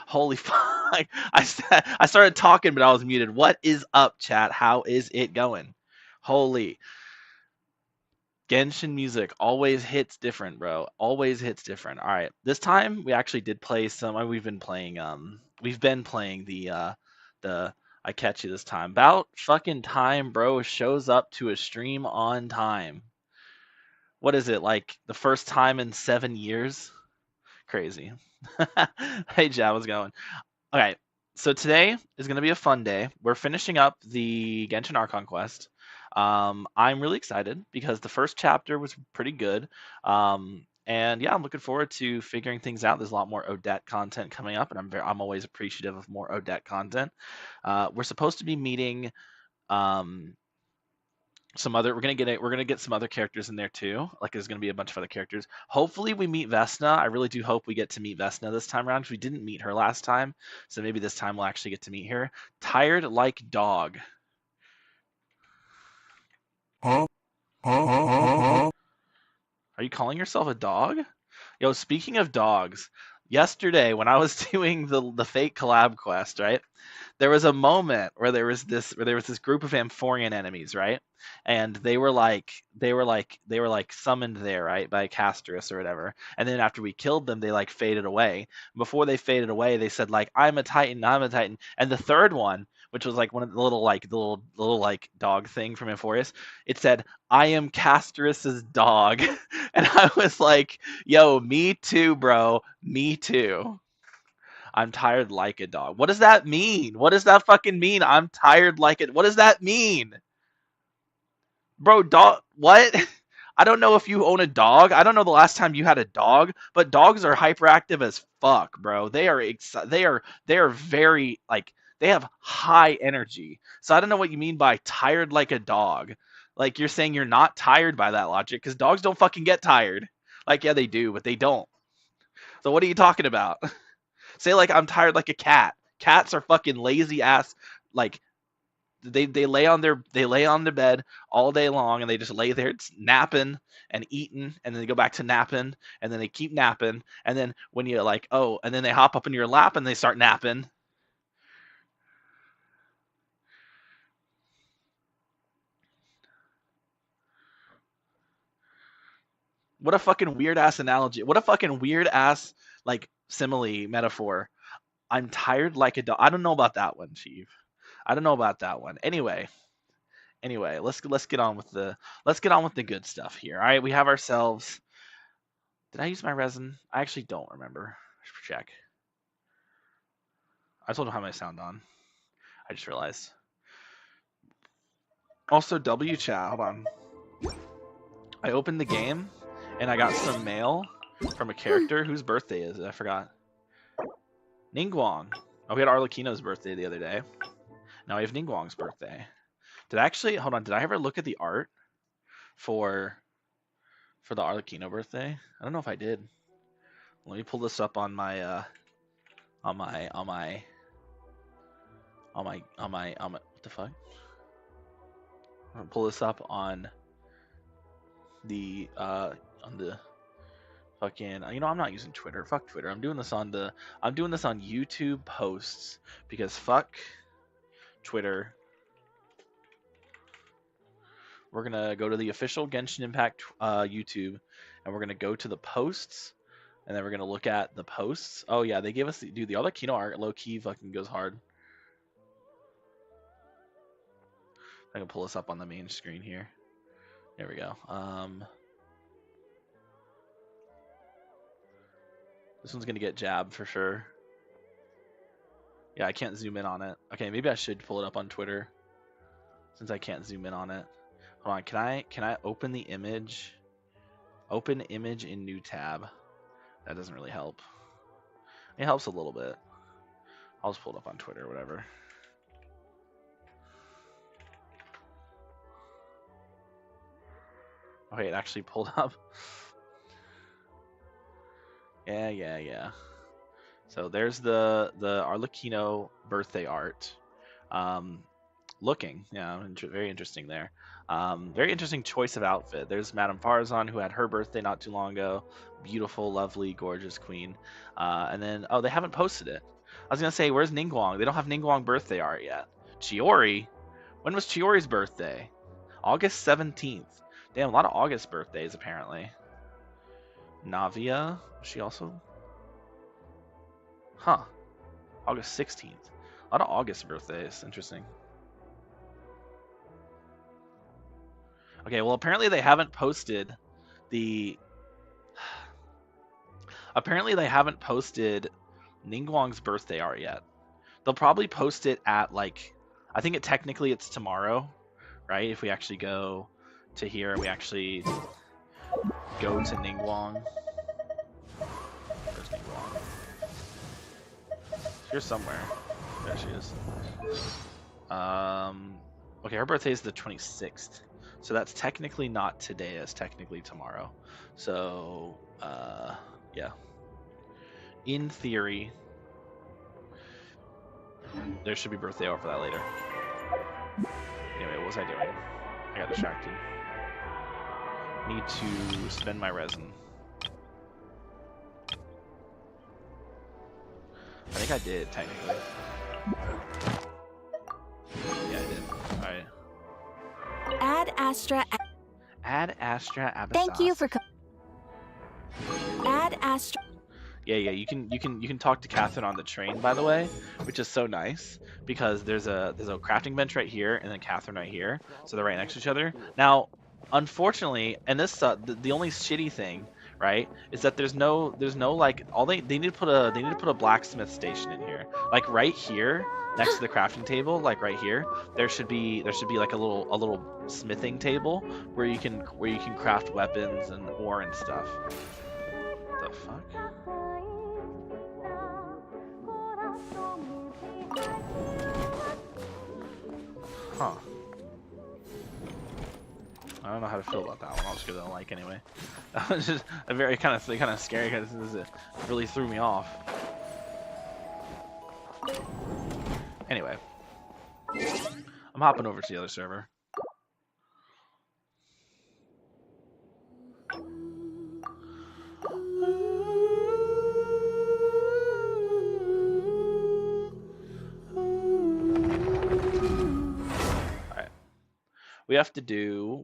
Holy fuck. I started talking, but I was muted. What is up, chat? How is it going? Holy. Genshin music always hits different, bro. Always hits different. All right. This time we actually did play some we've been playing the I catch you this time. About fucking time, bro shows up to a stream on time. What is it? Like the first time in 7 years? Crazy. Hey, Jab, how's it going? Okay, so today is going to be a fun day. We're finishing up the Genshin Archon quest. I'm really excited because the first chapter was pretty good. And yeah, I'm looking forward to figuring things out. There's a lot more Odette content coming up, and I'm always appreciative of more Odette content. We're supposed to be meeting um, some other we're gonna get some other characters in there too. Like there's gonna be a bunch of other characters. Hopefully we meet Vesna. I really do hope we get to meet Vesna this time around because we didn't meet her last time. So maybe this time we'll actually get to meet her. Tired like dog. Huh? Huh? Huh? Huh? Huh? Are you calling yourself a dog? Yo, speaking of dogs, yesterday when I was doing the fake collab quest, right? There was a moment where there was this group of Amphorian enemies, right? And they were like summoned there, right, by Castrus or whatever. And then after we killed them, they like faded away. Before they faded away, they said like I'm a Titan, I'm a Titan. And the third one, which was like one of the little like dog thing from Amphorius, it said I am Castrus's dog. And I was like, yo, me too, bro. Me too. I'm tired like a dog. What does that mean? What does that fucking mean? I'm tired like it. What does that mean? Bro, dog, what? I don't know if you own a dog. I don't know the last time you had a dog, but dogs are hyperactive as fuck, bro. They are very like they have high energy. So I don't know what you mean by tired like a dog. Like you're saying you're not tired by that logic cuz dogs don't fucking get tired. Like yeah, they do, but they don't. So what are you talking about? Say like I'm tired like a cat. Cats are fucking lazy ass like they lay on the bed all day long and they just lay there napping and eating and then they go back to napping and then they keep napping and then when you're like oh and then they hop up in your lap and they start napping. What a fucking weird ass analogy. What a fucking weird ass like simile metaphor. I'm tired like a dog. I don't know about that one, Chief. I don't know about that one. Anyway, let's get on with the good stuff here. All right, we have ourselves. Did I use my resin? I actually don't remember. I should check. I told him how my sound on. I just realized. Also, W chat. Hold on. I opened the game and I got some mail from a character whose birthday is it? I forgot. Ningguang. Oh, we had Arlecchino's birthday the other day. Now we have Ningguang's birthday. Did I actually hold on? Did I ever look at the art for the Arlecchino birthday? I don't know if I did. Let me pull this up on my what the fuck? I'm gonna pull this up on the fucking I'm not using Twitter. Fuck Twitter. I'm doing this on YouTube posts because fuck Twitter. We're gonna go to the official Genshin Impact YouTube and we're gonna go to the posts and then we're gonna look at the posts. Oh yeah, they gave us the Arlecchino art low key fucking goes hard. I can pull this up on the main screen here. There we go. This one's gonna get jabbed for sure. Yeah, I can't zoom in on it. Okay, maybe I should pull it up on Twitter since I can't zoom in on it. Hold on, can I open the image? Open image in new tab. That doesn't really help. It helps a little bit. I'll just pull it up on Twitter or whatever. Okay, it actually pulled up. Yeah. So there's the Arlecchino birthday art. Looking, yeah, very interesting there. Very interesting choice of outfit. There's Madame Farzan, who had her birthday not too long ago. Beautiful, lovely, gorgeous queen. And then, oh, they haven't posted it. was gonna say, where's Ningguang? They don't have Ningguang birthday art yet. Chiori? When was Chiori's birthday? August 17th. Damn, a lot of August birthdays apparently. Navia? Was she also? Huh. August 16th. A lot of August birthdays. Interesting. Okay, well apparently they haven't posted the Ningguang's birthday art yet. They'll probably post it at like, I think technically it's tomorrow, right? If we actually go to here and we actually go to Ningguang. Where's Ningguang? Here somewhere. There she is. Okay, her birthday is the 26th. So that's technically not today, it's technically tomorrow. So, yeah. In theory, there should be birthday art for that later. Anyway, what was I doing? I got distracted. Need to spend my resin. I think I did, technically. Yeah, I did. Alright. Add Astra. Add Astra Abyssos. Thank you for. Add Astra. Yeah, you can talk to Catherine on the train, by the way, which is so nice because there's a crafting bench right here and then Catherine right here, so they're right next to each other. Now, unfortunately, and this the only shitty thing, right, is that there's no like they need to put a blacksmith station in here, like right here next to the crafting table, like right here. There should be like a little smithing table where you can craft weapons and ore and stuff. What the fuck? Huh. I don't know how to feel about that one. I'll just give it a like anyway. That was just a very kind of scary because it really threw me off. Anyway, I'm hopping over to the other server.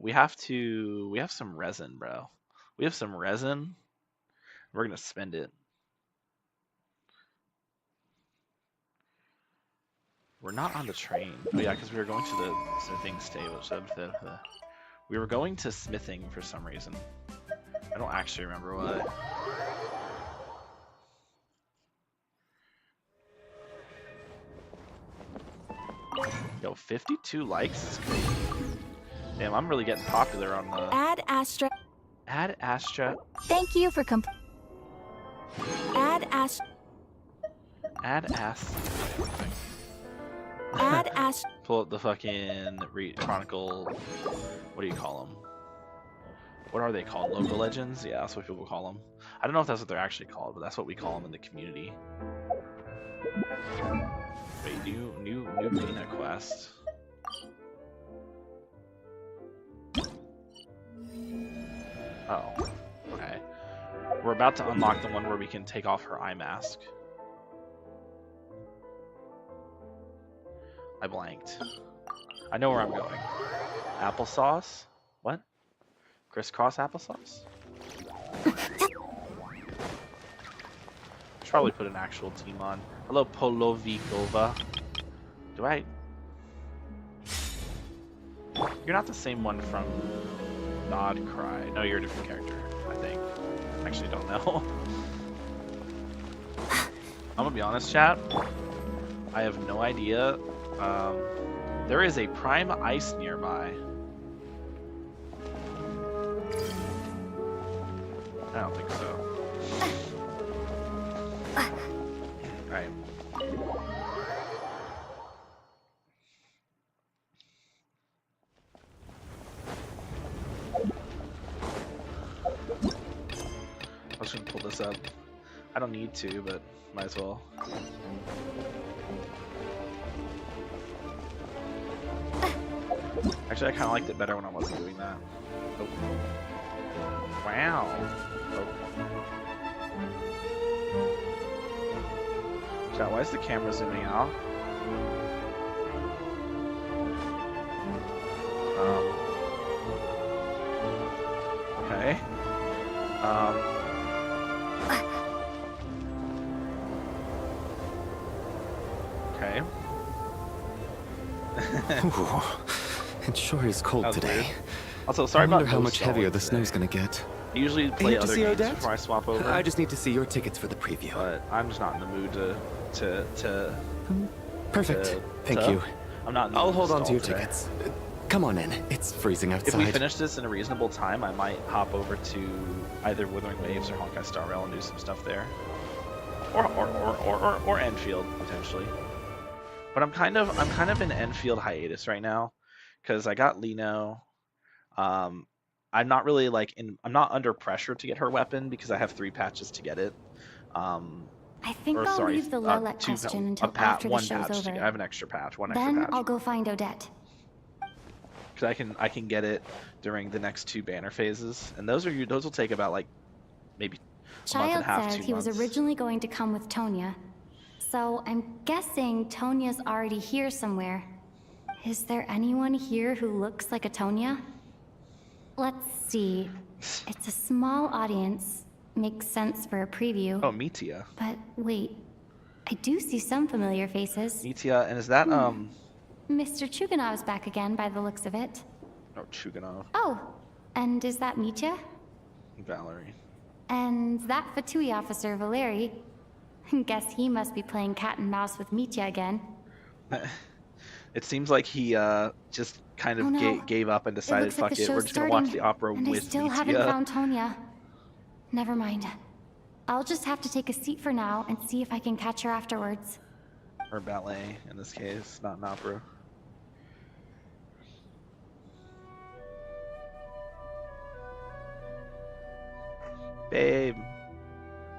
We have some resin, bro. We have some resin. We're gonna spend it. We're not on the train. Oh yeah, because we were going to the smithing stable. We were going to smithing for some reason. I don't actually remember why. Yo, 52 likes is crazy. Damn, I'm really getting popular on the... Add Astra. Add Astra. Thank you for Add Astra. Add Astra. Add Astra. Pull up the fucking Chronicle... What do you call them? What are they called? Local legends? Yeah, that's what people call them. I don't know if that's what they're actually called, but that's what we call them in the community. Wait, new Lena quest. Oh, okay. We're about to unlock the one where we can take off her eye mask. I blanked. I know where I'm going. Applesauce? What? Crisscross applesauce? Should probably put an actual team on. Hello, Polovikova. Do I... You're not the same one from Nod Cry. No, you're a different character, I think. Actually, don't know. I'm gonna be honest, chat. I have no idea. There is a prime ice nearby. I don't think so. Alright. I was gonna pull this up. I don't need to, but might as well. Actually, I kind of liked it better when I wasn't doing that. Oh. Wow. Oh. Chat, why is the camera zooming out? Okay. Okay. Ooh, it sure is That cold was today. weird. Also, sorry I wonder about how no much heavier stalling the snow's today. gonna get. I usually play Here to other see games Odette? before I swap over. I just need to see your tickets for the preview. But I'm just not in the mood to Perfect. Thank to- you. I'm not in the I'll mood hold on to stall your today. tickets. Come on in. It's freezing If outside. we finish this in a reasonable time, I might hop over to either Wuthering Waves or Honkai Star Rail and do some stuff there. Or Enfield, potentially. But I'm kind of in Enfield hiatus right now, because I got Lino. I'm not really I'm not under pressure to get her weapon because I have 3 patches to get it. I think Or I'll sorry, leave the Lilac 2 question until after the one show's patch. over. I have an extra patch, one extra Then patch. I'll go find Odette. Because I can get it during the next 2 banner phases, and those will take about like maybe a month and Child a half, says 2 he was months. originally going to come with Tonya. So I'm guessing Tonya's already here somewhere. Is there anyone here who looks like a Tonya? Let's see. It's a small audience. Makes sense for a preview. Oh, Mitia. But wait, I do see some familiar faces. Mitia, and is that Mr. Chuganov's back again by the looks of it. oh, Chuganov, Oh, and is that Mitya? Valerie. And that Fatui officer, Valeri. Guess he must be playing cat and mouse with Mitya again. It seems like he just kind of Oh, no. gave up and It decided, looks like fuck the it, we're show's just gonna watch starting, the opera and I with still haven't Mitia. found Tonya. Never mind. I'll just have to take a seat for now and see if I can catch her afterwards. Or ballet, in this case, not an opera. Babe.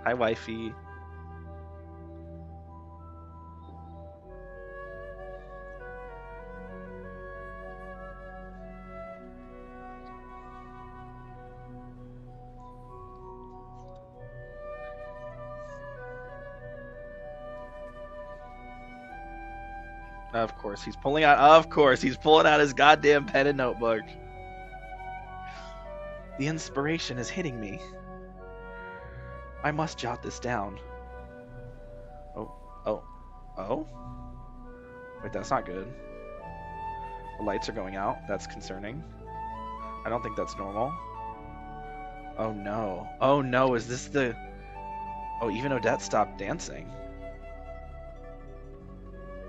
Hi, wifey. Of course, he's pulling out his goddamn pen and notebook. The inspiration is hitting me. I must jot this down. Oh? Wait, that's not good. The lights are going out. That's concerning. I don't think that's normal. Oh no. Oh no, is this the... Oh, even Odette stopped dancing.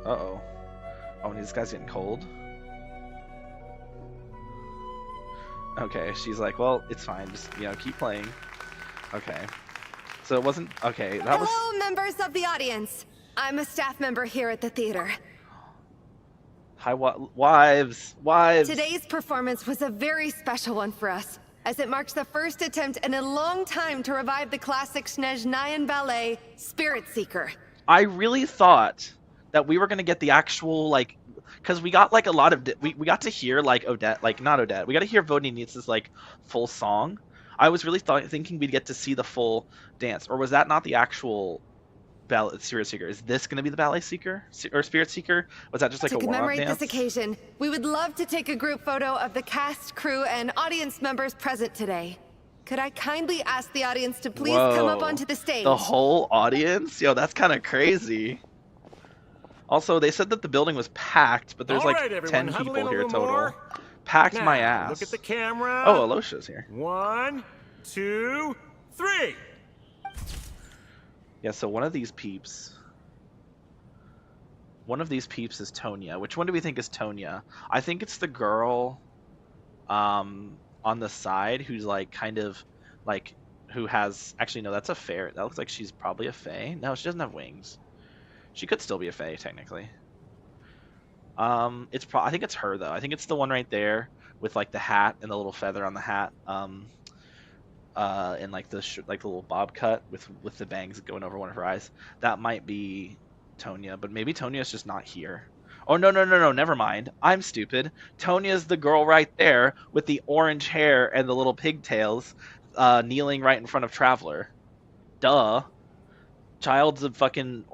Uh-oh. Oh, and this guy's getting cold. Okay, she's like, well, it's fine. Just, keep playing. Okay. So it wasn't... Okay, that was... Hello, members of the audience. I'm a staff member here at the theater. Hi, wives. Today's performance was a very special one for us, as it marks the first attempt in a long time to revive the classic Snezhnayan ballet, Spirit Seeker. I really thought that we were going to get the actual, because we got, a lot of... We got to hear, Odette... not Odette. We got to hear Vodnitz's, full song. I was really thinking we'd get to see the full dance. Or was that not the actual Spirit Seeker? Is this going to be the Ballet Seeker? Or Spirit Seeker? Was that just, To a warm-up commemorate dance? this occasion, we would love to take a group photo of the cast, crew, and audience members present today. Could I kindly ask the audience to please come up Whoa. onto the stage? The whole audience? Yo, that's kind of crazy. Also, they said that the building was packed, but there's All right, everyone, 10 huddle people in a here little total. more. Packed Now, my ass. Look at the camera. Oh, Alosha's here. 1, 2, 3. Yeah, so one of these peeps is Tonya. Which one do we think is Tonya? I think it's the girl on the side who's who has... Actually, no, that's a fair. That looks like she's probably a fae. No, she doesn't have wings. She could still be a fae, technically. I think it's her, though. I think it's the one right there with, the hat and the little feather on the hat. And, the little bob cut with the bangs going over one of her eyes. That might be Tonya, but maybe Tonya's just not here. Oh, no, never mind. I'm stupid. Tonya's the girl right there with the orange hair and the little pigtails kneeling right in front of Traveler. Duh. Child's a fucking...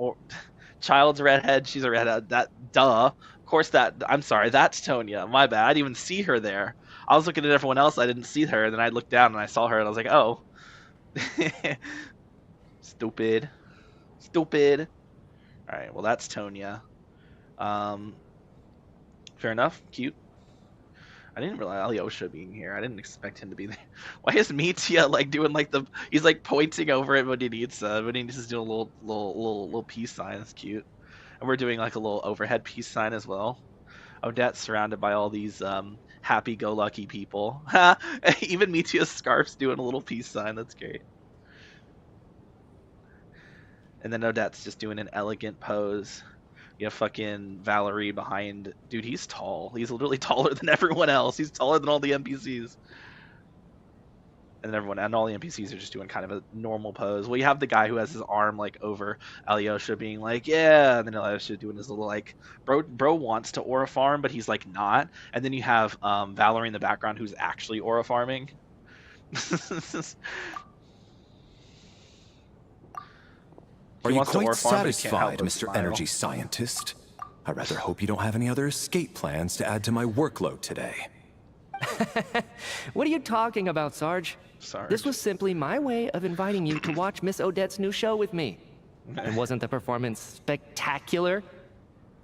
Child's redhead. She's a redhead. That duh. Of course I'm sorry. That's Tonya. My bad. I didn't even see her there. I was looking at everyone else. I didn't see her. And then I looked down and I saw her and I was like, oh. Stupid. Stupid. All right. Well, that's Tonya. Fair enough. Cute. I didn't realize Alyosha being here. I didn't expect him to be there. Why is Mitya like doing like he's like pointing over at Vanessa. Vanessa's doing a little peace sign. That's cute. And we're doing like a little overhead peace sign as well. Odette's surrounded by all these happy-go-lucky people. Even Mitya's scarf's doing a little peace sign. That's great. And then Odette's just doing an elegant pose. You have fucking Valerie behind. Dude, he's tall. He's literally taller than everyone else. He's taller than all the NPCs. And all the NPCs are just doing kind of a normal pose. Well, you have the guy who has his arm like over Alyosha being like, yeah, and then Alyosha doing his little like, bro wants to aura farm, but he's like not. And then you have Valerie in the background who's actually aura farming. Are you quite satisfied, Mr. Energy Scientist? I rather hope you don't have any other escape plans to add to my workload today. What are you talking about, Sarge? Sarge. This was simply my way of inviting you to watch Miss Odette's new show with me. And wasn't the performance spectacular?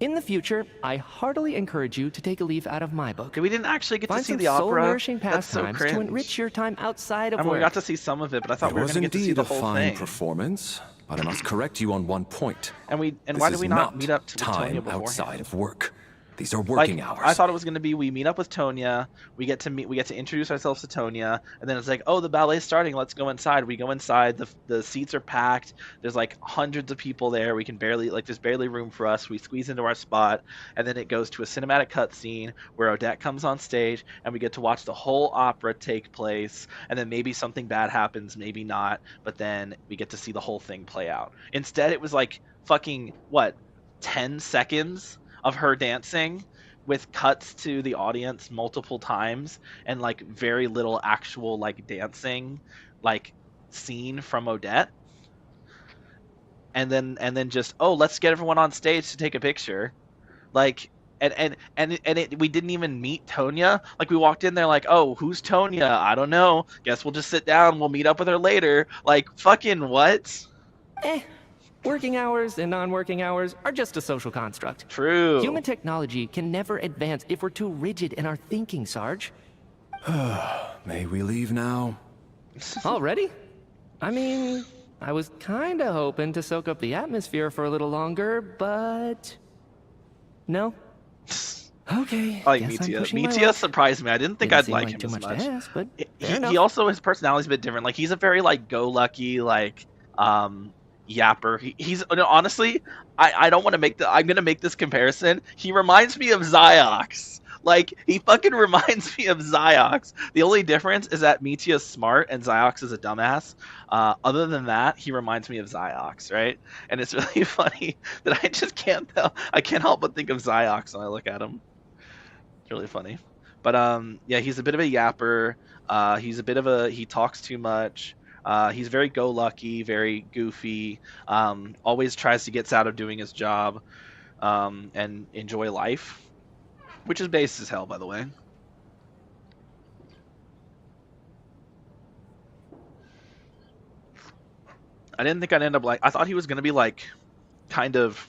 In the future, I heartily encourage you to take a leaf out of my book. We didn't actually get to Find see some the opera. soul-nourishing That's so pastimes cringe. to enrich your time outside of I mean, work. we got to see some of it, but I thought It we were was going to get to see indeed the a whole fine thing. performance, but I must correct you on one point. And This why did is we not meet up to time Tonya beforehand? outside of work. These are working hours. I thought it was going to be we meet up with Tonya, we get to introduce ourselves to Tonya, and then it's like, oh, the ballet's starting, let's go inside. We go inside, the seats are packed, there's like hundreds of people there, we can barely, like, there's barely room for us, we squeeze into our spot, and then it goes to a cinematic cutscene where Odette comes on stage, and we get to watch the whole opera take place, and then maybe something bad happens, maybe not, but then we get to see the whole thing play out. Instead, it was like fucking, 10 seconds of her dancing with cuts to the audience multiple times and like very little actual like dancing like scene from Odette, and then just, oh, let's get everyone on stage to take a picture, like, and we didn't even meet Tonya. Like, we walked in there like, oh, who's Tonya? I don't know, guess we'll just sit down, we'll meet up with her later. Like, fucking what? Working hours and non-working hours are just a social construct. True. Human technology can never advance if we're too rigid in our thinking, Sarge. May we leave now? Already? I mean, I was kinda hoping to soak up the atmosphere for a little longer, but... No? Okay, I like guess I'm Mitya. pushing my Mitya luck. surprised me. I didn't think Didn't I'd seem like like him too as much to much. ask, but fair enough. He also, his personality's a bit different. Like, he's a very like go-lucky, like yapper. He's honestly, I don't want to make I'm gonna make this comparison. He reminds me of Ziox. Like, he fucking reminds me of Ziox. The only difference is that Mitya's smart and Ziox is a dumbass. Other than that, he reminds me of Ziox, right? And it's really funny that I just can't tell. I can't help but think of Ziox when I look at him. It's really funny. But yeah, he's a bit of a yapper. He talks too much. He's very go-lucky, very goofy, always tries to get out of doing his job, and enjoy life, which is base as hell, by the way. I didn't think I'd end up I thought he was going to be like kind of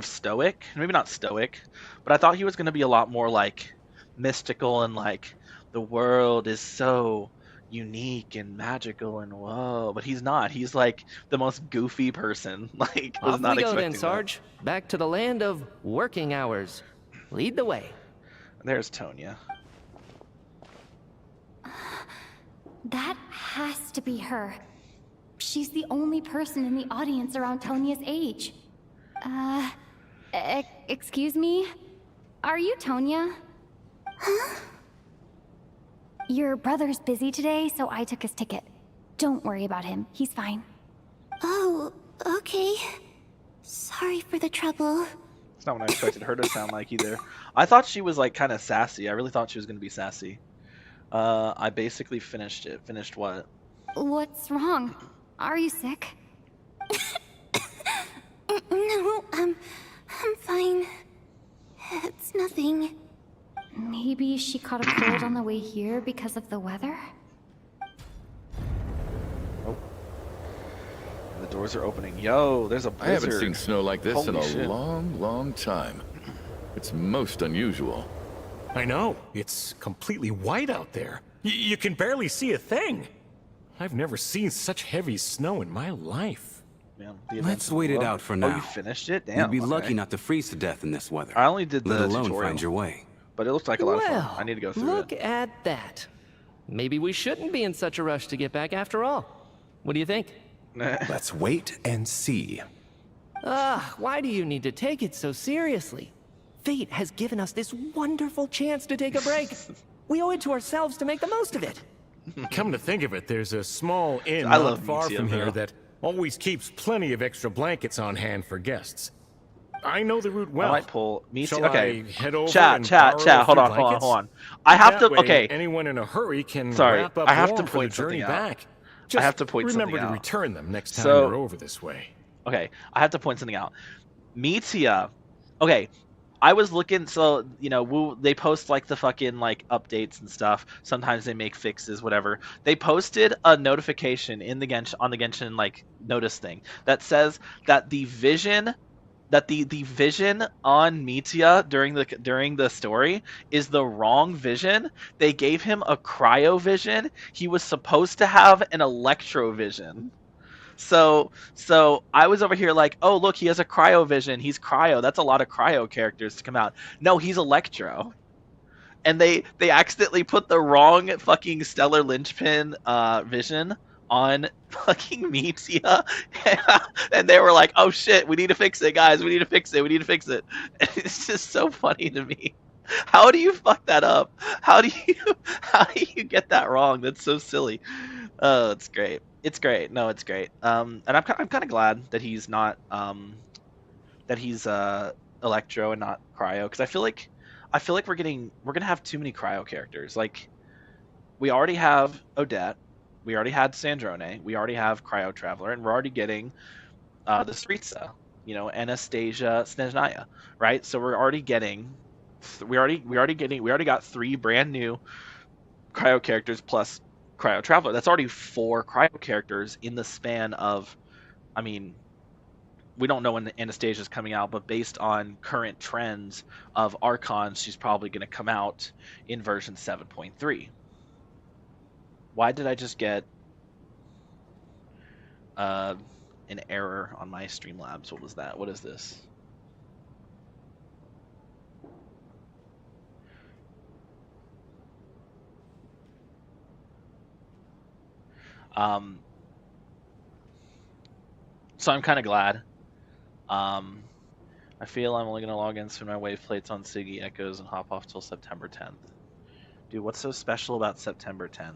stoic, maybe not stoic, but I thought he was going to be a lot more like mystical and like the world is so unique and magical and whoa, but he's not. He's like the most goofy person. Like, was Off not we go expecting then, Sarge. Back to the land of working hours. Lead the way. There's Tonya. That has to be her. She's the only person in the audience around Tonya's age. Excuse me? Are you Tonya? Huh? Your brother's busy today, so I took his ticket. Don't worry about him. He's fine. Oh, okay. Sorry for the trouble. It's not what I expected her to sound like either. I thought she was like kind of sassy. I really thought she was going to be sassy. I basically finished it. Finished what? What's wrong? Are you sick? No, I'm fine. It's nothing. Maybe she caught a cold on the way here because of the weather? The doors are opening. Yo, there's a blizzard. I haven't seen snow like this in Holy a shit. long time. It's most unusual. I know. It's completely white out there. You can barely see a thing. I've never seen such heavy snow in my life. Man, Let's wait it out for now. Oh, you finished it? Damn. You'd be okay. lucky not to freeze to death in this weather. I only did the Let alone tutorial, find your way. but it looked like a lot of fun. Well, I need to go through look it. at that. Maybe we shouldn't be in such a rush to get back after all. What do you think? Let's wait and see. Why do you need to take it so seriously? Fate has given us this wonderful chance to take a break. We owe it to ourselves to make the most of it. Come to think of it, there's a small inn I not love far Meteor, from though. here that always keeps plenty of extra blankets on hand for guests. I know the route well. I might pull me. Shall Okay. I head over Chat. and borrow a Hold few on. blankets? I have That to. way, Okay. Anyone in a hurry can Sorry, wrap up I have warm to for the point journey something out. back. Just have to point remember something to out. return them next time So- you're over this way. Okay. I have to point something out. Metia. Okay. I was looking, so they post like the fucking like updates and stuff. Sometimes they make fixes, whatever. They posted a notification in the Genshin like notice thing that says that the vision on Metia during the story is the wrong vision. They gave him a cryo vision. He was supposed to have an electro vision. So I was over here like, oh look, he has a cryo vision. He's cryo. That's a lot of cryo characters to come out. No, he's electro. And they accidentally put the wrong fucking stellar linchpin vision on fucking Metia. And they were like, oh shit, we need to fix it, guys. We need to fix it. And it's just so funny to me. How do you fuck that up? How do you get that wrong? That's so silly. Oh, it's great. It's great. No, it's great. And I'm kind of glad that he's not electro and not cryo, because I feel like we're gonna have too many cryo characters. Like, we already have Odette, we already had Sandrone, we already have Cryo Traveler, and we're already getting the Stritza, Anastasia, Snezhnaya, right? So we're already getting we already got 3 brand new cryo characters plus Cryo Traveler. That's already 4 cryo characters in the span of, I mean, we don't know when Anastasia's coming out, but based on current trends of Archons, she's probably going to come out in version 7.3. Why did I just get an error on my Streamlabs? What was that? What is this? So I'm kind of glad. I feel I'm only going to log in spin my wave plates on Siggy Echoes and hop off till September 10th. Dude, what's so special about September 10th?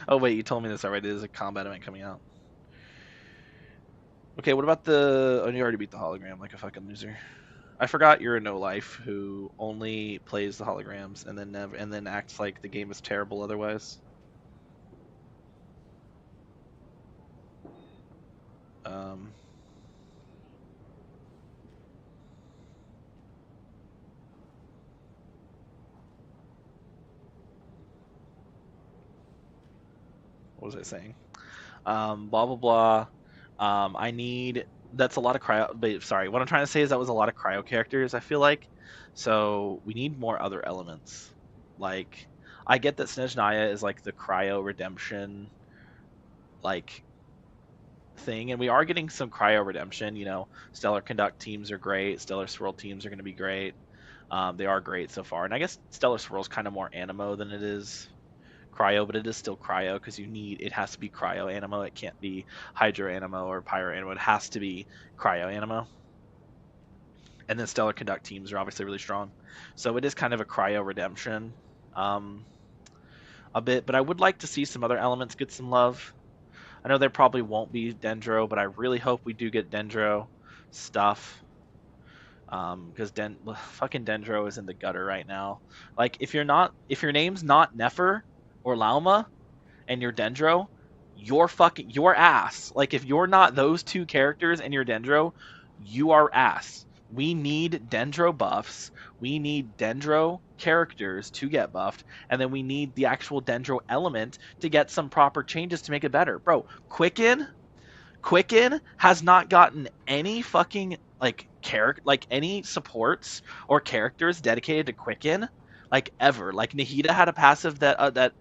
Oh wait, you told me this already. There's a combat event coming out. Okay, what about oh, you already beat the hologram like a fucking loser. I forgot you're a no-life who only plays the holograms and then acts like the game is terrible otherwise. What was I saying? Blah blah blah. I need. That's a lot of cryo. Sorry, what I'm trying to say is that was a lot of cryo characters, I feel like. So we need more other elements. Like, I get that Snezhnaya is like the cryo redemption, like, thing, and we are getting some cryo redemption. Stellar Conduct teams are great. Stellar Swirl teams are going to be great. They are great so far, and I guess Stellar Swirl is kind of more animo than it is cryo, but it is still cryo because it has to be cryo animo. It can't be hydro animo or pyro animo. It has to be cryo animo. And then Stellar Conduct teams are obviously really strong, so it is kind of a cryo redemption, a bit. But I would like to see some other elements get some love. I know there probably won't be Dendro, but I really hope we do get Dendro stuff. Because fucking Dendro is in the gutter right now. Like, if your name's not Nefer or Lauma, and you're Dendro, your ass. Like, if you're not those two characters and you're Dendro, you are ass. We need Dendro buffs. We need Dendro characters to get buffed, and then we need the actual Dendro element to get some proper changes to make it better. Bro, Quicken has not gotten any fucking any supports or characters dedicated to Quicken like ever. Like Nahida had a passive that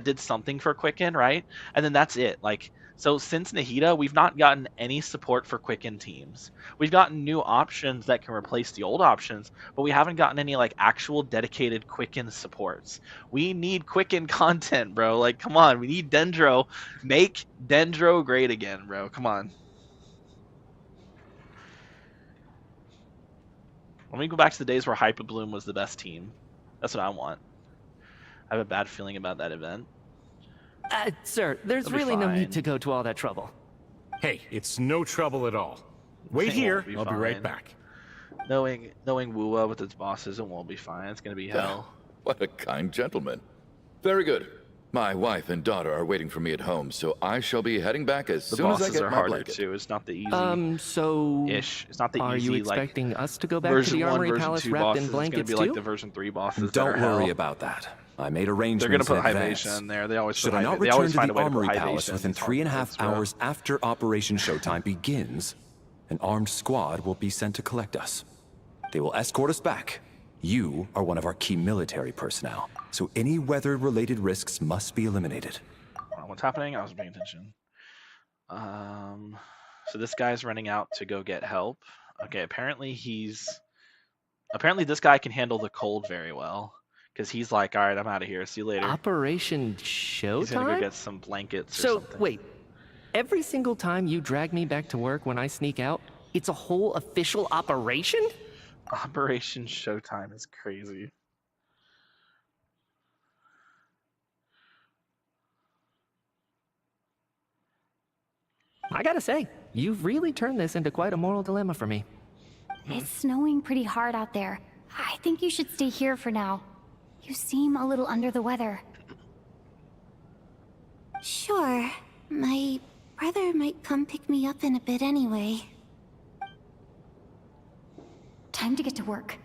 did something for Quicken, right? And then that's it. Like, so since Nahida, we've not gotten any support for Quicken teams. We've gotten new options that can replace the old options, but we haven't gotten any like actual dedicated Quicken supports. We need Quicken content, bro. Like, come on, we need Dendro. Make Dendro great again, bro. Come on. Let me go back to the days where Hyper Bloom was the best team. That's what I want. I have a bad feeling about that event. Sir, there's really no need to go to all that trouble. Hey, it's no trouble at all. Wait here, I'll be right back. Knowing Wuwa with its bosses, it won't be fine. It's gonna be hell. What a kind gentleman. Very good. My wife and daughter are waiting for me at home, so I shall be heading back as soon as I get my blanket. Too. It's not the easy. It's not the are easy. you expecting us to go back version to the 1, Armory version Palace 2 wrapped bosses. in blankets It's gonna be too? like the version 3 bosses. Don't worry about that. I made arrangements. They're gonna put in High advance. Vasia in there. They always Should I not return to the Armory Palace within 3.5 hours after Operation Showtime begins, an armed squad will be sent to collect us. They will escort us back. You are one of our key military personnel, so any weather-related risks must be eliminated. What's happening? I wasn't paying attention. So this guy's running out to go get help. Okay, apparently this guy can handle the cold very well. Because he's like, all right, I'm out of here. See you later. Operation Showtime? He's gonna go get some blankets or something. So, wait. Every single time you drag me back to work when I sneak out, it's a whole official operation? Operation Showtime is crazy. I gotta say, you've really turned this into quite a moral dilemma for me. It's snowing pretty hard out there. I think you should stay here for now. You seem a little under the weather. Sure. My brother might come pick me up in a bit anyway. Time to get to work.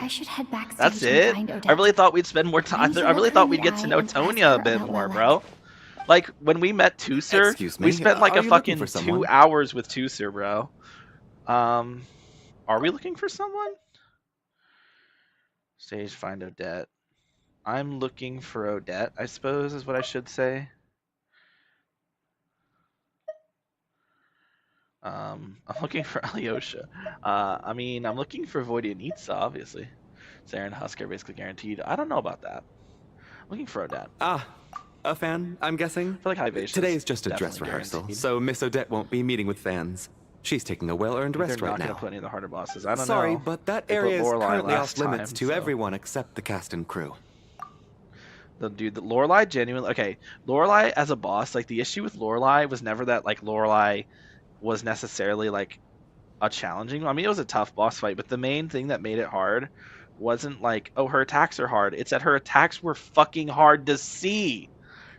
I should head backstage That's and it? find Odette. I really thought we'd spend more time. I really thought we'd get to know Tonya a bit more, bro. Like, when we met Tusser, we spent like a fucking 2 hours with Tusser, bro. Are we looking for someone? Stage find Odette. I'm looking for Odette, I suppose, is what I should say. I'm looking for Alyosha. I mean, I'm looking for Voidianitsa, obviously. Saren Husker basically guaranteed. I don't know about that. I'm looking for Odette. Ah, a fan, I'm guessing? I feel like High Vasia Today is just a dress rehearsal, guaranteed. so Miss Odette won't be meeting with fans. She's taking a well-earned rest right They're not now. gonna put any of the harder bosses. I don't know. Sorry, but that They put area is Lorelei currently off last limits time, to so- everyone except the cast and crew. The Lorelei genuinely Lorelei as a boss, like the issue with Lorelei was never that like Lorelei was necessarily like a challenging. I mean, it was a tough boss fight, but the main thing that made it hard wasn't like, oh, her attacks are hard. It's that her attacks were fucking hard to see,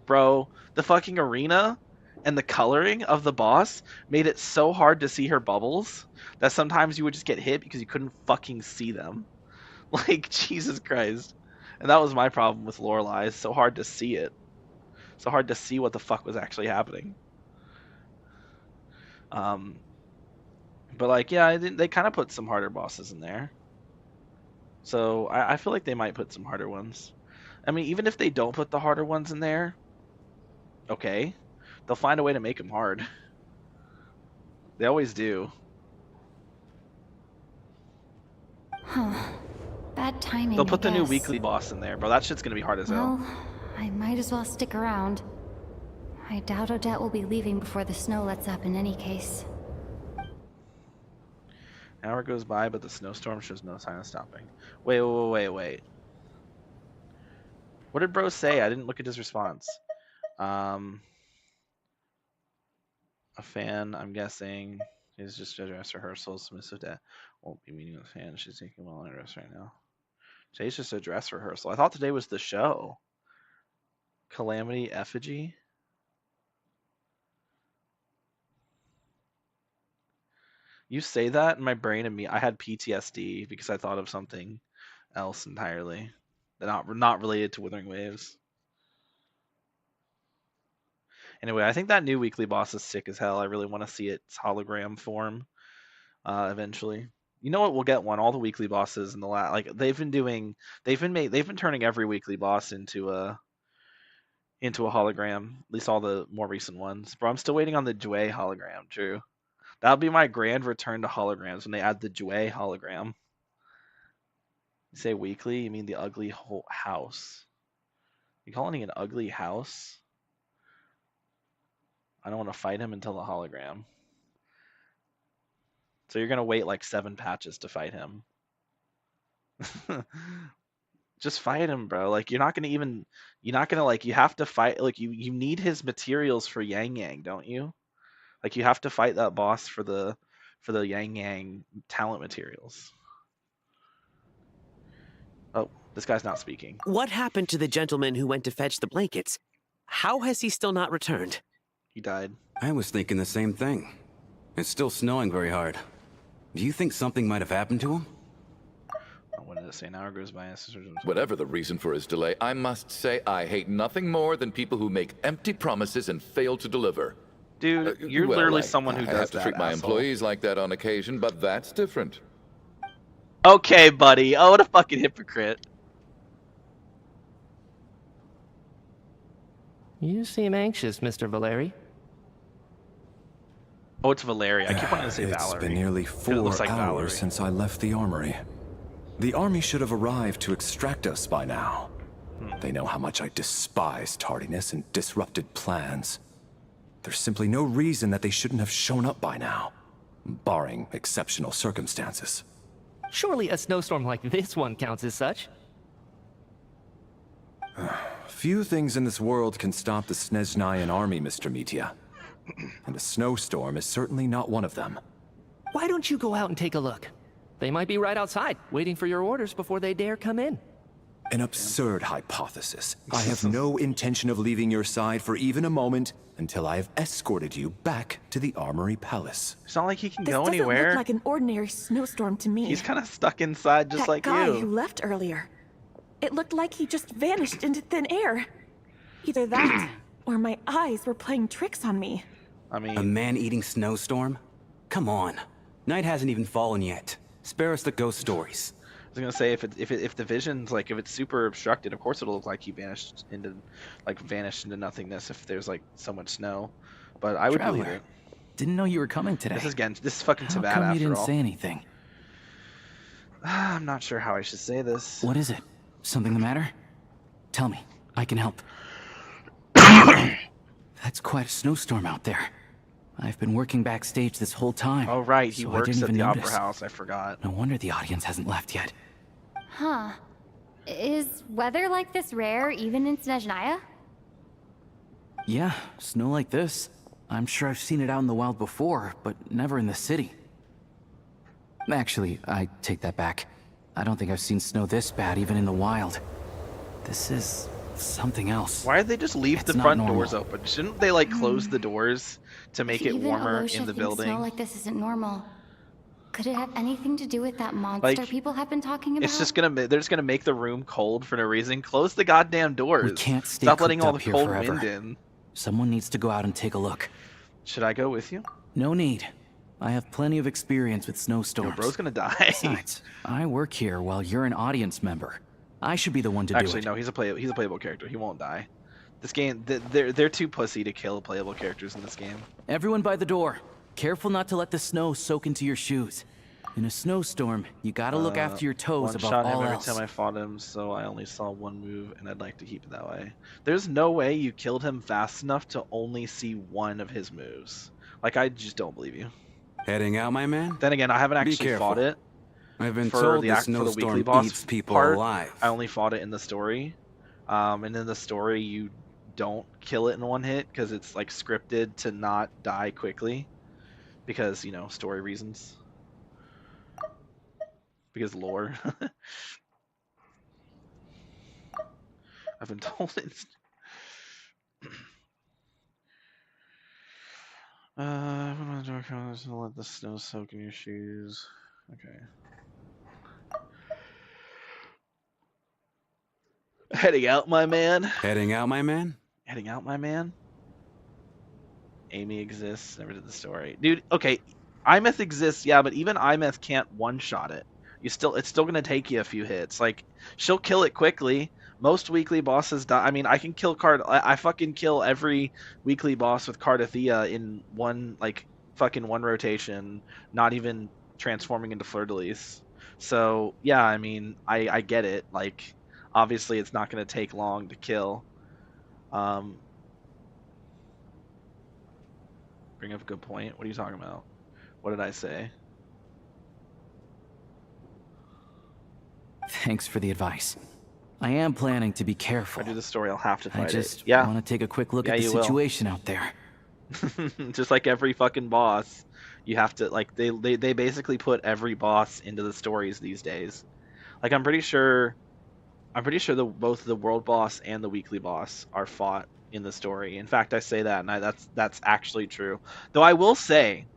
bro. The fucking arena and the coloring of the boss made it so hard to see her bubbles that sometimes you would just get hit because you couldn't fucking see them. Like, Jesus Christ. And that was my problem with Lorelei. It's so hard to see it. So hard to see what the fuck was actually happening. But like, yeah, they kind of put some harder bosses in there. So I feel like they might put some harder ones. I mean, even if they don't put the harder ones in there, okay, they'll find a way to make them hard. They always do. Huh. Bad timing. They'll put I the new guess. weekly boss in there, bro. That shit's gonna be hard as hell. Well, I might as well stick around. I doubt Odette will be leaving before the snow lets up in any case. An hour goes by, but the snowstorm shows no sign of stopping. Wait. What did bro say? I didn't look at his response. A fan, I'm guessing, is just a dress rehearsal. Miss Odette won't be meeting with fans. She's taking well on dress right now. Today's just a dress rehearsal. I thought today was the show. Calamity Effigy. You say that, and my brain and me, I had PTSD because I thought of something else entirely, not related to Withering Waves. Anyway, I think that new weekly boss is sick as hell. I really want to see its hologram form eventually. You know what? We'll get one. All the weekly bosses in the they've been turning every weekly boss into a hologram. At least all the more recent ones. But I'm still waiting on the Jue hologram. True. That'll be my grand return to holograms when they add the Jue hologram. You say weekly? You mean the ugly house? You calling it an ugly house? I don't want to fight him until the hologram. So you're gonna wait like 7 patches to fight him. Just fight him, bro. Like you're not gonna like you have to fight like you need his materials for Yang Yang, don't you? Like you have to fight that boss for the Yang Yang talent materials. Oh, this guy's not speaking. What happened to the gentleman who went to fetch the blankets? How has he still not returned? He died. I was thinking the same thing. It's still snowing very hard. Do you think something might have happened to him? What did it say? An hour goes by. Whatever the reason for his delay, I must say I hate nothing more than people who make empty promises and fail to deliver. Dude, you're literally someone who does that. I have to treat my employees like that on occasion, but that's different. Okay, buddy. Oh, what a fucking hypocrite. You seem anxious, Mr. Valeri. Oh, it's Valerie. I keep wanting to say Valerie. It's been nearly 4 hours since I left the armory. The army should have arrived to extract us by now. They know how much I despise tardiness and disrupted plans. There's simply no reason that they shouldn't have shown up by now, barring exceptional circumstances. Surely a snowstorm like this one counts as such. Few things in this world can stop the Snezhnayan army, Mr. Mitya. And a snowstorm is certainly not one of them. Why don't you go out and take a look? They might be right outside, waiting for your orders before they dare come in. An absurd hypothesis. I have no intention of leaving your side for even a moment until I have escorted you back to the Armory Palace. It's not like he can go This anywhere. doesn't look like an ordinary snowstorm to me. He's kind of stuck inside just like you. That guy who left earlier. It looked like he just vanished into thin air. Either that, or my eyes were playing tricks on me. I mean... A man-eating snowstorm? Come on. Night hasn't even fallen yet. Spare us the ghost stories. I was gonna say if the vision's like if it's super obstructed, of course it'll look like he vanished into nothingness if there's like so much snow. But I would believe it. Didn't know you were coming today. This is fucking Tibet after all. How come you didn't say anything? I'm not sure how I should say this. What is it? Something the matter? Tell me. I can help. That's quite a snowstorm out there. I've been working backstage this whole time. Oh right, he so works at the Opera House, I forgot. No wonder the audience hasn't left yet. Huh. Is weather like this rare even in Snezhnaya? Yeah, snow like this. I'm sure I've seen it out in the wild before, but never in the city. Actually, I take that back. I don't think I've seen snow this bad even in the wild. This is something else. Why did they just leave the front doors open? Shouldn't they like close the doors to make it warmer in the building? Snow like this isn't normal. Could it have anything to do with that monster people have been talking about? It's just they're just gonna make the room cold for no reason. Close the goddamn doors. We can't stay Stop letting all the here cold forever. wind in. Someone needs to go out and take a look. Should I go with you? No need. I have plenty of experience with snowstorms. Yo, bro's gonna die. Besides, I work here while you're an audience member. I should be the one to do it. Actually, no, he's a playable character. He won't die. This game, they're too pussy to kill playable characters in this game. Everyone by the door. Careful not to let the snow soak into your shoes. In a snowstorm, you gotta look after your toes above all else. One shot him every time I fought him, so I only saw one move, and I'd like to keep it that way. There's no way you killed him fast enough to only see one of his moves. Like, I just don't believe you. Heading out, my man? Then again, I haven't actually fought it. I've been told the snowstorm eats people alive. I only fought it in the story. And in the story, you don't kill it in one hit, because it's, like, scripted to not die quickly. Because, you know, story reasons. Because lore. I've been told it's... Let the snow soak in your shoes. Okay. Heading out, my man. Heading out, my man? Heading out, my man. Amy exists. Never did the story. Dude, okay. IMETH exists, yeah, but even IMETH can't one-shot it. It's still gonna take you a few hits. Like, she'll kill it quickly. Most weekly bosses die. I mean, I can kill I fucking kill every weekly boss with Cardathea in one rotation, not even transforming into Fleur-de-Lis. So yeah, I mean, I get it. Like, obviously, it's not gonna take long to kill. Bring up a good point. What are you talking about? What did I say? Thanks for the advice. I am planning to be careful. If I do the story, I'll have to fight I just it. Yeah. want to take a quick look at the situation out there. Just like every fucking boss, you have to, like, they basically put every boss into the stories these days. Like, I'm pretty sure both the world boss and the weekly boss are fought in the story. In fact, I say that, and that's actually true. Though I will say,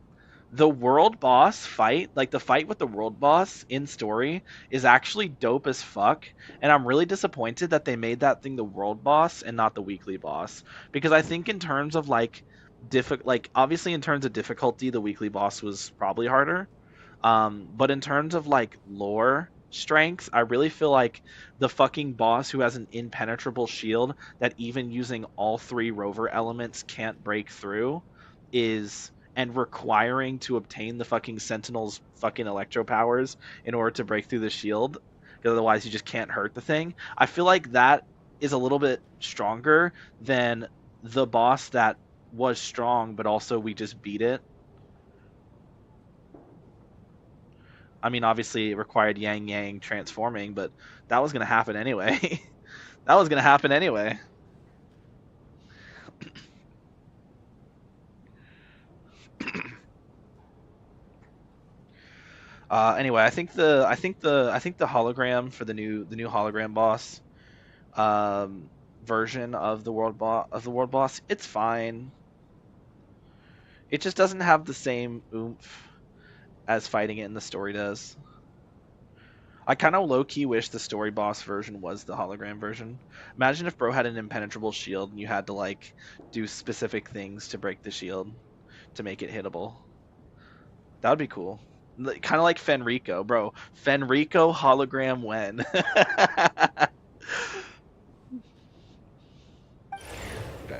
the world boss fight, like the fight with the world boss in story, is actually dope as fuck, and I'm really disappointed that they made that thing the world boss and not the weekly boss, because I think in terms of obviously in terms of difficulty, the weekly boss was probably harder, but in terms of like lore strength, I really feel like the fucking boss who has an impenetrable shield that even using all 3 rover elements can't break through and requiring to obtain the fucking Sentinel's fucking electro powers in order to break through the shield, because otherwise you just can't hurt the thing. I feel like that is a little bit stronger than the boss that was strong, but also we just beat it. I mean, obviously it required Yang Yang transforming, but that was going to happen anyway. That was going to happen anyway. Anyway, I think the hologram for the new hologram boss version of the world boss, it's fine. It just doesn't have the same oomph as fighting it in the story does. I kind of low-key wish the story boss version was the hologram version. Imagine if bro had an impenetrable shield and you had to like do specific things to break the shield to make it hittable. That would be cool. Kind of like Fenrico, bro. Fenrico hologram when? Okay.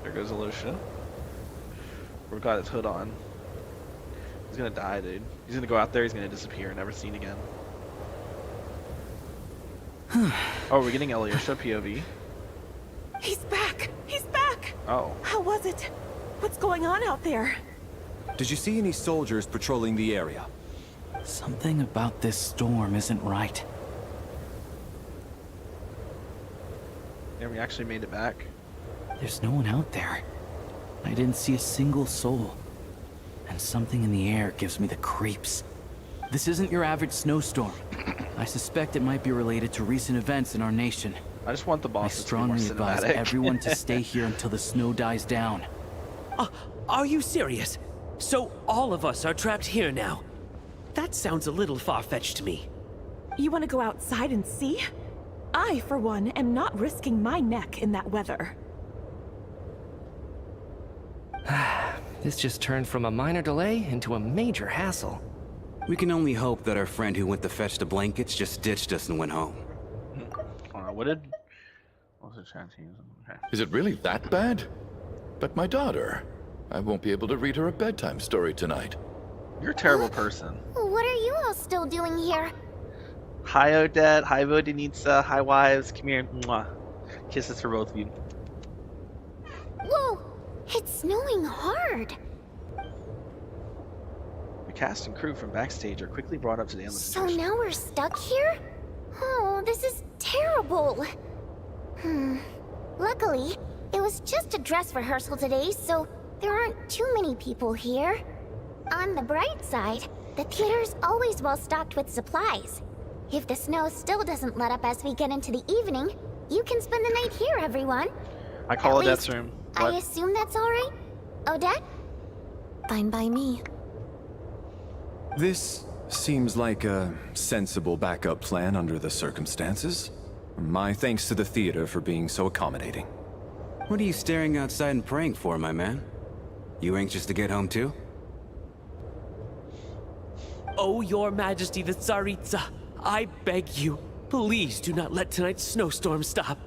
There goes Alicia. We've got his hood on. He's gonna die, dude. He's gonna go out there, he's gonna disappear, never seen again. Oh, we're getting Alyosha POV. He's back! He's back! Oh. How was it? What's going on out there? Did you see any soldiers patrolling the area? Something about this storm isn't right. Yeah, we actually made it back. There's no one out there. I didn't see a single soul. And something in the air gives me the creeps. This isn't your average snowstorm. I suspect it might be related to recent events in our nation. I just want the boss to be more strongly advise cinematic. everyone to stay here until the snow dies down. Are you serious? So all of us are trapped here now? That sounds a little far-fetched to me. You want to go outside and see? I, for one, am not risking my neck in that weather. This just turned from a minor delay into a major hassle. We can only hope that our friend who went to fetch the blankets just ditched us and went home. What was the chat team? Okay. Is it really that bad? But my daughter, I won't be able to read her a bedtime story tonight. You're a terrible person. What are you all still doing here? Hi, Odette. Hi, Vodenitsa. Hi, wives. Come here. Mwah. Kisses for both of you. Whoa! It's snowing hard. The cast and crew from backstage are quickly brought up to the end of the So now we're stuck here? Oh, this is terrible. Luckily, it was just a dress rehearsal today, so there aren't too many people here. On the bright side, the theater's always well stocked with supplies. If the snow still doesn't let up as we get into the evening, you can spend the night here, everyone. I call At Odette's least, room. I assume that's all right? Odette? Fine by me. This seems like a sensible backup plan under the circumstances. My thanks to the theater for being so accommodating. What are you staring outside and praying for, my man? You anxious to get home too? Oh, Your Majesty the Tsaritsa, I beg you, please do not let tonight's snowstorm stop.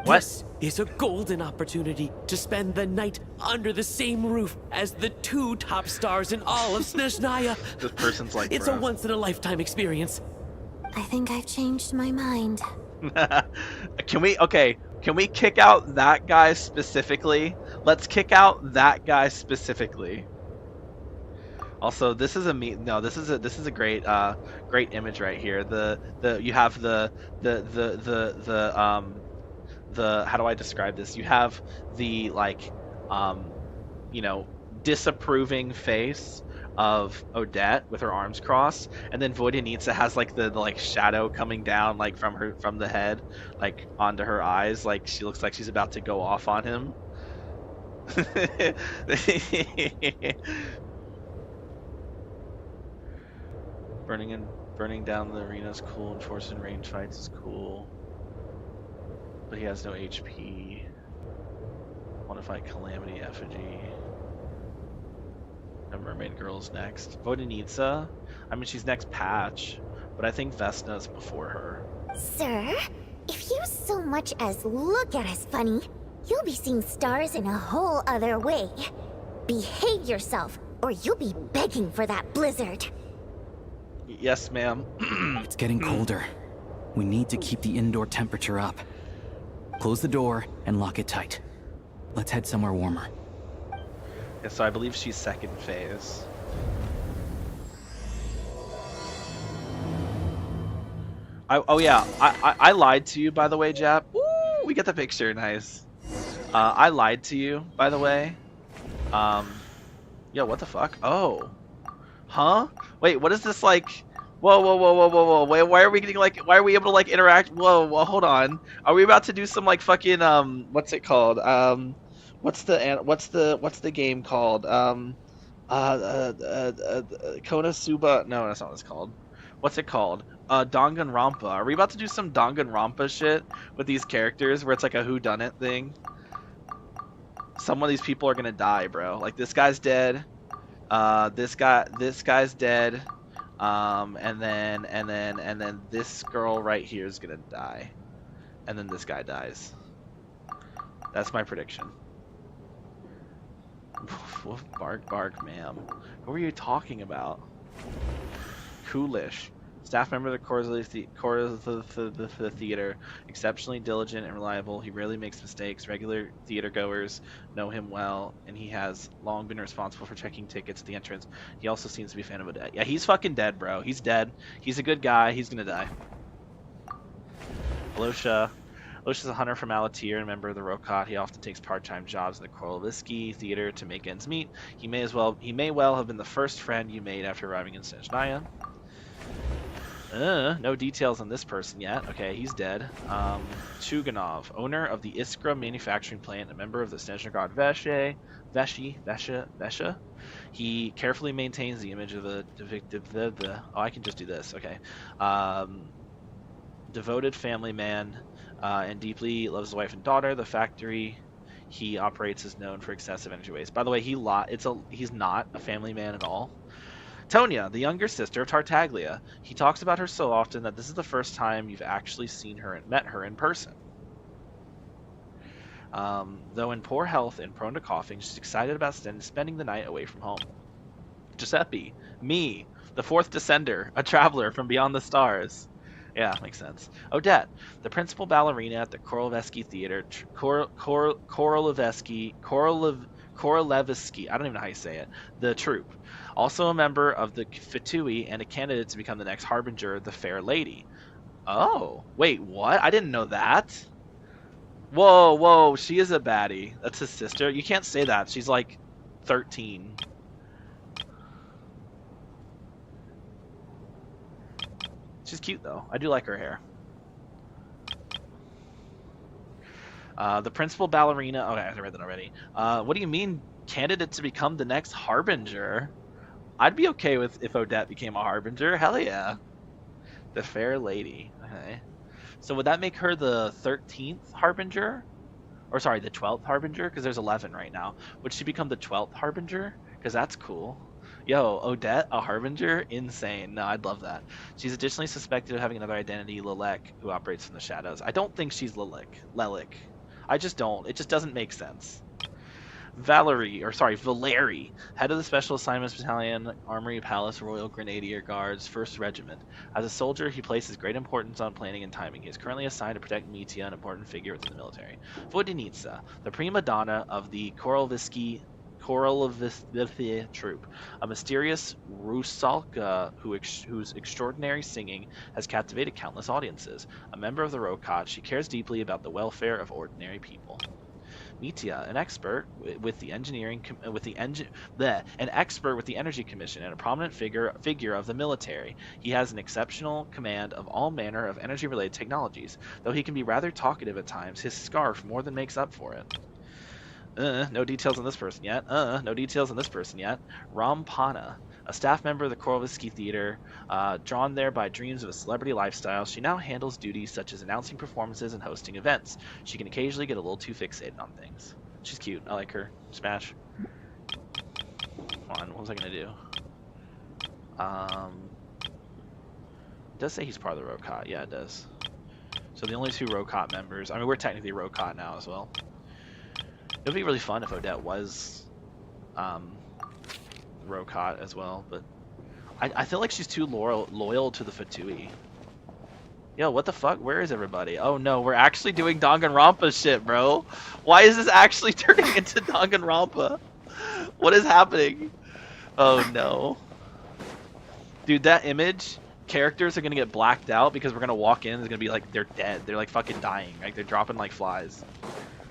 What? This is a golden opportunity to spend the night under the same roof as the 2 top stars in all of Snezhnaya. This person's like, It's bro. a once-in-a-lifetime experience. I think I've changed my mind. Can we kick out that guy specifically? Let's kick out that guy specifically. Also, this is a great great image right here. You have the how do I describe this? You have the you know, disapproving face of Odette with her arms crossed, and then Voidenitsa has like the like shadow coming down like from the head like onto her eyes, like she looks like she's about to go off on him. Burning down the arena is cool, and forcing range fights is cool. But he has no HP. Want to fight Calamity Effigy. And Mermaid Girl's next. Voidenitsa, I mean, she's next patch, but I think Vesna's before her. Sir, if you so much as look at us funny, you'll be seeing stars in a whole other way. Behave yourself, or you'll be begging for that blizzard. Yes, ma'am. It's getting colder. We need to keep the indoor temperature up. Close the door and lock it tight. Let's head somewhere warmer. Yeah, so I believe she's second phase. I lied to you, by the way, Jap. Woo, we get the picture, nice. I lied to you, by the way. Yo, what the fuck? Oh. Huh? Wait, what is this like? Whoa. Wait, why are we getting like, why are we able to like interact? Whoa, hold on. Are we about to do some like fucking, what's it called? What's the game called? Konosuba? No, that's not what it's called. What's it called? Danganronpa. Are we about to do some Danganronpa shit with these characters where it's like a whodunit thing? Some of these people are gonna die, bro. Like this guy's dead. This guy's dead. And then this girl right here is gonna die. And then this guy dies. That's my prediction. Woof, bark, ma'am. Who are you talking about? Coolish. Staff member of the theater. Exceptionally diligent and reliable. He rarely makes mistakes. Regular theater goers know him well, and he has long been responsible for checking tickets at the entrance. He also seems to be a fan of Odette. Yeah, he's fucking dead, bro. He's dead. He's a good guy. He's gonna die. Alosha. Alosha's a hunter from Alatir and a member of the Rokat. He often takes part-time jobs in the Korolevsky theater to make ends meet. He may well have been the first friend you made after arriving in Snezhnaya. No details on this person yet. Okay, he's dead. Chuganov, owner of the Iskra manufacturing plant, a member of the Snezhnogorod Vesha. He carefully maintains the image of the oh, I can just do this. Okay. Devoted family man, and deeply loves his wife and daughter. The factory he operates is known for excessive energy waste. By the way, he's not a family man at all. Tonya, the younger sister of Tartaglia. He talks about her so often that this is the first time you've actually seen her and met her in person. Though in poor health and prone to coughing, she's excited about spending the night away from home. Giuseppe, me, the fourth descender, a traveler from beyond the stars. Yeah, makes sense. Odette, the principal ballerina at the Korolevsky Theater. Korolevsky. I don't even know how you say it. The troupe. Also a member of the Fatui and a candidate to become the next harbinger of the Fair Lady. Oh, wait, what? I didn't know that. Whoa, she is a baddie. That's his sister. You can't say that. She's like 13. She's cute though. I do like her hair. The principal ballerina. Okay, I read that already. What do you mean candidate to become the next Harbinger. I'd be okay with if Odette became a Harbinger. Hell yeah. The Fair Lady. Okay. So would that make her the 13th Harbinger? Or sorry, the 12th Harbinger? Because there's 11 right now. Would she become the 12th Harbinger? Because that's cool. Yo, Odette, a Harbinger? Insane. No, I'd love that. She's additionally suspected of having another identity, Lilac, who operates from the shadows. I don't think she's Lilac. I just don't. It just doesn't make sense. Valeri, head of the Special Assignments Battalion, Armory Palace Royal Grenadier Guards, 1st Regiment. As a soldier, he places great importance on planning and timing. He is currently assigned to protect Mitya, an important figure within the military. Vodenitsa, the prima donna of the Korolovsky troop, a mysterious Rusalka whose extraordinary singing has captivated countless audiences. A member of the Rokat, she cares deeply about the welfare of ordinary people. Mitya, an expert with the Energy Commission and a prominent figure of the military. He has an exceptional command of all manner of energy-related technologies. Though he can be rather talkative at times, his scarf more than makes up for it. No details on this person yet. No details on this person yet. Rampana, a staff member of the Korolovsky Theater, drawn there by dreams of a celebrity lifestyle, she now handles duties such as announcing performances and hosting events. She can occasionally get a little too fixated on things. She's cute. I like her. Smash. Come on, what was I gonna do? It does say he's part of the Rokat. Yeah, it does. So the only 2 Rokat members. I mean, we're technically Rokat now as well. It would be really fun if Odette was Rokat as well, but I feel like she's too loyal to the Fatui. Yo, what the fuck? Where is everybody? Oh no, we're actually doing Danganronpa shit, bro. Why is this actually turning into Danganronpa? What is happening? Oh no. Dude, that image, characters are gonna get blacked out because we're gonna walk in, it's gonna be like they're dead. They're like fucking dying. Like they're dropping like flies.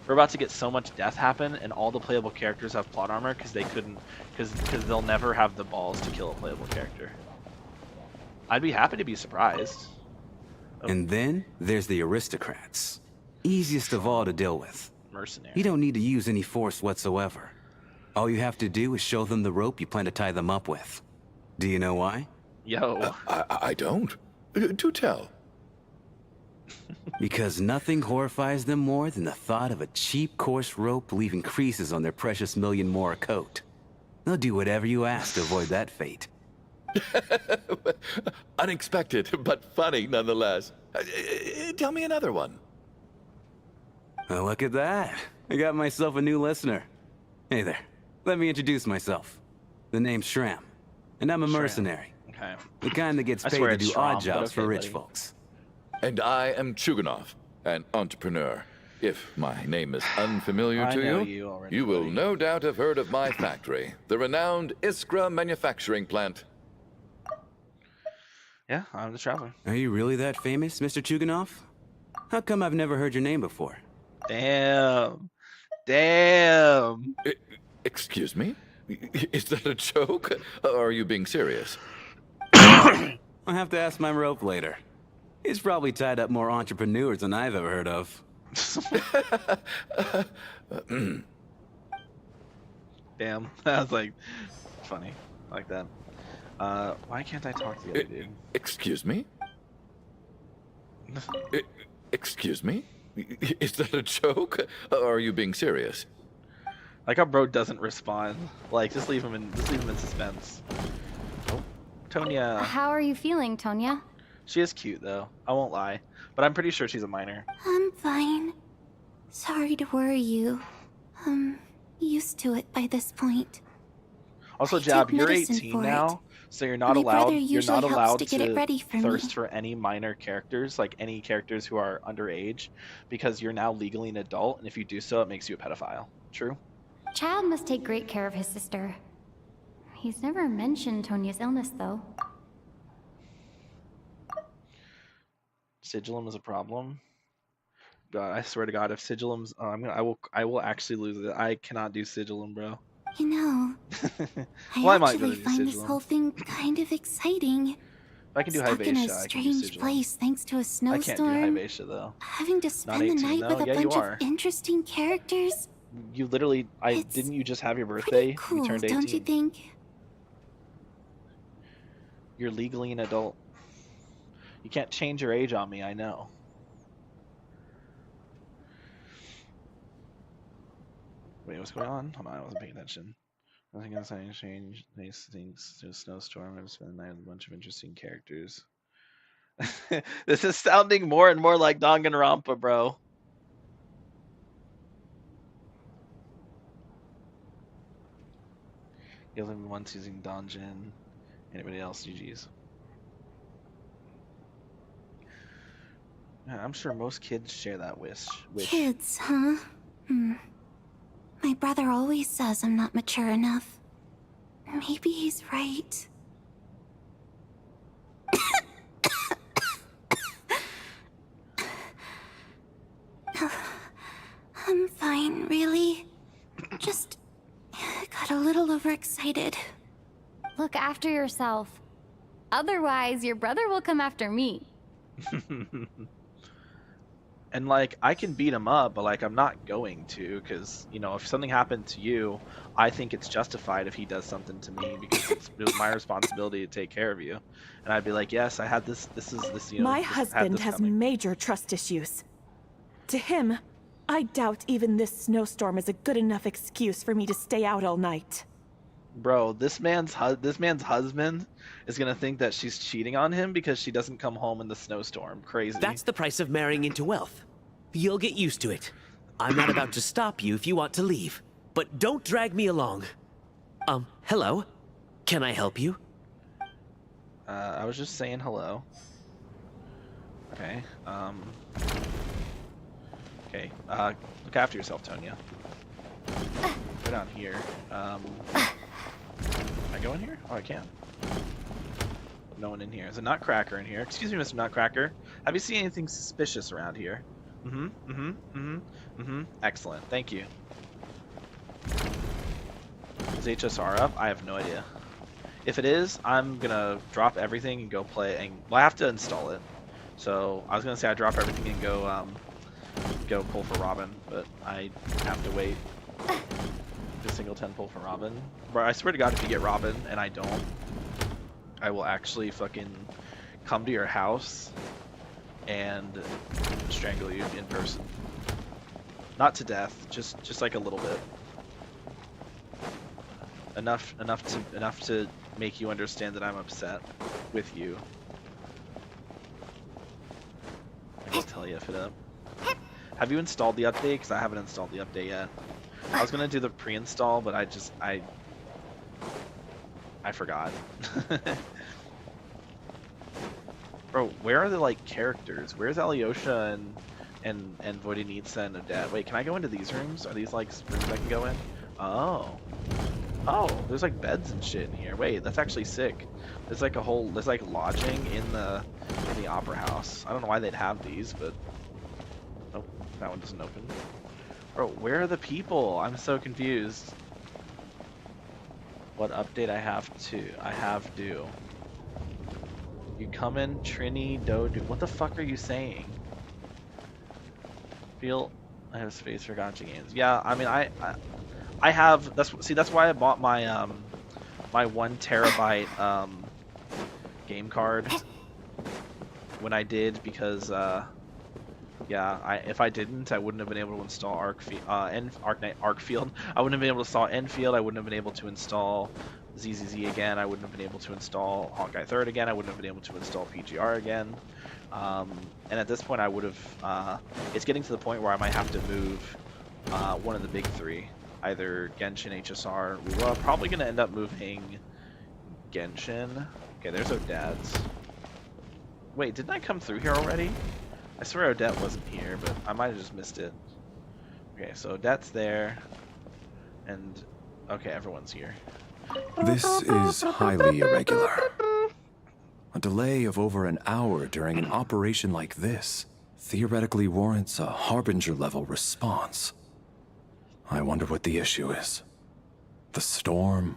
We're about to get so much death happen, and all the playable characters have plot armor because they'll never have the balls to kill a playable character. I'd be happy to be surprised. And then there's the aristocrats. Easiest of all to deal with. Mercenary. You don't need to use any force whatsoever. All you have to do is show them the rope you plan to tie them up with. Do you know why? Yo. I don't. Do tell. Because nothing horrifies them more than the thought of a cheap, coarse rope leaving creases on their precious $1,000,000 more coat. They'll do whatever you ask to avoid that fate. Unexpected, but funny nonetheless. Tell me another one. Well, look at that. I got myself a new listener. Hey there. Let me introduce myself. The name's Shram, and I'm a mercenary. Okay. The kind that gets paid to do odd jobs for rich folks. And I am Chuganov, an entrepreneur. If my name is unfamiliar to you will no doubt have heard of my factory, the renowned Iskra manufacturing plant. Yeah, I'm the traveler. Are you really that famous, Mr. Chuganov? How come I've never heard your name before? Damn. Damn. Excuse me? Is that a joke? Or are you being serious? I'll have to ask my rope later. He's probably tied up more entrepreneurs than I've ever heard of. Damn. That was like funny. I like that. Why can't I talk to the other dude? Excuse me? Excuse me? Is that a joke? Or are you being serious? Like how bro doesn't respond. Like just leave him in suspense. Oh, Tonya. How are you feeling, Tonya? She is cute though. I won't lie, but I'm pretty sure she's a minor. I'm fine. Sorry to worry you. I'm used to it by this point. Also, Jab, you're 18 now, so you're not allowed. You're not allowed to thirst for any minor characters, like any characters who are underage, because you're now legally an adult, and if you do so, it makes you a pedophile. True? Child must take great care of his sister. He's never mentioned Tonya's illness, though. Sigillum is a problem. God, I swear to God, if Sigillum's, I will actually lose it. I cannot do Sigillum, bro. You know, well, I actually find this whole thing kind of exciting. I can do Stuck Hybatia, in a strange place thanks to a snowstorm. I can't do Hybatia though. Having to spend the 18, night though? with a Yeah, bunch you of are. interesting characters. You literally, didn't you just have your birthday? Cool, you turned 18. don't you think? You're legally an adult. You can't change your age on me, I know. Wait, what's going on? Hold on, I wasn't paying attention. Nothing else I change. Nice things to a snowstorm. I've spent the night with a bunch of interesting characters. This is sounding more and more like Danganronpa, bro. You're the only ones using Donjin. Anybody else? GG's. Yeah, I'm sure most kids share that wish. Kids, huh? My brother always says I'm not mature enough. Maybe he's right. I'm fine, really. Just got a little overexcited. Look after yourself. Otherwise, your brother will come after me. And like, I can beat him up, but like, I'm not going to, because, you know, if something happened to you, I think it's justified if he does something to me, because it was my responsibility to take care of you. And I'd be like, yes, I had this, you know. My husband has major trust issues. To him, I doubt even this snowstorm is a good enough excuse for me to stay out all night. Bro, this man's husband is gonna think that she's cheating on him because she doesn't come home in the snowstorm. Crazy. That's the price of marrying into wealth. You'll get used to it. I'm not about to stop you if you want to leave, but don't drag me along. Hello? Can I help you? I was just saying hello. Okay, okay, look after yourself, Tonya. Go down here. Can I go in here? Oh, I can. No one in here. There's a Nutcracker in here. Excuse me, Mr. Nutcracker. Have you seen anything suspicious around here? Excellent. Thank you. Is HSR up? I have no idea. If it is, I'm gonna drop everything and go play. And well, I have to install it. So I was gonna say I drop everything and go go pull for Robin, but I have to wait. The singleton pull for Robin. Bro, I swear to God, if you get Robin and I don't, I will actually fucking come to your house and strangle you in person. Not to death, just like a little bit. Enough to make you understand that I'm upset with you. I will tell you if it up. Have you installed the update? Because I haven't installed the update yet. I was gonna do the pre-install, but I forgot. Bro, where are the like characters? Where's Alyosha and Voidenitsa and Odette? Wait, can I go into these rooms? Are these like rooms I can go in? Oh, there's like beds and shit in here. Wait, that's actually sick. There's like there's like lodging in the opera house. I don't know why they'd have these, but nope, that one doesn't open. Bro, where are the people? I'm so confused. What update I have due. You come in, Trini, Dodu. What the fuck are you saying? I have space for gotcha games. Yeah, I mean, I have. That's why I bought my my 1 terabyte game card when I did, because yeah, if I didn't, I wouldn't have been able to install Arcfield. I wouldn't have been able to install Enfield. I wouldn't have been able to install ZZZ again. I wouldn't have been able to install Hawkeye 3rd again. I wouldn't have been able to install PGR again. And at this point, I would have. It's getting to the point where I might have to move one of the big 3, either Genshin, HSR. We're probably gonna end up moving Genshin. Okay, there's Odette's. Wait, didn't I come through here already? I swear Odette wasn't here, but I might have just missed it. Okay, so Odette's there, and okay, everyone's here. This is highly irregular. A delay of over an hour during an operation like this theoretically warrants a Harbinger-level response. I wonder what the issue is. The storm,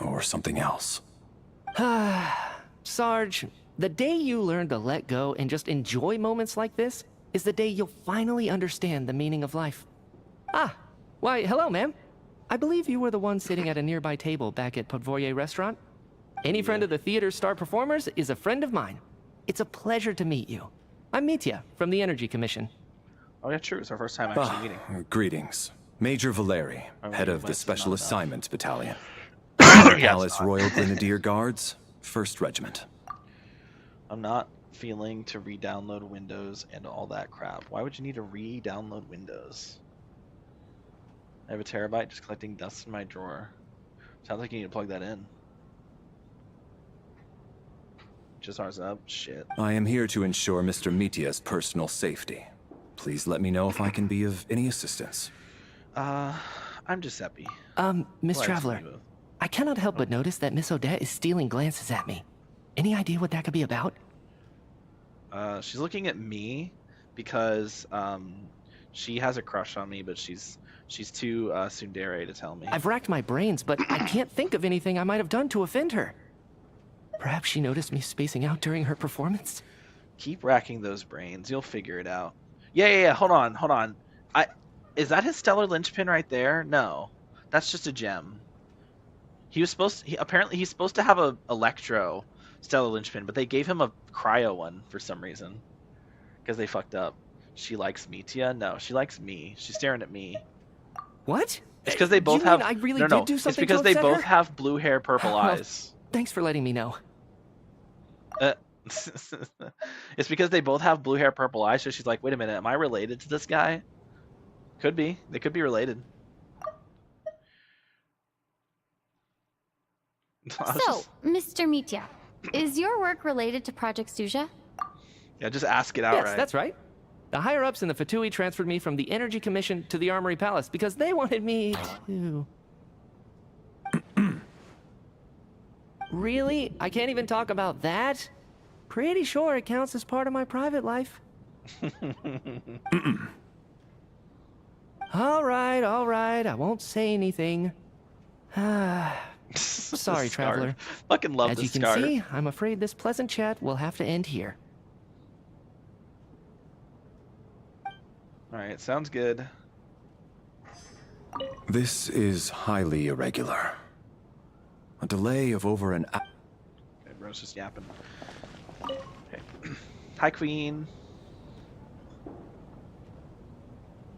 or something else. Sarge, the day you learn to let go and just enjoy moments like this is the day you'll finally understand the meaning of life. Ah, Why, hello, ma'am. I believe you were the one sitting at a nearby table back at Podvoye Restaurant. Any friend of the theater's star performers is a friend of mine. It's a pleasure to meet you. I'm Mitya from the Energy Commission. Oh yeah, true. It's our first time actually meeting. Greetings. Major Valeri, Oh, head you of the might Special not know. Assignments Battalion. Yes, Palace Royal Grenadier Guards, 1st Regiment. I'm not feeling to re-download Windows and all that crap. Why would you need to re-download Windows? I have a terabyte just collecting dust in my drawer. Sounds like you need to plug that in. Just ours up. Shit. I am here to ensure Mr. Mitya's personal safety. Please let me know if I can be of any assistance. I'm Giuseppe. Miss Well, Traveler, I cannot help but notice that Miss Odette is stealing glances at me. Any idea what that could be about? She's looking at me because she has a crush on me, but she's too tsundere to tell me. I've racked my brains, but I can't think of anything I might have done to offend her. Perhaps she noticed me spacing out during her performance? Keep racking those brains. You'll figure it out. Yeah. Hold on. Is that his stellar linchpin right there? No, that's just a gem. Apparently he's supposed to have a electro stellar linchpin, but they gave him a cryo one for some reason. Because they fucked up. She likes Mitya? No, she likes me. She's staring at me. What? It's because they both You have. mean I really no, did do something it's because to they upset both her? have blue hair, purple Well, eyes. Thanks for letting me know. It's because they both have blue hair, purple eyes. So she's like, wait a minute, am I related to this guy? Could be. They could be related. So, Mr. Mitya, is your work related to Project Stuja? Yeah, just ask it outright. Yes, that's right. The higher-ups in the Fatui transferred me from the Energy Commission to the Armory Palace because they wanted me to... Really? I can't even talk about that? Pretty sure it counts as part of my private life. All right, I won't say anything. Sorry, Traveler. Fucking love As this you can scarf. see, I'm afraid this pleasant chat will have to end here. Alright, sounds good. This is highly irregular. A delay of over an hour. Okay, Rose just yapping. Okay. Hi, Queen.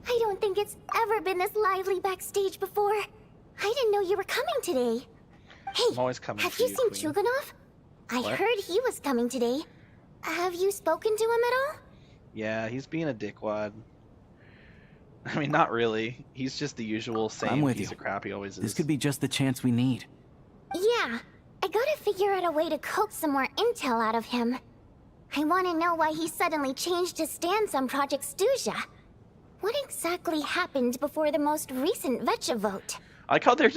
I don't think it's ever been this lively backstage before. I didn't know you were coming today. Hey, I'm always coming have for you you, seen Queen. Chuganov? I What? heard he was coming today. Have you spoken to him at all? Yeah, he's being a dickwad. I mean, not really. He's just the usual I'm same with piece you. of crap he always is. This could be just the chance we need. Yeah, I gotta figure out a way to coax some more intel out of him. I want to know why he suddenly changed his stance on Project Stuja. What exactly happened before the most recent Vetcha vote? I like how they're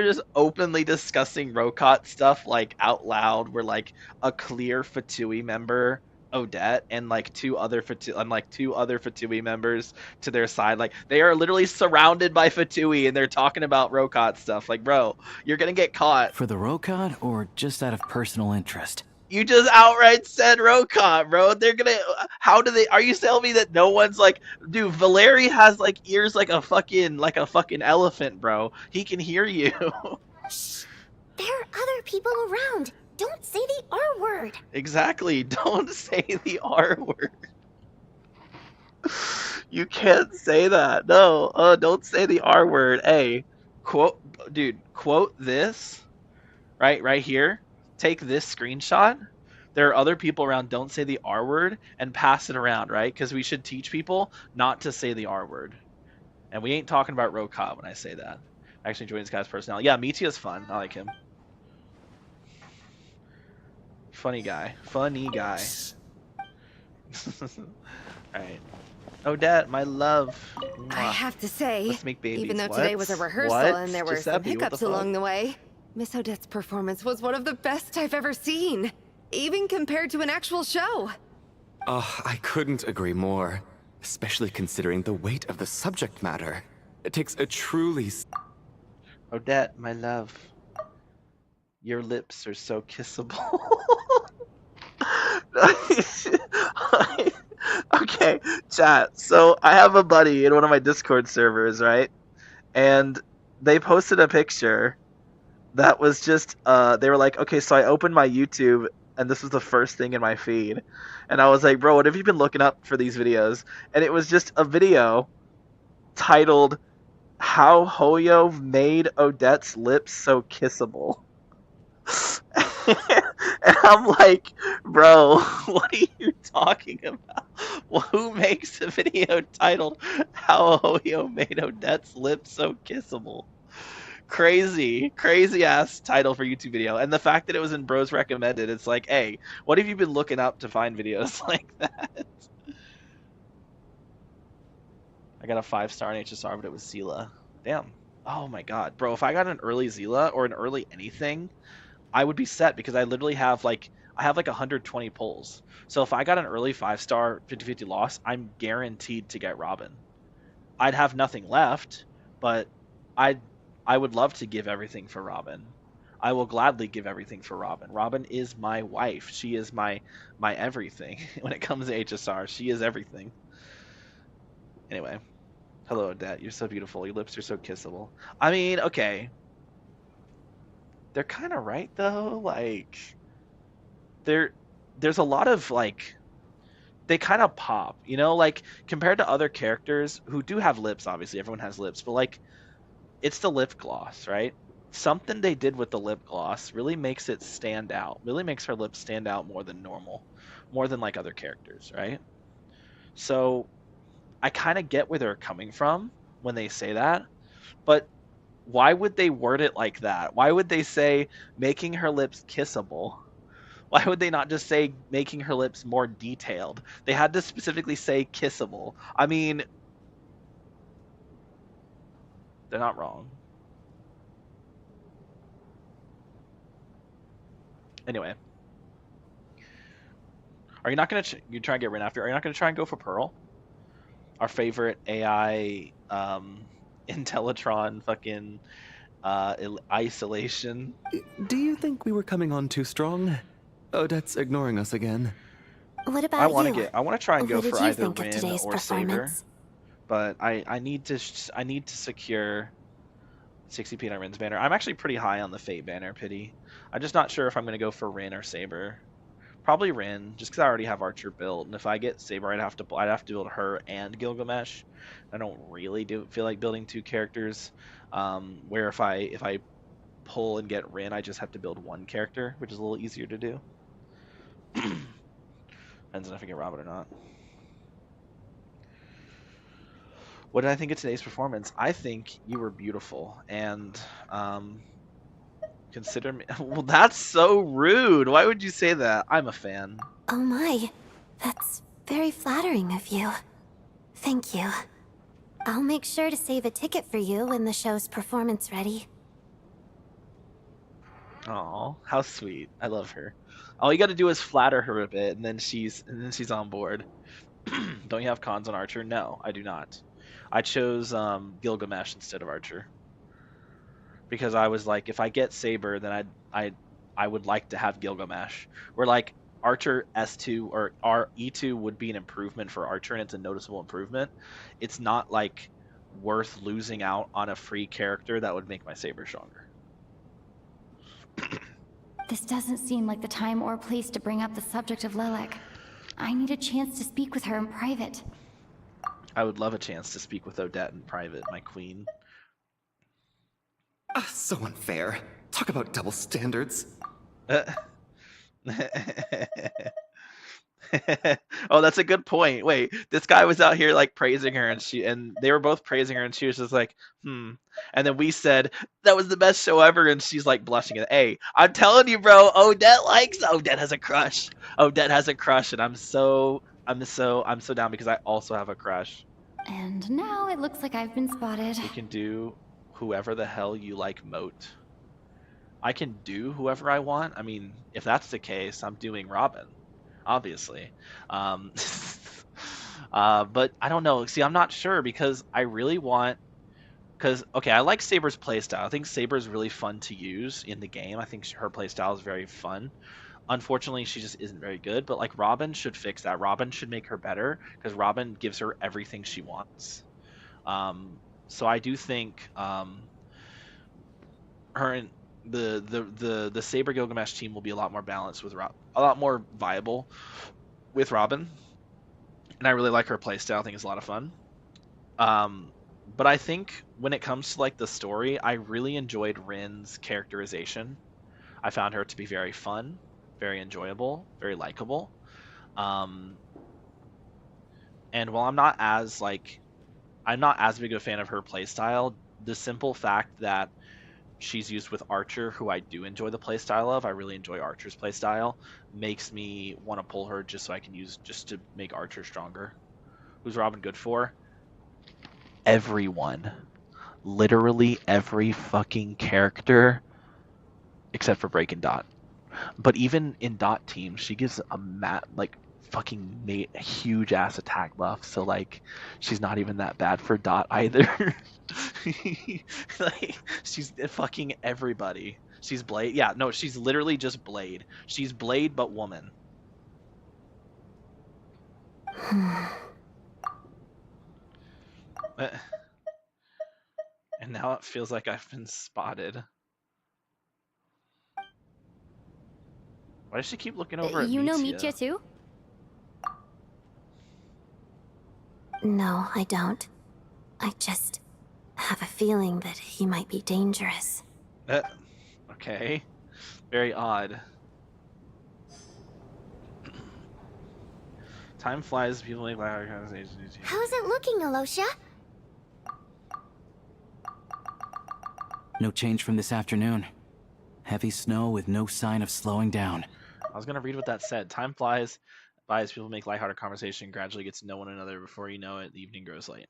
just openly discussing Rokot stuff like out loud. Where like a clear Fatui member, Odette, and like two other Fatui members to their side. Like they are literally surrounded by Fatui and they're talking about Rokot stuff. Like, bro, you're gonna get caught. For the Rokod, or just out of personal interest? You just outright said Rokot, bro. They're gonna. How do they? Are you telling me that no one's like, dude? Valeri has like ears like a fucking elephant, bro. He can hear you. Shh! There are other people around. Don't say the R word. Exactly. Don't say the R word. You can't say that. No. Don't say the R word. Hey, quote this. Right here. Take this screenshot. There are other people around. Don't say the R word and pass it around, right? Because we should teach people not to say the R word. And we ain't talking about Rokot when I say that. I actually enjoy this guy's personality. Yeah, Mitya's fun. I like him. Funny guy. Alright. Odette, my love. I have to say, Let's make babies. even though What? today was a rehearsal What? and there were some Giuseppe, what the hiccups fuck? along the way, Miss Odette's performance was one of the best I've ever seen, even compared to an actual show. Oh, I couldn't agree more. Especially considering the weight of the subject matter. It takes a truly... Odette, my love. Your lips are so kissable. Okay, chat. So I have a buddy in one of my Discord servers, right? and they posted a picture that was just they were like, okay, so I opened my YouTube and this was the first thing in my feed, and I was like, bro, what have you been looking up for these videos? And it was just a video titled "How Hoyo Made Odette's Lips So Kissable." And I'm like, bro, what are you talking about? Well, who makes a video titled "How Hoyo Made Odette's Lips So Kissable"? Crazy ass title for YouTube video. And the fact that it was in Bros Recommended, it's like, hey, what have you been looking up to find videos like that? I got a 5-star in HSR, but it was Zila. Damn. Oh my god. Bro, if I got an early Zila or an early anything, I would be set, because I literally have like 120 pulls. So if I got an early 5-star 50-50 loss, I'm guaranteed to get Robin. I'd have nothing left, but I would love to give everything for Robin. I will gladly give everything for Robin. Robin is my wife. She is my everything. When it comes to HSR, she is everything. Anyway, hello Odette. You're so beautiful. Your lips are so kissable. I mean, okay. They're kind of right though. Like, there's a lot of like, they kind of pop, you know, like compared to other characters who do have lips. Obviously, everyone has lips, but like, it's the lip gloss, right? Something they did with the lip gloss really makes it stand out. Really makes her lips stand out more than normal, more than like other characters, right? So I kind of get where they're coming from when they say that, but why would they word it like that? Why would they say making her lips kissable? Why would they not just say making her lips more detailed? They had to specifically say kissable. I mean, they're not wrong. Anyway, are you not gonna you try and get Rin after? Are you not gonna try and go for Pearl? Our favorite AI Intellitron fucking isolation. Do you think we were coming on too strong? Odette's ignoring us again. What about I you? I want to try and go What did for you either think of Rin today's or Saber, performance? but I need to secure 60p on Rin's banner. I'm actually pretty high on the Fate banner, pity. I'm just not sure if I'm gonna go for Rin or Saber. Probably Rin, just because I already have Archer built, and if I get Saber, I'd have to build her and Gilgamesh. I don't really feel like building two characters. Where if I pull and get Rin, I just have to build one character, which is a little easier to do. Depends on if I get Robin or not. What did I think of today's performance? I think you were beautiful, and consider me. Well, that's so rude. Why would you say that? I'm a fan. Oh my, that's very flattering of you. Thank you. I'll make sure to save a ticket for you when the show's performance ready. Oh, how sweet. I love her. All you got to do is flatter her a bit, and then she's on board. Don't you have cons on Archer? No, I do not. I chose Gilgamesh instead of Archer because I was like, if I get Saber, then I would like to have Gilgamesh. Where like Archer S2 or E2 would be an improvement for Archer, and it's a noticeable improvement. It's not like worth losing out on a free character that would make my Saber stronger. This doesn't seem like the time or place to bring up the subject of Lelek. I need a chance to speak with her in private. I would love a chance to speak with Odette in private, my queen. So unfair. Talk about double standards. Oh, that's a good point. Wait, this guy was out here like praising her, and they were both praising her, and she was just like, And then we said that was the best show ever, and she's like blushing. Hey, I'm telling you, bro, Odette has a crush. Odette has a crush, and I'm so down because I also have a crush. And now it looks like I've been spotted. You can do whoever the hell you like moat. I can do whoever I want. I mean, if that's the case, I'm doing Robin, obviously. But I don't know. See, I'm not sure because I really want... Because, okay, I like Saber's playstyle. I think Saber's really fun to use in the game. I think her playstyle is very fun. Unfortunately, she just isn't very good. But, like, Robin should fix that. Robin should make her better because Robin gives her everything she wants. So I do think her and the Saber Gilgamesh team will be a lot more balanced with a lot more viable with Robin, and I really like her playstyle. I think it's a lot of fun. But I think when it comes to like the story, I really enjoyed Rin's characterization. I found her to be very fun, very enjoyable, very likable. Um, and while I'm not as big of a fan of her playstyle, the simple fact that she's used with Archer, who I do enjoy the playstyle of, I really enjoy Archer's playstyle, makes me want to pull her just so I can use just to make Archer stronger. Who's Robin good for? Everyone. Literally every fucking character except for Break and Dot. But even in Dot team, she gives fucking huge ass attack buff. So like, she's not even that bad for Dot either. Like, she's fucking everybody. She's Blade. Yeah, no, she's literally just Blade. She's Blade but woman. And now it feels like I've been spotted. Why does she keep looking over at You know Mitya? Mitya too? No, I don't. I just have a feeling that he might be dangerous. Okay. Very odd. Time flies, people make loud conversations. How's it looking, Alosha? No change from this afternoon. Heavy snow with no sign of slowing down. I was gonna read what that said. Time flies by as people make lighthearted conversation, gradually get to know one another. Before you know it, the evening grows late.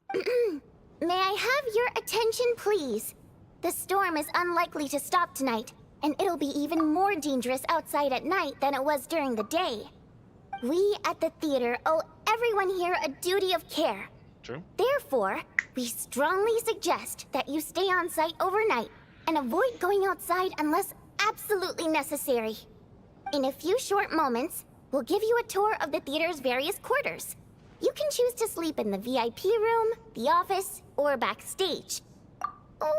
May I have your attention, please? The storm is unlikely to stop tonight, and it'll be even more dangerous outside at night than it was during the day. We at the theater owe everyone here a duty of care. True. Therefore, we strongly suggest that you stay on site overnight and avoid going outside unless absolutely necessary. In a few short moments, we'll give you a tour of the theater's various quarters. You can choose to sleep in the VIP room, the office, or backstage. Or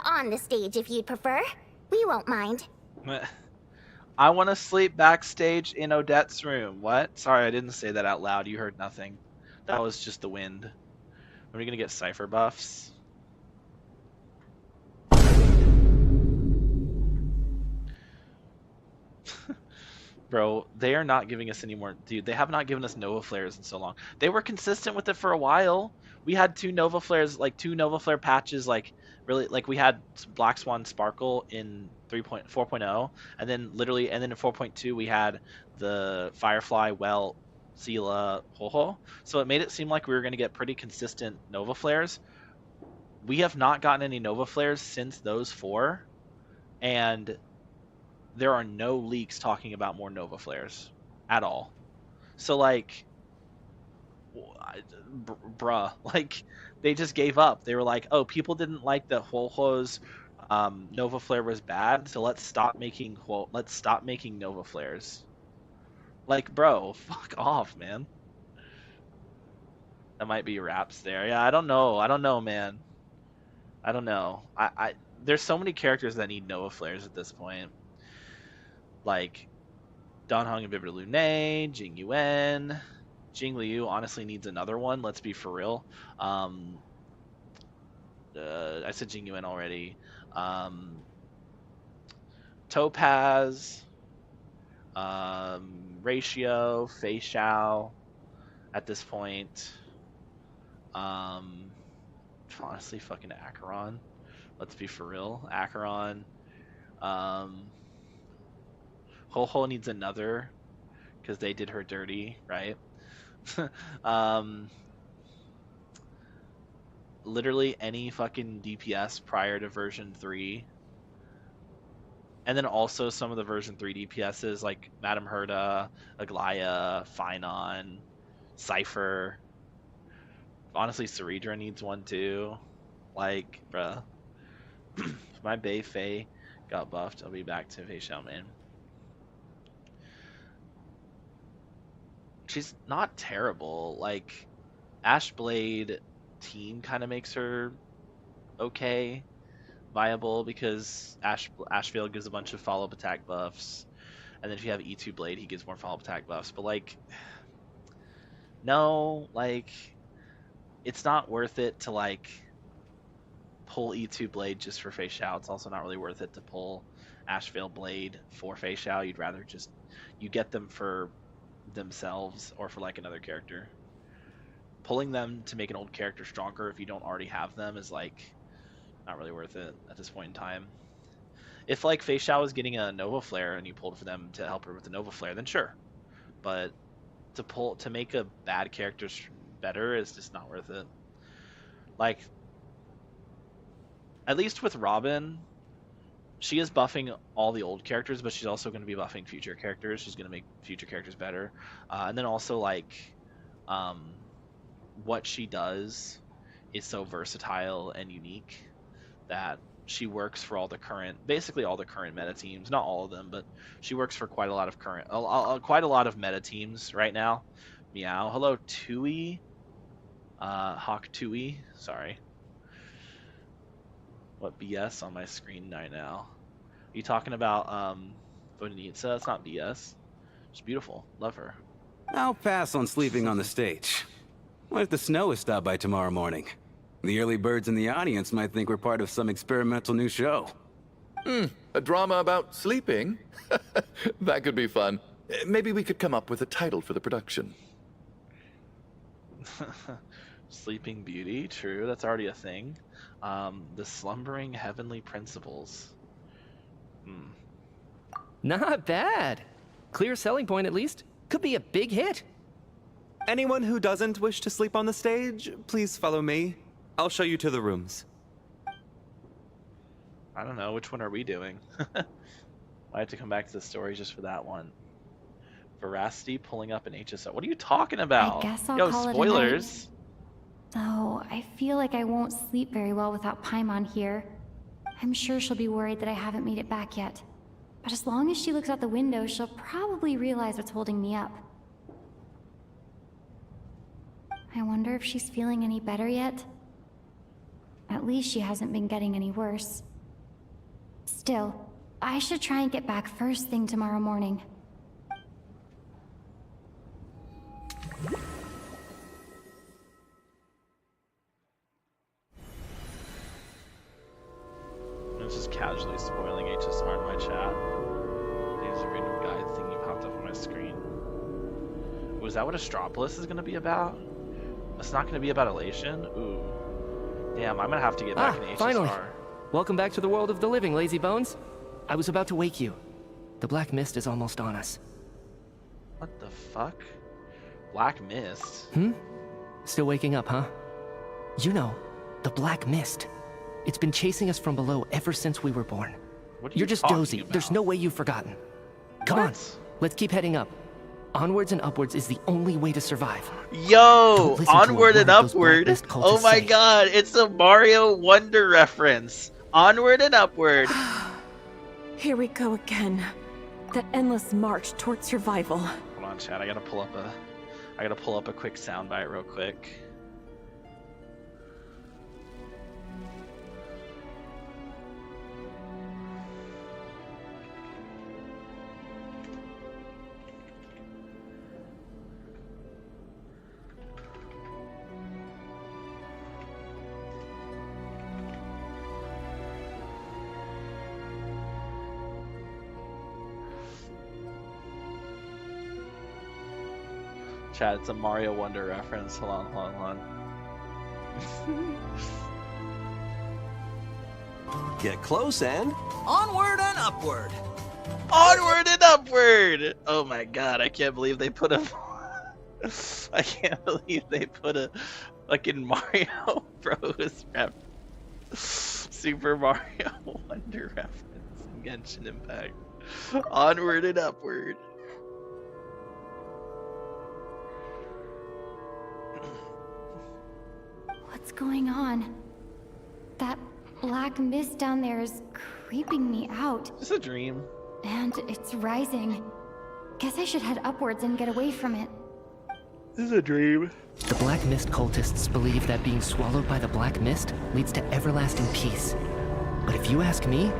on the stage if you'd prefer. We won't mind. I want to sleep backstage in Odette's room. What? Sorry, I didn't say that out loud. You heard nothing. That was just the wind. Are we gonna get Cypher buffs? Bro, they are not giving us any more. Dude, they have not given us Nova Flares in so long. They were consistent with it for a while. We had two Nova Flares patches, like, really, like, we had Black Swan Sparkle in 4.0, and then in 4.2, we had the Firefly, Well, Sela, Ho-Ho. So it made it seem like we were going to get pretty consistent Nova Flares. We have not gotten any Nova Flares since those four, and there are no leaks talking about more Nova Flares at all. So, like, bruh, like, they just gave up. They were like, oh, people didn't like that Ho-Ho's Nova Flare was bad, so let's stop making Nova Flares. Like, bro, fuck off, man. That might be raps there. Yeah, I don't know, man. I don't know. I there's so many characters that need Nova Flares at this point. Like, Don Hong and Vivid Lune, Jing Yuan. Jing Liu honestly needs another one, let's be for real. I said Jing Yuan already. Topaz, Ratio, Fei Xiao at this point. Honestly, fucking Acheron. Let's be for real. Acheron. Ho-Ho needs another, because they did her dirty, right? Literally any fucking DPS prior to version 3. And then also some of the version 3 DPSs like Madame Herda, Aglaya, Phynon, Cypher. Honestly, Ceredra needs one too. Like, bruh. If my Bay Faye got buffed, I'll be back to Fei Xiao, man. She's not terrible. Like, Ashblade team kind of makes her okay, viable, because Ashvale gives a bunch of follow-up attack buffs, and then if you have E2 Blade, he gives more follow-up attack buffs. But like, no, like, it's not worth it to like pull E2 Blade just for Fei Xiao. It's also not really worth it to pull Ashvale Blade for Fei Xiao. You'd rather just you get them for themselves or for like another character. Pulling them to make an old character stronger if you don't already have them is like not really worth it at this point in time. If like Fei Xiao was getting a Nova Flare and you pulled for them to help her with the Nova Flare, then sure. But to make a bad character better is just not worth it. Like, at least with Robin, she is buffing all the old characters, but she's also going to be buffing future characters. She's going to make future characters better. And then also, like, what she does is so versatile and unique that she works for basically all the current meta teams. Not all of them, but she works for quite a lot of quite a lot of meta teams right now. Meow. Hello, Tui. Hawk Tui. Sorry. What BS on my screen right now? Are you talking about Vodinitsa? It's not BS. She's beautiful. Love her. I'll pass on sleeping on the stage. What if the snow is stopped by tomorrow morning? The early birds in the audience might think we're part of some experimental new show. A drama about sleeping? That could be fun. Maybe we could come up with a title for the production. Sleeping Beauty, true. That's already a thing. The Slumbering Heavenly Principles. Not bad. Clear selling point, at least. Could be a big hit. Anyone who doesn't wish to sleep on the stage, please follow me. I'll show you to the rooms. I don't know. Which one are we doing? I have to come back to the story just for that one. Veracity pulling up an HSO. What are you talking about? I guess I'll Yo, call spoilers. it a night. Though I feel like I won't sleep very well without Paimon here. I'm sure she'll be worried that I haven't made it back yet. But as long as she looks out the window, she'll probably realize what's holding me up. I wonder if she's feeling any better yet? At least she hasn't been getting any worse. Still, I should try and get back first thing tomorrow morning. I'm just casually spoiling HSR in my chat. There's a random guide thingy popped up on my screen. Was that what Astropolis is going to be about? It's not going to be about Elation? Ooh. Damn, I'm going to have to get back in HSR. Finally. Welcome back to the world of the living, lazy bones. I was about to wake you. The Black Mist is almost on us. What the fuck? Black Mist? Still waking up, huh? You know, the Black Mist. It's been chasing us from below ever since we were born. What are You're just talking dozy. about? There's no way you've forgotten. Come on, let's keep heading up. Onwards and upwards is the only way to survive. Yo, Onward and word those Upward. Black Mist cultists Oh my say. god, it's a Mario Wonder reference. Onward and Upward. Here we go again. That endless march toward survival. Hold on, chat. I gotta pull up a quick soundbite real quick. Chat, it's a Mario Wonder reference. Hold on. Get close and onward and upward. Onward and Upward! Oh my god, I can't believe they put a... I can't believe they put a fucking Mario Bros. Super Mario Wonder reference in Genshin Impact. Onward and Upward. What's going on? That black mist down there is creeping me out. It's a dream. And it's rising. Guess I should head upwards and get away from it. This is a dream. The Black Mist cultists believe that being swallowed by the Black Mist leads to everlasting peace. But if you ask me,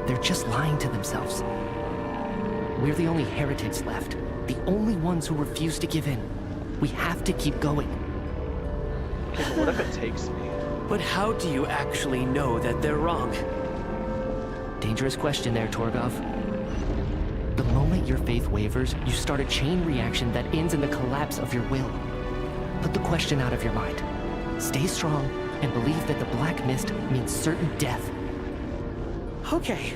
they're just lying to themselves. We're the only heretics left, the only ones who refuse to give in. We have to keep going. Okay, but what if it takes me? But how do you actually know that they're wrong? Dangerous question there, Torgov. The moment your faith wavers, you start a chain reaction that ends in the collapse of your will. Put the question out of your mind. Stay strong and believe that the Black Mist means certain death. Okay,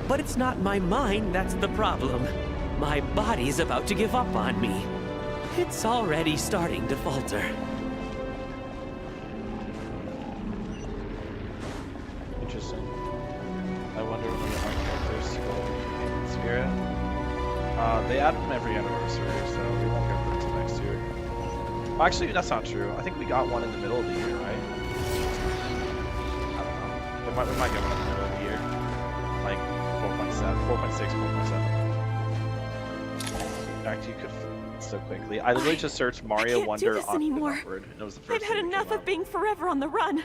but it's not my mind that's the problem. My body's about to give up on me. It's already starting to falter. Interesting. I wonder when our characters will be Spirit. They add them every anniversary, so we won't get them until next year. Well, actually, that's not true. I think we got one in the middle of the year, right? I don't know. We might get one in the middle of the year. Like 4.7, 4.6, 4.7. In fact, you could so quickly. I literally just searched Mario Wonder on Upward, and it was the first I've had enough of being forever on the run.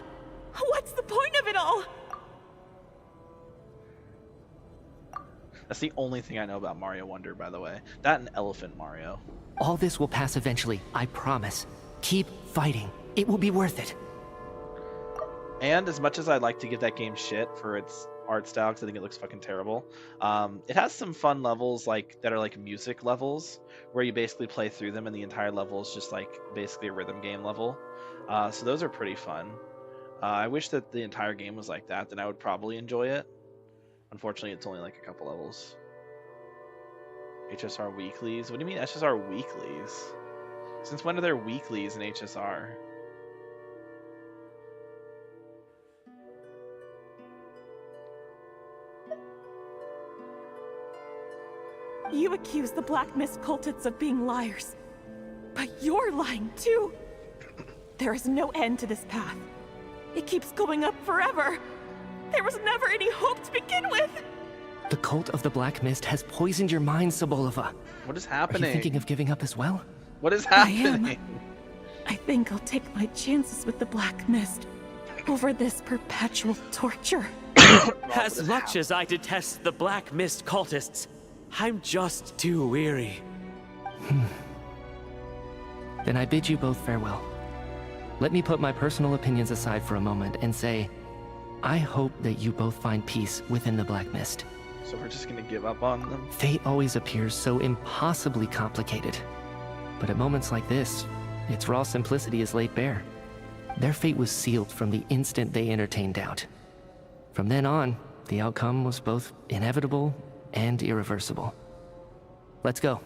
What's the point of it all? That's the only thing I know about Mario Wonder, by the way. That and Elephant Mario. All this will pass eventually, I promise. Keep fighting. It will be worth it. And as much as I'd like to give that game shit for its art style, because I think it looks fucking terrible, it has some fun levels like that are like music levels, where you basically play through them and the entire level is just like basically a rhythm game level. So those are pretty fun. I wish that the entire game was like that, then I would probably enjoy it. Unfortunately, it's only like a couple levels. HSR weeklies? What do you mean HSR weeklies? Since when are there weeklies in HSR? You accuse the Black Mist cultists of being liars. But you're lying too. There is no end to this path. It keeps going up forever. There was never any hope to begin with! The cult of the Black Mist has poisoned your mind, Sobolova. What is happening? Are you thinking of giving up as well? What is happening? I think I'll take my chances with the Black Mist over this perpetual torture. As much as I detest the Black Mist cultists, I'm just too weary. Then I bid you both farewell. Let me put my personal opinions aside for a moment and say, I hope that you both find peace within the Black Mist. So we're just gonna give up on them? Fate always appears so impossibly complicated. But at moments like this, its raw simplicity is laid bare. Their fate was sealed from the instant they entertained doubt. From then on, the outcome was both inevitable and irreversible. Let's go.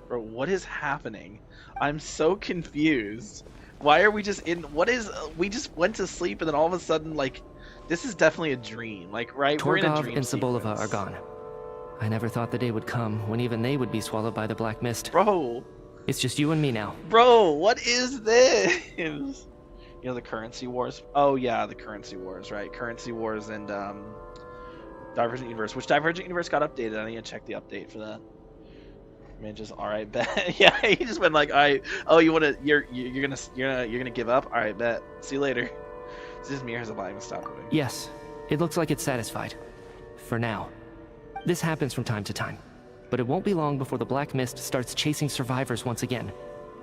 Bro, what is happening? I'm so confused. Why are we just in... What is... We just went to sleep and then all of a sudden, like... This is definitely a dream. Like, right? We're in a Torgov dream and Sobolova sequence. are gone. I never thought the day would come when even they would be swallowed by the Black Mist. Bro! It's just you and me now. Bro, what is this? You know, the currency wars? Oh, yeah, the currency wars, right? Currency wars and, Divergent Universe. Which Divergent Universe got updated? I need to check the update for that. Man, just alright, bet. Yeah, he just went like, alright, oh, you wanna, you're gonna give up? Alright, bet. See you later. This mirror has a line, stop moving. Yes, it looks like it's satisfied. For now. This happens from time to time. But it won't be long before the Black Mist starts chasing survivors once again.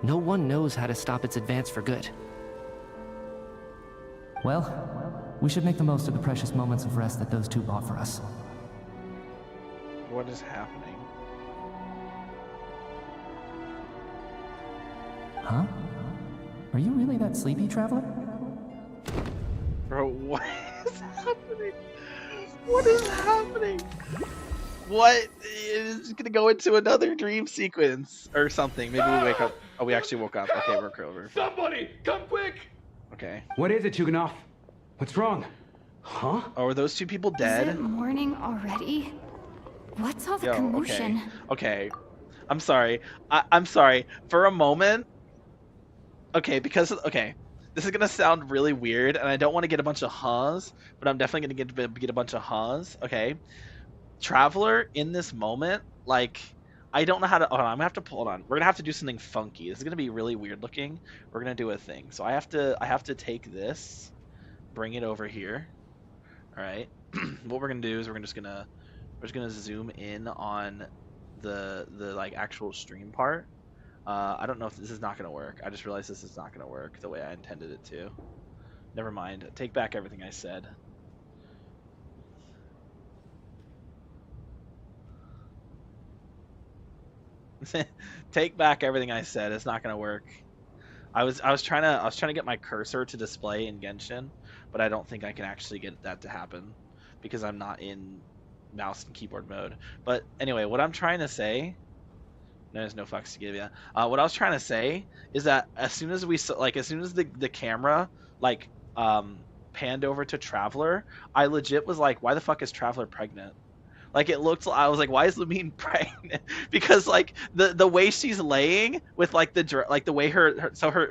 No one knows how to stop its advance for good. Well, we should make the most of the precious moments of rest that those two bought for us. What is happening? Huh? Are you really that sleepy, traveler? Bro, what is happening? What is happening? What is gonna go into another dream sequence or something? Maybe we wake up. Oh, we actually woke up. Okay, we're over. Somebody, come quick! Okay. What is it, Chuganov? What's wrong? Huh? Oh, are those two people dead? Is it morning already? What's all the commotion? Okay. I'm sorry. I'm sorry. For a moment. Okay, because this is gonna sound really weird, and I don't want to get a bunch of huhs, but I'm definitely gonna get a bunch of huhs. Okay. Traveler in this moment, like, I don't know how to. Hold on, I'm gonna have to hold on. We're gonna have to do something funky. This is gonna be really weird looking. We're gonna do a thing. So I have to take this, bring it over here. All right. What we're gonna do is we're just gonna zoom in on the like actual stream part. I don't know if this is not gonna work. I just realized this is not gonna work the way I intended it to. Never mind. Take back everything I said. Take back everything I said. It's not gonna work. I was trying to get my cursor to display in Genshin, but I don't think I can actually get that to happen because I'm not in mouse and keyboard mode. But anyway, what I'm trying to say, there's no fucks to give you. What I was trying to say is that as soon as the camera panned over to Traveler, I legit was like, why the fuck is Traveler pregnant? Like it looked, I was like, why is Lumine pregnant? Because like the way she's laying with like the way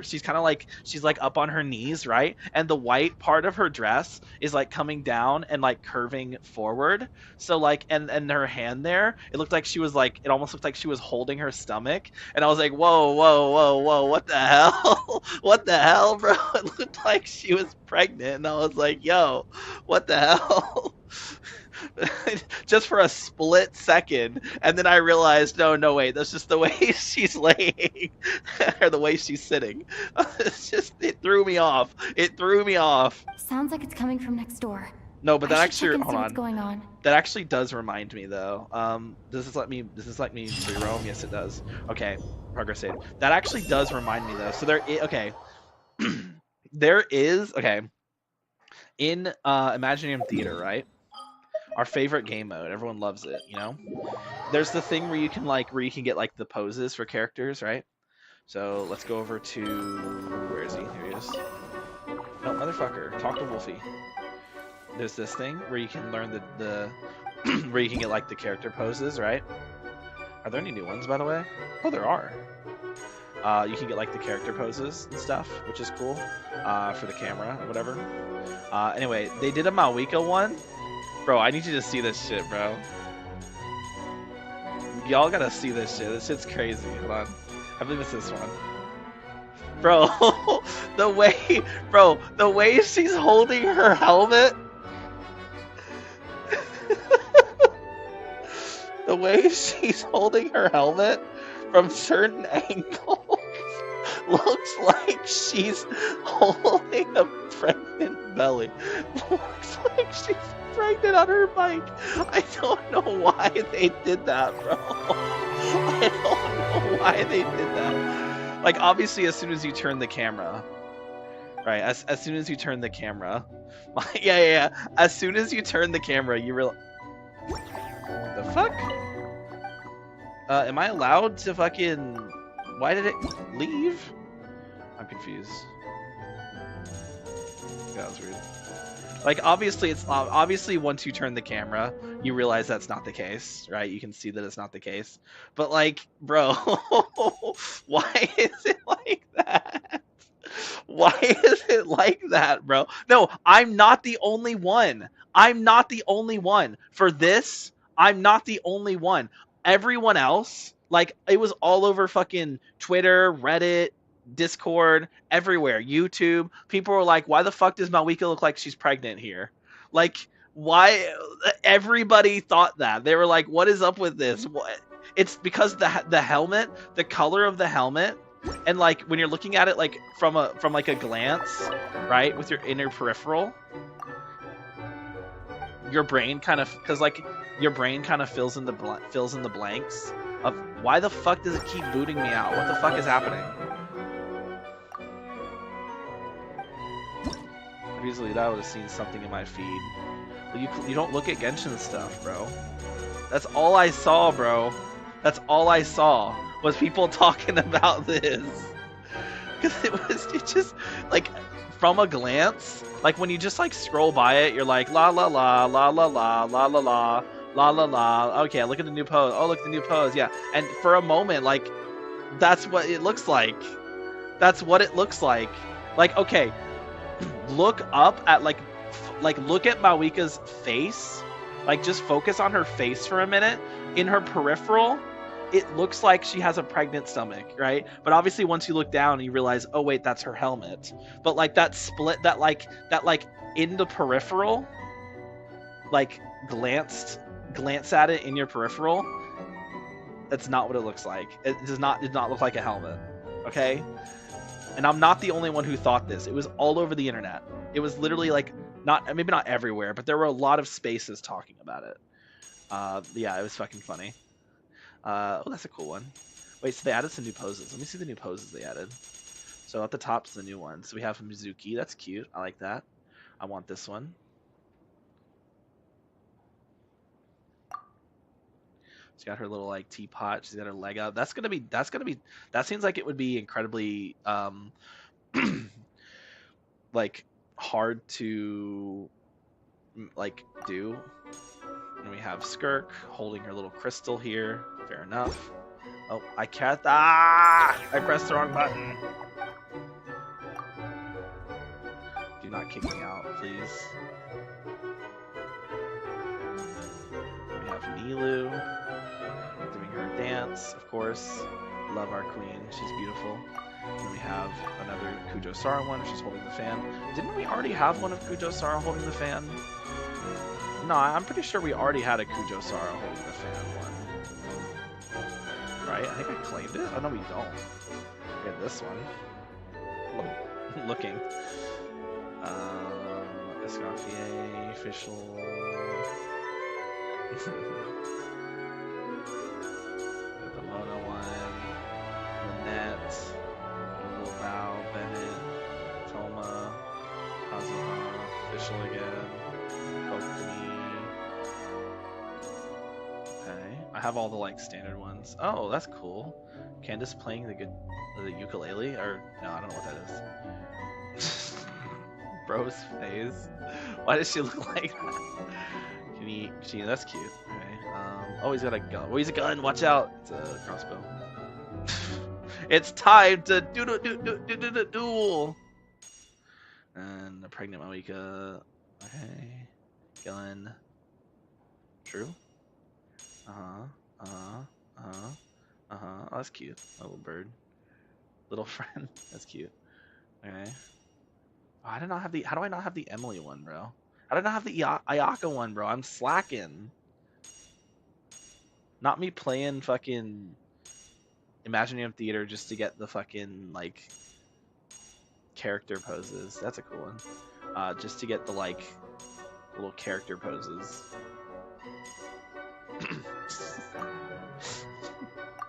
she's kind of like she's like up on her knees, right? And the white part of her dress is like coming down and like curving forward. So like and her hand there, it looked like she was like, it almost looked like she was holding her stomach. And I was like, whoa, what the hell? What the hell, bro? It looked like she was pregnant, and I was like, yo, what the hell? Just for a split second, and then I realized, no, wait, that's just the way she's laying, or the way she's sitting. It threw me off. It threw me off. Sounds like it's coming from next door. No, but that actually, hold on. What's going on? That actually does remind me, though. Does this let me free roam? Yes, it does. Okay, progress save. That actually does remind me, though. So okay, there is, okay, in Imaginarium Theater, right? Our favorite game mode, everyone loves it, you know. There's the thing where you can get like the poses for characters, right? So let's go over to, where is he? Here he is. No, motherfucker, talk to Wolfie. There's this thing where you can learn the where you can get like the character poses, right? Are there any new ones, by the way? Oh, there are. You can get like the character poses and stuff, which is cool for the camera or whatever. Anyway, they did a Mawika one. Bro, I need you to see this shit, bro. Y'all gotta see this shit. This shit's crazy. Hold on. I believe it's this one. Bro, the way she's holding her helmet. The way she's holding her helmet from certain angles looks like she's holding a pregnant belly. Looks like she's pregnant on her bike. I don't know why they did that, bro. I don't know why they did that. Like, obviously, as soon as you turn the camera, right? As soon as you turn the camera, yeah. As soon as you turn the camera, you realize. The fuck? Am I allowed to fucking? Why did it leave? I'm confused. That was weird. Like, obviously once you turn the camera, you realize that's not the case, right? You can see that it's not the case. But like, bro, why is it like that? Why is it like that, bro? No, I'm not the only one. I'm not the only one. For this, I'm not the only one. Everyone else, like, it was all over fucking Twitter, Reddit, Discord, everywhere, YouTube. People were like, why the fuck does Mawika look like she's pregnant here? Like, why? Everybody thought that. They were like, what is up with this? What? It's because the helmet, the color of the helmet, and like when you're looking at it like from like a glance, right, with your inner peripheral, your brain kind of, because like your brain kind of fills in the blanks of why the fuck does it keep booting me out? What the fuck is happening? Obviously, that would have seen something in my feed. Well, you don't look at Genshin stuff, bro. That's all I saw, bro. That's all I saw was people talking about this. Because it just like from a glance, like when you just like scroll by it, you're like la la la la la la la la la la la la. Okay, look at the new pose. Oh, look at the new pose. Yeah, and for a moment, like that's what it looks like. That's what it looks like. Like, okay, look up at like look at Mawika's face. Like just focus on her face for a minute. In her peripheral, it looks like she has a pregnant stomach, right? But obviously once you look down you realize, oh wait, that's her helmet. But like that split, that like in the peripheral, like glance at it in your peripheral, that's not what it looks like. It did not look like a helmet. Okay? And I'm not the only one who thought this. It was all over the internet. It was literally like maybe not everywhere, but there were a lot of spaces talking about it. Yeah, it was fucking funny. Oh, that's a cool one. Wait, so they added some new poses. Let me see the new poses they added. So at the top's the new one. So we have Mizuki. That's cute. I like that. I want this one. She's got her little like teapot. She's got her leg up. That seems like it would be incredibly like hard to like do. And we have Skirk holding her little crystal here. Fair enough. Oh, I can't. I pressed the wrong button. Do not kick me out, please. We have Nilu doing her dance, of course. Love our queen. She's beautiful. And we have another Kujo-Sara one. She's holding the fan. Didn't we already have one of Kujo-Sara holding the fan? No, I'm pretty sure we already had a Kujo-Sara holding the fan one. Right? I think I claimed it. Oh, no, we don't. We had this one. Looking. Escoffier, official. The Mona one. Lynette. Little Val, Bennett. Toma. Kazuha. Official again. Kokumi. Okay. I have all the like standard ones. Oh, that's cool. Candace playing the ukulele? Or no, I don't know what that is. Bro's face. Why does she look like that? That's cute. Okay. Oh, he's got a gun. Oh, he's a gun. Watch out. It's a crossbow. It's time to duel. And a pregnant Moika. Okay. Gun. True. Oh, that's cute. A little bird. Little friend. That's cute. Okay. Oh, how do I not have the Emily one, bro? How did I not have the Ayaka one, bro? I'm slacking. Not me playing fucking Imagineering Theater just to get the fucking, like, character poses. That's a cool one. Just to get the, like, little character poses.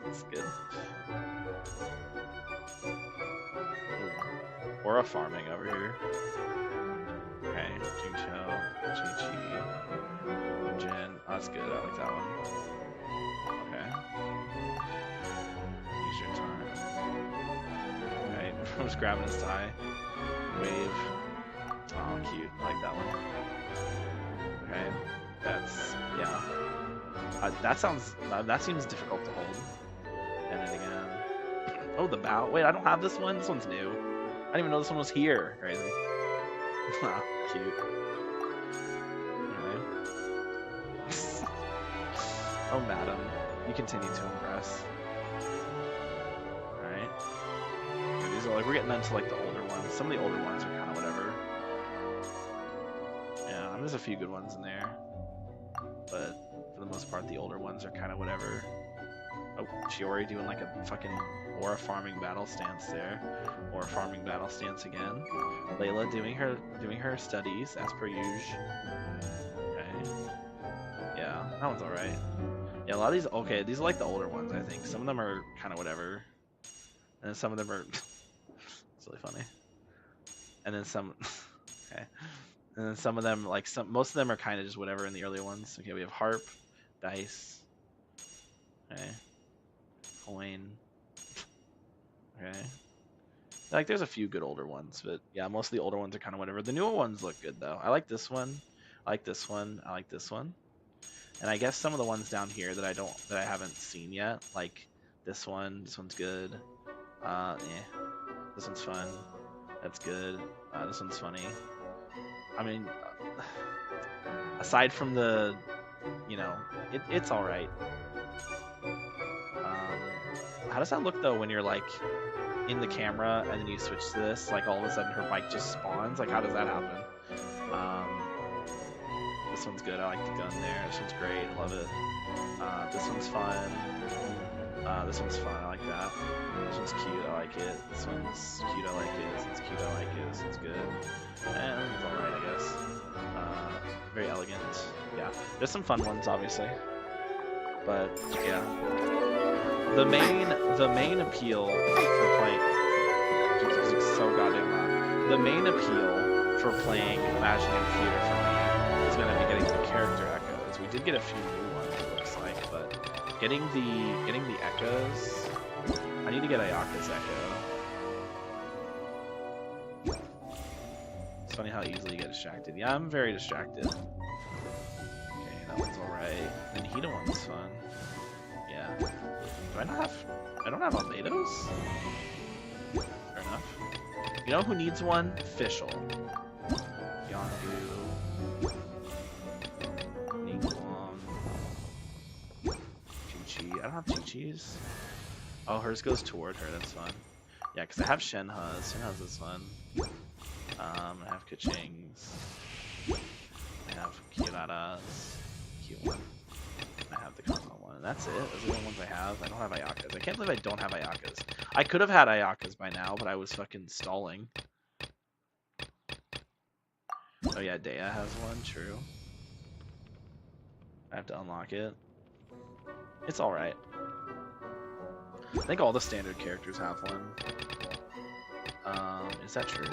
That's good. Aura farming over here. Okay, Jingcho, Chi-Chi, Jin. Oh, that's good. I like that one. Okay. Use your time. Alright, everyone's grabbing his tie. Wave. Oh, cute. I like that one. Okay. That's, yeah. That seems difficult to hold. And then again. Oh, the bow. Wait, I don't have this one? This one's new. I didn't even know this one was here. Crazy. Ah, cute. Alright. Oh, madam. You continue to impress. Alright. Okay, these are like, we're getting into like the older ones. Some of the older ones are kind of whatever. Yeah, there's a few good ones in there. But for the most part, the older ones are kind of whatever. Oh, Shiori doing like a fucking Aura farming battle stance there. Aura farming battle stance again. Layla doing her studies as per usual. Okay. Yeah, that one's alright. Yeah, a lot of these, okay, these are like the older ones, I think. Some of them are kind of whatever. And then some of them are, it's really funny. And then some, okay. And then some of them, like, most of them are kind of just whatever in the earlier ones. Okay, we have harp, dice. Okay. Coin. Okay. Like, there's a few good older ones, but yeah, most of the older ones are kind of whatever. The newer ones look good, though. I like this one. I like this one. I like this one. And I guess some of the ones down here that I haven't seen yet, like this one. This one's good. Yeah. This one's fun. That's good. This one's funny. I mean, aside from the, you know, it's all right. How does that look though when you're like in the camera and then you switch to this? Like all of a sudden her bike just spawns. Like how does that happen? This one's good. I like the gun there. This one's great. I love it. This one's fun. This one's fun. I like that. This one's cute. I like it. This one's cute. I like it. This one's cute. I like it. This one's good. And this one's alright, I guess. Very elegant. Yeah. There's some fun ones, obviously. But yeah. The main appeal for playing so goddamn loud. The main appeal for playing Imaginary Theater for me is gonna be getting the character echoes. We did get a few new ones, it looks like, but getting the echoes. I need to get Ayaka's echo. It's funny how easily you get distracted. Yeah, I'm very distracted. Okay, that one's alright. And the Hida one's fun. Yeah. I don't have Albedos? Fair enough. You know who needs one? Fischl. Yondu. Ningguang. Chi-Chi. I don't have Chi-Chi's. Oh, hers goes toward her. That's fun. Yeah, because I have Shenhe's. Shenhe's is fun. I have Kaching's. I have Kirara's. Cute one. I have the Kanto one. And that's it. Those are the only ones I have. I don't have Ayaka's. I can't believe I don't have Ayaka's. I could have had Ayaka's by now, but I was fucking stalling. Oh yeah, Dea has one. True. I have to unlock it. It's alright. I think all the standard characters have one. Is that true?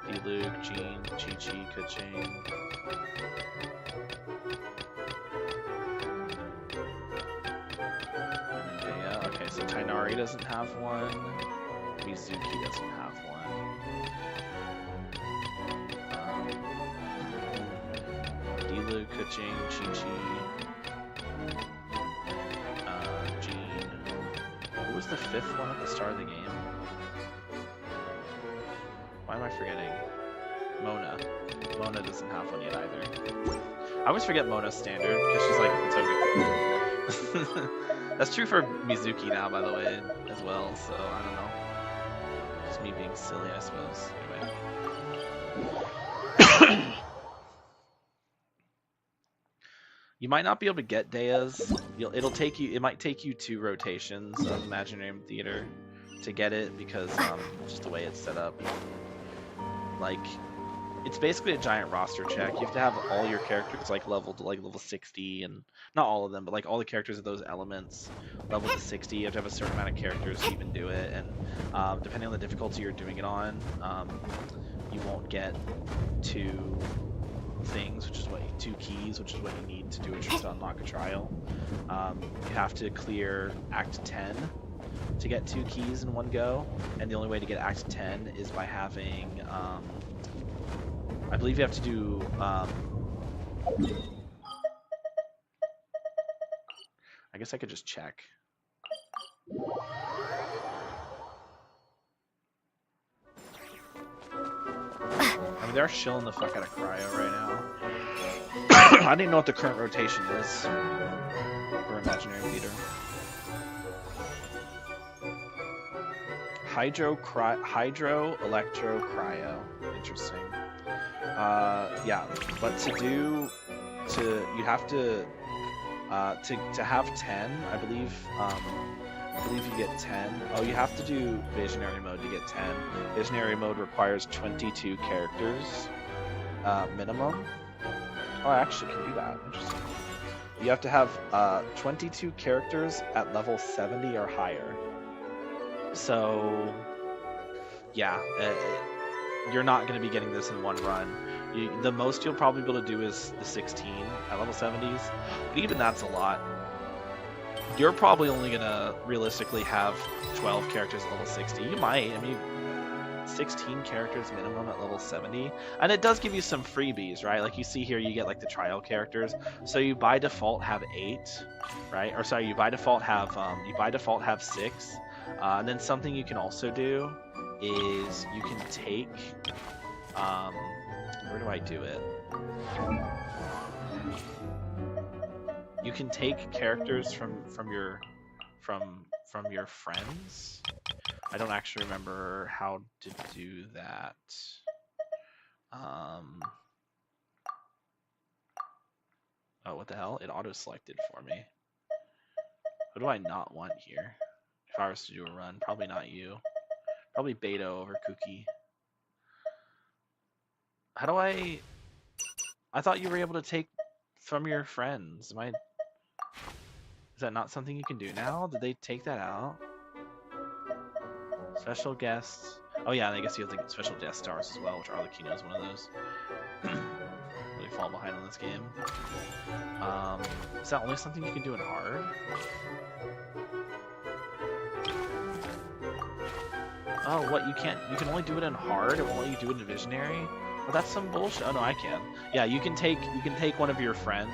Diluc, Jean, Chi-Chi, Kaching. Yeah, okay, so Tainari doesn't have one. Mizuki doesn't have one. Diluc, Kaching, Chi-Chi. Jean. Who was the fifth one at the start of the game? Why am I forgetting? Mona. Mona doesn't have one yet either. I always forget Mona's standard because she's like so good. That's true for Mizuki now, by the way, as well. So I don't know. Just me being silly, I suppose. Anyway. You might not be able to get Dea's. It might take you 2 rotations of Imaginarium Theater to get it because just the way it's set up. Like, it's basically a giant roster check. You have to have all your characters like leveled to like level 60, and not all of them, but like all the characters of those elements leveled to 60. You have to have a certain amount of characters to even do it, and depending on the difficulty you're doing it on, you won't get 2 things, which is what 2 keys, which is what you need to do it to unlock a trial. You have to clear Act 10 to get 2 keys in one go, and the only way to get Act 10 is by having I believe you have to do I guess I could just check. I mean, they're shilling the fuck out of Cryo right now. I don't even know what the current rotation is for Imaginary Theater. Hydro, Electro, Cryo. Interesting. Yeah, but you have to have 10, I believe you get 10. Oh, you have to do Visionary mode to get 10. Visionary mode requires 22 characters minimum. Oh, I actually can do that. Interesting. You have to have 22 characters at level 70 or higher. So, yeah, you're not going to be getting this in one run. The most you'll probably be able to do is the 16 at level 70s, but even that's a lot. You're probably only going to realistically have 12 characters at level 60. You might, I mean, 16 characters minimum at level 70, and it does give you some freebies, right? Like you see here, you get like the trial characters, so you by default have 8, right? Or sorry, you by default have 6, and then something you can also do is you can take where do I do it? You can take characters from your friends. I don't actually remember how to do that. Oh, what the hell? It auto-selected for me. Who do I not want here? If I was to do a run, probably not you. Probably Beto over Cookie. How do I thought you were able to take from your friends. Is that not something you can do now? Did they take that out? Special guests. Oh yeah, I guess you have to get special guest stars as well, which Arlecchino is one of those. Really fall behind on this game. Is that only something you can do in hard? Oh, what, you can't, you can only do it in hard? It won't let you do it in visionary? Oh, that's some bullshit. Oh no, I can. Yeah, you can take one of your friends'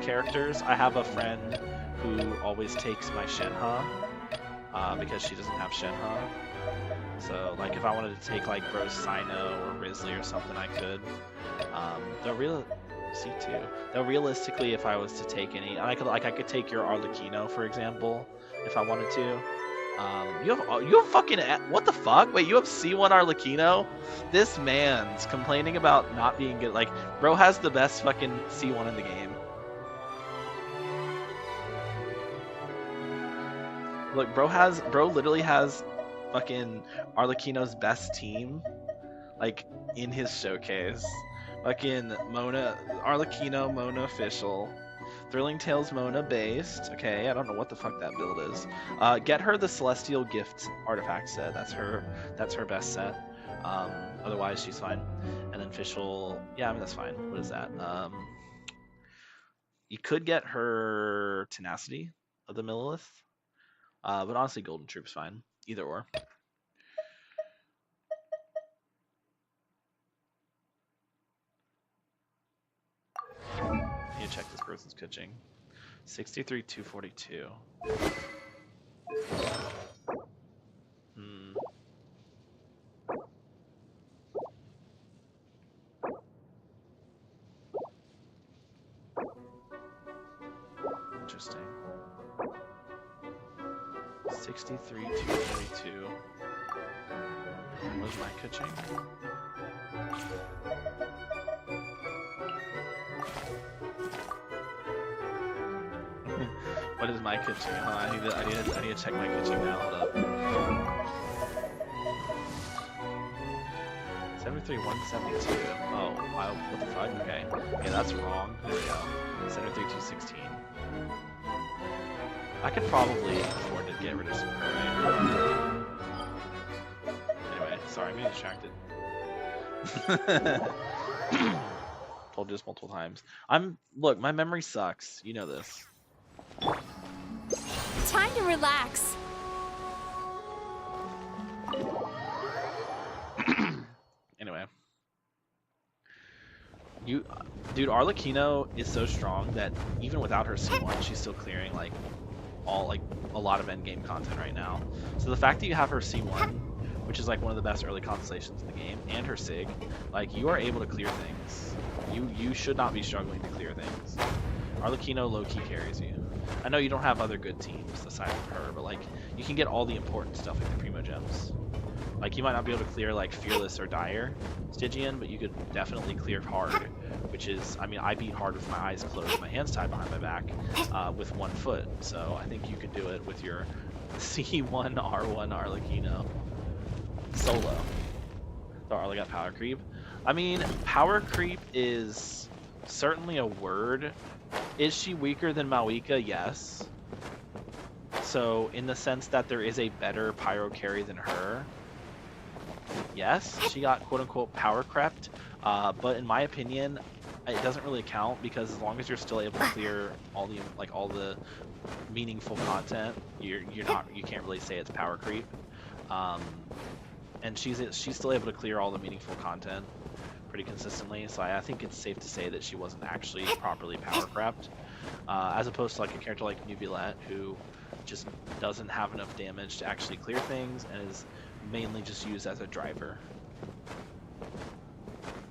characters. I have a friend who always takes my Shenhe, because she doesn't have Shenhe. So, like, if I wanted to take, like, Rose Sino or Risley or something, I could. Though realistically, if I was to take any, I could take your Arlecchino, for example, if I wanted to. You have fucking, what the fuck? Wait, you have C1 Arlecchino? This man's complaining about not being good. Like, bro has the best fucking C1 in the game. Look, bro literally has fucking Arlecchino's best team, like, in his showcase. Fucking Mona, Arlecchino, Mona official. Thrilling Tales Mona based. Okay, I don't know what the fuck that build is. Get her the Celestial Gift artifact set. That's her best set. Otherwise she's fine. And then official, yeah, I mean that's fine. What is that? You could get her Tenacity of the Millilith. But honestly Golden Troop's fine. Either or. I need to check this person's pitching. 63, 242. Interesting. 63, 242. What is my pitching? What is my kitchen? I need to check my kitchen now. Hold up. 73, 172. Oh, wow, what the fuck? Okay. Yeah, that's wrong. There we go. 73, 216. I could probably afford to get rid of some right? Anyway, sorry, I'm getting distracted. Told you this multiple times. Look, my memory sucks. You know this. Time to relax. Anyway. Dude, Arlecchino is so strong that even without her C1, she's still clearing like a lot of endgame content right now. So the fact that you have her C1, which is like one of the best early constellations in the game, and her Sig, like you are able to clear things. You should not be struggling to clear things. Arlecchino low-key carries you. I know you don't have other good teams aside from her, but like you can get all the important stuff like the Primo Gems. Like you might not be able to clear like Fearless or Dire Stygian, but you could definitely clear hard, which is, I mean, I beat hard with my eyes closed, my hands tied behind my back, with 1 foot. So I think you can do it with your C1 R1 Arlecchino solo. So Arle got power creep. I mean, power creep is certainly a word. Is she weaker than Mawika? Yes. So in the sense that there is a better pyro carry than her, yes, she got quote-unquote power crept, but in my opinion, it doesn't really count because as long as you're still able to clear all the meaningful content, you can't really say it's power creep. And she's still able to clear all the meaningful content pretty consistently, so I think it's safe to say that she wasn't actually properly power crept, as opposed to like a character like Nuvillette who just doesn't have enough damage to actually clear things and is mainly just used as a driver.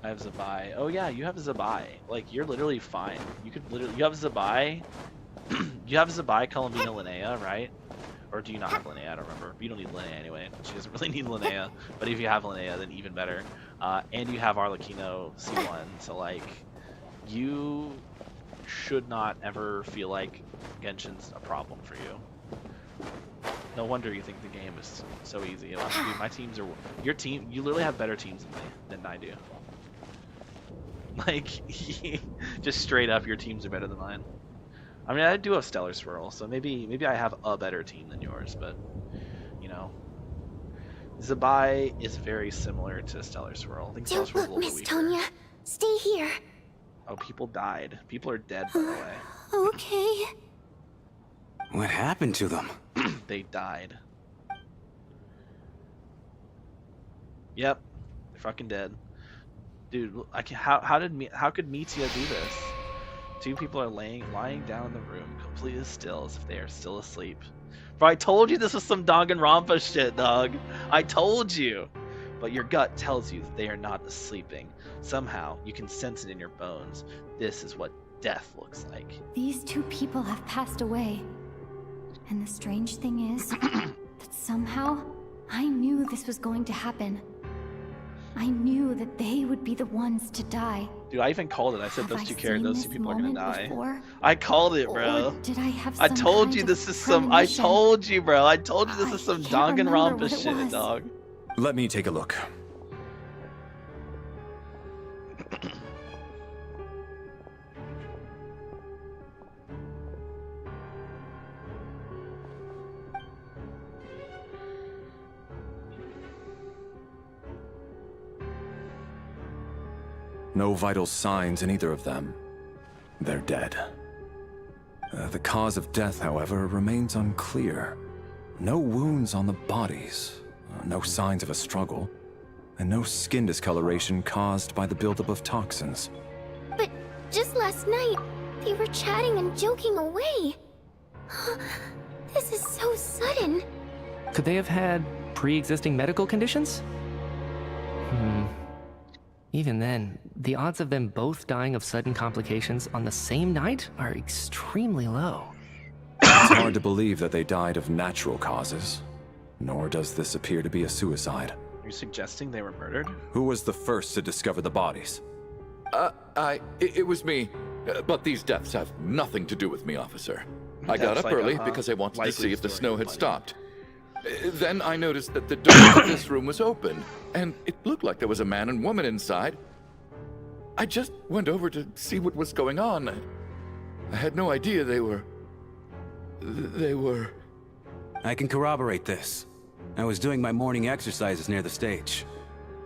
I have Zabai. Oh yeah, you have Zabai. Like, you're literally fine. You could literally, you have Zabai. You have Zabai, Columbina, Linnea, right? Or do you not have Linnea? I don't remember. You don't need Linnea anyway. She doesn't really need Linnea. But if you have Linnea, then even better. And you have Arlecchino C1. So, like, you should not ever feel like Genshin's a problem for you. No wonder you think the game is so easy. Dude, my teams are... Your team... You literally have better teams than I do. Like, just straight up, your teams are better than mine. I mean, I do have Stellar Swirl, so maybe I have a better team than yours, but, you know. Zabai is very similar to Stellar Swirl. I think Stellar Swirl's a little bit weaker. Tonya. Stay here. Oh, people died. People are dead, by the way. Okay. What happened to them? They died. Yep. They're fucking dead. Dude, how could Mitya do this? Two people are lying down in the room, completely still, as if they are still asleep. Bro, I told you this was some Danganronpa shit, dog. I told you. But your gut tells you that they are not sleeping. Somehow, you can sense it in your bones. This is what death looks like. These two people have passed away. And the strange thing is that somehow I knew this was going to happen. I knew that they would be the ones to die. Dude, I even called it. I said those two people are gonna die. Before? I called it, bro. Or did I have I some told kind you of this is some. I premonition? told you, bro. I told you this is some can't remember Danganronpa what it shit, was. dog. Let me take a look. No vital signs in either of them. They're dead. The cause of death, however, remains unclear. No wounds on the bodies, no signs of a struggle, and no skin discoloration caused by the buildup of toxins. But just last night, they were chatting and joking away. This is so sudden. Could they have had pre-existing medical conditions? Even then, the odds of them both dying of sudden complications on the same night are extremely low. It's hard to believe that they died of natural causes, nor does this appear to be a suicide. Are you suggesting they were murdered? Who was the first to discover the bodies? It was me. But these deaths have nothing to do with me, officer. I got up early because I wanted to see if the snow had stopped. Then I noticed that the door to this room was open, and it looked like there was a man and woman inside. I just went over to see what was going on. I had no idea they were... I can corroborate this. I was doing my morning exercises near the stage.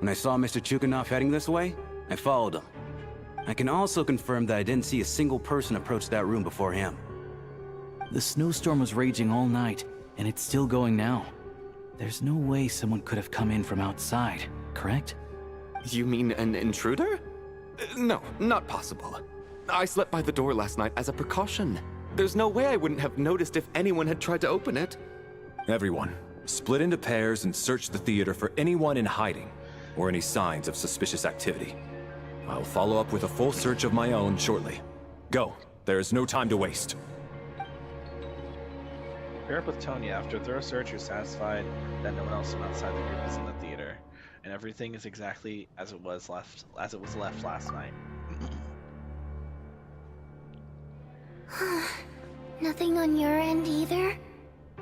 When I saw Mr. Chuganov heading this way, I followed him. I can also confirm that I didn't see a single person approach that room before him. The snowstorm was raging all night, and it's still going now. There's no way someone could have come in from outside, correct? You mean an intruder? No, not possible. I slept by the door last night as a precaution. There's no way I wouldn't have noticed if anyone had tried to open it. Everyone, split into pairs and search the theater for anyone in hiding, or any signs of suspicious activity. I'll follow up with a full search of my own shortly. Go, there is no time to waste. Pair up with Tonya. After a thorough search, you're satisfied that no one else from outside the group is in the theater, and everything is exactly as it was left last night. Nothing on your end either?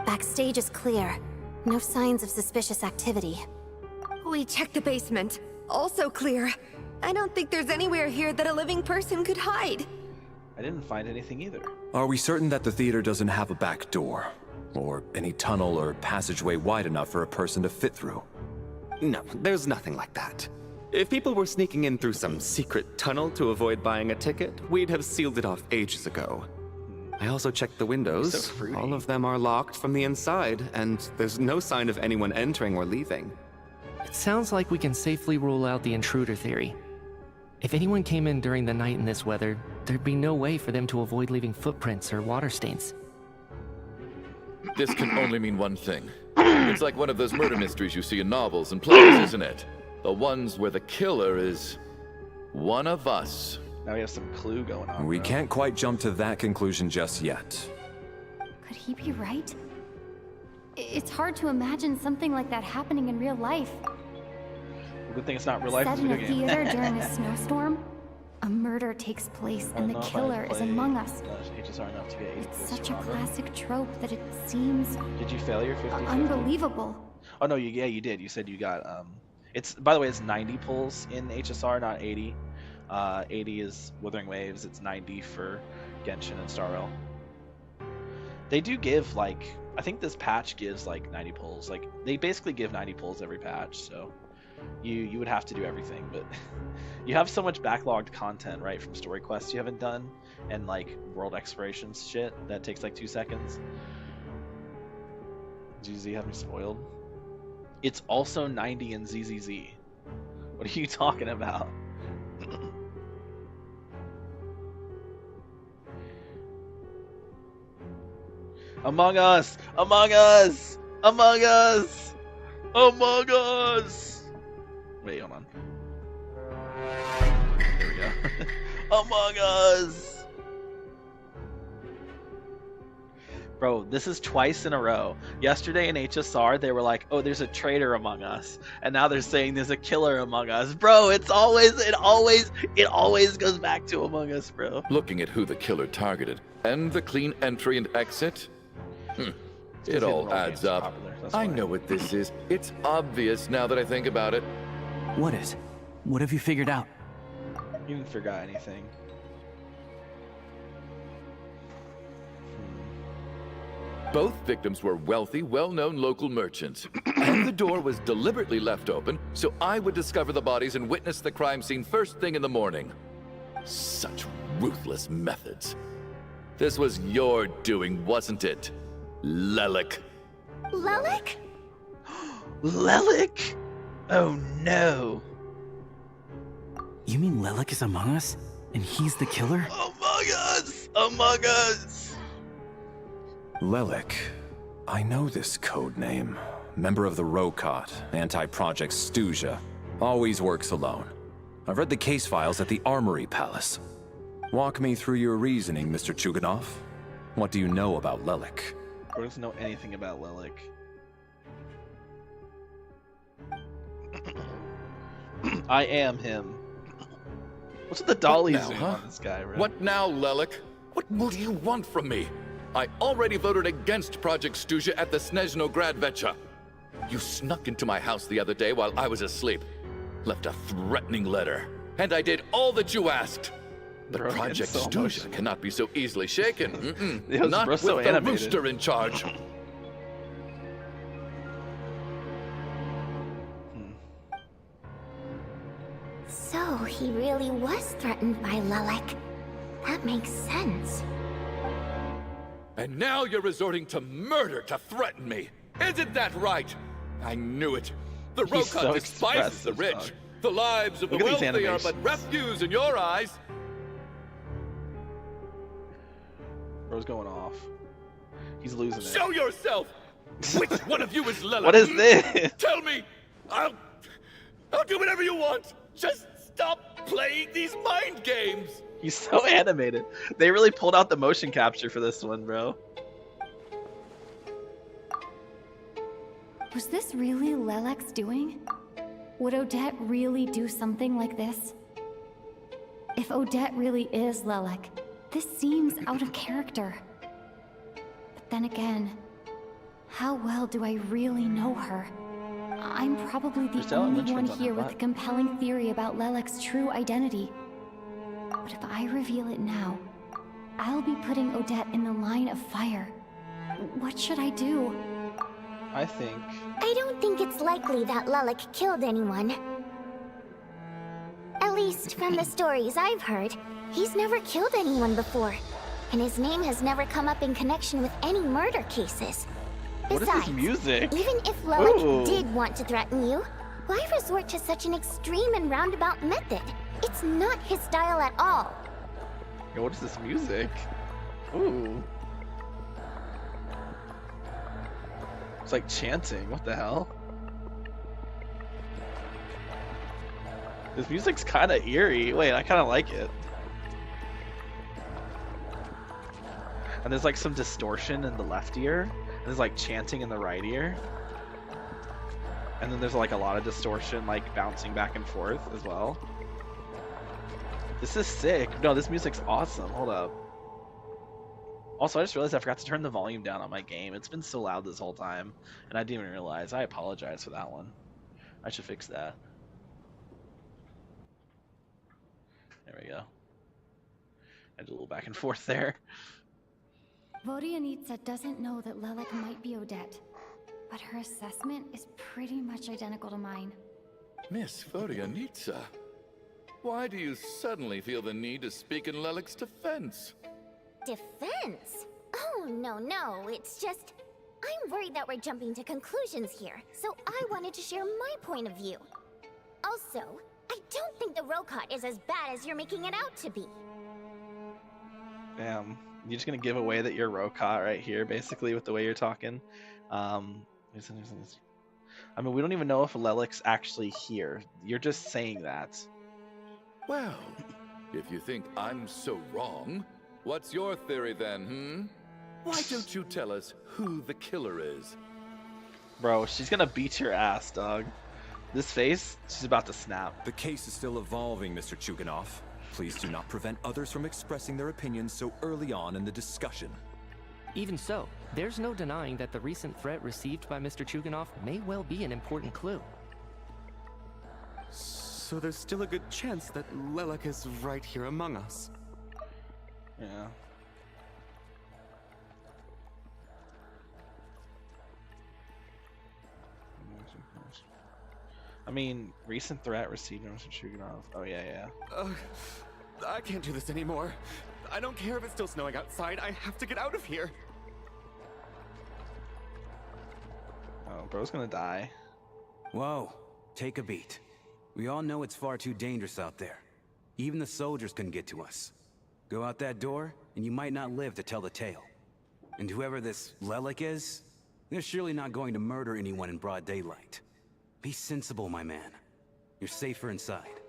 Backstage is clear. No signs of suspicious activity. We checked the basement. Also clear. I don't think there's anywhere here that a living person could hide. I didn't find anything either. Are we certain that the theater doesn't have a back door? Or any tunnel or passageway wide enough for a person to fit through? No, there's nothing like that. If people were sneaking in through some secret tunnel to avoid buying a ticket, we'd have sealed it off ages ago. I also checked the windows. So all of them are locked from the inside, and there's no sign of anyone entering or leaving. It sounds like we can safely rule out the intruder theory. If anyone came in during the night in this weather, there'd be no way for them to avoid leaving footprints or water stains. This can only mean one thing. It's like one of those murder mysteries you see in novels and plays, isn't it? The ones where the killer is One of us. Now we have some clue going on. We can't quite jump to that conclusion just yet. Could he be right? It's hard to imagine something like that happening in real life. Good thing it's not real life. Set It's a in a video game. theater during a snowstorm, a murder takes place and the killer is among us. HSR enough to be It's such a classic trope that it seems Did you fail your 50? unbelievable. Oh no, yeah, you did. You said you got It's, by the way, it's 90 pulls in HSR, not 80. 80 is Wuthering Waves. It's 90 for Genshin and Star Rail. They do give, like, I think this patch gives like 90 pulls. Like, they basically give 90 pulls every patch, so you would have to do everything. But you have so much backlogged content, right, from story quests you haven't done and like world explorations shit that takes like 2 seconds. GZ have me spoiled. It's also 90 in ZZZ. What are you talking about? Among Us! Among Us! Among Us! Among Us! Wait, hold on. There we go. Among Us! Bro, this is twice in a row. Yesterday in HSR, they were like, oh, there's a traitor among us. And now they're saying there's a killer among us. Bro, it always goes back to Among Us, bro. Looking at who the killer targeted and the clean entry and exit, it all adds up. I know what this is. It's obvious now that I think about it. What is? What have you figured out? You didn't figure out anything. Both victims were wealthy, well-known local merchants. And the door was deliberately left open so I would discover the bodies and witness the crime scene first thing in the morning. Such ruthless methods. This was your doing, wasn't it, Lelik? Lelik? Lelik? Oh no. You mean Lelik is among us? And he's the killer? Among Us! Among Us! Lelik. I know this code name. Member of the Rokot, anti-Project Stuja. Always works alone. I've read the case files at the Armory Palace. Walk me through your reasoning, Mr. Chuganov. What do you know about Lelik? I don't know anything about Lelik. I am him. What's with the dolly zoom on this guy, bro? What now, Lelik? What more do you want from me? I already voted against Project Stuja at the Snezhno Gradvecha. You snuck into my house the other day while I was asleep. Left a threatening letter. And I did all that you asked. But Project Stuja cannot be so easily shaken. Not with the rooster in charge. So he really was threatened by Lelik. That makes sense. And now you're resorting to murder to threaten me. Isn't that right? I knew it. The Rokot despises the rich. The lives of the wealthy are but refuse in your eyes. Bro's going off. He's losing it. Show yourself! Which one of you is Lelik? What is this? Tell me! I'll do whatever you want! Just stop playing these mind games! He's so animated. They really pulled out the motion capture for this one, bro. Was this really Lelek's doing? Would Odette really do something like this? If Odette really is Lelek, this seems out of character. But then again, how well do I really know her? I'm probably the only one here with a compelling theory about Lelek's true identity. But if I reveal it now, I'll be putting Odette in the line of fire. What should I do? I think... I don't think it's likely that Lelik killed anyone. At least from the stories I've heard, he's never killed anyone before. And his name has never come up in connection with any murder cases. What Besides, is this music? even if Lelik did want to threaten you, why resort to such an extreme and roundabout method? It's not his style at all. Yo, what is this music? Ooh. It's like chanting. What the hell? This music's kind of eerie. Wait, I kind of like it. And there's like some distortion in the left ear. And there's like chanting in the right ear. And then there's like a lot of distortion like bouncing back and forth as well. This is sick. No, this music's awesome. Hold up. Also, I just realized I forgot to turn the volume down on my game. It's been so loud this whole time. And I didn't even realize. I apologize for that one. I should fix that. There we go. I did a little back and forth there. Vodyanitsa doesn't know that Lelek might be Odette, but her assessment is pretty much identical to mine. Miss Vodyanitsa, why do you suddenly feel the need to speak in Lelek's defense? Defense? Oh, no. It's just... I'm worried that we're jumping to conclusions here, so I wanted to share my point of view. Also, I don't think the Rokot is as bad as you're making it out to be. Damn. You're just gonna give away that you're Rokot right here, basically, with the way you're talking. I mean, we don't even know if Lelek's actually here. You're just saying that. Well, if you think I'm so wrong, what's your theory then, Why don't you tell us who the killer is? Bro, she's gonna beat your ass, dog. This face, she's about to snap. The case is still evolving, Mr. Chuganov. Please do not prevent others from expressing their opinions so early on in the discussion. Even so, there's no denying that the recent threat received by Mr. Chuganov may well be an important clue. So there's still a good chance that Lelek is right here among us. Yeah. I mean, recent threat received by Mr. Chuganov. Oh, yeah. I can't do this anymore. I don't care if it's still snowing outside. I have to get out of here. Oh, bro's gonna die. Whoa, take a beat. We all know it's far too dangerous out there. Even the soldiers couldn't get to us. Go out that door, and you might not live to tell the tale. And whoever this Lelek is, they're surely not going to murder anyone in broad daylight. Be sensible, my man. You're safer inside.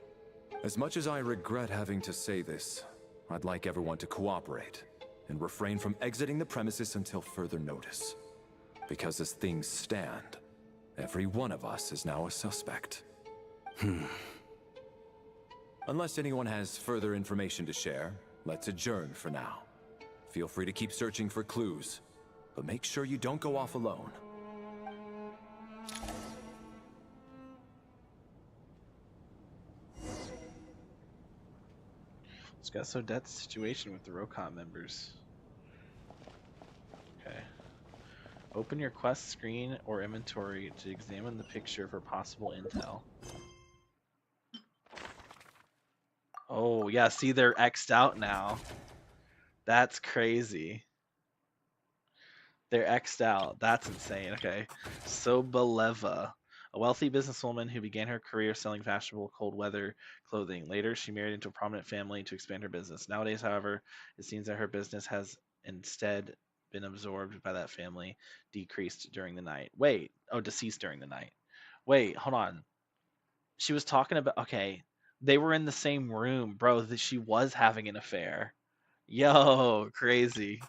As much as I regret having to say this, I'd like everyone to cooperate and refrain from exiting the premises until further notice. Because as things stand, every one of us is now a suspect. Unless anyone has further information to share, let's adjourn for now. Feel free to keep searching for clues, but make sure you don't go off alone. Discuss Odette's situation with the Rokot members. Okay. Open your quest screen or inventory to examine the picture for possible intel. Oh, yeah, see, they're X'd out now. That's crazy. They're X'd out. That's insane. Okay. Soboleva, a wealthy businesswoman who began her career selling fashionable cold weather clothing. Later, she married into a prominent family to expand her business. Nowadays, however, it seems that her business has instead been absorbed by that family, decreased during the night. Wait. Oh, deceased during the night. Wait, hold on. She was talking about... Okay. They were in the same room. Bro, she was having an affair. Yo, crazy.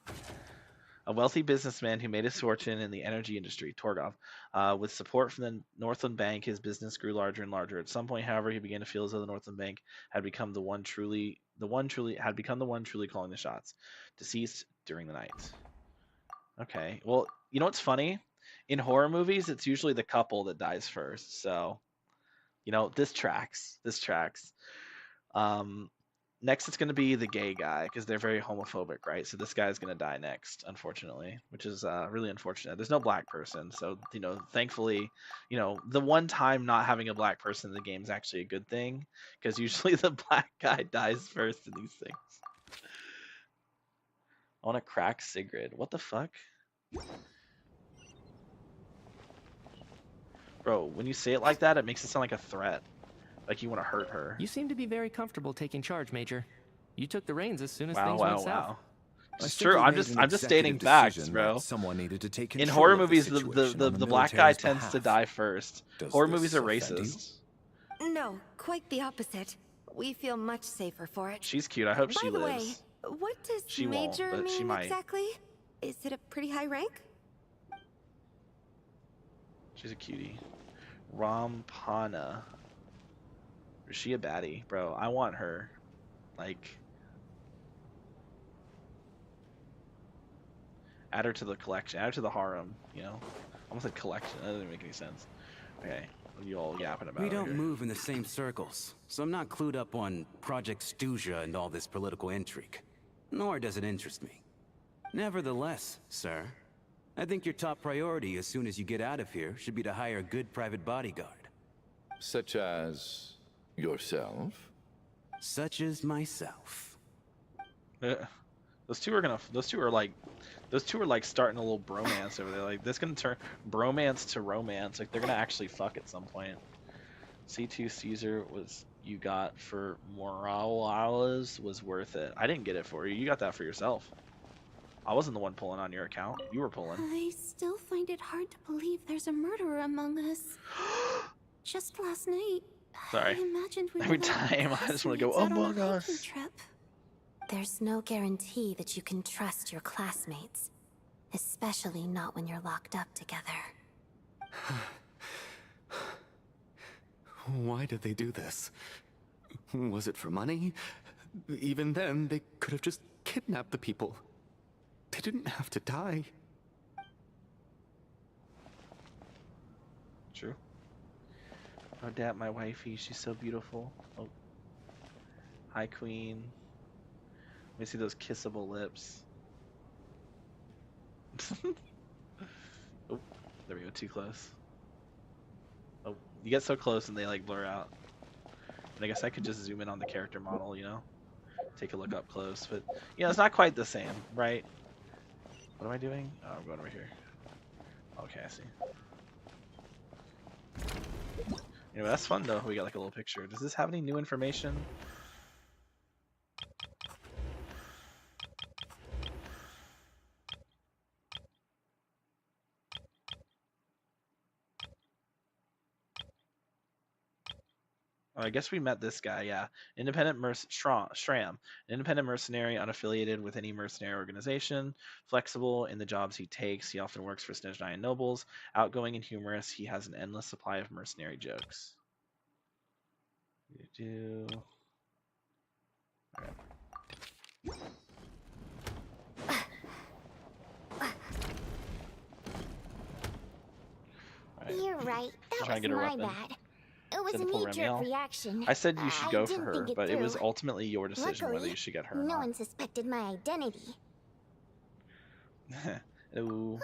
A wealthy businessman who made his fortune in the energy industry, Torgov. With support from the Northland Bank, his business grew larger and larger. At some point, however, he began to feel as though the Northland Bank had become the one truly calling the shots. Deceased during the night. Okay. Well, you know what's funny? In horror movies, it's usually the couple that dies first. So, you know, this tracks. Next, it's going to be the gay guy, because they're very homophobic, right? So this guy's going to die next, unfortunately, which is really unfortunate. There's no black person, so, you know, thankfully, you know, the one time not having a black person in the game is actually a good thing, because usually the black guy dies first in these things. I want to crack Sigrid. What the fuck? Bro, when you say it like that, it makes it sound like a threat. Like you want to hurt her. You seem to be very comfortable taking charge, Major. You took the reins as soon as things went south. It's true. I'm just stating facts, bro. Someone needed to take in horror movies, the black guy tends to die first. Horror movies are racist. No, quite the opposite. We feel much safer for it. She's cute. I hope she By the way, lives. what does She Major won't, but she mean might. exactly? Is it a pretty high rank? She's a cutie. Rampana. Is she a baddie? Bro, I want her. Like, add her to the collection. Add her to the harem, you know? Almost said collection. That doesn't make any sense. Okay, what are you all yapping about? We don't here? move in the same circles, so I'm not clued up on Project Stuja and all this political intrigue. Nor does it interest me. Nevertheless, sir, I think your top priority as soon as you get out of here should be to hire a good private bodyguard. Such as yourself? Such as myself. Those two are like starting a little bromance over there. Like, this gonna turn bromance to romance. Like, they're gonna actually fuck at some point. C2 Caesar was you got for Morales was worth it. I didn't get it for you. You got that for yourself. I wasn't the one pulling on your account. You were pulling. I still find it hard to believe there's a murderer among us. Just last night, Sorry. I imagined we Every were time I just want to go, classmates out on among a hiking us. trip. There's no guarantee that you can trust your classmates, especially not when you're locked up together. Why did they do this? Was it for money? Even then, they could have just kidnapped the people. They didn't have to die. True. Odette, my wifey, she's so beautiful. Oh. Hi, queen. Let me see those kissable lips. Oh, there we go, too close. Oh, you get so close and they like blur out. And I guess I could just zoom in on the character model, you know? Take a look up close, but yeah, it's not quite the same, right? What am I doing? Oh, I'm going over here. Okay, I see. Anyway, that's fun though. We got like a little picture. Does this have any new information? I guess we met this guy, yeah. Independent Shram. An independent mercenary, unaffiliated with any mercenary organization. Flexible in the jobs he takes. He often works for Snezhnaya nobles. Outgoing and humorous. He has an endless supply of mercenary jokes. Okay. You're right. That was my bad. It was a knee-jerk reaction. I said you should go for her, but it was through. ultimately your decision Luckily, whether you should get her or no not. one suspected my identity. Hello.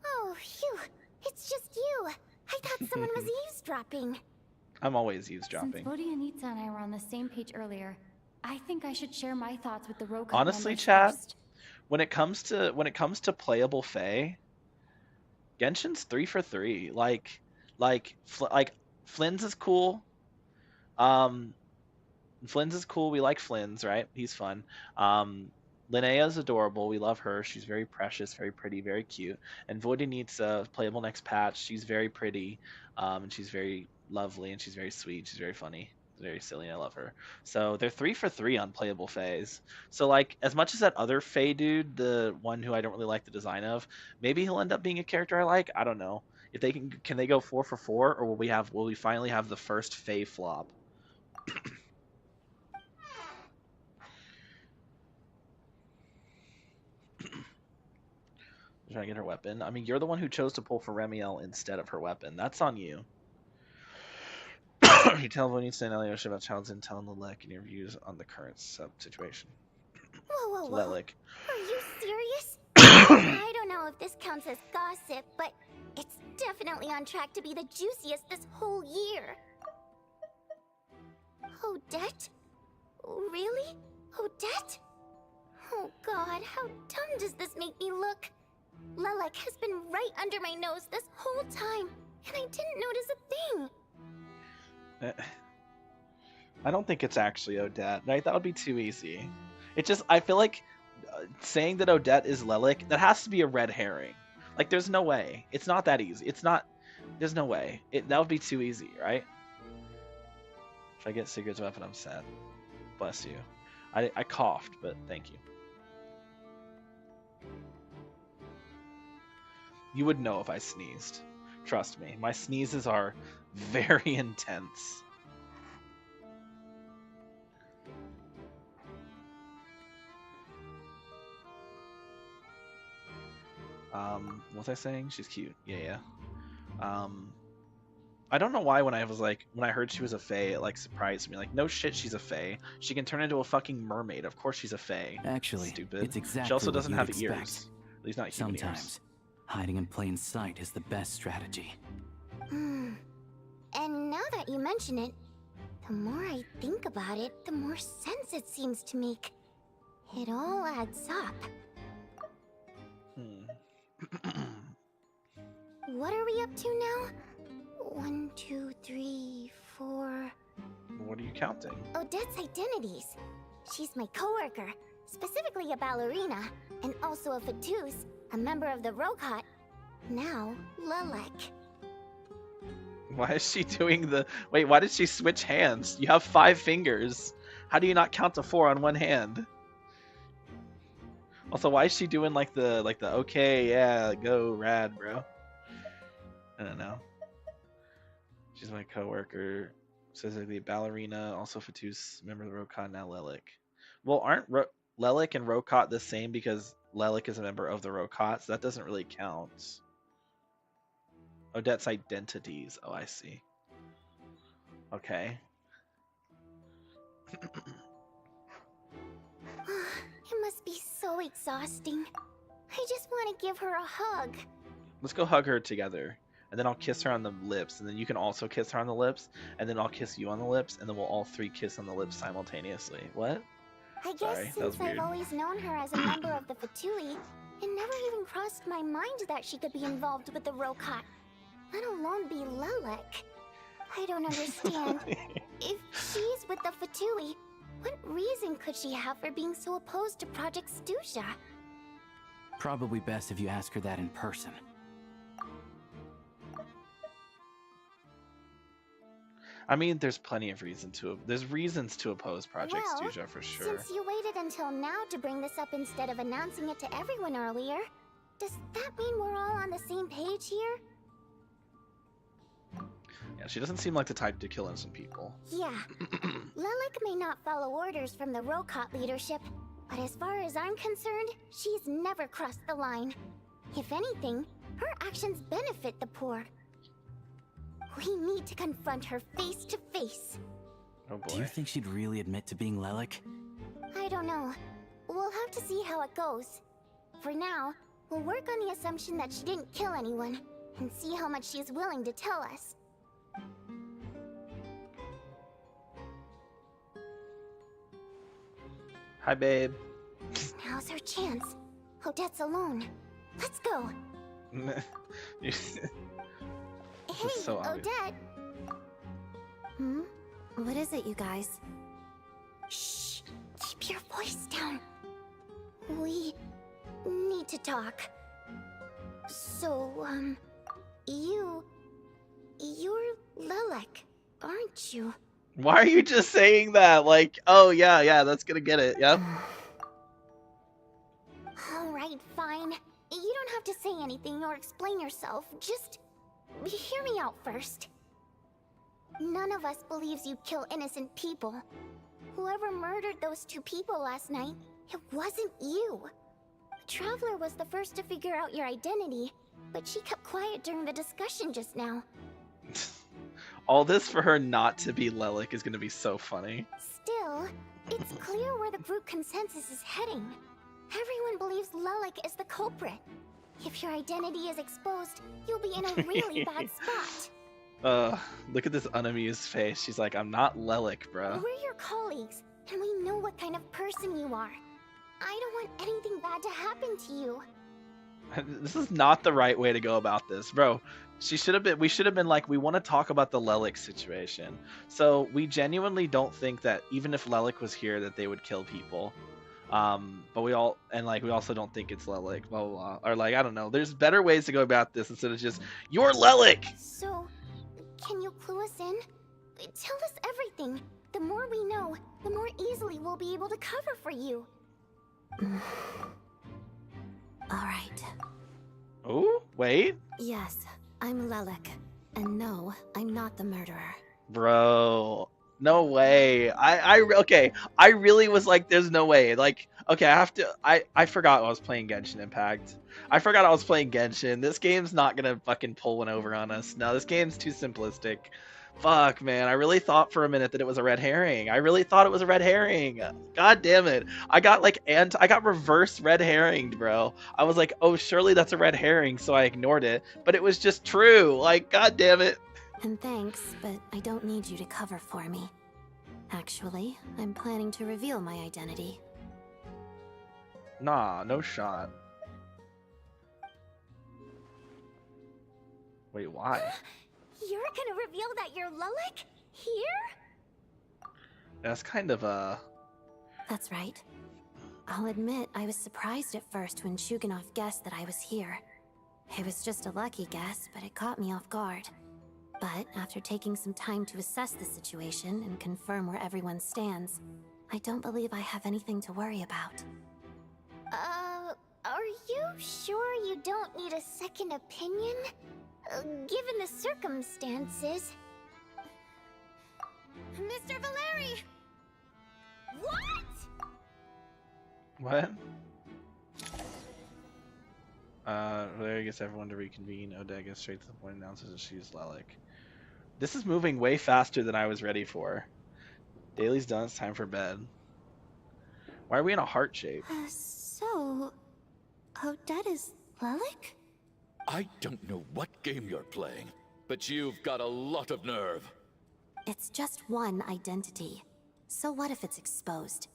Oh, phew. It's just you. I thought someone was eavesdropping. I'm always eavesdropping. Since Vodyanitsa and I were on the same page earlier, I think I should share my thoughts with the Rokup Honestly, members chat, first. when it comes to playable Fae, Genshin's 3 for 3. Like Flynn's is cool. Flynn's is cool. We like Flynn's, right? He's fun. Linnea's adorable. We love her. She's very precious, very pretty, very cute. And Vodyanitsa, playable next patch. She's very pretty, and she's very lovely, and she's very sweet. She's very funny, very silly, and I love her. So they're 3 for 3 on playable Faes. So like, as much as that other Fae dude, the one who I don't really like the design of, maybe he'll end up being a character I like. I don't know. If they can they go 4 for 4, or will we finally have the first Fae flop? Trying to get her weapon. I mean, you're the one who chose to pull for Remiel instead of her weapon. That's on you. You tell Vonitsa and Alyosha about Child's intel and Lelek and your views on the current situation. Whoa, whoa, whoa. Lelek. Are you serious? I don't know if this counts as gossip, but it's definitely on track to be the juiciest this whole year. Odette? Really? Odette? Oh god, how dumb does this make me look? Lelek has been right under my nose this whole time, and I didn't notice a thing. I don't think it's actually Odette, right? That would be too easy. It just, I feel like saying that Odette is Lelek, that has to be a red herring. Like, there's no way. It's not that easy. It's not, There's no way. That would be too easy, right? If I get Sigurd's weapon, I'm sad. Bless you. I coughed, but thank you. You would know if I sneezed. Trust me, my sneezes are very intense. What was I saying? She's cute. Yeah. I don't know why when I heard she was a fae, it like surprised me. Like, no shit, she's a fae. She can turn into a fucking mermaid. Of course she's a fae. Actually, stupid. it's exactly She also what doesn't you'd have expect. ears. At least not human Sometimes, ears. hiding in plain sight is the best strategy. And now that you mention it, the more I think about it, the more sense it seems to make. It all adds up. What are we up to now? 1, 2, 3, 4... What are you counting? Odette's identities. She's my coworker, specifically a ballerina, and also a Fatous, a member of the Rokot. Now, Lelek. Why is she doing the... Wait, why did she switch hands? You have 5 fingers. How do you not count to 4 on one hand? Also, why is she doing like the okay, yeah, go rad, bro? I don't know. She's my coworker, specifically ballerina, also Fatous, member of the Rokot, now Lelek. Well, aren't Lelek and Rokot the same because Lelek is a member of the Rokot, so that doesn't really count. Odette's identities. Oh, I see. Okay. It must be so exhausting. I just want to give her a hug. Let's go hug her together. And then I'll kiss her on the lips, and then you can also kiss her on the lips, and then I'll kiss you on the lips, and then we'll all 3 kiss on the lips simultaneously. What? I guess Sorry, that was since I've weird. always known her as a member of the Fatui, it never even crossed my mind that she could be involved with the Rokot, let alone be Lelek. I don't understand. If she's with the Fatui, what reason could she have for being so opposed to Project Stusha? Probably best if you ask her that in person. I mean, there's plenty of reasons to oppose Project Well, Stusha for sure. Since you waited until now to bring this up instead of announcing it to everyone earlier, does that mean we're all on the same page here? Yeah, she doesn't seem like the type to kill innocent people. Yeah. Lelek may not follow orders from the Rokot leadership, but as far as I'm concerned, she's never crossed the line. If anything, her actions benefit the poor. We need to confront her face to face. Oh boy. Do you think she'd really admit to being Lelek? I don't know. We'll have to see how it goes. For now, we'll work on the assumption that she didn't kill anyone, and see how much she's willing to tell us. Hi, babe. Now's her chance. Odette's alone. Let's go. Hey, so obvious. Odette! What is it, you guys? Shh! Keep your voice down. We need to talk. So, you're Lelek, aren't you? Why are you just saying that? Like, oh yeah, that's gonna get it. Yep. Alright, fine. You don't have to say anything or explain yourself. Just hear me out first. None of us believes you kill innocent people. Whoever murdered those 2 people last night, it wasn't you. The Traveler was the first to figure out your identity, but she kept quiet during the discussion just now. All this for her not to be Lelek is gonna be so funny. Still, it's clear where the group consensus is heading. Everyone believes Lelek is the culprit. If your identity is exposed, you'll be in a really bad spot. Look at this unamused face. She's like, I'm not Lelek, bro. We're your colleagues, and we know what kind of person you are. I don't want anything bad to happen to you. This is not the right way to go about this, bro. We should have been like, we want to talk about the Lelek situation. So we genuinely don't think that even if Lelek was here that they would kill people. But we also don't think it's Lelik, blah blah blah. Or like, I don't know. There's better ways to go about this instead of just you're Lelik. So, can you clue us in? Tell us everything. The more we know, the more easily we'll be able to cover for you. Alright. Oh, wait. Yes, I'm Lelik. And no, I'm not the murderer. Bro, no way. Okay. I really was like, there's no way. Like, okay, I forgot I was playing Genshin Impact. I forgot I was playing Genshin. This game's not gonna fucking pull one over on us. No, this game's too simplistic. Fuck, man. I really thought for a minute that it was a red herring. I really thought it was a red herring. God damn it. I got reverse red herringed, bro. I was like, oh, surely that's a red herring, so I ignored it. But it was just true. Like, god damn it. And thanks, but I don't need you to cover for me. Actually, I'm planning to reveal my identity. Nah, no shot. Wait, why? You're gonna reveal that you're Lelik? Here? That's kind of That's right. I'll admit I was surprised at first when Chuganov guessed that I was here. It was just a lucky guess, but it caught me off guard. But after taking some time to assess the situation and confirm where everyone stands, I don't believe I have anything to worry about. Are you sure you don't need a second opinion? Given the circumstances... Mr. Valeri! What? What? Valeri gets everyone to reconvene. Odette gets straight to the point and announces that she's Lelik. This is moving way faster than I was ready for. Daily's done, it's time for bed. Why are we in a heart shape? So... Odette is Lelik? I don't know what game you're playing, but you've got a lot of nerve. It's just one identity. So what if it's exposed?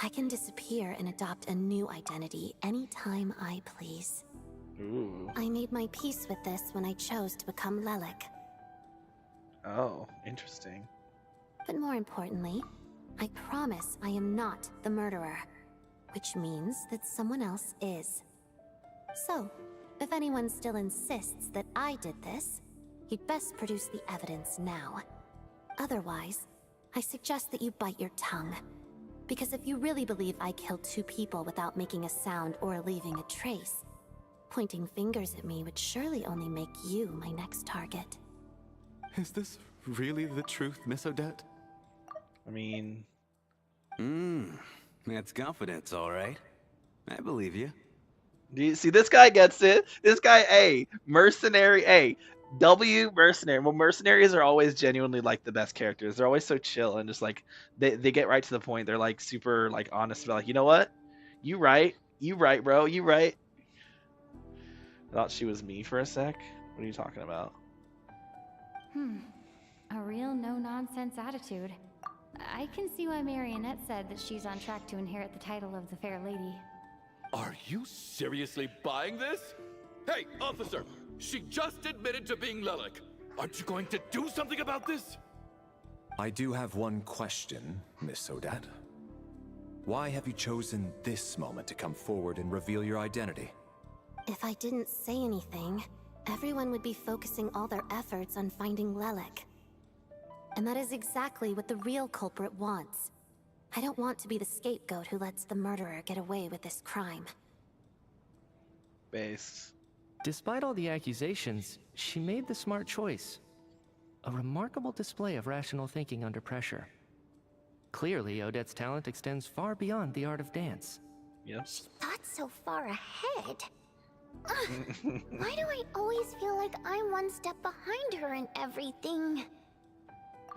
I can disappear and adopt a new identity anytime I please. Ooh. I made my peace with this when I chose to become Lelik. Oh, interesting. But more importantly, I promise I am not the murderer, which means that someone else is. So, if anyone still insists that I did this, you'd best produce the evidence now. Otherwise, I suggest that you bite your tongue. Because if you really believe I killed 2 people without making a sound or leaving a trace, pointing fingers at me would surely only make you my next target. Is this really the truth, Miss Odette? I mean... That's confidence, all right. I believe you. Do you see, this guy gets it. This guy, A, mercenary, A, W, mercenary. Well, mercenaries are always genuinely like the best characters. They're always so chill and just like, they get right to the point. They're like super like honest about like, you know what? You right, bro, you right. I thought she was me for a sec. What are you talking about? A real no-nonsense attitude. I can see why Marionette said that she's on track to inherit the title of the Fair Lady. Are you seriously buying this? Hey, officer! She just admitted to being Lelik. Aren't you going to do something about this? I do have one question, Miss Odette. Why have you chosen this moment to come forward and reveal your identity? If I didn't say anything, everyone would be focusing all their efforts on finding Lelik. And that is exactly what the real culprit wants. I don't want to be the scapegoat who lets the murderer get away with this crime. Base. Despite all the accusations, she made the smart choice. A remarkable display of rational thinking under pressure. Clearly, Odette's talent extends far beyond the art of dance. Yep. She thought so far ahead. Why do I always feel like I'm one step behind her in everything?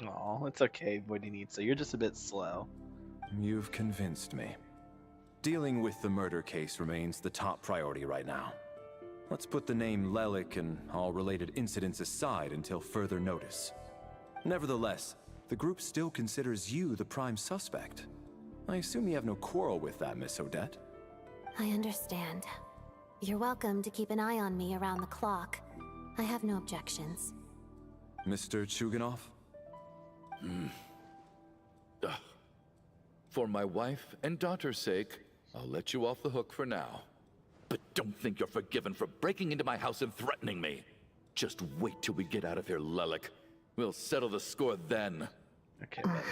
Aw, it's okay, Boydinitsa. You're just a bit slow. You've convinced me. Dealing with the murder case remains the top priority right now. Let's put the name Lelik and all related incidents aside until further notice. Nevertheless, the group still considers you the prime suspect. I assume you have no quarrel with that, Miss Odette? I understand. You're welcome to keep an eye on me around the clock. I have no objections. Mr. Chuganov? For my wife and daughter's sake, I'll let you off the hook for now. But don't think you're forgiven for breaking into my house and threatening me. Just wait till we get out of here, Lelik. We'll settle the score then. Okay, buddy.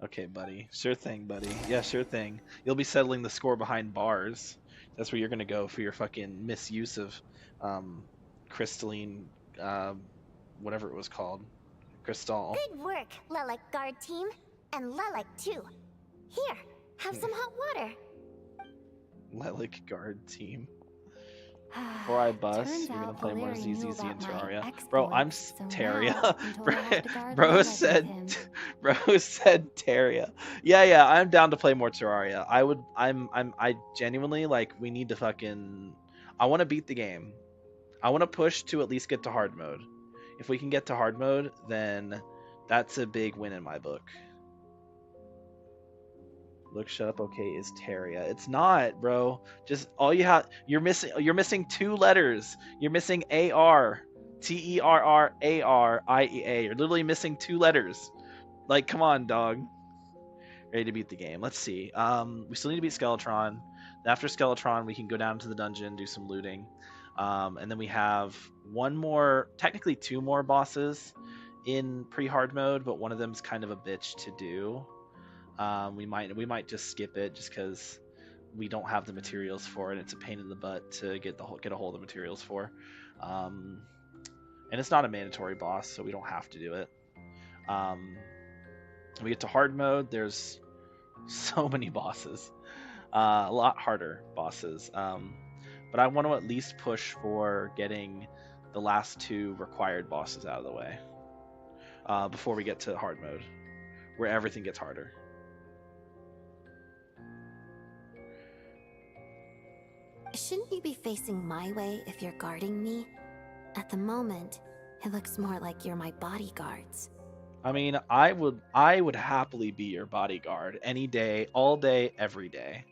Okay, buddy. Sure thing, buddy. Yeah, sure thing. You'll be settling the score behind bars. That's where you're gonna go for your fucking misuse of crystalline, whatever it was called. Crystal. Good work, Lelik guard team. And Lelik too. Here, have some hot water. Lelik guard team. Before I bust, Turns you're gonna out play more Valeri knew ZZZ and about my Terraria. Bro, I'm exploits, so Terraria. now I'm told I have to guard Bro Lelik said, with him. bro said Terraria. Yeah, I'm down to play more Terraria. I genuinely like. We need to fucking. I want to beat the game. I want to push to at least get to hard mode. If we can get to hard mode, then that's a big win in my book. Look, shut up. Okay, is Terraria? It's not, bro. Just all you have. You're missing 2 letters. You're missing AR, TERRARIEA. You're literally missing 2 letters. Like, come on, dog. Ready to beat the game. Let's see. We still need to beat Skeletron. After Skeletron, we can go down to the dungeon, do some looting, and then we have one more, technically 2 more bosses in pre-hard mode, but one of them's kind of a bitch to do. We might just skip it just because we don't have the materials for it. It's a pain in the butt to get a hold of the materials for, and it's not a mandatory boss, so we don't have to do it. We get to hard mode. There's so many bosses, a lot harder bosses. But I want to at least push for getting the last 2 required bosses out of the way before we get to hard mode, where everything gets harder. Shouldn't you be facing my way if you're guarding me? At the moment, it looks more like you're my bodyguards. I mean, I would happily be your bodyguard any day, all day, every day.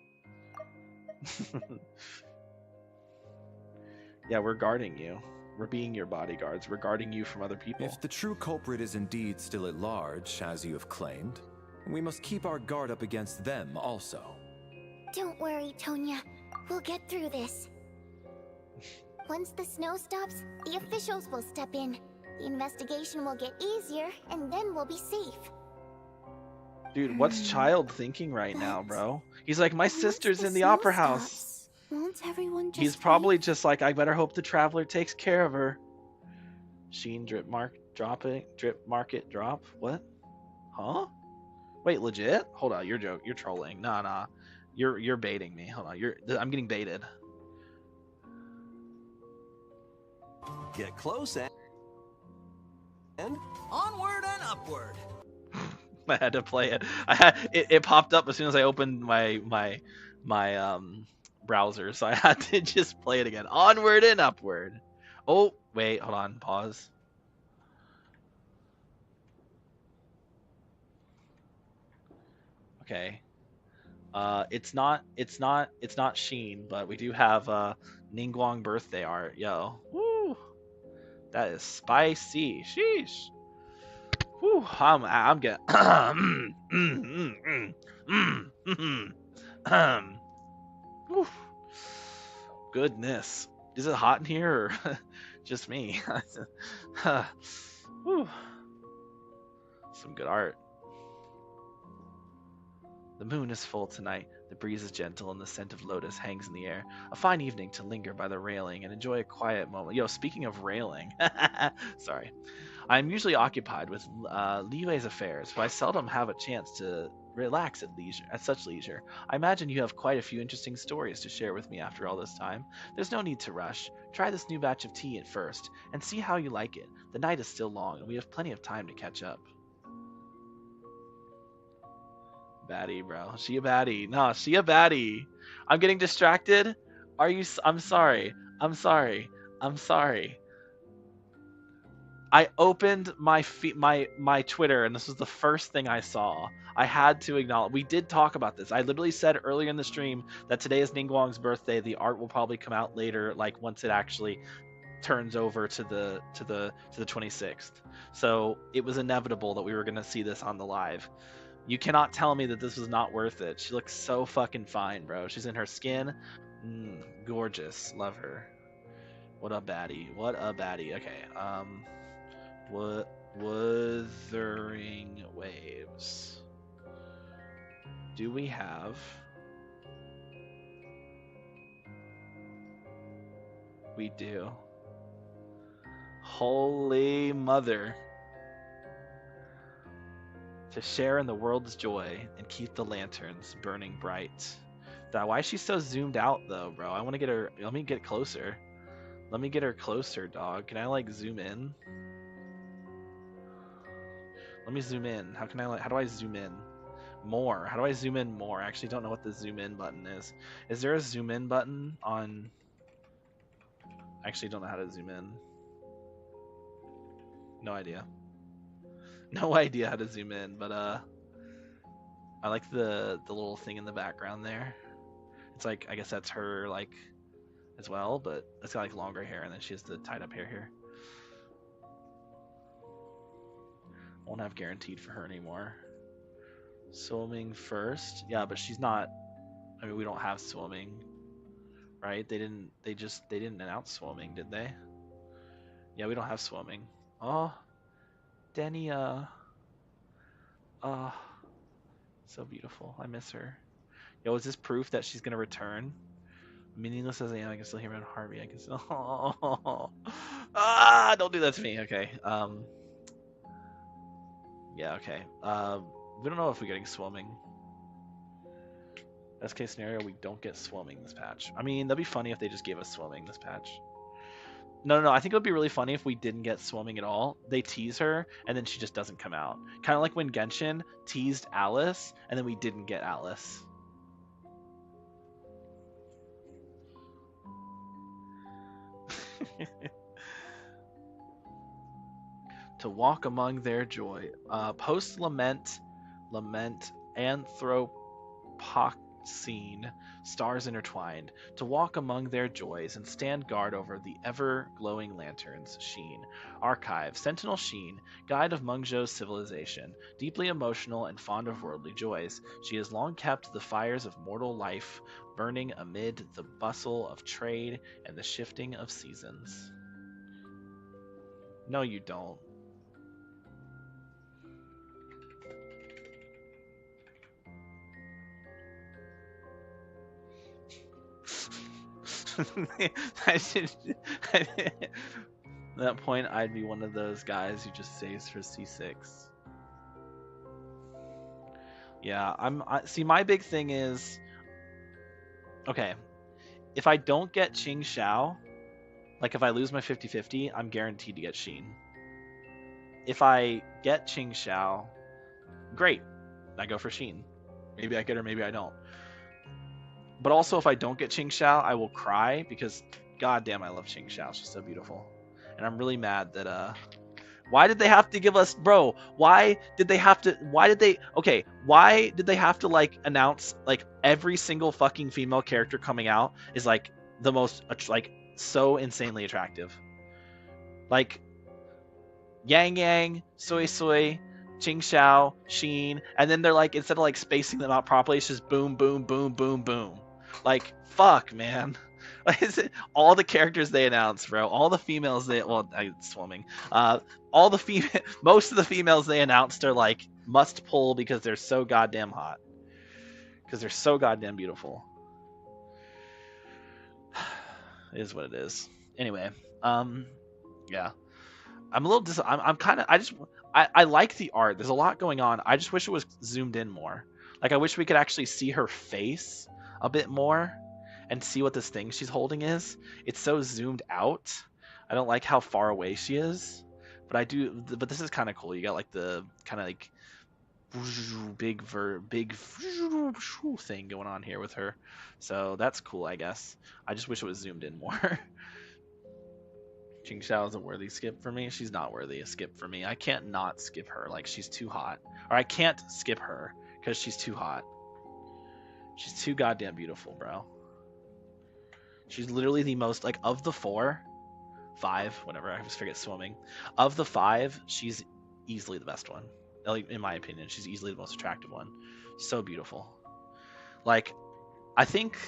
Yeah, we're guarding you. We're being your bodyguards. We're guarding you from other people. If the true culprit is indeed still at large, as you have claimed, we must keep our guard up against them also. Don't worry, Tonya. We'll get through this. Once the snow stops, the officials will step in. The investigation will get easier, and then we'll be safe. Dude, what's Child thinking right now, bro? He's like, my sister's in the opera house. Won't everyone just He's probably just like, I better hope the traveler takes care of her. Sheen drip market drop. What? Huh? Wait, legit? Hold on, you're trolling. Nah. You're baiting me. Hold on. I'm getting baited. Get close and onward and upward. I had to play it. It popped up as soon as I opened my browser, so I had to just play it again. Onward and upward. Oh, wait, hold on. Pause. Okay. It's not Sheen, but we do have Ningguang birthday art. Yo, woo, that is spicy. Sheesh. Woo, I'm getting. Woo. Goodness, is it hot in here or just me? Woo. Some good art. The moon is full tonight, the breeze is gentle, and the scent of lotus hangs in the air. A fine evening to linger by the railing and enjoy a quiet moment. Yo, speaking of railing, sorry. I am usually occupied with Liwei's affairs, but I seldom have a chance to relax at such leisure. I imagine you have quite a few interesting stories to share with me after all this time. There's no need to rush. Try this new batch of tea at first, and see how you like it. The night is still long, and we have plenty of time to catch up. Baddie, bro. She a baddie. No, she a baddie. I'm getting distracted. I'm sorry. I opened my Twitter, and this was the first thing I saw. I had to acknowledge. We did talk about this. I literally said earlier in the stream that today is Ningguang's birthday. The art will probably come out later, like once it actually turns over to the 26th. So it was inevitable that we were gonna see this on the live. You cannot tell me that this was not worth it. She looks so fucking fine, bro. She's in her skin. Gorgeous. Love her. What a baddie. What a baddie. Okay. Wuthering Waves. Do we have... We do. Holy Mother. To share in the world's joy and keep the lanterns burning bright. Why is she so zoomed out though, bro? I want to get her. Let me get closer. Let me get her closer, dog. Can I like zoom in? Let me zoom in. How can I like? How do I zoom in? More. How do I zoom in more? I actually don't know what the zoom in button is. Is there a zoom in button on? I actually don't know how to zoom in. No idea. No idea how to zoom in, but I like the little thing in the background there. It's like, I guess that's her like as well, but it's got like longer hair and then she has the tied up hair here. Won't have guaranteed for her anymore. Swimming first. Yeah, but she's not, I mean, we don't have swimming, right? They didn't announce swimming, did they? Yeah, we don't have swimming. Oh, Denny, so beautiful. I miss her. Yo, is this proof that she's gonna return? Meaningless as I am, I can still hear my heartbeat. I can still. Don't do that to me. Okay. Yeah. Okay. We don't know if we're getting swimming. Best case scenario, we don't get swimming this patch. I mean, that'd be funny if they just gave us swimming this patch. No. I think it would be really funny if we didn't get swimming at all. They tease her, and then she just doesn't come out. Kind of like when Genshin teased Alice, and then we didn't get Alice. To walk among their joy. Post lament, anthropocene, stars intertwined. To walk among their joys and stand guard over the ever-glowing lanterns. Sheen. Archive. Sentinel Sheen, guide of Mungzhou's civilization. Deeply emotional and fond of worldly joys, she has long kept the fires of mortal life burning amid the bustle of trade and the shifting of seasons. No, you don't. At that point, I'd be one of those guys who just saves for C6. Yeah, see, my big thing is, okay, if I don't get Qing Xiao, like if I lose my 50-50, I'm guaranteed to get Sheen. If I get Qing Xiao, great, I go for Sheen. Maybe I get her, maybe I don't. But also, if I don't get Qing Xiao, I will cry because, goddamn, I love Qing Xiao. She's so beautiful, and I'm really mad that why did they have to give us, bro? Why did they have to? Why did they have to like announce like every single fucking female character coming out is like the most like so insanely attractive, like Yang, Sui, Qing Xiao, Sheen, and then they're like, instead of like spacing them out properly, it's just boom, boom, boom, boom, boom. Like, fuck, man. Is it all the characters they announced, bro? All the females swimming. Most of the females they announced are like must pull because they're so goddamn hot. Because they're so goddamn beautiful. It is what it is. Anyway, yeah. I'm a little I'm kind of I like the art. There's a lot going on. I just wish it was zoomed in more. Like I wish we could actually see her face a bit more and see what this thing she's holding is. It's so zoomed out. I don't like how far away she is, but I do. But this is kind of cool. You got like the kind of like big thing going on here with her. So that's cool, I guess. I just wish it was zoomed in more. Qing Xiao is a worthy skip for me. She's not worthy a skip for me. I can't not skip her. Like, she's too hot. Or I can't skip her because she's too hot. She's too goddamn beautiful, bro. She's literally the most, like, of the 5, whatever, I just forget swimming. Of the 5, she's easily the best one. Like, in my opinion, she's easily the most attractive one. So beautiful. Like, I think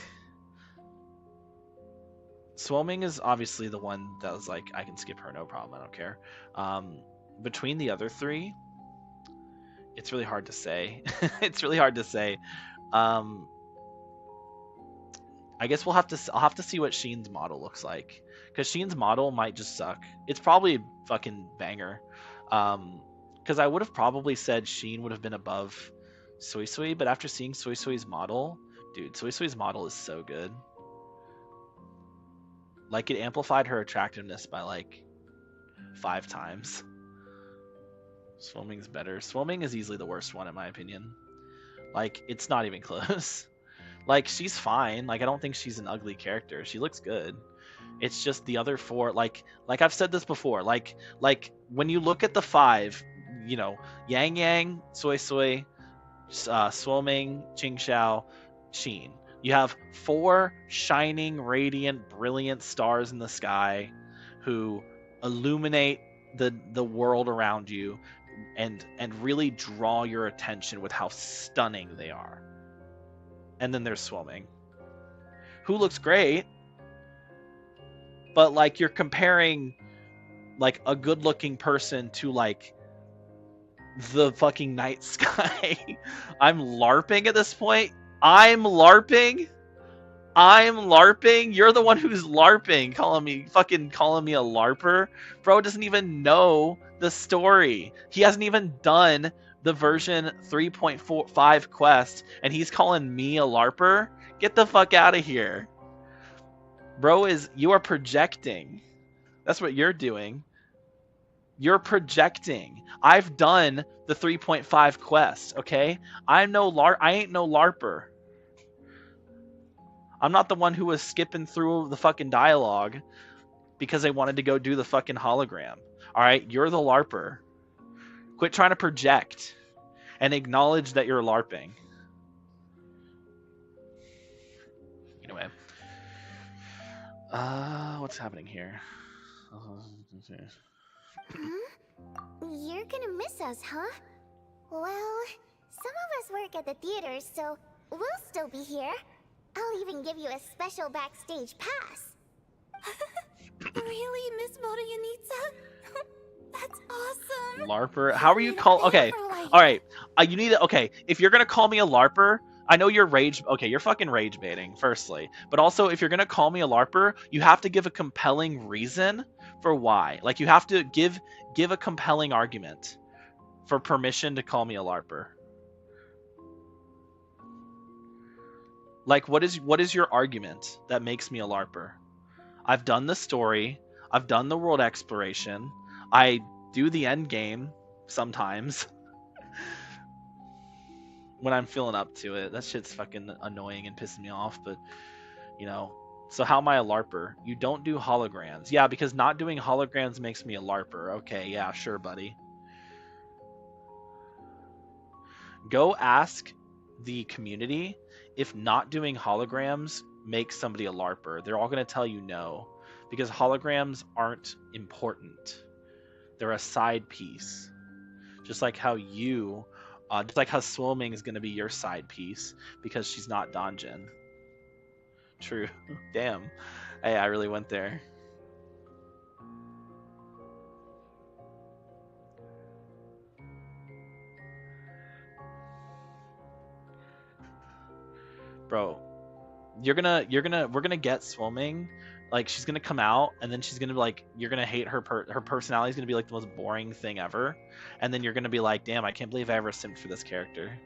Swimming is obviously the one that was like, I can skip her, no problem, I don't care. Between the other three, it's really hard to say. It's really hard to say. I guess I'll have to see what Sheen's model looks like, because Sheen's model might just suck. It's probably a fucking banger. Because I would have probably said Sheen would have been above Sui Sui, but after seeing Sui Sui's model, dude, Sui Sui's model is so good. Like, it amplified her attractiveness by like 5 times. Swimming's better. Swimming is easily the worst one in my opinion. Like, it's not even close. Like, she's fine. Like, I don't think she's an ugly character. She looks good. It's just the other 4, like I've said this before, like when you look at the 5, you know, Yang Yang, Sui Sui, Swimming, Ching Xiao, Sheen. You have 4 shining, radiant, brilliant stars in the sky who illuminate the world around you and really draw your attention with how stunning they are. And then there's Swimming, who looks great, but like, you're comparing like a good-looking person to like the fucking night sky. I'm LARPing at this point. I'm LARPing. You're the one who's LARPing, calling me a LARPer. Bro doesn't even know the story. He hasn't even done the version 3.45 quest, and he's calling me a LARPer? Get the fuck out of here. Bro, you are projecting. That's what you're doing. You're projecting. I've done the 3.5 quest, okay? I ain't no LARPer. I'm not the one who was skipping through the fucking dialogue because they wanted to go do the fucking hologram. Alright, you're the LARPer. Quit trying to project and acknowledge that you're LARPing. Anyway. What's happening here? You're gonna miss us, huh? Well, some of us work at the theater, so we'll still be here. I'll even give you a special backstage pass. Really, Miss Motoyanitsa? That's awesome. LARPer? How are you called? Okay, all right. You need to. Okay, if you're gonna call me a LARPer, I know you're rage. Okay, you're fucking rage baiting, firstly. But also, if you're gonna call me a LARPer, you have to give a compelling reason for why. Like, you have to give a compelling argument for permission to call me a LARPer. Like, what is your argument that makes me a LARPer? I've done the story. I've done the world exploration. I do the end game sometimes when I'm feeling up to it. That shit's fucking annoying and pissing me off, but, you know. So how am I a LARPer? You don't do holograms. Yeah, because not doing holograms makes me a LARPer. Okay, yeah, sure, buddy. Go ask the community if not doing holograms makes somebody a LARPer. They're all going to tell you no, because holograms aren't important. They're a side piece. Just like how just like how Swimming is going to be your side piece because she's not Donjin. True. Damn. Hey, I really went there. Bro, we're gonna get Swimming. Like, she's gonna come out, and then she's gonna be like, you're gonna hate her. Her personality is gonna be like the most boring thing ever, and then you're gonna be like, damn, I can't believe I ever simped for this character.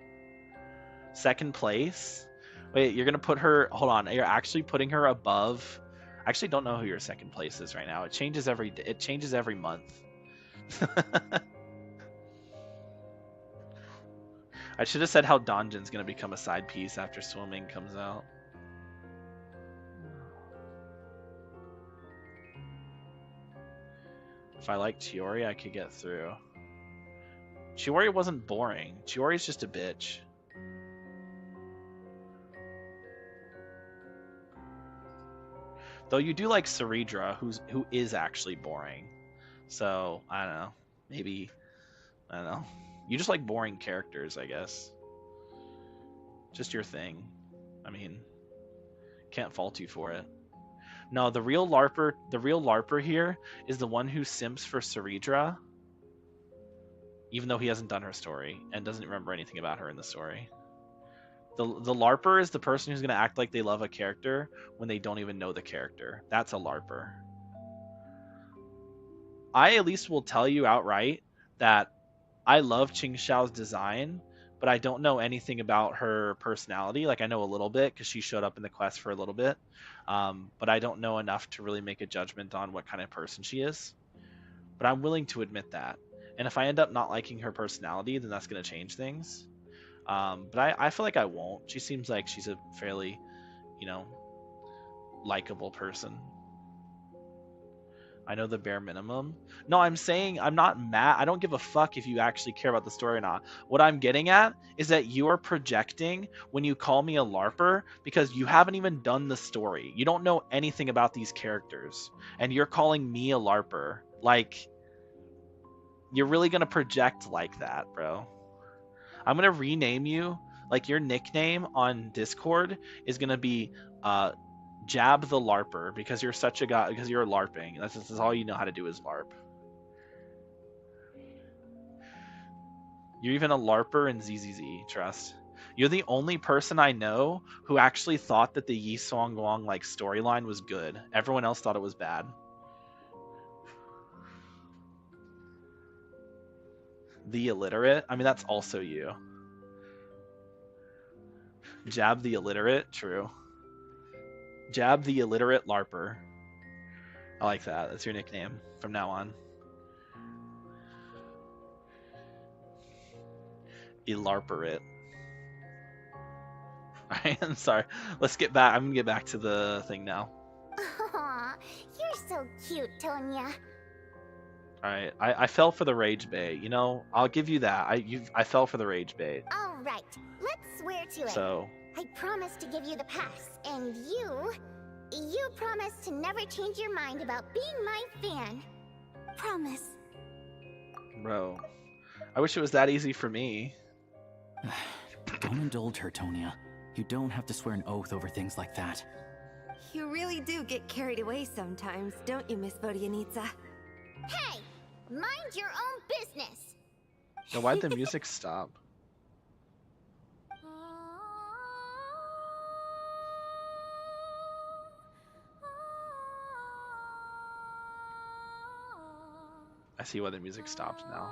Second place. Wait, you're gonna put her? Hold on, you're actually putting her above? I actually don't know who your second place is right now. It changes every month. I should have said how Donjin's gonna become a side piece after Swimming comes out. If I like Chiori, I could get through. Chiori wasn't boring. Chiori's just a bitch. Though you do like Saridra, who is actually boring. So, I don't know. Maybe, I don't know. You just like boring characters, I guess. Just your thing. I mean, can't fault you for it. No, the real LARPer here is the one who simps for Ceridra, even though he hasn't done her story and doesn't remember anything about her in the story. The LARPer is the person who's gonna act like they love a character when they don't even know the character. That's a LARPer. I at least will tell you outright that I love Qing Xiao's design, but I don't know anything about her personality. Like, I know a little bit because she showed up in the quest for a little bit, but I don't know enough to really make a judgment on what kind of person she is. But I'm willing to admit that. And if I end up not liking her personality, then that's going to change things. But I feel like I won't. She seems like she's a fairly, likable person. I know the bare minimum. No, I'm saying I'm not mad. I don't give a fuck if you actually care about the story or not. What I'm getting at is that you are projecting when you call me a LARPer because you haven't even done the story. You don't know anything about these characters. And you're calling me a LARPer. Like, you're really going to project like that, bro. I'm going to rename you. Like, your nickname on Discord is going to be Jab the LARPer because you're such a guy, because you're LARPing. That's all you know how to do is LARP. You're even a LARPer in ZZZ, trust. You're the only person I know who actually thought that the Yi Song Wong like storyline was good. Everyone else thought it was bad. The illiterate? I mean, that's also you. Jab the illiterate? True. Jab the illiterate LARPer. I like that. That's your nickname from now on. LARPer it. Alright, I'm sorry. Let's get back. I'm gonna get back to the thing now. Aw, you're so cute, Tonya. Alright, I fell for the rage bait. You know, I'll give you that. I fell for the rage bait. All right, let's swear to it. So I promise to give you the pass, and you promise to never change your mind about being my fan. Promise. Bro, I wish it was that easy for me. Don't indulge her, Tonya. You don't have to swear an oath over things like that. You really do get carried away sometimes, don't you, Miss Vodianitsa? Hey, mind your own business. Now, why'd the music stop? I see why the music stopped now.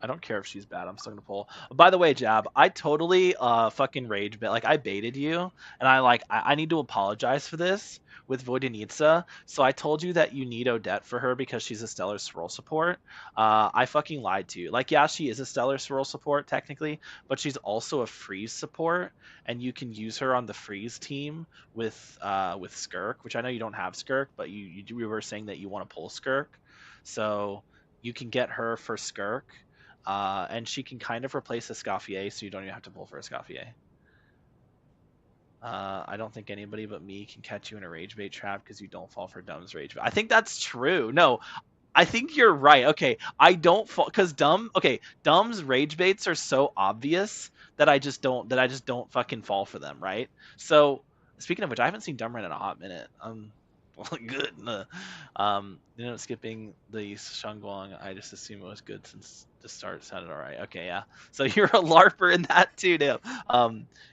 I don't care if she's bad. I'm still gonna pull. By the way, Jab, I totally fucking rage bait. Like, I baited you, and I need to apologize for this with Vodanitsa. So I told you that you need Odette for her because she's a Stellar Swirl support. I fucking lied to you. Like, yeah, she is a Stellar Swirl support technically, but she's also a freeze support, and you can use her on the freeze team with Skirk, which I know you don't have Skirk, but you were saying that you want to pull Skirk, so you can get her for Skirk. And she can kind of replace Escoffier, so you don't even have to pull for Escoffier. I don't think anybody but me can catch you in a rage bait trap because you don't fall for Dumb's rage bait. I think that's true. No, I think you're right. Okay, I don't fall because Dumb's rage baits are so obvious that I just don't fucking fall for them, right? So speaking of which, I haven't seen Dumb Run in a hot minute. Good. Skipping the Shangguang, I just assume it was good since the start sounded all right. Okay, yeah. So you're a LARPer in that too, now.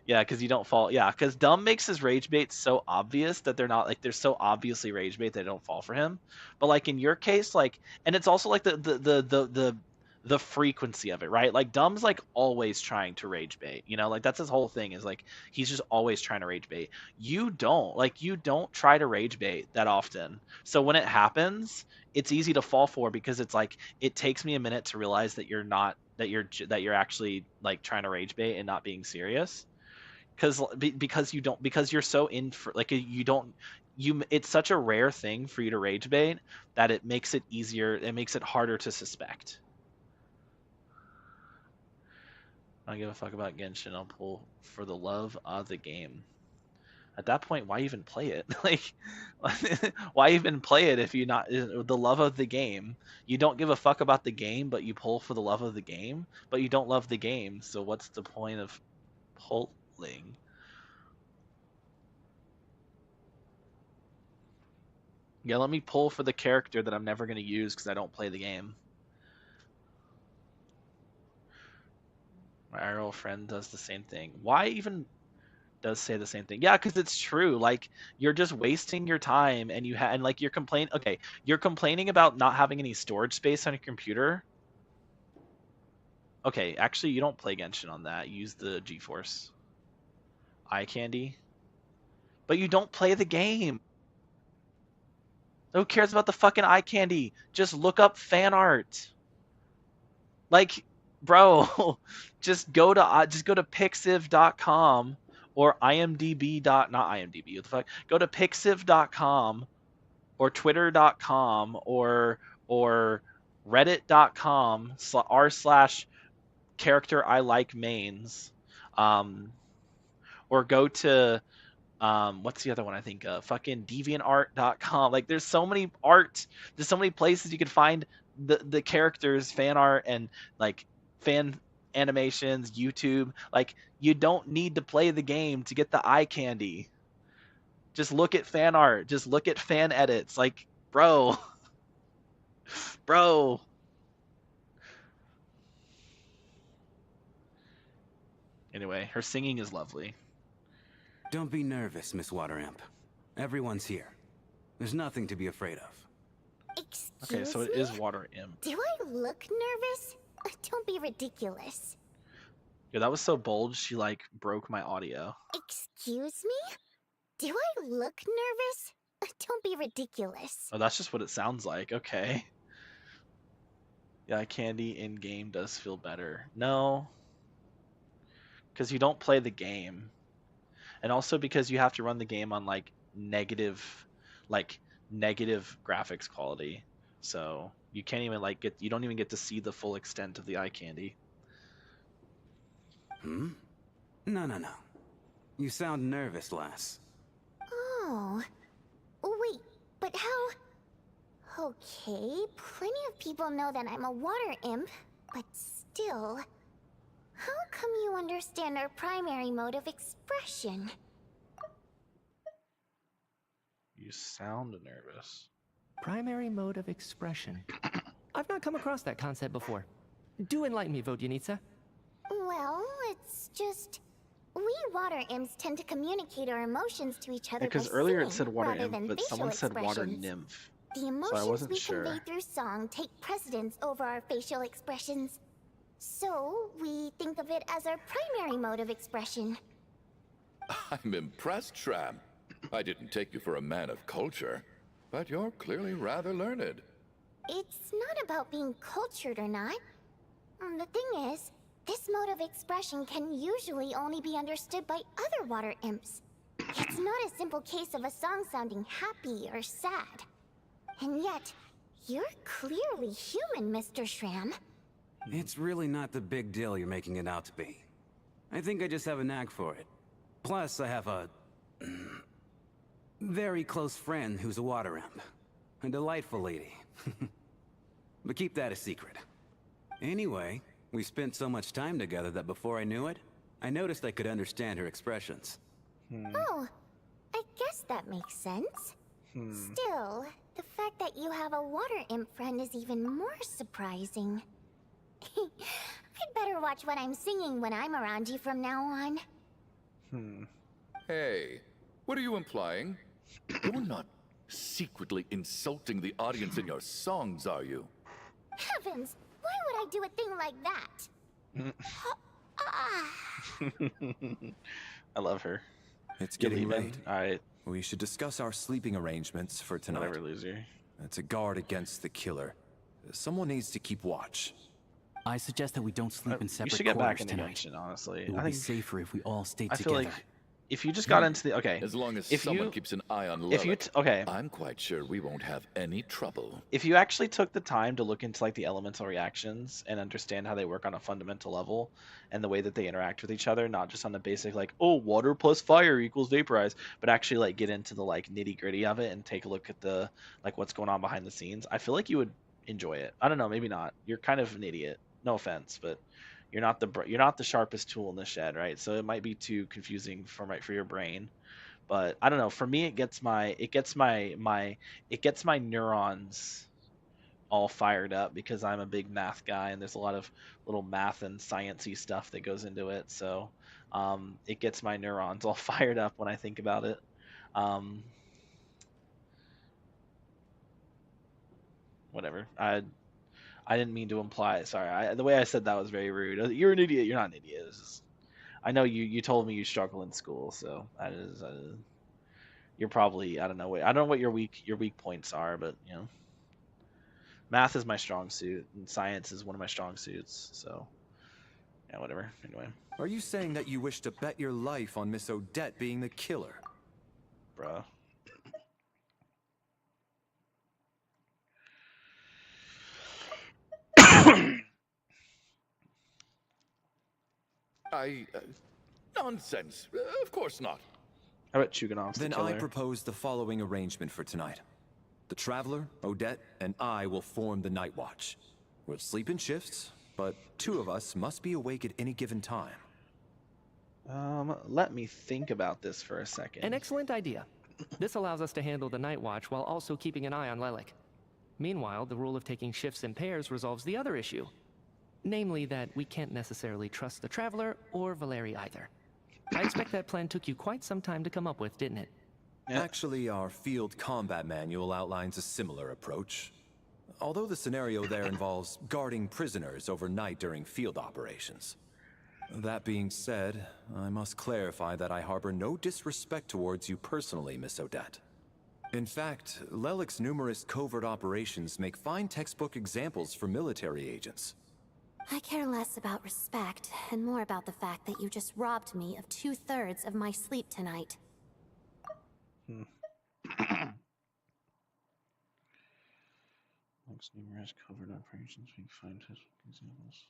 Yeah, because you don't fall. Yeah, because Dumb makes his rage baits so obvious that they're so obviously rage bait they don't fall for him. But like in your case, like, and it's also like the frequency of it, right? Like Dumb's like always trying to rage bait, like that's his whole thing is like he's just always trying to rage bait. You don't try to rage bait that often. So when it happens, it's easy to fall for because it's like it takes me a minute to realize that you're actually like trying to rage bait and not being serious. Because you're so in for like it's such a rare thing for you to rage bait that it makes it harder to suspect. I don't give a fuck about Genshin. I'll pull for the love of the game. At that point, why even play it? Like, why even play it if you not the love of the game? You don't give a fuck about the game, but you pull for the love of the game, but you don't love the game. So what's the point of pulling? Yeah, let me pull for the character that I'm never going to use because I don't play the game. My IRL friend does the same thing. Why even does say the same thing? Yeah, because it's true. Like, you're just wasting your time, and and like you're complaining. Okay, you're complaining about not having any storage space on your computer. Okay, actually, you don't play Genshin on that. You use the GeForce Eye Candy, but you don't play the game. Who cares about the fucking eye candy? Just look up fan art. Like, bro, just go to pixiv.com or imdb. Not imdb. What the fuck? Go to pixiv.com or twitter.com or reddit.com r/character I like mains, or go to what's the other one I think of? Fucking deviantart.com. Like, there's so many places you can find the characters, fan art, and like fan animations, YouTube. Like, you don't need to play the game to get the eye candy. Just look at fan art, just look at fan edits. Like, bro. Bro. Anyway, her singing is lovely. Don't be nervous, Miss Water Imp. Everyone's here. There's nothing to be afraid of. Okay, so it is Water Imp. Do I look nervous? Don't be ridiculous. Yeah, that was so bold, she like broke my audio. Excuse me? Do I look nervous? Don't be ridiculous. Oh, that's just what it sounds like. Okay. Yeah, candy in game does feel better. No. Because you don't play the game. And also because you have to run the game on like negative graphics quality. So you can't even you don't even get to see the full extent of the eye candy. No. You sound nervous, lass. Oh. Wait, but how... Okay, plenty of people know that I'm a water imp, but still... How come you understand our primary mode of expression? You sound nervous. Primary mode of expression. I've not come across that concept before. Do enlighten me, Vodyanitsa. Well, it's just... We water imps tend to communicate our emotions to each other Because by earlier it singing, said water rather than imp, but facial someone said water expressions. nymph. The So I emotions wasn't we sure. convey through song take precedence over our facial expressions. So, we think of it as our primary mode of expression. I'm impressed, Shram. I didn't take you for a man of culture, but you're clearly rather learned. It's not about being cultured or not. The thing is, this mode of expression can usually only be understood by other water imps. It's not a simple case of a song sounding happy or sad. And yet, you're clearly human, Mr. Shram. It's really not the big deal you're making it out to be. I think I just have a knack for it. Plus, I have a... very close friend who's a water imp. A delightful lady. But keep that a secret. Anyway, we spent so much time together that before I knew it, I noticed I could understand her expressions. Oh, I guess that makes sense. Still, the fact that you have a water imp friend is even more surprising. I'd better watch what I'm singing when I'm around you from now on. Hey, what are you implying? You're not secretly insulting the audience in your songs, are you? Heavens, why would I do a thing like that? I love her. It's You getting leaving? late. Alright. We should discuss our sleeping arrangements for tonight. Whatever, loser. To guard against the killer. Someone needs to keep watch. I suggest that we don't sleep in separate should get back quarters into tonight. Genshin, honestly. It would I be think safer if we all stayed I feel together. like if you just got into the As long as if someone you keeps an eye on if you Lilith, I'm quite sure we won't have any trouble. if you actually took the time to look into like the elemental reactions and understand how they work on a fundamental level and the way that they interact with each other, not just on the basic like, oh, water plus fire equals vaporize, but actually like get into the like nitty gritty of it and take a look at the like what's going on behind the scenes, I feel like you would enjoy it. I don't know, maybe not. You're kind of an idiot. No offense, but you're not the sharpest tool in the shed, right? So it might be too confusing for your brain. But I don't know. For me, it gets my neurons all fired up because I'm a big math guy and there's a lot of little math and sciencey stuff that goes into it. So it gets my neurons all fired up when I think about it. Whatever. I didn't mean to imply. Sorry. The way I said that was very rude. You're an idiot. You're not an idiot. I know you told me you struggle in school, so that is. You're probably, I don't know what your weak points are, but you know, math is my strong suit and science is one of my strong suits. So yeah, whatever. Anyway. Are you saying that you wish to bet your life on Miss Odette being the killer? Bruh. Nonsense. Of course not. How about Chuganov's Then the killer? I propose the following arrangement for tonight. The Traveler, Odette, and I will form the Night Watch. We'll sleep in shifts, but 2 of us must be awake at any given time. Let me think about this for a second. An excellent idea. This allows us to handle the Night Watch while also keeping an eye on Lelik. Meanwhile, the rule of taking shifts in pairs resolves the other issue. Namely that we can't necessarily trust the Traveler or Valeri either. I expect that plan took you quite some time to come up with, didn't it? Yeah. Actually, our field combat manual outlines a similar approach. Although the scenario there involves guarding prisoners overnight during field operations. That being said, I must clarify that I harbor no disrespect towards you personally, Miss Odette. In fact, Lelik's numerous covert operations make fine textbook examples for military agents. I care less about respect and more about the fact that you just robbed me of 2/3 of my sleep tonight. Looks numerous covert operations we find examples.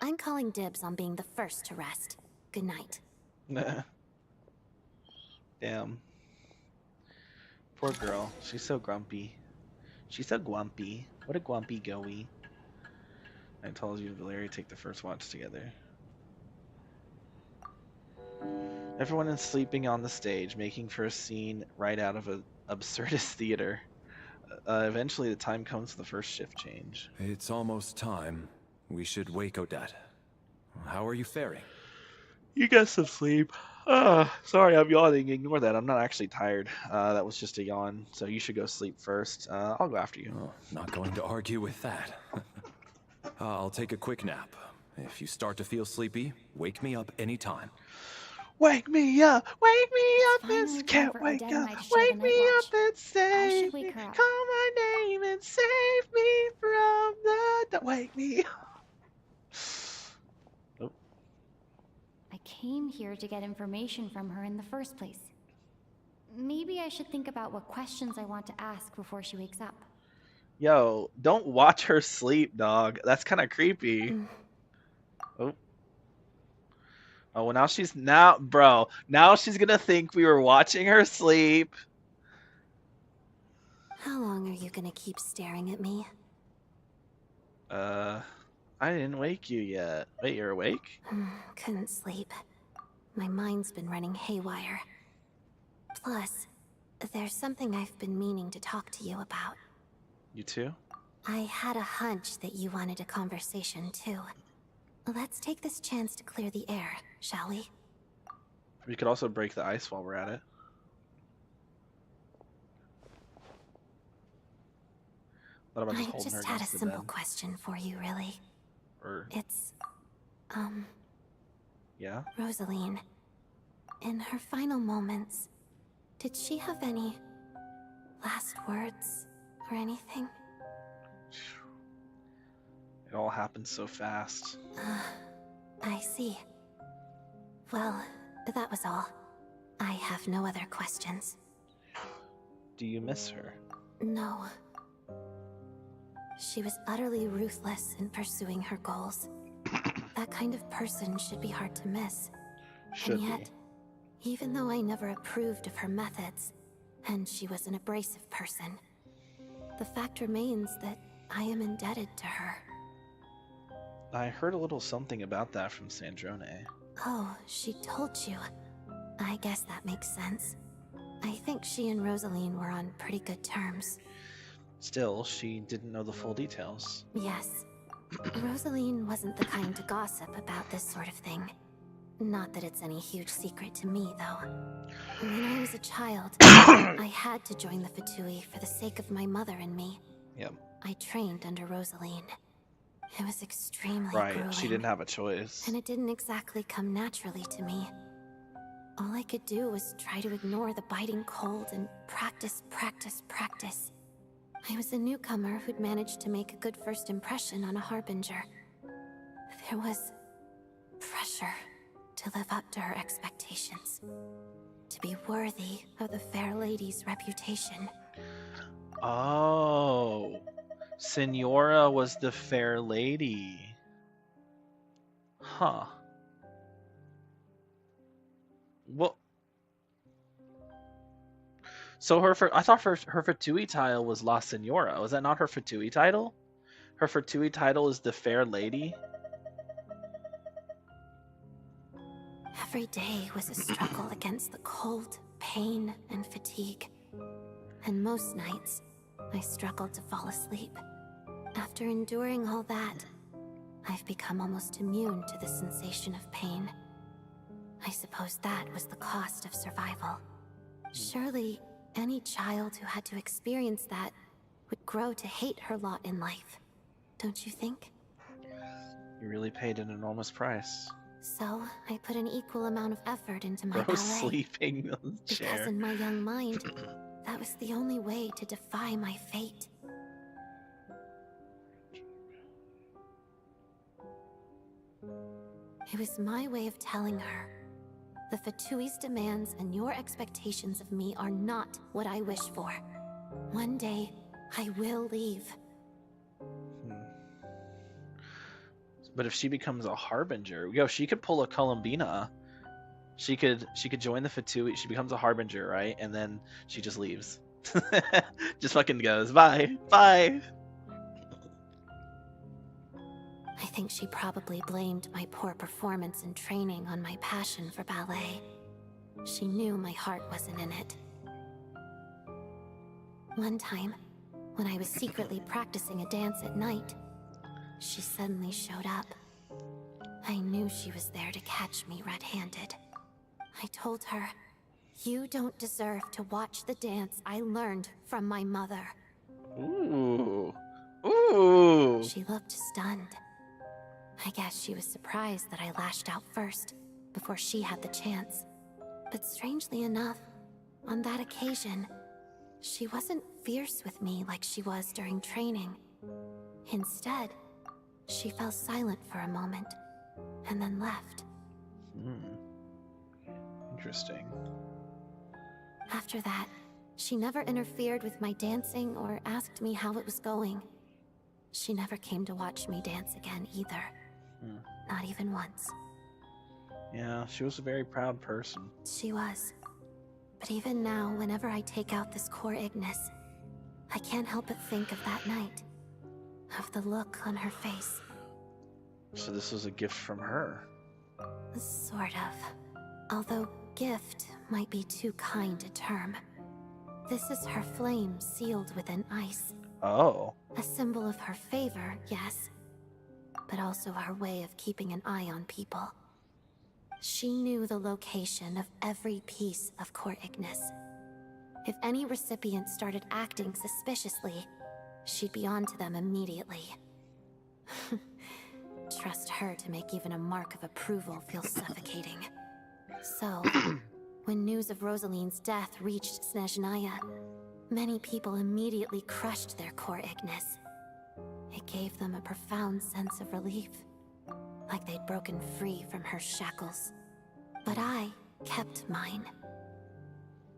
I'm calling dibs on being the first to rest. Good night. Nah. Damn. Poor girl. She's so grumpy. She's so grumpy. What a grumpy goey. I told you and Valeria take the first watch together. Everyone is sleeping on the stage, making for a scene right out of an absurdist theater. Eventually the time comes for the first shift change. It's almost time. We should wake Odette. How are you faring? You get some sleep. Sorry, I'm yawning. Ignore that. I'm not actually tired. That was just a yawn. So you should go sleep first. I'll go after you. Oh, not going to argue with that. I'll take a quick nap. If you start to feel sleepy, wake me up anytime. Wake me up! Wake me up and can't wake up! Wake me up and save me! Call my name and save me from the... Wake me up! I came here to get information from her in the first place. Maybe I should think about what questions I want to ask before she wakes up. Yo, don't watch her sleep, dog. That's kind of creepy. Oh. Oh, well, now she's gonna think we were watching her sleep. How long are you gonna keep staring at me? I didn't wake you yet. Wait, you're awake? Couldn't sleep. My mind's been running haywire. Plus, there's something I've been meaning to talk to you about. You too? I had a hunch that you wanted a conversation too. Let's take this chance to clear the air, shall we? We could also break the ice while we're at it. I just had a simple question for you, really. It's, yeah? Rosaline. In her final moments, did she have any last words or anything? It all happened so fast. I see. Well, that was all. I have no other questions. Do you miss her? No. She was utterly ruthless in pursuing her goals. That kind of person should be hard to miss. Should and yet, even though I never approved of her methods, and she was an abrasive person, the fact remains that I am indebted to her. I heard a little something about that from Sandrone. Oh, she told you. I guess that makes sense. I think she and Rosaline were on pretty good terms. Still, she didn't know the full details. Yes. Rosaline wasn't the kind to gossip about this sort of thing. Not that it's any huge secret to me, though. When I was a child, I had to join the Fatui for the sake of my mother and me. Yep. I trained under Rosaline. It was extremely Right, grueling. she didn't have a choice. And it didn't exactly come naturally to me. All I could do was try to ignore the biting cold and practice, practice, practice. I was a newcomer who'd managed to make a good first impression on a harbinger. There was pressure to live up to her expectations, to be worthy of the fair lady's reputation. Oh, Senora was the fair lady. Huh. Well, so I thought her Fatui title was La Senora. Was that not her Fatui title? Her Fatui title is the fair lady. Every day was a struggle against the cold, pain, and fatigue. And most nights, I struggled to fall asleep. After enduring all that, I've become almost immune to the sensation of pain. I suppose that was the cost of survival. Surely, any child who had to experience that would grow to hate her lot in life. Don't you think? You really paid an enormous price. So, I put an equal amount of effort into my Bro, ballet. sleeping on the chair. Because in my young mind, that was the only way to defy my fate. It was my way of telling her, the Fatui's demands and your expectations of me are not what I wish for. One day, I will leave. But if she becomes a harbinger, she could pull a Columbina. She could join the Fatui. She becomes a harbinger, right? And then she just leaves. Just fucking goes, bye, bye. I think she probably blamed my poor performance in training on my passion for ballet. She knew my heart wasn't in it. One time, when I was secretly practicing a dance at night, she suddenly showed up. I knew she was there to catch me red-handed. I told her, "You don't deserve to watch the dance I learned from my mother." Ooh. Ooh. She looked stunned. I guess she was surprised that I lashed out first, before she had the chance. But strangely enough, on that occasion, she wasn't fierce with me like she was during training. Instead, she fell silent for a moment, and then left. Interesting. After that, she never interfered with my dancing or asked me how it was going. She never came to watch me dance again either. Not even once. Yeah, she was a very proud person. She was. But even now, whenever I take out this core Ignis, I can't help but think of that night. Of the look on her face. So this was a gift from her. Sort of. Although gift might be too kind a term. This is her flame sealed within ice. Oh. A symbol of her favor, yes. But also her way of keeping an eye on people. She knew the location of every piece of core Ignis. If any recipient started acting suspiciously, she'd be on to them immediately. Trust her to make even a mark of approval feel suffocating. So, when news of Rosaline's death reached Snezhnaya, many people immediately crushed their core Ignis. It gave them a profound sense of relief. like they'd broken free from her shackles. But I kept mine.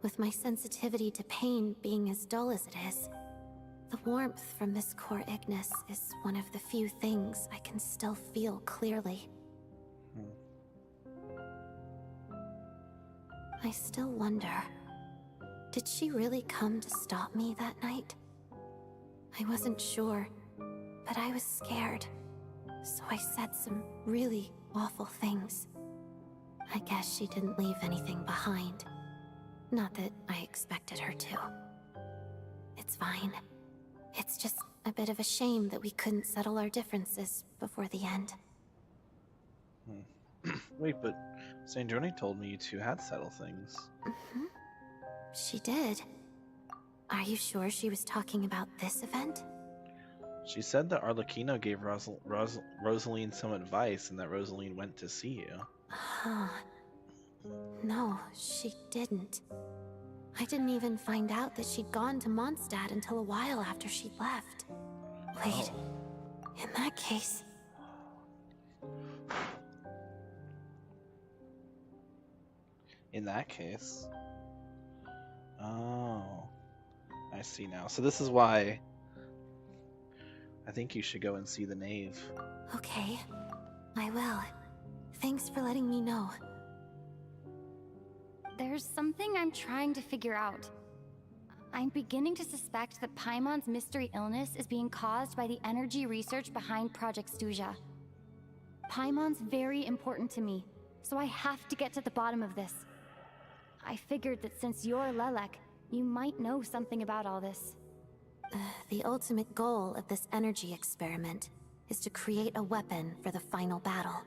With my sensitivity to pain being as dull as it is, the warmth from this core Ignis is one of the few things I can still feel clearly. I still wonder, did she really come to stop me that night? I wasn't sure, but I was scared, so I said some really awful things. I guess she didn't leave anything behind. Not that I expected her to. It's fine. It's just a bit of a shame that we couldn't settle our differences before the end. Wait, but Sandrone told me you two had settled things. She did. Are you sure she was talking about this event? She said that Arlecchino gave Rosaline some advice and that Rosaline went to see you. Huh. No, she didn't. I didn't even find out that she'd gone to Mondstadt until a while after she'd left. Wait, in that case... In that case... Oh... I see now. So this is why... I think you should go and see the Knave. Okay, I will. Thanks for letting me know. There's something I'm trying to figure out. I'm beginning to suspect that Paimon's mystery illness is being caused by the energy research behind Project Stuja. Paimon's very important to me, so I have to get to the bottom of this. I figured that since you're Lelek, you might know something about all this. The ultimate goal of this energy experiment is to create a weapon for the final battle.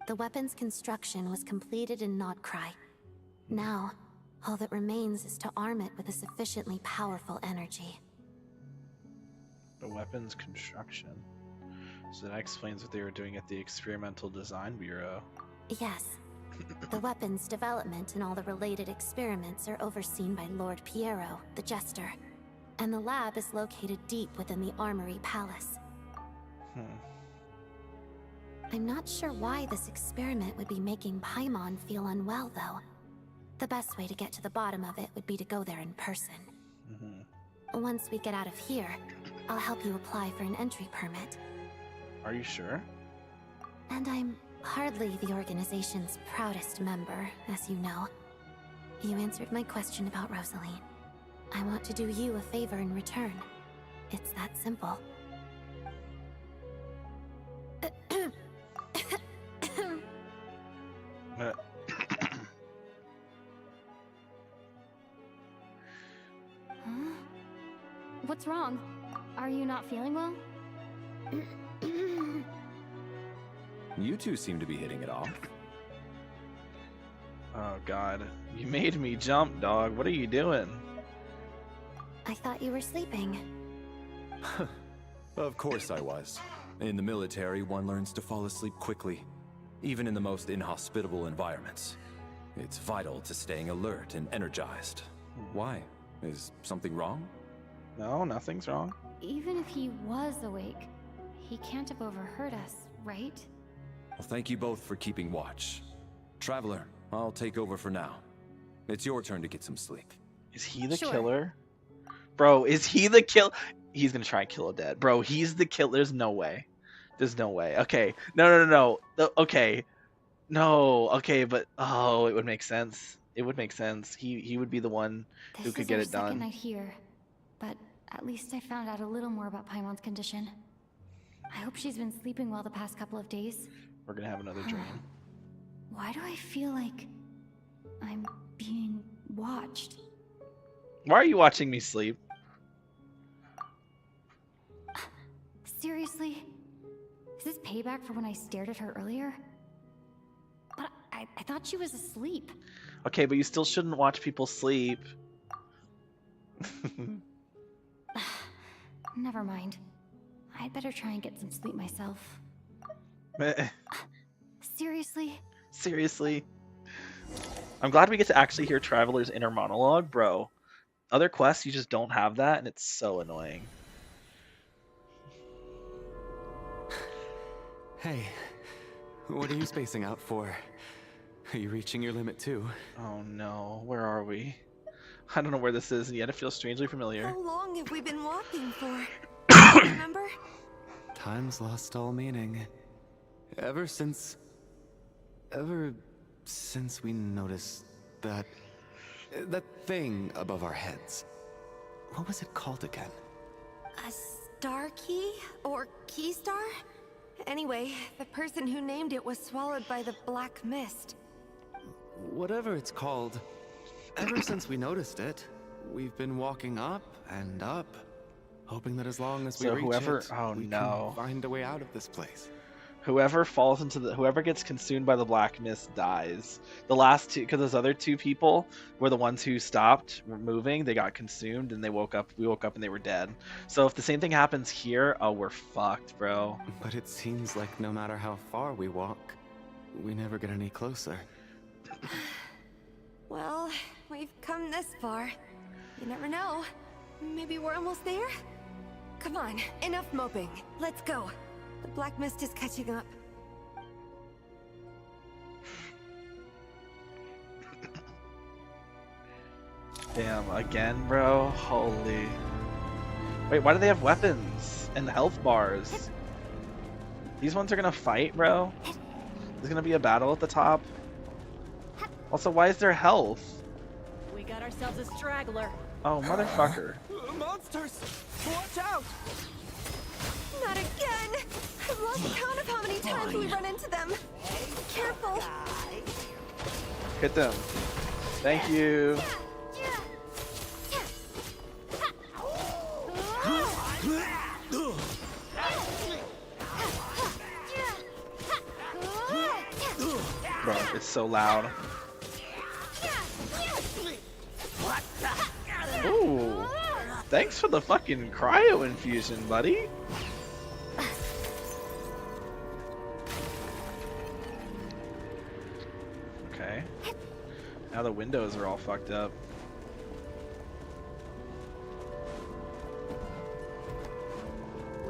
The weapon's construction was completed in Nodcry. Now, all that remains is to arm it with a sufficiently powerful energy. The weapon's construction. So that explains what they were doing at the Experimental Design Bureau. Yes. The weapon's development and all the related experiments are overseen by Lord Piero, the Jester. And the lab is located deep within the Armory Palace. I'm not sure why this experiment would be making Paimon feel unwell, though. The best way to get to the bottom of it would be to go there in person. Once we get out of here, I'll help you apply for an entry permit. Are you sure? And I'm hardly the organization's proudest member, as you know. You answered my question about Rosaline. I want to do you a favor in return. It's that simple. What's wrong? Are you not feeling well? You two seem to be hitting it off. Oh god. You made me jump, dog. What are you doing? I thought you were sleeping. Of course I was. In the military, one learns to fall asleep quickly, even in the most inhospitable environments. It's vital to staying alert and energized. Why? Is something wrong? No, nothing's wrong. Even if he was awake, he can't have overheard us, right? Well, thank you both for keeping watch. Traveler, I'll take over for now. It's your turn to get some sleep. Is he the Sure. killer? Bro, is he the kill? He's gonna try and kill Odette. Bro, he's the kill. There's no way. There's no way. Okay. No. Okay. No. Okay, but oh, it would make sense. It would make sense. He would be the one who could get it Second done. night here, but at least I found out a little more about Paimon's condition. I hope she's been sleeping well the past couple of days. We're gonna have another dream. Why do I feel like I'm being watched? Why are you watching me sleep? Seriously? Is this payback for when I stared at her earlier? But I thought she was asleep. Okay, but you still shouldn't watch people sleep. Never mind. I'd better try and get some sleep myself. Seriously? Seriously? I'm glad we get to actually hear Traveler's inner monologue, bro. Other quests, you just don't have that, and it's so annoying. Hey, What are you spacing out for? Are you reaching your limit too? Oh no, where are we? I don't know where this is, and yet it feels strangely familiar. How long have we been walking for? Remember? Time's lost all meaning. Ever since we noticed that thing above our heads. What was it called again? A star key? Or key star? Anyway, the person who named it was swallowed by the black mist. Whatever it's called, ever since we noticed it, we've been walking up and up, hoping that as long as we reach it, we can find a way out of this place. Whoever falls into whoever gets consumed by the black mist dies. The last two, because those other two people were the ones who stopped moving. They got consumed and we woke up and they were dead. So if the same thing happens here, oh, we're fucked, bro. But it seems like no matter how far we walk, we never get any closer. Well, we've come this far. You never know. Maybe we're almost there? Come on, enough moping. Let's go. The black mist is catching up. Damn, again, bro? Holy. Wait, why do they have weapons and health bars? These ones are gonna fight, bro? There's gonna be a battle at the top? Also, why is there health? We got ourselves a straggler. Oh, motherfucker. Monsters! Watch out! Not again! I've lost count of how many times we run into them. Careful. Hit them. Thank you. Bro, it's so loud. Ooh. Thanks for the fucking cryo infusion, buddy. Okay. Now the windows are all fucked up.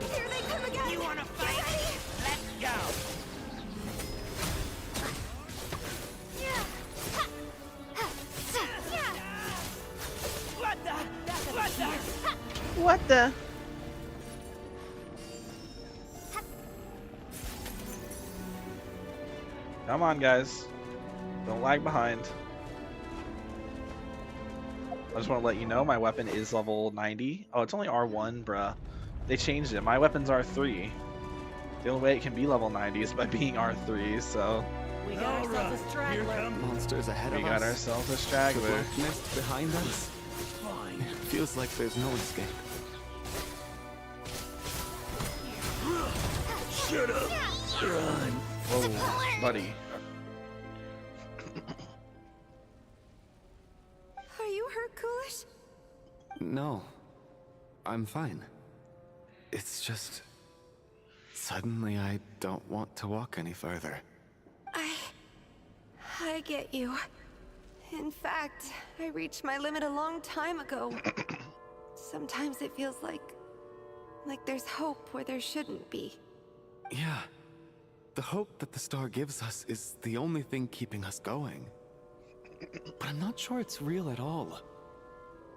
Here they come again! You wanna fight? Let's go! What the? Come on, guys. Don't lag behind. I just want to let you know my weapon is level 90. Oh, it's only R1, bruh. They changed it. My weapon's R3. The only way it can be level 90 is by being R3, so... We got ourselves a straggler. Monsters ahead of us. We got ourselves a straggler. The black mist behind us. Fine. It feels like there's no escape. Shut up! Run! Whoa, buddy. Are you hurt, Coolish? No. I'm fine. It's just... Suddenly I don't want to walk any further. I get you. In fact, I reached my limit a long time ago. Sometimes it feels like there's hope where there shouldn't be. Yeah. The hope that the star gives us is the only thing keeping us going. But I'm not sure it's real at all.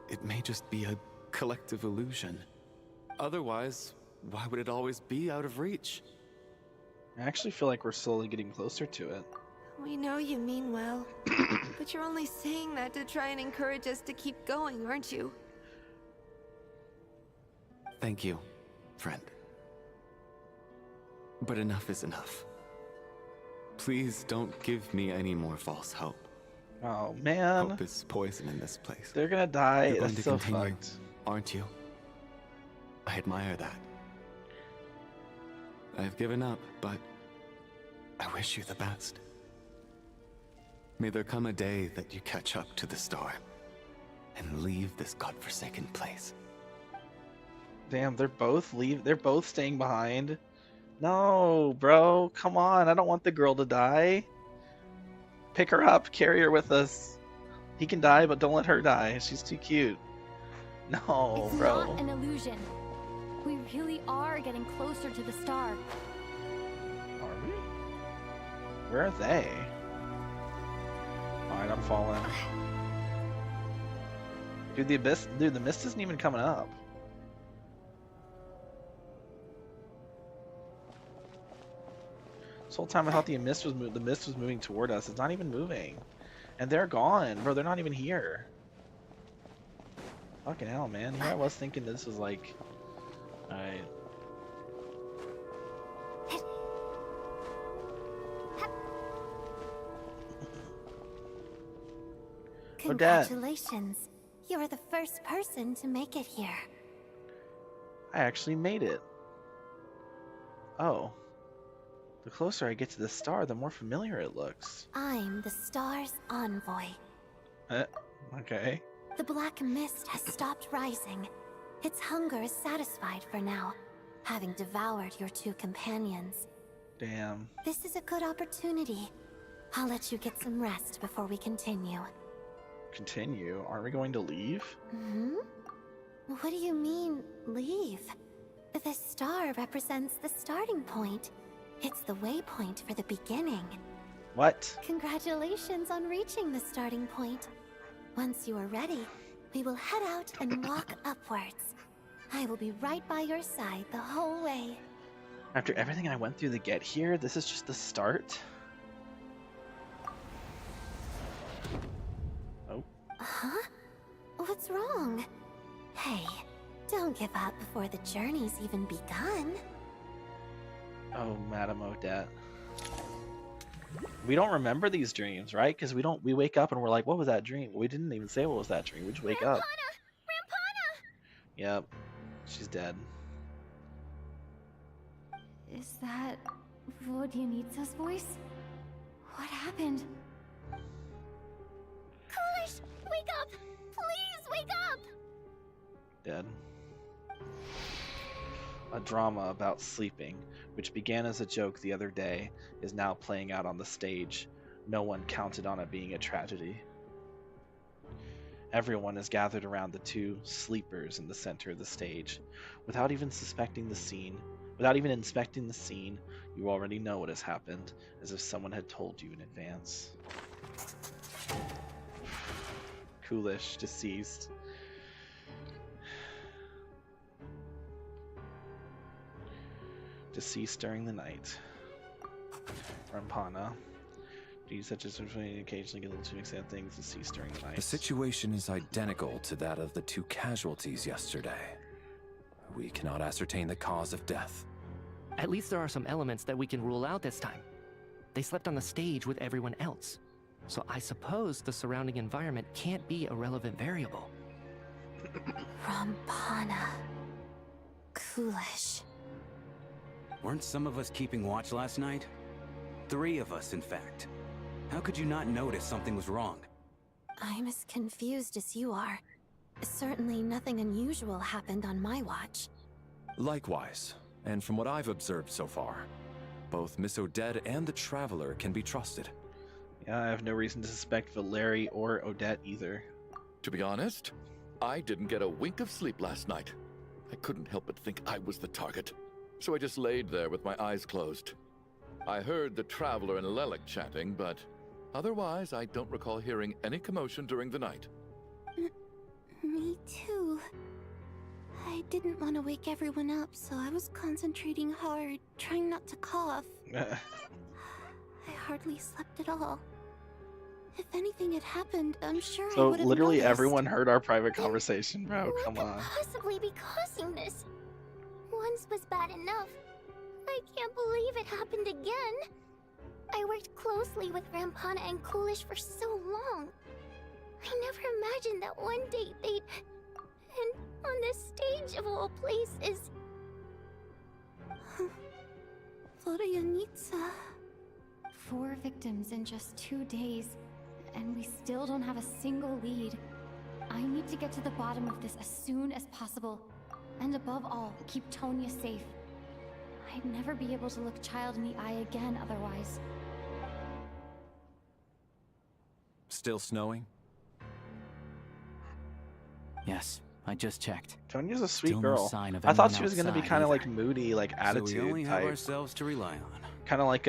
It may just be a collective illusion. Otherwise, why would it always be out of reach? I actually feel like we're slowly getting closer to it. We know you mean well, but you're only saying that to try and encourage us to keep going, aren't you? Thank you, friend. But enough is enough. Please don't give me any more false hope. Oh, man. Hope is poison in this place. They're gonna die. You're going That's to so continue, fucked. aren't you? I admire that. I've given up, but I wish you the best. May there come a day that you catch up to the star and leave this godforsaken place. Damn, they're both staying behind. No, bro, come on. I don't want the girl to die. Pick her up, carry her with us. He can die, but don't let her die. She's too cute. No, It's bro. not an illusion. We really are getting closer to the star. Are we? Where are they? Alright, I'm falling. Dude, the mist isn't even coming up. This whole time I thought the mist was moving toward us. It's not even moving. And they're gone, bro. They're not even here. Fucking hell, man. Here I was thinking this was like... Alright. Odette. Congratulations. You are the first person to make it here. I actually made it. Oh. The closer I get to the star, the more familiar it looks. I'm the star's envoy. Okay. The black mist has stopped rising. Its hunger is satisfied for now, having devoured your two companions. Damn. This is a good opportunity. I'll let you get some rest before we continue. Continue? Aren't we going to leave? Hmm? What do you mean, leave? The star represents the starting point. It's the waypoint for the beginning. What? Congratulations on reaching the starting point. Once you are ready, we will head out and walk upwards. I will be right by your side the whole way. After everything I went through to get here, this is just the start? Oh. Huh? What's wrong? Hey, don't give up before the journey's even begun. Oh, Madam Odette. We don't remember these dreams, right? Because we wake up and we're like, what was that dream? We didn't even say what was that dream. We just wake up. Rampana! Yep. She's dead. Is that Vodyanitsa's voice? What happened? Coolish, wake up! Please wake up! Dead. A drama about sleeping, which began as a joke the other day, is now playing out on the stage. No one counted on it being a tragedy. Everyone is gathered around the two sleepers in the center of the stage. Without even inspecting the scene, you already know what has happened, as if someone had told you in advance. Coolish, deceased. Deceased during the night. Rampana. Duties such as occasionally get a little too mixed up things. Deceased during the night. The situation is identical to that of the two casualties yesterday. We cannot ascertain the cause of death. At least there are some elements that we can rule out this time. They slept on the stage with everyone else. So I suppose the surrounding environment can't be a relevant variable. Rampana. Coolish. Weren't some of us keeping watch last night? 3 of us, in fact. How could you not notice something was wrong? I'm as confused as you are. Certainly nothing unusual happened on my watch. Likewise, and from what I've observed so far, both Miss Odette and the Traveler can be trusted. Yeah, I have no reason to suspect Valeri or Odette either. To be honest, I didn't get a wink of sleep last night. I couldn't help but think I was the target, so I just laid there with my eyes closed. I heard the Traveler and Lelek chatting, but otherwise I don't recall hearing any commotion during the night. Me too. I didn't want to wake everyone up, so I was concentrating hard, trying not to cough. I hardly slept at all. If anything had happened, I'm sure I would have literally noticed. Everyone heard our private conversation, bro. What Come could on. possibly be causing this? Once was bad enough. I can't believe it happened again. I worked closely with Rampana and Coolish for so long. I never imagined that one day they'd... And on the stage of all places... Vodyanitsa... 4 victims in just 2 days, and we still don't have a single lead. I need to get to the bottom of this as soon as possible. And above all, keep Tonya safe. I'd never be able to look Child in the eye again otherwise. Still snowing? Yes, I just checked. Tonya's a sweet Still no girl. sign of I thought anyone she was gonna be outside kind of either. like moody, like attitude So we only type. have ourselves to rely on. Kind of like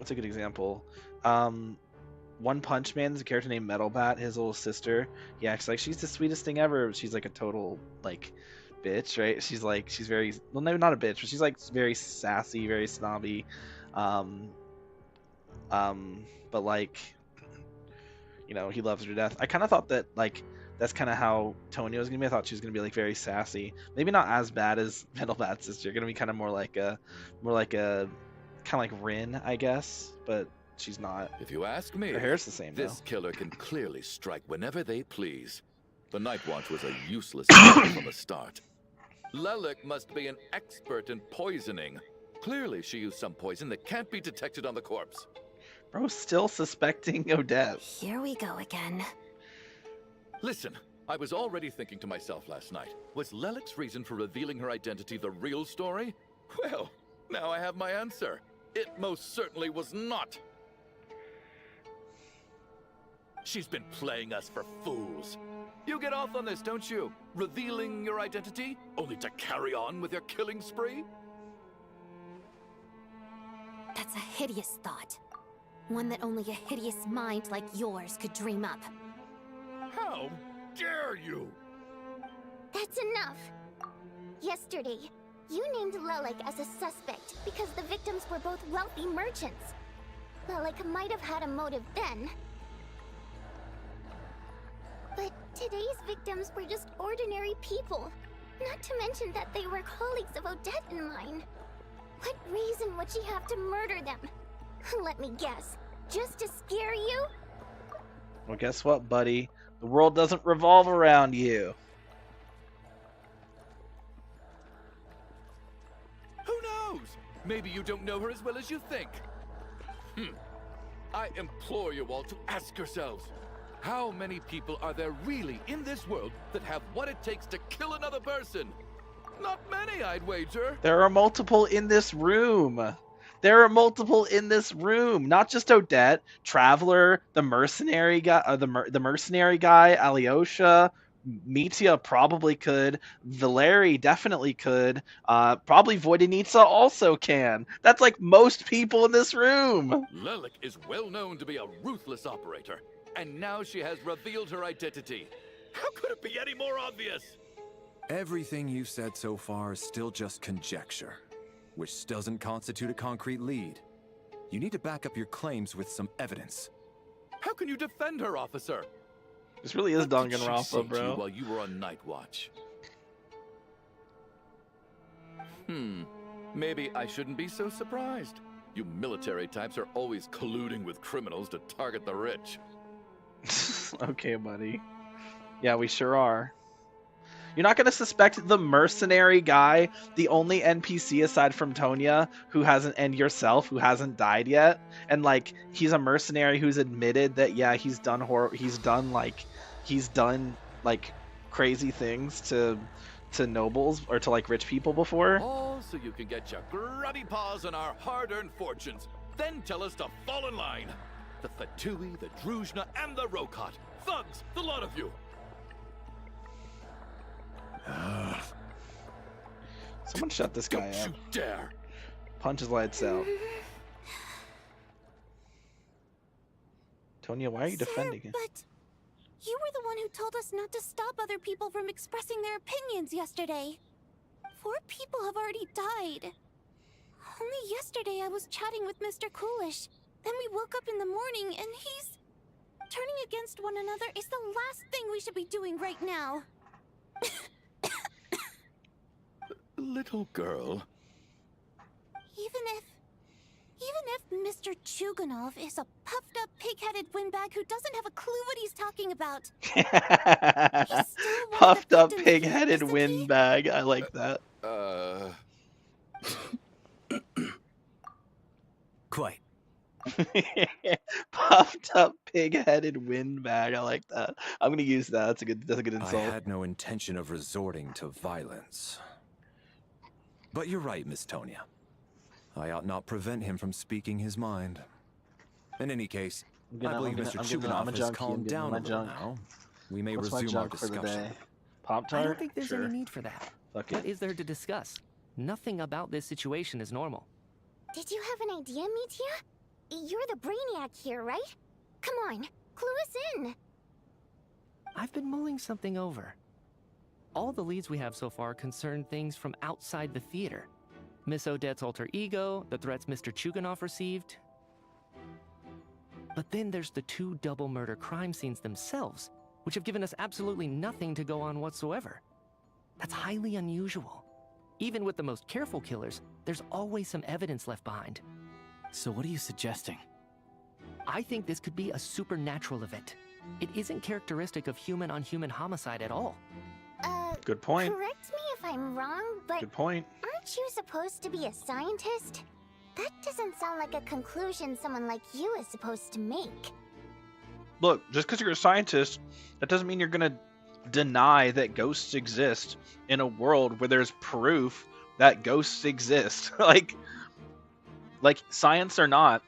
what's a good example? One Punch Man's a character named Metal Bat, his little sister. He acts like she's the sweetest thing ever. She's like a total like bitch, right? She's very, well, no, not a bitch, but she's like very sassy, very snobby. But like, you know, he loves her to death. I kind of thought that like that's kind of how Tonya was gonna be. I thought she was gonna be like very sassy, maybe not as bad as Metal Bat's sister. Gonna be kind of more like a kind of like Rin, I guess, but she's not. If you ask me, her hair's the same. This though. killer can clearly strike whenever they please. The Night Watch was a useless killer from the start. Lelik must be an expert in poisoning. Clearly, she used some poison that can't be detected on the corpse. Bro, still suspecting Odette. Here we go again. Listen, I was already thinking to myself last night, was Lelik's reason for revealing her identity the real story? Well, now I have my answer. It most certainly was not. She's been playing us for fools. You get off on this, don't you? Revealing your identity, only to carry on with your killing spree? That's a hideous thought. One that only a hideous mind like yours could dream up. How dare you? That's enough. Yesterday, you named Lelik as a suspect because the victims were both wealthy merchants. Lelik might have had a motive then. But today's victims were just ordinary people. Not to mention that they were colleagues of Odette and mine. What reason would she have to murder them? Let me guess. Just to scare you? Well, guess what, buddy? The world doesn't revolve around you. Who knows? Maybe you don't know her as well as you think. I implore you all to ask yourselves, how many people are there really in this world that have what it takes to kill another person? Not many, I'd wager. There are multiple in this room. There are multiple in this room. Not just Odette, Traveler, the mercenary guy, the mercenary guy, Alyosha, Mitya probably could. Valeri definitely could. Probably Voidenitsa also can. That's like most people in this room. Lelik is well known to be a ruthless operator, and now she has revealed her identity. How could it be any more obvious? Everything you've said so far is still just conjecture, which doesn't constitute a concrete lead. You need to back up your claims with some evidence. How can you defend her, officer? This really is Danganronpa, bro. bro. While you were on Night Watch. Maybe I shouldn't be so surprised. You military types are always colluding with criminals to target the rich. Okay, buddy. Yeah, we sure are. You're not going to suspect the mercenary guy, the only NPC aside from Tonya who hasn't, and yourself, who hasn't died yet. And like, he's a mercenary who's admitted that, yeah, he's done crazy things to nobles or to like rich people before. All so you can get your grubby paws on our hard-earned fortunes. Then tell us to fall in line. The Fatui, the Druzhna, and the Rokot. Thugs, the lot of you. Someone shut this guy Don't up. you dare. Punch his lights out. Tonya, why are you defending him? But you were the one who told us not to stop other people from expressing their opinions yesterday. 4 people have already died. Only yesterday I was chatting with Mr. Coolish. Then we woke up in the morning and he's... Turning against one another is the last thing we should be doing right now. Little girl. Even if Mr. Chuganov is a puffed-up, pig-headed windbag who doesn't have a clue what he's talking about. Puffed-up, pig-headed windbag. I like that. Quite. Puffed-up, pig-headed windbag. I like that. I'm gonna use that. That's a good insult. I had no intention of resorting to violence. But you're right, Miss Tonya. I ought not prevent him from speaking his mind. In any case, I believe Mr. Chuganov has calmed down a little now. We may resume our discussion. Pop-Tart? I don't think there's Sure. any need for that. Fuck What it. is there to discuss? Nothing about this situation is normal. Did you have an idea, Mitya? you're the brainiac here, right? Come on, clue us in. I've been mulling something over. All the leads we have so far concern things from outside the theater. Miss Odette's alter ego, the threats Mr. Chuganov received. But then there's the 2 double murder crime scenes themselves, which have given us absolutely nothing to go on whatsoever. That's highly unusual. Even with the most careful killers, there's always some evidence left behind. So what are you suggesting? I think this could be a supernatural event. It isn't characteristic of human-on-human homicide at all. Good point. Correct me if I'm wrong, but Good point. aren't you supposed to be a scientist? That doesn't sound like a conclusion someone like you is supposed to make. Look, just because you're a scientist, that doesn't mean you're going to deny that ghosts exist in a world where there's proof that ghosts exist. like science or not,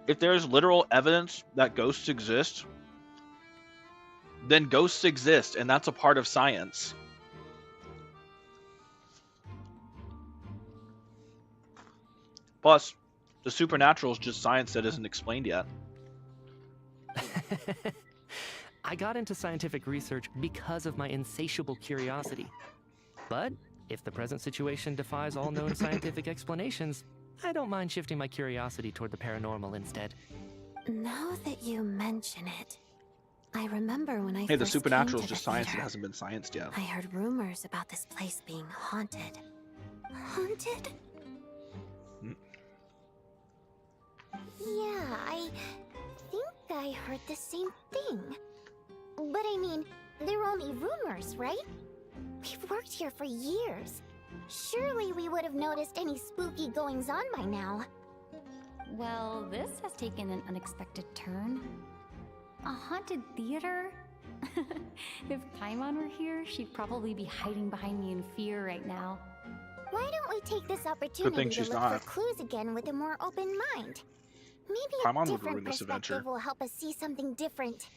if there's literal evidence that ghosts exist, then ghosts exist, and that's a part of science. Plus, the supernatural is just science that isn't explained yet. I got into scientific research because of my insatiable curiosity. But if the present situation defies all known scientific explanations, I don't mind shifting my curiosity toward the paranormal instead. Now that you mention it, I remember when I Hey, the first supernatural came is to just the science that theater, hasn't been scienced yet. I heard rumors about this place being haunted. Haunted? Yeah, I think I heard the same thing. But I mean, they're only rumors, right? We've worked here for years. Surely we would have noticed any spooky goings-on by now. Well, this has taken an unexpected turn. A haunted theater? If Paimon were here, she'd probably be hiding behind me in fear right now. Why don't we take this opportunity to look for clues again with a more open mind? Maybe Paimon a would different ruin this perspective adventure. will help us see something different.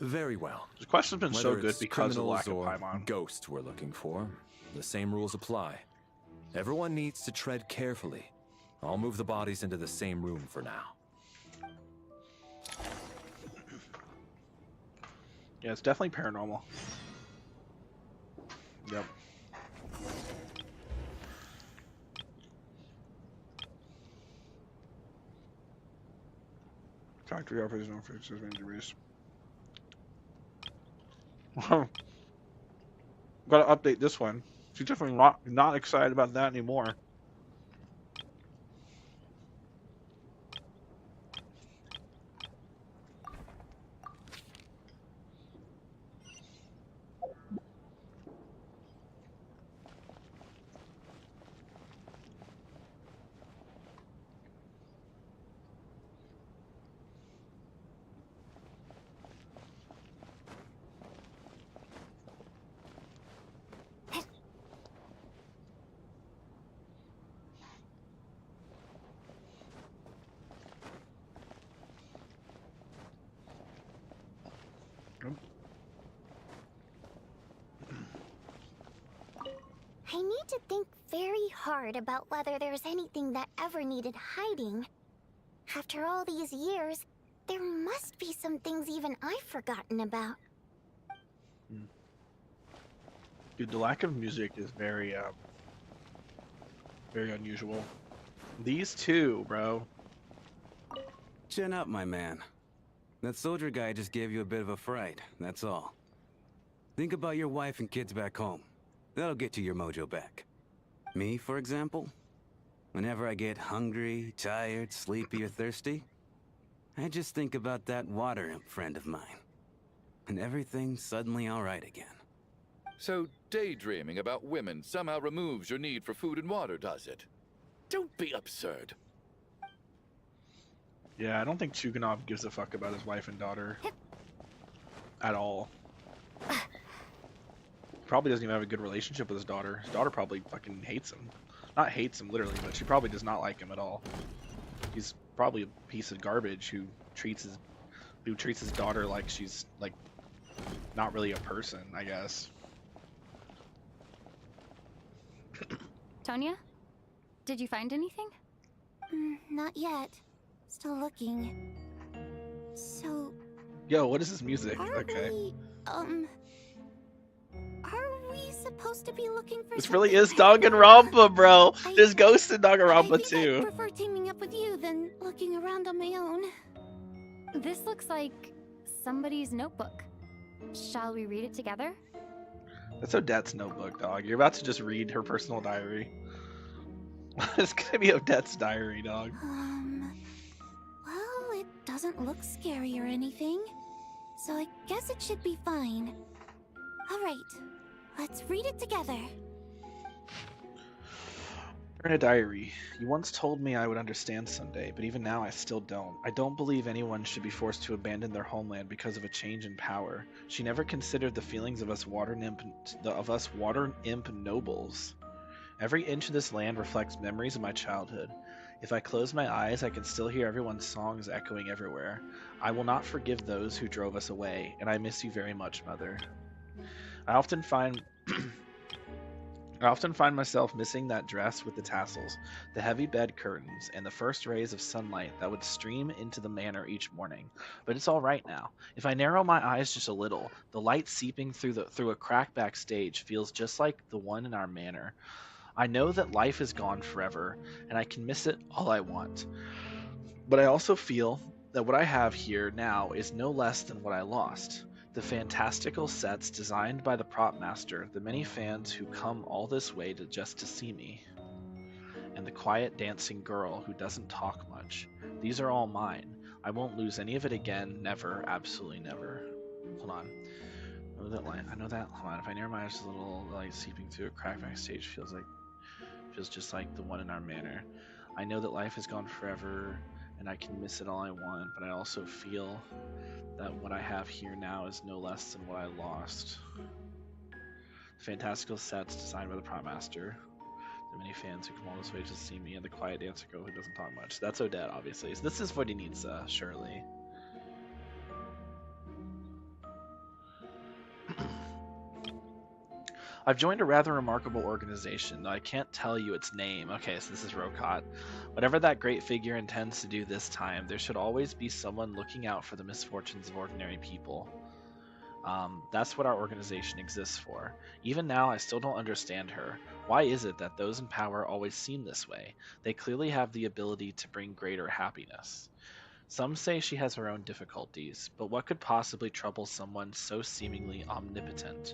Very well. The question's been so Whether good it's because of the lack of criminals or Paimon. ghosts we're looking for, the same rules apply. Everyone needs to tread carefully. I'll move the bodies into the same room for now. Yeah, it's definitely paranormal. Yep. Factory operates no fixes injuries. Gotta update this one. She's definitely not excited about that anymore. I need to think very hard about whether there's anything that ever needed hiding. After all these years, there must be some things even I've forgotten about. Dude, the lack of music is very unusual. These two, bro. Chin up, my man. That soldier guy just gave you a bit of a fright, that's all. Think about your wife and kids back home. That'll get you your mojo back. Me, for example? Whenever I get hungry, tired, sleepy, or thirsty, I just think about that water imp friend of mine. And everything's suddenly alright again. So daydreaming about women somehow removes your need for food and water, does it? Don't be absurd. Yeah, I don't think Chuganov gives a fuck about his wife and daughter. At all. Probably doesn't even have a good relationship with his daughter. His daughter probably fucking hates him. Not hates him literally, but she probably does not like him at all. He's probably a piece of garbage who treats his daughter like she's like not really a person, I guess. Tonya? Did you find anything? Not yet. Still looking. So... Yo, what is this music? Are Okay. Are we supposed to be looking for This really something? is Danganronpa, bro. There's ghosts in Danganronpa too. I prefer teaming up with you than looking around on my own. This looks like somebody's notebook. Shall we read it together? That's Odette's notebook, dog. You're about to just read her personal diary. It's gonna be Odette's diary, dog. Well, it doesn't look scary or anything, so I guess it should be fine. All right, let's read it together. In a diary, you once told me I would understand someday, but even now I still don't. I don't believe anyone should be forced to abandon their homeland because of a change in power. She never considered the feelings of us water imp nobles. Every inch of this land reflects memories of my childhood. If I close my eyes, I can still hear everyone's songs echoing everywhere. I will not forgive those who drove us away, and I miss you very much, Mother. I often find myself missing that dress with the tassels, the heavy bed curtains, and the first rays of sunlight that would stream into the manor each morning. But it's all right now. If I narrow my eyes just a little, the light seeping through a crack backstage feels just like the one in our manor. I know that life is gone forever, and I can miss it all I want. But I also feel that what I have here now is no less than what I lost. The fantastical sets designed by the prop master, the many fans who come all this way just to see me, and the quiet dancing girl who doesn't talk much. These are all mine. I won't lose any of it again, never, absolutely never. Hold on. I know that line. I know that. Hold on. If I narrow my eyes, a little light seeping through a crack backstage feels just like the one in our manor. I know that life is gone forever, and I can miss it all I want, but I also feel that what I have here now is no less than what I lost. Fantastical sets designed by the prop master. The many fans who come all this way just to see me, and the quiet dancer girl who doesn't talk much. That's Odette, obviously. So this is Vodinitsa, surely. I've joined a rather remarkable organization, though I can't tell you its name. Okay, so this is Rokat. Whatever that great figure intends to do this time, there should always be someone looking out for the misfortunes of ordinary people. That's what our organization exists for. Even now, I still don't understand her. Why is it that those in power always seem this way? They clearly have the ability to bring greater happiness. Some say she has her own difficulties, but what could possibly trouble someone so seemingly omnipotent?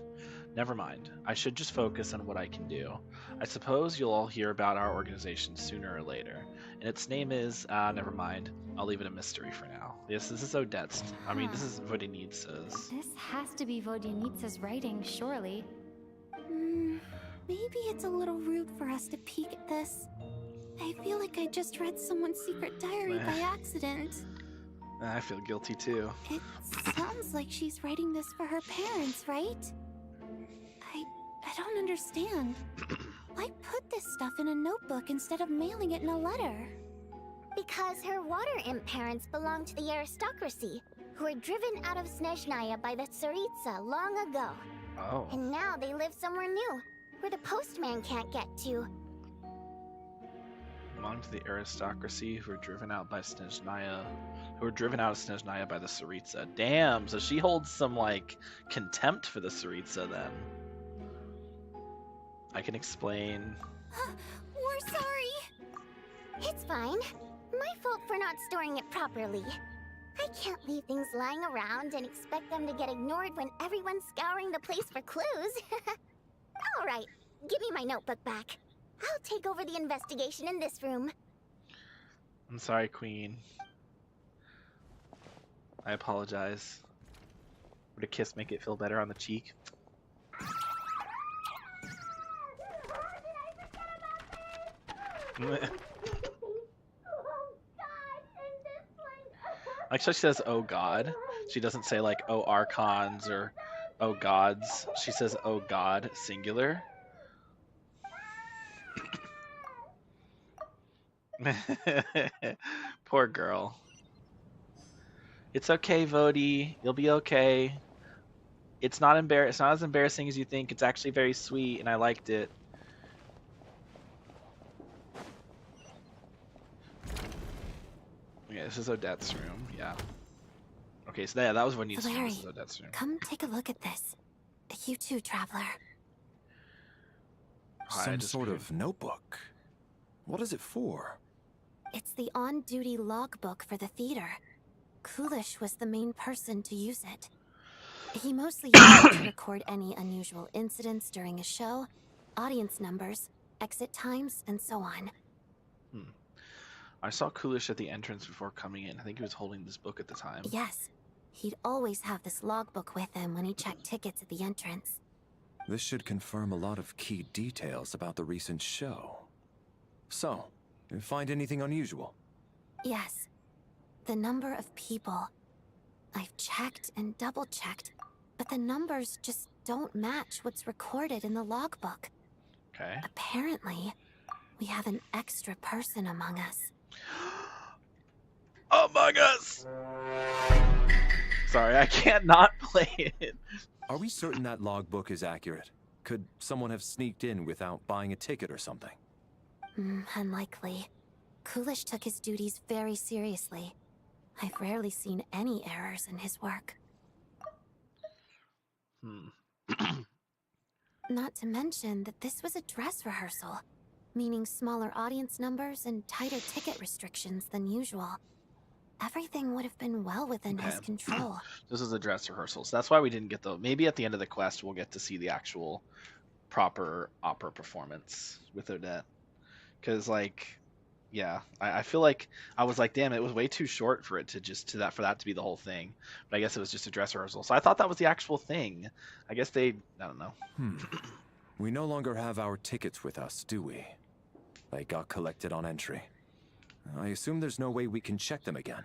Never mind. I should just focus on what I can do. I suppose you'll all hear about our organization sooner or later. And its name is, never mind. I'll leave it a mystery for now. Yes, this is Odette's. I mean, this is Vodinitsa's. This has to be Vodinitsa's writing, surely. Maybe it's a little rude for us to peek at this. I feel like I just read someone's secret diary by accident. I feel guilty too. It sounds like she's writing this for her parents, right? I don't understand. Why put this stuff in a notebook instead of mailing it in a letter? Because her water imp parents belonged to the aristocracy, who were driven out of Snezhnaya by the Tsaritsa long ago. Oh. And now they live somewhere new, where the postman can't get to. Belong to the aristocracy who were driven out by Snezhnaya, who were driven out of Snezhnaya by the Tsaritsa. Damn, so she holds some, like, contempt for the Tsaritsa then. I can explain. We're sorry. It's fine. My fault for not storing it properly. I can't leave things lying around and expect them to get ignored when everyone's scouring the place for clues. All right, give me my notebook back. I'll take over the investigation in this room. I'm sorry, Queen. I apologize. Would a kiss make it feel better on the cheek? Actually, she says, oh God. She doesn't say, like, oh archons or oh gods. She says, oh God, singular. Poor girl. It's okay, Vodi. You'll be okay. It's not it's not as embarrassing as you think. It's actually very sweet, and I liked it. Okay, this is Odette's room. Yeah. Okay, so that was Vanita's room. This is Odette's room. Come take a look at this. You too, Traveler. Some sort of notebook. What is it for? It's the on-duty logbook for the theater. Coolish was the main person to use it. He mostly used it to record any unusual incidents during a show, audience numbers, exit times, and so on. I saw Coolish at the entrance before coming in. I think he was holding this book at the time. Yes. He'd always have this logbook with him when he checked tickets at the entrance. This should confirm a lot of key details about the recent show. So, you find anything unusual? Yes. The number of people. I've checked and double-checked, but the numbers just don't match what's recorded in the logbook. Okay. Apparently, we have an extra person among us. Among Us! Sorry, I can't not play it. Are we certain that logbook is accurate? Could someone have sneaked in without buying a ticket or something? Unlikely. Coolish took his duties very seriously. I've rarely seen any errors in his work. Not to mention that this was a dress rehearsal, meaning smaller audience numbers and tighter ticket restrictions than usual. Everything would have been well within his control. This is a dress rehearsal, so that's why we didn't get the... Maybe at the end of the quest we'll get to see the actual proper opera performance with Odette. Because, like, yeah, I feel like I was like, damn, it was way too short for it to just for that to be the whole thing. But I guess it was just a dress rehearsal. So I thought that was the actual thing. I guess I don't know. We no longer have our tickets with us, do we? They got collected on entry. I assume there's no way we can check them again.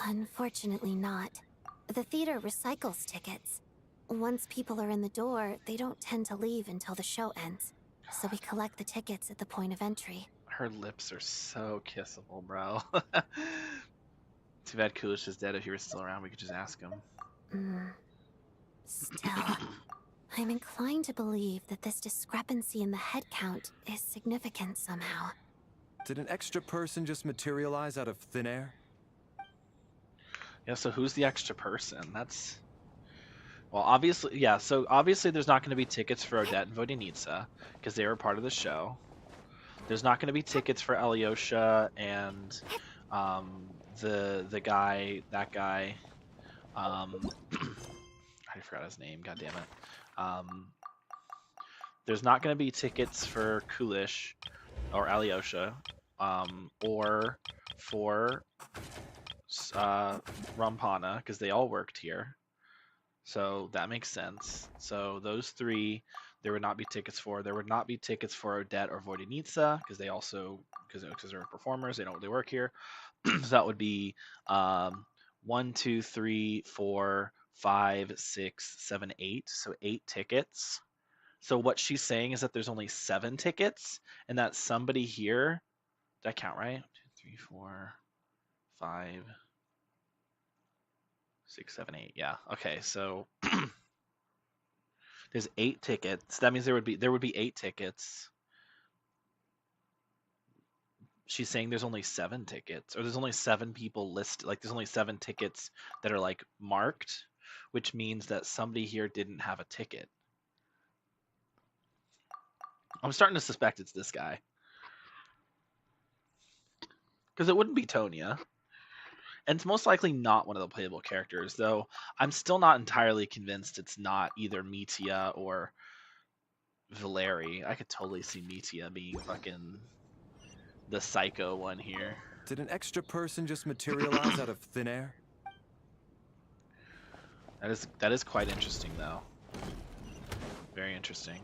Unfortunately not. The theater recycles tickets. Once people are in the door, they don't tend to leave until the show ends. So we collect the tickets at the point of entry. Her lips are so kissable, bro. Too bad Coolish is dead. If he were still around, we could just ask him. Still, I'm inclined to believe that this discrepancy in the head count is significant somehow. Did an extra person just materialize out of thin air? Yeah, so who's the extra person? That's... Well, obviously, yeah, so obviously there's not going to be tickets for Odette and Vodinitsa, because they were part of the show. There's not going to be tickets for Alyosha and the guy, that guy, I forgot his name, god damn it. There's not going to be tickets for Coolish or Alyosha, or for Rampana, because they all worked here. So that makes sense. So those three, there would not be tickets for. There would not be tickets for Odette or Vodinitsa, because they also, because they're performers, they don't really work here. So that would be 1, 2, 3, 4, 5, 6, 7, 8. So 8 tickets. So what she's saying is that there's only 7 tickets, and that somebody here, did I count right? 2, 3, 4, 5, 6, 7, 8. Yeah. Okay. So there's 8 tickets. That means there would be 8 tickets. She's saying there's only 7 tickets, or there's only 7 people listed. Like there's only 7 tickets that are like marked, which means that somebody here didn't have a ticket. I'm starting to suspect it's this guy, because it wouldn't be Tonya. And it's most likely not one of the playable characters, though I'm still not entirely convinced it's not either Mitya or Valeri. I could totally see Mitya being fucking the psycho one here. Did an extra person just materialize out of thin air? That is quite interesting, though. Very interesting.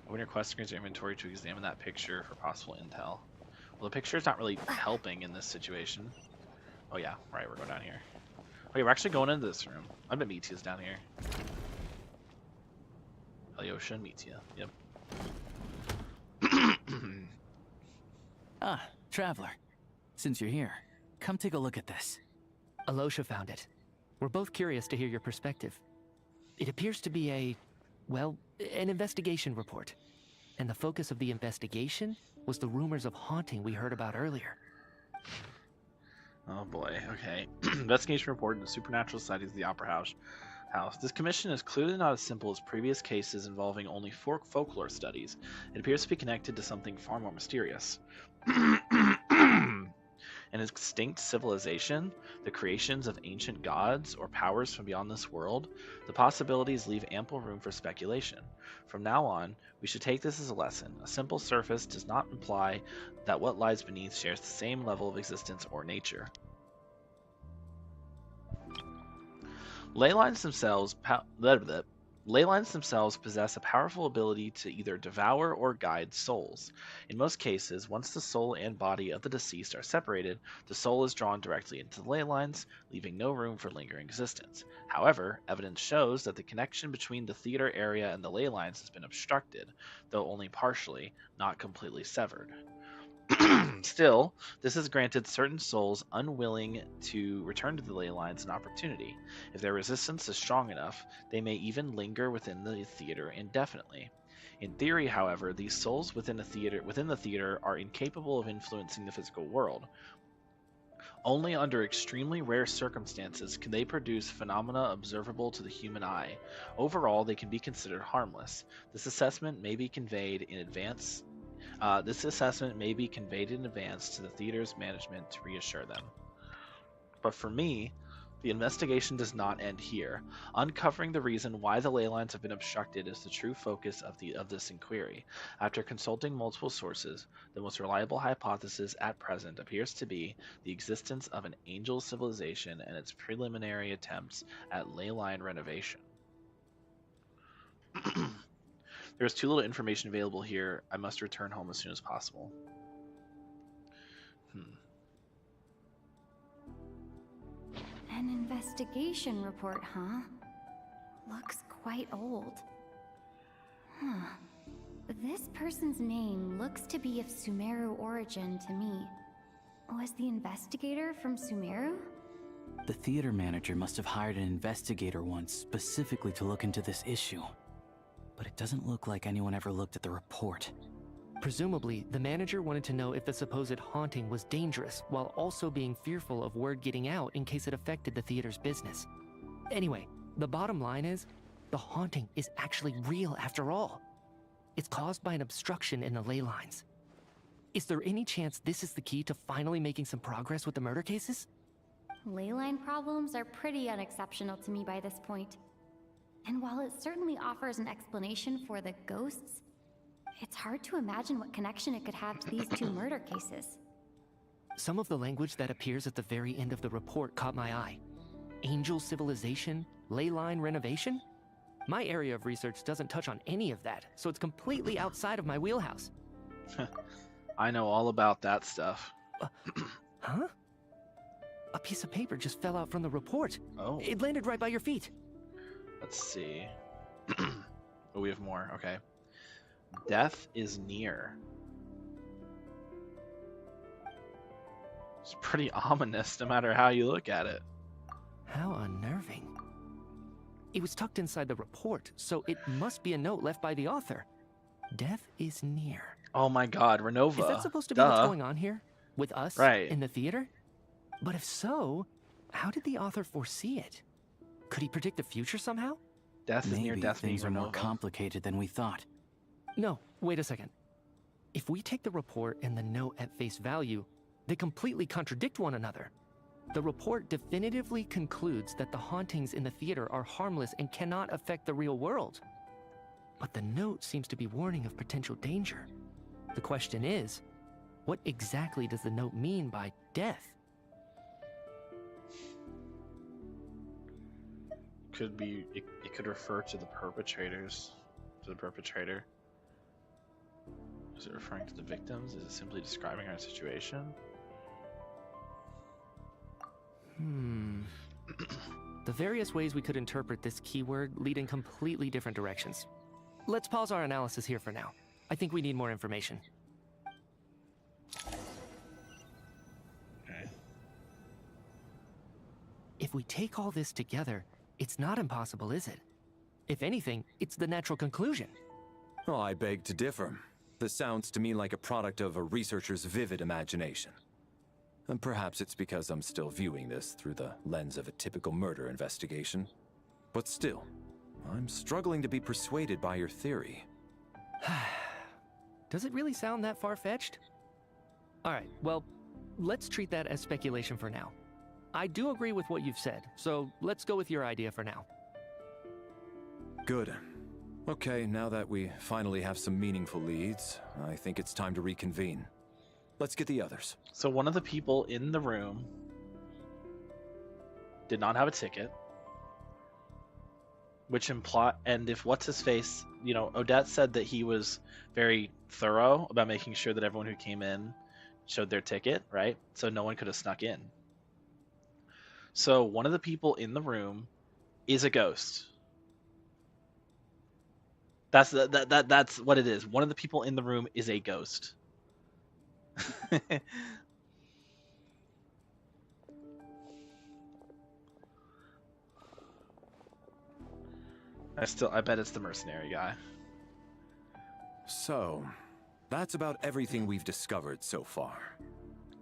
Open your quest screens or inventory to examine that picture for possible intel. Well, the picture's not really helping in this situation. Oh yeah, right, we're going down here. Okay, we're actually going into this room. I bet Mitya's down here. Alyosha and Mitya, yep. Traveler. Since you're here, come take a look at this. Alyosha found it. We're both curious to hear your perspective. It appears to be an investigation report. And the focus of the investigation was the rumors of haunting we heard about earlier. Oh boy. Okay. Investigation report into supernatural sightings of the Opera House. This commission is clearly not as simple as previous cases involving only folklore studies. It appears to be connected to something far more mysterious. An extinct civilization, the creations of ancient gods, or powers from beyond this world, the possibilities leave ample room for speculation. From now on, we should take this as a lesson. A simple surface does not imply that what lies beneath shares the same level of existence or nature. Ley lines themselves possess a powerful ability to either devour or guide souls. In most cases, once the soul and body of the deceased are separated, the soul is drawn directly into the ley lines, leaving no room for lingering existence. However, evidence shows that the connection between the theater area and the ley lines has been obstructed, though only partially, not completely severed. Still, this has granted certain souls unwilling to return to the ley lines an opportunity. If their resistance is strong enough, they may even linger within the theater indefinitely. In theory, however, these souls within the theater are incapable of influencing the physical world. Only under extremely rare circumstances can they produce phenomena observable to the human eye. Overall, they can be considered harmless. This assessment may be conveyed in advance to the theater's management to reassure them. But for me, the investigation does not end here. Uncovering the reason why the ley lines have been obstructed is the true focus of this inquiry. After consulting multiple sources, the most reliable hypothesis at present appears to be the existence of an angel civilization and its preliminary attempts at ley line renovation. There's too little information available here. I must return home as soon as possible. An investigation report, huh? Looks quite old. Huh. This person's name looks to be of Sumeru origin to me. Was the investigator from Sumeru? The theater manager must have hired an investigator once specifically to look into this issue. But it doesn't look like anyone ever looked at the report. Presumably, the manager wanted to know if the supposed haunting was dangerous, while also being fearful of word getting out in case it affected the theater's business. Anyway, the bottom line is, the haunting is actually real after all. It's caused by an obstruction in the ley lines. Is there any chance this is the key to finally making some progress with the murder cases? Ley line problems are pretty unexceptional to me by this point. And while it certainly offers an explanation for the ghosts, it's hard to imagine what connection it could have to these two murder cases. Some of the language that appears at the very end of the report caught my eye. Angel civilization, ley line renovation? My area of research doesn't touch on any of that, so it's completely outside of my wheelhouse. I know all about that stuff. Huh? A piece of paper just fell out from the report. Oh. It landed right by your feet. Let's see. Oh, we have more. Okay. Death is near. It's pretty ominous no matter how you look at it. How unnerving. It was tucked inside the report, so it must be a note left by the author. Death is near. Oh my god, Renova. Is that supposed to be what's going on here? With us? Right. In the theater? But if so, how did the author foresee it? Could he predict the future somehow? Death is near, death things are more Renova. complicated than we thought. No, wait a second. If we take the report and the note at face value, they completely contradict one another. The report definitively concludes that the hauntings in the theater are harmless and cannot affect the real world. But the note seems to be warning of potential danger. The question is, what exactly does the note mean by death? Could be, it could refer to the perpetrators, to the perpetrator. Is it referring to the victims? Is it simply describing our situation? The various ways we could interpret this keyword lead in completely different directions. Let's pause our analysis here for now. I think we need more information. Okay. If we take all this together, it's not impossible, is it? If anything, it's the natural conclusion. Oh, I beg to differ. This sounds to me like a product of a researcher's vivid imagination. And perhaps it's because I'm still viewing this through the lens of a typical murder investigation. But still, I'm struggling to be persuaded by your theory. Does it really sound that far-fetched? Alright, well, let's treat that as speculation for now. I do agree with what you've said, so let's go with your idea for now. Good. Okay, now that we finally have some meaningful leads, I think it's time to reconvene. Let's get the others. So one of the people in the room did not have a ticket, which and if what's his face, you know, Odette said that he was very thorough about making sure that everyone who came in showed their ticket, right? So no one could have snuck in. So one of the people in the room is a ghost. That's what it is. One of the people in the room is a ghost. I bet it's the mercenary guy. So, that's about everything we've discovered so far.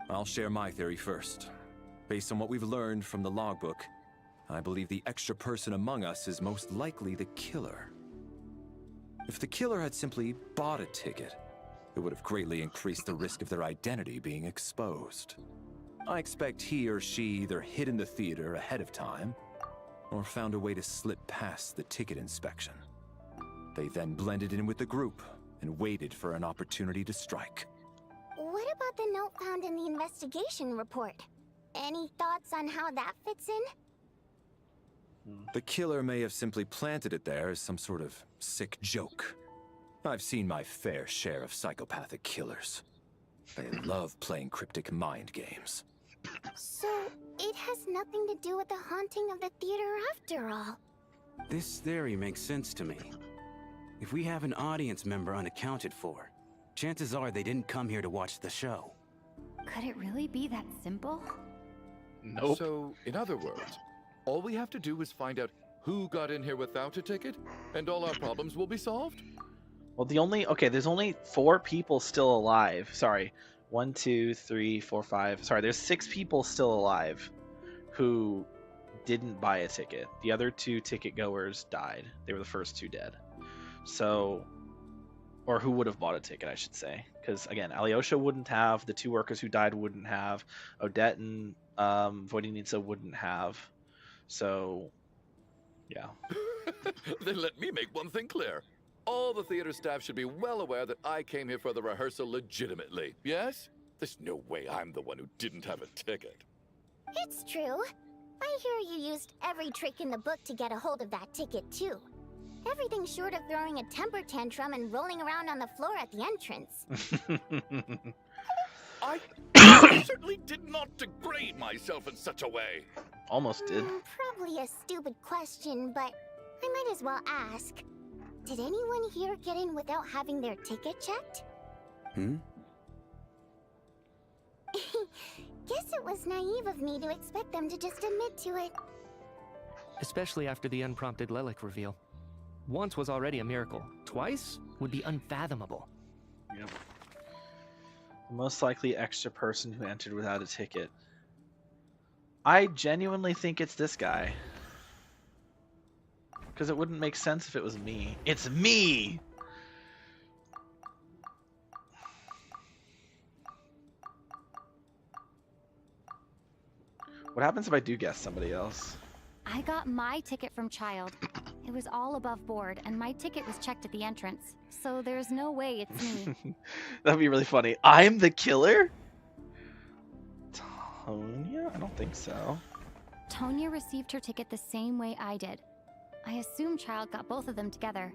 I'll share my theory first. Based on what we've learned from the logbook, I believe the extra person among us is most likely the killer. If the killer had simply bought a ticket, it would have greatly increased the risk of their identity being exposed. I expect he or she either hid in the theater ahead of time, or found a way to slip past the ticket inspection. They then blended in with the group and waited for an opportunity to strike. What about the note found in the investigation report? Any thoughts on how that fits in? The killer may have simply planted it there as some sort of sick joke. I've seen my fair share of psychopathic killers. They love playing cryptic mind games. So, it has nothing to do with the haunting of the theater after all. This theory makes sense to me. If we have an audience member unaccounted for, chances are they didn't come here to watch the show. Could it really be that simple? Nope. So, in other words, all we have to do is find out who got in here without a ticket, and all our problems will be solved? Well, there's only 4 people still alive. Sorry. 1, 2, 3, 4, 5. Sorry, there's 6 people still alive who didn't buy a ticket. The other 2 ticket goers died. They were the first 2 dead. So, or who would have bought a ticket, I should say. Because, again, Alyosha wouldn't have. The 2 workers who died wouldn't have. Odette and Vodynica wouldn't have. So, yeah. Then let me make one thing clear. All the theater staff should be well aware that I came here for the rehearsal legitimately, yes? There's no way I'm the one who didn't have a ticket. It's true. I hear you used every trick in the book to get a hold of that ticket, too. Everything short of throwing a temper tantrum and rolling around on the floor at the entrance. I certainly did not degrade myself in such a way. Almost did. Probably a stupid question, but I might as well ask. Did anyone here get in without having their ticket checked? Guess it was naive of me to expect them to just admit to it. Especially after the unprompted Lelik reveal. Once was already a miracle. Twice would be unfathomable. Yep. The most likely extra person who entered without a ticket. I genuinely think it's this guy. Because it wouldn't make sense if it was me. It's me! What happens if I do guess somebody else? I got my ticket from Child. It was all above board, and my ticket was checked at the entrance. So there's no way it's me. That'd be really funny. I'm the killer? Tonya? I don't think so. Tonya received her ticket the same way I did. I assume Child got both of them together.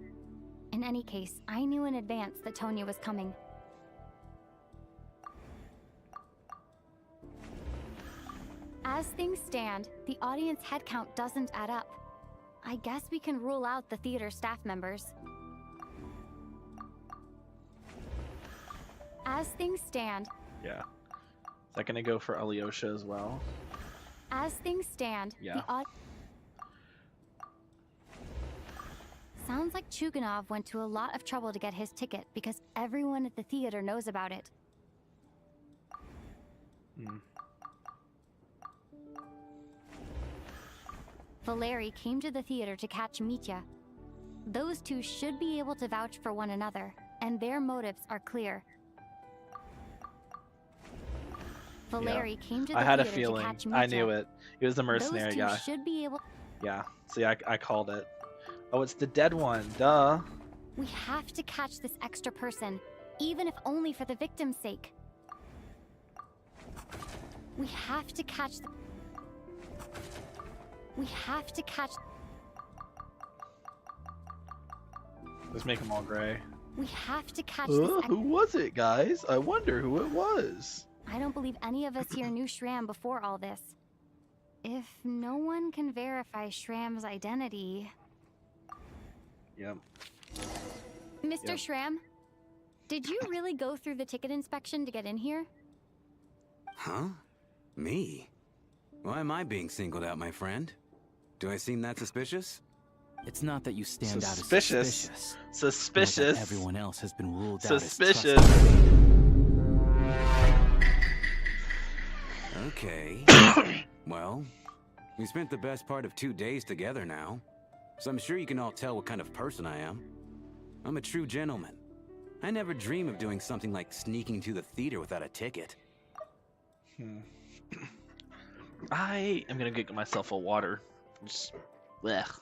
In any case, I knew in advance that Tonya was coming. As things stand, the audience head count doesn't add up. I guess we can rule out the theater staff members. As things stand... Yeah. Is that gonna go for Alyosha as well? As things stand, yeah. Sounds like Chuganov went to a lot of trouble to get his ticket because everyone at the theater knows about it. Valeri came to the theater to catch Mitya. Those two should be able to vouch for one another, and their motives are clear. Valeri came to the I had a theater to feeling. catch Mitya. I knew it. He was the mercenary Those two guy. should be able. Yeah. See, I called it. Oh, it's the dead one. Duh. We have to catch this extra person, even if only for the victim's sake. We have to catch the... We have to catch... Let's make them all gray. We have to catch this... Who was it, guys? I wonder who it was. I don't believe any of us here knew Shram before all this. If no one can verify Shram's identity... Yep. Mr. Shram, did you really go through the ticket inspection to get in here? Huh? Me? Why am I being singled out, my friend? Do I seem that suspicious? It's not that you stand out as Suspicious. suspicious. Suspicious. Nor that everyone else has been ruled out as Suspicious. trustworthy. Okay. Well, we spent the best part of 2 days together now, so I'm sure you can all tell what kind of person I am. I'm a true gentleman. I never dream of doing something like sneaking to the theater without a ticket. I am gonna get myself a water. Just, blech.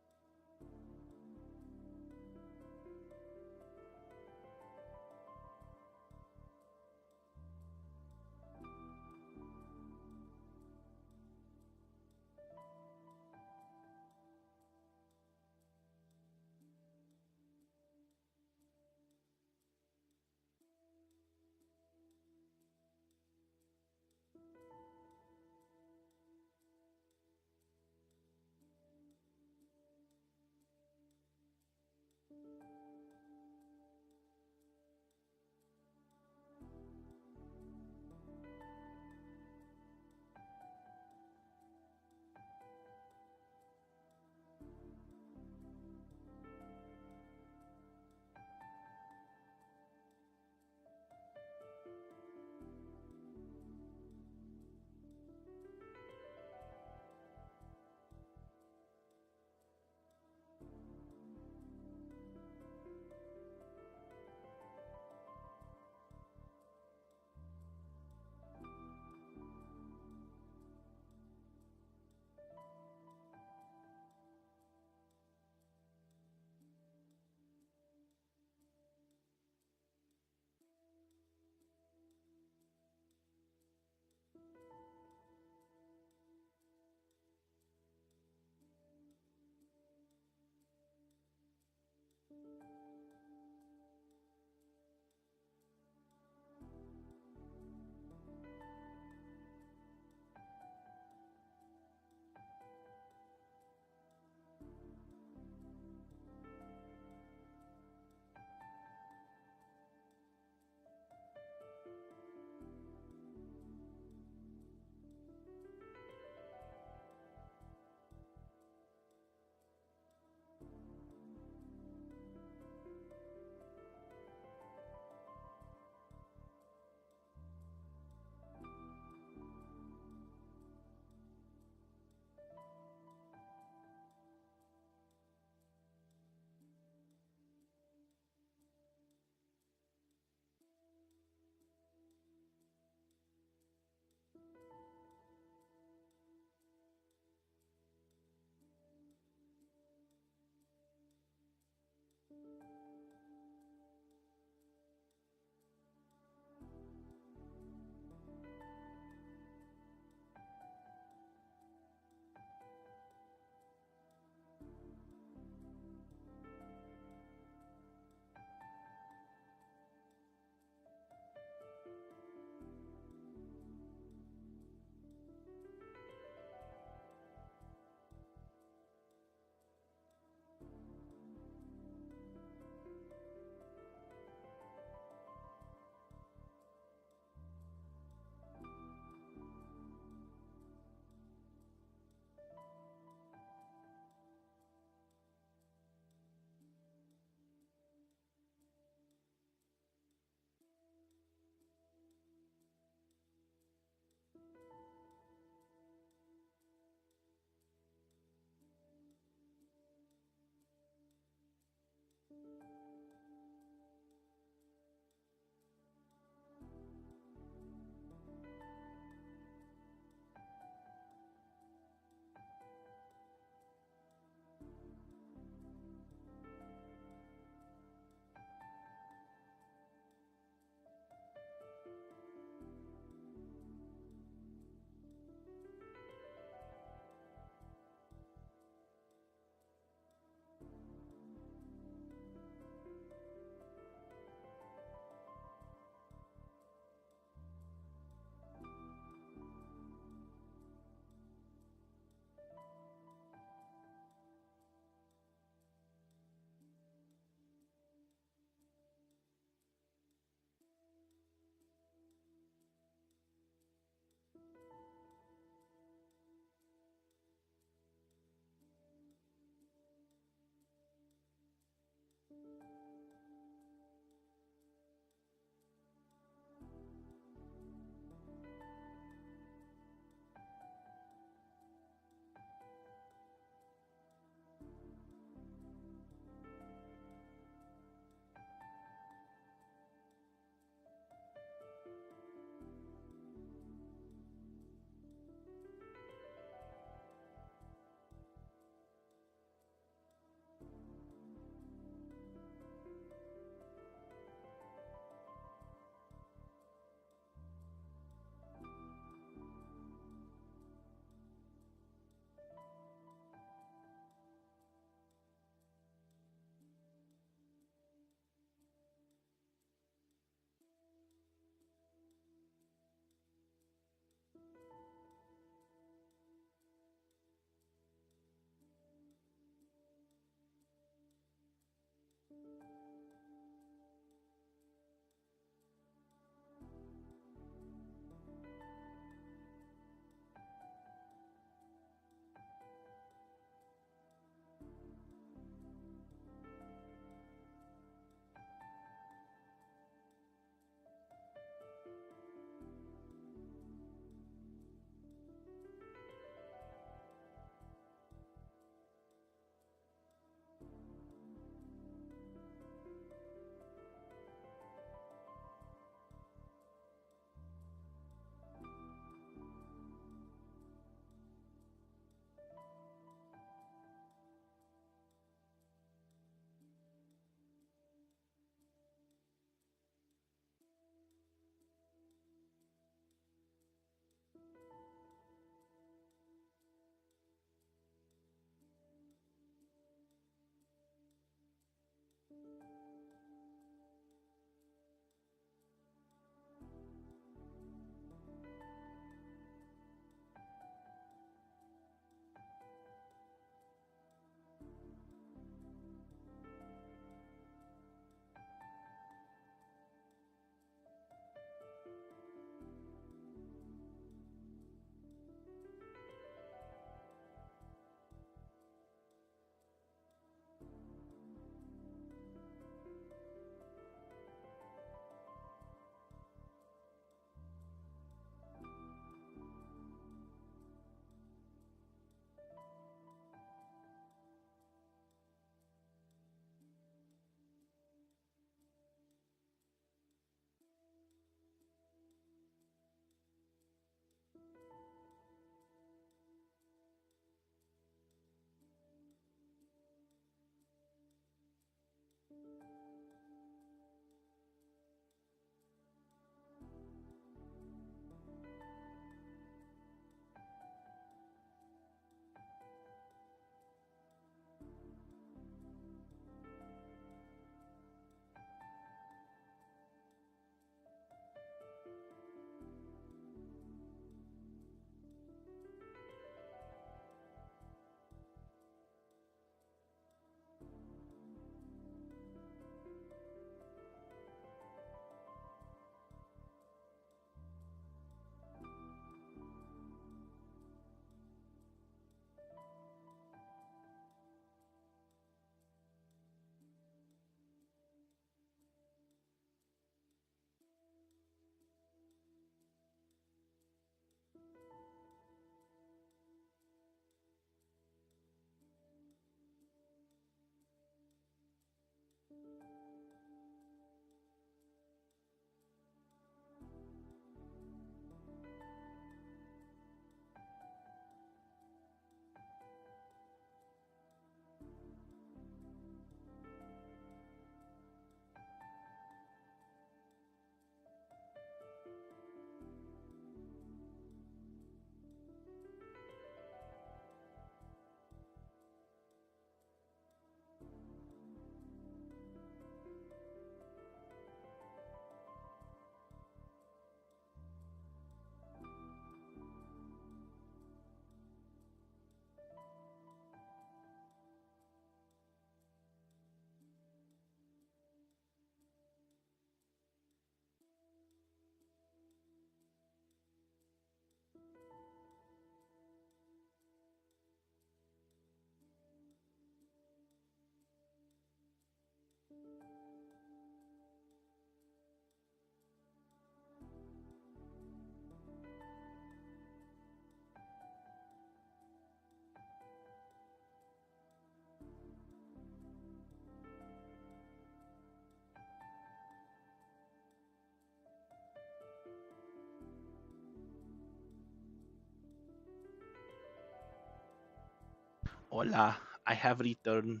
Hola, I have returned.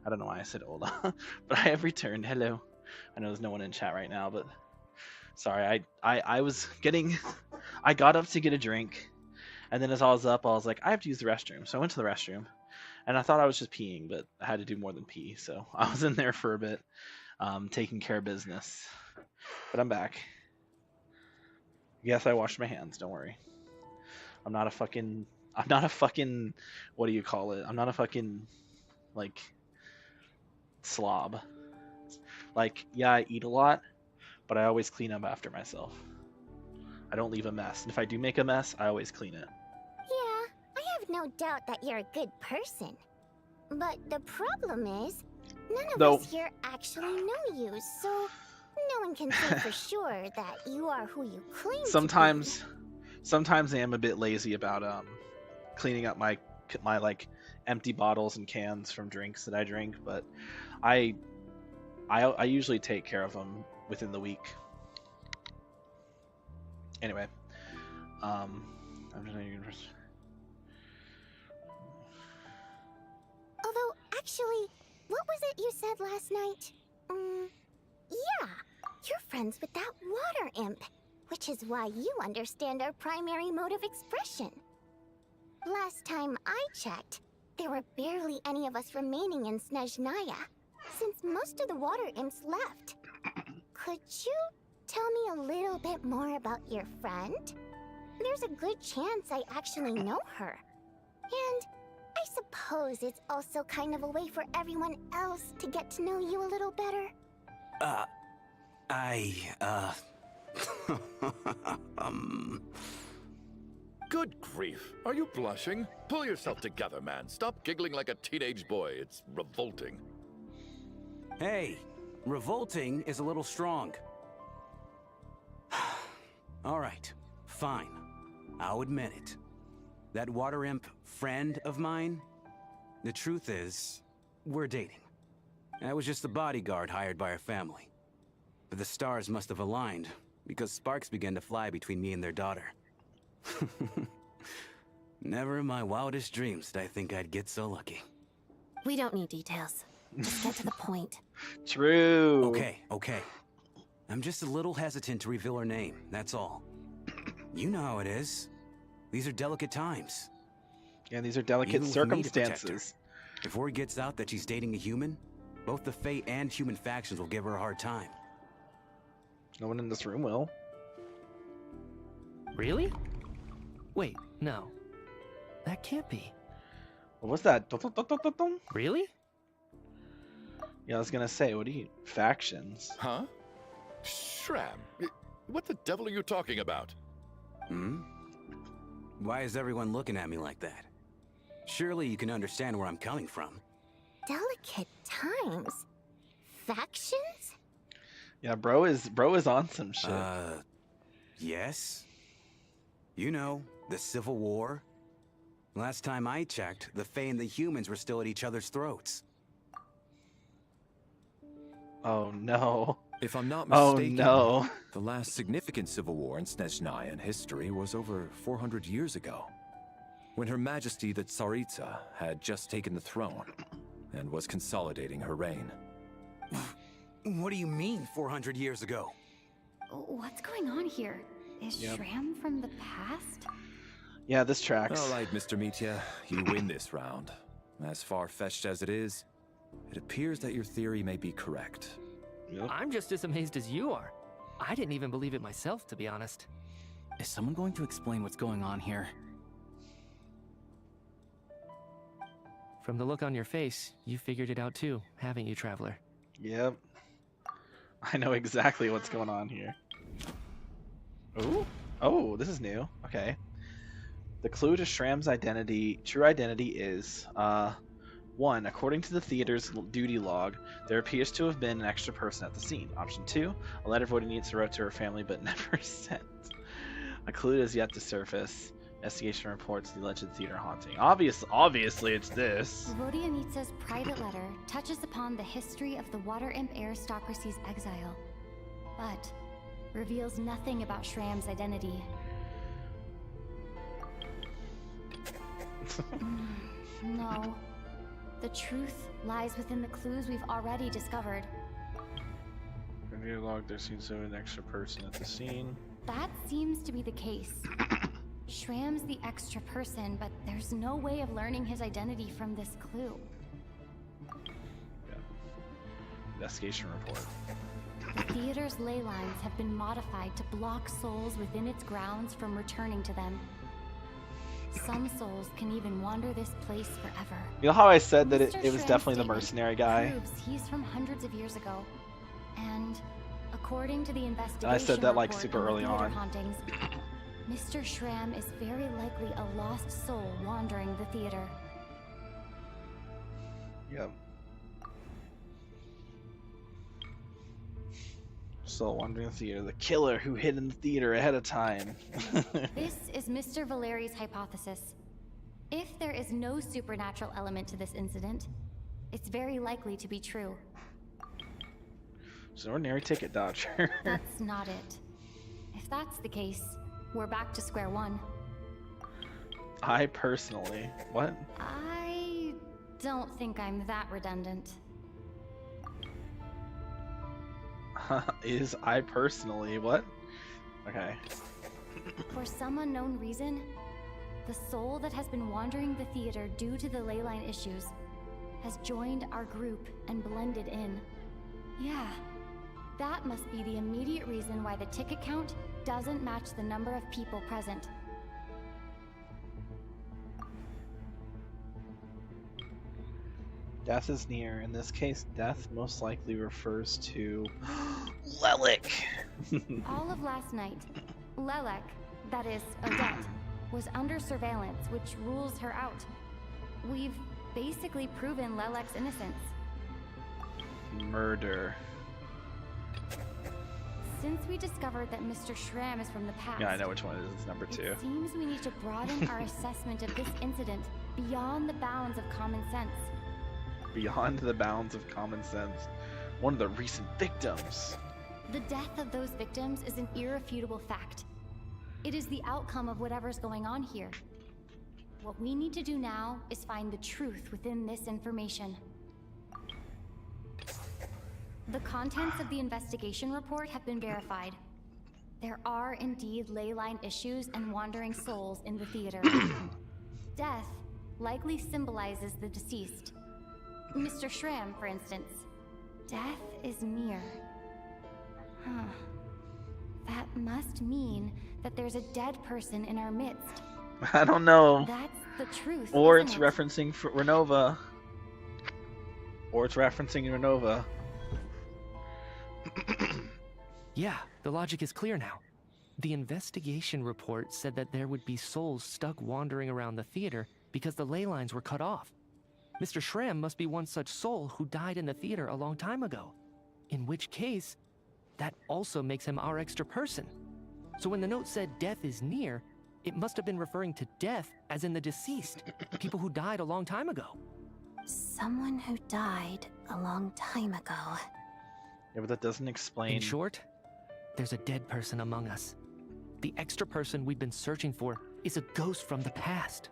I don't know why I said hola, but I have returned. Hello. I know there's no one in chat right now, but sorry, I was getting, I got up to get a drink, and then as I was up, I was like, I have to use the restroom. So I went to the restroom, and I thought I was just peeing, but I had to do more than pee. So I was in there for a bit, taking care of business. But I'm back. Yes, I washed my hands. Don't worry. I'm not a fucking, what do you call it? I'm not a fucking, like, slob. Like, yeah, I eat a lot, but I always clean up after myself. I don't leave a mess. And if I do make a mess, I always clean it. Yeah, I have no doubt that you're a good person. But the problem is, none of us here actually know you, so no one can say for sure that you are who you claim Sometimes I am a bit lazy about cleaning up my like empty bottles and cans from drinks that I drink, but I usually take care of them within the week. Anyway, I'm just Although, actually, what was it you said last night? Yeah, you're friends with that water imp, which is why you understand our primary mode of expression. Last time I checked, there were barely any of us remaining in Snezhnaya, since most of the water imps left. Could you tell me a little bit more about your friend? There's a good chance I actually know her. And I suppose it's also kind of a way for everyone else to get to know you a little better. Good grief. Are you blushing? Pull yourself together, man. Stop giggling like a teenage boy. It's revolting. Hey, revolting is a little strong. All right, fine. I'll admit it. That water imp friend of mine, the truth is, we're dating. I was just the bodyguard hired by our family. But the stars must have aligned, because sparks began to fly between me and their daughter. Never in my wildest dreams did I think I'd get so lucky. We don't need details. Just get to the point. True. Okay. I'm just a little hesitant to reveal her name, that's all. You know how it is. These are delicate times. Yeah, these are delicate circumstances. If word gets out that she's dating a human, both the Fae and human factions will give her a hard time. No one in this room will. Really? Wait, no. That can't be. What was that? Really? Yeah, I was gonna say, what are you... Factions? Huh? Shram, what the devil are you talking about? Why is everyone looking at me like that? Surely you can understand where I'm coming from. Delicate times? Factions? Yeah, bro is on some shit. Yes. You know, the Civil War. Last time I checked, the Fae and the humans were still at each other's throats. Oh no. If I'm not mistaken, oh no. The last significant civil war in Snezhnayan history was over 400 years ago, when Her Majesty the Tsaritsa had just taken the throne and was consolidating her reign. What do you mean, 400 years ago? What's going on here? Is Shram from the past? Yeah, this tracks. All right, Mr. Mitya, you win this round. As far-fetched as it is, it appears that your theory may be correct. Yep. I'm just as amazed as you are. I didn't even believe it myself, to be honest. Is someone going to explain what's going on here? From the look on your face, you figured it out too, haven't you, Traveler? Yep. I know exactly what's going on here. Ooh. Oh, this is new. Okay. The clue to Shram's true identity is, 1. According to the theater's duty log, there appears to have been an extra person at the scene. Option 2. A letter Voidia needs to write to her family but never sent. A clue is yet to surface. Investigation reports the alleged theater haunting. Obviously it's this. Voidia private letter touches upon the history of the Water Imp aristocracy's exile, but reveals nothing about Shram's identity. No. The truth lies within the clues we've already discovered. Review log, there seems to be an extra person at the scene. That seems to be the case. Shram's the extra person, but there's no way of learning his identity from this clue. Yeah. Investigation report. The theater's ley lines have been modified to block souls within its grounds from returning to them. Some souls can even wander this place forever. You know how I said that it was Shram's definitely the statement mercenary guy? proves he's from hundreds of years ago. And according to the investigation And I said that like report super on the early theater on. hauntings, Mr. Shram is very likely a lost soul wandering the theater. Yep. Soul wandering the theater. The killer who hid in the theater ahead of time. This is Mr. Valeri's hypothesis. If there is no supernatural element to this incident, it's very likely to be true. It's an ordinary ticket dodger. That's not it. If that's the case, we're back to square one. I personally... What? I don't think I'm that redundant. Is I personally... What? Okay. For some unknown reason, the soul that has been wandering the theater due to the ley line issues has joined our group and blended in. Yeah, that must be the immediate reason why the ticket count doesn't match the number of people present. Death is near. In this case, death most likely refers to Lelic. All of last night, Lelek, that is, Odette, was under surveillance, which rules her out. We've basically proven Lelek's innocence. Murder. Since we discovered that Mr. Shram is from the past... Yeah, I know which one it is. It's number 2. It seems we need to broaden our assessment of this incident beyond the bounds of common sense. Beyond the bounds of common sense. One of the recent victims. The death of those victims is an irrefutable fact. It is the outcome of whatever's going on here. What we need to do now is find the truth within this information. The contents of the investigation report have been verified. There are indeed ley line issues and wandering souls in the theater. Death likely symbolizes the deceased. Mr. Shram, for instance. Death is near. Huh. That must mean that there's a dead person in our midst. I don't know. That's the truth. Or isn't it's it? referencing Renova. Or it's referencing Renova. Yeah, the logic is clear now. The investigation report said that there would be souls stuck wandering around the theater because the ley lines were cut off. Mr. Shram must be one such soul who died in the theater a long time ago. In which case, that also makes him our extra person. So when the note said death is near, it must have been referring to death as in the deceased, people who died a long time ago. Someone who died a long time ago. Yeah, but that doesn't explain... In short, there's a dead person among us. The extra person we've been searching for is a ghost from the past.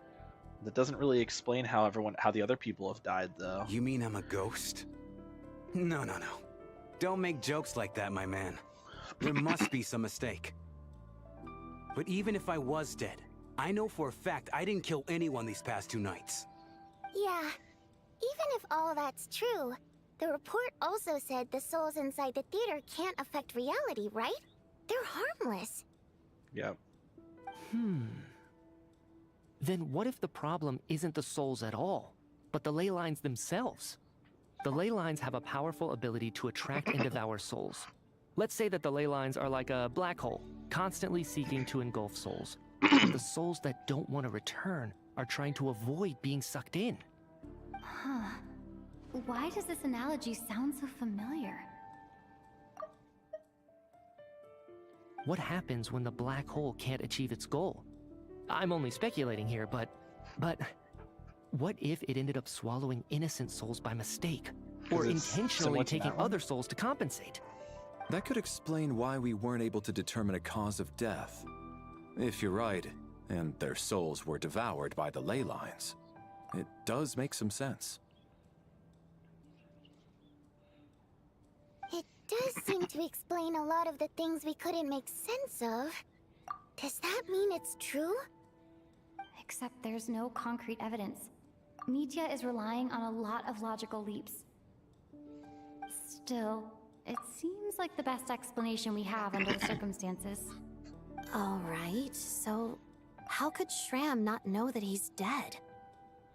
That doesn't really explain how the other people have died, though. You mean I'm a ghost? No. Don't make jokes like that, my man. There must be some mistake. But even if I was dead, I know for a fact I didn't kill anyone these past 2 nights. Yeah, even if all that's true, the report also said the souls inside the theater can't affect reality, right? They're harmless. Yep. Then what if the problem isn't the souls at all, but the ley lines themselves? The ley lines have a powerful ability to attract and devour souls. Let's say that the ley lines are like a black hole, constantly seeking to engulf souls. But the souls that don't want to return are trying to avoid being sucked in. Huh. Why does this analogy sound so familiar? What happens when the black hole can't achieve its goal? I'm only speculating here, but what if it ended up swallowing innocent souls by mistake? Or intentionally taking other souls to compensate? That could explain why we weren't able to determine a cause of death. If you're right, and their souls were devoured by the ley lines. It does make some sense. It does seem to explain a lot of the things we couldn't make sense of. Does that mean it's true? Except there's no concrete evidence. Mitya is relying on a lot of logical leaps. Still, it seems like the best explanation we have under the circumstances. Alright, so how could Shram not know that he's dead?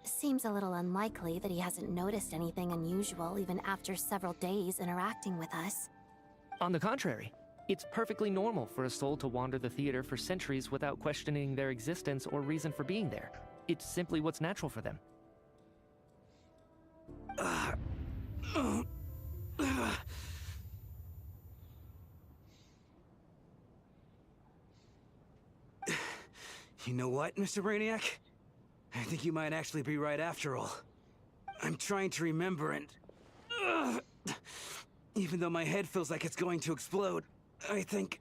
Seems a little unlikely that he hasn't noticed anything unusual even after several days interacting with us. On the contrary, it's perfectly normal for a soul to wander the theater for centuries without questioning their existence or reason for being there. It's simply what's natural for them. You know what, Mr. Brainiac? I think you might actually be right after all. I'm trying to remember and... even though my head feels like it's going to explode, I think...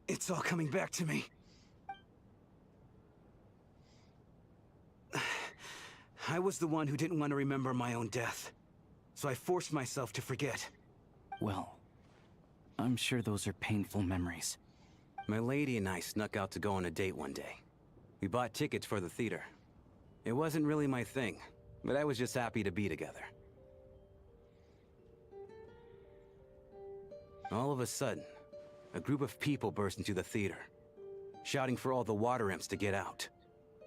it's all coming back to me. I was the one who didn't want to remember my own death, so I forced myself to forget. Well, I'm sure those are painful memories. My lady and I snuck out to go on a date one day. We bought tickets for the theater. It wasn't really my thing, but I was just happy to be together. All of a sudden, a group of people burst into the theater, shouting for all the water imps to get out,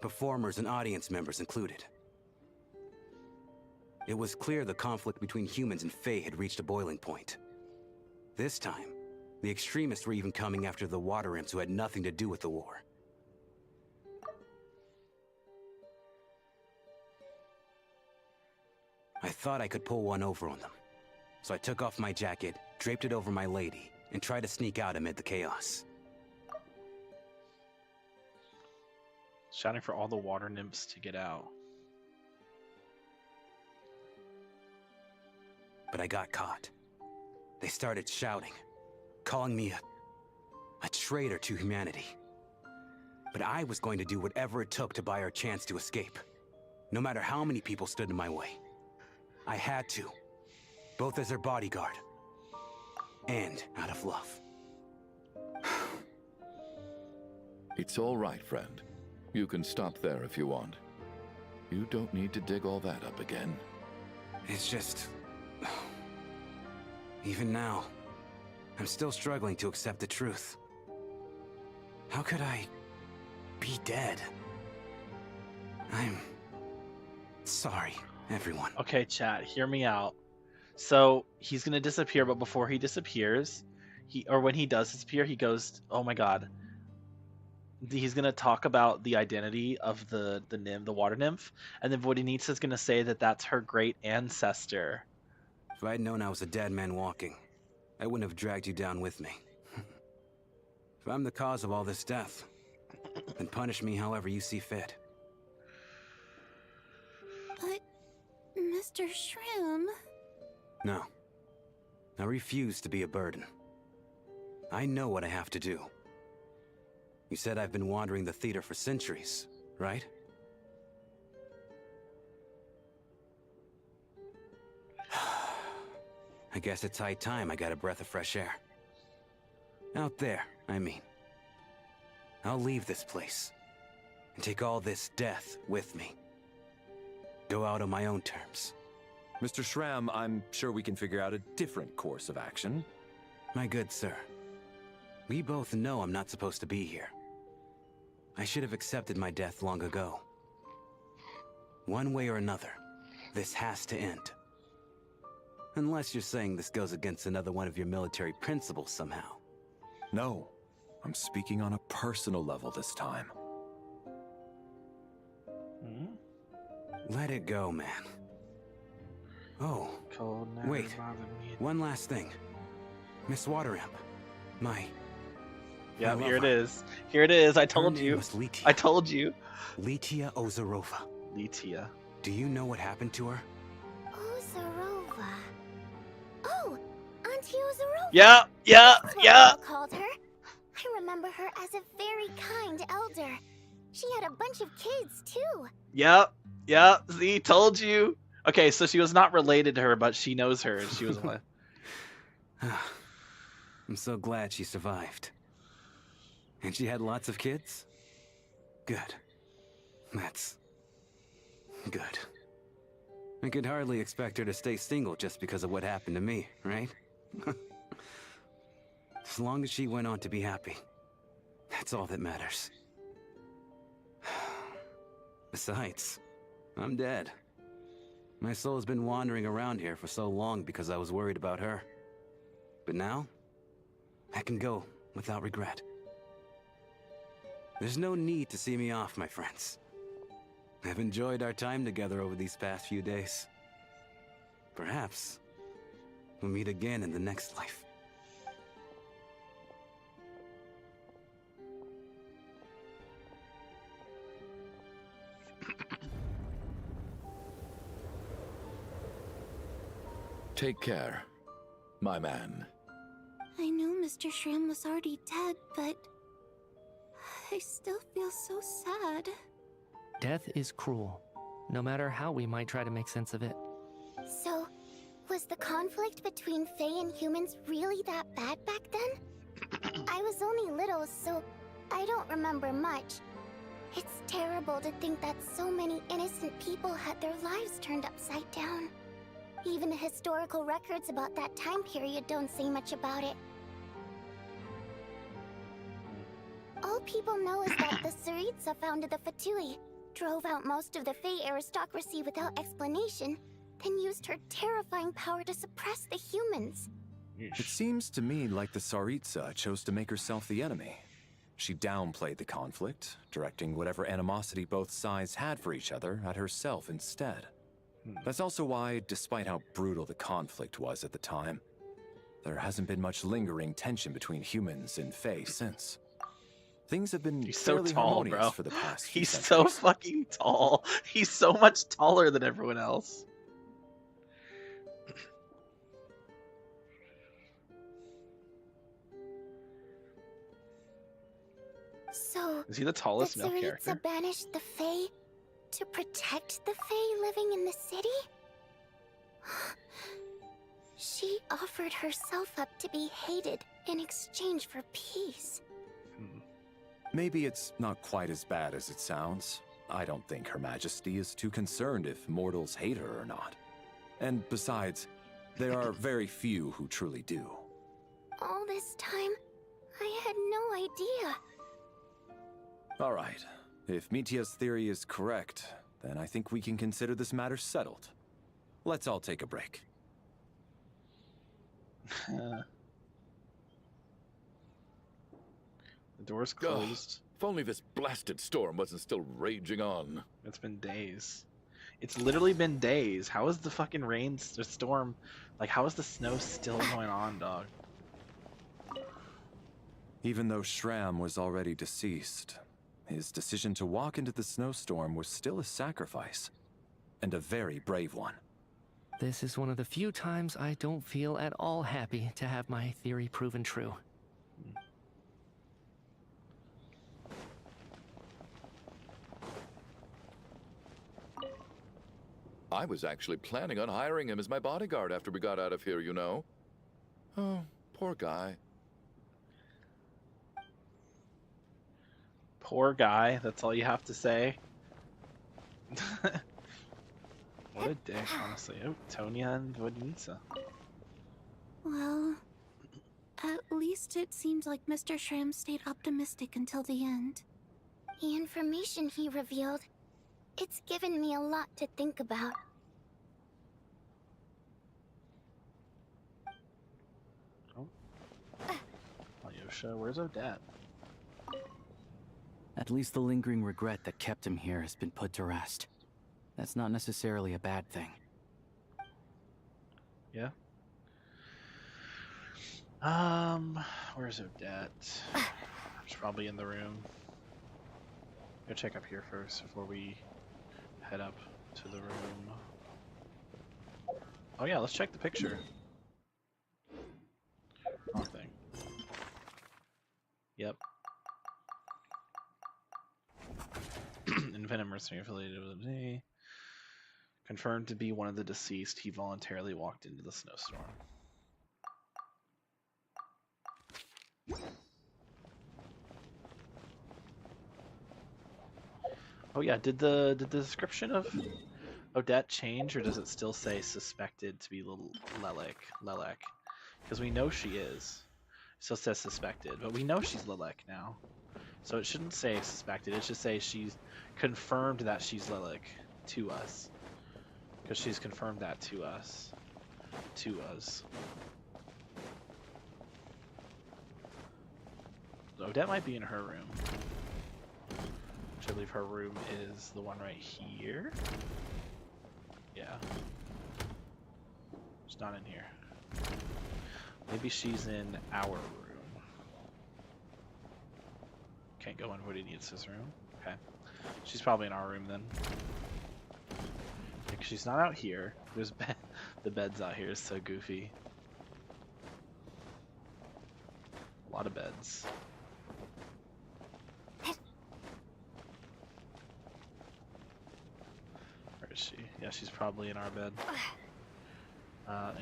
performers and audience members included. It was clear the conflict between humans and Fae had reached a boiling point. This time, the extremists were even coming after the water imps who had nothing to do with the war. I thought I could pull one over on them, so I took off my jacket, draped it over my lady, and tried to sneak out amid the chaos. Shouting for all the water nymphs to get out. But I got caught. They started shouting, calling me a traitor to humanity. But I was going to do whatever it took to buy our chance to escape, no matter how many people stood in my way. I had to, both as their bodyguard and out of love. It's all right, friend. You can stop there if you want. You don't need to dig all that up again. It's just... even now, I'm still struggling to accept the truth. How could I be dead? I'm sorry, everyone. Okay, chat, hear me out. So he's gonna disappear, but before he disappears, when he does disappear, he goes, "Oh my god." He's gonna talk about the identity of the nymph, the water nymph, and then Vodinitsa is gonna say that that's her great ancestor. If I'd known I was a dead man walking, I wouldn't have dragged you down with me. If I'm the cause of all this death, then punish me however you see fit. But, Mr. Shram... No. I refuse to be a burden. I know what I have to do. You said I've been wandering the theater for centuries, right? I guess it's high time I got a breath of fresh air. Out there, I mean. I'll leave this place and take all this death with me. Go out on my own terms. Mr. Shram, I'm sure we can figure out a different course of action. My good sir, we both know I'm not supposed to be here. I should have accepted my death long ago. One way or another, this has to end. Unless you're saying this goes against another one of your military principles somehow. No, I'm speaking on a personal level this time. Let it go, man. Oh, wait. One last thing. Miss Wateramp. Yeah, here it is. Here it is. I told you. I told you. Litia Ozarova. Litia. Do you know what happened to her? Ozarova. Oh, Auntie Ozarova. Yeah. That's what Paul called her. I remember her as a very kind elder. She had a bunch of kids, too. Yep. Yeah, see, told you. Okay, so she was not related to her, but she knows her, and she was like, I'm so glad she survived. And she had lots of kids? Good. That's good. I could hardly expect her to stay single just because of what happened to me, right? As long as she went on to be happy, that's all that matters. Besides, I'm dead. My soul's been wandering around here for so long because I was worried about her. But now, I can go without regret. There's no need to see me off, my friends. I've enjoyed our time together over these past few days. Perhaps we'll meet again in the next life. Take care, my man. I knew Mr. Shram was already dead, but I still feel so sad. Death is cruel, no matter how we might try to make sense of it. So, was the conflict between Fae and humans really that bad back then? I was only little, so I don't remember much. It's terrible to think that so many innocent people had their lives turned upside down. Even the historical records about that time period don't say much about it. All people know is that the Tsaritsa founded the Fatui, drove out most of the Fae aristocracy without explanation, then used her terrifying power to suppress the humans. It seems to me like the Tsaritsa chose to make herself the enemy. She downplayed the conflict, directing whatever animosity both sides had for each other at herself instead. That's also why, despite how brutal the conflict was at the time, there hasn't been much lingering tension between humans and Fae since. Things have been he's so fairly tall, harmonious bro. for the past few He's centuries. so fucking tall. He's so much taller than everyone else. So, Is he the tallest the male Tsaritsa character? banished the Fae to protect the Fae living in the city? She offered herself up to be hated in exchange for peace. Maybe it's not quite as bad as it sounds. I don't think Her Majesty is too concerned if mortals hate her or not. And besides, there are very few who truly do. All this time, I had no idea. All right. If Mitia's theory is correct, then I think we can consider this matter settled. Let's all take a break. The door's closed. If only this blasted storm wasn't still raging on. It's been days. It's literally been days. How is the fucking the storm, like how is the snow still going on, dog? Even though Shram was already deceased, his decision to walk into the snowstorm was still a sacrifice, and a very brave one. This is one of the few times I don't feel at all happy to have my theory proven true. I was actually planning on hiring him as my bodyguard after we got out of here, you know. Oh, poor guy. Poor guy, that's all you have to say. What a dick, honestly. Oh, Tonya and Vodnica. Well, at least it seems like Mr. Shram stayed optimistic until the end. The information he revealed, it's given me a lot to think about. Alyosha, where's Odette? At least the lingering regret that kept him here has been put to rest. That's not necessarily a bad thing. Yeah. Where's Odette? She's probably in the room. Go check up here first before we head up to the room. Oh yeah, let's check the picture. Wrong thing. Yep. Invented mercenary affiliated with me. Confirmed to be one of the deceased, he voluntarily walked into the snowstorm. Oh yeah, did the description of Odette change, or does it still say suspected to be Lelek? Because we know she is. It still says suspected, but we know she's Lelek now. So it shouldn't say suspected, it should say she's confirmed that she's Lelek to us. Because she's confirmed that to us. Odette might be in her room. Which I believe her room is the one right here. Yeah. She's not in here. Maybe she's in our room. Can't go in Woody Needs' room. Okay. She's probably in our room then. Like, she's not out here. There's the beds out here is so goofy. A lot of beds. Where is she? Yeah, she's probably in our bed.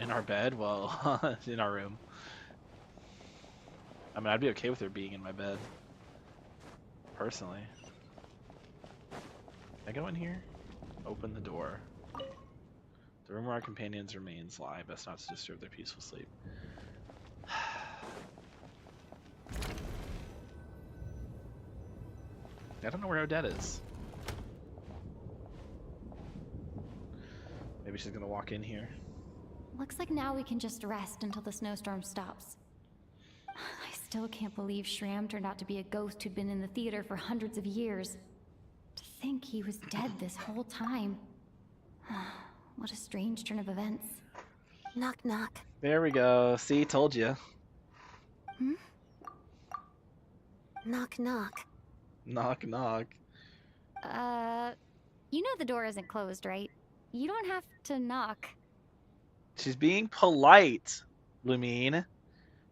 In our bed? Well, in our room. I mean, I'd be okay with her being in my bed. Personally. Can I go in here? Open the door. The room where our companions remains lie. Best not to disturb their peaceful sleep. I don't know where Odette is. Maybe she's gonna walk in here. Looks like now we can just rest until the snowstorm stops. I still can't believe Shram turned out to be a ghost who'd been in the theater for hundreds of years. To think he was dead this whole time. What a strange turn of events. Knock, knock. There we go. See, told you. Hmm? Knock, knock. Knock, knock. You know the door isn't closed, right? You don't have to knock. She's being polite, Lumine.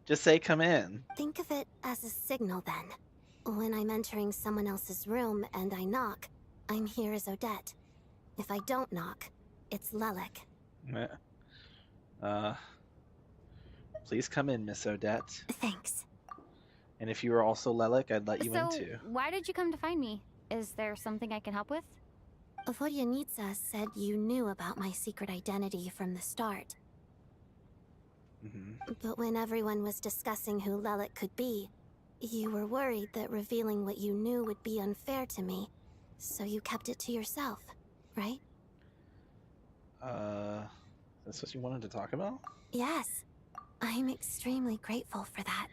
Just say come in. Think of it as a signal then. When I'm entering someone else's room and I knock, I'm here as Odette. If I don't knock, it's Lelek. Please come in, Miss Odette. Thanks. And if you were also Lelek, I'd let you in too. Why did you come to find me? Is there something I can help with? Vodyanitsa said you knew about my secret identity from the start. But when everyone was discussing who Lelek could be, you were worried that revealing what you knew would be unfair to me, so you kept it to yourself, right? That's what you wanted to talk about? Yes. I'm extremely grateful for that.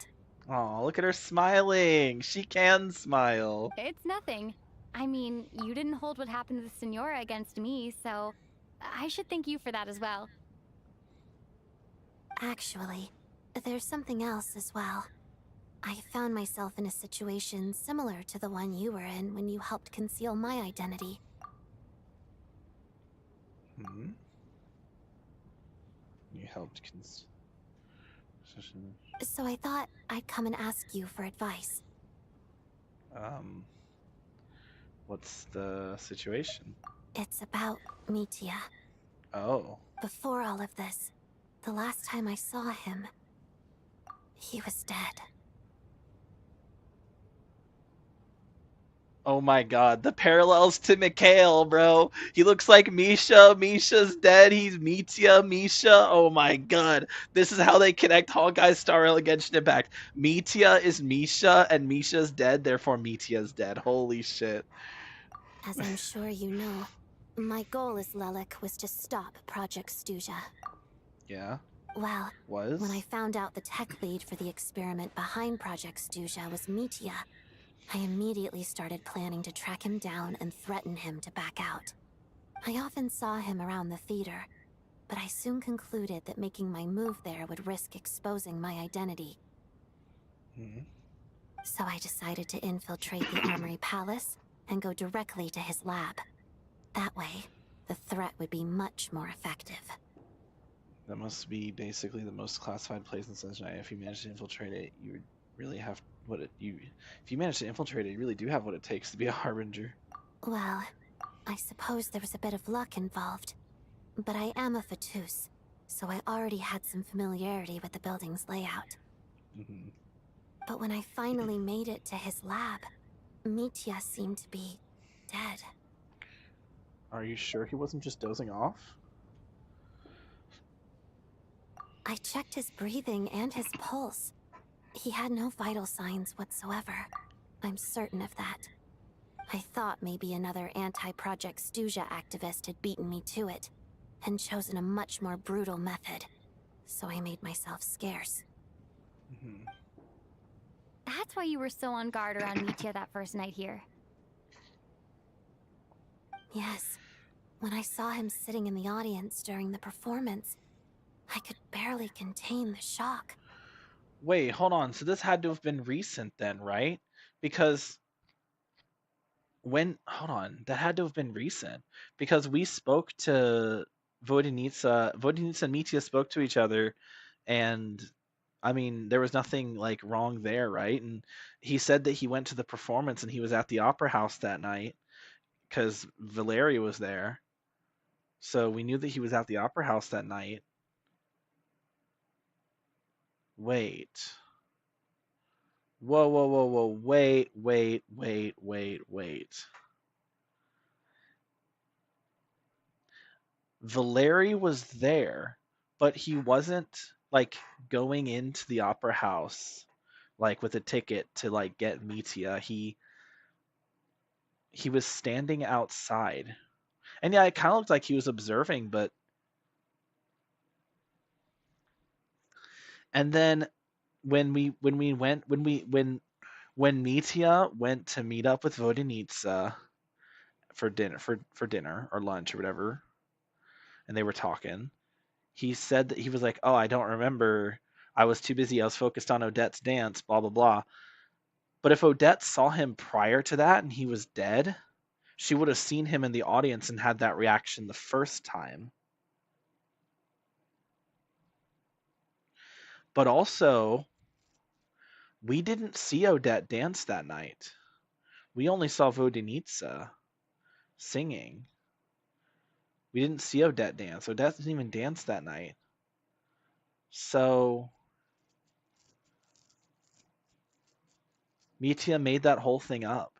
Oh, look at her smiling. She can smile. It's nothing. I mean, you didn't hold what happened to the Senora against me, so I should thank you for that as well. Actually, there's something else as well. I found myself in a situation similar to the one you were in when you helped conceal my identity. You helped conceal. So I thought I'd come and ask you for advice. What's the situation? It's about Mitya. Oh. Before all of this, the last time I saw him, he was dead. Oh my god, the parallels to Mikhail, bro. He looks like Misha. Misha's dead. He's Mitya. Misha. Oh my god. This is how they connect Hawkeye Star Rail Genshin Impact. Mitya is Misha, and Misha's dead, therefore Mitya's dead. Holy shit. As I'm sure you know, my goal as Lelek was to stop Project Stuja. Yeah? Well, Was? when I found out the tech lead for the experiment behind Project Stuja was Mitya, I immediately started planning to track him down and threaten him to back out. I often saw him around the theater, but I soon concluded that making my move there would risk exposing my identity. So I decided to infiltrate the Armory Palace and go directly to his lab. That way, the threat would be much more effective. That must be basically the most classified place in Sunshine. If you manage to infiltrate it, you would really have if you manage to infiltrate it, you really do have what it takes to be a harbinger. Well, I suppose there was a bit of luck involved. but I am a Fatus, so I already had some familiarity with the building's layout. But when I finally made it to his lab, Mitya seemed to be dead. Are you sure he wasn't just dozing off? I checked his breathing and his pulse. He had no vital signs whatsoever. I'm certain of that. I thought maybe another anti-Project Stuja activist had beaten me to it, and chosen a much more brutal method. So I made myself scarce. That's why you were so on guard around Mitya that first night here. Yes. When I saw him sitting in the audience during the performance, I could barely contain the shock. Wait, hold on. So this had to have been recent then, right? Because hold on, that had to have been recent. Because we spoke to Vodenitsa and Mitya spoke to each other, and I mean, there was nothing like wrong there, right? And he said that he went to the performance and he was at the opera house that night because Valeria was there. So we knew that he was at the opera house that night. Wait. Whoa, whoa, whoa, whoa. Wait. Valeri was there, but he wasn't like going into the opera house like with a ticket to like get Mitya. He was standing outside. And yeah, it kind of looked like he was observing, but and then when Mitya went to meet up with Vodenitsa for dinner or lunch or whatever, and they were talking, he said that he was like, "Oh, I don't remember. I was too busy. I was focused on Odette's dance, blah blah blah." But if Odette saw him prior to that and he was dead, she would have seen him in the audience and had that reaction the first time. But also, we didn't see Odette dance that night. We only saw Vodenitsa singing. We didn't see Odette dance. Odette didn't even dance that night. So Mitya made that whole thing up.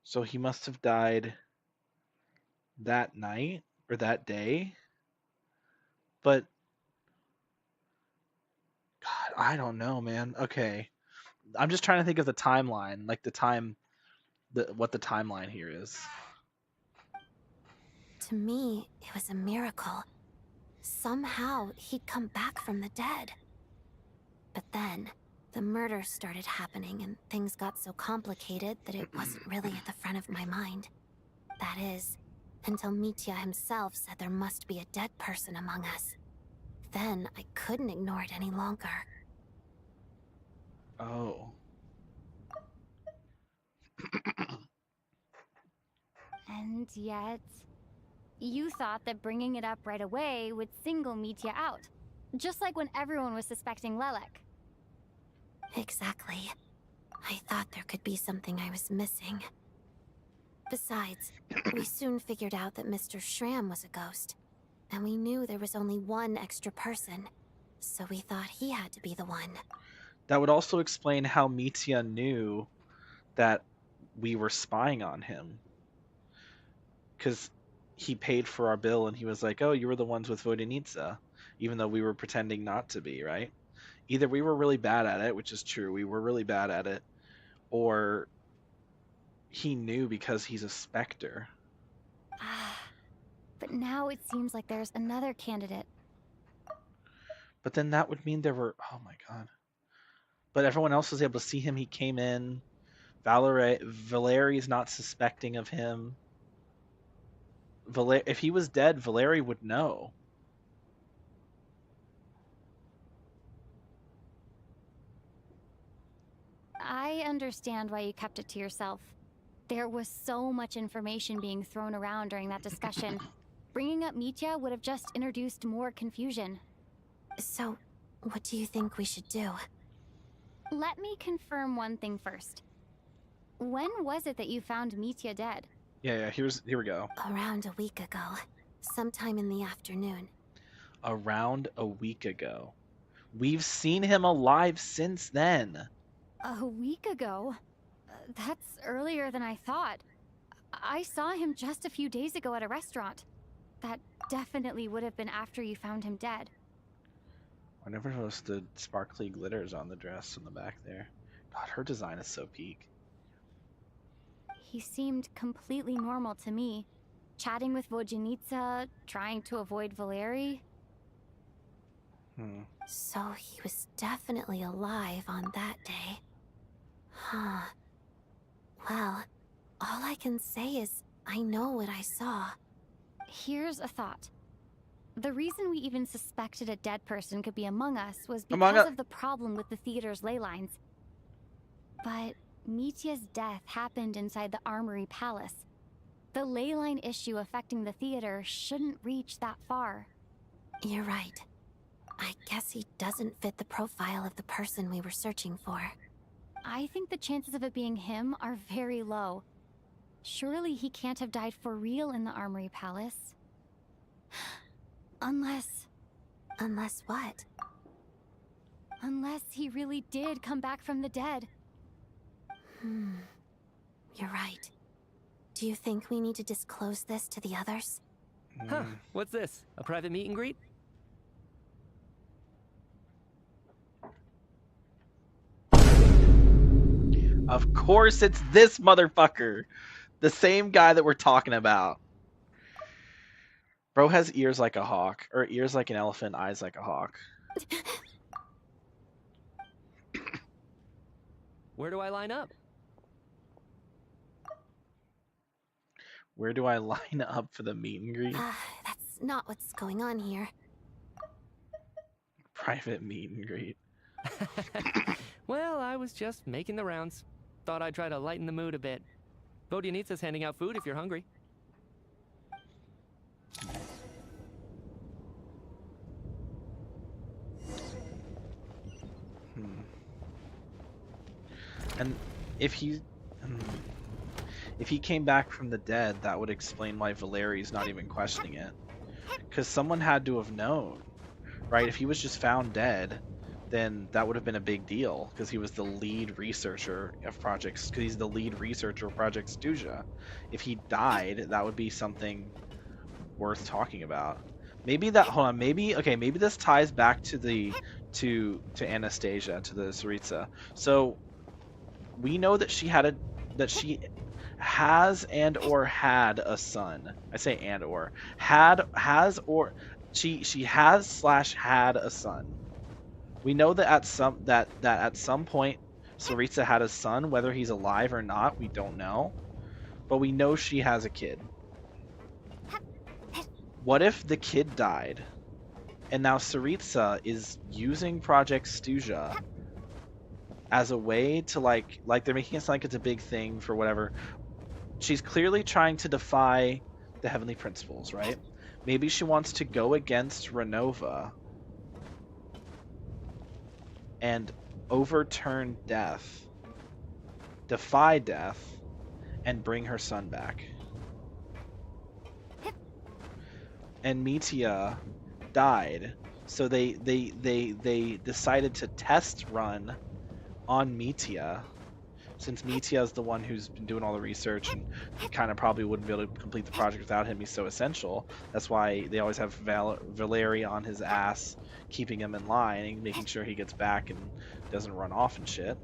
So he must have died that night or that day. But God, I don't know, man. Okay. I'm just trying to think of the timeline, like what the timeline here is. To me, it was a miracle. Somehow, he'd come back from the dead. But then, the murders started happening and things got so complicated that it wasn't really at the front of my mind. That is, until Mitya himself said there must be a dead person among us. Then, I couldn't ignore it any longer. Oh. And yet, you thought that bringing it up right away would single Mitya out. Just like when everyone was suspecting Lelek. Exactly. I thought there could be something I was missing. Besides, we soon figured out that Mr. Schramm was a ghost. And we knew there was only one extra person. So we thought he had to be the one. That would also explain how Mitya knew that we were spying on him. Because he paid for our bill and he was like, "Oh, you were the ones with Vodenitsa," even though we were pretending not to be, right? Either we were really bad at it, which is true, we were really bad at it, or he knew because he's a Spectre. But now it seems like there's another candidate. But then that would mean there were, oh my god. But everyone else was able to see him. He came in. Valeri's not suspecting of him. If he was dead, Valeri would know. I understand why you kept it to yourself. There was so much information being thrown around during that discussion. Bringing up Mitya would have just introduced more confusion. So, what do you think we should do? Let me confirm one thing first. When was it that you found Mitya dead? Yeah, here we go. Around a week ago. Sometime in the afternoon. Around a week ago. We've seen him alive since then. A week ago? That's earlier than I thought. I saw him just a few days ago at a restaurant. That definitely would have been after you found him dead. I never noticed the sparkly glitters on the dress in the back there. God, her design is so peak. He seemed completely normal to me. Chatting with Vodjanitsa, trying to avoid Valeri. So he was definitely alive on that day. Huh. Well, all I can say is I know what I saw. Here's a thought. The reason we even suspected a dead person could be among us was because of the problem with the theater's ley lines. But Mitya's death happened inside the Armory Palace. The ley line issue affecting the theater shouldn't reach that far. You're right. I guess he doesn't fit the profile of the person we were searching for. I think the chances of it being him are very low. Surely he can't have died for real in the Armory Palace. Unless... Unless what? Unless he really did come back from the dead. You're right. Do you think we need to disclose this to the others? Huh, what's this? A private meet and greet? Of course it's this motherfucker. The same guy that we're talking about. Bro has ears like a hawk. Or ears like an elephant, eyes like a hawk. Where do I line up? Where do I line up for the meet and greet? That's not what's going on here. Private meet and greet. Well, I was just making the rounds. Thought I'd try to lighten the mood a bit. Vodjanitsa's handing out food if you're hungry. And if he came back from the dead, that would explain why Valeri's not even questioning it. Because someone had to have known, right? If he was just found dead, then that would have been a big deal, because he was the lead researcher of projects. Because he's the lead researcher of Project Stuja. If he died, that would be something worth talking about. Maybe that. Hold on. Maybe this ties back to the to Anastasia, to the Tsaritsa. So we know that she had she has and or had a son. I say and or has or she has / had a son. We know that at some point Tsaritsa had a son. Whether he's alive or not, we don't know. But we know she has a kid. What if the kid died, and now Tsaritsa is using Project Stuja as a way to like they're making it sound like it's a big thing for whatever. She's clearly trying to defy the heavenly principles, right? Maybe she wants to go against Renova and overturn death, defy death, and bring her son back. And Mitya died, so they decided to test run on Mitya, since Mitya is the one who's been doing all the research, and he kind of probably wouldn't be able to complete the project without him. He's so essential. That's why they always have Valeri on his ass, keeping him in line and making sure he gets back and doesn't run off and shit.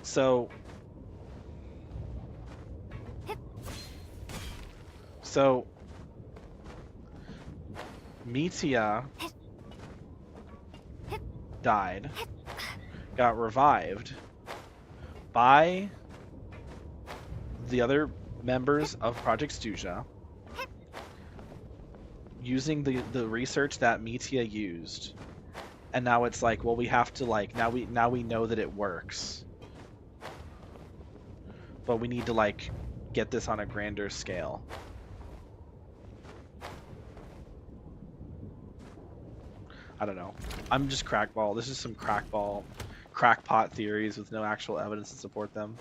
So Mitya died, got revived by the other members of Project Stuja, using the research that Mitya used, and now it's like, well, we have to now we know that it works. but we need to like get this on a grander scale. I don't know. I'm just crackball. This is some crackpot theories with no actual evidence to support them.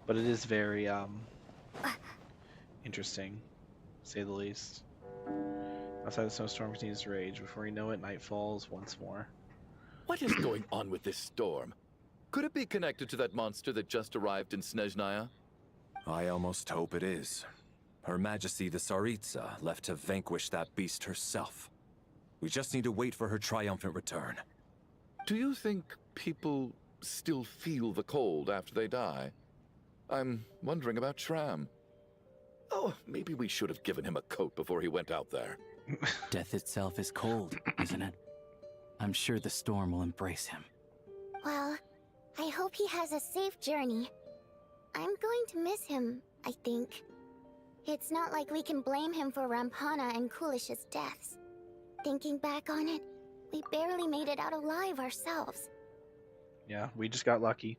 But it is very interesting, to say the least. Outside the snowstorm continues to rage. Before you know it, night falls once more. What is going on with this storm? Could it be connected to that monster that just arrived in Snezhnaya? I almost hope it is. Her Majesty the Tsaritsa left to vanquish that beast herself. We just need to wait for her triumphant return. Do you think people still feel the cold after they die? I'm wondering about Shram. Oh, maybe we should have given him a coat before he went out there. Death itself is cold, isn't it? I'm sure the storm will embrace him. Well, I hope he has a safe journey. I'm going to miss him, I think. It's not like we can blame him for Rampana and Kulish's deaths. Thinking back on it, we barely made it out alive ourselves. Yeah, we just got lucky.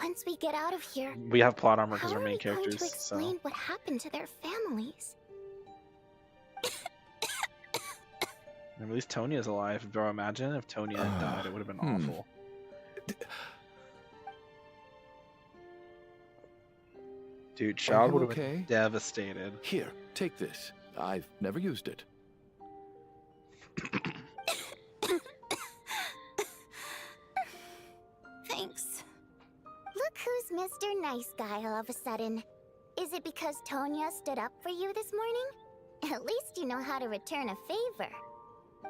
Once we get out of here, We have plot armor because how we're are main we going characters. to explain So what happened to their families? at least Tonya's alive. Bro, imagine if Tonya had died, it would have been awful. Dude, Shroud would have been devastated. Here, take this. I've never used it. Thanks. Look who's Mr. Nice Guy all of a sudden. Is it because Tonya stood up for you this morning? At least you know how to return a favor.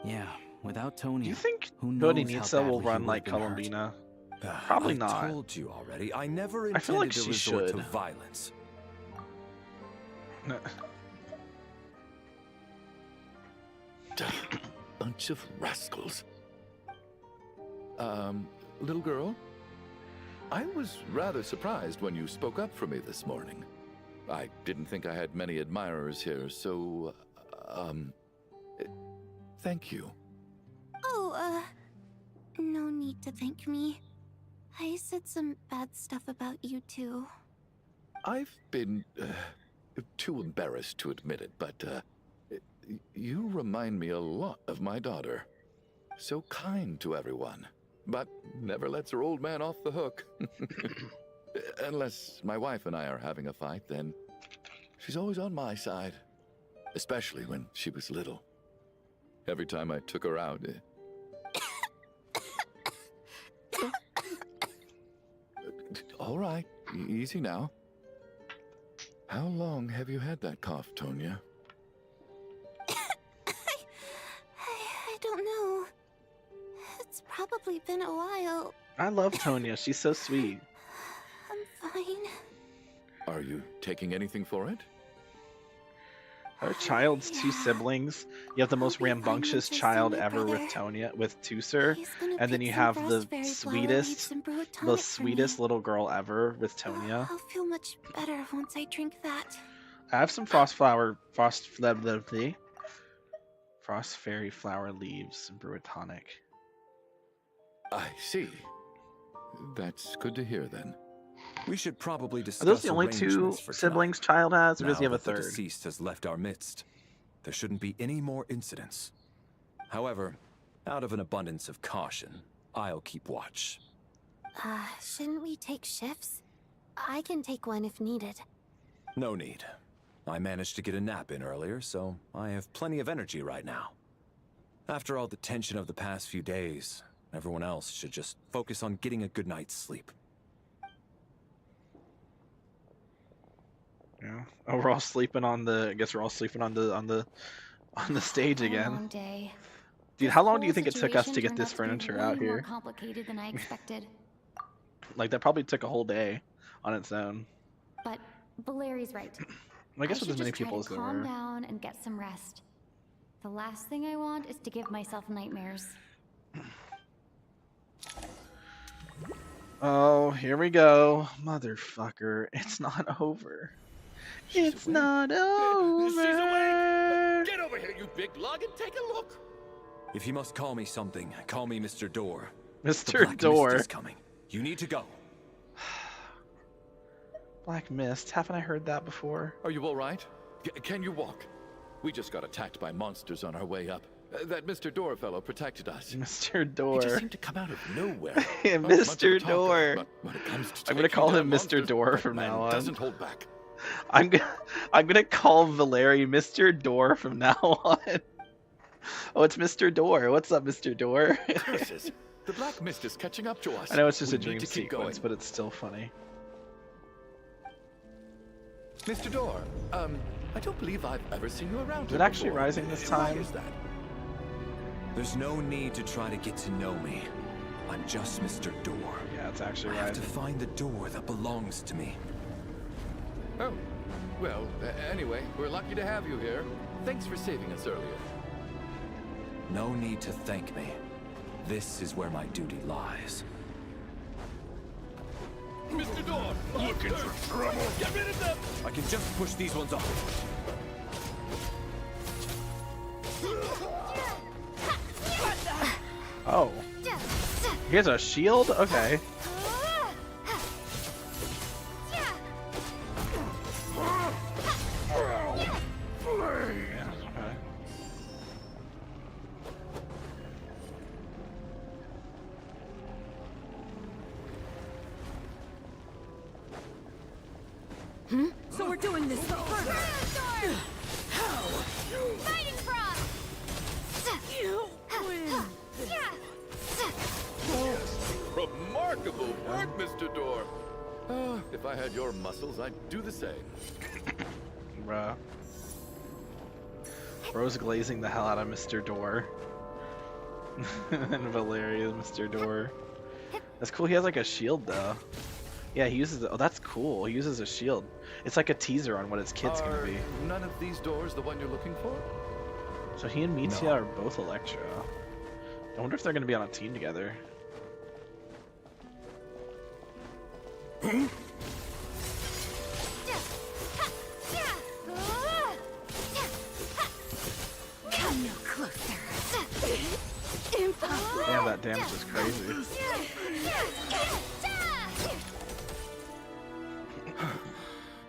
Yeah, without Tonya, Do you think who knows how Godinitsa will badly he run would like have been hurt. Columbina? Probably I've not. told you already. I never I feel like intended to she resort should. to violence. Bunch of rascals. Little girl? I was rather surprised when you spoke up for me this morning. I didn't think I had many admirers here, so, thank you. Oh, no need to thank me. I said some bad stuff about you too. I've been, too embarrassed to admit it, but, you remind me a lot of my daughter. So kind to everyone, but never lets her old man off the hook. Unless my wife and I are having a fight, then she's always on my side. Especially when she was little. Every time I took her out... All right, easy now. How long have you had that cough, Tonya? I don't know. It's probably been a while. I love Tonya. She's so sweet. I'm fine. Are you taking anything for it? Her child's two siblings. You have the most rambunctious child ever with Tonya, with Tusser, and then you have the sweetest little girl ever with Tonya. I'll feel much better once I drink that. I have some frost fairy flower leaves and brew a tonic. I see. That's good to hear then. We should probably discuss Are those the only two arrangements for siblings child has, or tonight. does he have a Now that the third? deceased has left our midst, there shouldn't be any more incidents. However, out of an abundance of caution, I'll keep watch. Shouldn't we take shifts? I can take one if needed. No need. I managed to get a nap in earlier, so I have plenty of energy right now. After all the tension of the past few days, everyone else should just focus on getting a good night's sleep. Yeah. Oh, we're all sleeping on the. I guess we're all sleeping on the stage Long again. day. Dude, This how long do you whole think it took us to situation get turned this out to be furniture way out more here? complicated than I expected. Like that probably took a whole day on its own. But Valeri's right. I guess with should as many just try people to as there calm were. down and get some rest. The last thing I want is to give myself nightmares. Oh, here we go, motherfucker! It's not over. It's not over. She's awake! Get over here, you big lug, and take a look! If you must call me something, call me Mr. Door. Mr. The Black Door. Mist is coming. You need to go. Black mist. Haven't I heard that before? Are you all right? Can you walk? We just got attacked by monsters on our way up. That Mr. Door fellow protected us. Mr. Door. He just seemed to come out of nowhere. Mr. Door. I'm gonna call him Mr. Door from now on. Doesn't hold back. I'm gonna call Valeri Mr. Door from now on. Oh, it's Mr. Door. What's up, Mr. Door? Curses. The black mist is catching up to us. I know it's just We a dream need to keep sequence, going. but it's still funny. Mr. Door, I don't believe I've ever seen you around. Is it actually rising this time? Why is that? There's no need to try to get to know me. I'm just Mr. Door. Yeah, it's actually I have to rising. find the door that belongs to me. Oh, well, anyway, we're lucky to have you here. Thanks for saving us earlier. No need to thank me. This is where my duty lies. Mr. Door, looking for trouble. Get rid of them. I can just push these ones off. Oh. He has a shield? Okay. Yeah, okay. So we're doing this further. Fighting frog! You win. Remarkable work, Mr. Door. If I had your muscles, I'd do the same. Bruh. Bro's glazing the hell out of Mr. Door. And Valeri is Mr. Door. That's cool. He has like a shield though. Yeah, he uses. Oh, that's cool. He uses a shield. It's like a teaser on what his kid's gonna be. None of these doors the one you're looking for? So he and Mitya are both Electro. I wonder if they're gonna be on a team together. Come no closer. Impossible. Damn, that damage is crazy.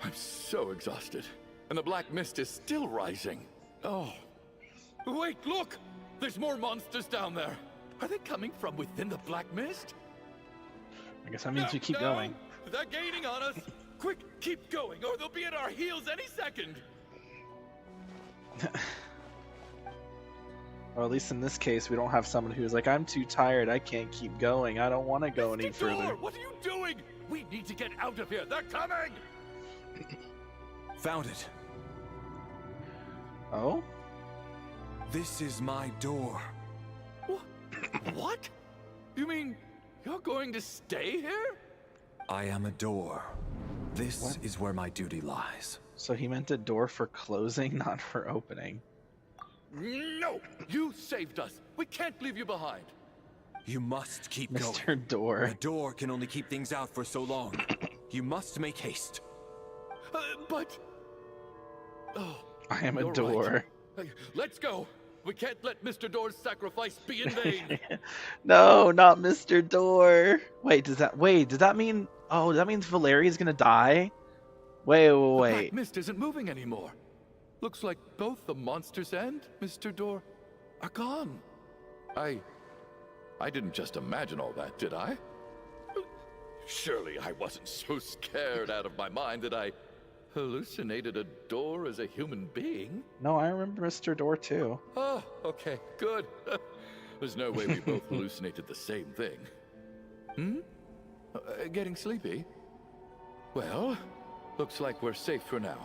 I'm so exhausted. And the black mist is still rising. Oh. Wait, look! There's more monsters down there. Are they coming from within the black mist? I guess that means we keep going. They're gaining on us. Quick, keep going, or they'll be at our heels any second. Or at least in this case, we don't have someone who's like, I'm too tired, I can't keep going, I don't want to go any further. What are you doing? We need to get out of here. They're coming! Found it. Oh? This is my door. What? You mean you're going to stay here? I am a door. This is where my duty lies. So he meant a door for closing, not for opening. No! You saved us. We can't leave you behind. You must keep going. Mr. Door. A door can only keep things out for so long. You must make haste. But... Oh, I am a you're door. right. Let's go. We can't let Mr. Door's sacrifice be in vain. No, not Mr. Door. Wait, does that mean... Oh, that means Valeri's gonna die? Wait. The black mist isn't moving anymore. Looks like both the monsters and Mr. Door are gone. I didn't just imagine all that, did I? Surely I wasn't so scared out of my mind that I hallucinated a door as a human being. No, I remember Mr. Door too. Oh, okay, good. There's no way we both hallucinated the same thing. Getting sleepy? Well, looks like we're safe for now.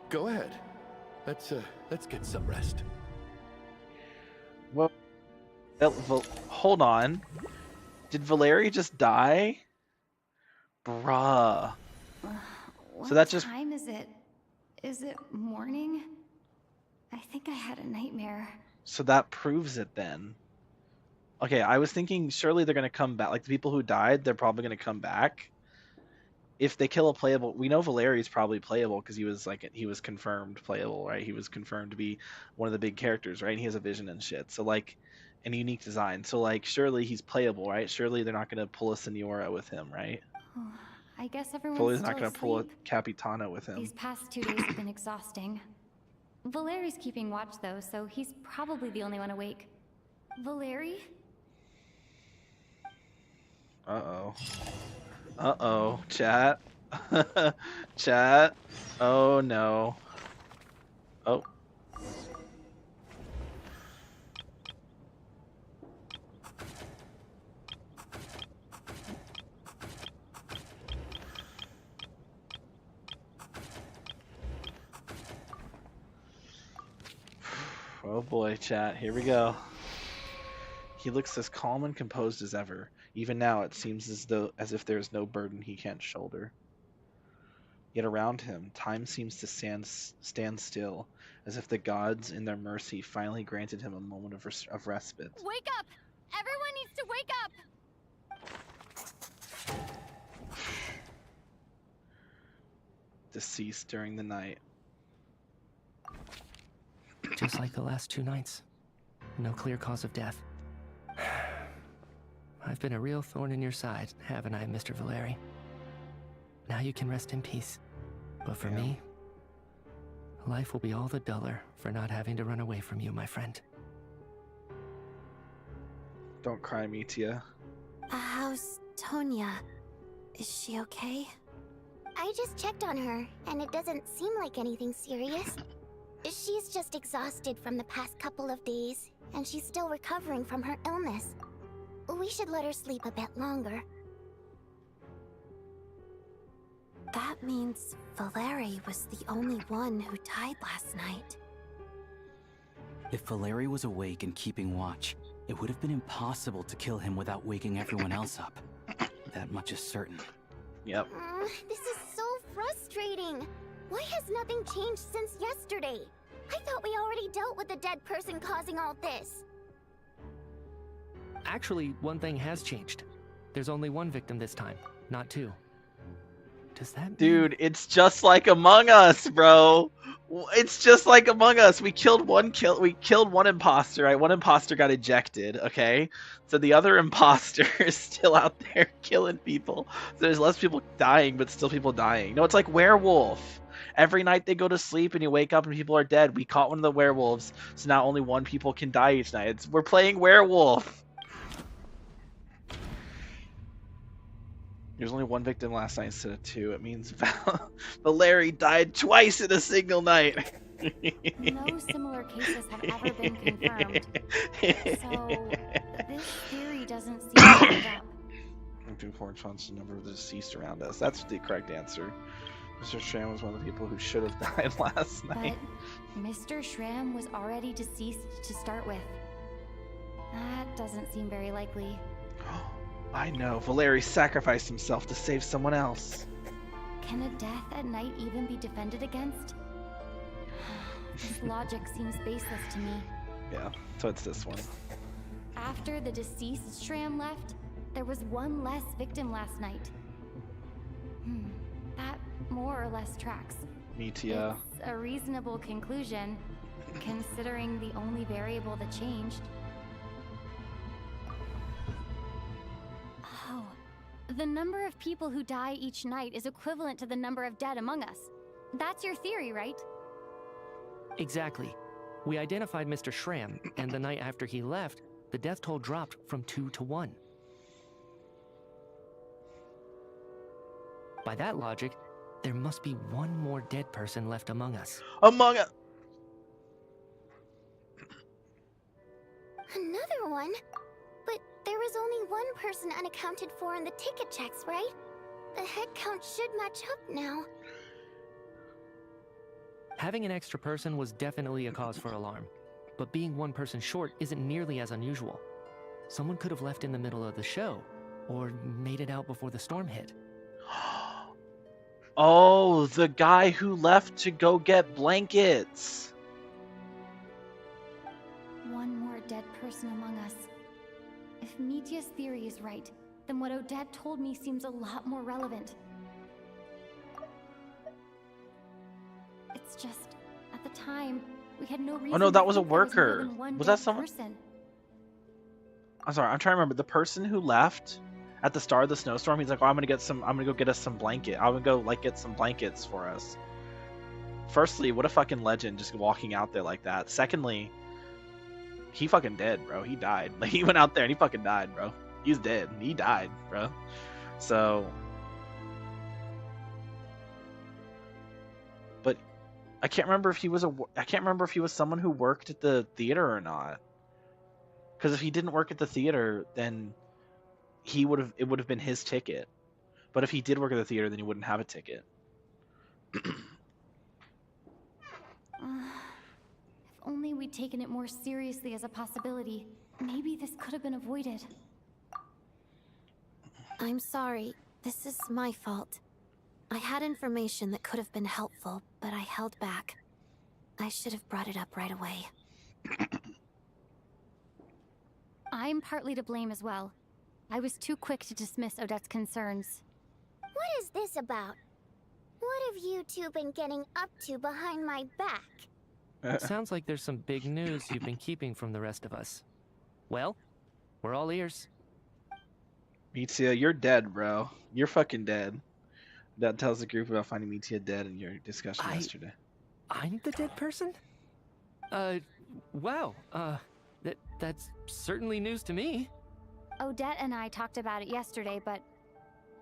Go ahead. Let's get some rest. Well, hold on. Did Valeri just die? Bruh. What So that just... time is it? Is it morning? I think I had a nightmare. So that proves it then. Okay, I was thinking surely they're going to come back. Like the people who died, they're probably going to come back. If they kill a playable... We know Valeri's probably playable because he was confirmed playable, right? He was confirmed to be one of the big characters, right? And he has a vision and shit. So like, and a unique design. So like, surely he's playable, right? Surely they're not going to pull a Senora with him, right? Oh, I guess everyone's Foley's still not gonna pull a asleep. Capitano with him. These past 2 days have been exhausting. Valeri's keeping watch though, so he's probably the only one awake. Valeri? Uh-oh. Uh-oh. Chat. Chat. Oh no. Oh. Oh boy, chat. Here we go. He looks as calm and composed as ever. Even now, it seems as if there is no burden he can't shoulder. Yet around him, time seems to stand still, as if the gods, in their mercy, finally granted him a moment of respite. Wake up! Everyone needs to wake up! Deceased during the night. Just like the last 2 nights. No clear cause of death. I've been a real thorn in your side, haven't I, Mr. Valeri? Now you can rest in peace. But for me, life will be all the duller for not having to run away from you, my friend. Don't cry, Mitia. How's Tonya? Is she okay? I just checked on her, and it doesn't seem like anything serious. She's just exhausted from the past couple of days, and she's still recovering from her illness. We should let her sleep a bit longer. That means Valeri was the only one who died last night. If Valeri was awake and keeping watch, it would have been impossible to kill him without waking everyone else up. That much is certain. Yep. This is so frustrating. Why has nothing changed since yesterday? I thought we already dealt with the dead person causing all this. Actually, one thing has changed. There's only 1 victim this time, not 2. Does that mean... Dude, it's just like Among Us, bro. It's just like Among Us. We killed one imposter, right? One imposter got ejected, okay? So the other imposter is still out there killing people. So there's less people dying, but still people dying. No, it's like Werewolf. Every night they go to sleep and you wake up and people are dead. We caught one of the werewolves, so now only 1 people can die each night. We're playing Werewolf. There's only 1 victim last night instead of 2. It means Valeri died twice in a single night. No similar cases have ever been confirmed. So, this theory doesn't seem to hold up. Do corresponds to the number of the deceased around us. That's the correct answer. Mr. Schramm was one of the people who should have died last night. But Mr. Schramm was already deceased to start with. That doesn't seem very likely. I know. Valeri sacrificed himself to save someone else. Can a death at night even be defended against? This logic seems baseless to me. Yeah, so it's this one. After the deceased Schramm left, there was 1 less victim last night. That more or less tracks. Mitia. It's a reasonable conclusion, considering the only variable that changed. Oh, the number of people who die each night is equivalent to the number of dead among us. That's your theory, right? Exactly. We identified Mr. Schramm, and the night after he left, the death toll dropped from 2 to 1. By that logic, there must be 1 more dead person left among us. Among us! Another one? But there was only 1 person unaccounted for in the ticket checks, right? The head count should match up now. Having an extra person was definitely a cause for alarm, but being 1 person short isn't nearly as unusual. Someone could have left in the middle of the show, or made it out before the storm hit. Oh, the guy who left to go get blankets. 1 more dead person among us. If Mitia's theory is right, then what Odette told me seems a lot more relevant. It's just, at the time, we had no reason. Oh no, that was a to think there was more worker. than one Was dead that someone? person. I'm sorry, I'm trying to remember. The person who left At the start of the snowstorm, he's like, "Oh, I'm gonna go get us some blanket. I'm gonna go like get some blankets for us." Firstly, what a fucking legend just walking out there like that. Secondly, he fucking dead, bro. He died. Like, he went out there and he fucking died, bro. He's dead. He died, bro. So, but I can't remember if he was someone who worked at the theater or not. Because if he didn't work at the theater, then it would have been his ticket. But if he did work at the theater, then he wouldn't have a ticket. If only we'd taken it more seriously as a possibility. Maybe this could have been avoided. I'm sorry. This is my fault. I had information that could have been helpful, but I held back. I should have brought it up right away. I'm partly to blame as well. I was too quick to dismiss Odette's concerns. What is this about? What have you two been getting up to behind my back? Sounds like there's some big news you've been keeping from the rest of us. Well, we're all ears. Mitya, you're dead, bro. You're fucking dead. That tells the group about finding Mitya dead in your discussion yesterday. I'm the dead person? Wow. That's certainly news to me. Odette and I talked about it yesterday, but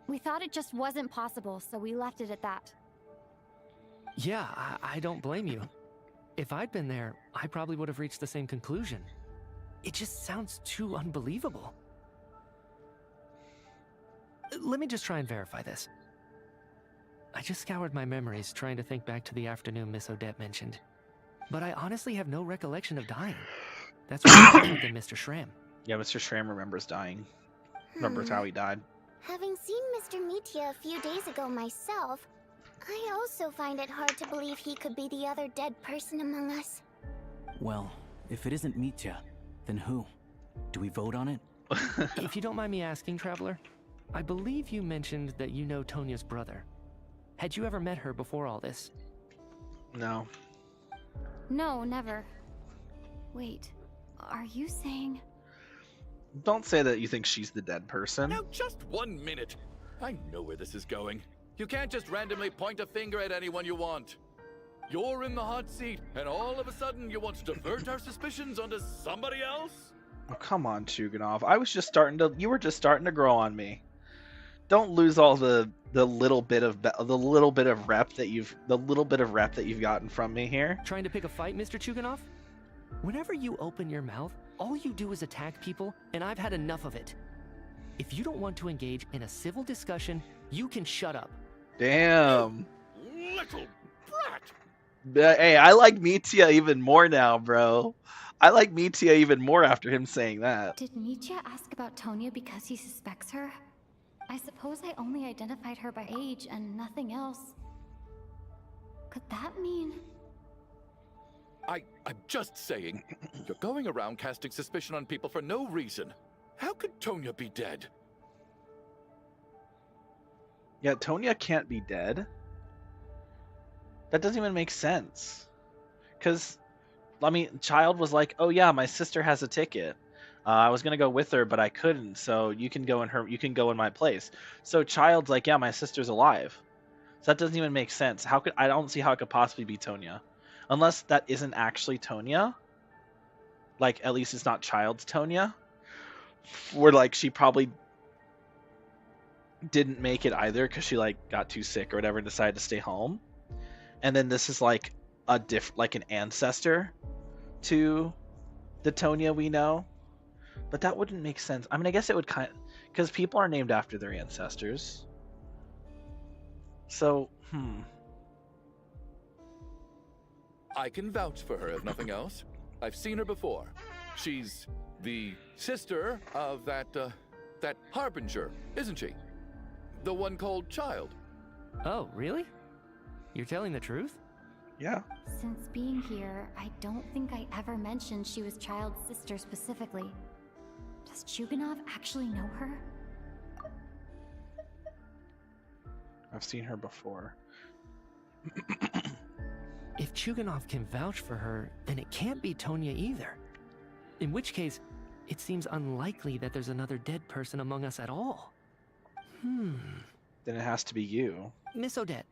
we thought it just wasn't possible, so we left it at that. Yeah, I don't blame you. If I'd been there, I probably would have reached the same conclusion. It just sounds too unbelievable. Let me just try and verify this. I just scoured my memories trying to think back to the afternoon Miss Odette mentioned. But I honestly have no recollection of dying. That's way different than Mr. Schramm. Yeah, Mr. Schramm remembers dying. Remembers how he died. Having seen Mr. Mitya a few days ago myself, I also find it hard to believe he could be the other dead person among us. Well, if it isn't Mitya, then who? Do we vote on it? If you don't mind me asking, Traveler, I believe you mentioned that you know Tonya's brother. Had you ever met her before all this? No. No, never. Wait, are you saying... Don't say that you think she's the dead person. Now, just 1 minute. I know where this is going. You can't just randomly point a finger at anyone you want. You're in the hot seat, and all of a sudden you want to divert our suspicions onto somebody else? Oh, come on, Chuganov. You were just starting to grow on me. Don't lose all the little bit of rep that you've gotten from me here. Trying to pick a fight, Mr. Chuganov? Whenever you open your mouth, all you do is attack people, and I've had enough of it. If you don't want to engage in a civil discussion, you can shut up. Damn. Little brat! Hey, I like Mitya even more now, bro. I like Mitya even more after him saying that. Did Mitya ask about Tonya because he suspects her? I suppose I only identified her by age and nothing else. Could that mean... I'm just saying, you're going around casting suspicion on people for no reason. How could Tonya be dead? Yeah, Tonya can't be dead. That doesn't even make sense. Because, I mean, Child was like, oh yeah, my sister has a ticket. I was gonna go with her, but I couldn't, so you can go in my place. So Child's like, yeah, my sister's alive. So that doesn't even make sense. I don't see how it could possibly be Tonya. Unless that isn't actually Tonya. Like, at least it's not Child's Tonya. Where, like, she probably didn't make it either because she, like, got too sick or whatever and decided to stay home. And then this is, like, an ancestor to the Tonya we know. But that wouldn't make sense. I mean, I guess it would because people are named after their ancestors. So, I can vouch for her, if nothing else. I've seen her before. She's the sister of that Harbinger, isn't she? The one called Child. Oh, really? You're telling the truth? Yeah. Since being here, I don't think I ever mentioned she was Child's sister specifically. Does Chuganov actually know her? I've seen her before. If Chuganov can vouch for her, then it can't be Tonya either. In which case, it seems unlikely that there's another dead person among us at all. Then it has to be you. Miss Odette,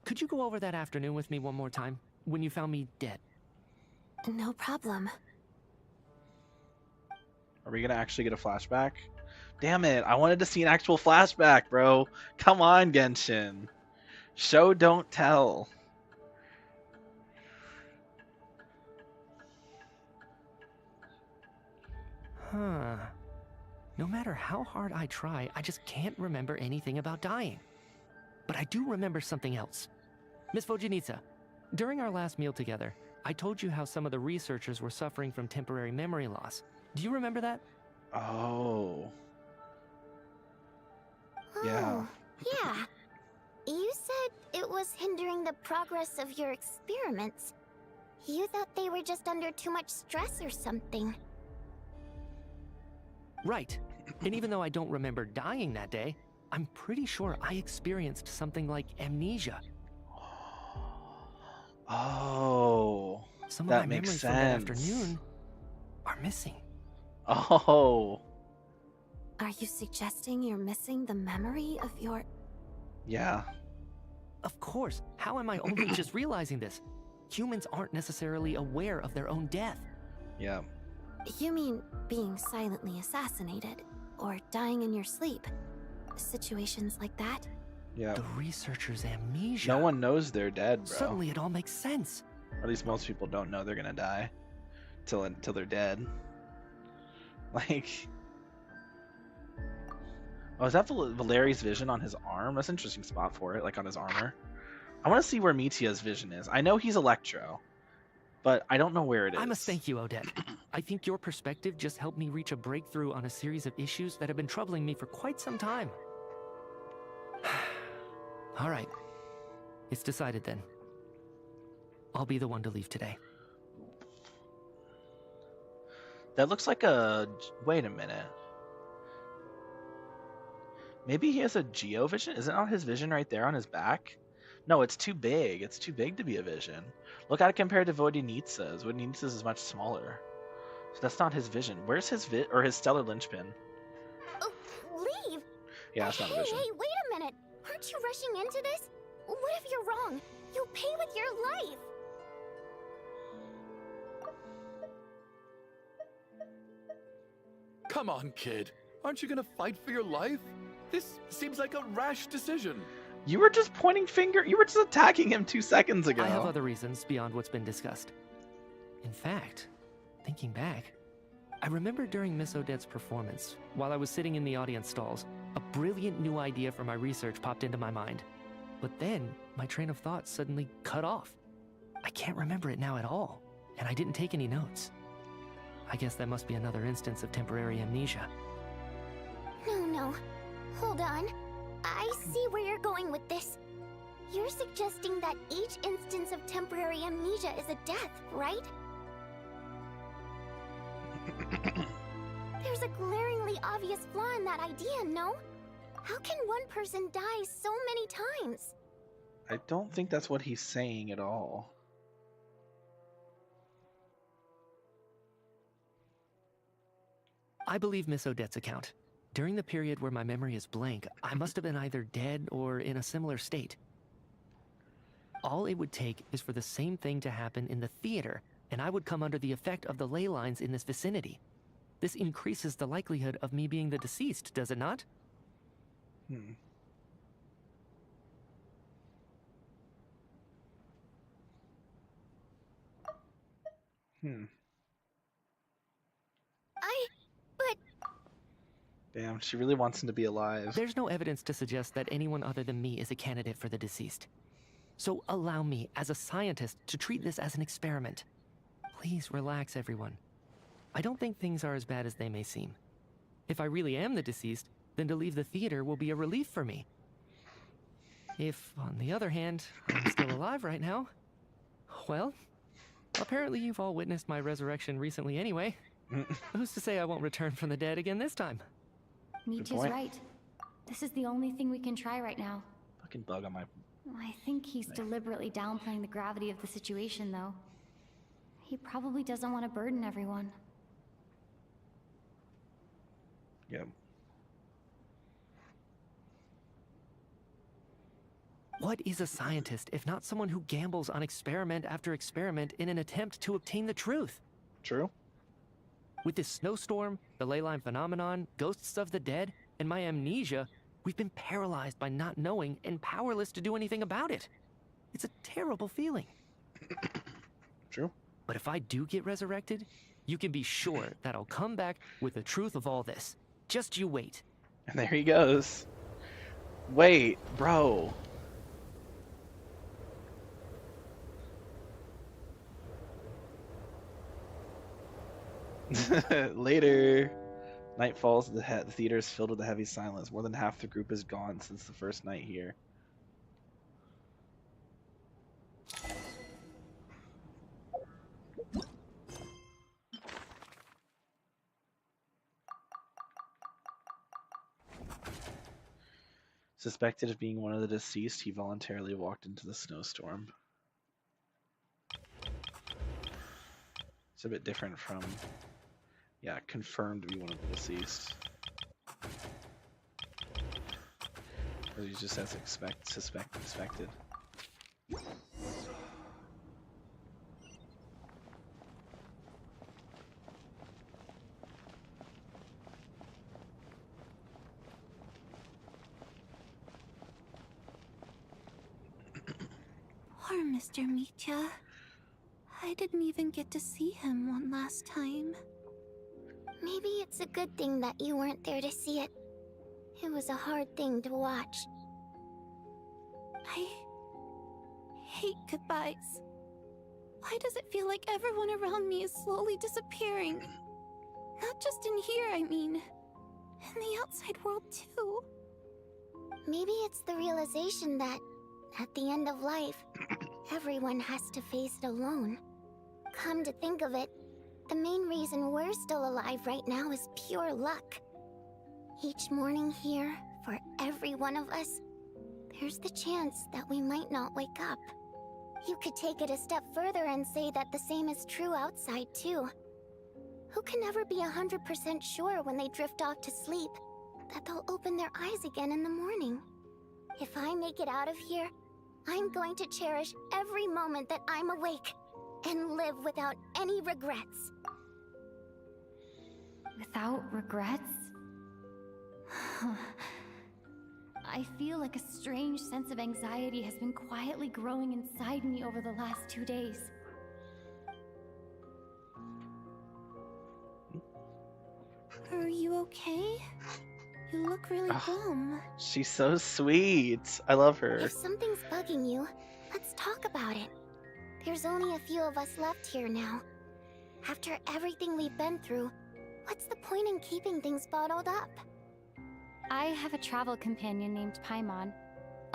could you go over that afternoon with me one more time? When you found me dead? No problem. Are we gonna actually get a flashback? Damn it, I wanted to see an actual flashback, bro. Come on, Genshin. Show, don't tell. Huh. No matter how hard I try, I just can't remember anything about dying. But I do remember something else. Miss Vojanitsa, during our last meal together, I told you how some of the researchers were suffering from temporary memory loss. Do you remember that? Oh. Yeah. Yeah. You said it was hindering the progress of your experiments. You thought they were just under too much stress or something. Right. And even though I don't remember dying that day, I'm pretty sure I experienced something like amnesia. Oh. Some of that my makes memories sense. from that afternoon are missing. Oh. Are you suggesting you're missing the memory of your... Yeah. Of course. How am I only just realizing this? Humans aren't necessarily aware of their own death. Yeah. You mean being silently assassinated, or dying in your sleep? Situations like that? Yeah. The researchers' amnesia. No one knows they're dead, bro. Suddenly it all makes sense. Or at least most people don't know they're gonna die till they're dead. Like, oh, is that Valeri's vision on his arm? That's an interesting spot for it, like on his armor. I want to see where Mitia's vision is. I know he's Electro, but I don't know where it is. I must thank you, Odette. I think your perspective just helped me reach a breakthrough on a series of issues that have been troubling me for quite some time. All right. It's decided then. I'll be the one to leave today. That looks like a... Wait a minute. Maybe he has a Geo vision? Is it not his vision right there on his back? No, it's too big. It's too big to be a vision. Look at it compared to Vodanitsa's. Vodanitsa's is much smaller. So that's not his vision. Where's his or his stellar linchpin? Oh, leave! Yeah, that's not a vision. Hey, wait a minute! Aren't you rushing into this? What if you're wrong? You'll pay with your life! Come on, kid. Aren't you gonna fight for your life? This seems like a rash decision. You were just pointing finger. You were just attacking him 2 seconds ago. I have other reasons beyond what's been discussed. In fact, thinking back, I remember during Miss Odette's performance, while I was sitting in the audience stalls, a brilliant new idea for my research popped into my mind. But then, my train of thought suddenly cut off. I can't remember it now at all, and I didn't take any notes. I guess that must be another instance of temporary amnesia. No. Hold on. I see where you're going with this. You're suggesting that each instance of temporary amnesia is a death, right? There's a glaringly obvious flaw in that idea, no? How can one person die so many times? I don't think that's what he's saying at all. I believe Miss Odette's account. During the period where my memory is blank, I must have been either dead or in a similar state. All it would take is for the same thing to happen in the theater, and I would come under the effect of the ley lines in this vicinity. This increases the likelihood of me being the deceased, does it not? But... Damn, she really wants him to be alive. There's no evidence to suggest that anyone other than me is a candidate for the deceased. So allow me, as a scientist, to treat this as an experiment. Please relax, everyone. I don't think things are as bad as they may seem. If I really am the deceased, then to leave the theater will be a relief for me. If, on the other hand, I'm still alive right now, well, apparently you've all witnessed my resurrection recently anyway. Who's to say I won't return from the dead again this time? Nietzsche's right. This is the only thing we can try right now. Fucking bug on my... I think he's deliberately downplaying the gravity of the situation, though. He probably doesn't want to burden everyone. Yep. What is a scientist if not someone who gambles on experiment after experiment in an attempt to obtain the truth? True. With this snowstorm, the ley line phenomenon, ghosts of the dead, and my amnesia, we've been paralyzed by not knowing and powerless to do anything about it. It's a terrible feeling. True. But if I do get resurrected, you can be sure that I'll come back with the truth of all this. Just you wait. And there he goes. Wait, bro. Later. Night falls, the theater is filled with a heavy silence. More than half the group is gone since the first night here. Suspected of being one of the deceased, he voluntarily walked into the snowstorm. It's a bit different from, yeah, confirmed to be one of the deceased. Or he just has suspected. Poor Mr. Mitya. I didn't even get to see him one last time. Maybe it's a good thing that you weren't there to see it. It was a hard thing to watch. I hate goodbyes. Why does it feel like everyone around me is slowly disappearing? Not just in here, I mean. In the outside world, too. Maybe it's the realization that, at the end of life, everyone has to face it alone. Come to think of it, the main reason we're still alive right now is pure luck. Each morning here, for every one of us, there's the chance that we might not wake up. You could take it a step further and say that the same is true outside, too. Who can never be 100% sure when they drift off to sleep that they'll open their eyes again in the morning? If I make it out of here, I'm going to cherish every moment that I'm awake and live without any regrets. Without regrets? I feel like a strange sense of anxiety has been quietly growing inside me over the last 2 days. Are you okay? You look really glum. She's so sweet. I love her. If something's bugging you, let's talk about it. There's only a few of us left here now. After everything we've been through, what's the point in keeping things bottled up? I have a travel companion named Paimon.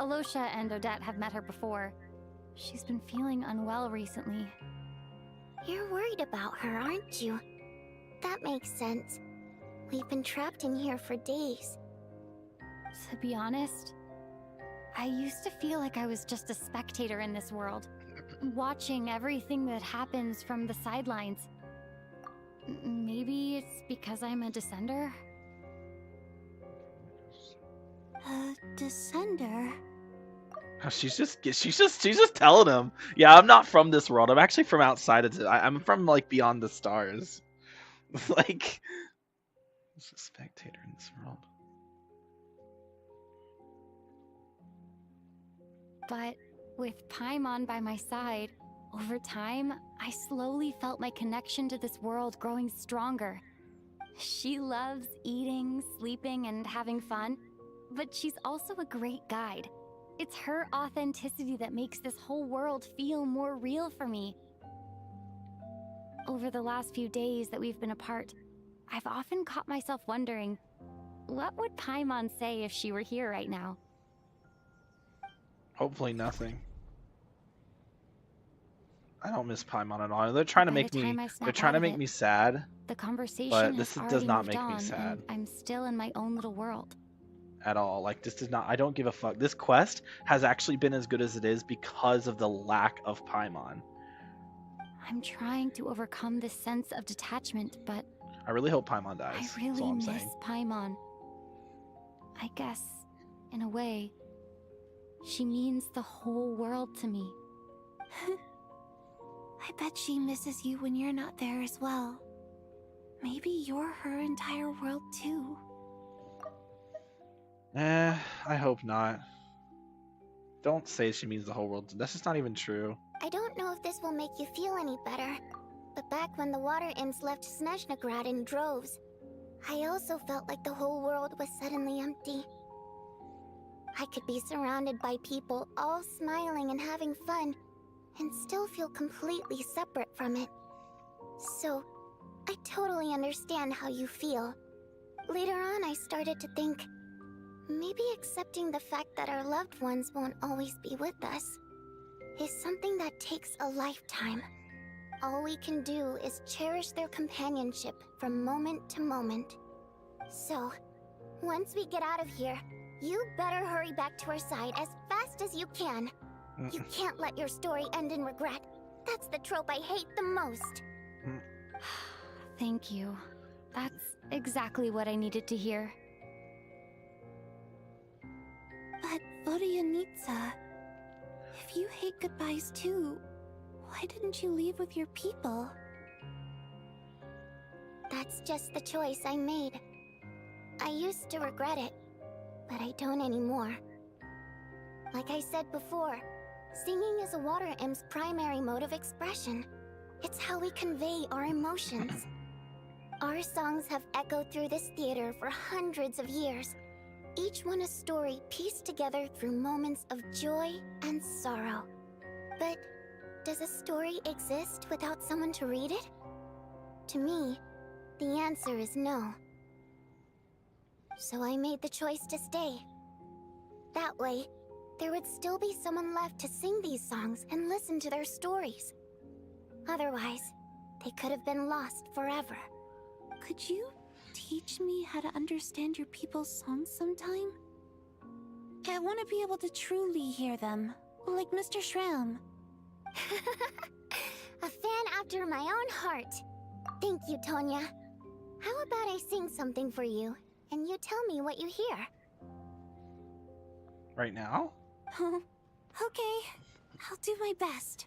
Alosha and Odette have met her before. She's been feeling unwell recently. You're worried about her, aren't you? That makes sense. We've been trapped in here for days. To be honest, I used to feel like I was just a spectator in this world, watching everything that happens from the sidelines. Maybe it's because I'm a descender? A descender? She's just telling him. Yeah, I'm not from this world. I'm actually from outside of it. I'm from like beyond the stars. Like, just a spectator in this world. But with Paimon by my side, over time, I slowly felt my connection to this world growing stronger. She loves eating, sleeping, and having fun, but she's also a great guide. It's her authenticity that makes this whole world feel more real for me. Over the last few days that we've been apart, I've often caught myself wondering, what would Paimon say if she were here right now? Hopefully nothing. I don't miss Paimon at all. They're trying to make me. They're trying to make me sad. The conversation but this has does already not moved make me on, sad and I'm still in my own little world. at all. Like, this does not. I don't give a fuck. This quest has actually been as good as it is because of the lack of Paimon. I'm trying to overcome this sense of detachment, but I really hope Paimon dies. I That's really all I'm miss saying. Paimon. I guess, in a way, She means the whole world to me. I bet she misses you when you're not there as well. Maybe you're her entire world too. I hope not. Don't say she means the whole world. That's just not even true. I don't know if this will make you feel any better, but back when the water imps left Snezhnegrad in droves, I also felt like the whole world was suddenly empty. I could be surrounded by people all smiling and having fun, and still feel completely separate from it. So, I totally understand how you feel. Later on, I started to think, maybe accepting the fact that our loved ones won't always be with us is something that takes a lifetime. All we can do is cherish their companionship from moment to moment. So, once we get out of here, you better hurry back to our side as fast as you can. You can't let your story end in regret. That's the trope I hate the most. Thank you. That's exactly what I needed to hear. But Vodyanitsa, if you hate goodbyes too, why didn't you leave with your people? That's just the choice I made. I used to regret it, but I don't anymore. Like I said before, singing is a water imp's primary mode of expression. It's how we convey our emotions. Our songs have echoed through this theater for hundreds of years, each one a story pieced together through moments of joy and sorrow. But does a story exist without someone to read it? To me, the answer is no. So I made the choice to stay. That way, there would still be someone left to sing these songs and listen to their stories. Otherwise, they could have been lost forever. Could you teach me how to understand your people's songs sometime? I want to be able to truly hear them, like Mr. Shram. A fan after my own heart. Thank you, Tonya. How about I sing something for you, and you tell me what you hear? Right now? Okay, I'll do my best.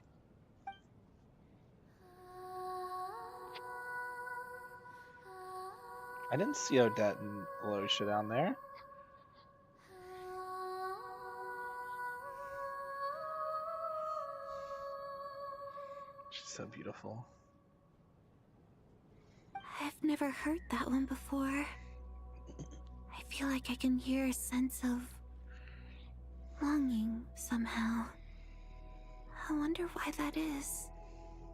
I didn't see Odette and Aloysia down there. She's so beautiful. I've never heard that one before. I feel like I can hear a sense of longing somehow. I wonder why that is.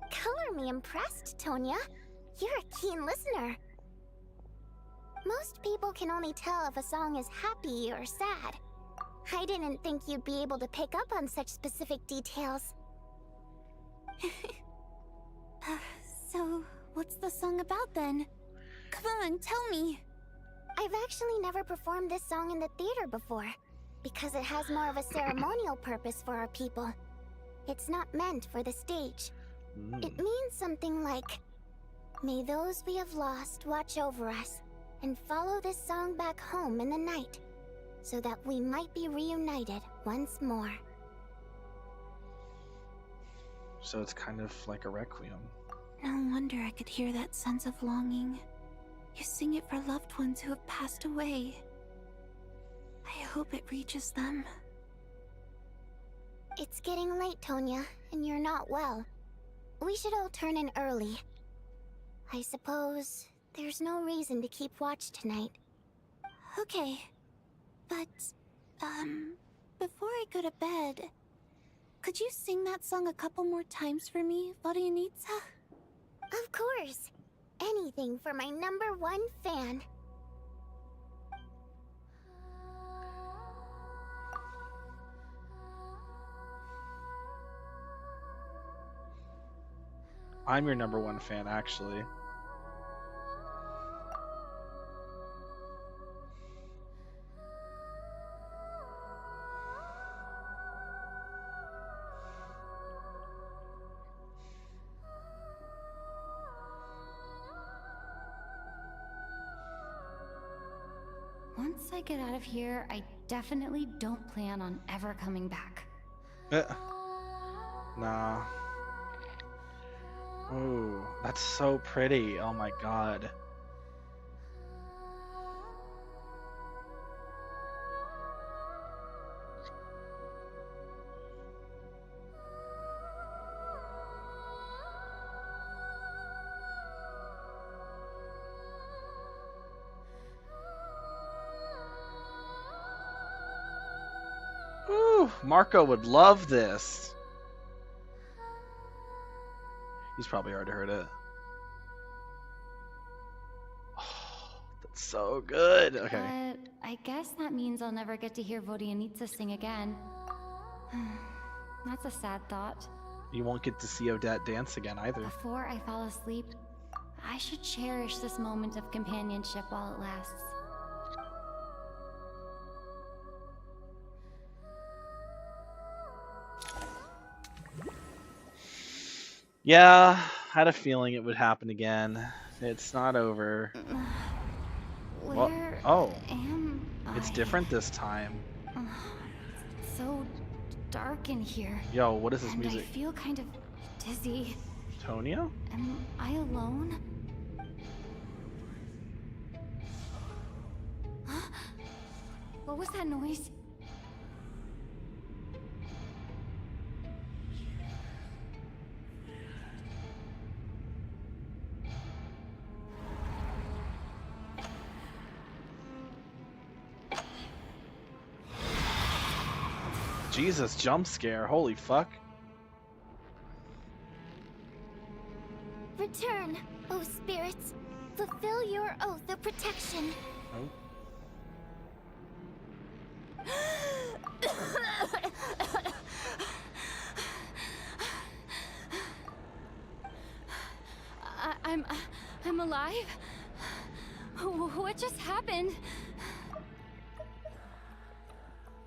Color me impressed, Tonya. You're a keen listener. Most people can only tell if a song is happy or sad. I didn't think you'd be able to pick up on such specific details. So, what's the song about then? Come on, tell me! I've actually never performed this song in the theater before, because it has more of a ceremonial purpose for our people. It's not meant for the stage. It means something like, may those we have lost watch over us, and follow this song back home in the night, so that we might be reunited once more. So it's kind of like a requiem. No wonder I could hear that sense of longing. You sing it for loved ones who have passed away. I hope it reaches them. It's getting late, Tonya, and you're not well. We should all turn in early. I suppose there's no reason to keep watch tonight. Okay. But, before I go to bed, could you sing that song a couple more times for me, Vodyanitsa? Of course. Anything for my #1 fan. I'm your #1 fan, actually. Once I get out of here, I definitely don't plan on ever coming back. Nah. Ooh, that's so pretty. Oh my god. Ooh, Marco would love this. He's probably already heard it. Oh, that's so good. Okay. But I guess that means I'll never get to hear Vodyanitsa sing again. That's a sad thought. You won't get to see Odette dance again either. Before I fall asleep, I should cherish this moment of companionship while it lasts. Yeah, I had a feeling it would happen again. It's not over. Well, oh, it's different this time. It's so dark in here. Yo, what is this and music? I feel kind of dizzy. Tonya? Am I alone? What was that noise? Jesus, jump scare. Holy fuck. Return, O spirits. Fulfill your oath of protection. Oh. I'm alive? What just happened?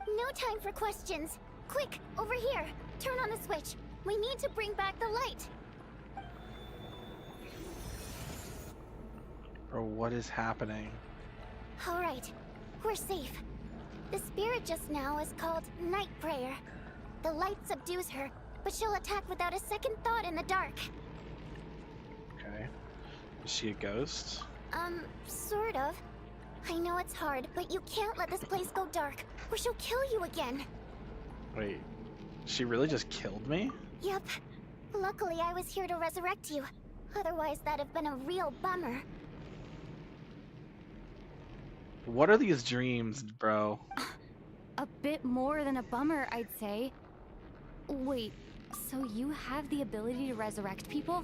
No time for questions. Quick, over here. Turn on the switch. We need to bring back the light. Bro, what is happening? All right, we're safe. The spirit just now is called Night Prayer. The light subdues her, but she'll attack without a second thought in the dark. Okay. Is she a ghost? Sort of. I know it's hard, but you can't let this place go dark, or she'll kill you again. Wait, she really just killed me? Yep. Luckily, I was here to resurrect you. Otherwise, that'd have been a real bummer. What are these dreams, bro? A bit more than a bummer, I'd say. Wait, so you have the ability to resurrect people?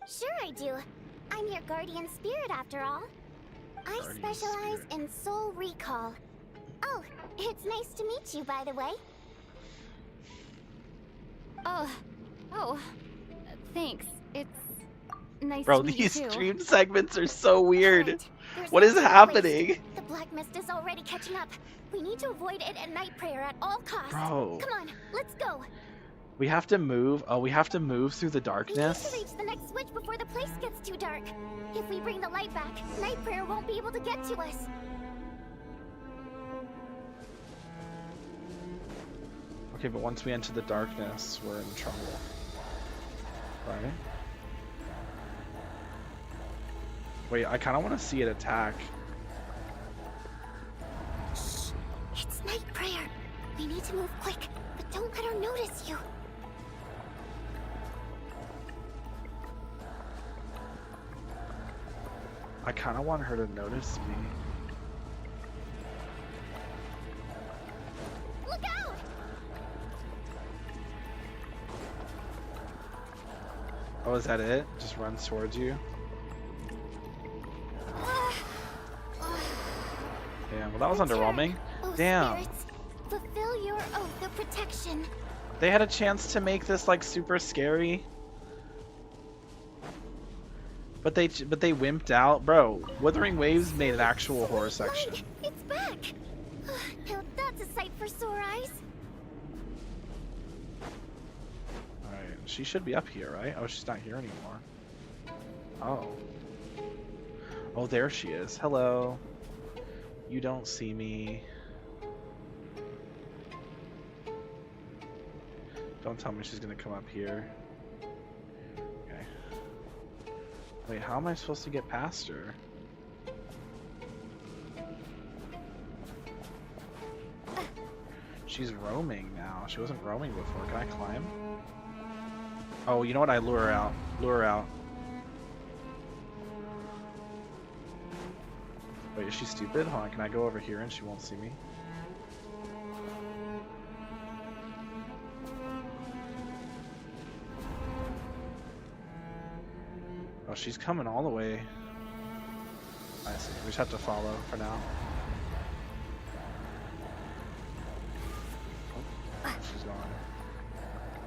Sure I do. I'm your guardian spirit after all. I specialize in soul recall. Oh, it's nice to meet you, by the way. Oh, thanks. It's nice Bro, to meet these you too. stream segments are so weird. There's What is no happening? waste. The black mist is already catching up. We need to avoid it at night prayer at all costs. Bro. Come on, let's go. We have to move. Oh, we have to move through the We need darkness? to reach the next switch before the place gets too dark. If we bring the light back, night prayer won't be able to get to us. Okay, but once we enter the darkness, we're in trouble. Right? Wait, I kind of want to see it attack. Shh! It's night prayer. We need to move quick, but don't let her notice you. I kind of want her to notice me. Look out! Oh, is that it? Just runs towards you? Damn, well that was underwhelming. Oh, Damn. spirits, fulfill your oath of protection. They had a chance to make this like super scary. But they wimped out. Bro, Wuthering Waves made an actual horror section. Light, it's back! Now that's a sight for sore eyes. Alright, she should be up here, right? Oh, she's not here anymore. Oh. Oh, there she is. Hello. You don't see me. Don't tell me she's gonna come up here. Okay. Wait, how am I supposed to get past her? She's roaming now. She wasn't roaming before. Can I climb? Oh, you know what? I lure her out. Lure her out. Wait, is she stupid? Hold on, can I go over here and she won't see me? Oh, she's coming all the way. I see. We just have to follow for now. Oh, she's gone.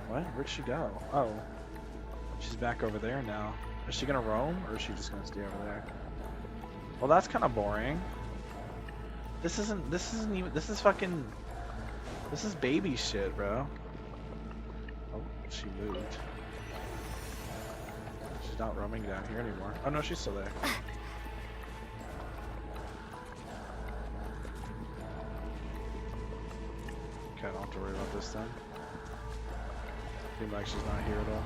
What? Where'd she go? Oh. She's back over there now. Is she gonna roam or is she just gonna stay over there? Well, that's kind of boring. This isn't even, this is baby shit, bro. Oh, she moved. She's not roaming down here anymore. Oh no, she's still there. Okay, I don't have to worry about this then. Seems like she's not here at all.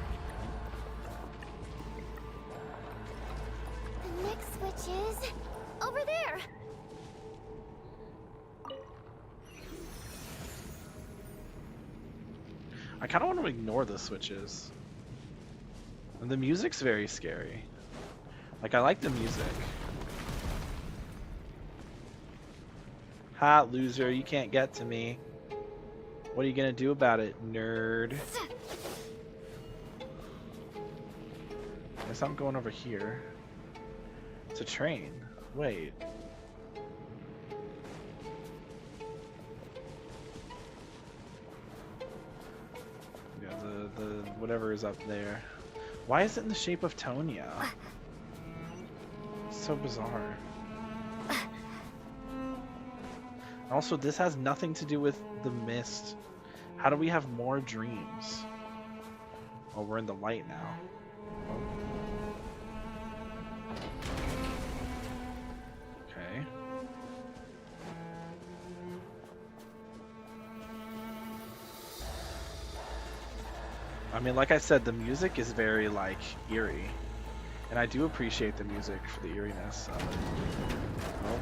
The next switch is over there. I kind of want to ignore the switches. And the music's very scary. Like, I like the music. Ha, loser, you can't get to me. What are you gonna do about it, nerd? Guess I'm going over here. It's a train. Wait. Yeah, the whatever is up there. Why is it in the shape of Tonya? It's so bizarre. Also, this has nothing to do with the mist. How do we have more dreams? Oh, we're in the light now. Oh. Okay. I mean, like I said, the music is very, like, eerie. And I do appreciate the music for the eeriness of it. Oh.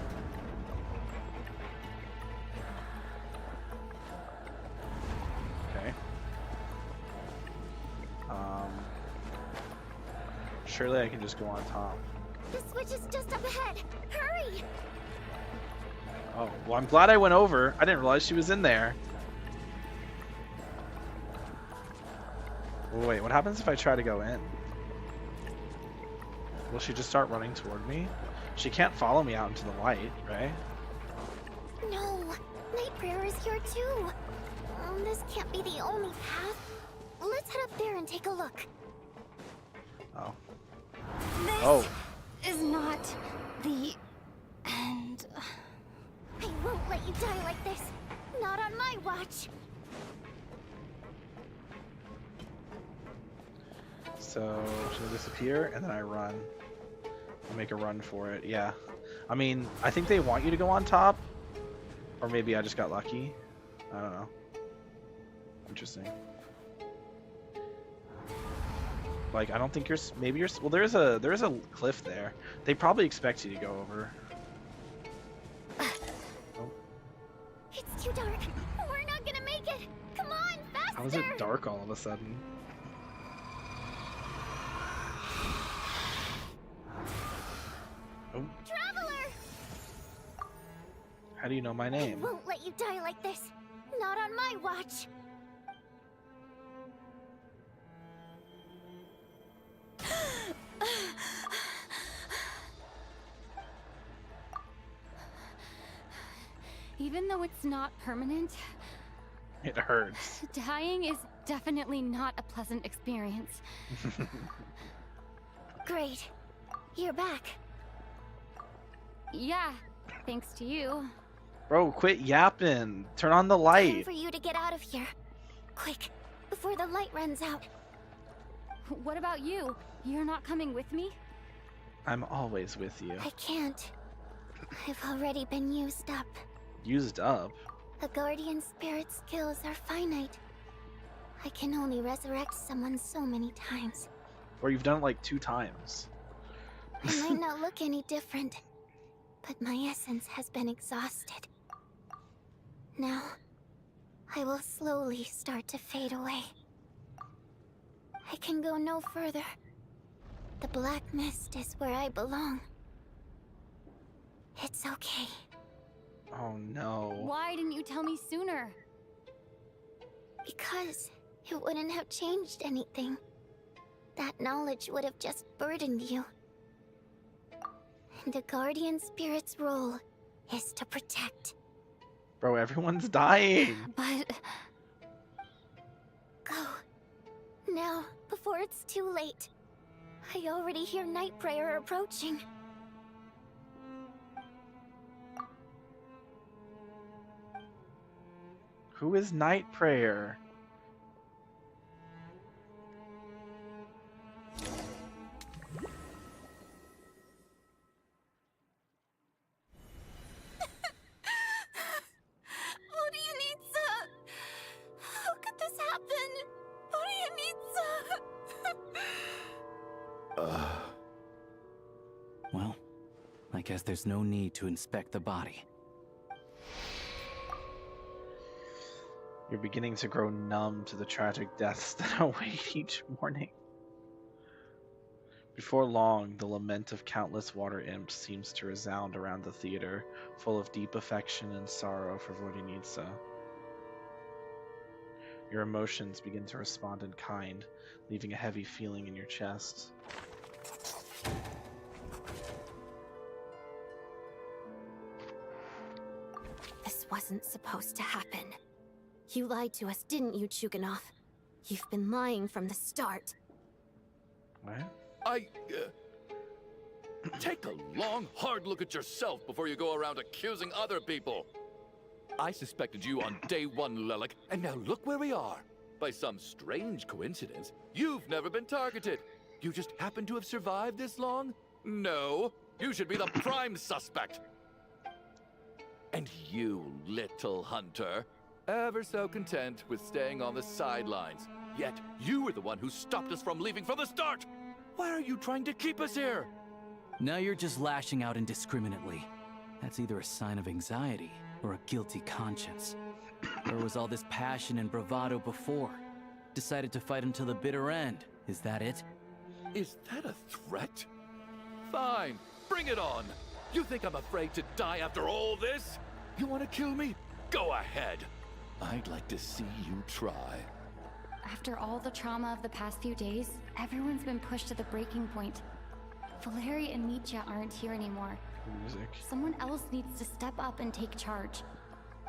Surely I can just go on top. The switch is just up ahead. Hurry! Oh, well, I'm glad I went over. I didn't realize she was in there. Wait, what happens if I try to go in? Will she just start running toward me? She can't follow me out into the light, right? No, Night Prayer is here too. This can't be the only path. Let's head up there and take a look. Oh. This is not the end. I won't let you die like this. Not on my watch. So, she'll disappear, and then I run. I'll make a run for it, yeah. I mean, I think they want you to go on top. Or maybe I just got lucky. I don't know. Interesting. Like, I don't think you're, maybe you're, well, there's a cliff there. They probably expect you to go over. Oh. It's too dark. We're not gonna make it. Come on, faster! How is it dark all of a sudden? Oh. Traveler! How do you know my name? I won't let you die like this. Not on my watch. Even though it's not permanent, it hurts. Dying is definitely not a pleasant experience. Great. You're back. Yeah, thanks to you. Bro, quit yapping. Turn on the Time light. for you to get out of here. Quick, before the light runs out. What about you? You're not coming with me? I'm always with you. I can't. I've already been used up. Used up? A guardian spirit's skills are finite. I can only resurrect someone so many times. Or you've done it like 2 times. I might not look any different, but my essence has been exhausted. Now, I will slowly start to fade away. I can go no further. The black mist is where I belong. It's okay. Oh no. Why didn't you tell me sooner? Because it wouldn't have changed anything. That knowledge would have just burdened you. And a guardian spirit's role is to protect. Bro, everyone's dying. But... Go. Now, before it's too late. I already hear Night Prayer approaching. Who is Night Prayer? How could this happen? Well, I guess there's no need to inspect the body. You're beginning to grow numb to the tragic deaths that await each morning. Before long, the lament of countless water imps seems to resound around the theater, full of deep affection and sorrow for Voronezha. Your emotions begin to respond in kind, leaving a heavy feeling in your chest. This wasn't supposed to happen. You lied to us, didn't you, Chuganov? You've been lying from the start. What? Take a long, hard look at yourself before you go around accusing other people. I suspected you on day 1, Lelik, and now look where we are. By some strange coincidence, you've never been targeted. You just happen to have survived this long? No, you should be the prime suspect. And you, little hunter, ever so content with staying on the sidelines. Yet you were the one who stopped us from leaving from the start. Why are you trying to keep us here? Now you're just lashing out indiscriminately. That's either a sign of anxiety or a guilty conscience. Where was all this passion and bravado before? Decided to fight until the bitter end. Is that it? Is that a threat? Fine, bring it on. You think I'm afraid to die after all this? You want to kill me? Go ahead. I'd like to see you try. After all the trauma of the past few days, everyone's been pushed to the breaking point. Valeri and Mitya aren't here anymore. Music. Someone else needs to step up and take charge.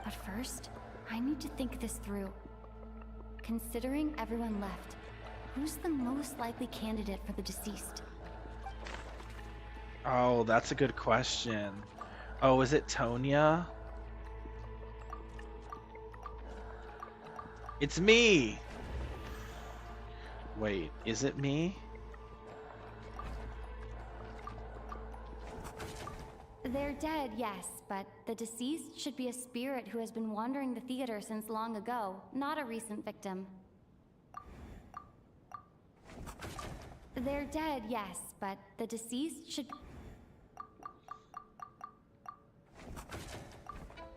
But first, I need to think this through. Considering everyone left, who's the most likely candidate for the deceased? Oh, that's a good question. Oh, is it Tonya? It's me! Wait, is it me? They're dead, yes, but the deceased should be a spirit who has been wandering the theater since long ago, not a recent victim. They're dead, yes, but the deceased should...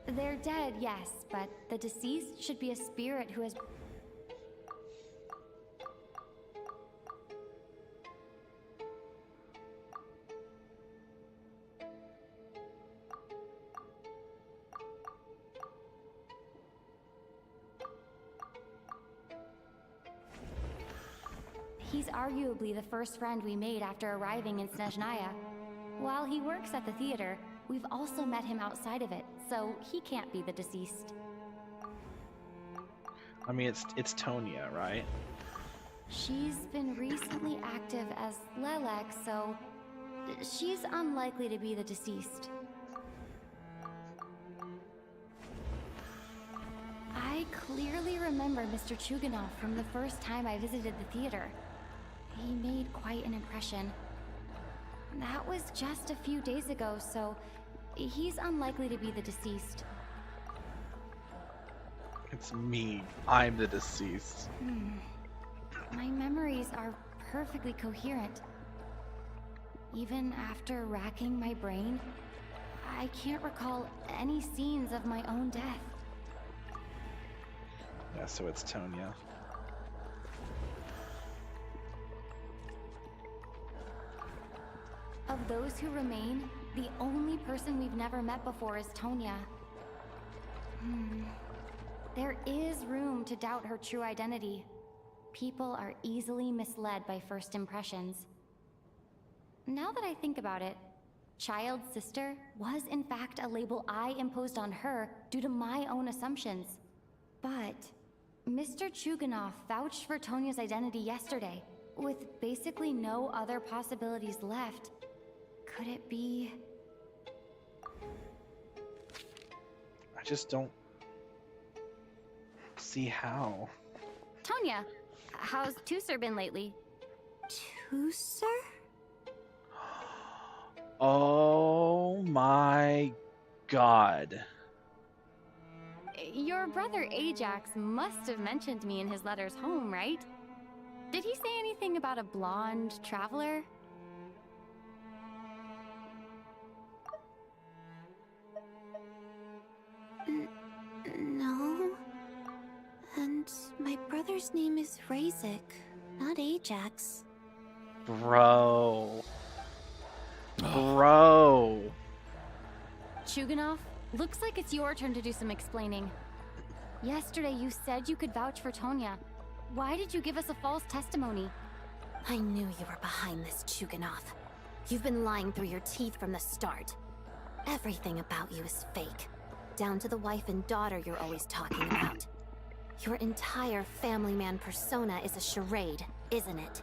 They're dead, yes, but the deceased should be a spirit who has... He's arguably the first friend we made after arriving in Snezhnaya. While he works at the theater, we've also met him outside of it, so he can't be the deceased. I mean, it's Tonya, right? She's been recently active as Lelek, so she's unlikely to be the deceased. I clearly remember Mr. Chuganov from the first time I visited the theater. He made quite an impression. That was just a few days ago, so he's unlikely to be the deceased. It's me. I'm the deceased. My memories are perfectly coherent. Even after racking my brain, I can't recall any scenes of my own death. Yeah, so it's Tonya. Of those who remain, the only person we've never met before is Tonya. There is room to doubt her true identity. People are easily misled by first impressions. Now that I think about it, Child's sister was in fact a label I imposed on her due to my own assumptions. But Mr. Chuganov vouched for Tonya's identity yesterday, with basically no other possibilities left. Could it be... I just don't see how. Tonya, how's Tusser been lately? Tusser? Oh my god. Your brother Ajax must have mentioned me in his letters home, right? Did he say anything about a blonde traveler? No. And my brother's name is Razik, not Ajax. Bro. Bro. Chuganov, looks like it's your turn to do some explaining. Yesterday you said you could vouch for Tonya. Why did you give us a false testimony? I knew you were behind this, Chuganov. You've been lying through your teeth from the start. Everything about you is fake. Down to the wife and daughter you're always talking about. Your entire family man persona is a charade, isn't it?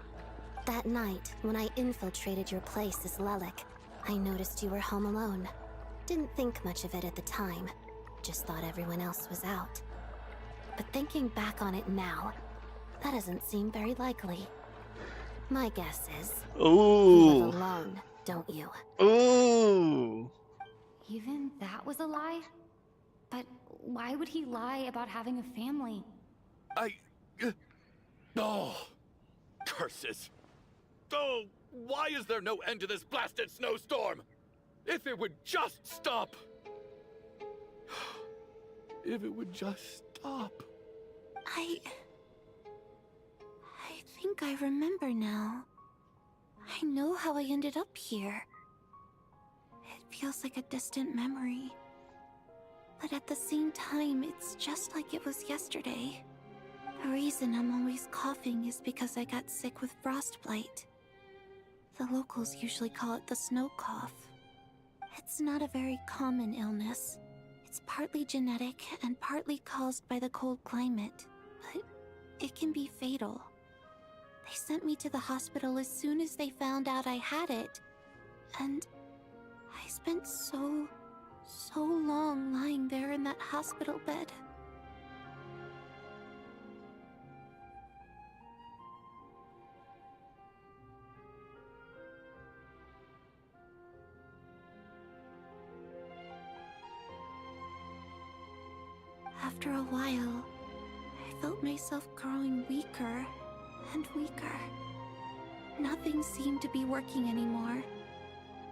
That night, when I infiltrated your place as Lelik, I noticed you were home alone. Didn't think much of it at the time. Just thought everyone else was out. But thinking back on it now, that doesn't seem very likely. My guess is... Ooh. You live alone, don't you? Ooh. Even that was a lie? But why would he lie about having a family? Oh, curses. Oh, why is there no end to this blasted snowstorm? If it would just stop. If it would just stop. I think I remember now. I know how I ended up here. It feels like a distant memory. But at the same time, it's just like it was yesterday. The reason I'm always coughing is because I got sick with frostbite. The locals usually call it the snow cough. It's not a very common illness. It's partly genetic and partly caused by the cold climate, but it can be fatal. They sent me to the hospital as soon as they found out I had it. And I spent so long lying there in that hospital bed. After a while, I felt myself growing weaker and weaker. Nothing seemed to be working anymore.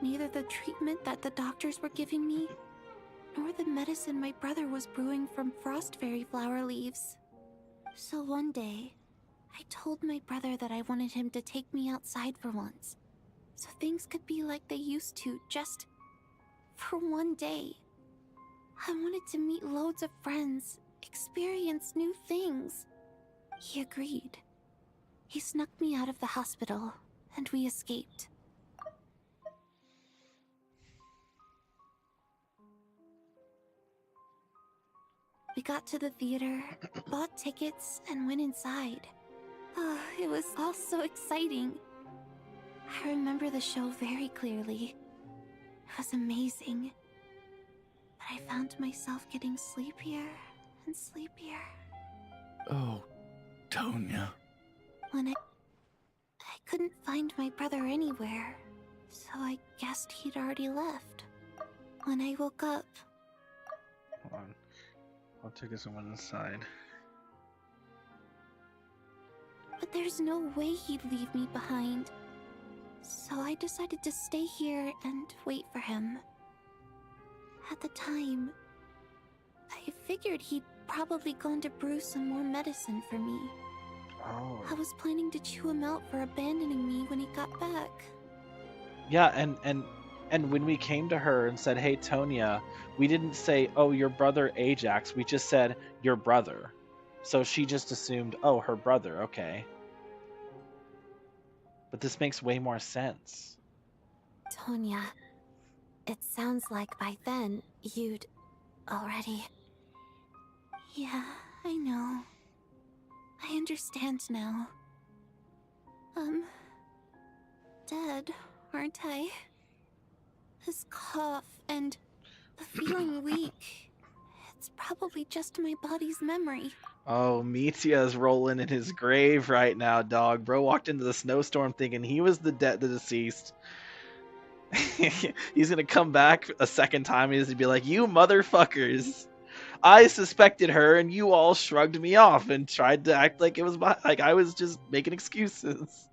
Neither the treatment that the doctors were giving me, nor the medicine my brother was brewing from frost fairy flower leaves. So one day, I told my brother that I wanted him to take me outside for once, so things could be like they used to, just for one day. I wanted to meet loads of friends, experience new things. He agreed. He snuck me out of the hospital, and we escaped. We got to the theater, bought tickets, and went inside. Oh, it was all so exciting. I remember the show very clearly. It was amazing. But I found myself getting sleepier and sleepier. Oh, Tonya. When I couldn't find my brother anywhere, So I guessed he'd already left. When I woke up... Hold on. I'll take someone inside. But there's no way he'd leave me behind. So I decided to stay here and wait for him. At the time, I figured he'd probably gone to brew some more medicine for me. Oh. I was planning to chew him out for abandoning me when he got back. Yeah, and when we came to her and said, "Hey, Tonya," we didn't say, "Oh, your brother Ajax." We just said, "Your brother." So she just assumed, "Oh, her brother." Okay. But this makes way more sense. Tonya, it sounds like by then you'd already... Yeah, I know. I understand now. Dead, aren't I? This cough and the feeling weak. It's probably just my body's memory. Oh, Mitya's rolling in his grave right now, dog. Bro walked into the snowstorm thinking he was the deceased. He's gonna come back a second time and he's gonna be like, "You motherfuckers! I suspected her, and you all shrugged me off and tried to act like it was like I was just making excuses."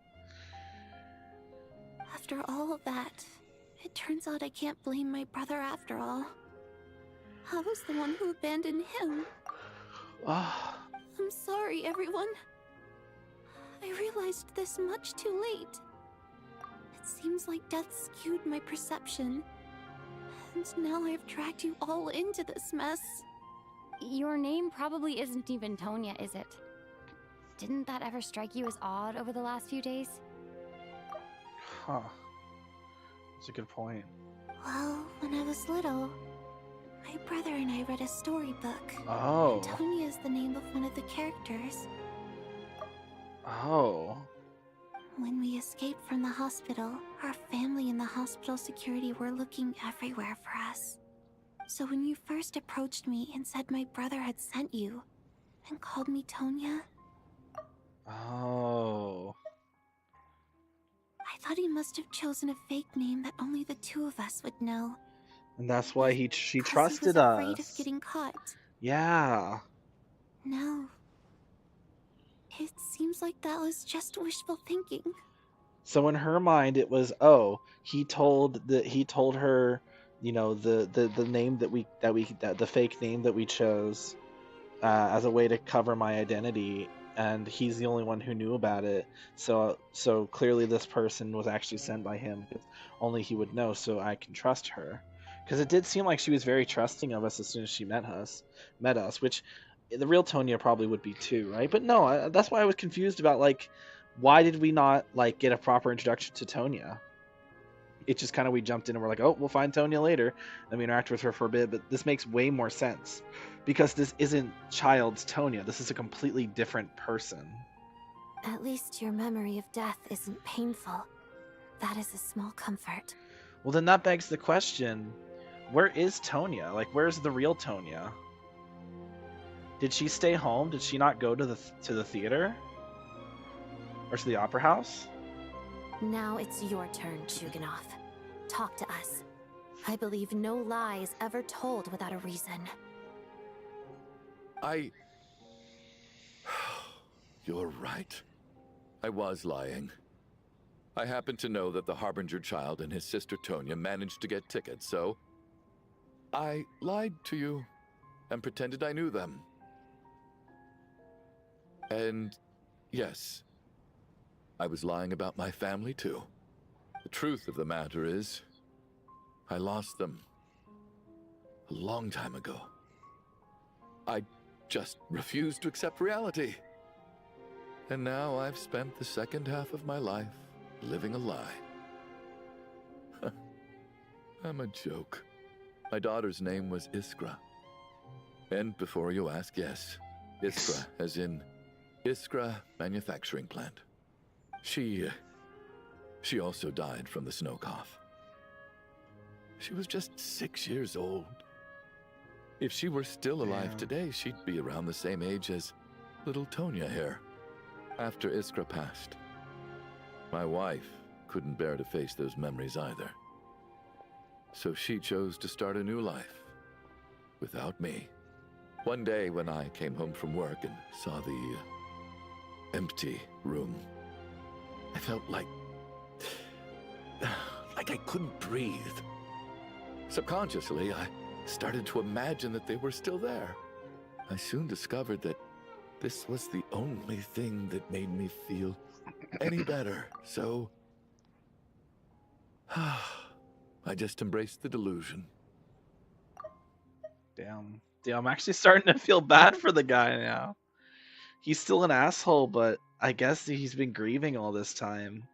After all of that, it turns out I can't blame my brother after all. I was the one who abandoned him. I'm sorry, everyone. I realized this much too late. It seems like death skewed my perception. And now I've dragged you all into this mess. Your name probably isn't even Tonya, is it? Didn't that ever strike you as odd over the last few days? Huh. That's a good point. Well, when I was little, my brother and I read a storybook. Oh. And Tonya is the name of one of the characters. Oh. When we escaped from the hospital, our family and the hospital security were looking everywhere for us. So when you first approached me and said my brother had sent you, and called me Tonya, Oh. I thought he must have chosen a fake name that only the two of us would know. And that's why she 'Cause trusted he was afraid us. of getting caught. Yeah. No. It seems like that was just wishful thinking. So in her mind, it was, oh, he told her, you know, the name that the fake name that we chose as a way to cover my identity, and he's the only one who knew about it. So clearly this person was actually sent by him, because only he would know. So I can trust her, because it did seem like she was very trusting of us as soon as she met us, which the real Tonya probably would be too, right? But no, that's why I was confused about, like, why did we not, like, get a proper introduction to Tonya? It just kind of, we jumped in and we're like, oh, we'll find Tonya later, and we interact with her for a bit. But this makes way more sense, because this isn't child's Tonya. This is a completely different person. At least your memory of death isn't painful. That is a small comfort. Well, then that begs the question, where is Tonya? Like, where's the real Tonya? Did she stay home? Did she not go to the theater? Or to the opera house? Now it's your turn, Chuganov. Talk to us. I believe no lie is ever told without a reason. You're right. I was lying. I happen to know that the Harbinger child and his sister Tonya managed to get tickets, so I lied to you and pretended I knew them. And yes, I was lying about my family too. The truth of the matter is, I lost them a long time ago. I just refused to accept reality. And now I've spent the second half of my life living a lie. I'm a joke. My daughter's name was Iskra. And before you ask, yes, Iskra, as in Iskra Manufacturing Plant. She also died from the snow cough. She was just 6 years old. If she were still alive today, she'd be around the same age as little Tonya here. After Iskra passed, my wife couldn't bear to face those memories either. So she chose to start a new life. Without me. One day when I came home from work and saw the empty room, I felt like I couldn't breathe. Subconsciously, I started to imagine that they were still there. I soon discovered that this was the only thing that made me feel any better, so I just embraced the delusion. Damn. I'm actually starting to feel bad for the guy now. He's still an asshole, but I guess he's been grieving all this time.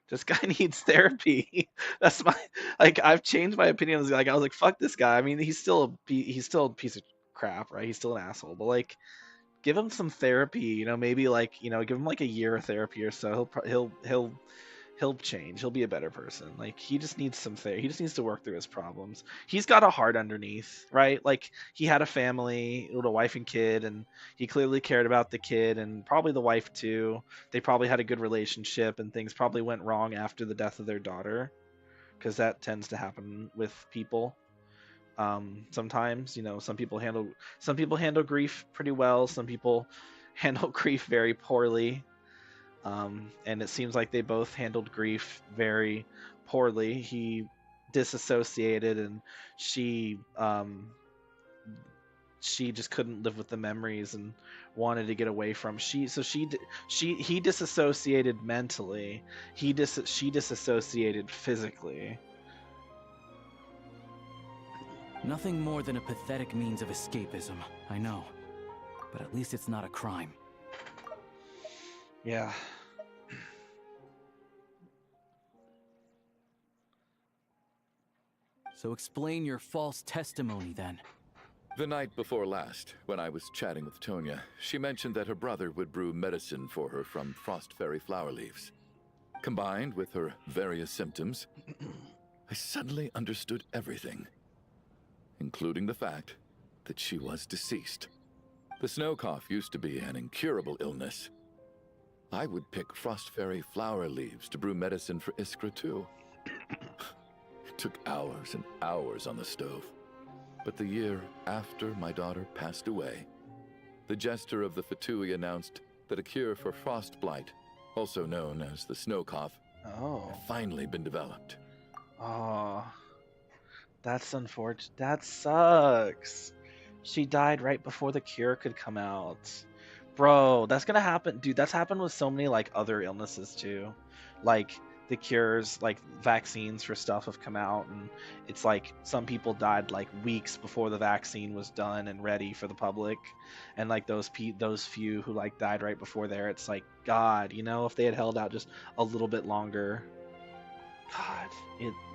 This guy needs therapy. That's my, like, I've changed my opinion on this guy. Like, I was like, fuck this guy. I mean, he's still a piece of crap, right? He's still an asshole, but like, give him some therapy. You know, maybe like, you know, give him like a year of therapy or so. He'll change. He'll be a better person. Like, he just needs some therapy. He just needs to work through his problems. He's got a heart underneath, right? Like, he had a family with a wife and kid, and he clearly cared about the kid and probably the wife too. They probably had a good relationship, and things probably went wrong after the death of their daughter, because that tends to happen with people. Sometimes, you know, some people handle grief pretty well. Some people handle grief very poorly. And it seems like they both handled grief very poorly. He disassociated, and she just couldn't live with the memories and wanted to get away from. He disassociated mentally. She disassociated physically. Nothing more than a pathetic means of escapism, I know. But at least it's not a crime. Yeah. So explain your false testimony then. The night before last, when I was chatting with Tonya, she mentioned that her brother would brew medicine for her from frost fairy flower leaves. Combined with her various symptoms, I suddenly understood everything, including the fact that she was deceased. The snow cough used to be an incurable illness. I would pick frost fairy flower leaves to brew medicine for Iskra too. It took hours and hours on the stove. But the year after my daughter passed away, the jester of the Fatui announced that a cure for frost blight, also known as the snow cough, had finally been developed. Oh, that's unfortunate. That sucks. She died right before the cure could come out. Bro, that's gonna happen. Dude, that's happened with so many like other illnesses too. Like, the cures, like vaccines for stuff have come out, and it's like some people died like weeks before the vaccine was done and ready for the public, and like those few who like died right before there, it's like, God, you know, if they had held out just a little bit longer. God,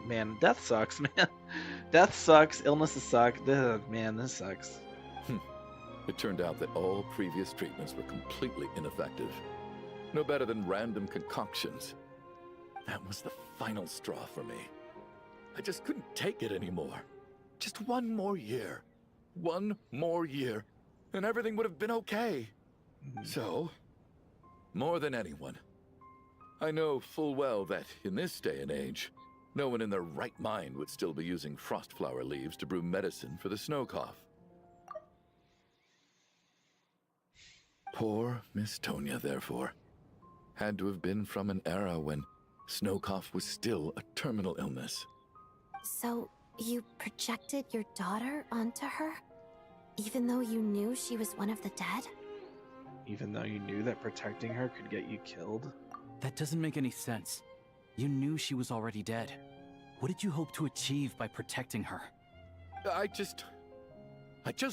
man, death sucks, man. Death sucks. Illnesses suck. Ugh, man, this sucks. It turned out that all previous treatments were completely ineffective. No better than random concoctions. That was the final straw for me. I just couldn't take it anymore. Just one more year. One more year, and everything would have been okay. So, more than anyone, I know full well that in this day and age, no one in their right mind would still be using frost flower leaves to brew medicine for the snow cough. Poor Miss Tonya, therefore, had to have been from an era when snow cough was still a terminal illness. So, you projected your daughter onto her? Even though you knew she was one of the dead? Even though you knew that protecting her could get you killed? That doesn't make any sense. You knew she was already dead. What did you hope to achieve by protecting her? I just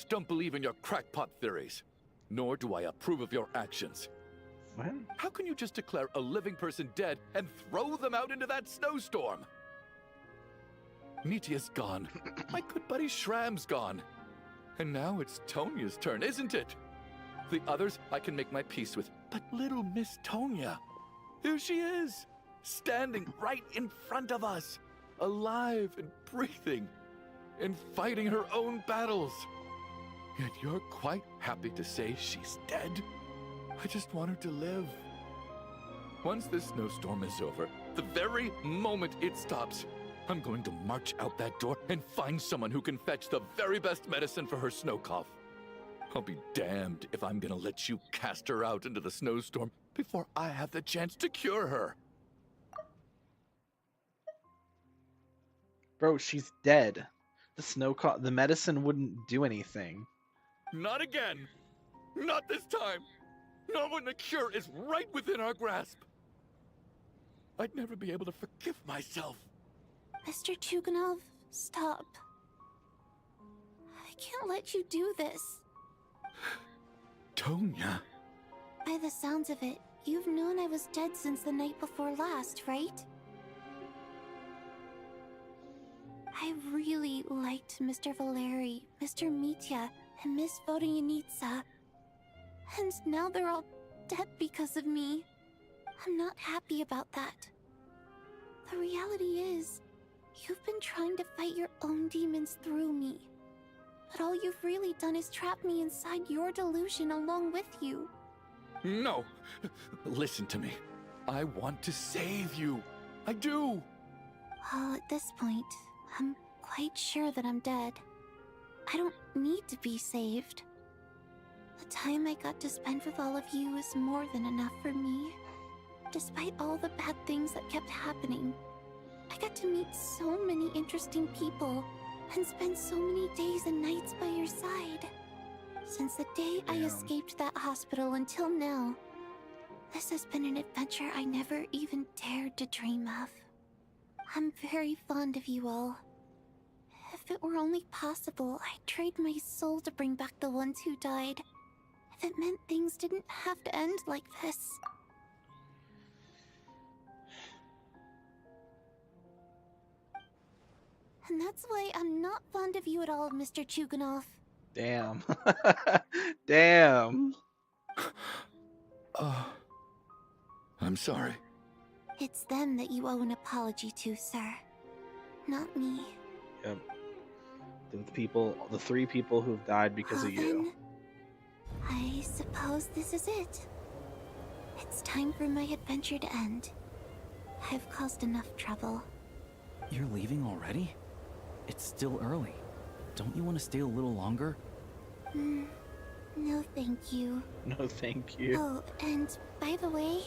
don't believe in your crackpot theories. Nor do I approve of your actions. What? How can you just declare a living person dead and throw them out into that snowstorm? Nitia's gone. My good buddy Shram's gone. And now it's Tonya's turn, isn't it? The others I can make my peace with. But little Miss Tonya, here she is, standing right in front of us, alive and breathing, and fighting her own battles. Yet you're quite happy to say she's dead? I just want her to live. Once this snowstorm is over, the very moment it stops, I'm going to march out that door and find someone who can fetch the very best medicine for her snow cough. I'll be damned if I'm gonna let you cast her out into the snowstorm before I have the chance to cure her. Bro, she's dead. The medicine wouldn't do anything. Not again. Not this time. Not when the cure is right within our grasp. I'd never be able to forgive myself. Mr. Chuganov, stop. I can't let you do this. Tonya. By the sounds of it, you've known I was dead since the night before last, right? I really liked Mr. Valeri, Mr. Mitya, and Miss Vodyanitsa. And now they're all dead because of me. I'm not happy about that. The reality is, you've been trying to fight your own demons through me. But all you've really done is trap me inside your delusion along with you. No. Listen to me. I want to save you. I do. Well, at this point, I'm quite sure that I'm dead. I don't need to be saved. The time I got to spend with all of you is more than enough for me. Despite all the bad things that kept happening, I got to meet so many interesting people and spend so many days and nights by your side. Since the day I escaped that hospital until now, this has been an adventure I never even dared to dream of. I'm very fond of you all. If it were only possible, I'd trade my soul to bring back the ones who died. If it meant things didn't have to end like this. And that's why I'm not fond of you at all, Mr. Chuganov. Damn. Damn. I'm sorry. It's them that you owe an apology to, sir. Not me. Yep. The three people who've died because of you. I suppose this is it. It's time for my adventure to end. I've caused enough trouble. You're leaving already? It's still early. Don't you want to stay a little longer? No, thank you. No, thank you. Oh, and by the way...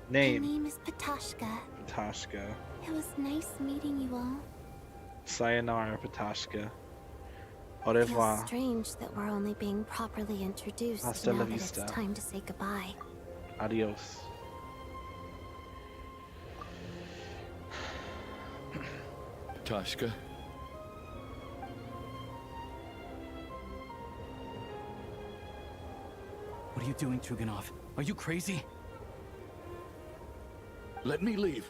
Name? My name is Patashka. Patashka. It was nice meeting you all. Sayonara, Patashka. Au It revoir. feels strange that we're only being properly introduced Hasta now la that it's vista. time to say goodbye. Adios. Patashka. What are you doing, Chuganov? Are you crazy? Let me leave.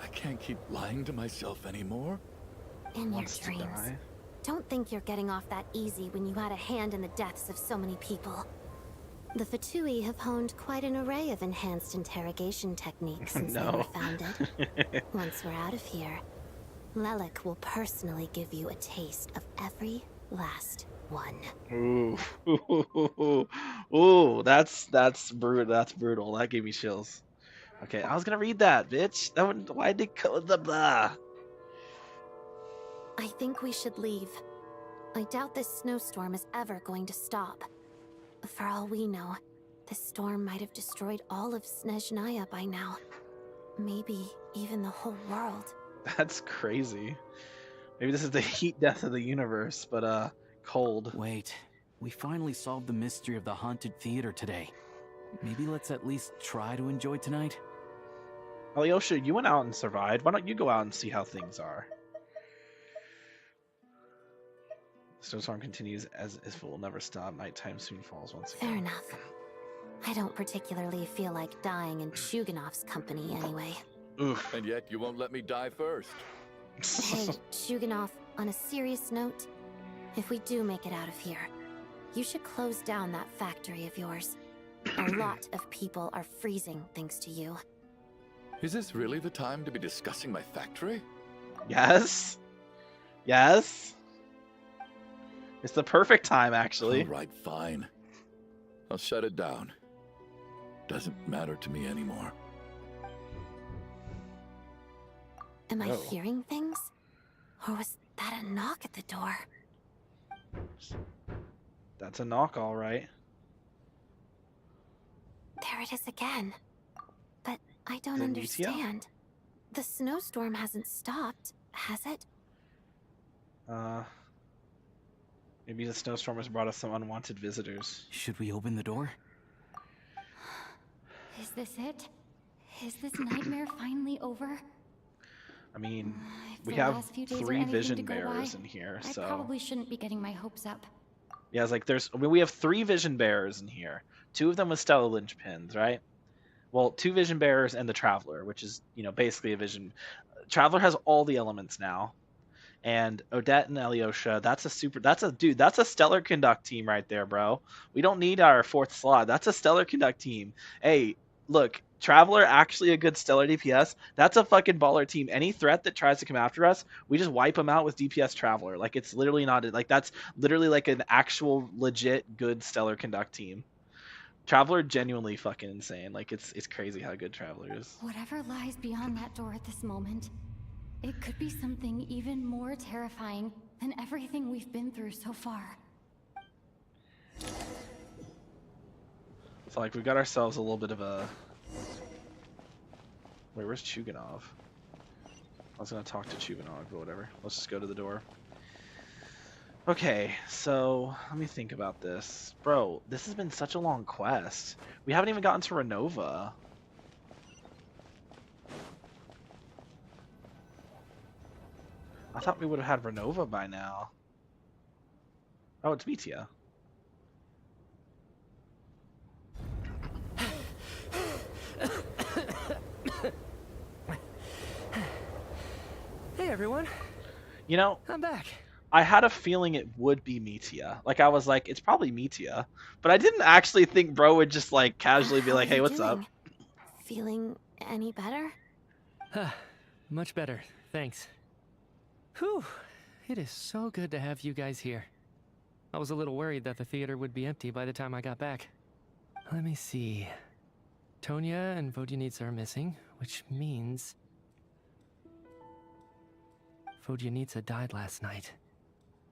I can't keep lying to myself anymore. In your Wants to dreams. die. Don't think you're getting off that easy when you had a hand in the deaths of so many people. The Fatui have honed quite an array of enhanced interrogation techniques since they were founded. Once we're out of here, Lelik will personally give you a taste of every last one. Ooh. Ooh, that's brutal. That's brutal. That gave me chills. Okay, I was gonna read that, bitch. Why did the blah? I think we should leave. I doubt this snowstorm is ever going to stop. For all we know, this storm might have destroyed all of Snezhnaya by now. Maybe even the whole world. That's crazy. Maybe this is the heat death of the universe, but cold. Wait, we finally solved the mystery of the haunted theater today. Maybe let's at least try to enjoy tonight? Alyosha, you went out and survived. Why don't you go out and see how things are? The snowstorm continues as if it will never stop. Nighttime soon falls once again. Fair enough. I don't particularly feel like dying in Chuganov's company anyway. Oof. And yet you won't let me die first. Hey, Chuganov, on a serious note, if we do make it out of here, you should close down that factory of yours. A lot of people are freezing thanks to you. Is this really the time to be discussing my factory? Yes. Yes. It's the perfect time, actually. All right, fine. I'll shut it down. Doesn't matter to me anymore. Am I Oh. hearing things? Or was that a knock at the door? That's a knock, all right. There it is again. But I don't Is it Meteor? understand. The snowstorm hasn't stopped, has it? Maybe the snowstorm has brought us some unwanted visitors. Should we open the door? Is this it? Is this nightmare finally over? I mean, If we the have last few days are 3 anything vision to go bearers by, in here, I so probably shouldn't be getting my hopes up. yeah, it's like we have 3 vision bearers in here. 2 of them with stellar linchpins, right? Well, 2 vision bearers and the traveler, which is, you know, basically a vision. Traveler has all the elements now. And Odette and Alyosha, that's a stellar conduct team right there, bro. We don't need our 4th slot. That's a stellar conduct team. Hey, look, Traveler actually a good stellar DPS. That's a fucking baller team. Any threat that tries to come after us, we just wipe them out with DPS Traveler. Like, it's literally not like that's literally like an actual legit good stellar conduct team. Traveler genuinely fucking insane. Like, it's crazy how good Traveler is. Whatever lies beyond that door at this moment, it could be something even more terrifying than everything we've been through so far. So, like, we got ourselves a little bit of a... Wait, where's Chuganov? I was gonna talk to Chuganov, but whatever. Let's just go to the door. Okay, so let me think about this. Bro, this has been such a long quest. We haven't even gotten to Renova. I thought we would have had Renova by now. Oh, it's Metia. Hey everyone. You know, I'm back. I had a feeling it would be Metia. Like, I was like, it's probably Metia. But I didn't actually think bro would just, like, casually be like, hey, what's up? Feeling any better? Much better, thanks. Whew, it is so good to have you guys here. I was a little worried that the theater would be empty by the time I got back. Let me see. Tonya and Vodyanitsa are missing, which means... Vodyanitsa died last night.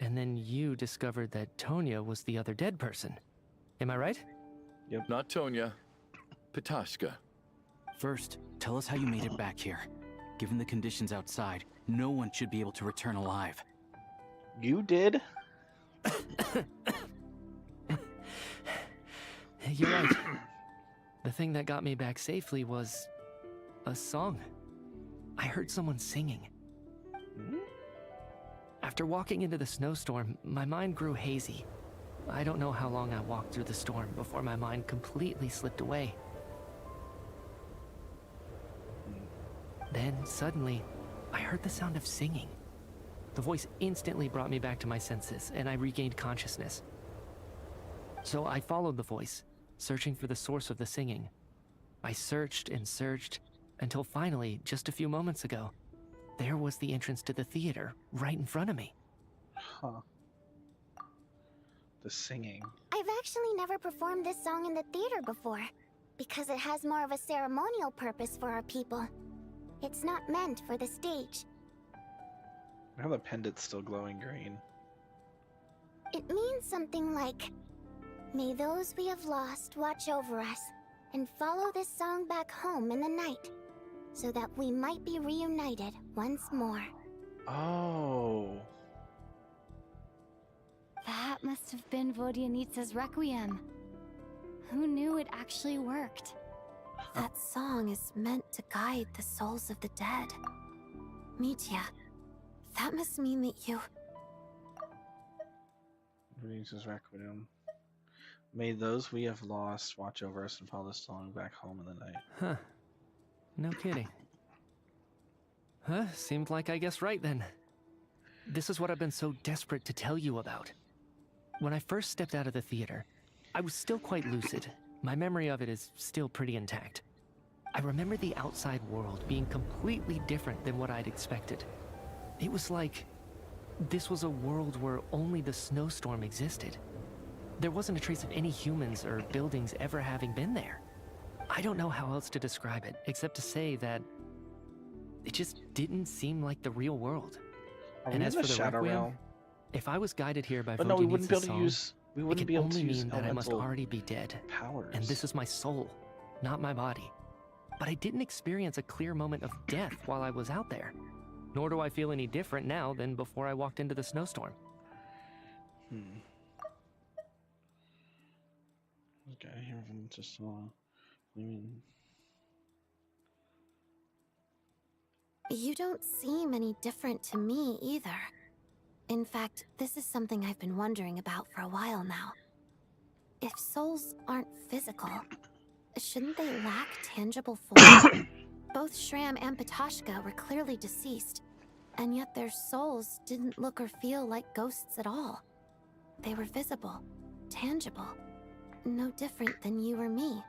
And then you discovered that Tonya was the other dead person. Am I right? Yep. Not Tonya. Pitashka. First, tell us how you made it back here. Given the conditions outside, no one should be able to return alive. You did? You're right. The thing that got me back safely was... a song. I heard someone singing. After walking into the snowstorm, my mind grew hazy. I don't know how long I walked through the storm before my mind completely slipped away. Then, suddenly, I heard the sound of singing. The voice instantly brought me back to my senses, and I regained consciousness. So I followed the voice, searching for the source of the singing. I searched and searched, until finally, just a few moments ago, there was the entrance to the theater, right in front of me. Huh. The singing. I've actually never performed this song in the theater before, because it has more of a ceremonial purpose for our people. It's not meant for the stage. Now the pendant's still glowing green. It means something like, may those we have lost watch over us, and follow this song back home in the night, so that we might be reunited once more. Oh. That must have been Vodyanitsa's Requiem. Who knew it actually worked? That song is meant to guide the souls of the dead. Mitya, that must mean that you... Vodyanitsa's Requiem. May those we have lost watch over us and follow this song back home in the night. Huh. No kidding. Huh? Seemed like I guessed right then. This is what I've been so desperate to tell you about. When I first stepped out of the theater, I was still quite lucid. My memory of it is still pretty intact. I remember the outside world being completely different than what I'd expected. It was like This was a world where only the snowstorm existed. There wasn't a trace of any humans or buildings ever having been there. I don't know how else to describe it, except to say that it just didn't seem like the real world. And as for the Shadow Requiem, Realm? if I was guided here by But no, we Vodyanietz's wouldn't be able to song, use. We it wouldn't can be able only to use mean that I must elemental already be dead. powers. And this is my soul, not my body. But I didn't experience a clear moment of death while I was out there. Nor do I feel any different now than before I walked into the snowstorm. Okay, here I just saw. I mean, You don't seem any different to me either. In fact, this is something I've been wondering about for a while now. If souls aren't physical, shouldn't they lack tangible form? Both Shram and Patoshka were clearly deceased, and yet their souls didn't look or feel like ghosts at all. They were visible, tangible, no different than you or me.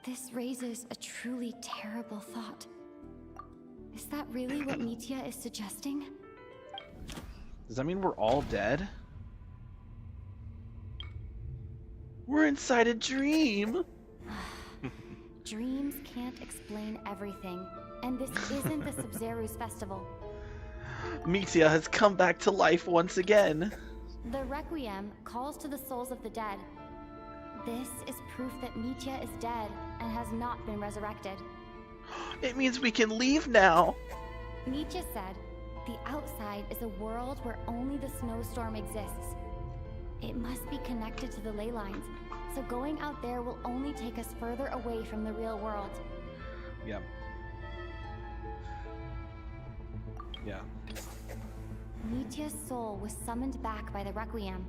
This raises a truly terrible thought. Is that really what Mitya is suggesting? does that mean we're all dead? We're inside a dream. Dreams can't explain everything, and this isn't the Sub-Zeru's festival. Mitya has come back to life once again. The Requiem calls to the souls of the dead. This is proof that Mitya is dead and has not been resurrected. It means we can leave now. Mitya said, the outside is a world where only the snowstorm exists. It must be connected to the ley lines, so going out there will only take us further away from the real world. Yeah. Yeah. Mitya's soul was summoned back by the Requiem,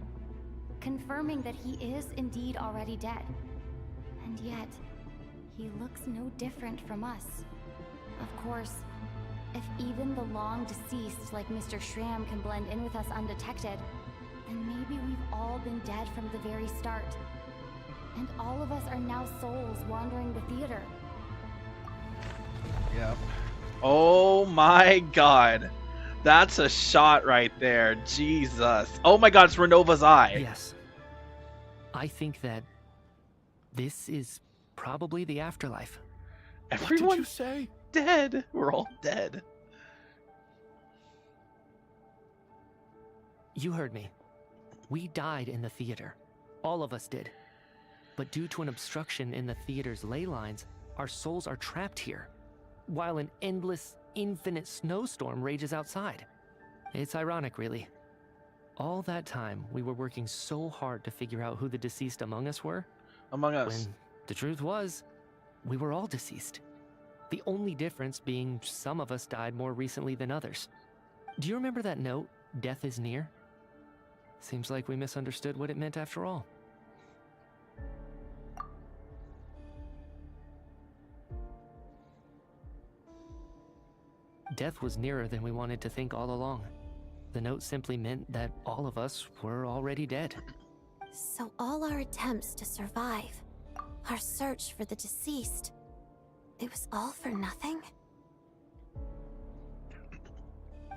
confirming that he is indeed already dead. And yet, he looks no different from us. Of course, if even the long deceased like Mr. Shram can blend in with us undetected, then maybe we've all been dead from the very start. And all of us are now souls wandering the theater. Yep. Oh my god. That's a shot right there. Jesus. Oh my god, it's Renova's eye. Yes. I think that this is probably the afterlife. Everyone's What did you say? dead. We're all dead. You heard me. We died in the theater. All of us did. But due to an obstruction in the theater's ley lines, our souls are trapped here, while an endless, infinite snowstorm rages outside. It's ironic, really. All that time, we were working so hard to figure out who the deceased among us were. Among us. When the truth was, we were all deceased. The only difference being some of us died more recently than others. Do you remember that note, "Death is near"? Seems like we misunderstood what it meant after all. Death was nearer than we wanted to think all along. The note simply meant that all of us were already dead. So all our attempts to survive, our search for the deceased, it was all for nothing?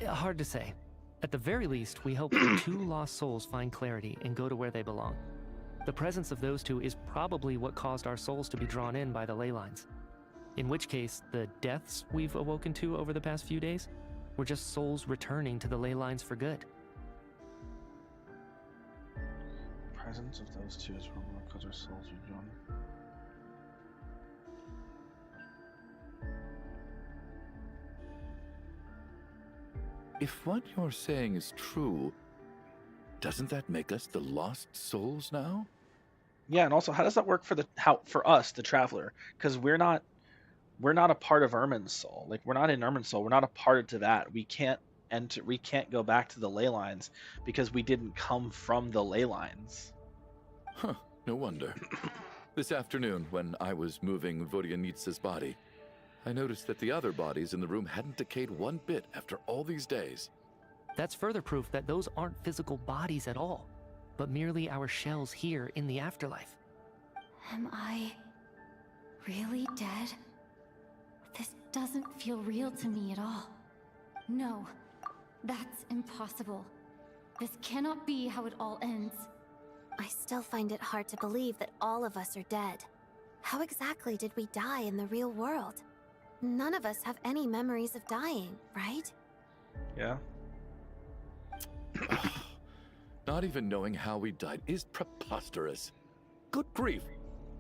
Hard to say. At the very least, we hope two lost souls find clarity and go to where they belong. The presence of those two is probably what caused our souls to be drawn in by the ley lines. In which case, the deaths we've awoken to over the past few days were just souls returning to the ley lines for good. The presence of those two is probably because our souls are drawn. If what you're saying is true, doesn't that make us the lost souls now? Yeah, and also, how does that work for us, the traveler? Because we're not a part of Ermin's soul. Like, we're not in Ermin's soul. We're not a part of that. We can't enter. We can't go back to the ley lines because we didn't come from the ley lines. Huh. No wonder. This afternoon, when I was moving Vodyanietz's body, I noticed that the other bodies in the room hadn't decayed one bit after all these days. That's further proof that those aren't physical bodies at all, but merely our shells here in the afterlife. Am I really dead? This doesn't feel real to me at all. No, that's impossible. This cannot be how it all ends. I still find it hard to believe that all of us are dead. How exactly did we die in the real world? None of us have any memories of dying, right? Yeah. Not even knowing how we died is preposterous. Good grief.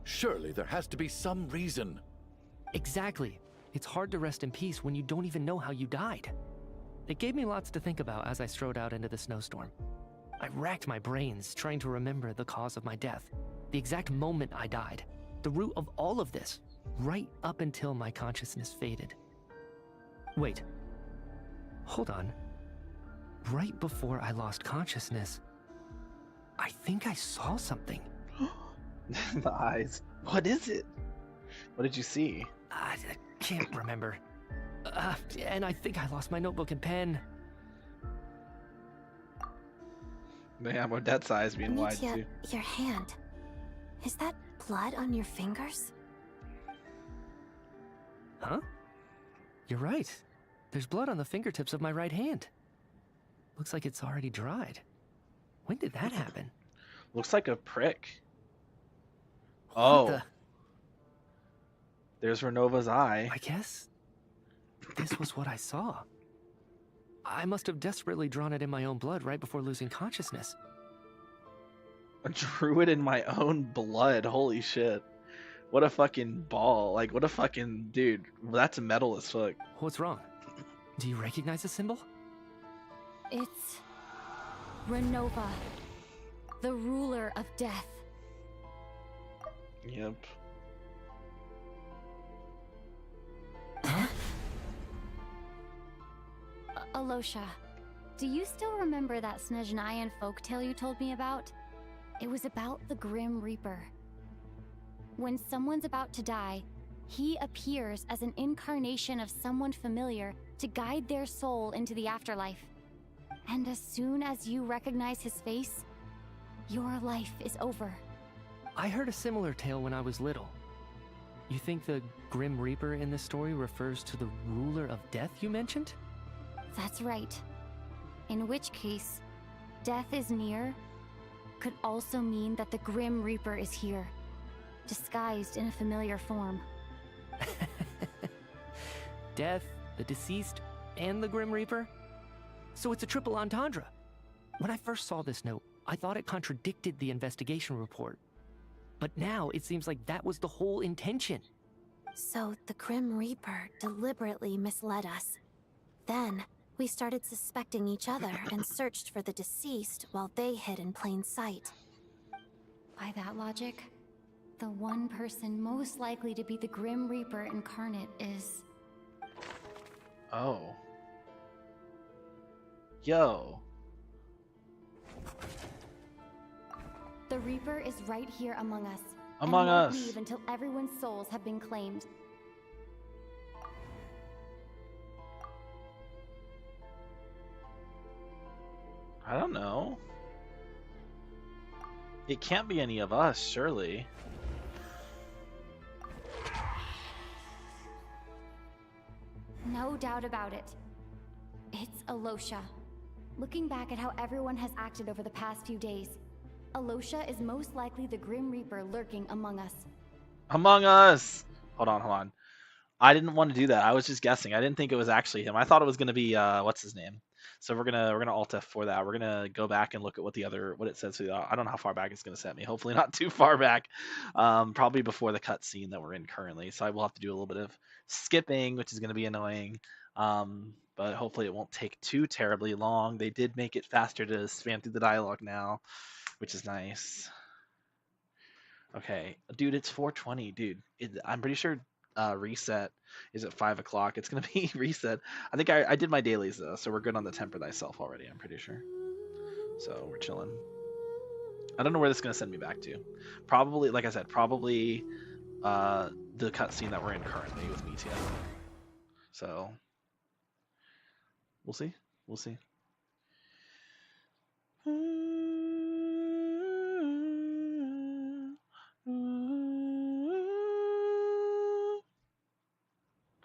Surely there has to be some reason. Exactly. It's hard to rest in peace when you don't even know how you died. It gave me lots to think about as I strode out into the snowstorm. I racked my brains trying to remember the cause of my death, the exact moment I died, the root of all of this, right up until my consciousness faded. Wait. Hold on. Right before I lost consciousness, I think I saw something. The eyes. What is it? What did you see? I can't remember. And I think I lost my notebook and pen. Damn, Odette's eyes being wide Mitya, too. your hand. Is that blood on your fingers? Huh? You're right. There's blood on the fingertips of my right hand. Looks like it's already dried. When did that happen? Looks like a prick. What Oh. the? There's Renova's eye. I guess this was what I saw. I must have desperately drawn it in my own blood right before losing consciousness. I drew it in my own blood. Holy shit. What a fucking ball. Like, what a fucking... Dude, that's metal as fuck. What's wrong? Do you recognize the symbol? It's Renova, the ruler of death. Yep. Alosha, do you still remember that Snezhnayan folktale you told me about? It was about the Grim Reaper. When someone's about to die, he appears as an incarnation of someone familiar to guide their soul into the afterlife. And as soon as you recognize his face, your life is over. I heard a similar tale when I was little. You think the Grim Reaper in this story refers to the ruler of death you mentioned? That's right. In which case, death is near could also mean that the Grim Reaper is here, disguised in a familiar form. Death, the deceased, and the Grim Reaper? So it's a triple entendre. When I first saw this note, I thought it contradicted the investigation report. But now it seems like that was the whole intention. So the Grim Reaper deliberately misled us. Then, we started suspecting each other and searched for the deceased while they hid in plain sight. By that logic, the one person most likely to be the Grim Reaper incarnate is... Oh. Yo. The Reaper is right here among us. Among and won't us. leave until everyone's souls have been claimed. I don't know. It can't be any of us, surely. No doubt about it. It's Alosha. Looking back at how everyone has acted over the past few days, Alosha is most likely the Grim Reaper lurking among us. Among us! Hold on, hold on. I didn't want to do that. I was just guessing. I didn't think it was actually him. I thought it was gonna be what's his name. So we're gonna Alt F for that. We're gonna go back and look at what it says. I don't know how far back it's gonna set me. Hopefully not too far back. Probably before the cutscene that we're in currently. So I will have to do a little bit of skipping, which is gonna be annoying. But hopefully it won't take too terribly long. They did make it faster to spam through the dialogue now, which is nice. Okay, dude, it's 4:20, dude. I'm pretty sure reset is at 5 o'clock. It's gonna be reset. I think I did my dailies though, so we're good on the temper thyself already. I'm pretty sure. So we're chilling. I don't know where this is gonna send me back to. Probably, like I said, probably the cutscene that we're in currently with Mitya. So we'll see. We'll see.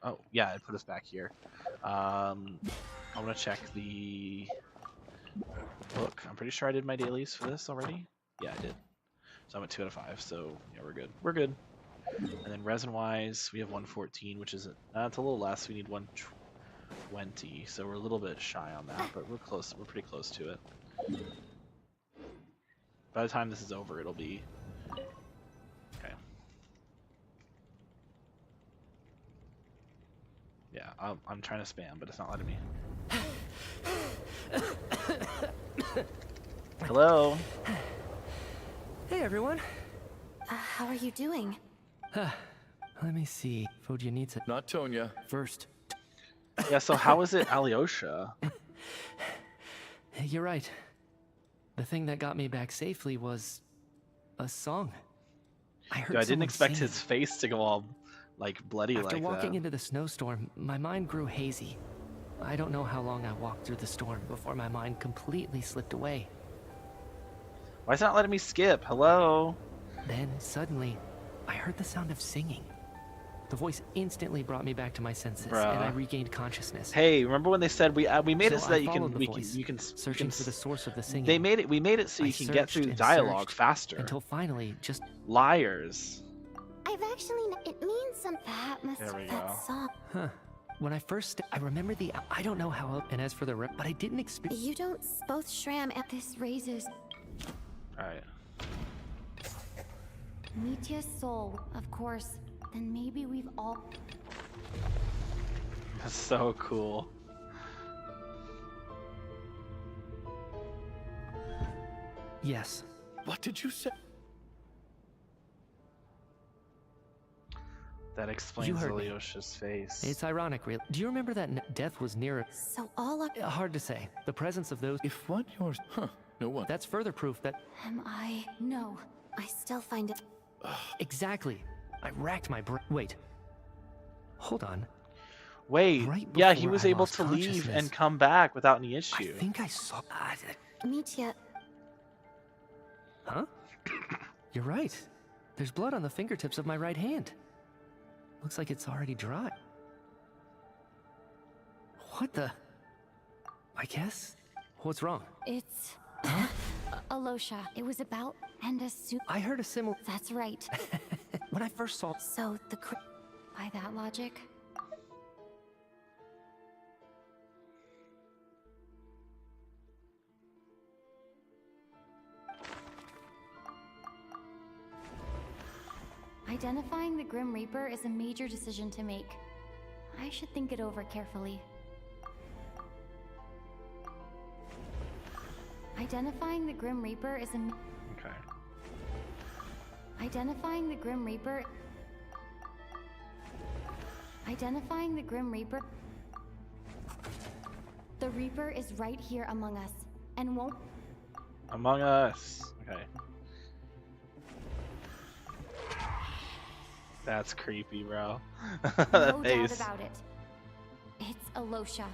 Oh, yeah, it put us back here. I'm gonna check the Look, I'm pretty sure I did my dailies for this already. Yeah, I did. So I'm at 2 out of 5. So yeah, we're good. We're good. And then resin-wise, we have 114, which is it's a little less. We need 120, so we're a little bit shy on that, but we're close. We're pretty close to it. By the time this is over, it'll be okay. Yeah, I'm trying to spam, but it's not letting me. Hello. Hey, everyone. How are you doing? Let me see. Fodia needs it. Not Tonya. First. Yeah, so how is it Alyosha? You're right. The thing that got me back safely was a song. I heard Dude, I didn't expect singing. his face to go all like bloody After like walking that. into the snowstorm, my mind grew hazy. I don't know how long I walked through the storm before my mind completely slipped away. Why is it not letting me skip? Hello? Then, suddenly, I heard the sound of singing. The voice instantly brought me back to my senses, and I regained consciousness. Hey, remember when they said we made it so that you can searching for the source of the singing. We made it so you can get through dialogue faster. Until finally, just liars. I've actually. It means something. That must There we be go. that song. Huh. When I first, I remember I don't know how, and as for the but I didn't experience. You don't both Shram at this raises. Alright. Mitya's soul, of course. Then maybe we've all... That's so cool. Yes. What did you say? That explains Alyosha's face. It's ironic, really. Do you remember that death was nearer? So all of... Hard to say. The presence of those... If what yours... Huh. No one. That's further proof that... Am I... No. I still find it... Exactly. I racked my brain. Wait. Hold on. Wait. Right yeah, he before was I able lost to leave consciousness. and come back without any issue. I think I saw... Mitya... Huh? You're right. There's blood on the fingertips of my right hand. Looks like it's already dry. What the... I guess? What's wrong? It's... Alyosha. It was about... And a soup... I heard a similar... That's right. When I first saw... So, by that logic... Identifying the Grim Reaper is a major decision to make. I should think it over carefully. Identifying the Grim Reaper is a... Okay. Identifying the Grim Reaper... Identifying the Grim Reaper... The Reaper is right here among us, and won't... Among Us. Okay. That's creepy, bro. That No face. doubt about it. It's Alyosha.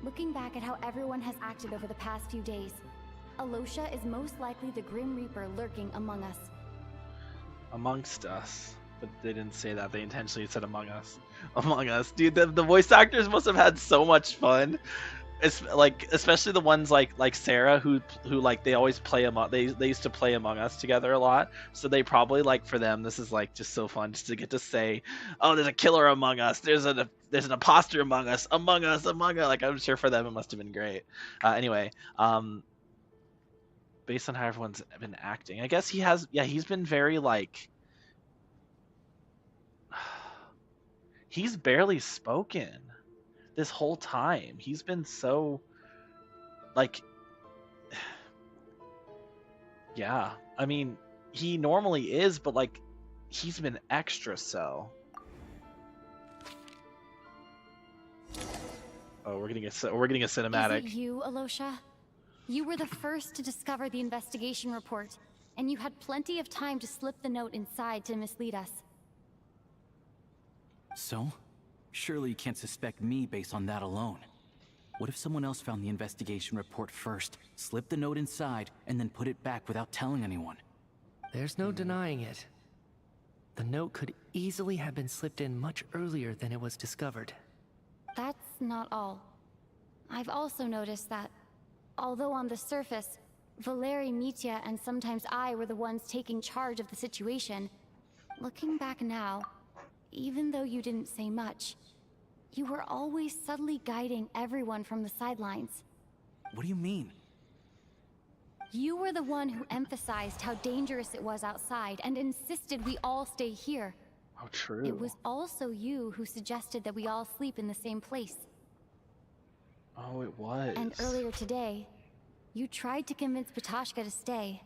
Looking back at how everyone has acted over the past few days, Alyosha is most likely the Grim Reaper lurking among us. Amongst us. But they didn't say that. They intentionally said among us. Among us. Dude, the voice actors must have had so much fun. It's like, especially the ones like Sarah who like they always play they used to play Among Us together a lot, so they probably like, for them this is like just so fun just to get to say, oh, there's a killer among us, there's an imposter among us, like I'm sure for them it must have been great. Anyway, based on how everyone's been acting, I guess he's been very like, he's barely spoken this whole time. He's been so like, yeah, I mean, he normally is, but like he's been extra so. Oh, we're getting a cinematic. Is it you, Alyosha? You were the first to discover the investigation report, and you had plenty of time to slip the note inside to mislead us. So? Surely you can't suspect me based on that alone. What if someone else found the investigation report first, slipped the note inside, and then put it back without telling anyone? There's no denying it. The note could easily have been slipped in much earlier than it was discovered. That's not all. I've also noticed that Although on the surface, Valeri, Mitya, and sometimes I were the ones taking charge of the situation, looking back now, even though you didn't say much, you were always subtly guiding everyone from the sidelines. What do you mean? You were the one who emphasized how dangerous it was outside and insisted we all stay here. Oh, true. It was also you who suggested that we all sleep in the same place. Oh, it was. And earlier today, you tried to convince Patoshka to stay.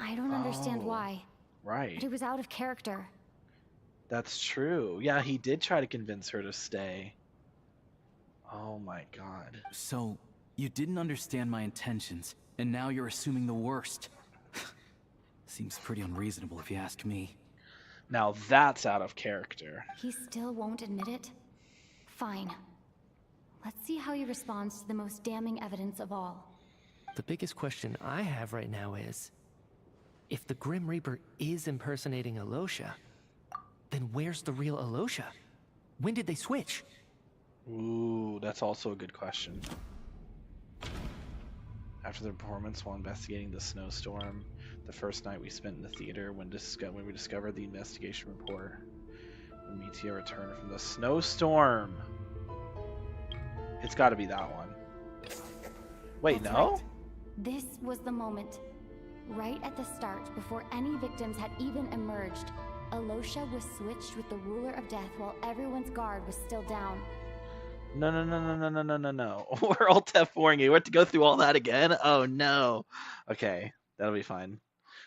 I don't understand why. Right. But it was out of character. That's true. Yeah, he did try to convince her to stay. Oh my god. So, you didn't understand my intentions, and now you're assuming the worst. Seems pretty unreasonable if you ask me. Now that's out of character. He still won't admit it? Fine. Let's see how he responds to the most damning evidence of all. The biggest question I have right now is, if the Grim Reaper is impersonating Alosha, then where's the real Alosha? When did they switch? Ooh, that's also a good question. After the performance while investigating the snowstorm, the first night we spent in the theater when we discovered the investigation report, when Mitya returned from the snowstorm. It's got to be that one. Wait, That's no? Right. This was the moment. Right at the start, before any victims had even emerged, Alosha was switched with the ruler of death while everyone's guard was still down. No. We're all F4ing you. We have to go through all that again? Oh, no. Okay, that'll be fine.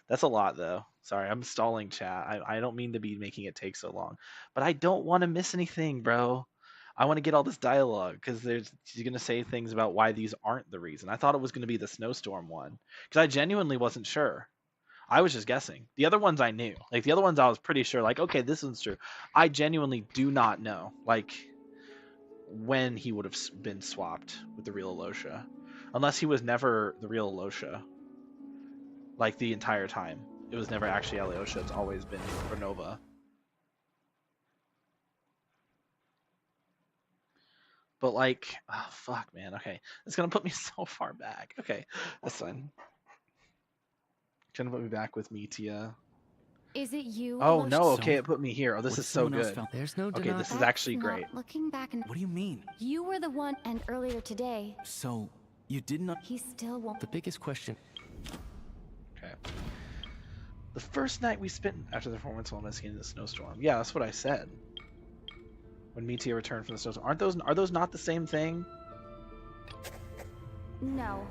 That's a lot, though. Sorry, I'm stalling chat. I don't mean to be making it take so long. But I don't want to miss anything, bro. I want to get all this dialogue, because she's going to say things about why these aren't the reason. I thought it was going to be the snowstorm one, because I genuinely wasn't sure. I was just guessing. The other ones I knew. Like, the other ones I was pretty sure, like, okay, this one's true. I genuinely do not know, like, when he would have been swapped with the real Alosha. Unless he was never the real Alosha. Like, the entire time. It was never actually Alyosha. It's always been Renova. But, like, oh, fuck, man. Okay. It's going to put me so far back. Okay. That's fine. Gonna put me back with Mitya. Is it you? Oh, Alosha? no. Okay, it put me here. Oh, this is so good. There's no Okay, this is actually great. Looking back and... What do you mean? You were the one, and earlier today... So, you did not... He still won't... The biggest question... Okay. The first night we spent after the performance while investigating the snowstorm. Yeah, that's what I said. When Mitya returned from the snowstorm. Are those not the same thing? No.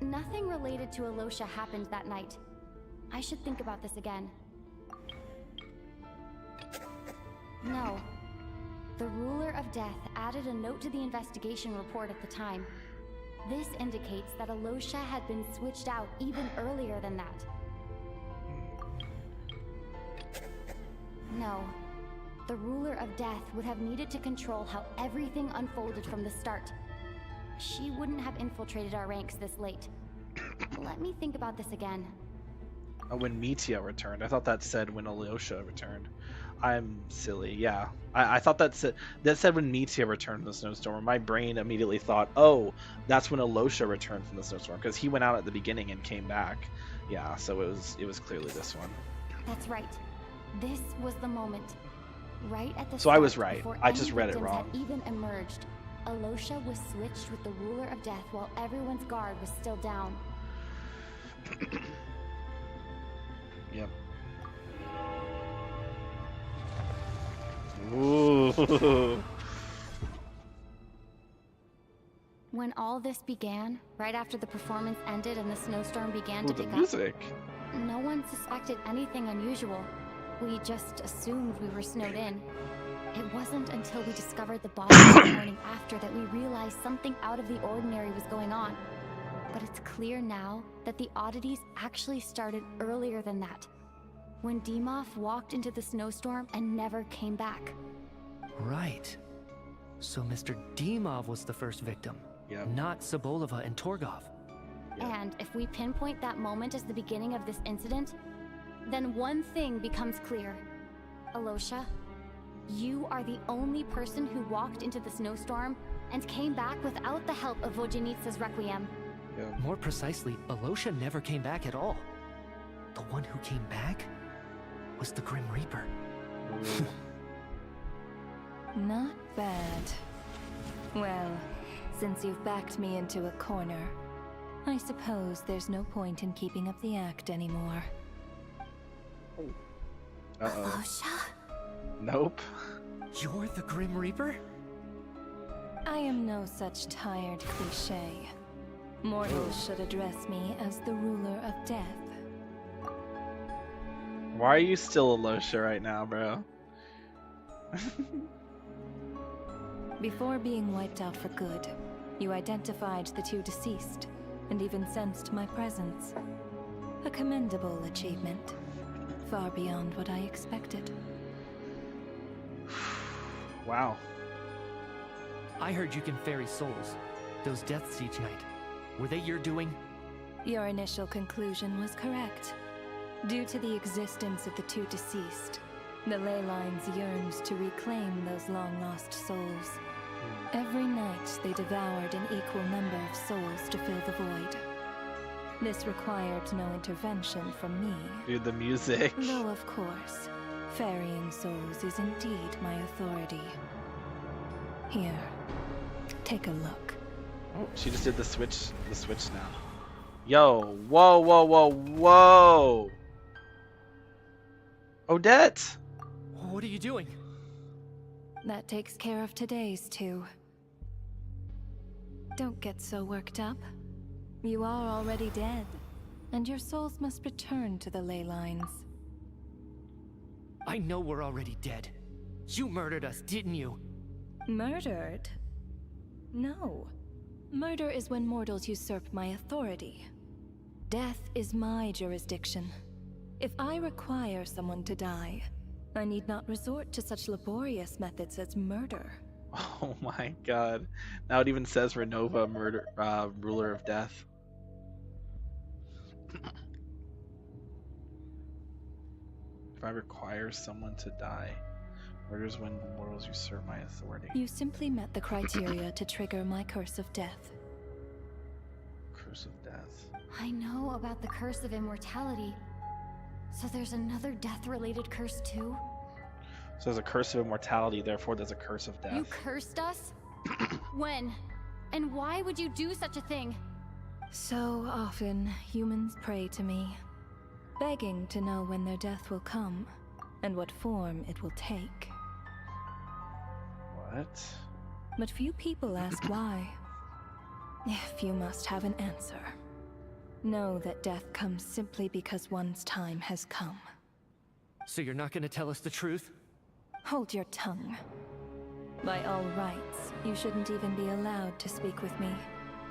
Nothing related to Alosha happened that night. I should think about this again. No. The ruler of death added a note to the investigation report at the time. This indicates that Alosha had been switched out even earlier than that. No. The ruler of death would have needed to control how everything unfolded from the start. She wouldn't have infiltrated our ranks this late. Let me think about this again. Oh, when Mitya returned. I thought that said when Alyosha returned. I'm silly. Yeah. I thought that said when Mitya returned from the snowstorm. My brain immediately thought, oh, that's when Alyosha returned from the snowstorm, because he went out at the beginning and came back. Yeah, so it was clearly this one. That's right. This was the moment. Right at the So I was start, right. before I any just read it victims wrong. had even emerged, Alosha was switched with the ruler of death while everyone's guard was still down. Yep. Ooh. When all this began, right after the performance ended and the snowstorm began Ooh, to the pick music. up, no one suspected anything unusual. We just assumed we were snowed in. It wasn't until we discovered the body the morning after that we realized something out of the ordinary was going on. But it's clear now that the oddities actually started earlier than that, when Dimov walked into the snowstorm and never came back. Right. So Mr. Dimov was the first victim, not Sobolova and Torgov. And if we pinpoint that moment as the beginning of this incident, then one thing becomes clear. Alosha, you are the only person who walked into the snowstorm and came back without the help of Vojanitsa's Requiem. Yeah. More precisely, Alosha never came back at all. The one who came back was the Grim Reaper. Not bad. Well, since you've backed me into a corner, I suppose there's no point in keeping up the act anymore. Alosha? Nope. You're the Grim Reaper? I am no such tired cliché. Mortals should address me as the ruler of death. Why are you still Alosha right now, bro? Before being wiped out for good, you identified the two deceased, and even sensed my presence. A commendable achievement, far beyond what I expected. Wow. I heard you can ferry souls. Those deaths each night. Were they your doing? Your initial conclusion was correct. Due to the existence of the two deceased, the ley lines yearned to reclaim those long-lost souls. Every night they devoured an equal number of souls to fill the void. This required no intervention from me. Dude, the music. Though, of course, ferrying souls is indeed my authority. Here, take a look. Oh, she just did the switch now. Yo, whoa, whoa, whoa, whoa! Odette! What are you doing? That takes care of today's two. Don't get so worked up. You are already dead, and your souls must return to the ley lines. I know we're already dead. You murdered us, didn't you? Murdered? No. Murder is when mortals usurp my authority. Death is my jurisdiction. If I require someone to die, I need not resort to such laborious methods as murder. Oh my god. Now it even says Renova, ruler of death. If I require someone to die, murder is when mortals usurp my authority. You simply met the criteria to trigger my curse of death. Curse of death. I know about the curse of immortality. So there's another death-related curse too? So there's a curse of immortality, therefore there's a curse of death. You cursed us? When? And why would you do such a thing? So often, humans pray to me, begging to know when their death will come, and what form it will take. What? But few people ask why. If you must have an answer, know that death comes simply because one's time has come. So you're not gonna tell us the truth? Hold your tongue. By all rights, you shouldn't even be allowed to speak with me.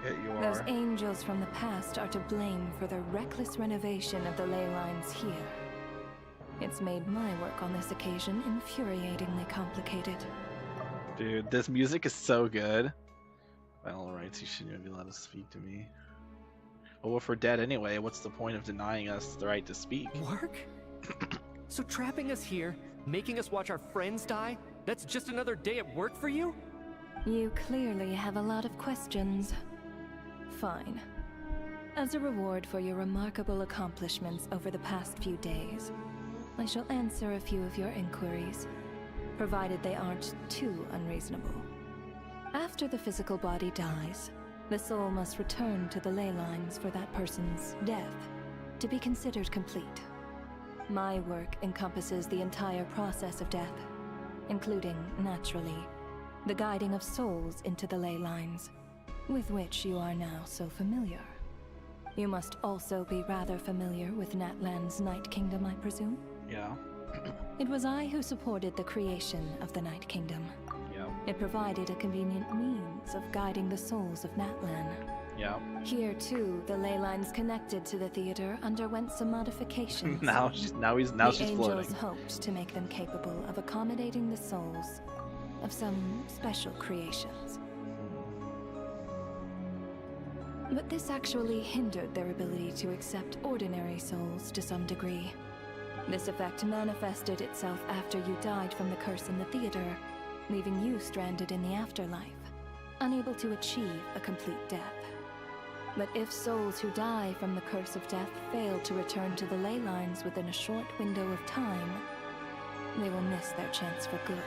Yeah, you are. Those angels from the past are to blame for the reckless renovation of the ley lines here. It's made my work on this occasion infuriatingly complicated. Dude, this music is so good. By all rights, you shouldn't even be allowed to speak to me. Well, if we're dead anyway, what's the point of denying us the right to speak? Work? So trapping us here, making us watch our friends die, that's just another day at work for you? You clearly have a lot of questions. Fine. As a reward for your remarkable accomplishments over the past few days, I shall answer a few of your inquiries, provided they aren't too unreasonable. After the physical body dies, the soul must return to the ley lines for that person's death to be considered complete. My work encompasses the entire process of death, including, naturally, the guiding of souls into the ley lines, with which you are now so familiar. You must also be rather familiar with Natlan's Night Kingdom, I presume? Yeah. It was I who supported the creation of the Night Kingdom. Yeah. It provided a convenient means of guiding the souls of Natlan. Yeah. Here, too, the ley lines connected to the theater underwent some modifications. now she's The floating. angels hoped to make them capable of accommodating the souls of some special creations. But this actually hindered their ability to accept ordinary souls to some degree. This effect manifested itself after you died from the curse in the theater, leaving you stranded in the afterlife, unable to achieve a complete death. But if souls who die from the curse of death fail to return to the ley lines within a short window of time, they will miss their chance for good.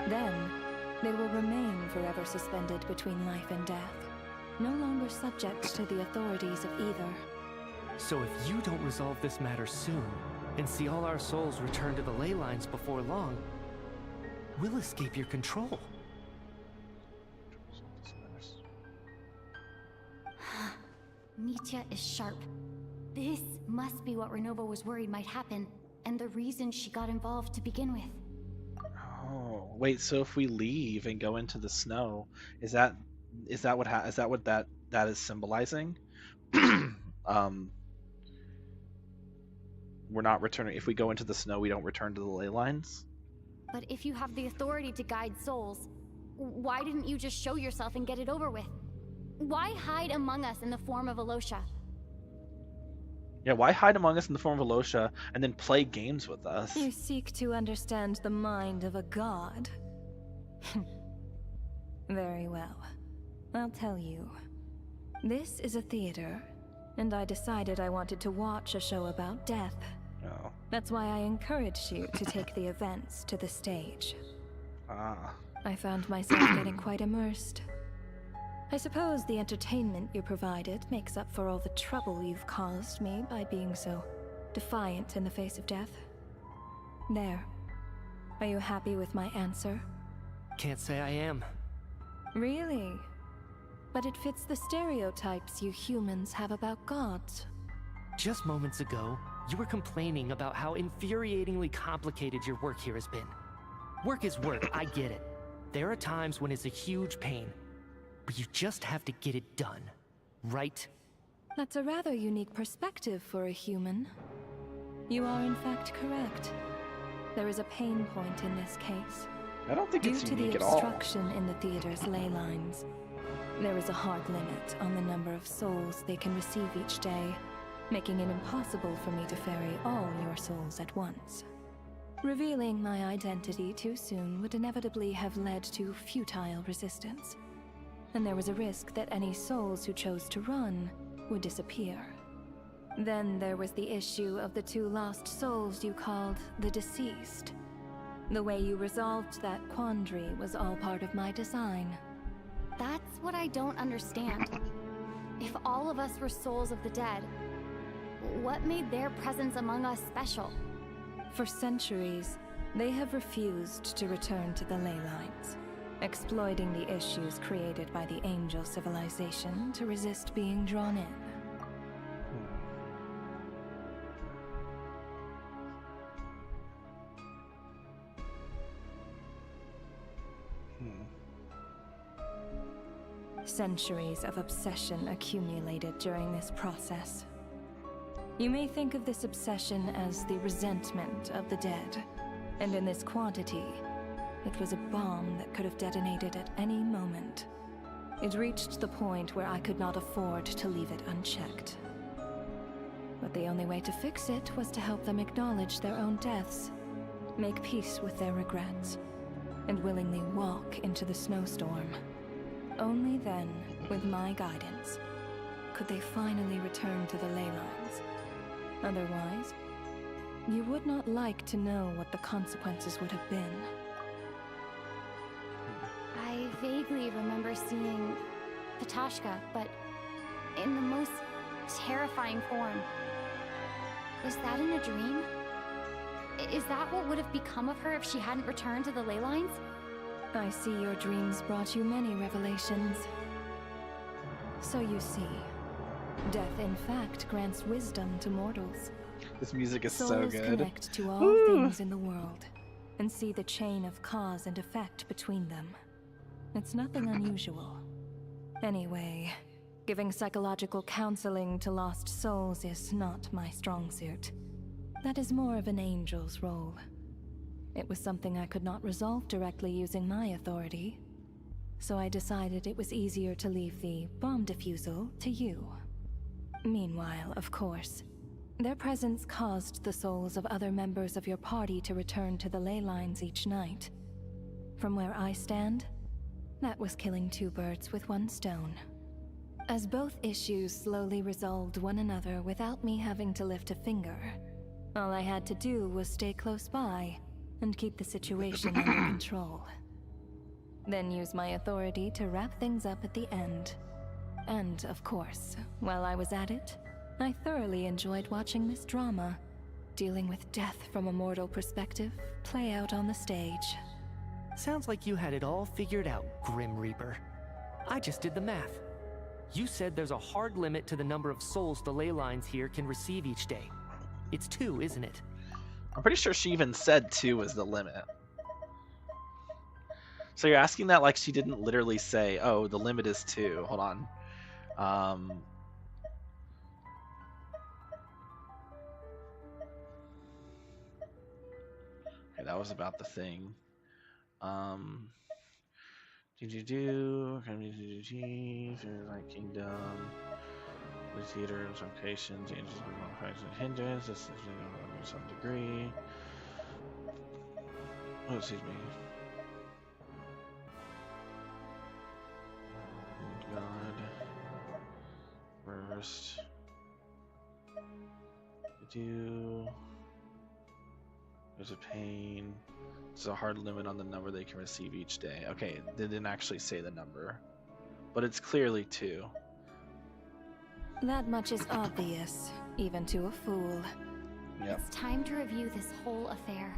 Then, they will remain forever suspended between life and death, no longer subject to the authorities of either. So if you don't resolve this matter soon, and see all our souls return to the ley lines before long, we'll escape your control. Mitya is sharp. This must be what Renova was worried might happen, and the reason she got involved to begin with. Oh, wait. So if we leave and go into the snow, is that what that is symbolizing? We're not returning. If we go into the snow, we don't return to the ley lines. But if you have the authority to guide souls, why didn't you just show yourself and get it over with? Why hide among us in the form of Alosha? Yeah, why hide among us in the form of Alosha and then play games with us? You seek to understand the mind of a god. Very well. I'll tell you. This is a theater, and I decided I wanted to watch a show about death. Oh. That's why I encouraged you to take the events to the stage. Ah. I found myself getting quite immersed. I suppose the entertainment you provided makes up for all the trouble you've caused me by being so defiant in the face of death. There. Are you happy with my answer? Can't say I am. Really? But it fits the stereotypes you humans have about gods. Just moments ago, you were complaining about how infuriatingly complicated your work here has been. Work is work, I get it. There are times when it's a huge pain, but you just have to get it done, right? That's a rather unique perspective for a human. You are in fact correct. There is a pain point in this case. I don't think it's unique at all. Due to the obstruction in the theater's ley lines, there is a hard limit on the number of souls they can receive each day, making it impossible for me to ferry all your souls at once. Revealing my identity too soon would inevitably have led to futile resistance, and there was a risk that any souls who chose to run would disappear. Then there was the issue of the 2 lost souls you called the deceased. The way you resolved that quandary was all part of my design. That's what I don't understand. If all of us were souls of the dead, what made their presence among us special? For centuries, they have refused to return to the ley lines, exploiting the issues created by the angel civilization to resist being drawn in. Centuries of obsession accumulated during this process. You may think of this obsession as the resentment of the dead, and in this quantity, it was a bomb that could have detonated at any moment. It reached the point where I could not afford to leave it unchecked. But the only way to fix it was to help them acknowledge their own deaths, make peace with their regrets, and willingly walk into the snowstorm. Only then, with my guidance, could they finally return to the ley lines. Otherwise, you would not like to know what the consequences would have been. I vaguely remember seeing Patashka, but in the most terrifying form. Was that in a dream? Is that what would have become of her if she hadn't returned to the ley lines? I see your dreams brought you many revelations. So you see, death in fact grants wisdom to mortals. This music is Souls so good. Connect to all things in the world and see the chain of cause and effect between them. It's nothing unusual. Anyway, giving psychological counseling to lost souls is not my strong suit. That is more of an angel's role. It was something I could not resolve directly using my authority, so I decided it was easier to leave the bomb defusal to you. Meanwhile, of course, their presence caused the souls of other members of your party to return to the ley lines each night. From where I stand, that was killing 2 birds with 1 stone. As both issues slowly resolved one another without me having to lift a finger, all I had to do was stay close by and keep the situation under control. Then use my authority to wrap things up at the end. And, of course, while I was at it, I thoroughly enjoyed watching this drama, dealing with death from a mortal perspective, play out on the stage. Sounds like you had it all figured out, Grim Reaper. I just did the math. You said there's a hard limit to the number of souls the ley lines here can receive each day. It's 2, isn't it? I'm pretty sure she even said 2 was the limit. So you're asking that like she didn't literally say, oh, the limit is 2. Hold on. Okay, that was about the thing. Kingdom. The theater's location changes with hindrance. This is to some degree. Oh, excuse me. God. Reversed. There's a pain. There's a hard limit on the number they can receive each day. Okay, they didn't actually say the number, but it's clearly 2. That much is obvious, even to a fool. Yep. It's time to review this whole affair.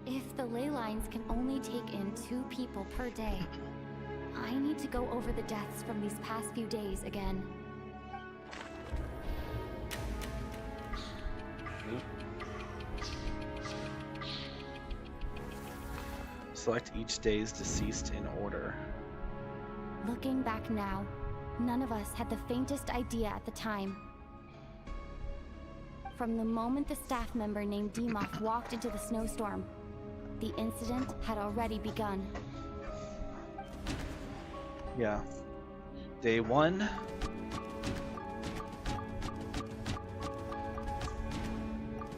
If the ley lines can only take in 2 people per day, I need to go over the deaths from these past few days again. Select each day's deceased in order. Looking back now, none of us had the faintest idea at the time. From the moment the staff member named Demoth walked into the snowstorm, the incident had already begun. Yeah. Day 1.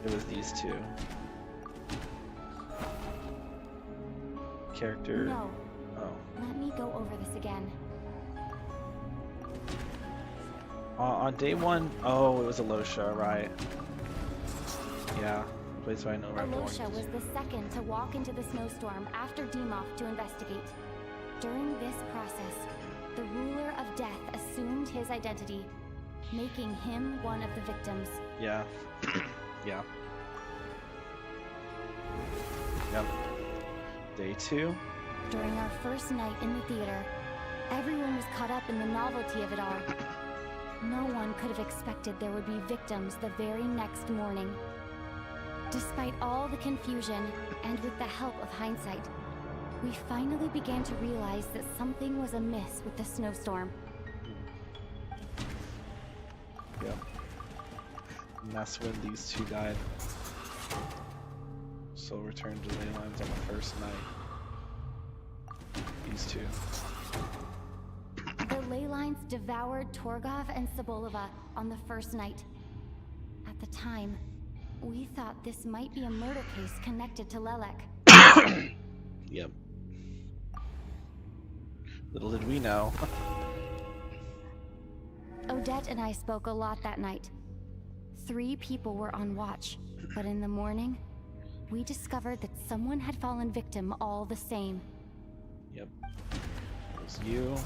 It was these 2. Character. No. Oh. Let me go over this again. On day 1, oh, it was Alosha, right? Yeah. Place where I know right. Alosha was the second to walk into the snowstorm after Demoth to investigate. During this process, the ruler of death assumed his identity, making him one of the victims. Yeah. Yeah. Yep. Day 2. During our first night in the theater, everyone was caught up in the novelty of it all. No one could have expected there would be victims the very next morning. Despite all the confusion, and with the help of hindsight, we finally began to realize that something was amiss with the snowstorm. Yep. And that's when these 2 died. So return to ley lines on the first night. These 2. The ley lines devoured Torgov and Sobolova on the first night. At the time, we thought this might be a murder case connected to Lelek. Yep. Little did we know. Odette and I spoke a lot that night. 3 people were on watch, but in the morning, we discovered that someone had fallen victim all the same. Yep. It was you,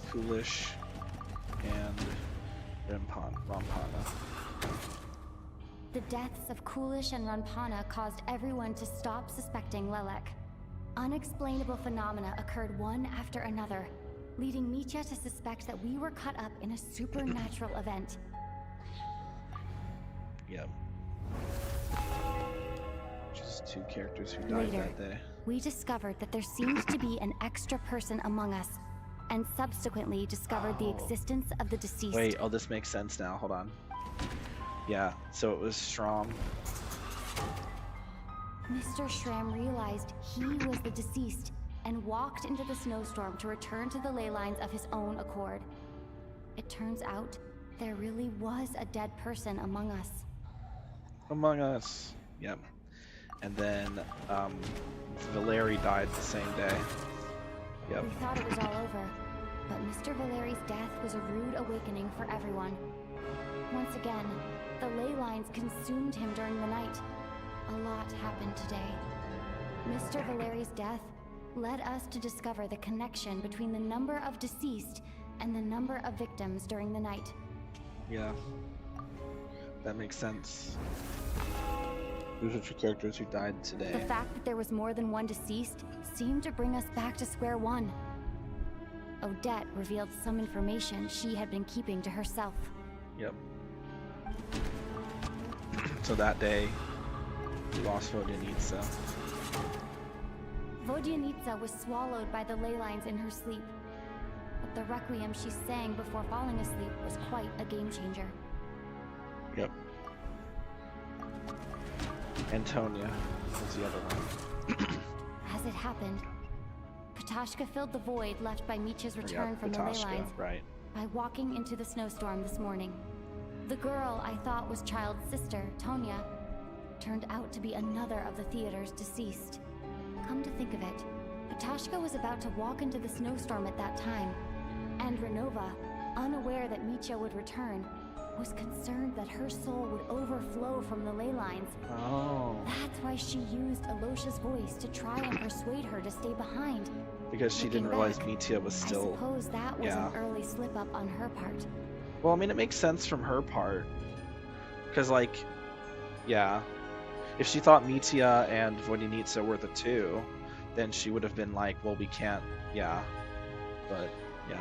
Foolish, and Rampana. The deaths of Coolish and Rampana caused everyone to stop suspecting Lelek. Unexplainable phenomena occurred one after another, leading Mitya to suspect that we were caught up in a supernatural event. Yep. Just 2 characters who died Later, that day. we discovered that there seemed to be an extra person among us, and subsequently discovered the existence of the deceased. Wait, oh, this makes sense now. Hold on. Yeah, so it was Strom. Mr. Schramm realized he was the deceased and walked into the snowstorm to return to the ley lines of his own accord. It turns out there really was a dead person among us. Among us. Yep. And then Valeri died the same day. Yep. We thought it was all over, But Mr. Valeri's death was a rude awakening for everyone. Once again, the ley lines consumed him during the night. A lot happened today. Mr. Valeri's death led us to discover the connection between the number of deceased and the number of victims during the night. Yeah. That makes sense. Those are two characters who died today. The fact that there was more than one deceased seemed to bring us back to square one. Odette revealed some information she had been keeping to herself. Yep. So that day, we lost Vodyanitsa. Vodyanitsa was swallowed by the ley lines in her sleep. But the requiem she sang before falling asleep was quite a game changer. Yep. Antonia was the other one. As it happened, Petashka filled the void left by Mitya's return from the ley lines by walking into the snowstorm this morning. The girl I thought was Child's sister, Tonya, turned out to be another of the theater's deceased. Come to think of it, Petashka was about to walk into the snowstorm at that time, and Renova, unaware that Mitya would return, was concerned that her soul would overflow from the ley lines. Oh. That's why she used Alosha's voice to try and persuade her to stay behind. Because she didn't realize Mitya was still... I suppose that was an early slip-up on her part. Well, I mean, it makes sense from her part. Because, like, yeah. If she thought Mitya and Vodyanitsa were the two, then she would have been like, well, we can't, yeah. But, yeah.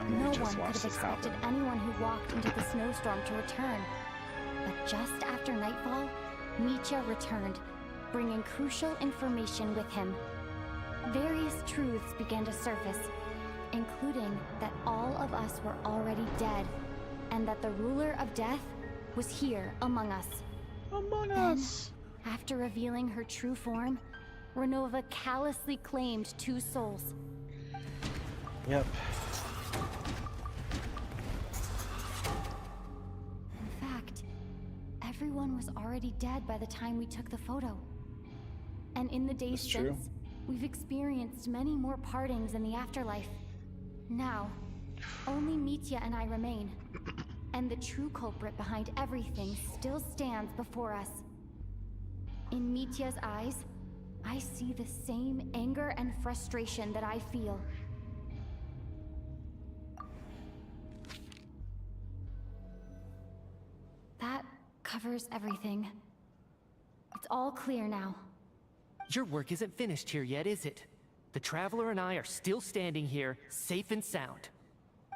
No one could have expected anyone who walked into the snowstorm to return. But just after nightfall, Mitya returned, bringing crucial information with him. Various truths began to surface, including that all of us were already dead, and that the ruler of death was here among us. Among us! After revealing her true form, Renova callously claimed 2 souls. Yep. In fact, everyone was already dead by the time we took the photo. And in the days since, we've experienced many more partings in the afterlife. Now, only Mitya and I remain. And the true culprit behind everything still stands before us. In Mitya's eyes, I see the same anger and frustration that I feel. That covers everything. It's all clear now. Your work isn't finished here yet, is it? The Traveler and I are still standing here, safe and sound.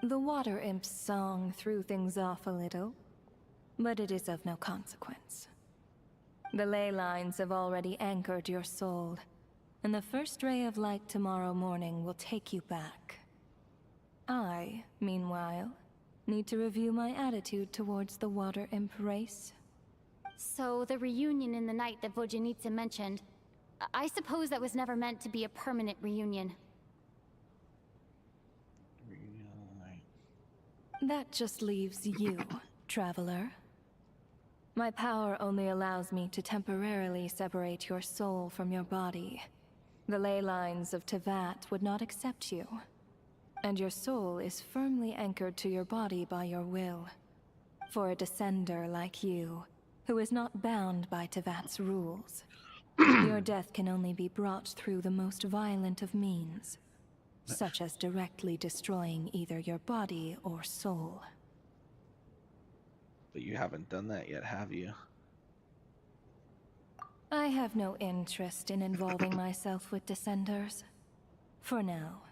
The Water Imp's song threw things off a little, but it is of no consequence. The ley lines have already anchored your soul, and the first ray of light tomorrow morning will take you back. I, meanwhile, need to review my attitude towards the Water Imp race. So the reunion in the night that Vodyanitsa mentioned, I suppose that was never meant to be a permanent reunion. That just leaves you, Traveler. My power only allows me to temporarily separate your soul from your body. The ley lines of Tevat would not accept you, and your soul is firmly anchored to your body by your will. For a descender like you, who is not bound by Tevat's rules, your death can only be brought through the most violent of means, such as directly destroying either your body or soul. But you haven't done that yet, have you? I have no interest in involving myself with Descenders. For now.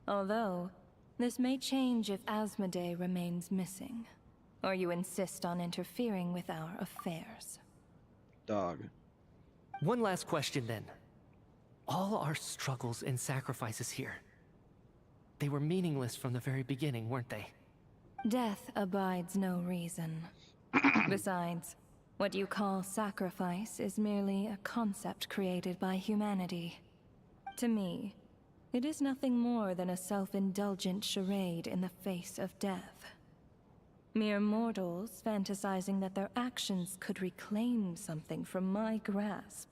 Although, this may change if Asmodee remains missing, or you insist on interfering with our affairs. Dog. One last question then. All our struggles and sacrifices here, they were meaningless from the very beginning, weren't they? Death abides no reason. Besides, what you call sacrifice is merely a concept created by humanity. To me, it is nothing more than a self-indulgent charade in the face of death. Mere mortals fantasizing that their actions could reclaim something from my grasp.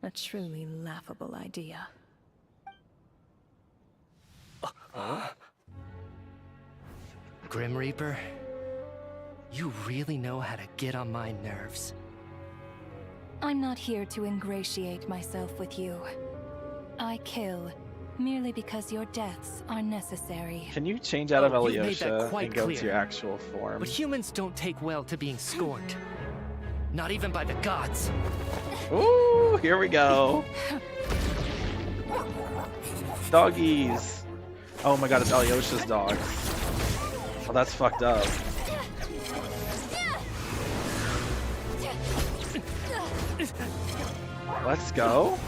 A truly laughable idea. Grim Reaper, you really know how to get on my nerves. I'm not here to ingratiate myself with you. I kill merely because your deaths are necessary. Can you change out of You made that Alyosha quite and go clear. to your actual form? But humans don't take well to being scorned. Not even by the gods. Ooh, here we go. Doggies. Oh my god, it's Alyosha's dog. Oh, that's fucked up. Let's go.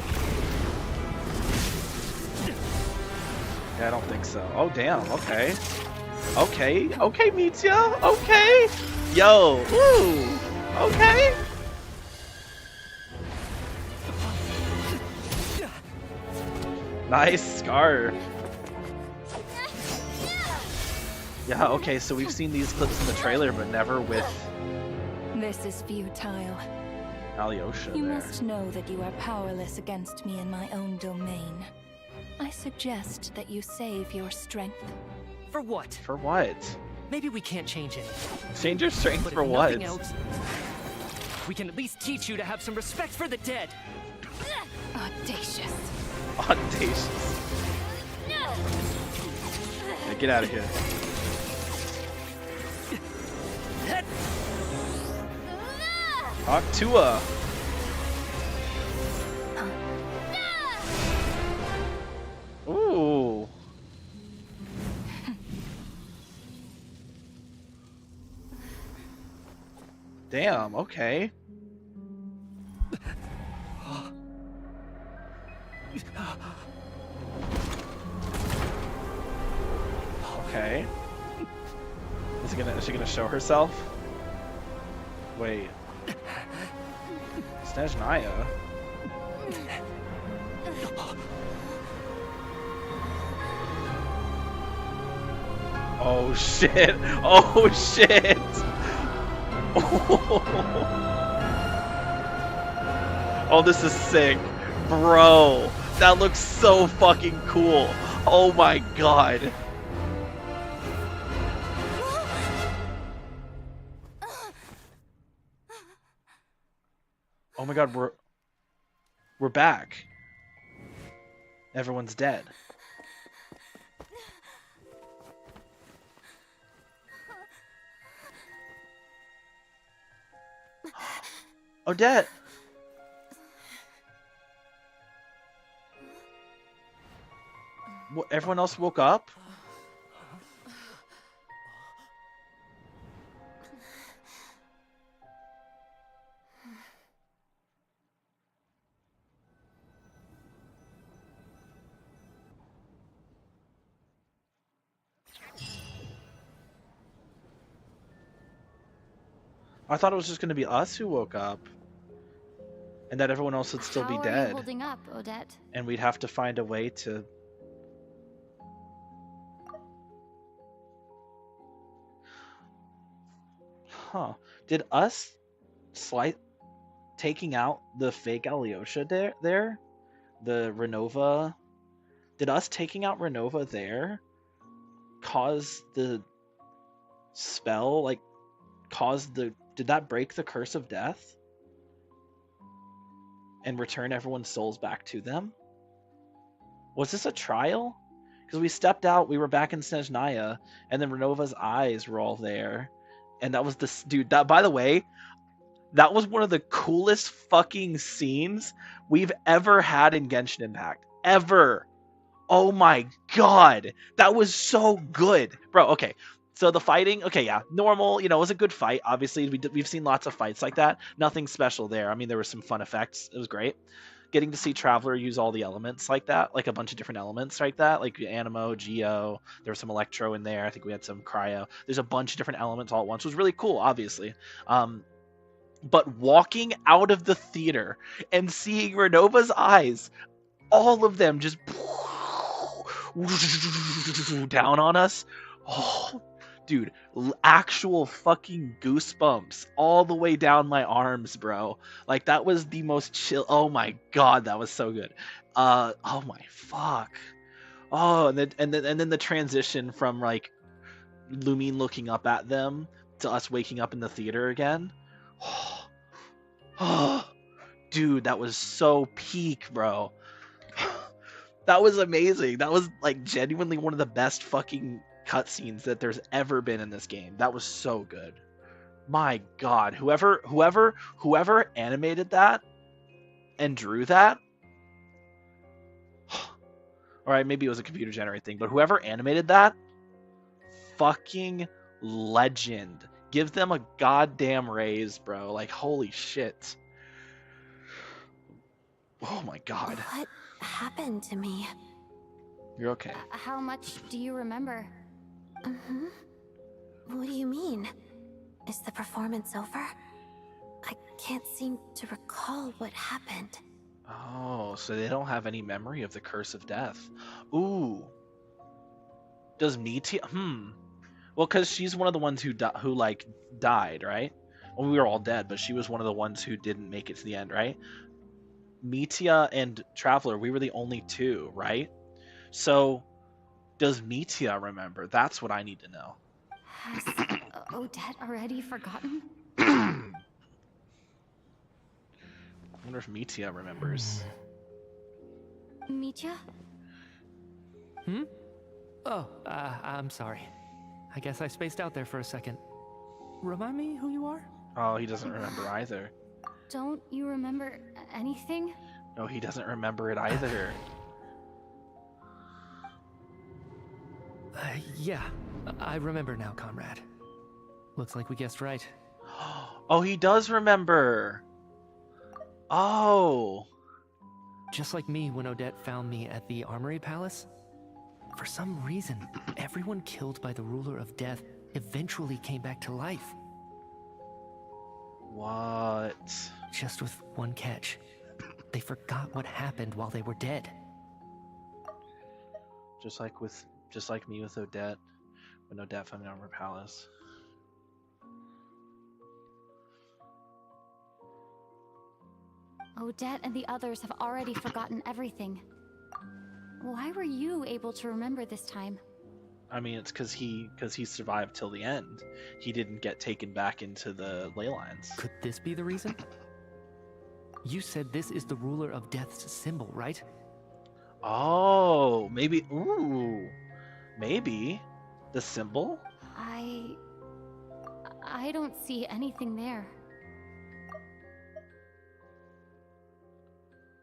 Yeah, I don't think so. Oh, damn. Okay. Okay. Okay, Mitya. Okay. Yo. Woo. Okay. Nice scar. Yeah, okay, so we've seen these clips in the trailer, but never with This is futile. Alyosha You there. must know that you are powerless against me in my own domain. I suggest that you save your strength. For what? For what? Maybe we can't change it. Change your strength But for if what? nothing else, we can at least teach you to have some respect for the dead. Audacious. Audacious. Yeah, get out of here. Octua. Ooh. Damn, okay. Okay. Is she gonna show herself? Wait. Snezhnaya? Oh shit! Oh shit! Oh, this is sick. Bro, that looks so fucking cool. Oh my god. Oh my god, we're back. Everyone's dead. Odette. What, everyone else woke up? I thought it was just going to be us who woke up. And that everyone else would still be How are dead. you holding up, Odette? And we'd have to find a way to... Huh. Did us taking out the fake Alyosha there? The Renova? Did us taking out Renova there cause the spell, like, did that break the curse of death? And return everyone's souls back to them? Was this a trial? Because we stepped out, we were back in Snezhnaya, and then Renova's eyes were all there. And that was this dude, that, by the way, that was one of the coolest fucking scenes we've ever had in Genshin Impact. Ever. Oh my god. That was so good. Bro, okay. So the fighting, okay, yeah, normal, you know, it was a good fight. Obviously, we've seen lots of fights like that. Nothing special there. I mean, there were some fun effects. It was great. Getting to see Traveler use all the elements like that, like a bunch of different elements like that, like Animo, Geo, there was some Electro in there. I think we had some Cryo. There's a bunch of different elements all at once. It was really cool, obviously. But walking out of the theater and seeing Renova's eyes, all of them just down on us. Oh, dude, actual fucking goosebumps all the way down my arms, bro. Like that was the most chill. Oh my god, that was so good. Oh my fuck. Oh, and then the transition from like Lumine looking up at them to us waking up in the theater again. Oh, dude, that was so peak, bro. That was amazing. That was like genuinely one of the best fucking cutscenes that there's ever been in this game. That was so good. My god, whoever animated that and drew that, all right, maybe it was a computer generated thing, but whoever animated that, fucking legend. Give them a goddamn raise, bro. Like holy shit. Oh my god. What happened to me? You're okay. How much do you remember? What do you mean? Is the performance over? I can't seem to recall what happened. Oh, so they don't have any memory of the curse of death. Ooh. Does Metia? Well, because she's one of the ones who like died, right? Well, we were all dead, but she was one of the ones who didn't make it to the end, right? Metia and Traveler, we were the only two, right? So, does Metia remember? That's what I need to know. Has Odette already forgotten? I wonder if Metia remembers. Mitya? Oh, I'm sorry. I guess I spaced out there for a second. Remind me who you are? Oh, he doesn't remember either. Don't you remember anything? No, he doesn't remember it either. Yeah, I remember now, comrade. Looks like we guessed right. Oh, he does remember. Oh. Just like me when Odette found me at the Armory Palace. For some reason, everyone killed by the Ruler of Death eventually came back to life. What? Just with one catch. They forgot what happened while they were dead. Just like me with Odette, when Odette found the Armor Palace. Odette and the others have already forgotten everything. Why were you able to remember this time? I mean, it's because he survived till the end. He didn't get taken back into the ley lines. Could this be the reason? You said this is the Ruler of Death's symbol, right? Oh, maybe. Ooh, maybe the symbol. I don't see anything there.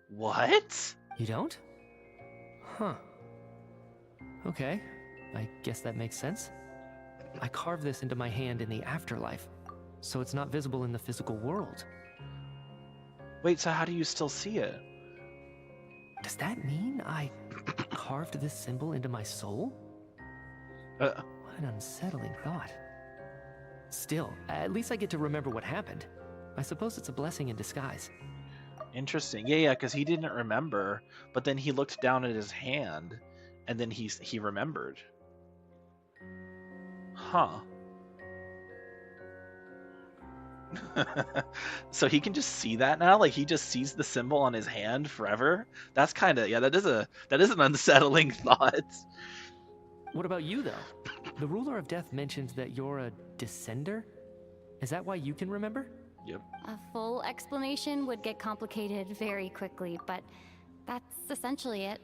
What? You don't? Huh. Okay, I guess that makes sense. I carved this into my hand in the afterlife, so it's not visible in the physical world. Wait, so how do you still see it? Does that mean I carved this symbol into my soul? What an unsettling thought. Still, at least I get to remember what happened. I suppose it's a blessing in disguise. Interesting. Yeah, because he didn't remember, but then he looked down at his hand, and then he remembered. Huh. So he can just see that now? Like he just sees the symbol on his hand forever? That's kind of, yeah, that is an unsettling thought. What about you, though? The Ruler of Death mentioned that you're a descender? Is that why you can remember? Yep. A full explanation would get complicated very quickly, but that's essentially it.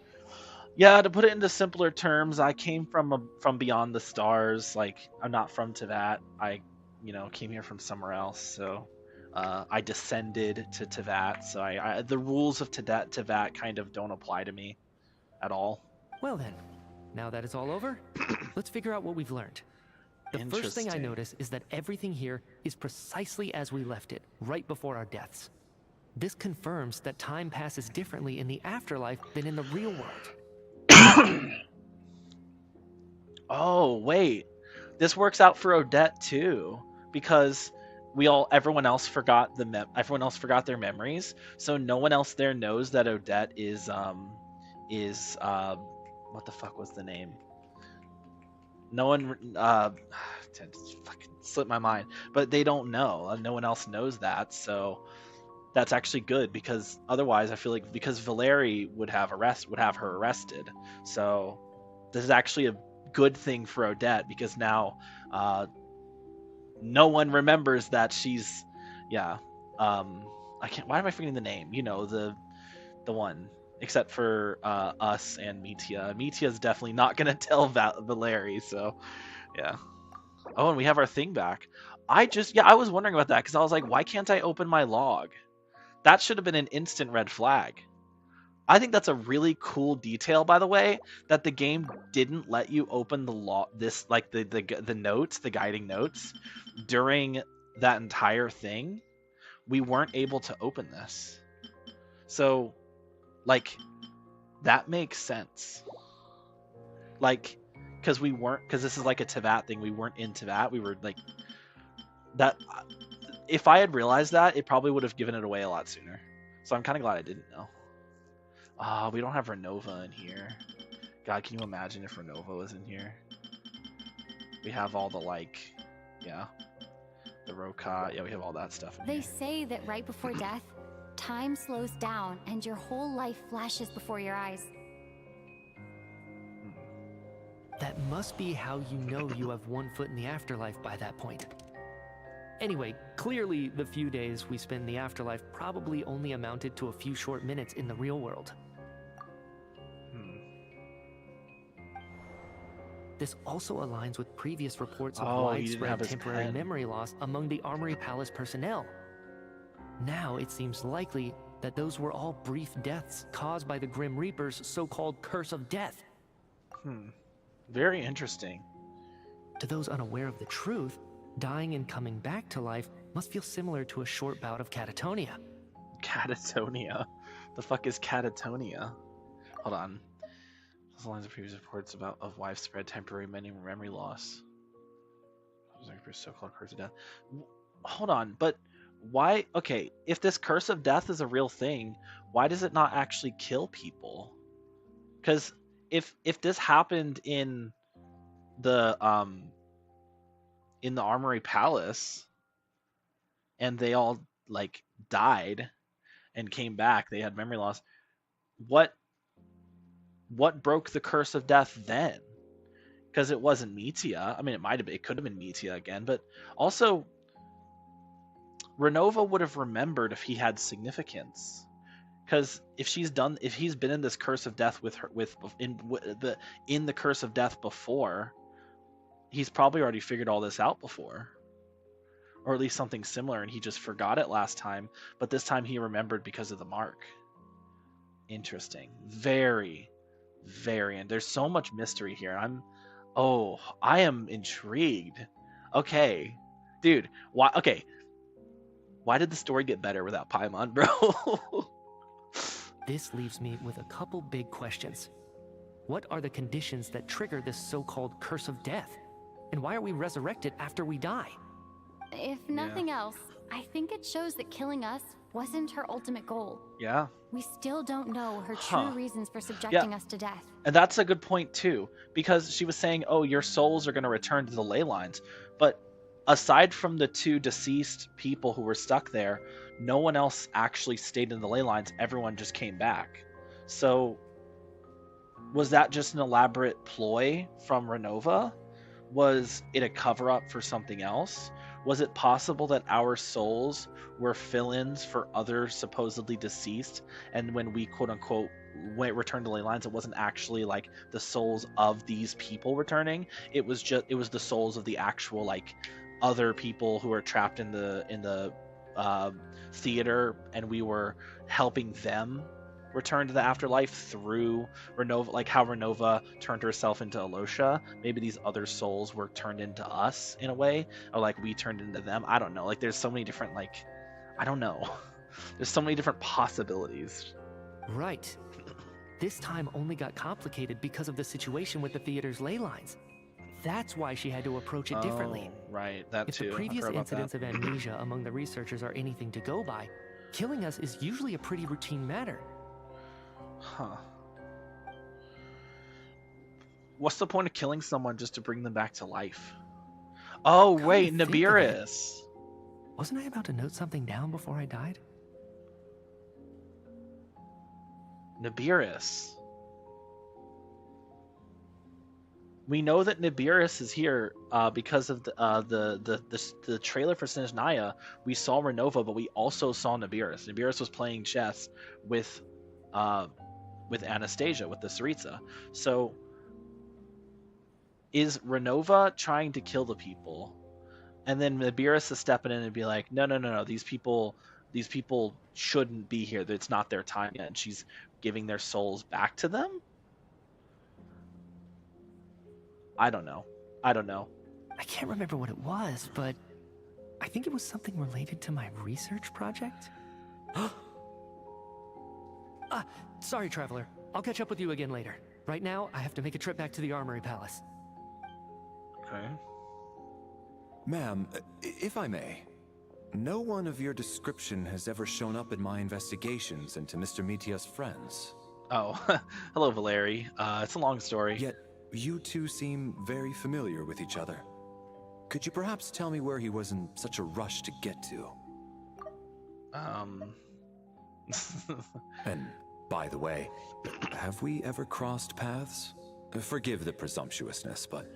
Yeah, to put it into simpler terms, I came from beyond the stars. Like, I'm not from Teyvat. I, came here from somewhere else. So, I descended to Teyvat. So, the rules of Teyvat kind of don't apply to me at all. Well then, now that it's all over, let's figure out what we've learned. The first thing I notice is that everything here is precisely as we left it, right before our deaths. This confirms that time passes differently in the afterlife than in the real world. Oh, wait. This works out for Odette too, because everyone else forgot their memories, so no one else there knows that Odette is what the fuck was the name? No one it fucking slipped my mind. But they don't know. No one else knows that, so that's actually good, because otherwise I feel like, because Valeri would have her arrested. So this is actually a good thing for Odette, because now no one remembers that she's I can't, why am I forgetting the name? You know, the one, except for us and Mitia. Mitia's definitely not gonna tell Valeri, so yeah. Oh, and we have our thing back. I was wondering about that, because I was like, why can't I open my log? That should have been an instant red flag. I think that's a really cool detail, by the way, that the game didn't let you open the the notes, the guiding notes, during that entire thing. We weren't able to open this. So, like, that makes sense. Like, because this is like a Teyvat thing. We weren't in Teyvat. We were like that. If I had realized that, it probably would have given it away a lot sooner. So I'm kind of glad I didn't know. We don't have Renova in here. God, can you imagine if Renova was in here? We have all the, the Rokat. Yeah, we have all that stuff in They here. say that right before death, time slows down and your whole life flashes before your eyes. That must be how you know you have one foot in the afterlife by that point. Anyway, clearly the few days we spend in the afterlife probably only amounted to a few short minutes in the real world. This also aligns with previous reports of widespread temporary memory loss among the Armory Palace personnel. Now it seems likely that those were all brief deaths caused by the Grim Reaper's so-called curse of death. Very interesting. To those unaware of the truth, dying and coming back to life must feel similar to a short bout of catatonia. Catatonia? The fuck is catatonia? Hold on. As long as the previous reports of widespread temporary memory loss. So-called curse of death. Hold on, but why? Okay, if this curse of death is a real thing, why does it not actually kill people? Because if this happened in the Armory Palace, and they all died and came back, they had memory loss. What broke the curse of death then? Because it wasn't Mitia. I mean, it could have been Mitia again, but also Renova would have remembered if he had significance. Because if he's been in this curse of death in the curse of death before, he's probably already figured all this out before, or at least something similar, and he just forgot it last time. But this time he remembered because of the mark. Interesting. Very, very, and there's so much mystery here. I am intrigued. Okay, dude. Why? Okay. Why did the story get better without Paimon, bro? This leaves me with a couple big questions. What are the conditions that trigger this so-called curse of death? And why are we resurrected after we die? If nothing else, I think it shows that killing us wasn't her ultimate goal. Yeah. We still don't know her true reasons for subjecting us to death. And that's a good point too, because she was saying, oh, your souls are going to return to the ley lines. But aside from the two deceased people who were stuck there, no one else actually stayed in the ley lines. Everyone just came back. So was that just an elaborate ploy from Renova? Was it a cover-up for something else? Was it possible that our souls were fill-ins for other supposedly deceased, and when we quote-unquote returned to ley lines, it wasn't actually like the souls of these people returning? It was the souls of the actual other people who were trapped in the theater, and we were helping them return to the afterlife through Renova, like how Renova turned herself into Alosha. Maybe these other souls were turned into us in a way, or we turned into them. I don't know. There's so many different I don't know. There's so many different possibilities. Right. This time only got complicated because of the situation with the theater's ley lines. That's why she had to approach it differently. Right, that if too. If the previous incidents of amnesia among the researchers are anything to go by, killing us is usually a pretty routine matter. Huh. What's the point of killing someone just to bring them back to life? Oh, Come wait, to think of it, Nibiris. wasn't I about to note something down before I died? Nibiris. We know that Nibiris is here because of the trailer for Snezhnaya. We saw Renova, but we also saw Nibiris. Nibiris was playing chess with Anastasia, with the Tsaritsa. So is Renova trying to kill the people? And then Nibiris is stepping in and be like, no, these people shouldn't be here. It's not their time yet. And she's giving their souls back to them? I don't know. I can't remember what it was, but I think it was something related to my research project. Sorry, Traveler. I'll catch up with you again later. Right now, I have to make a trip back to the Armory Palace. Okay. Ma'am, if I may, no one of your description has ever shown up in my investigations into Mr. Mitya's friends. Oh, hello, Valeri. It's a long story. Yet, you two seem very familiar with each other. Could you perhaps tell me where he was in such a rush to get to? And, by the way, have we ever crossed paths? Forgive the presumptuousness, but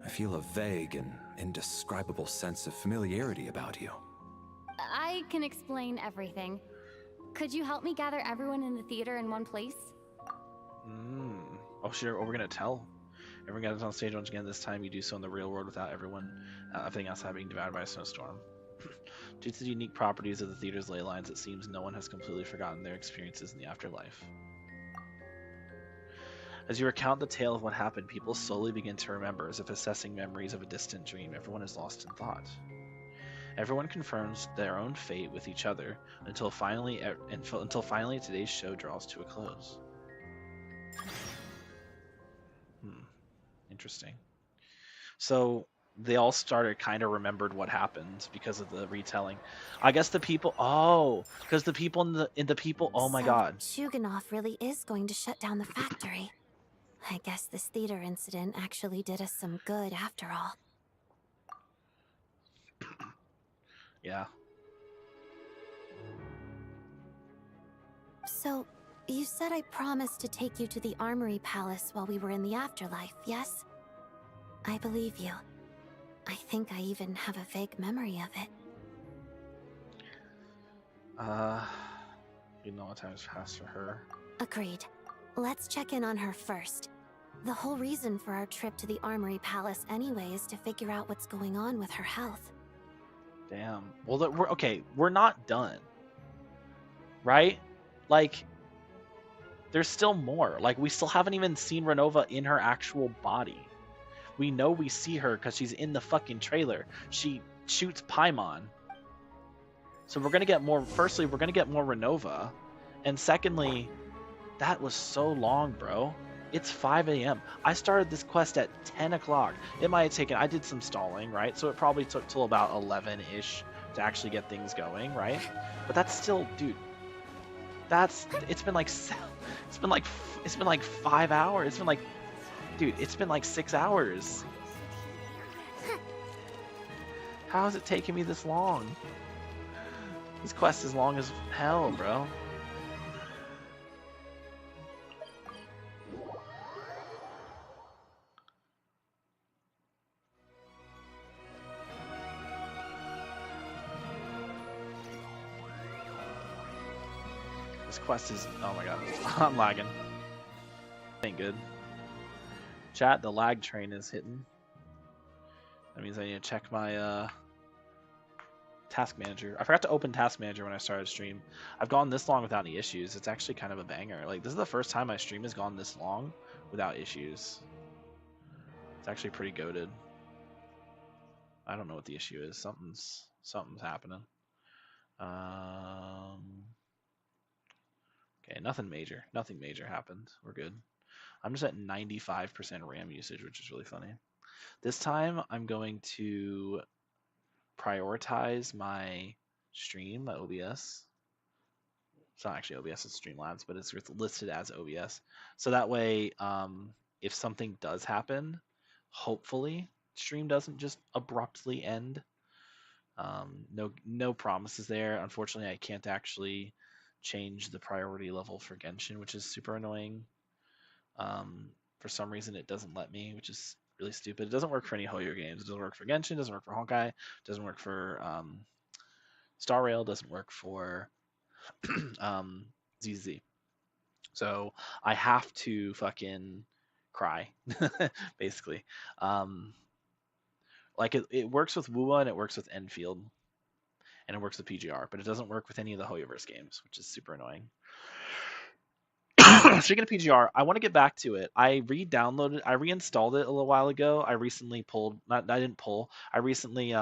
I feel a vague and indescribable sense of familiarity about you. I can explain everything. Could you help me gather everyone in the theater in one place? Oh, sure. We're gonna tell. Everyone gathers on stage once again. This time you do so in the real world without everything else having devoured by a snowstorm. Due to the unique properties of the theater's ley lines, it seems no one has completely forgotten their experiences in the afterlife. As you recount the tale of what happened, people slowly begin to remember, as if assessing memories of a distant dream. Everyone is lost in thought. Everyone confirms their own fate with each other until finally today's show draws to a close. Interesting. So they all kind of remembered what happened because of the retelling. I guess the people. Oh, because the people in the people. Oh my God. Chuganov really is going to shut down the factory. I guess this theater incident actually did us some good after all. Yeah. So, you said I promised to take you to the Armory Palace while we were in the afterlife, yes? I believe you. I think I even have a vague memory of it. You know what time's passed for her. Agreed. Let's check in on her first. The whole reason for our trip to the Armory Palace anyway is to figure out what's going on with her health. Damn. Well, we're not done. Right? Like, there's still more. Like, we still haven't even seen Renova in her actual body. We know we see her because she's in the fucking trailer. She shoots Paimon. So we're gonna get more. Firstly, we're gonna get more Renova. And secondly, that was so long, bro. It's 5 a.m. I started this quest at 10 o'clock. It might have taken, I did some stalling, right? So it probably took till about 11-ish to actually get things going, right? But that's still, dude, it's been like 5 hours. It's been like, dude, it's been like 6 hours. How is it taking me this long? This quest is long as hell, bro. This quest is, oh my god, I'm lagging. Ain't good. Chat, the lag train is hitting. That means I need to check my task manager. I forgot to open task manager when I started stream. I've gone this long without any issues. It's actually kind of a banger. Like, this is the first time my stream has gone this long without issues. It's actually pretty goated. I don't know what the issue is. Something's happening. Okay, nothing major. Nothing major happened. We're good. I'm just at 95% RAM usage, which is really funny. This time, I'm going to prioritize my stream, my OBS. It's not actually OBS, it's Streamlabs, but it's listed as OBS. So that way, if something does happen, hopefully, stream doesn't just abruptly end. No promises there. Unfortunately, I can't actually change the priority level for Genshin, which is super annoying. For some reason, it doesn't let me, which is really stupid. It doesn't work for any Hoyo games. It doesn't work for Genshin. It doesn't work for Honkai. It doesn't work for Star Rail. It doesn't work for ZZ. So I have to fucking cry, basically. Like it works with WUA and it works with Enfield and it works with PGR, but it doesn't work with any of the Hoyoverse games, which is super annoying. Speaking of PGR, I want to get back to it. I reinstalled it a little while ago. I recently I recently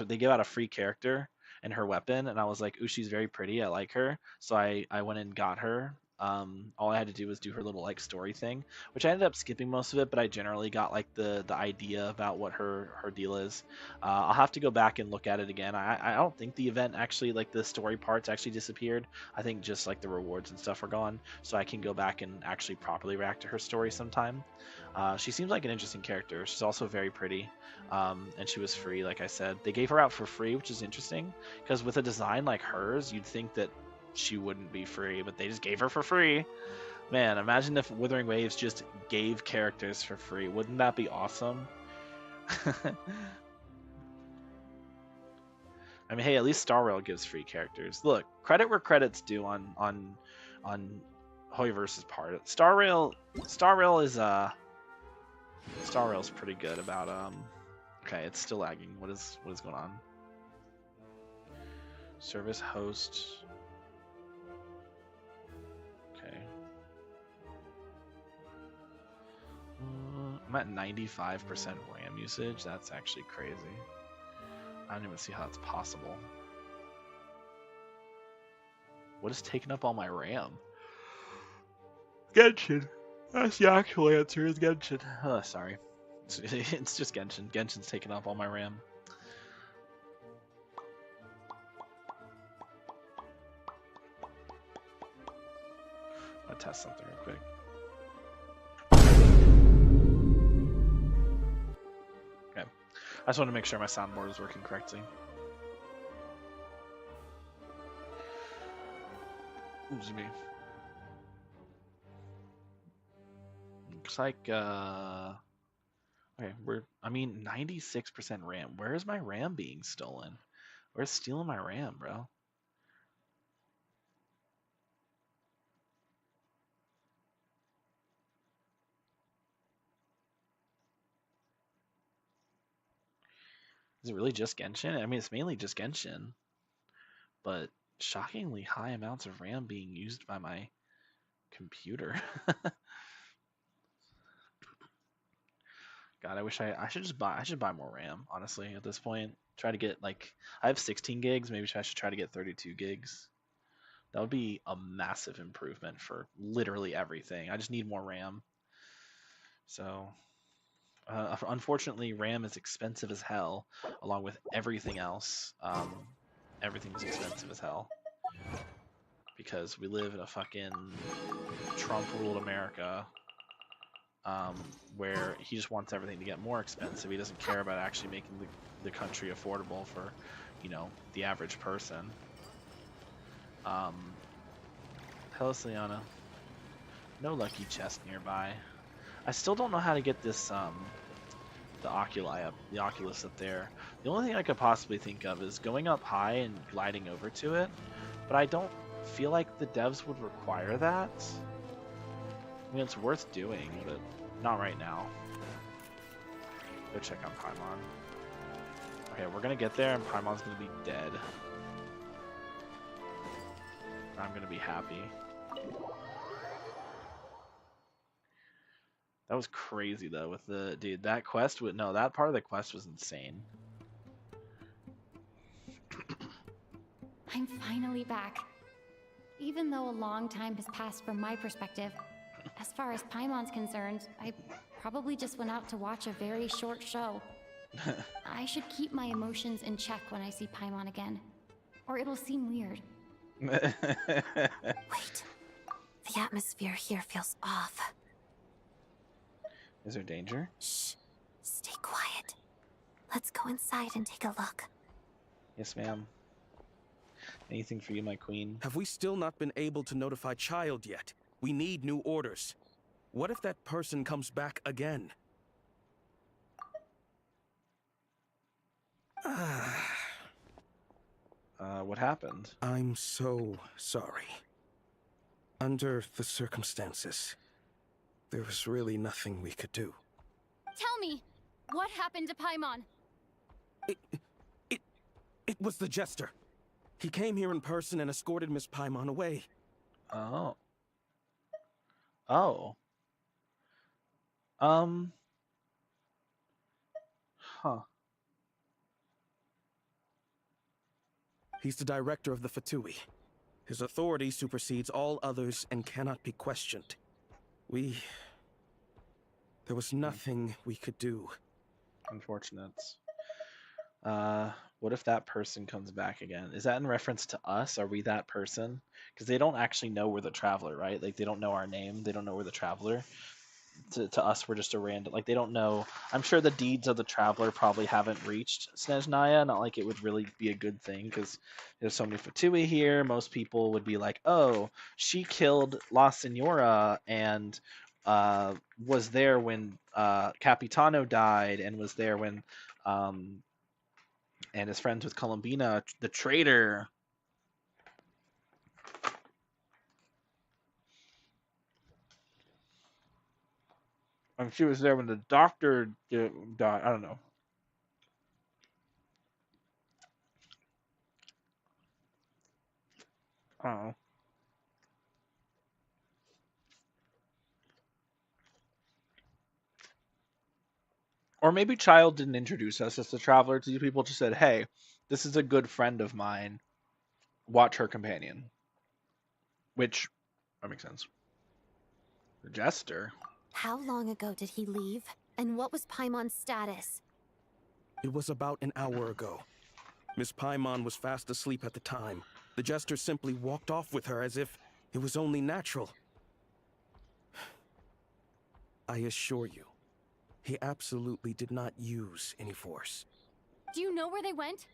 they gave out a free character and her weapon, and I was like, ooh, she's very pretty. I like her, so I went and got her. All I had to do was do her little like story thing, which I ended up skipping most of it, but I generally got like the idea about what her deal is. I'll have to go back and look at it again. I don't think the event actually, like the story parts actually disappeared. I think just like the rewards and stuff are gone, so I can go back and actually properly react to her story sometime. She seems like an interesting character. She's also very pretty, and she was free, like I said. They gave her out for free, which is interesting, because with a design like hers, you'd think that she wouldn't be free, but they just gave her for free. Man, imagine if Withering Waves just gave characters for free. Wouldn't that be awesome? I mean, hey, at least Star Rail gives free characters. Look, credit where credit's due on Hoyoverse's part. Star Rail is pretty good about okay, it's still lagging. What is going on? Service host. Okay. I'm at 95% RAM usage. That's actually crazy. I don't even see how that's possible. What is taking up all my RAM? Genshin. That's the actual answer, is Genshin. Oh, sorry. It's just Genshin. Genshin's taking up all my RAM. I'm gonna test something real quick. Okay. I just want to make sure my soundboard is working correctly. Oops, me. Looks like okay, 96% RAM. Where is my RAM being stolen? Where's stealing my RAM, bro? Is it really just Genshin? I mean, it's mainly just Genshin, but shockingly high amounts of RAM being used by my computer. God, I wish I should buy more RAM, honestly, at this point. Try to get like, I have 16 gigs, maybe I should try to get 32 gigs. That would be a massive improvement for literally everything. I just need more RAM. So, unfortunately, RAM is expensive as hell, along with everything else. Everything's expensive as hell. Because we live in a fucking Trump-ruled America, where he just wants everything to get more expensive. He doesn't care about actually making the country affordable for, you know, the average person. Hello, Seliana. No lucky chest nearby. I still don't know how to get this, the Oculus up there. The only thing I could possibly think of is going up high and gliding over to it, but I don't feel like the devs would require that. I mean, it's worth doing, but not right now. Go check on Paimon. Okay, we're gonna get there, and Paimon's gonna be dead. I'm gonna be happy. That was crazy though, with the dude. That quest with that part of the quest was insane. I'm finally back. Even though a long time has passed from my perspective, as far as Paimon's concerned, I probably just went out to watch a very short show. I should keep my emotions in check when I see Paimon again, or it'll seem weird. Wait. The atmosphere here feels off. Is there danger? Shh. Stay quiet. Let's go inside and take a look. Yes, ma'am. Anything for you, my queen. Have we still not been able to notify Child yet? We need new orders. What if that person comes back again? What happened? I'm so sorry. Under the circumstances, there was really nothing we could do. Tell me, what happened to Paimon? It was the Jester. He came here in person and escorted Miss Paimon away. Oh. Huh. He's the director of the Fatui. His authority supersedes all others and cannot be questioned. There was nothing we could do. Unfortunate. What if that person comes back again? Is that in reference to us? Are we that person? Because they don't actually know we're the Traveler, right? Like, they don't know our name. They don't know we're the Traveler. To us, we're just a random... Like, they don't know... I'm sure the deeds of the Traveler probably haven't reached Snezhnaya. Not like it would really be a good thing, because there's so many Fatui here. Most people would be like, oh, she killed La Senora and was there when Capitano died, and was there when... and is friends with Columbina, the traitor. And she was there when the doctor died. I don't know. Or maybe Child didn't introduce us as the Traveler to you people, just said, hey, this is a good friend of mine. Watch her companion. Which, that makes sense. The Jester. How long ago did he leave? And what was Paimon's status? It was about an hour ago. Miss Paimon was fast asleep at the time. The Jester simply walked off with her as if it was only natural. I assure you, he absolutely did not use any force. Do you know where they went?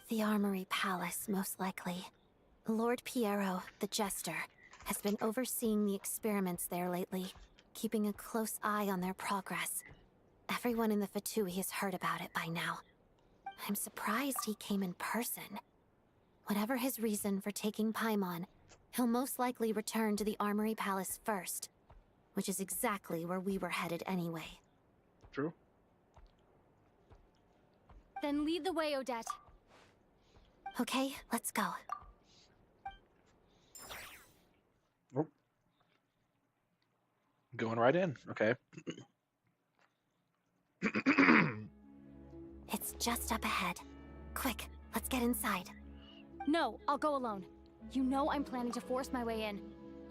The Armory Palace, most likely. Lord Piero, the Jester, has been overseeing the experiments there lately, keeping a close eye on their progress. Everyone in the Fatui has heard about it by now. I'm surprised he came in person. Whatever his reason for taking Paimon, he'll most likely return to the Armory Palace first, which is exactly where we were headed anyway. True. Then lead the way, Odette. Okay, let's go. Oh. Going right in. Okay. It's just up ahead. Quick, let's get inside. No, I'll go alone. You know I'm planning to force my way in.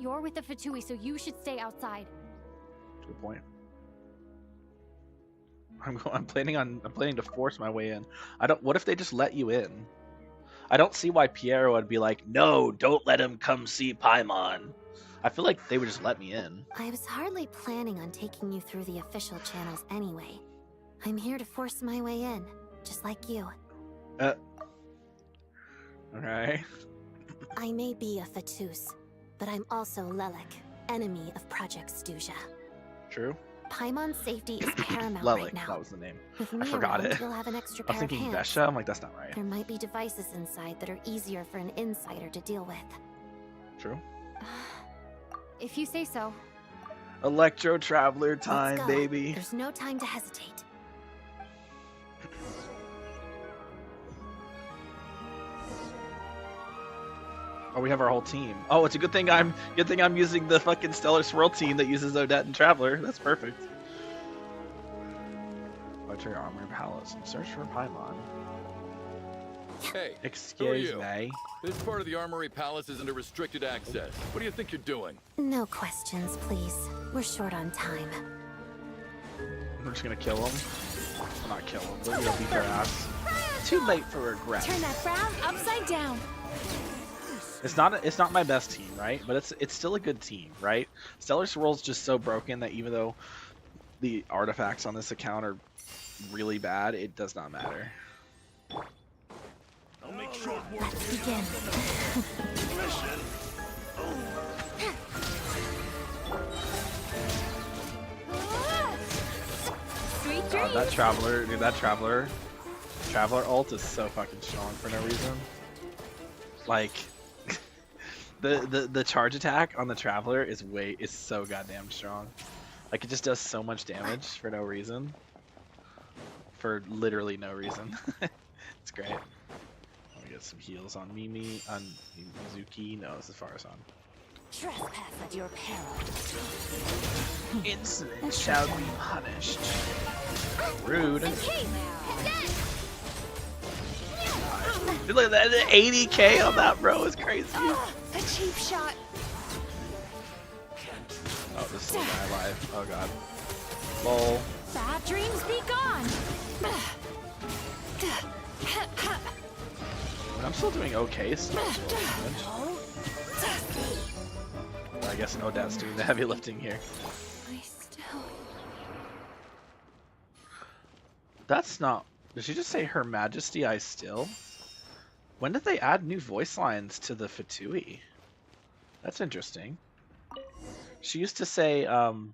You're with the Fatui, so you should stay outside. Good point. I'm planning to force my way in. What if they just let you in? I don't see why Piero would be like, no, don't let him come see Paimon. I feel like they would just let me in. I was hardly planning on taking you through the official channels anyway. I'm here to force my way in, just like you. Okay. I may be a Fatus, but I'm also Lelek, enemy of Project Stuja. True. Paimon's safety is paramount Lelek, right now. that was the name. With I me forgot around, it. you'll have an extra I was pair of thinking hands. Vesha. I'm like, that's not right. There might be devices inside that are easier for an insider to deal with. True. If you say so. Electro Traveler time, Let's go. baby. There's no time to hesitate. Oh, we have our whole team. Oh, it's a good thing I'm using the fucking Stellar Swirl team that uses Odette and Traveler. That's perfect. Enter Armory Palace and search for Paimon. Hey, who are Excuse you? me. This part of the Armory Palace is under restricted access. What do you think you're doing? No questions, please. We're short on time. We're just gonna kill him. Well, not kill him, but we'll beat their ass. Too late for regret. Turn that frown upside down. It's not my best team, right? But it's still a good team, right? Stellar Swirl's just so broken that even though the artifacts on this account are really bad, it does not matter. I'll make short work. Let's begin. Sweet God, that traveler, dude, that traveler ult is so fucking strong for no reason. Like, the charge attack on the traveler is so goddamn strong. Like, it just does so much damage for no reason. For literally no reason. It's great. Let me get some heals on Mimi, on Mizuki. No, this is Farson. Trespass at your peril. Insolence shall be punished. Rude. Dude, look at that, 80k on that, bro, is crazy. A cheap shot. Oh, this is the guy alive. Oh god. Lol. Bad dreams be gone. I'm still doing okay, so I guess Odette's doing the heavy lifting here. That's not... Did she just say Her Majesty I Still? When did they add new voice lines to the Fatui? That's interesting. She used to say, what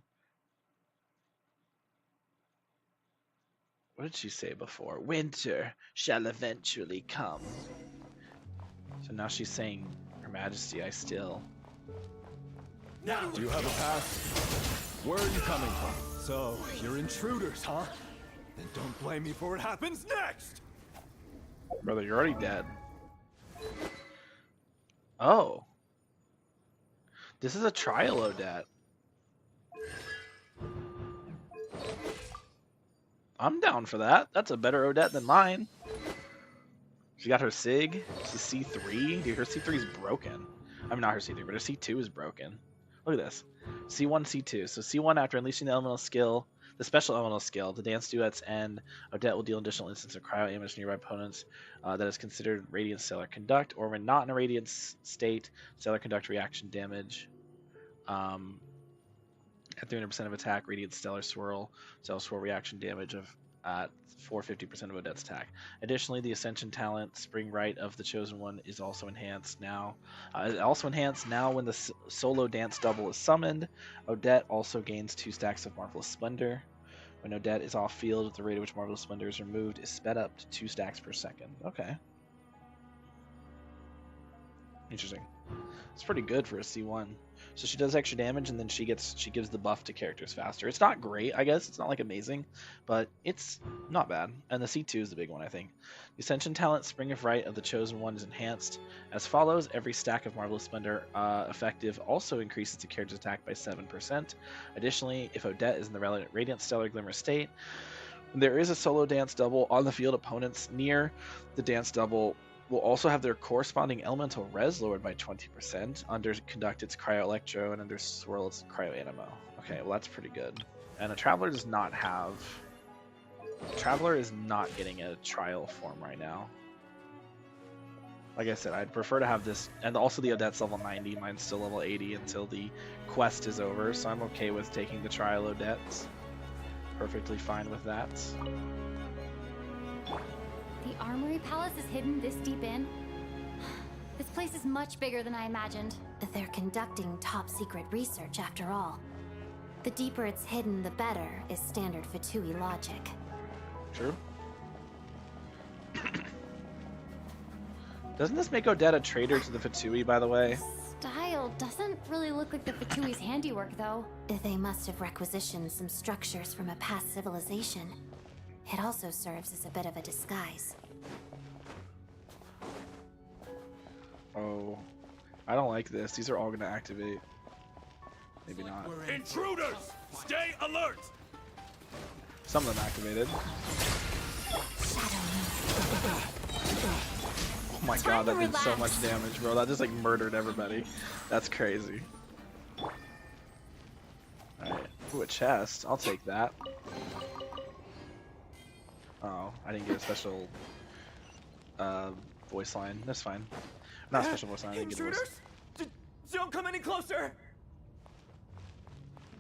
did she say before? Winter shall eventually come. So now she's saying, Her Majesty I Still. Do you have a pass? Where are you coming from? So, you're intruders, huh? Then don't blame me for what happens next! Brother, you're already dead. Oh. This is a trial Odette. I'm down for that. That's a better Odette than mine. She got her SIG. She's C3. Dude, her C3 is broken. I mean, not her C3, but her C2 is broken. Look at this. C1, C2. So C1, after unleashing the elemental skill, the special elemental skill, the dance duets end, Odette will deal an additional instance of cryo damage to nearby opponents that is considered Radiant Stellar Conduct, or when not in a Radiant state, Stellar Conduct reaction damage. At 300% of attack, Radiant Stellar Swirl reaction damage of at 450% of Odette's attack. Additionally, the Ascension talent, Spring Right of the Chosen One, is also enhanced now. When the solo dance double is summoned. Odette also gains 2 stacks of Marvelous Splendor. When Odette is off field, the rate at which Marvelous Splendor is removed is sped up to 2 stacks per second. Okay. Interesting. It's pretty good for a C1. So she does extra damage, and then she gives the buff to characters faster. It's not great, I guess. It's not like amazing, but it's not bad. And the C2 is the big one, I think. The Ascension talent, Spring of Right of the Chosen One, is enhanced as follows. Every stack of Marvelous Splendor effective also increases the character's attack by 7%. Additionally, if Odette is in the Radiant Stellar Glimmer state, when there is a solo dance double on the field, opponents near the dance double will also have their corresponding elemental res lowered by 20%. Under Conduct, it's Cryo Electro, and under Swirl, it's Cryo Animo. Okay, well that's pretty good. And a Traveler does not have... Traveler is not getting a trial form right now. Like I said, I'd prefer to have this, and also the Odette's level 90, mine's still level 80 until the quest is over, so I'm okay with taking the trial Odette. Perfectly fine with that. The Armory Palace is hidden this deep in? This place is much bigger than I imagined. They're conducting top-secret research, after all. The deeper it's hidden, the better, is standard Fatui logic. True. Doesn't this make Odette a traitor to the Fatui, by the way? Style doesn't really look like the Fatui's handiwork, though. They must have requisitioned some structures from a past civilization. It also serves as a bit of a disguise. Oh, I don't like this. These are all going to activate. Maybe not. Intruders! Stay alert! Some of them activated. Oh my god, that did so much damage, bro. That just like murdered everybody. That's crazy. Alright. Ooh, a chest. I'll take that. Oh, I didn't get a special voice line. That's fine. Not special voice line, I didn't get a voice. Don't come any closer!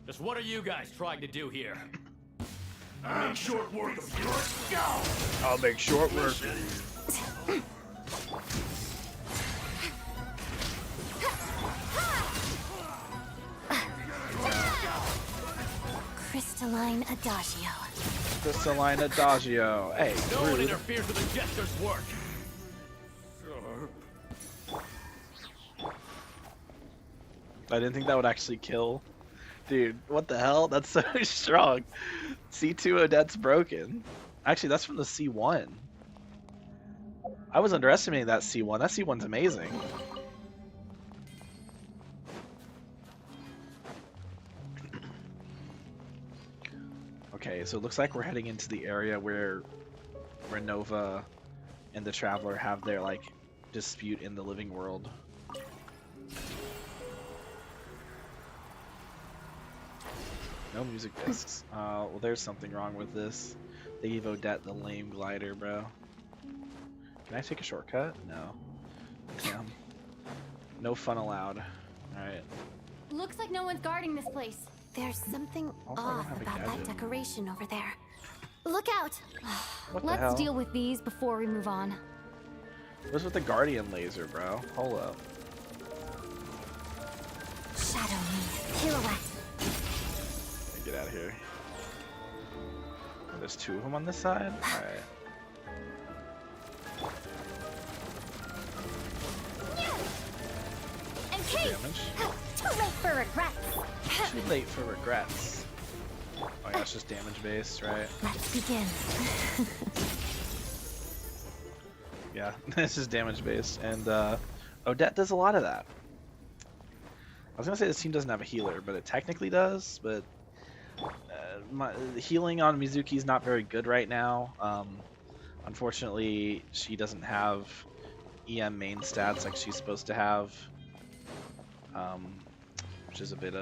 Just what are you guys trying to do here? I'll make short work of your skull! I'll make short work. Crystalline Adagio. Crystalline Adagio. Hey, No one rude. interferes with the jester's work. I didn't think that would actually kill. Dude, what the hell? That's so strong. C2 Odette's broken. Actually, that's from the C1. I was underestimating that C1. That C1's amazing. Okay, so it looks like we're heading into the area where Nova and the Traveler have their, like, dispute in the living world. No music discs. Well, there's something wrong with this. They gave Odette the lame glider, bro. Can I take a shortcut? No. Damn. No fun allowed. Alright. Looks like no one's guarding this place. There's something Also, I don't off have a about that gadget. decoration over there. Look out! What the Let's hell? deal with these before we move on. What's with the Guardian laser, bro? Hold up. Shadow me. Pirouette. Get out of here. Oh, there's two of them on this side? Alright. And Kate! Damage. Too late for regrets. Too late for regrets. Oh yeah, it's just damage based, right? Let's begin. Yeah, it's just damage based, and Odette does a lot of that. I was gonna say this team doesn't have a healer, but it technically does, but the healing on Mizuki is not very good right now. Unfortunately, she doesn't have EM main stats like she's supposed to have, which is a bit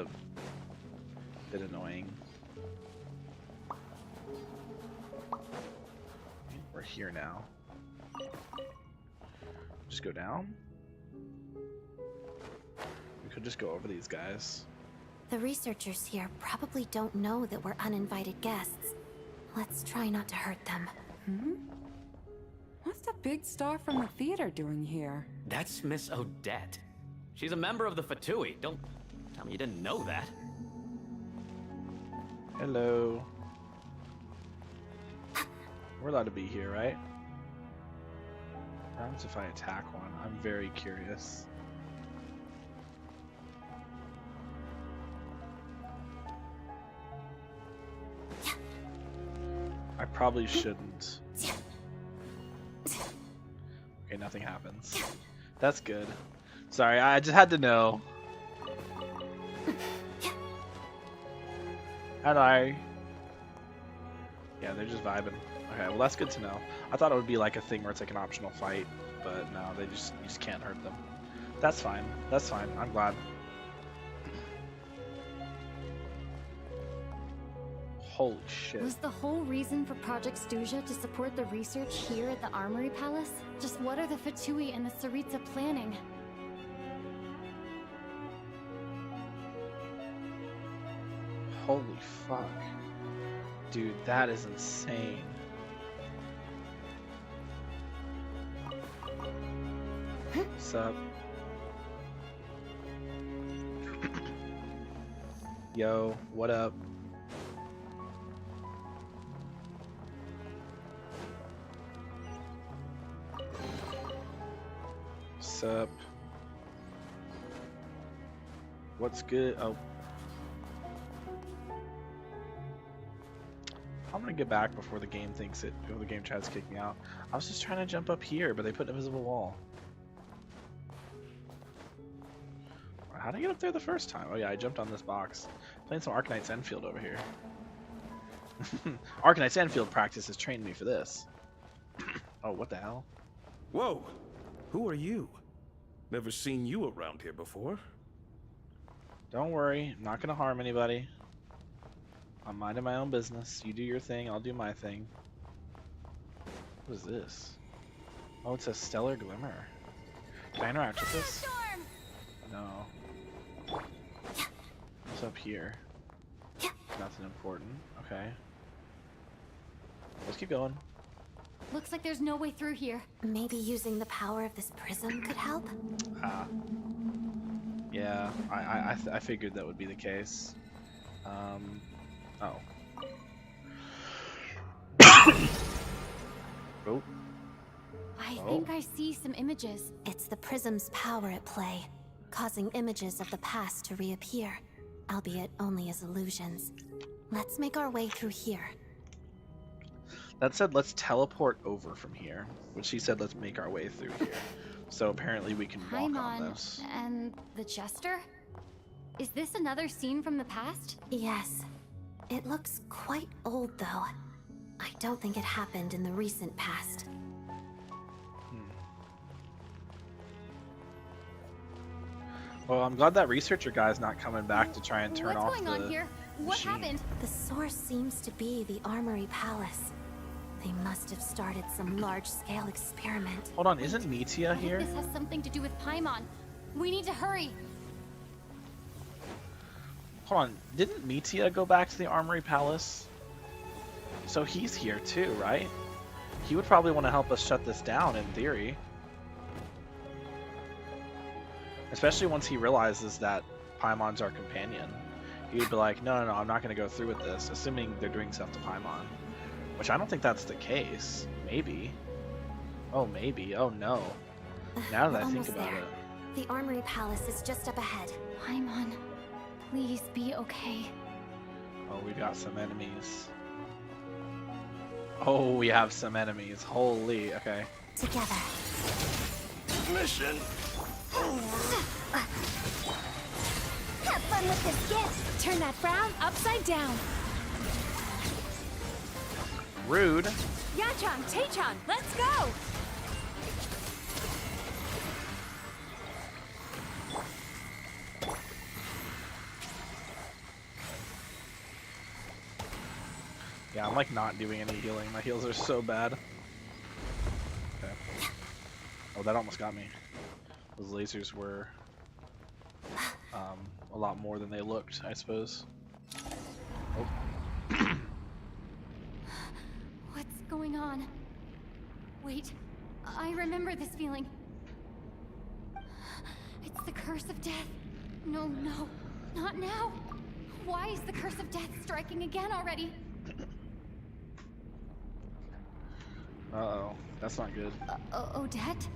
annoying. We're here now. Just go down. We could just go over these guys. The researchers here probably don't know that we're uninvited guests. Let's try not to hurt them. Hmm? What's the big star from the theater doing here? That's Miss Odette. She's a member of the Fatui. Don't tell me you didn't know that. Hello. We're allowed to be here, right? What happens if I attack one? I'm very curious. I probably shouldn't. Okay, nothing happens. That's good. Sorry, I just had to know. Hello. Yeah, they're just vibing. Okay, well that's good to know. I thought it would be like a thing where it's like an optional fight, but no, you just can't hurt them. That's fine. That's fine. I'm glad. Holy shit. Was the whole reason for Project Stuja to support the research here at the Armory Palace? Just what are the Fatui and the Tsaritsa planning? Holy fuck. Dude, that is insane. What's up? Yo, what up? What's up? What's good? Oh. I'm gonna get back before the game before the game tries to kick me out. I was just trying to jump up here, but they put an invisible wall. How did I get up there the first time? Oh yeah, I jumped on this box. Playing some Arcanite's Enfield over here. Arcanite's Enfield practice has trained me for this. Oh, what the hell? Whoa! Who are you? Never seen you around here before. Don't worry, I'm not gonna harm anybody. I'm minding my own business. You do your thing, I'll do my thing. What is this? Oh, it's a stellar glimmer. Can I interact with this? No. What's up here? Nothing important. Okay. Let's keep going. Looks like there's no way through here. Maybe using the power of this prism could help? Yeah, I figured that would be the case. Oh. Oh. I think I see some images. It's the prism's power at play, causing images of the past to reappear, albeit only as illusions. Let's make our way through here. That said, let's teleport over from here, which she said let's make our way through here. So apparently we can walk on this. And the Jester? Is this another scene from the past? Yes. It looks quite old, though. I don't think it happened in the recent past. Well, I'm glad that researcher guy's not coming back to try and turn off the What's going on here? What machine. happened? The source seems to be the Armory Palace. They must have started some large-scale experiment. Hold on, isn't Mitya here? This has something to do with Paimon. We need to hurry. Hold on, didn't Mitya go back to the Armory Palace? So he's here too, right? He would probably want to help us shut this down, in theory. Especially once he realizes that Paimon's our companion. He'd be like, no, I'm not going to go through with this, assuming they're doing stuff to Paimon. Which I don't think that's the case. Maybe. Oh, maybe. Oh, no. Now that I think about it. The Armory Palace is just up ahead. Paimon, please be okay. Oh, we got some enemies. Oh, we have some enemies. Holy, okay. Together. Mission over. Have fun with this gift. Turn that frown upside down. Rude. Yachan, Taechan, let's go! Yeah, I'm like not doing any healing. My heals are so bad. Okay. Oh, that almost got me. Those lasers were a lot more than they looked, I suppose. Oh. What's going on? Wait, I remember this feeling. It's the curse of death. No, not now. Why is the curse of death striking again already? Uh-oh, that's not good. Odette?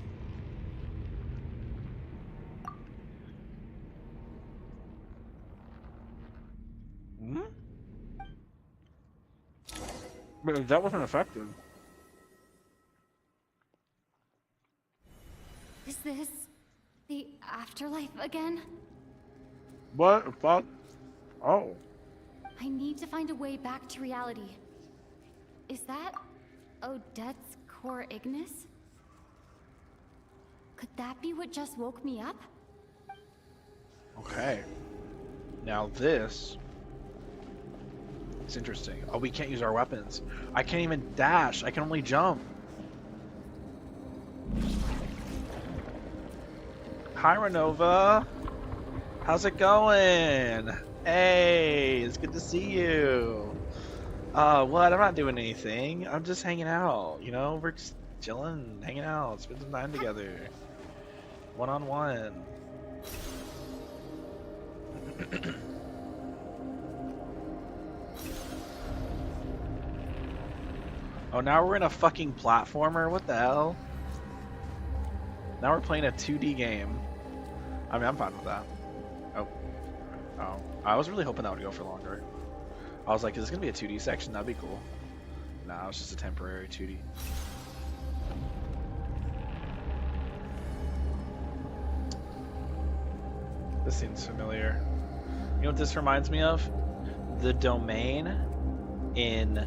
Hmm? But that wasn't effective. Is this the afterlife again? What the fuck? Oh. I need to find a way back to reality. Is that Odette's core Ignis? Could that be what just woke me up? Okay. Now this... It's interesting. Oh, we can't use our weapons. I can't even dash. I can only jump. Hi, Renova. How's it going? Hey, it's good to see you. What? I'm not doing anything. I'm just hanging out. You know, we're just chilling, hanging out, spend some time together. One-on-one. Oh, now we're in a fucking platformer? What the hell? Now we're playing a 2D game. I mean, I'm fine with that. Oh. I was really hoping that would go for longer. I was like, is this going to be a 2D section? That'd be cool. Nah, it's just a temporary 2D. This seems familiar. You know what this reminds me of? The domain in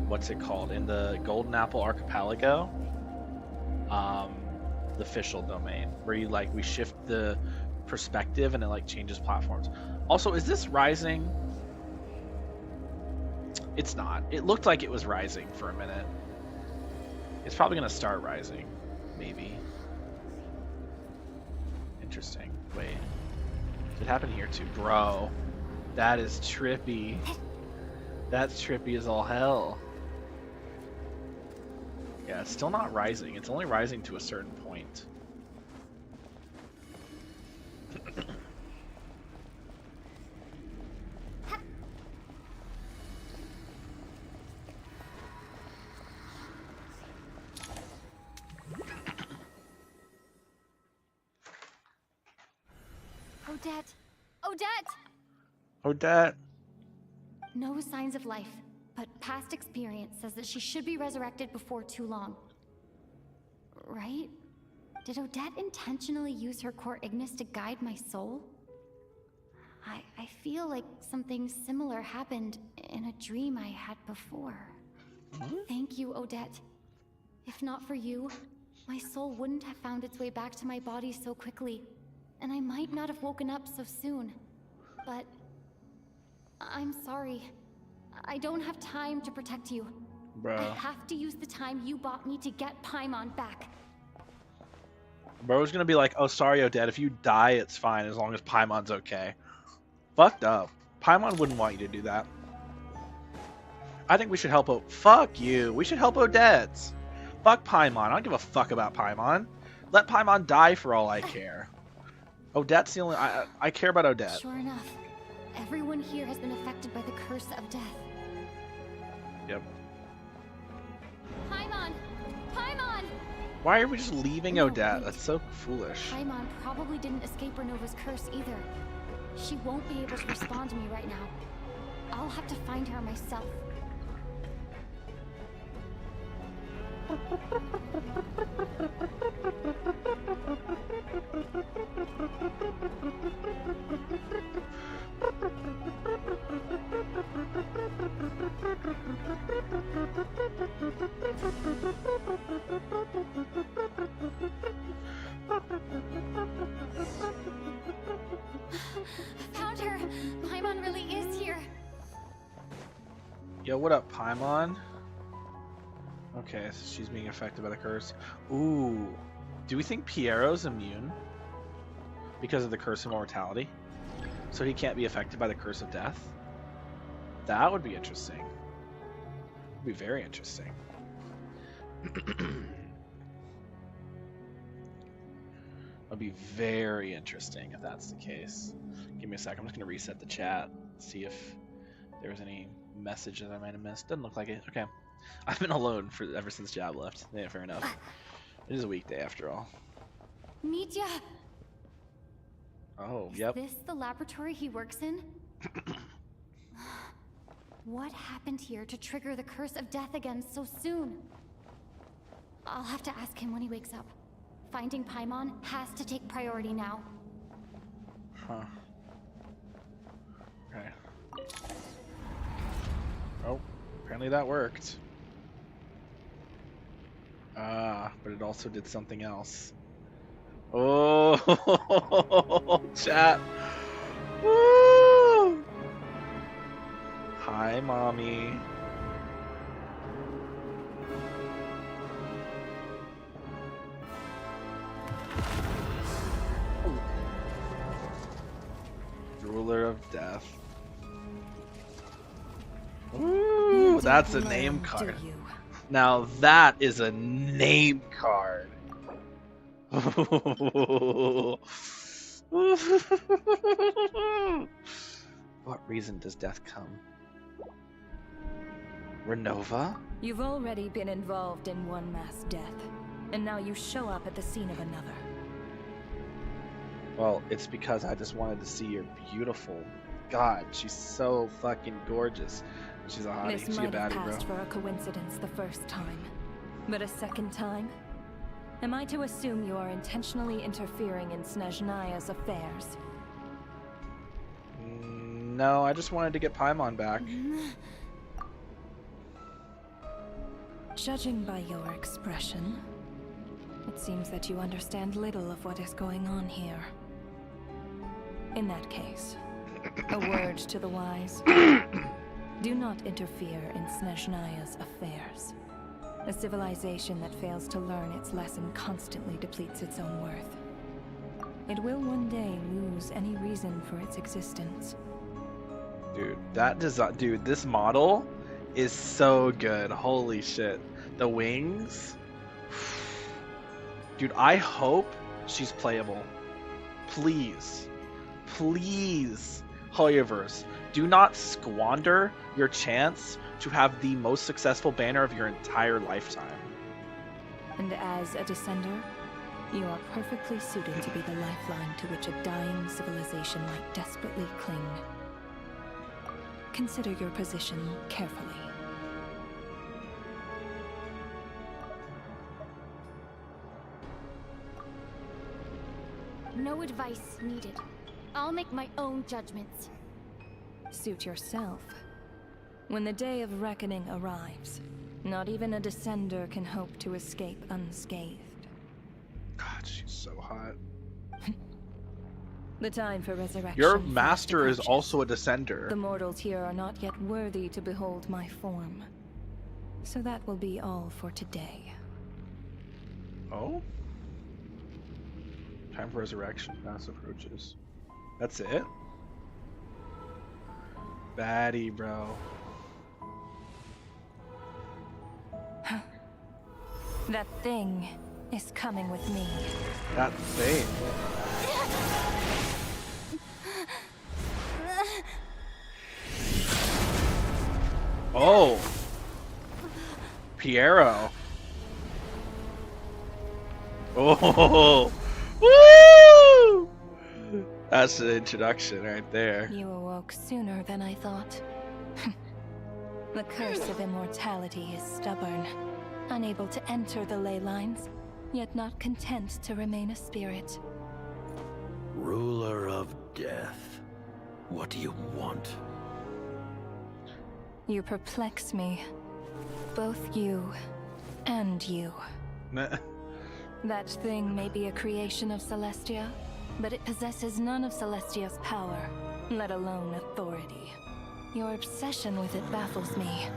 what's it called? In the Golden Apple Archipelago. The official domain, where you we shift the perspective and it changes platforms. Also, is this rising? It's not. It looked like it was rising for a minute. It's probably gonna start rising, maybe. Interesting. Wait, it happened here too, bro. That is trippy. That's trippy as all hell. Yeah, it's still not rising. It's only rising to a certain point. Odette! Odette! Odette! No signs of life, but past experience says that she should be resurrected before too long. Right? Did Odette intentionally use her core Ignis to guide my soul? I feel like something similar happened in a dream I had before. Thank you, Odette. If not for you, my soul wouldn't have found its way back to my body so quickly, and I might not have woken up so soon. But I'm sorry. I don't have time to protect you. Bro. I have to use the time you bought me to get Paimon back. Bro's gonna be like, oh, sorry, Odette. If you die, it's fine as long as Paimon's okay. Fucked up. Paimon wouldn't want you to do that. I think we should help Fuck you. We should help Odette. Fuck Paimon. I don't give a fuck about Paimon. Let Paimon die for all I care. Odette's the only... I care about Odette. Sure enough, everyone here has been affected by the curse of death. Yep. Paimon! Paimon! Why are we just leaving Odette? That's so foolish. Paimon probably didn't escape Renova's curse either. She won't be able to respond to me right now. I'll have to find her myself. Found her! Paimon really is here! Yo, what up, Paimon? Okay, so she's being affected by the curse. Ooh. Do we think Piero's immune? Because of the curse of immortality? So he can't be affected by the curse of death? That would be interesting. Would be very interesting. Would be very interesting if that's the case. Give me a second. I'm just going to reset the chat. See if there was any message that I might have missed. Doesn't look like it. Okay. I've been alone ever since Jab left. Yeah, fair enough. It is a weekday after all. Mitya! Oh, yep. Is this the laboratory he works in? What happened here to trigger the curse of death again so soon? I'll have to ask him when he wakes up. Finding Paimon has to take priority now. Huh. Okay. Oh, apparently that worked. But it also did something else. Oh, chat. Woo! Hi, mommy. Ruler of Death. Ooh, that's a name card. Now that is a name card. What reason does death come? Renova? You've already been involved in one mass death, and now you show up at the scene of another. Well, it's because I just wanted to see your beautiful... God, she's so fucking gorgeous. She's a hottie. This She a might have baddie, bro. passed for a coincidence the first time, but a second time? Am I to assume you are intentionally interfering in Snezhnaya's affairs? No, I just wanted to get Paimon back. Judging by your expression, it seems that you understand little of what is going on here. In that case, a word to the wise. Do not interfere in Snezhnaya's affairs. A civilization that fails to learn its lesson constantly depletes its own worth. It will one day lose any reason for its existence. Dude, that design, dude, this model is so good. Holy shit. The wings. Dude, I hope she's playable. Please. Please. Hoyoverse, do not squander your chance to have the most successful banner of your entire lifetime. And as a descender, you are perfectly suited to be the lifeline to which a dying civilization might desperately cling. Consider your position carefully. No advice needed. I'll make my own judgments. Suit yourself. When the day of reckoning arrives, not even a descender can hope to escape unscathed. God, she's so hot. The time for resurrection. Your master is also a descender. The mortals here are not yet worthy to behold my form. So that will be all for today. Oh? Time for resurrection. Mass approaches. That's it? Baddie, bro. That thing is coming with me. That thing? Oh! Piero. Oh! Woo! That's an introduction right there. You awoke sooner than I thought. The curse of immortality is stubborn, unable to enter the ley lines, yet not content to remain a spirit. Ruler of death, what do you want? You perplex me. Both you and you. That thing may be a creation of Celestia, but it possesses none of Celestia's power, let alone authority. Your obsession with it baffles me.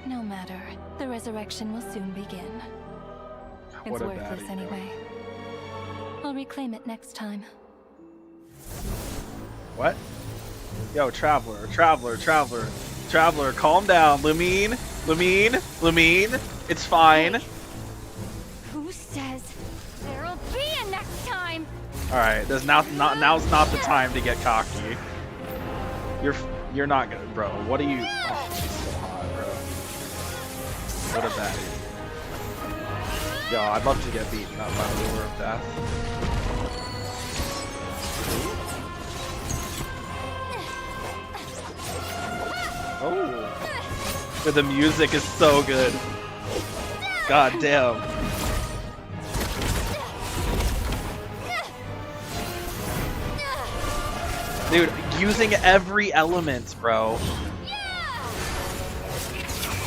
No matter, the resurrection will soon begin. It's What a worthless baddie, anyway. I'll reclaim it next time. What? Yo, Traveler, calm down. Lumine, it's fine. Who says there'll be a next time? Alright, now's not the time to get cocky. You're not gonna, bro. What are you? Oh, she's so hot, bro. What a baddie. Yo, I'd love to get beaten up by the Ruler of Death. Oh. But the music is so good. God damn. Dude, using every element, bro.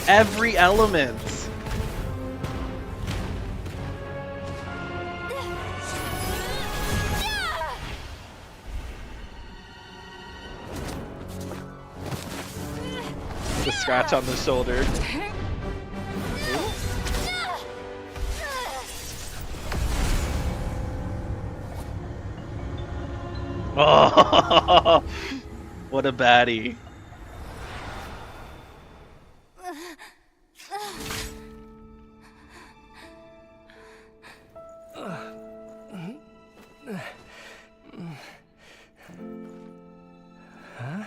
Every element. The scratch on the shoulder. Oh, what a baddie. Huh?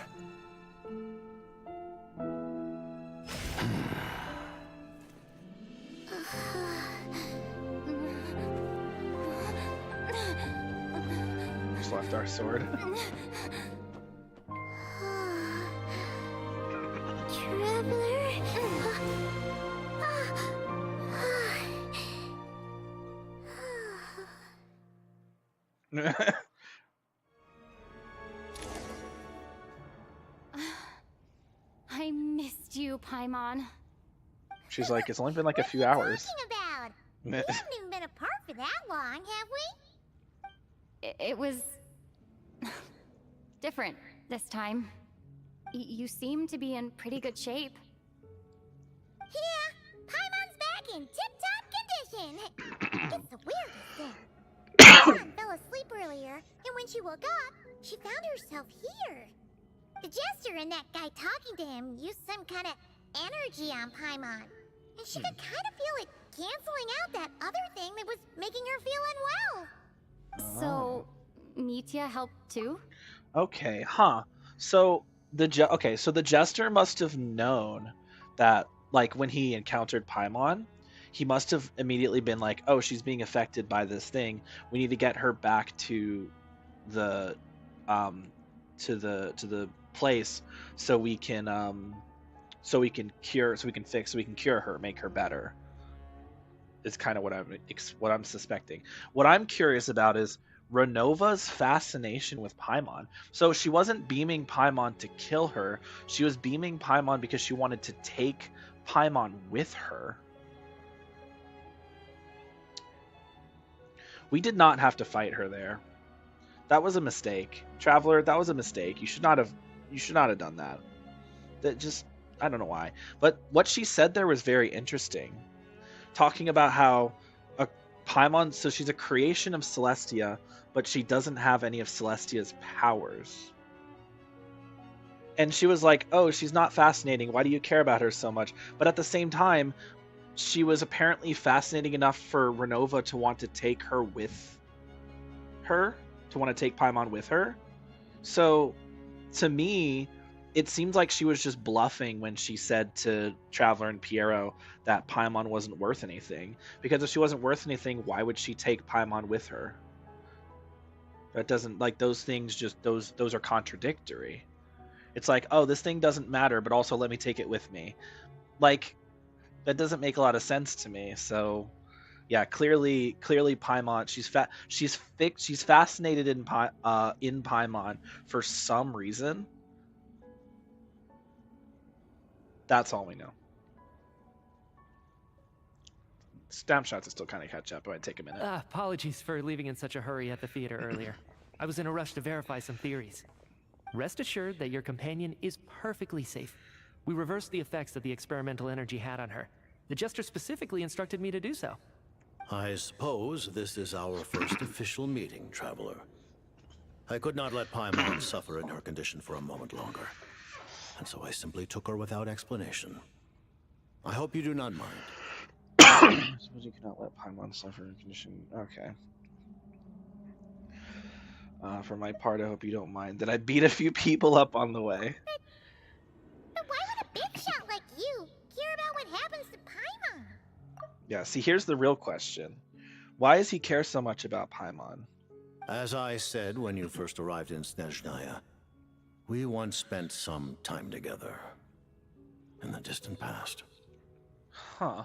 Just left our sword. I missed you, Paimon. She's like, it's only been like a few hours. About? We haven't even been apart for that long, have we? It was different this time. You seem to be in pretty good shape. Yeah, Paimon's back in tip-top condition. It's the weirdest thing. Paimon fell asleep earlier, and when she woke up, she found herself here. The Jester and that guy talking to him used some kind of energy on Paimon. And she could kind of feel it canceling out that other thing that was making her feel unwell. So, Mitya helped too? Okay, huh. So the Jester must have known that, like, when he encountered Paimon, he must have immediately been like, "Oh, she's being affected by this thing. We need to get her back to the place so we can cure her, make her better." Is kind of what I'm suspecting. What I'm curious about is Renova's fascination with Paimon. So she wasn't beaming Paimon to kill her. She was beaming Paimon because she wanted to take Paimon with her. We did not have to fight her there. That was a mistake. Traveler, that was a mistake. You should not have done that. That just, I don't know why. But what she said there was very interesting. Talking about how a Paimon, so she's a creation of Celestia, but she doesn't have any of Celestia's powers. And she was like, "Oh, she's not fascinating. Why do you care about her so much?" But at the same time, she was apparently fascinating enough for Renova to want to take her with her, to want to take Paimon with her. So, to me, it seems like she was just bluffing when she said to Traveler and Piero that Paimon wasn't worth anything. Because if she wasn't worth anything, why would she take Paimon with her? That doesn't, like, those things just, those are contradictory. It's like, oh, this thing doesn't matter, but also let me take it with me. Like, that doesn't make a lot of sense to me. So, yeah, clearly Paimon, she's fascinated in Paimon for some reason. That's all we know. Snapshots will still kind of catch up. It might take a minute. Apologies for leaving in such a hurry at the theater earlier. I was in a rush to verify some theories. Rest assured that your companion is perfectly safe. We reversed the effects that the experimental energy had on her. The Jester specifically instructed me to do so. I suppose this is our first official meeting, Traveler. I could not let Paimon suffer in her condition for a moment longer, and so I simply took her without explanation. I hope you do not mind. I suppose you cannot let Paimon suffer in condition. Okay. For my part, I hope you don't mind that I beat a few people up on the way. But why would a big shot like you care about what happens to Paimon? Yeah, see, here's the real question. Why does he care so much about Paimon? As I said when you first arrived in Snezhnaya, we once spent some time together in the distant past. Huh.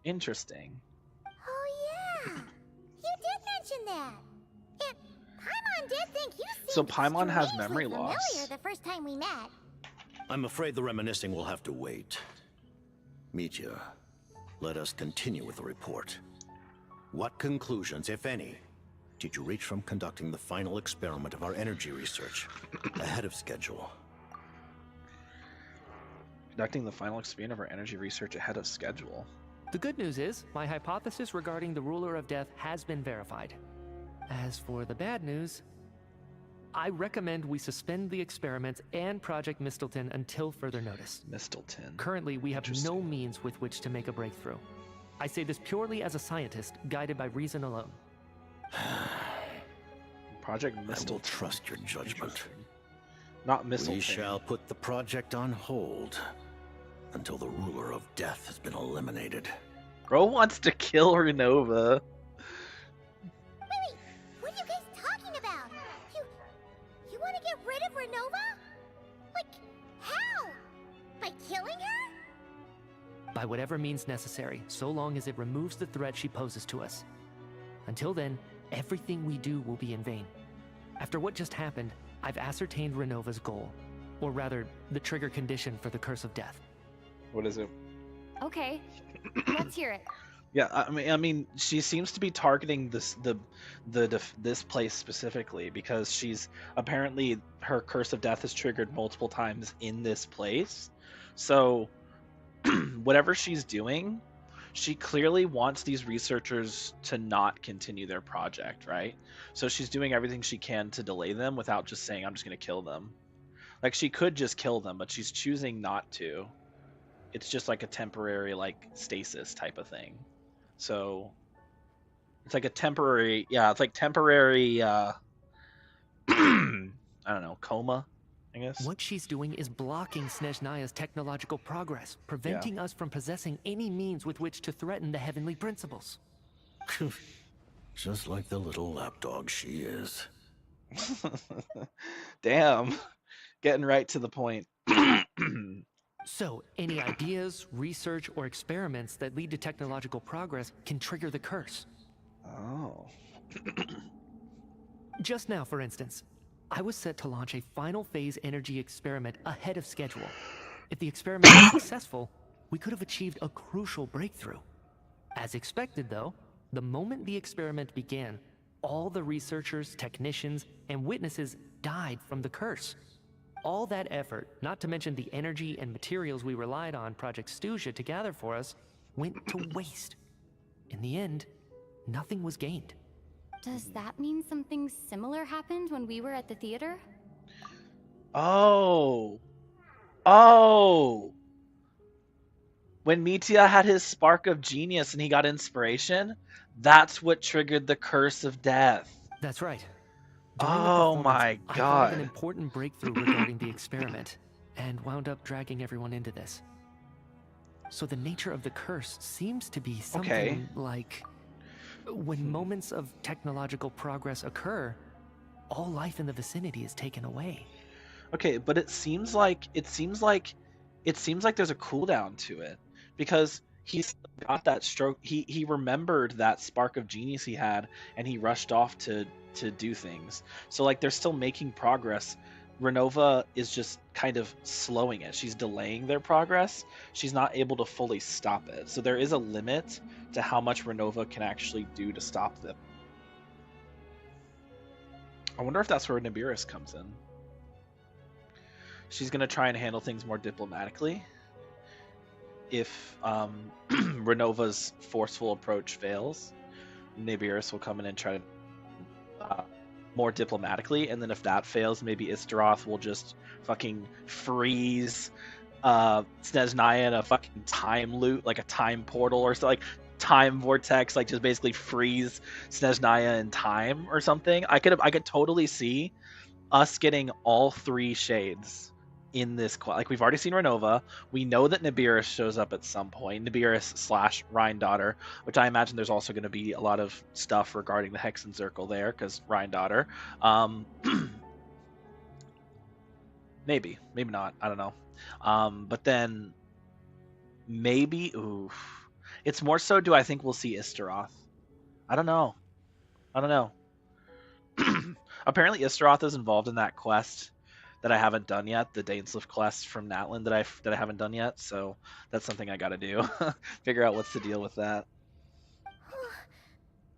Interesting. Oh yeah, you did mention that. And Paimon did think you seemed So Paimon has strangely memory loss. familiar the first time we met. I'm afraid the reminiscing will have to wait. Mitya, let us continue with the report. What conclusions, if any, did you reach from conducting the final experiment of our energy research ahead of schedule? Conducting the final experiment of our energy research ahead of schedule. The good news is, my hypothesis regarding the Ruler of Death has been verified. As for the bad news, I recommend we suspend the experiments and Project Mistelton until further notice. Mistelton. Currently, we have no means with which to make a breakthrough. I say this purely as a scientist, guided by reason alone. Project Mistelton. I will trust your judgment. Not Mistelton. We shall put the project on hold until the Ruler of Death has been eliminated. Bro wants to kill Renova. Wait, what are you guys talking about? You want to get rid of Renova? Like, how? By killing her? By whatever means necessary, so long as it removes the threat she poses to us. Until then, everything we do will be in vain. After what just happened, I've ascertained Renova's goal. Or rather, the trigger condition for the Curse of Death. What is it? Okay, let's hear it. Yeah, I mean, she seems to be targeting this place specifically because she's apparently her Curse of Death is triggered multiple times in this place. So, whatever she's doing, she clearly wants these researchers to not continue their project, right? So she's doing everything she can to delay them without just saying, I'm just going to kill them. Like, she could just kill them, but she's choosing not to. It's just like a temporary, like, stasis type of thing. So it's like a temporary, it's like temporary, I don't know, coma, I guess. What she's doing is blocking Snezhnaya's technological progress, preventing us from possessing any means with which to threaten the heavenly principles. Just like the little lapdog she is. Damn. Getting right to the point. So, any ideas, research, or experiments that lead to technological progress can trigger the curse. Oh. Just now, for instance, I was set to launch a final phase energy experiment ahead of schedule. If the experiment was successful, we could have achieved a crucial breakthrough. As expected, though, the moment the experiment began, all the researchers, technicians, and witnesses died from the curse. All that effort, not to mention the energy and materials we relied on Project Stuja to gather for us, went to waste. In the end, nothing was gained. Does that mean something similar happened when we were at the theater? Oh. When Mitya had his spark of genius and he got inspiration, that's what triggered the curse of death. That's right. Oh my I thought of god. an important breakthrough regarding the experiment, and wound up dragging everyone into this. So the nature of the curse seems to be something like when moments of technological progress occur, all life in the vicinity is taken away. Okay, but it seems like there's a cooldown to it, because he's got that stroke. He remembered that spark of genius he had, and he rushed off to do things. So like they're still making progress. Renova is just kind of slowing it. She's delaying their progress. She's not able to fully stop it. So there is a limit to how much Renova can actually do to stop them. I wonder if that's where Nibiris comes in. She's going to try and handle things more diplomatically. If Renova's forceful approach fails, Nibiris will come in and try to more diplomatically, and then if that fails, maybe Istaroth will just fucking freeze Snezhnaya in a fucking time loop, like a time portal or so, like time vortex, like just basically freeze Snezhnaya in time or something. I could totally see us getting all three shades in this like we've already seen Renova. We know that Nibiris shows up at some point, Nibiris / Rhine Daughter, which I imagine there's also going to be a lot of stuff regarding the Hexen Circle there, because Rhine Daughter. Maybe not, I don't know. But then maybe it's more so, do I think we'll see Istaroth? I don't know. Apparently Istaroth is involved in that quest that I haven't done yet, the Dainsliff quest from Natlan that I haven't done yet, so that's something I gotta do. Figure out what's the deal with that.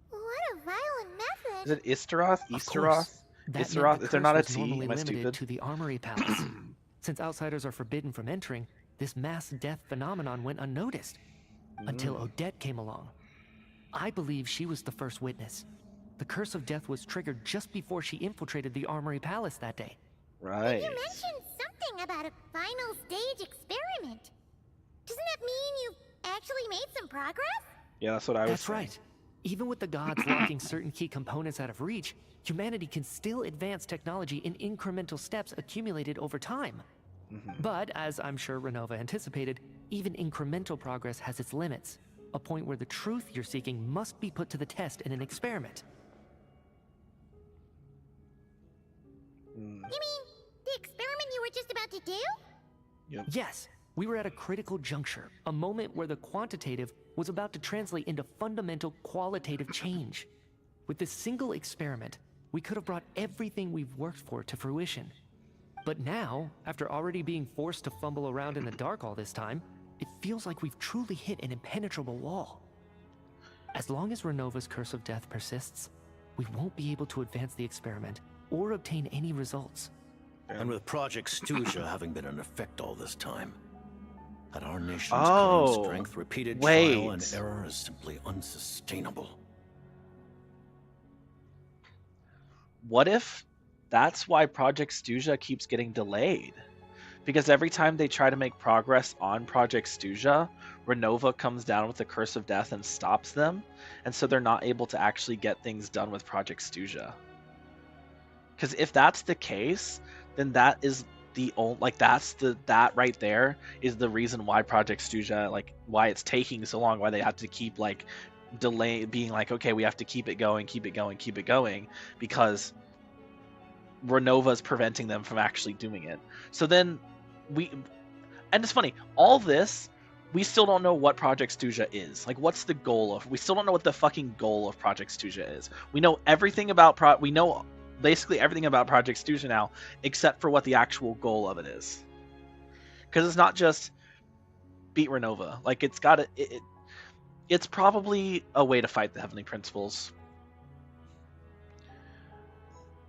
What a violent method! Is it Istaroth? Istaroth? Istaroth? Is there not a T? Normally Am I limited stupid? to the Armory Palace. Since outsiders are forbidden from entering, this mass death phenomenon went unnoticed until Odette came along. I believe she was the first witness. The curse of death was triggered just before she infiltrated the Armory Palace that day. Right. You mentioned something about a final stage experiment. Doesn't that mean you've actually made some progress? Yeah, that's what I was That's saying. right. Even with the gods locking certain key components out of reach, humanity can still advance technology in incremental steps accumulated over time. But, as I'm sure Renova anticipated, even incremental progress has its limits. A point where the truth you're seeking must be put to the test in an experiment. You mean the experiment you were just about to do? Yes, we were at a critical juncture, a moment where the quantitative was about to translate into fundamental qualitative change. With this single experiment, we could have brought everything we've worked for to fruition. But now, after already being forced to fumble around in the dark all this time, it feels like we've truly hit an impenetrable wall. As long as Renova's curse of death persists, we won't be able to advance the experiment or obtain any results. And with Project Stuja having been in effect all this time, At our nation's current strength, repeated trial and wait. error is simply unsustainable. What if that's why Project Stuja keeps getting delayed? Because every time they try to make progress on Project Stuja, Renova comes down with the Curse of Death and stops them, and so they're not able to actually get things done with Project Stuja. Because if that's the case, then that is the only, like, that right there is the reason why Project Stuja, like, why it's taking so long, why they have to keep, like, being like, okay, we have to keep it going, because Renova's preventing them from actually doing it. So then and it's funny, all this, we still don't know what Project Stuja is. Like, what's the goal of? We still don't know what the fucking goal of Project Stuja is. We know everything about we know basically everything about Project Stuja now, except for what the actual goal of it is. Because it's not just beat Renova. Like, it's got it's probably a way to fight the Heavenly Principles.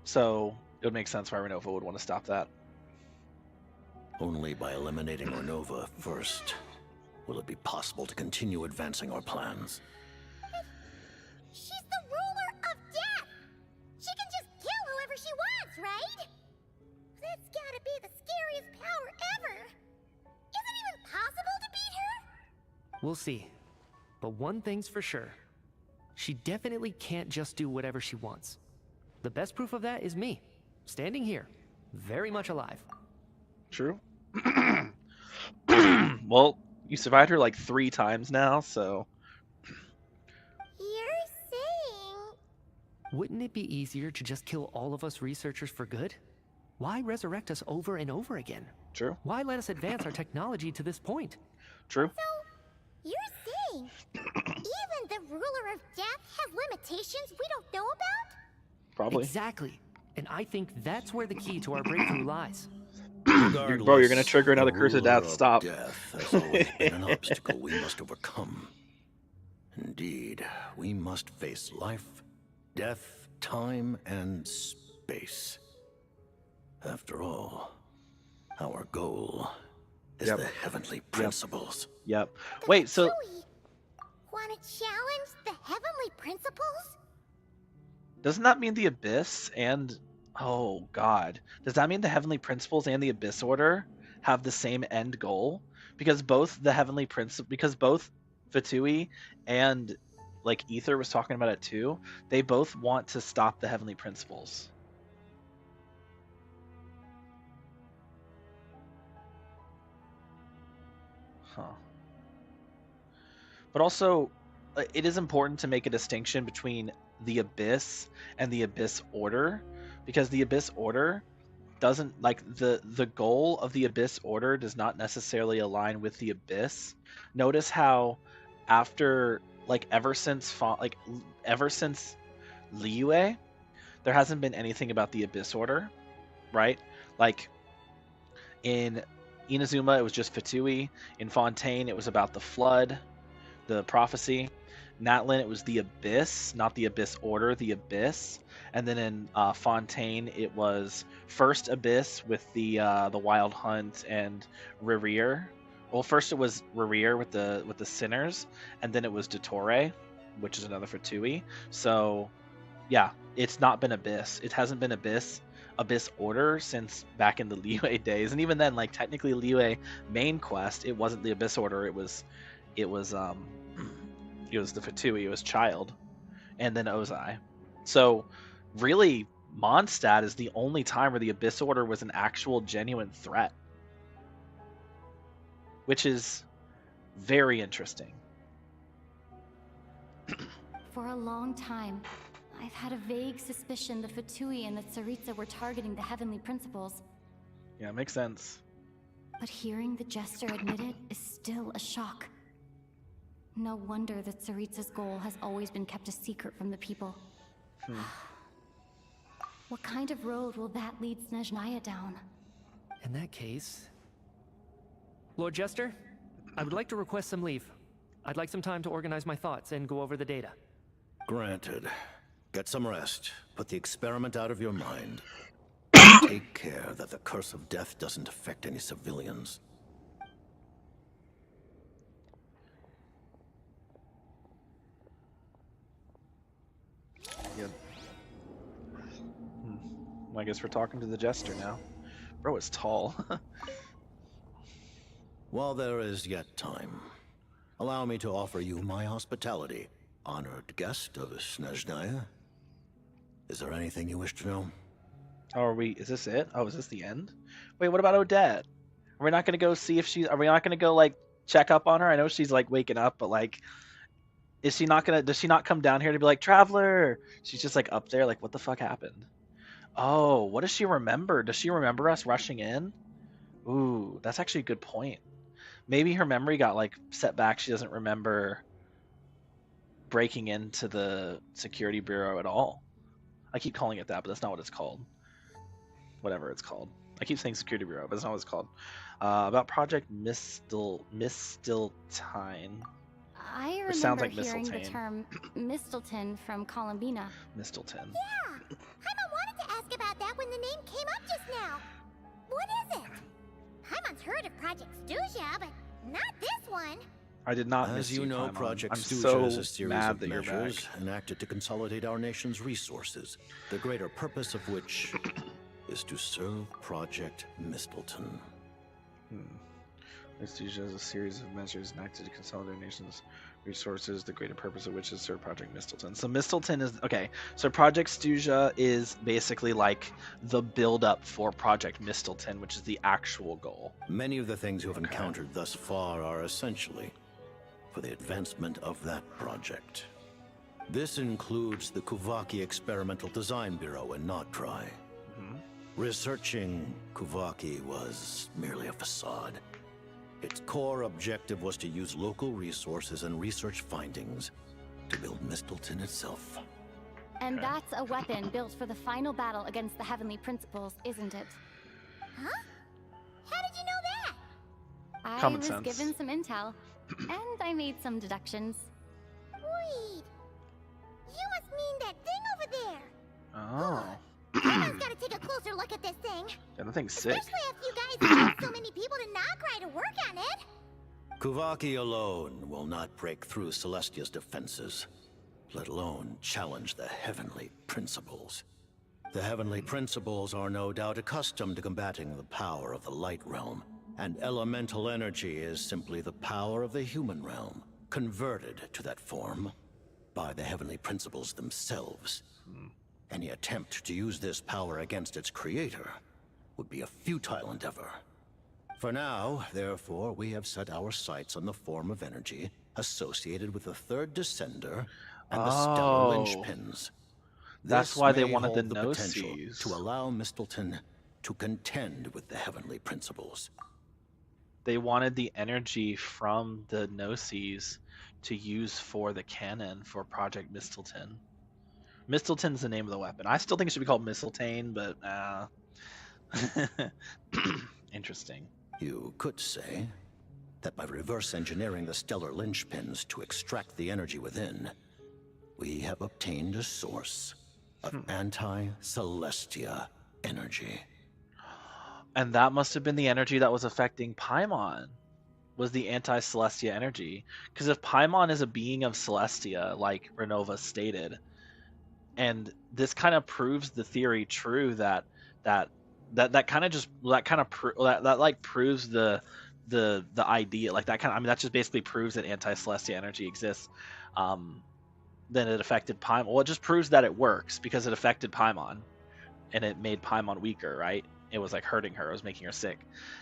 So it would make sense why Renova would want to stop that. Only by eliminating Renova first will it be possible to continue advancing our plans. She's the ruler of death! She can just kill whoever she wants, right? That's gotta be the scariest power ever! Is it even possible to beat her? We'll see. But one thing's for sure. She definitely can't just do whatever she wants. The best proof of that is me, standing here, very much alive. True. Well, you survived her like 3 times now, so... You're saying... Wouldn't it be easier to just kill all of us researchers for good? Why resurrect us over and over again? True. Why let us advance our technology to this point? True. So, you're saying even the ruler of death has limitations we don't know about? Probably. Exactly. And I think that's where the key to our breakthrough lies. Bro, you're gonna trigger another Curse of Death. Stop. Death has always been an obstacle we must overcome. Indeed, we must face life, death, time, and space. After all, our goal is the heavenly principles. Yep. Wait, so... Wanna challenge the heavenly principles? Doesn't that mean the Abyss and... Oh, God. Does that mean the Heavenly Principles and the Abyss Order have the same end goal? Because both the Heavenly Principles... Because both Fatui and, like, Ether was talking about it too, they both want to stop the Heavenly Principles. Huh. But also, it is important to make a distinction between the Abyss and the Abyss Order, because the Abyss Order doesn't, like, the goal of the Abyss Order does not necessarily align with the Abyss. Notice how after, like, ever since Liyue, there hasn't been anything about the Abyss Order, right? Like, in Inazuma, it was just Fatui. In Fontaine, it was about the Flood, the prophecy. Natlin, it was the Abyss, not the Abyss Order, the Abyss. And then in Fontaine, it was first Abyss with the Wild Hunt and Rerir. Well, first it was Rerir with the Sinners, and then it was Dottore, which is another Fatui. So, yeah, it's not been Abyss. It hasn't been Abyss Order since back in the Liyue days. And even then, like, technically Liyue main quest, it wasn't the Abyss Order. It was the Fatui. It was Child, and then Ozai. So really, Mondstadt is the only time where the Abyss Order was an actual genuine threat, which is very interesting. For a long time, I've had a vague suspicion the Fatui and the Tsaritsa were targeting the Heavenly Principles. Yeah, it makes sense. But hearing the Jester admit it is still a shock. No wonder that Tsaritsa's goal has always been kept a secret from the people. What kind of road will that lead Snezhnaya down? In that case... Lord Jester, I would like to request some leave. I'd like some time to organize my thoughts and go over the data. Granted. Get some rest. Put the experiment out of your mind. Take care that the Curse of Death doesn't affect any civilians. Yep. Well, I guess we're talking to the jester now. Bro is tall. While there is yet time, allow me to offer you my hospitality, honored guest of Snezhnaya. Is there anything you wish to know? Oh, is this it? Oh, is this the end? Wait, what about Odette? Are we not gonna go see if are we not gonna go like check up on her? I know she's like waking up, but like, does she not come down here to be like, Traveler? She's just like up there, like, what the fuck happened? Oh, what does she remember? Does she remember us rushing in? Ooh, that's actually a good point. Maybe her memory got like set back. She doesn't remember breaking into the security bureau at all. I keep calling it that, but that's not what it's called. Whatever it's called. I keep saying security bureau, but that's not what it's called. About Project Mistletoe. I remember sounds like hearing the Mistletoe. term Mistelton from Columbina. Mistletoe. Yeah, Paimon wanted to ask about that when the name came up just now. What is it? Paimon's heard of Project Stuja, but not this one. I did not As miss you know, Paimon. Project I'm Stuja so is a series mad of that you're measures back. enacted to consolidate our nation's resources, the greater purpose of which is to serve Project Mistelton. Stuja is a series of measures enacted to consolidate our nation's resources, the greater purpose of which is to serve Project Mistelton. So Mistelton is okay. So Project Stuja is basically like the build-up for Project Mistelton, which is the actual goal. Many of the things you have encountered thus far are essentially for the advancement of that project. This includes the Kuvaki Experimental Design Bureau in Notdry. Researching Kuvaki was merely a facade. Its core objective was to use local resources and research findings to build Mistelton itself. And that's a weapon built for the final battle against the Heavenly Principles, isn't it? Huh? How did you know that? I Common was sense. given some intel, and I made some deductions. Wait. You must mean that thing over there. Oh. Paimon's gotta take a closer look at this thing. Yeah, that thing's sick. Especially if you guys have so many people to Notdry to work on it. Kuvaki alone will not break through Celestia's defenses, let alone challenge the Heavenly Principles. The Heavenly Principles are no doubt accustomed to combating the power of the Light Realm, and elemental energy is simply the power of the human realm, converted to that form by the Heavenly Principles themselves. Any attempt to use this power against its creator would be a futile endeavor. For now, therefore, we have set our sights on the form of energy associated with the third descender and the stellar linchpins. That's This why they may wanted the hold potential Gnosis. to allow Mistelton to contend with the Heavenly Principles. They wanted the energy from the Gnosis to use for the cannon for Project Mistelton. Mistelton's the name of the weapon. I still think it should be called Mistletoe, but interesting. You could say that by reverse engineering the stellar linchpins to extract the energy within, we have obtained a source of anti-Celestia energy. And that must have been the energy that was affecting Paimon, was the anti-Celestia energy. Because if Paimon is a being of Celestia, like Renova stated, and this kind of proves the theory true that proves the idea, like that kind of, I mean, that just basically proves that anti-Celestia energy exists. Then it affected Paimon. Well, it just proves that it works because it affected Paimon, and it made Paimon weaker, right? It was like hurting her. It was making her sick,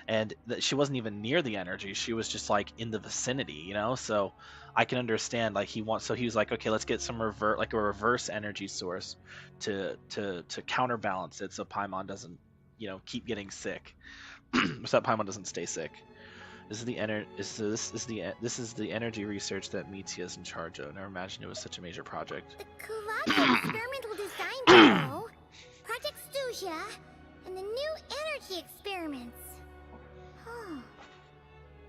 and she wasn't even near the energy. She was just like in the vicinity, you know. So I can understand like he was like, okay, let's get some reverse energy source to counterbalance it, so Paimon doesn't, keep getting sick, so that Paimon doesn't stay sick. This is the energy research that Mitya is in charge of. I never imagined it was such a major project. The Kuvaki Experimental Design Bureau, Project Stuja, and the new energy experiments. Huh.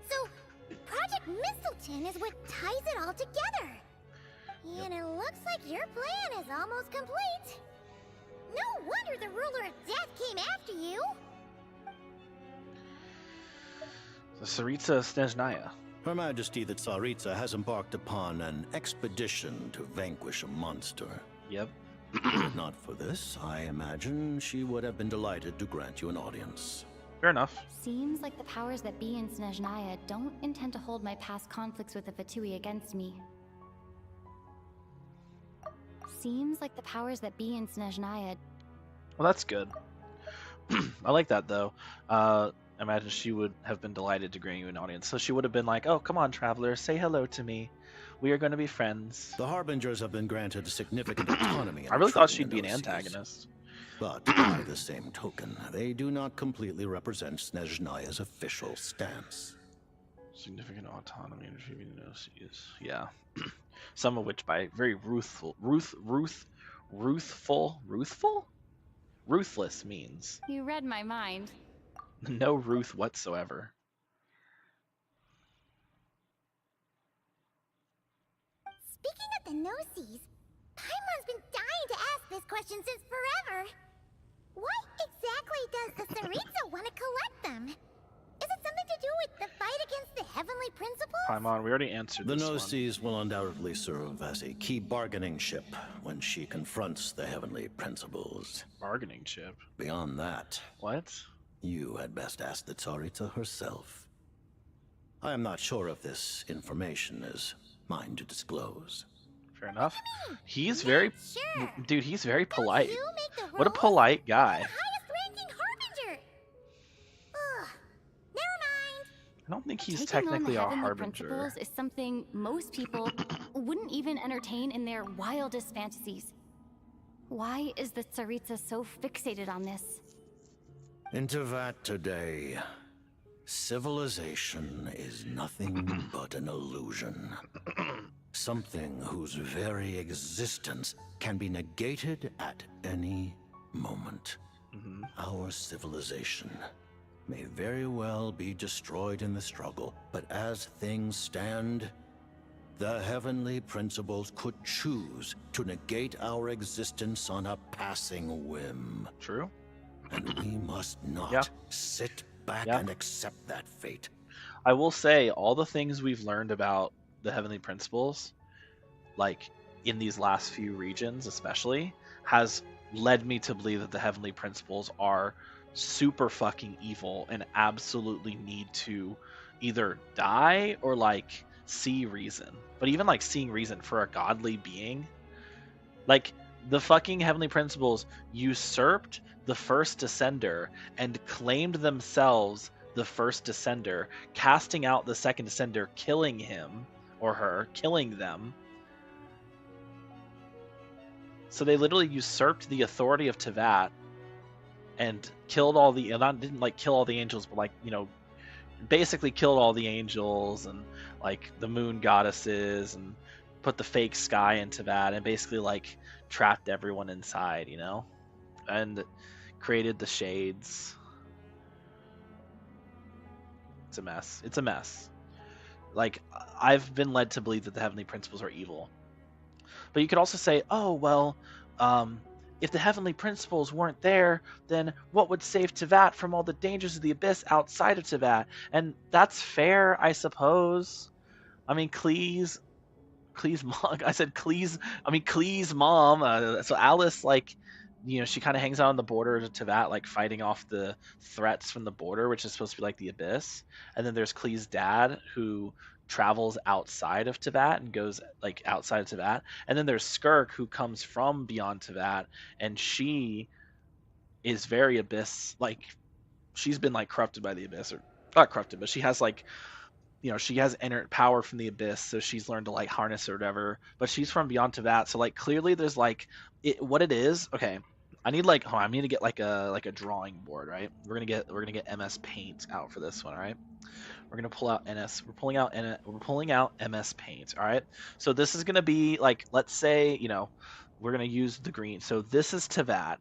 So, Project Mistelton is what ties it all together. And it looks like your plan is almost complete. No wonder the ruler of death came after you. The Tsaritsa Snezhnaya. Her Majesty the Tsaritsa has embarked upon an expedition to vanquish a monster. Yep. Were it not for this, I imagine she would have been delighted to grant you an audience. Fair enough. Seems like the powers that be in Snezhnaya don't intend to hold my past conflicts with the Fatui against me. Seems like the powers that be in Snezhnaya. Well, that's good. I like that, though. Imagine she would have been delighted to grant you an audience. So she would have been like, oh, come on, traveler, say hello to me. We are going to be friends. The Harbingers have been granted significant autonomy. I really thought she'd be an antagonist. But by the same token, they do not completely represent Snezhnaya's official stance. Significant autonomy in achieving OCs. Yeah. Some of which by very ruthless means. You read my mind. No ruth whatsoever. Speaking of the no-sees, Paimon's been dying to ask this question since forever. Why exactly does the Tsaritsa want to collect them? Is it something to do with the fight against the Heavenly Principles? Paimon, we already answered the this one. The no-sees will undoubtedly serve as a key bargaining chip when she confronts the Heavenly Principles. Bargaining chip? Beyond that... What? You had best ask the Tsaritsa herself. I am not sure if this information is mine to disclose. Fair enough. He's very... Dude, he's very polite. What a polite guy. I don't think he's technically a harbinger. Principles is something most people wouldn't even entertain in their wildest fantasies. Why is the Tsaritsa so fixated on this? In Teyvat today, civilization is nothing but an illusion. Something whose very existence can be negated at any moment. Our civilization may very well be destroyed in the struggle, but as things stand, the Heavenly Principles could choose to negate our existence on a passing whim. True. And we must not sit back and accept that fate. I will say, all the things we've learned about the Heavenly Principles, like in these last few regions especially, has led me to believe that the Heavenly Principles are super fucking evil and absolutely need to either die or like see reason. But even like seeing reason for a godly being, like the fucking Heavenly Principles usurped the first Descender and claimed themselves the first Descender, casting out the second Descender, killing him or her, killing them. So they literally usurped the authority of Teyvat and killed all the, didn't like kill all the angels, but like, you know, basically killed all the angels and like the moon goddesses and put the fake sky into that and basically like trapped everyone inside, you know, and created the shades. It's a mess. It's a mess. Like, I've been led to believe that the Heavenly Principles are evil. But you could also say, oh, well, if the Heavenly Principles weren't there, then what would save Teyvat from all the dangers of the Abyss outside of Teyvat? And that's fair, I suppose. I mean, Klee's mom, Klee's mom, so Alice, like, you know, she kind of hangs out on the border of Teyvat, like, fighting off the threats from the border, which is supposed to be, like, the Abyss. And then there's Klee's dad, who travels outside of Teyvat and goes, like, outside of Teyvat. And then there's Skirk, who comes from beyond Teyvat, and she is very Abyss, like, she's been, like, corrupted by the Abyss, or not corrupted, but she has, like, you know, she has inner power from the Abyss, so she's learned to like harness or whatever. But she's from beyond Teyvat, so like clearly there's like what it is. Okay, I need like I need to get like a drawing board, right? We're gonna get MS Paint out for this one, all right? We're gonna pull out We're pulling out MS Paint, all right? So this is gonna be like, let's say, you know, we're gonna use the green. So this is Teyvat.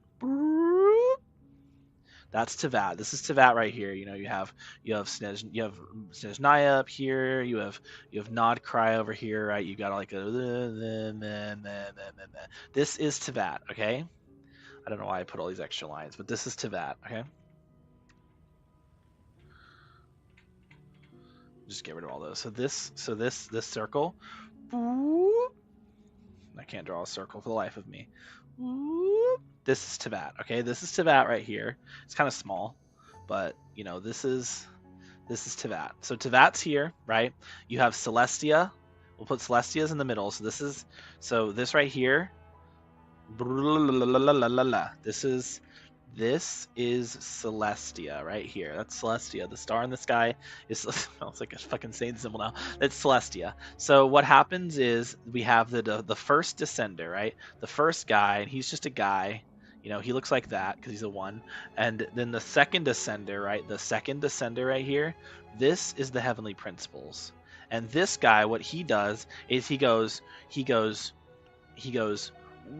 That's Teyvat. This is Teyvat right here. You know, you have Snezhnaya up here. You have Nodcry over here, right? You got like a. This is Teyvat, okay? I don't know why I put all these extra lines, but this is Teyvat, okay? Just get rid of all those. So this circle. I can't draw a circle for the life of me. Whoop. This is Teyvat. Okay, this is Teyvat right here. It's kind of small, but you know, this is Teyvat. So Teyvat's here, right? You have Celestia. We'll put Celestia's in the middle. So this right here. This is Celestia right here. That's Celestia. The star in the sky is it's like a fucking Satan symbol now. That's Celestia. So what happens is we have the first descender, right? The first guy, and he's just a guy. You know, he looks like that because he's a 1. And then the second descender, right? The second descender right here. This is the heavenly principles. And this guy, what he does is he goes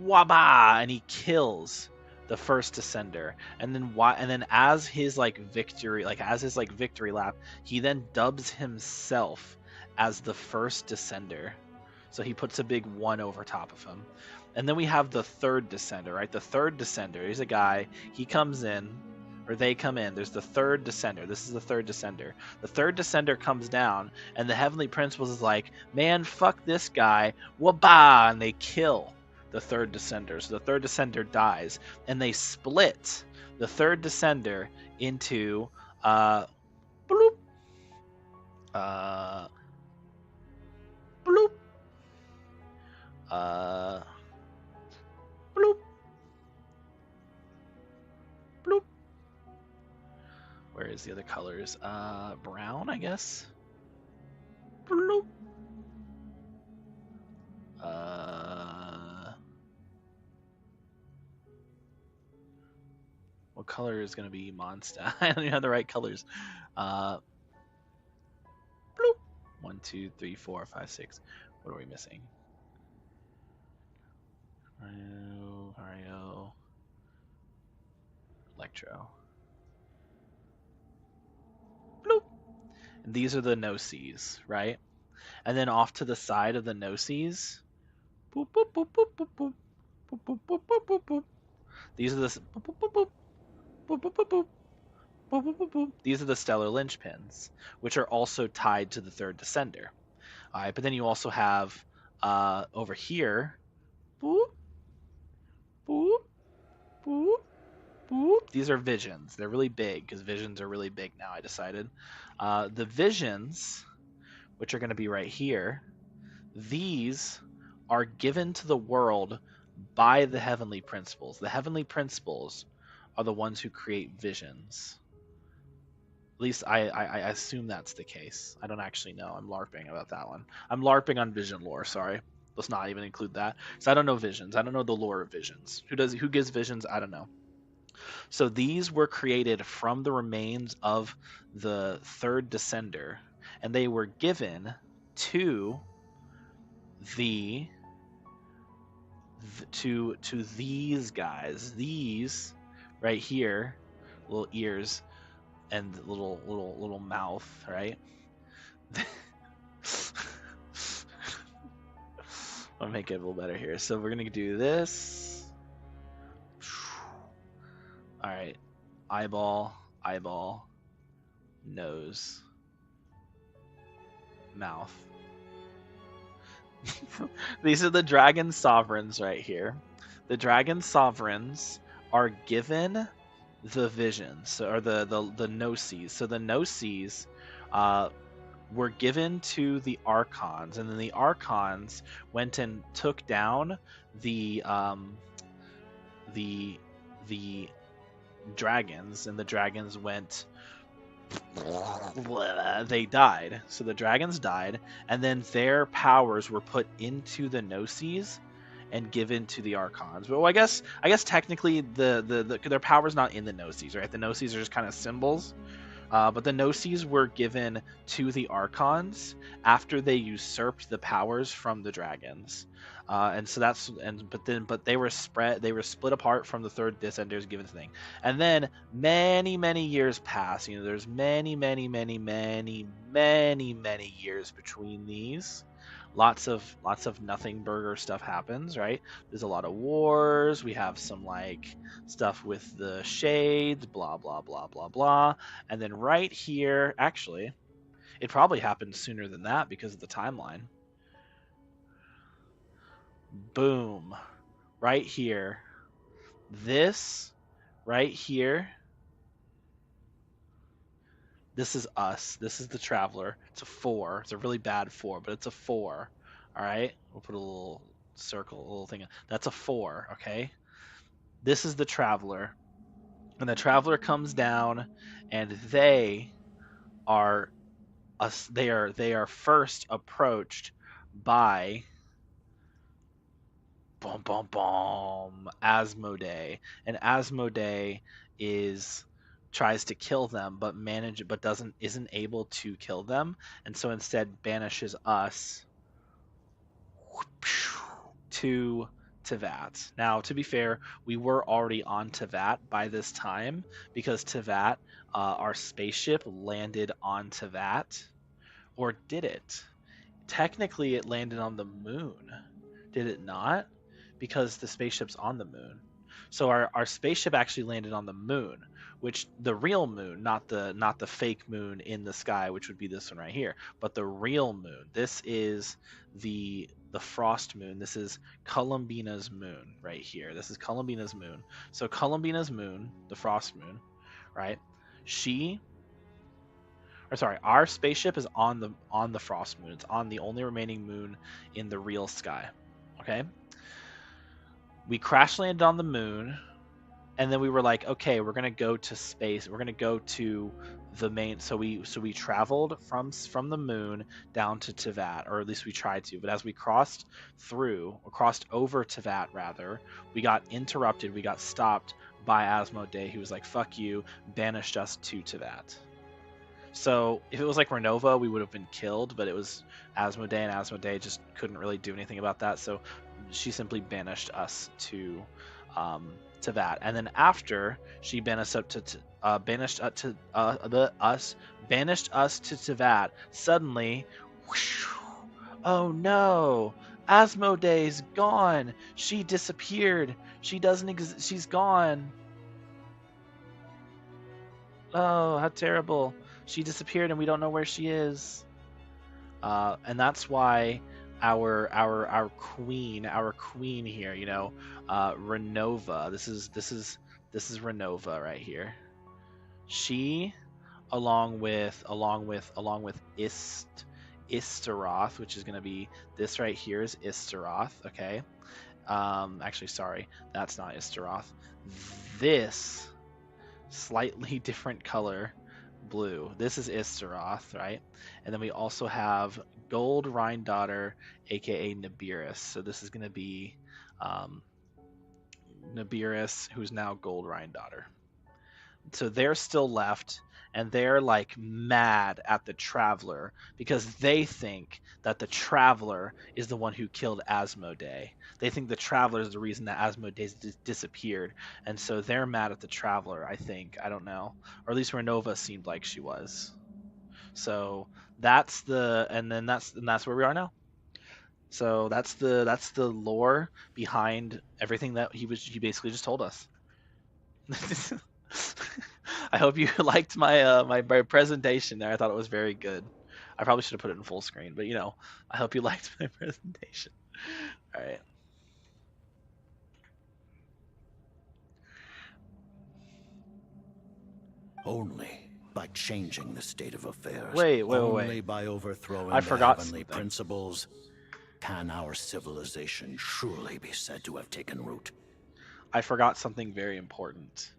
waba, and he kills the first descender, and then as his victory lap, he then dubs himself as the first descender. So he puts a big 1 over top of him. And then we have the third descender, right? The third descender, he's a guy, he comes in, or they come in. There's the third descender. This is the third descender. The third descender comes down, and the heavenly principles is like, man, fuck this guy, waba, and they kill the third descender. So the third descender dies, and they split the third descender into bloop, bloop, bloop, bloop. Where is the other colors? Brown, I guess. Bloop. What color is going to be Monster? I don't even have the right colors. Bloop. 1, 2, 3, 4, 5, 6. What are we missing? Mario. Electro. Bloop. And these are the no-sees, right? And then off to the side of the no-sees, boop, boop, boop, boop, boop, boop, boop, boop, boop, boop, boop, boop. These are the boop, boop, boop, boop, boop, boop, boop, boop, boop, boop, boop, boop. These are the stellar linchpins, which are also tied to the third descender. All right, but then you also have over here, boop, boop, boop, boop. These are visions. They're really big because visions are really big now. I decided the visions, which are going to be right here, these are given to the world by the heavenly principles. The heavenly principles are the ones who create visions. At least I assume that's the case. I don't actually know. I'm LARPing about that one. I'm LARPing on vision lore, sorry. Let's not even include that. So I don't know visions. I don't know the lore of visions. Who gives visions? I don't know. So these were created from the remains of the third descender, and they were given to these guys. These right here, little ears and little mouth, right? I'll make it a little better here. So we're gonna do this. All right, eyeball, nose, mouth. These are the dragon sovereigns right here. The dragon sovereigns are given the visions, or the no-sees. So the no-sees were given to the archons, and then the archons went and took down the dragons, and the dragons went, they died. So the dragons died, and then their powers were put into the no-sees and given to the archons. Well, I guess technically their power's not in the no-sees, right? The no-sees are just kind of symbols. But the no-sees were given to the archons after they usurped the powers from the dragons. But they were split apart from the third descenders given thing. And then many years pass. You know, there's many years between these. Lots of nothing burger stuff happens, right? There's a lot of wars. We have some stuff with the shades, blah blah blah blah blah. And then right here, actually, it probably happened sooner than that because of the timeline. boom, right here. This right here. This is us. This is the Traveler. It's a 4. It's a really bad 4, but it's a 4. All right. We'll put a little circle, a little thing. That's a 4. Okay. This is the Traveler, and the Traveler comes down, and they are us. They are first approached by boom, boom, boom, Asmodee, and Asmodee is tries to kill them, but isn't able to kill them, and so instead banishes us to Teyvat. Now, to be fair, we were already on Teyvat by this time because Teyvat, our spaceship landed on Teyvat, or did it? Technically, it landed on the moon, did it not? Because the spaceship's on the moon. So our spaceship actually landed on the moon, which the real moon, not the fake moon in the sky, which would be this one right here, but the real moon. This is the frost moon. This is Columbina's moon right here. This is Columbina's moon. So Columbina's moon, the frost moon, right? Our spaceship is on the frost moon. It's on the only remaining moon in the real sky. Okay? We crash landed on the moon, and then we were like, okay, we're gonna go to space. We're gonna go to the main. So we traveled from the moon down to Teyvat, or at least we tried to. But as we crossed over Teyvat rather, we got interrupted. We got stopped by Asmodee, who was like, "Fuck you," banished us to Teyvat. So if it was like Renova, we would have been killed, but it was Asmodee, and Asmodee just couldn't really do anything about that. So she simply banished us to that. And then after she banished us to Teyvat, suddenly, whoosh, oh no, Asmodee's gone. She disappeared. She doesn't exist. She's gone. Oh, how terrible. She disappeared and we don't know where she is. And that's why our queen here, Renova. This is Renova right here. She, along with Istaroth, which is gonna be this right here is Istaroth. Okay. Actually, sorry, that's not Istaroth. This slightly different color blue. This is Istaroth, right? And then we also have Gold Rhine Daughter, aka Nibiris. So this is going to be Nibiris, who's now Gold Rhine Daughter. So they're still left, and they're like mad at the Traveler because they think that the Traveler is the one who killed Asmodee. They think the Traveler is the reason that Asmodee disappeared, and so they're mad at the Traveler. I think, I don't know, or at least Renova seemed like she was. So that's where we are now. So that's the lore behind everything that he basically just told us. I hope you liked my my presentation there. I thought it was very good. I probably should have put it in full screen, but I hope you liked my presentation. All right. Only by changing the state of affairs. Wait. Only by overthrowing I the forgot heavenly something. principles can our civilization truly be said to have taken root. I forgot something very important.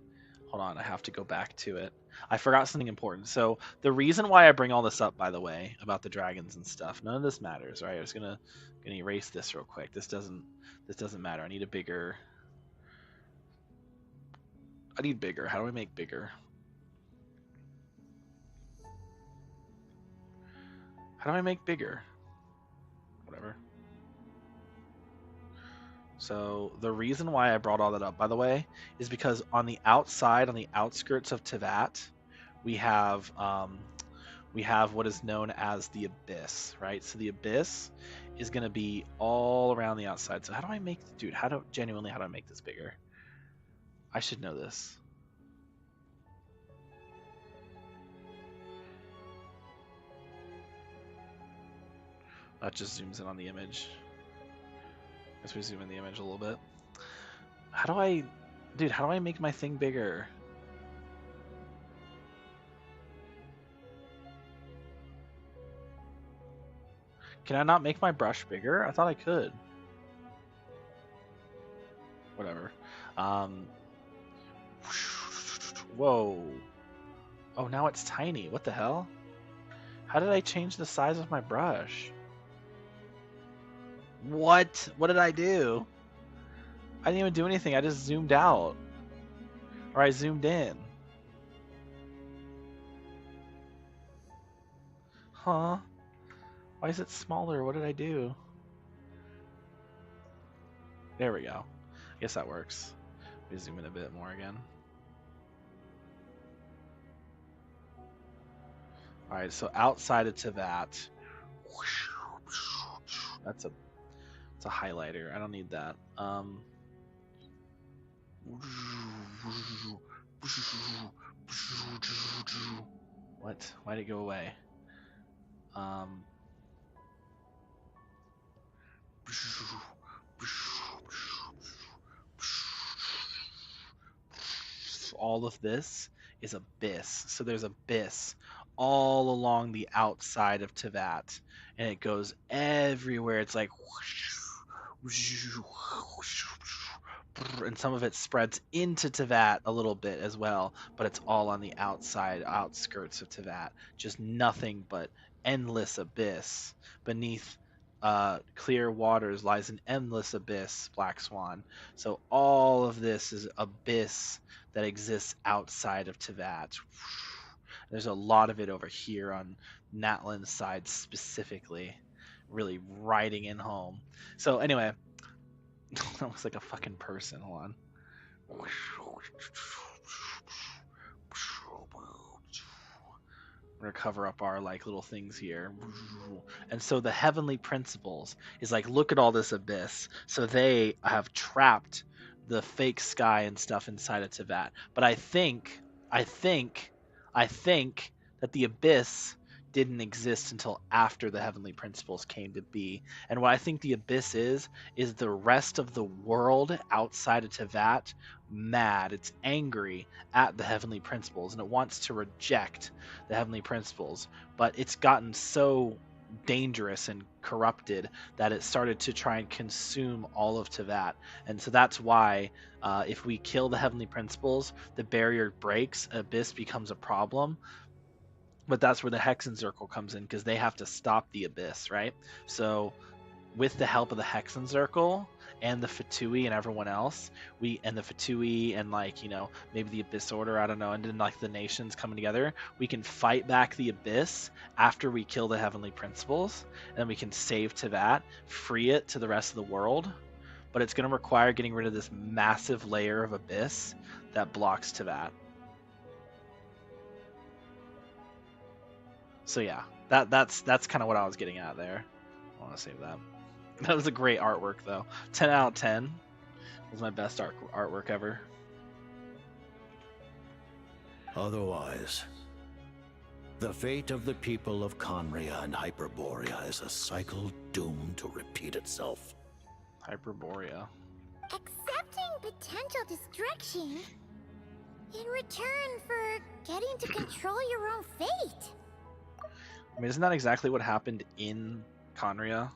Hold on, I have to go back to it. I forgot something important. So the reason why I bring all this up, by the way, about the dragons and stuff, none of this matters, right? I'm just gonna erase this real quick. This doesn't matter. I need bigger. How do I make bigger? How do I make bigger? Whatever. So the reason why I brought all that up, by the way, is because on the outside, on the outskirts of Teyvat, we have what is known as the Abyss, right? So the Abyss is going to be all around the outside. So how do I make, dude? How do I make this bigger? I should know this. That just zooms in on the image. Let's zoom in the image a little bit. How do I... Dude, how do I make my thing bigger? Can I not make my brush bigger? I thought I could. Whatever. Whoa. Oh, now it's tiny. What the hell? How did I change the size of my brush? What? What did I do? I didn't even do anything. I just zoomed out. Or I zoomed in. Huh? Why is it smaller? What did I do? There we go. Guess that works. Let me zoom in a bit more again. Alright, so outside of Teyvat. That's a highlighter. I don't need that. What? Why'd it go away? All of this is abyss. So there's abyss all along the outside of Teyvat, and it goes everywhere. It's like, and some of it spreads into Teyvat a little bit as well, but it's all on the outskirts of Teyvat. Just nothing but endless abyss. Beneath clear waters lies an endless abyss, Black Swan. So all of this is abyss that exists outside of Teyvat. There's a lot of it over here on Natlan's side specifically, really riding in home. So anyway, that looks like a fucking person. Hold on. We're gonna cover up our like little things here. And so the heavenly principles is like, look at all this abyss. So they have trapped the fake sky and stuff inside of Teyvat. But I think that the abyss didn't exist until after the heavenly principles came to be. And what I think the abyss is the rest of the world outside of Teyvat mad. It's angry at the heavenly principles, and it wants to reject the heavenly principles. But it's gotten so dangerous and corrupted that it started to try and consume all of Teyvat. And so that's why if we kill the heavenly principles, the barrier breaks, abyss becomes a problem. But that's where the Hexen Circle comes in, because they have to stop the abyss, right? So with the help of the Hexen Circle and the Fatui and everyone else, and the Fatui and like, you know, maybe the Abyss Order, I don't know, and then like the nations coming together, we can fight back the abyss after we kill the heavenly principles, and then we can save Teyvat, free it to the rest of the world. But it's going to require getting rid of this massive layer of abyss that blocks Teyvat. So yeah, that's kind of what I was getting at there. I want to save that. That was a great artwork though. 10 out of 10. It was my best artwork ever. Otherwise, the fate of the people of Conria and Hyperborea is a cycle doomed to repeat itself. Hyperborea. Accepting potential destruction in return for getting to control your own fate. I mean, isn't that exactly what happened in Conria?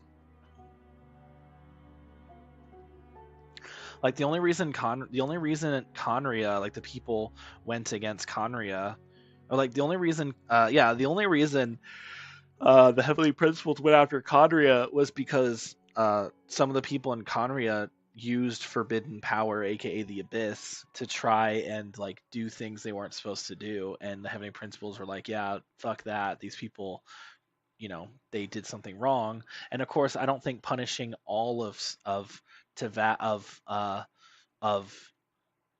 Like the only reason Conria, like the people went against Conria, or like the only reason the heavenly principles went after Conria was because some of the people in Conria used forbidden power, aka the abyss, to try and like do things they weren't supposed to do, and the heavenly principles were like, yeah, fuck that, these people, you know, they did something wrong. And of course I don't think punishing all of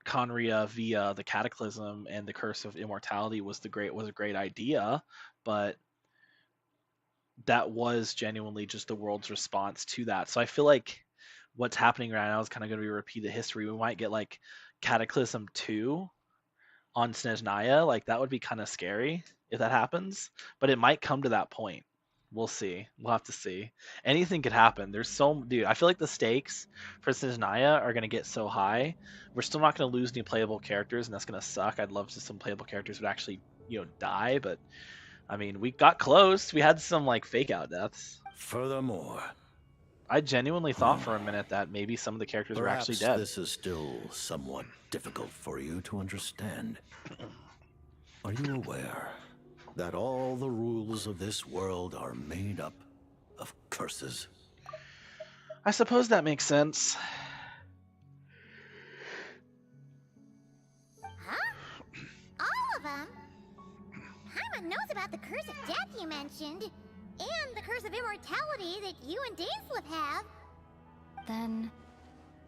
Conria via the Cataclysm and the Curse of Immortality was a great idea, but that was genuinely just the world's response to that. So I feel like what's happening right now is kind of going to be a repeat of history. We might get like Cataclysm 2 on Snezhnaya. Like that would be kind of scary if that happens, but it might come to that point We'll see. We'll have to see. Anything could happen. There's dude. I feel like the stakes for Snezhnaya are gonna get so high. We're still not gonna lose any playable characters, and that's gonna suck. I'd love to some playable characters would actually, die. But I mean, we got close. We had some like fake out deaths. Furthermore, I genuinely thought for a minute that maybe some of the characters were actually dead. This is still somewhat difficult for you to understand. Are you aware that all the rules of this world are made up of curses? I suppose that makes sense. Huh? All of them? Paimon knows about the curse of death you mentioned, and the curse of immortality that you and Dainsleif have. Then,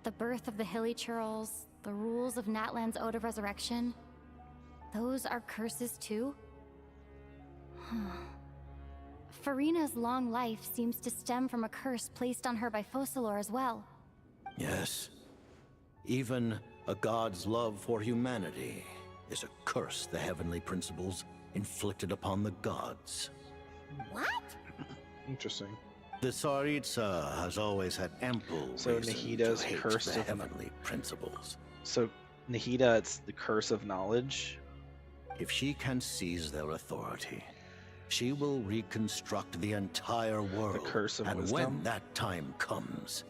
the birth of the Hilly Churls, the rules of Natlan's Ode of Resurrection, those are curses too? Farina's long life seems to stem from a curse placed on her by Focalor as well. Yes. Even a god's love for humanity is a curse the heavenly principles inflicted upon the gods. What? Interesting. The Tsaritsa has always had ample reason Nahida's to hate curse the of heavenly principles. So Nahida, it's the curse of knowledge. If she can seize their authority, she will reconstruct the entire world. The curse of and wisdom. when that time comes,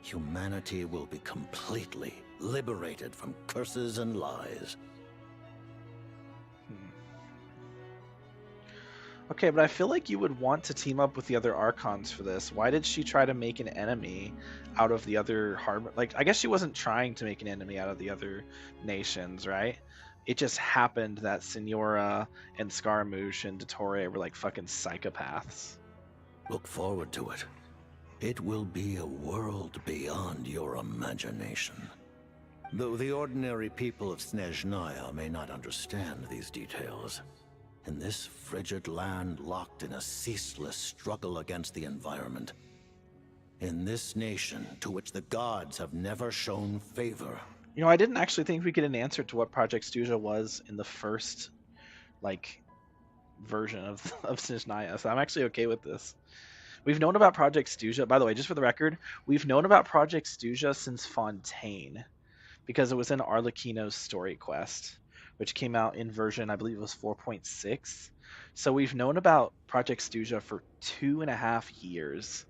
humanity will be completely liberated from curses and lies. Okay, but I feel like you would want to team up with the other Archons for this. Why did she try to make an enemy out of the other Like, I guess she wasn't trying to make an enemy out of the other nations, right? It just happened that Signora and Scaramouche and Dottore were like fucking psychopaths. Look forward to it. It will be a world beyond your imagination. Though the ordinary people of Snezhnaya may not understand these details, in this frigid land locked in a ceaseless struggle against the environment, in this nation to which the gods have never shown favor. I didn't actually think we get an answer to what Project Stuja was in the first, version of Snezhnaya, so I'm actually okay with this. We've known about Project Stuja, by the way, just for the record, we've known about Project Stuja since Fontaine, because it was in Arlecchino's story quest, which came out in version, I believe it was 4.6. So we've known about Project Stuja for 2.5 years.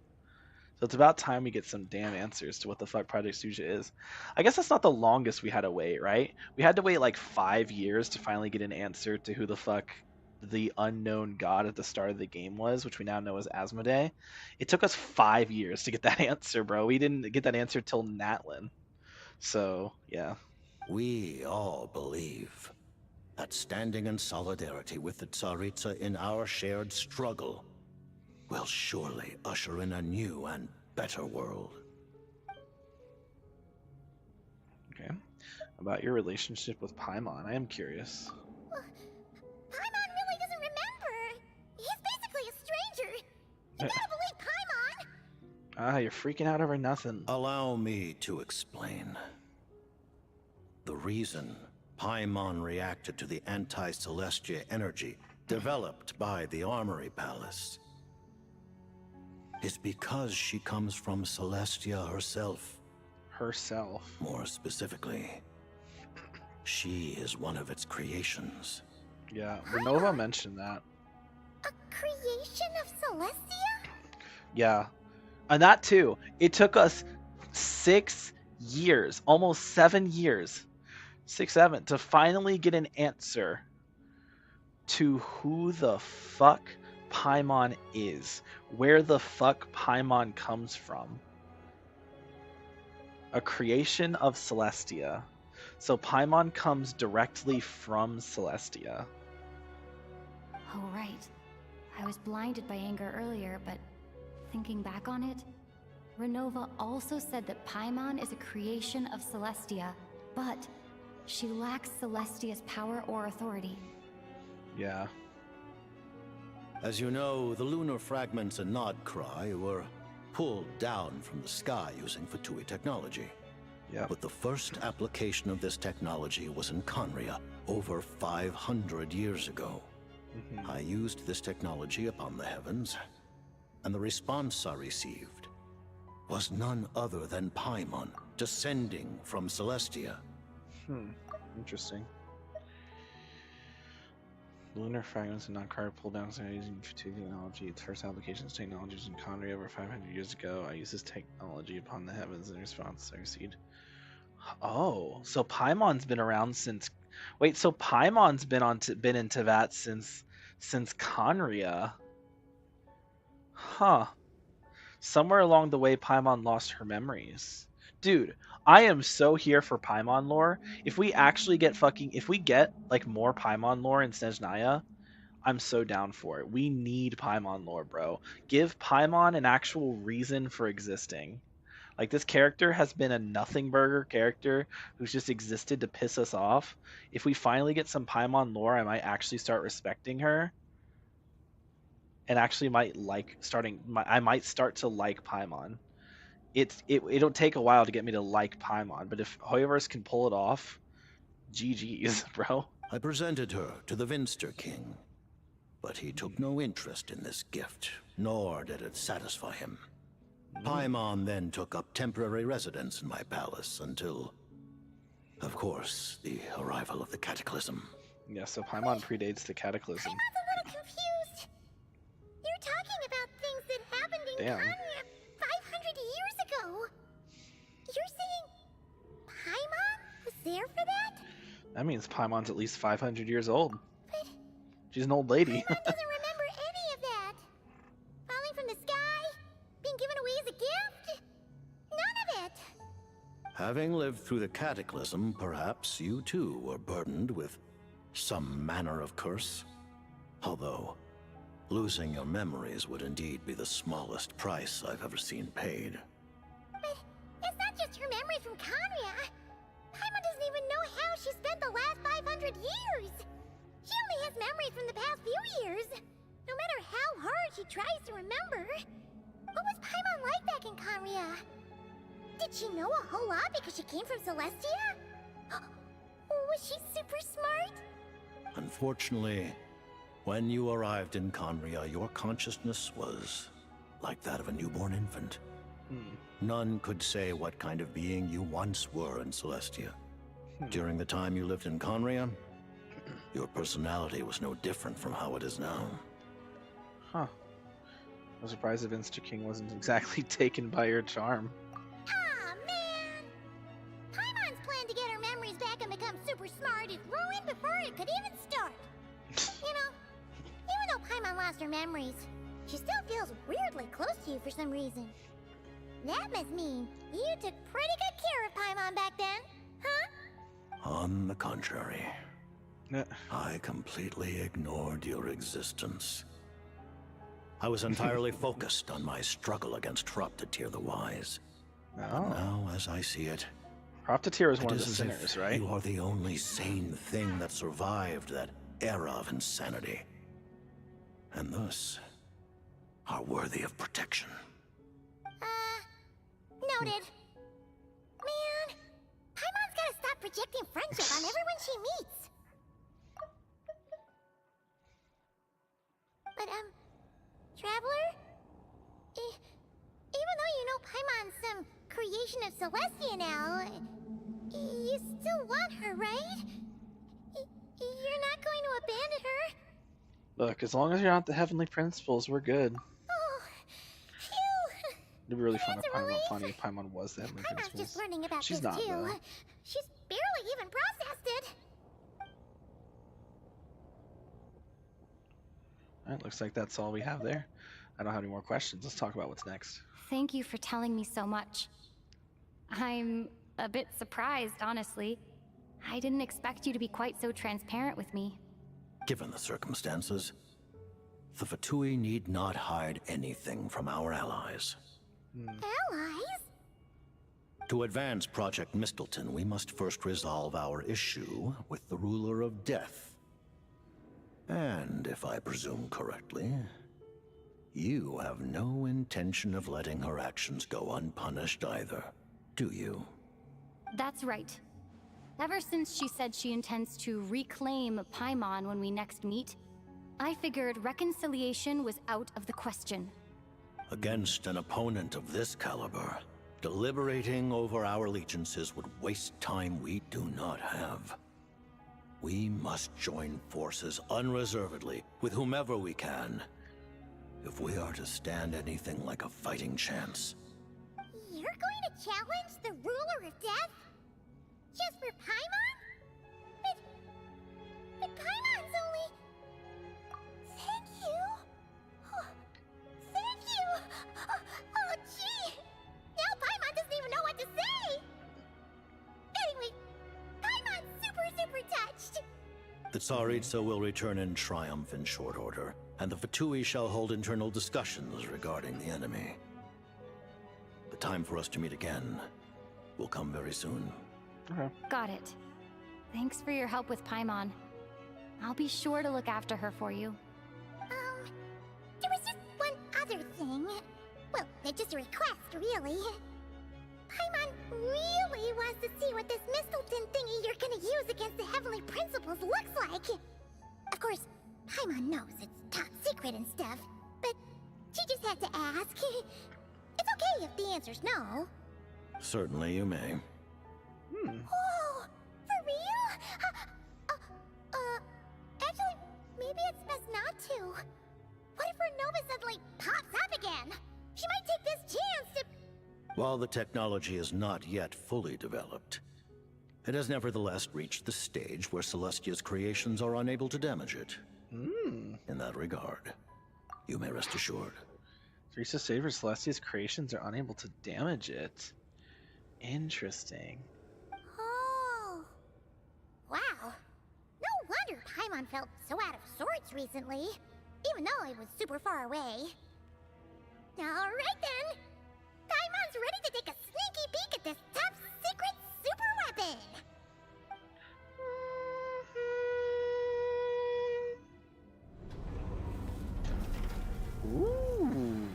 So it's about time we get some damn answers to what the fuck Project Stuja is. I guess that's not the longest we had to wait, right? We had to wait like 5 years to finally get an answer to who the fuck the unknown god at the start of the game was, which we now know as Asmodee. It took us 5 years to get that answer, bro. We didn't get that answer till Natlan. So, yeah. We all believe that standing in solidarity with the Tsaritsa in our shared struggle will surely usher in a new and better world. Okay. About your relationship with Paimon, I am curious. Paimon really doesn't remember. He's basically a stranger. You gotta believe Paimon. You're freaking out over nothing. Allow me to explain. The reason Paimon reacted to the anti-Celestia energy developed by the Armory Palace is because she comes from Celestia herself. Herself? More specifically, she is one of its creations. Yeah, Renova mentioned that. A creation of Celestia? Yeah. And that too. It took us 6 years, almost 7 years, 6, 7, to finally get an answer to who the fuck Paimon is. Where the fuck Paimon comes from. A creation of Celestia. So Paimon comes directly from Celestia. Oh, right. I was blinded by anger earlier, but thinking back on it, Renova also said that Paimon is a creation of Celestia, but she lacks Celestia's power or authority. Yeah. As you know, the lunar fragments in Nodcry were pulled down from the sky using Fatui technology. Yeah. But the first application of this technology was in Conria over 500 years ago. I used this technology upon the heavens, and the response I received was none other than Paimon descending from Celestia. Interesting. Lunar fragments and non-card pull downs are using technology. Its first applications technologies in Conry over 500 years ago. I used this technology upon the heavens in response I received. Oh, so Paimon's been around since. Wait, so Paimon's been in Teyvat since Conria. Huh. Somewhere along the way, Paimon lost her memories. Dude, I am so here for Paimon lore. If we actually get like more Paimon lore in Snezhnaya, I'm so down for it. We need Paimon lore, bro. Give Paimon an actual reason for existing. Like, this character has been a nothing burger character who's just existed to piss us off. If we finally get some Paimon lore, I might actually start respecting her. And actually I might start to like Paimon. It'll take a while to get me to like Paimon, but if Hoyoverse can pull it off, GG's, bro. I presented her to the Vinster King, but he took no interest in this gift, nor did it satisfy him. Paimon then took up temporary residence in my palace until, of course, the arrival of the Cataclysm. Yeah, so Paimon predates the Cataclysm. I'm a little confused. You're talking about things that happened in Conria 500 years ago. You're saying Paimon was there for that? That means Paimon's at least 500 years old. But she's an old lady. Paimon doesn't remember any of that. Falling from the sky, being given away as a gift, none of it. Having lived through the Cataclysm, perhaps you too were burdened with some manner of curse. Although, losing your memories would indeed be the smallest price I've ever seen paid. But it's not just her memories from Conria. Paimon doesn't even know how she spent the last 500 years. She only has memories from the past few years. No matter how hard she tries to remember. What was Paimon like back in Conria? Did she know a whole lot because she came from Celestia? Was she super smart? Unfortunately, when you arrived in Conria, your consciousness was like that of a newborn infant. None could say what kind of being you once were in Celestia. During the time you lived in Conria, your personality was no different from how it is now. Huh. I'm surprised the Vinster King wasn't exactly taken by your charm. Aw, man! Paimon's plan to get her memories back and become super smart is ruined before it could even start. You know, even though Paimon lost her memories, she still feels weirdly close to you for some reason. That must mean you took pretty good care of Paimon back then, huh? On the contrary, I completely ignored your existence. I was entirely focused on my struggle against Proptatir the Wise. And now, as I see it, Proptatir is one of it the is as if sinners, right? You are the only sane thing that survived that era of insanity. And thus, are worthy of protection. Noted. Man, Paimon's gotta stop projecting friendship on everyone she meets. But, Traveler? Even though you know Paimon's some creation of Celestia now, you still want her, right? You're not going to abandon her? Look, as long as you're not the Heavenly Principles, we're good. Oh, phew. It'd be really fun if Paimon was the Heavenly Paimon's Principles. just learning about She's this not, too. though. She's barely even processed it. Alright, looks like that's all we have there. I don't have any more questions. Let's talk about what's next. Thank you for telling me so much. I'm a bit surprised, honestly. I didn't expect you to be quite so transparent with me. Given the circumstances, the Fatui need not hide anything from our allies. Allies? To advance Project Mistleton, we must first resolve our issue with the Ruler of Death. And if I presume correctly, you have no intention of letting her actions go unpunished either, do you? That's right. Ever since she said she intends to reclaim Paimon when we next meet, I figured reconciliation was out of the question. Against an opponent of this caliber, deliberating over our allegiances would waste time we do not have. We must join forces unreservedly with whomever we can, if we are to stand anything like a fighting chance. You're going to challenge the ruler of death? Just for Paimon? But Paimon's only... Thank you. Oh, thank you. Oh, gee. Now Paimon doesn't even know what to say. Anyway, Paimon's super touched. The Tsaritsa will return in triumph in short order, and the Fatui shall hold internal discussions regarding the enemy. The time for us to meet again will come very soon. Got it. Thanks for your help with Paimon. I'll be sure to look after her for you. There was just one other thing. Well, just a request, really. Paimon really wants to see what this Mistelton thingy you're gonna use against the Heavenly Principles looks like. Of course, Paimon knows it's top secret and stuff, but she just had to ask. It's okay if the answer's no. Certainly you may. Oh, for real? Actually, maybe it's best not to. What if her Nova suddenly pops up again? She might take this chance to... While the technology is not yet fully developed, it has nevertheless reached the stage where Celestia's creations are unable to damage it. In that regard, you may rest assured. Teresa Saver Celestia's creations are unable to damage it. Interesting. Oh. Wow. No wonder Paimon felt so out of sorts recently, even though it was super far away. Alright then. Paimon's ready to take a sneaky peek at this top secret super weapon. Ooh.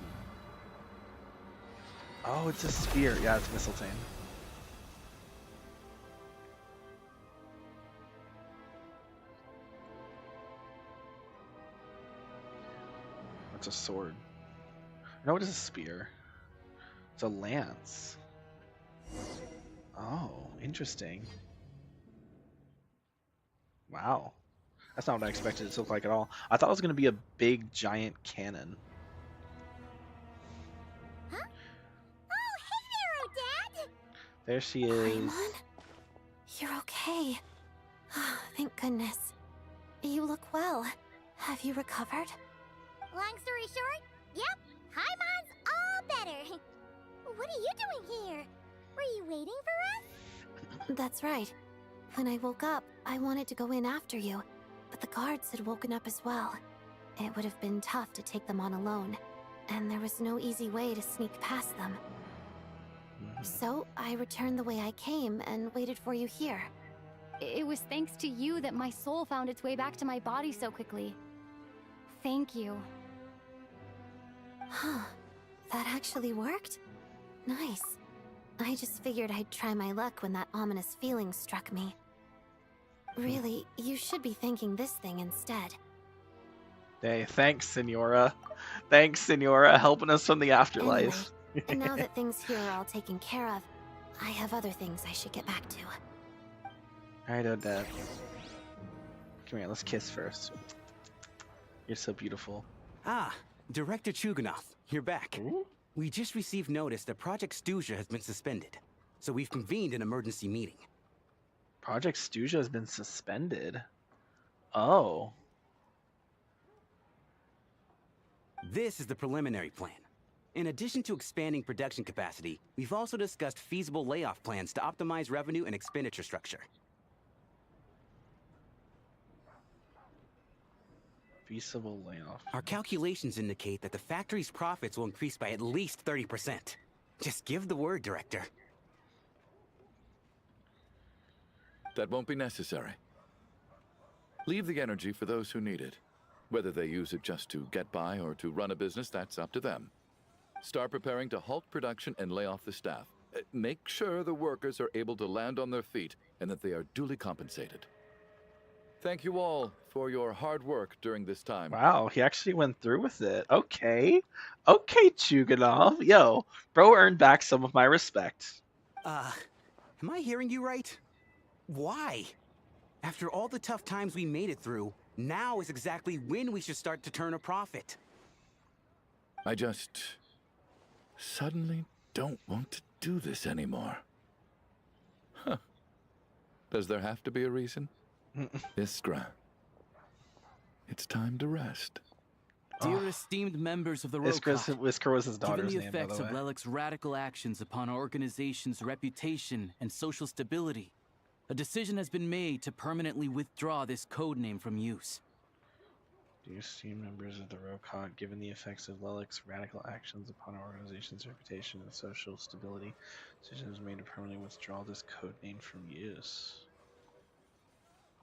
Oh, it's a spear. Yeah, it's Mistletoe. It's a sword. No, it is a spear. It's a lance. Oh, interesting. Wow. That's not what I expected it to look like at all. I thought it was going to be a big, giant cannon. Huh? Oh, hey there, Odette! There she is. Paimon? You're okay. Thank goodness. You look well. Have you recovered? Long story short, yep, Paimon's all better. What are you doing here? Were you waiting for us? That's right. When I woke up, I wanted to go in after you, but the guards had woken up as well. It would have been tough to take them on alone, and there was no easy way to sneak past them. So I returned the way I came and waited for you here. It was thanks to you that my soul found its way back to my body so quickly. Thank you. Huh. That actually worked? Nice. I just figured I'd try my luck when that ominous feeling struck me. Really, you should be thanking this thing instead. Hey, thanks, Senora. Thanks, Senora, helping us from the afterlife. Anyway, now that things here are all taken care of, I have other things I should get back to. Alright, Odette. Come here, let's kiss first. You're so beautiful. Ah, Director Chugunov, you're back. We just received notice that Project Stuja has been suspended, so we've convened an emergency meeting. Project Stuja has been suspended? Oh. This is the preliminary plan. In addition to expanding production capacity, we've also discussed feasible layoff plans to optimize revenue and expenditure structure. Feasible layoff. Our calculations indicate that the factory's profits will increase by at least 30%. Just give the word, Director. That won't be necessary. Leave the energy for those who need it. Whether they use it just to get by or to run a business, that's up to them. Start preparing to halt production and lay off the staff. Make sure the workers are able to land on their feet and that they are duly compensated. thank you all for your hard work during this time. Wow, he actually went through with it. Okay. Okay, Chuganov. Yo, bro earned back some of my respect. Am I hearing you right? Why? After all the tough times we made it through, now is exactly when we should start to turn a profit. I just suddenly don't want to do this anymore. Huh. Does there have to be a reason? Iskra, it's time to rest. Dear esteemed members of the Rokat, Iskra was his daughter's given the name, by effects the of way. Lelik's radical actions upon our organization's reputation and social stability, a decision has been made to permanently withdraw this code name from use. Dear esteemed members of the Rokat, given the effects of Lelik's radical actions upon our organization's reputation and social stability, a decision was made to permanently withdraw this code name from use.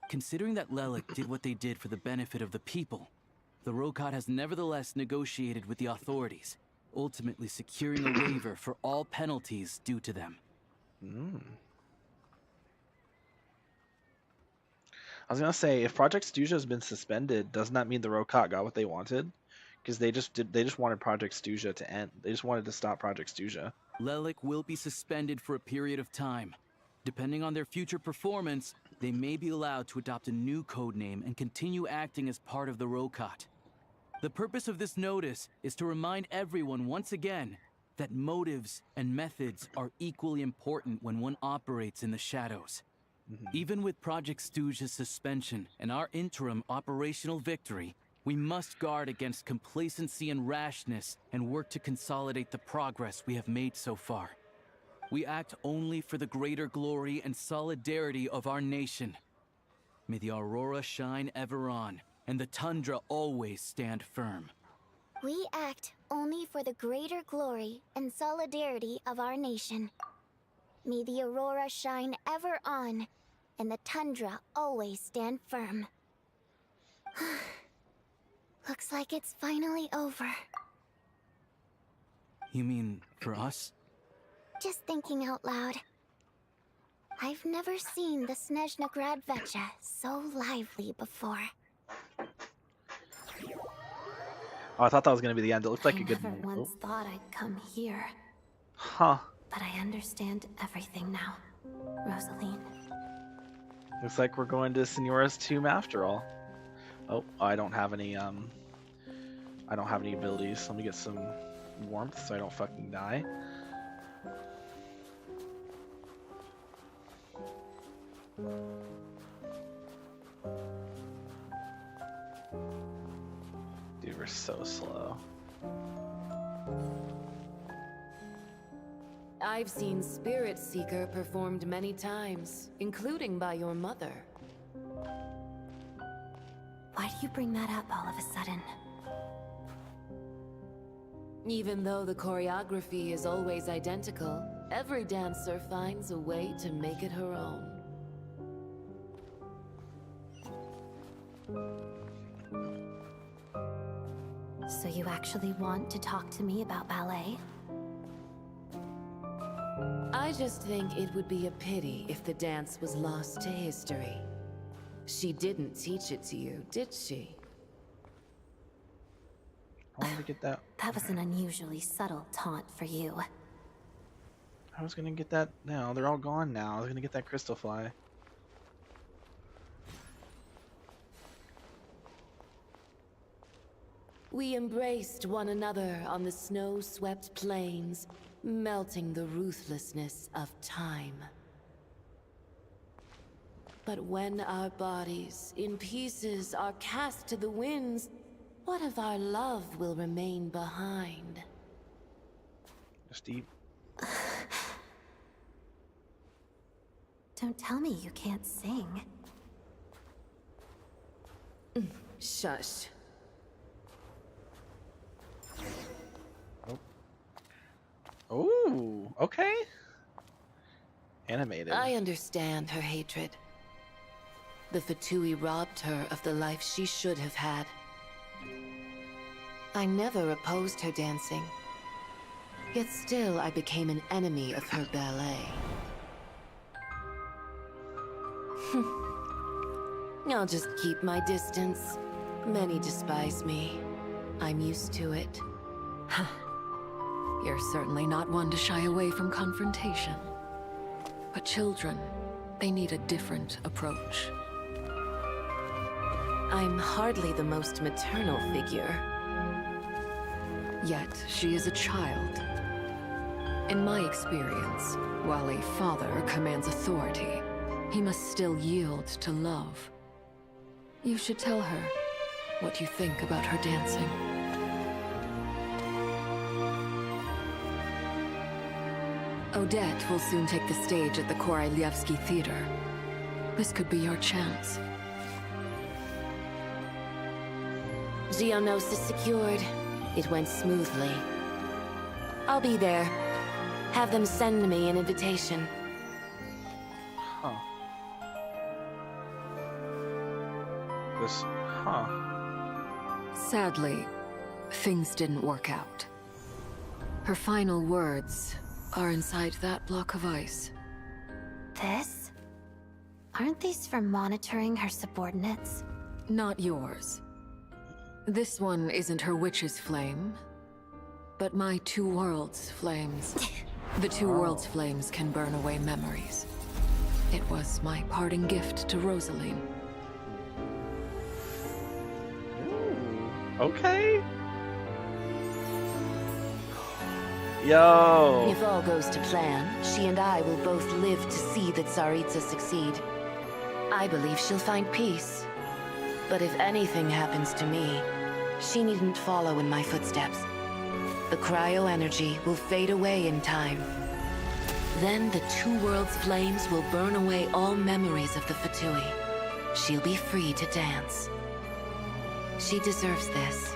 Considering that Lelik did what they did for the benefit of the people, the Rokat has nevertheless negotiated with the authorities, ultimately securing a waiver for all penalties due to them. I was gonna say, if Project Stuja has been suspended, doesn't that mean the Rokat got what they wanted? Because they just wanted Project Stuja to end. They just wanted to stop Project Stuja. Lelik will be suspended for a period of time. Depending on their future performance, they may be allowed to adopt a new codename and continue acting as part of the Rokat. The purpose of this notice is to remind everyone once again that motives and methods are equally important when one operates in the shadows. Even with Project Stuja's suspension and our interim operational victory, we must guard against complacency and rashness and work to consolidate the progress we have made so far. We act only for the greater glory and solidarity of our nation. May the aurora shine ever on, and the tundra always stand firm. We act only for the greater glory and solidarity of our nation. May the aurora shine ever on, and the tundra always stand firm. Looks like it's finally over. You mean for us? Just thinking out loud. I've never seen the Snezhna Grad Vecha so lively before. Oh, I thought that was gonna be the end. It looked like a good. I never once thought I'd come here. Huh. But I understand everything now, Rosaline. Looks like we're going to Senora's tomb after all. Oh, I don't have any abilities. Let me get some warmth so I don't fucking die. Dude, we're so slow. I've seen Spirit Seeker performed many times, including by your mother. Why do you bring that up all of a sudden? Even though the choreography is always identical, every dancer finds a way to make it her own. So you actually want to talk to me about ballet? I just think it would be a pity if the dance was lost to history. She didn't teach it to you, did she? I wanted to get that. That was an unusually subtle taunt for you. I was gonna get that now. They're all gone now. I was gonna get that crystal fly. We embraced one another on the snow-swept plains, melting the ruthlessness of time. But when our bodies, in pieces, are cast to the winds, what of our love will remain behind? Steve. Don't tell me you can't sing. Shush. Ooh, okay. Animated. I understand her hatred. The Fatui robbed her of the life she should have had. I never opposed her dancing. Yet still I became an enemy of her ballet. I'll just keep my distance. Many despise me. I'm used to it. You're certainly not one to shy away from confrontation. But children, they need a different approach. I'm hardly the most maternal figure. Yet, she is a child. In my experience, while a father commands authority, he must still yield to love. You should tell her what you think about her dancing. Odette will soon take the stage at the Koralyevsky Theater. This could be your chance. Geonosis secured. It went smoothly. I'll be there. Have them send me an invitation. Huh. Huh. Sadly, things didn't work out. Her final words are inside that block of ice. This? Aren't these for monitoring her subordinates? Not yours. This one isn't her witch's flame, but my two worlds' flames. The two worlds' flames can burn away memories. It was my parting gift to Rosaline. Okay. Yo. If all goes to plan, she and I will both live to see the Tsaritsa succeed. I believe she'll find peace. But if anything happens to me, she needn't follow in my footsteps. The cryo-energy will fade away in time. Then the two worlds' flames will burn away all memories of the Fatui. She'll be free to dance. She deserves this.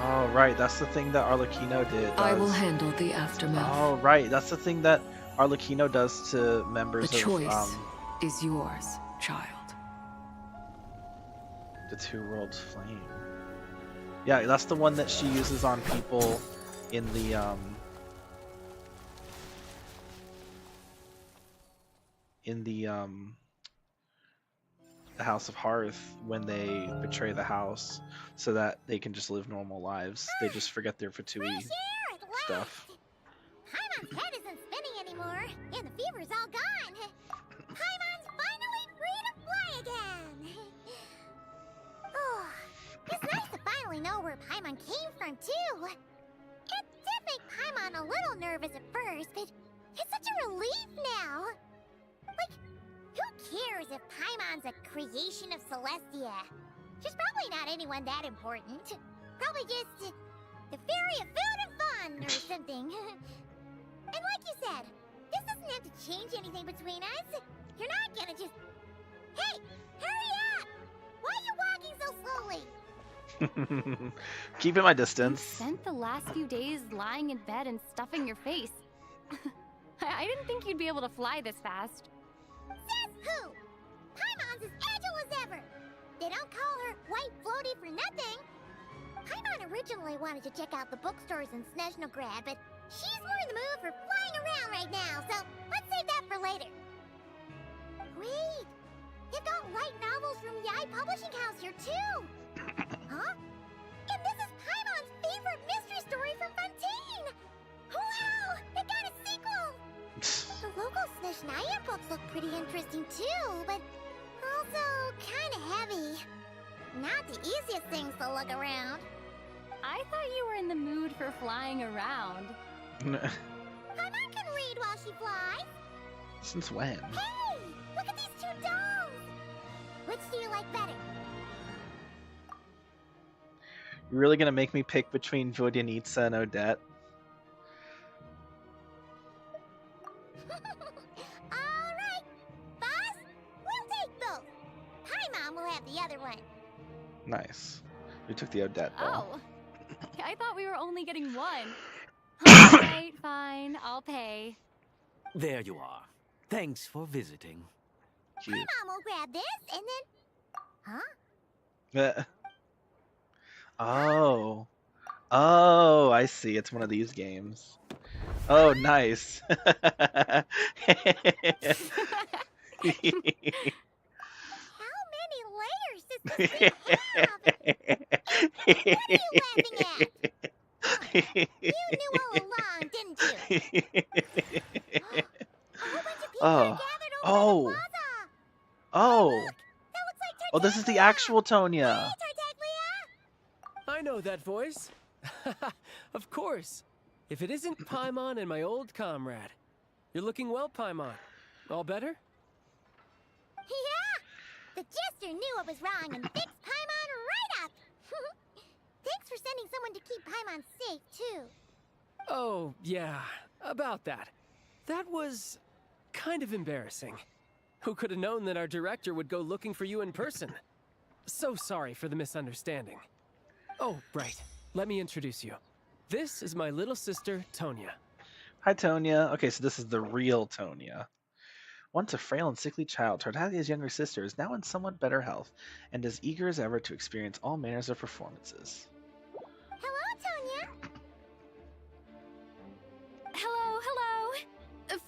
Oh, right. That's the thing that Arlecchino did. I will handle the aftermath. Oh, right. That's the thing that Arlecchino does to members The choice of is yours, child. The Two Worlds Flame. Yeah, that's the one that she uses on people in the House of Hearth when they betray the house, so that they can just live normal lives. They just forget their Fatui stuff. Paimon's head isn't spinning anymore, and the fever's all gone. Paimon's finally free to fly again. Oh, it's nice to finally know where Paimon came from, too. It did make Paimon a little nervous at first, but it's such a relief now. Like, who cares if Paimon's a creation of Celestia? She's probably not anyone that important. Probably just the fairy of food and fun or something. And like you said, this doesn't have to change anything between us. You're not gonna just... Hey, hurry up! Why are you walking so slowly? Keeping my distance. Spent the last few days lying in bed and stuffing your face. I didn't think you'd be able to fly this fast. Says who? Paimon's as agile as ever. They don't call her White Floaty for nothing. Paimon originally wanted to check out the bookstores in Snezhnograd, but she's more in the mood for flying around right now, so let's save that for later. Wait, they've got light novels from Yai Publishing House here too. Huh? And this is Paimon's favorite mystery story from Fontaine. Wow, they got a sequel. The local Snezhnaya books look pretty interesting too, but also kind of heavy. Not the easiest things to look around. I thought you were in the mood for flying around. Paimon can read while she flies. Since when? Hey, look at these two dolls. Which do you like better? You're really gonna make me pick between Vodyanitsa and Odette? Alright, boss, we'll take both. Paimon will have the other one. Nice. We took the Odette doll. Oh, I thought we were only getting one. Alright, fine, I'll pay. There you are. Thanks for visiting. Cute. Paimon will grab this and then... Huh? Oh. Oh, I see. It's one of these games. Oh, nice. How many You knew all along, didn't you? Oh. Oh. Oh. Oh, this is the actual Tonya. I know that voice. Of course. If it isn't Paimon and my old comrade. You're looking well, Paimon. All better? Yeah! The Jester knew I was wrong and fixed Paimon right up! Thanks for sending someone to keep Paimon safe, too. Oh, yeah. About that. That was kind of embarrassing. Who could have known that our director would go looking for you in person? So sorry for the misunderstanding. Oh, right. Let me introduce you. This is my little sister, Tonya. Hi, Tonya. Okay, so this is the real Tonya. Once a frail and sickly child, Tartaglia's younger sister is now in somewhat better health and as eager as ever to experience all manners of performances. Hello, Tonya! Hello.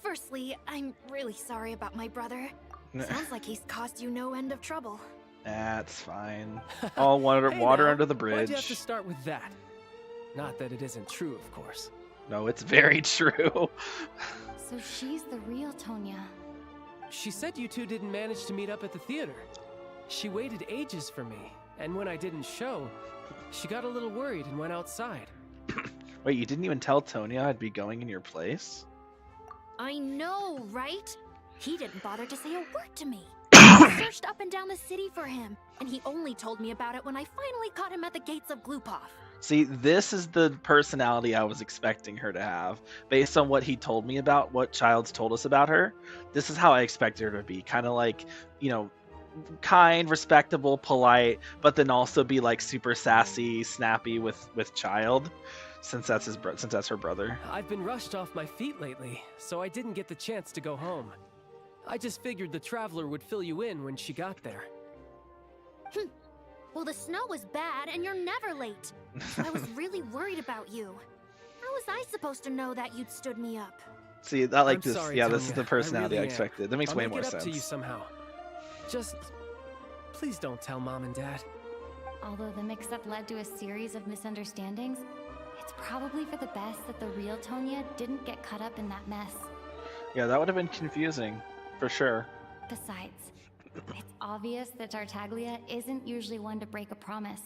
Firstly, I'm really sorry about my brother. Sounds like he's caused you no end of trouble. That's fine. All water, Hey water now, under the Why'd bridge. you have to start with that? Not that it isn't true, of course. No, it's very true. So she's the real Tonya. She said you two didn't manage to meet up at the theater. She waited ages for me, and when I didn't show, she got a little worried and went outside. Wait, you didn't even tell Tonya I'd be going in your place? I know, right? He didn't bother to say a word to me. I searched up and down the city for him, and he only told me about it when I finally caught him at the gates of Glupov. See, this is the personality I was expecting her to have. Based on what he told me about, what Childs told us about her, this is how I expected her to be. Kind of like, you know, kind, respectable, polite, but then also be like super sassy, snappy with Child, since that's her brother. I've been rushed off my feet lately, so I didn't get the chance to go home. I just figured the Traveler would fill you in when she got there. Well, the snow was bad, and you're never late. So I was really worried about you. How was I supposed to know that you'd stood me up? See, I like I'm this. sorry, Yeah, this Tonya. is the personality I really am. expected. That makes I'll way make more it up sense. to you somehow. Just please don't tell Mom and Dad. Although the mix-up led to a series of misunderstandings, it's probably for the best that the real Tonya didn't get caught up in that mess. Yeah, that would have been confusing, for sure. Besides, it's obvious that Tartaglia isn't usually one to break a promise.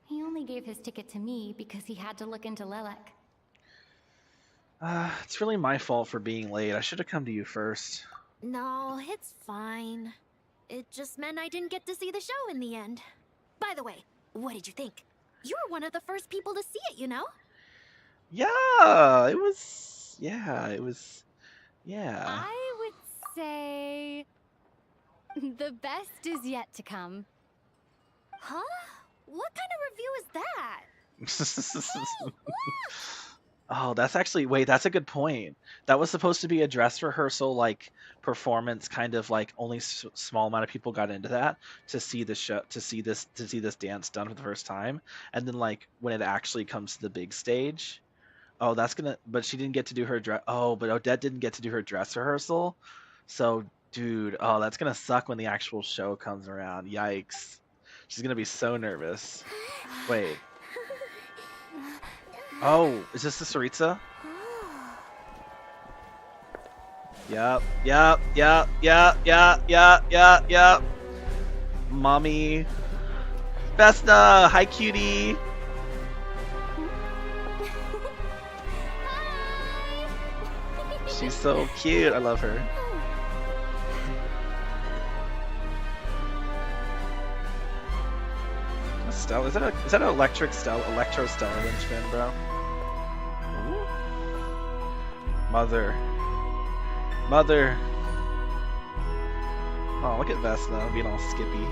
He only gave his ticket to me because he had to look into Lelek. It's really my fault for being late. I should have come to you first. No, it's fine. It just meant I didn't get to see the show in the end. By the way, what did you think? You were one of the first people to see it, you know? Yeah, it was. Yeah, it was. Yeah. I would say the best is yet to come. Huh? What kind of review is that? Oh, that's actually, wait, that's a good point. That was supposed to be a dress rehearsal, like performance, kind of like only small amount of people got into that to see the show, to see this dance done for the first time, and then like when it actually comes to the big stage, oh, that's gonna. But she didn't get to do her dress. Oh, but Odette didn't get to do her dress rehearsal, so dude, oh, that's gonna suck when the actual show comes around. Yikes, she's gonna be so nervous. Wait. Oh, is this the Saritsa? Yep. Mommy. Vesna, hi cutie. She's so cute, I love her. Stella, is that an electro Stella linchpin, bro? Ooh. Mother. Oh, look at Vesna being all skippy.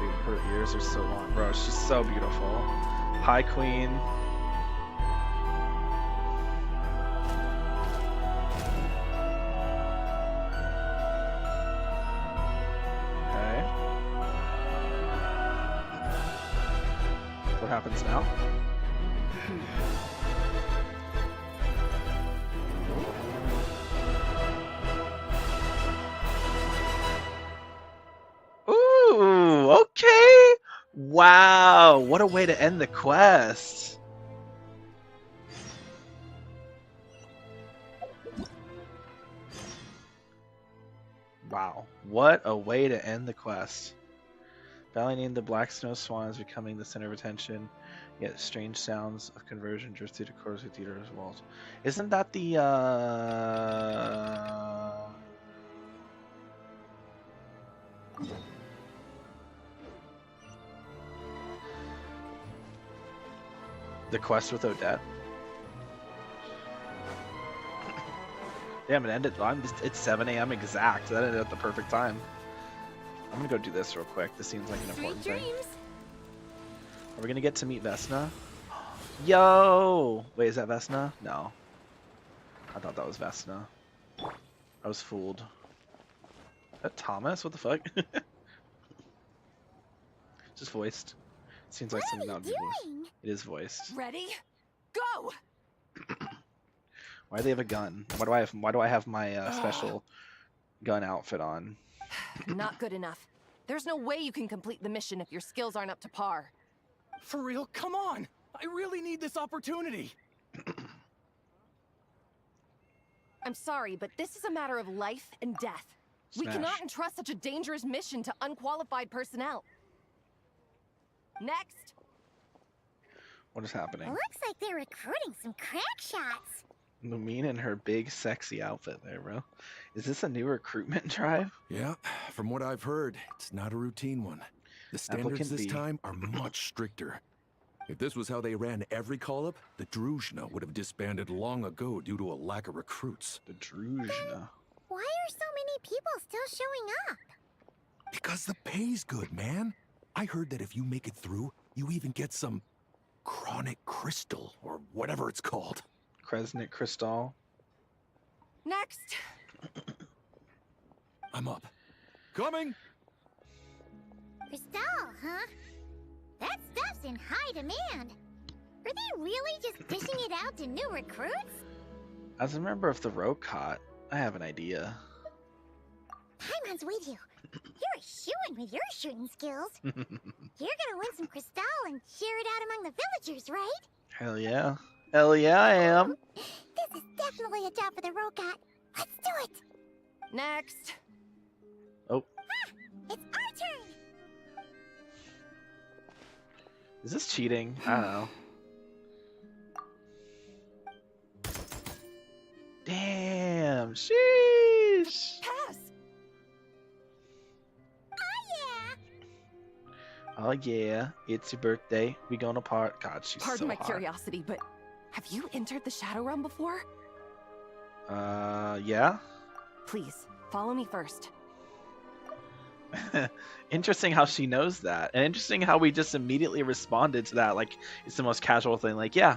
Dude, her ears are so long, bro. She's so beautiful. Hi, Queen. What happens now? Wow, what a way to end the quest. Wow, what a way to end the quest. Valley named the Black Snow Swan is becoming the center of attention, yet strange sounds of conversion drift through the corridors of theater's walls. Isn't that the quest with Odette? Damn, it ended. It's 7 a.m. exact. That ended at the perfect time. I'm gonna go do this real quick. This seems like an important thing. Are we gonna get to meet Vesna? Yo! Wait, is that Vesna? No. I thought that was Vesna. I was fooled. Is that Thomas? What the fuck? Just voiced. Seems like something that would be voiced. It is voiced. Ready? Go! Why do they have a gun? Why do I have my special gun outfit on? Not good enough. There's no way you can complete the mission if your skills aren't up to par. For real? Come on! I really need this opportunity! I'm sorry, but this is a matter of life and death. We cannot entrust such a dangerous mission to unqualified personnel. Next! What is happening? Looks like they're recruiting some crack shots. Lumine in her big sexy outfit there, bro. Is this a new recruitment drive? Yeah, from what I've heard, it's not a routine one. The standards this time are much stricter. If this was how they ran every call-up, the Druzhna would have disbanded long ago due to a lack of recruits. The Druzhna? Why are so many people still showing up? Because the pay's good, man. I heard that if you make it through, you even get some chronic crystal, or whatever it's called. Kresnik Crystal. Next! I'm up. Coming! Crystal, huh? That stuff's in high demand. Are they really just dishing it out to new recruits? As a member of the Rokot, I have an idea. Paimon's with you. You're a shoo-in with your shooting skills. You're gonna win some Crystal and share it out among the villagers, right? Hell yeah. Hell yeah, I am. This is definitely a job for the Rokot. Let's do it! Next! Oh. Ah, it's our turn! Is this cheating? I don't know. Damn. Sheesh. Pass! Oh yeah, it's your birthday. We gonna part. God, she's Pardon so my hot. curiosity, but have you entered the Shadow Realm before? Yeah. Please, follow me first. Interesting how she knows that, and interesting how we just immediately responded to that. Like it's the most casual thing. Like, yeah.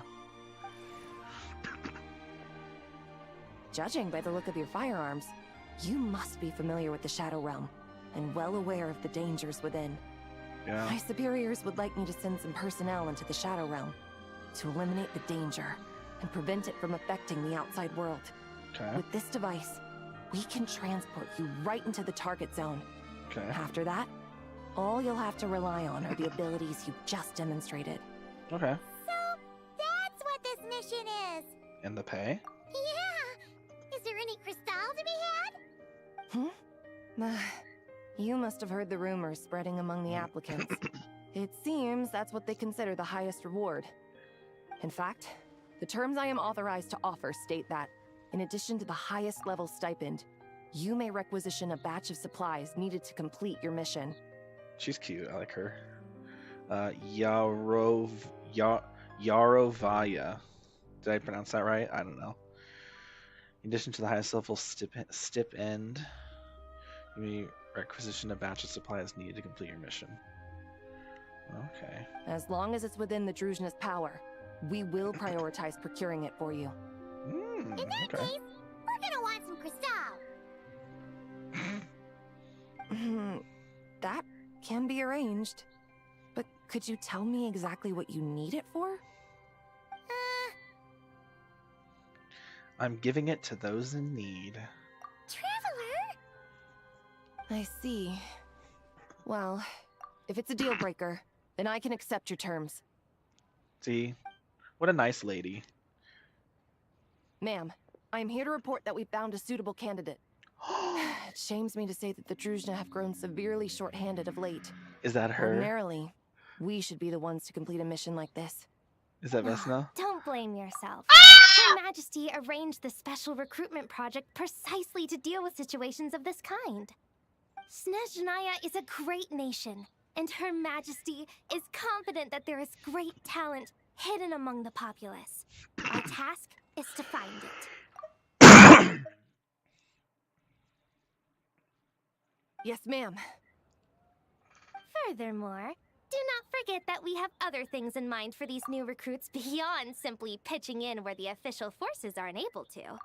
Judging by the look of your firearms, you must be familiar with the Shadow Realm, and well aware of the dangers within. Yeah. My superiors would like me to send some personnel into the Shadow Realm to eliminate the danger and prevent it from affecting the outside world. Okay. With this device, we can transport you right into the target zone. Okay. After that, all you'll have to rely on are the abilities you just demonstrated. Okay. So, that's what this mission is! And the pay? Yeah! Is there any Crystal to be had? You must have heard the rumors spreading among the applicants. It seems that's what they consider the highest reward. In fact, the terms I am authorized to offer state that, in addition to the highest level stipend, you may requisition a batch of supplies needed to complete your mission. She's cute. I like her. Yarovaya. Did I pronounce that right? I don't know. In addition to the highest level stipend, you may requisition a batch of supplies needed to complete your mission. Okay. As long as it's within the Druzhna's power, we will prioritize procuring it for you. In that case, we're gonna want some Crystal! That can be arranged. But could you tell me exactly what you need it for? I'm giving it to those in need. Traveler? I see. Well, if it's a deal breaker, Then I can accept your terms. See? What a nice lady. Ma'am, I am here to report that we found a suitable candidate. It shames me to say that the Druzhna have grown severely short-handed of late. Is that her? Ordinarily, we should be the ones to complete a mission like this. Is that Vesna? Don't blame yourself. Ah! Her Majesty arranged the special recruitment project precisely to deal with situations of this kind. Snezhnaya is a great nation, and Her Majesty is confident that there is great talent hidden among the populace. Our task is to find it. Yes, ma'am. Furthermore, do not forget that we have other things in mind for these new recruits beyond simply pitching in where the official forces aren't able to.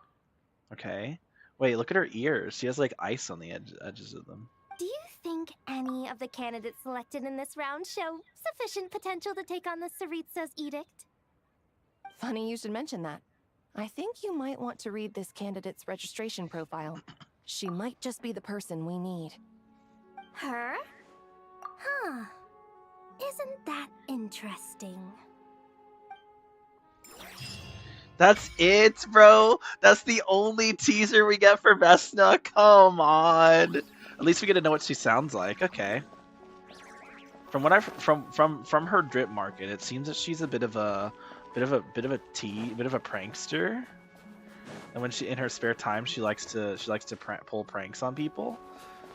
Okay. Wait, look at her ears. She has like ice on the edges of them. Do you think any of the candidates selected in this round show sufficient potential to take on the Tsaritsa's edict? Funny you should mention that. I think you might want to read this candidate's registration profile. She might just be the person we need. Her? Huh. Isn't that interesting? That's it, bro. That's the only teaser we get for Vesna. Come on. At least we get to know what she sounds like. Okay. From what from her drip market, it seems that she's a bit of a prankster. And when she in her spare time, she likes to pull pranks on people.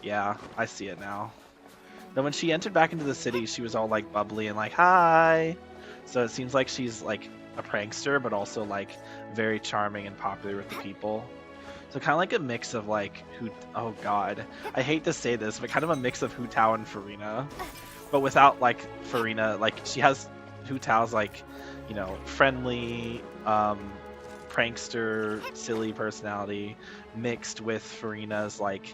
Yeah, I see it now. Then when she entered back into the city, she was all like bubbly and like hi. So it seems like she's like a prankster, but also like very charming and popular with the people. So kind of like a mix of like oh god, I hate to say this, but kind of a mix of Hu Tao and Farina, but without like Farina. Like she has Hu Tao's like, you know, friendly, prankster, silly personality mixed with Farina's like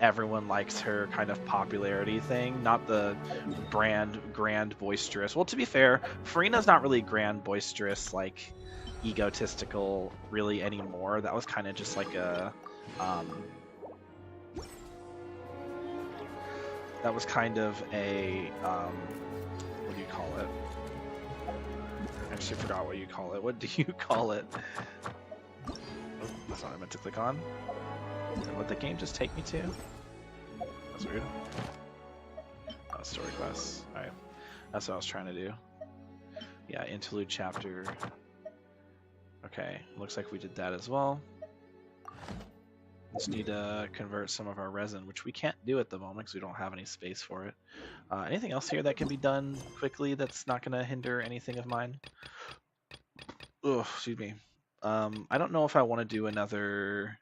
everyone likes her kind of popularity thing, not the grand boisterous. Well, to be fair, Farina's not really grand boisterous, like egotistical really anymore. That was kind of just like a that was kind of a what do you call it? I actually forgot what you call it. What do you call it? Oh, that's not what I meant to click on. And what the game just take me to? That's weird. Oh, story quests. Alright. That's what I was trying to do. Yeah, interlude chapter. Okay, looks like we did that as well. Just need to convert some of our resin, which we can't do at the moment because we don't have any space for it. Anything else here that can be done quickly that's not going to hinder anything of mine? Ugh, excuse me. I don't know if I want to do another...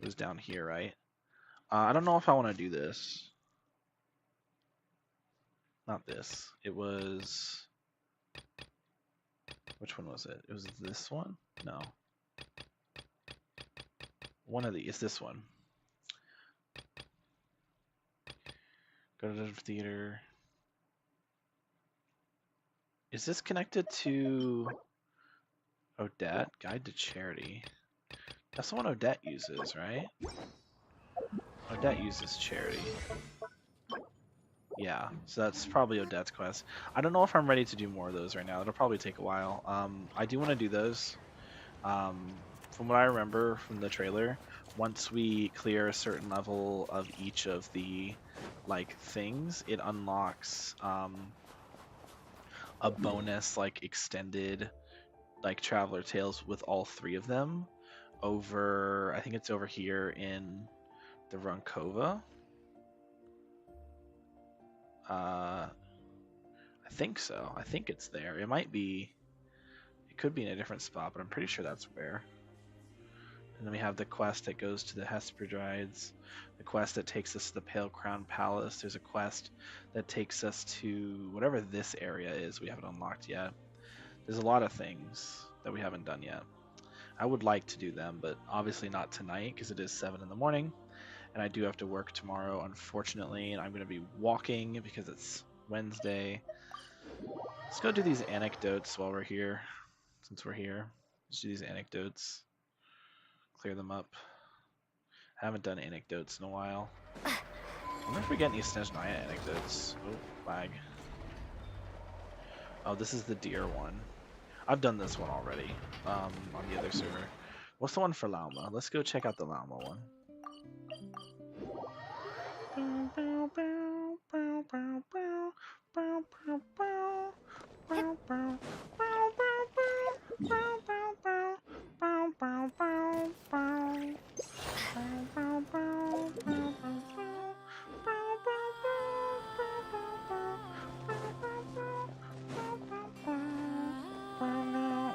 It was down here, right? I don't know if I want to do this. Not this. It was... Which one was it? It was this one? No. One of these. This one. Go to the theater. Is this connected to Odette? Guide to Charity. That's the one Odette uses, right? Odette uses Charity. Yeah, so that's probably Odette's quest. I don't know if I'm ready to do more of those right now. It'll probably take a while. I do want to do those. From what I remember from the trailer, once we clear a certain level of each of the like things, it unlocks a bonus like extended like Traveler Tales with all three of them over, I think it's over here in the Runkova. I think so. I think it's there. It might be, it could be in a different spot, but I'm pretty sure that's where. And then we have the quest that goes to the Hesperides, the quest that takes us to the Pale Crown Palace. There's a quest that takes us to whatever this area is we haven't unlocked yet. There's a lot of things that we haven't done yet. I would like to do them, but obviously not tonight because it is 7 in the morning. And I do have to work tomorrow, unfortunately, and I'm going to be walking because it's Wednesday. Let's go do these anecdotes while we're here. Since we're here, let's do these anecdotes. Clear them up. Haven't done anecdotes in a while. I wonder if we get any Snezhnaya anecdotes. Oh, flag. Oh, this is the deer one. I've done this one already on the other server. What's the one for Lauma? Let's go check out the Lauma one.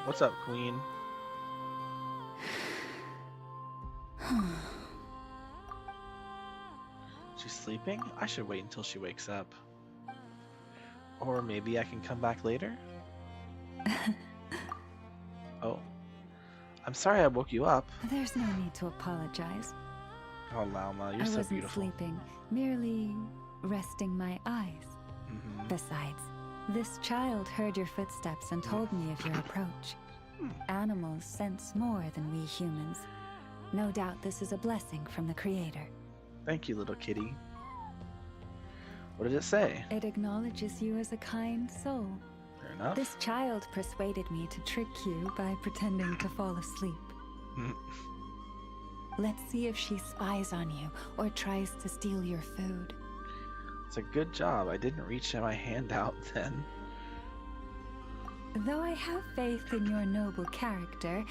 What's up, Queen? She's sleeping? I should wait until she wakes up. Or maybe I can come back later? Oh. I'm sorry I woke you up. There's no need to apologize. Oh, Lauma, you're I so wasn't beautiful. sleeping, merely resting my eyes. Besides, this child heard your footsteps and told me of your approach. Animals sense more than we humans. No doubt this is a blessing from the Creator. Thank you, little kitty. What did it say? It acknowledges you as a kind soul. Fair enough. This child persuaded me to trick you by pretending to fall asleep. Let's see if she spies on you or tries to steal your food. It's a good job. I didn't reach my hand out then. Though I have faith in your noble character,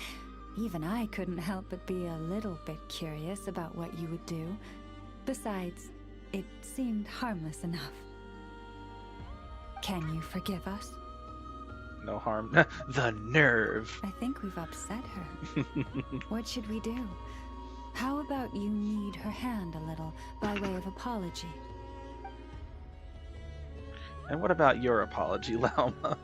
even I couldn't help but be a little bit curious about what you would do. Besides, it seemed harmless enough. Can you forgive us? No harm. The nerve. I think we've upset her. What should we do? How about you knead her hand a little by way of apology? And what about your apology, Lauma?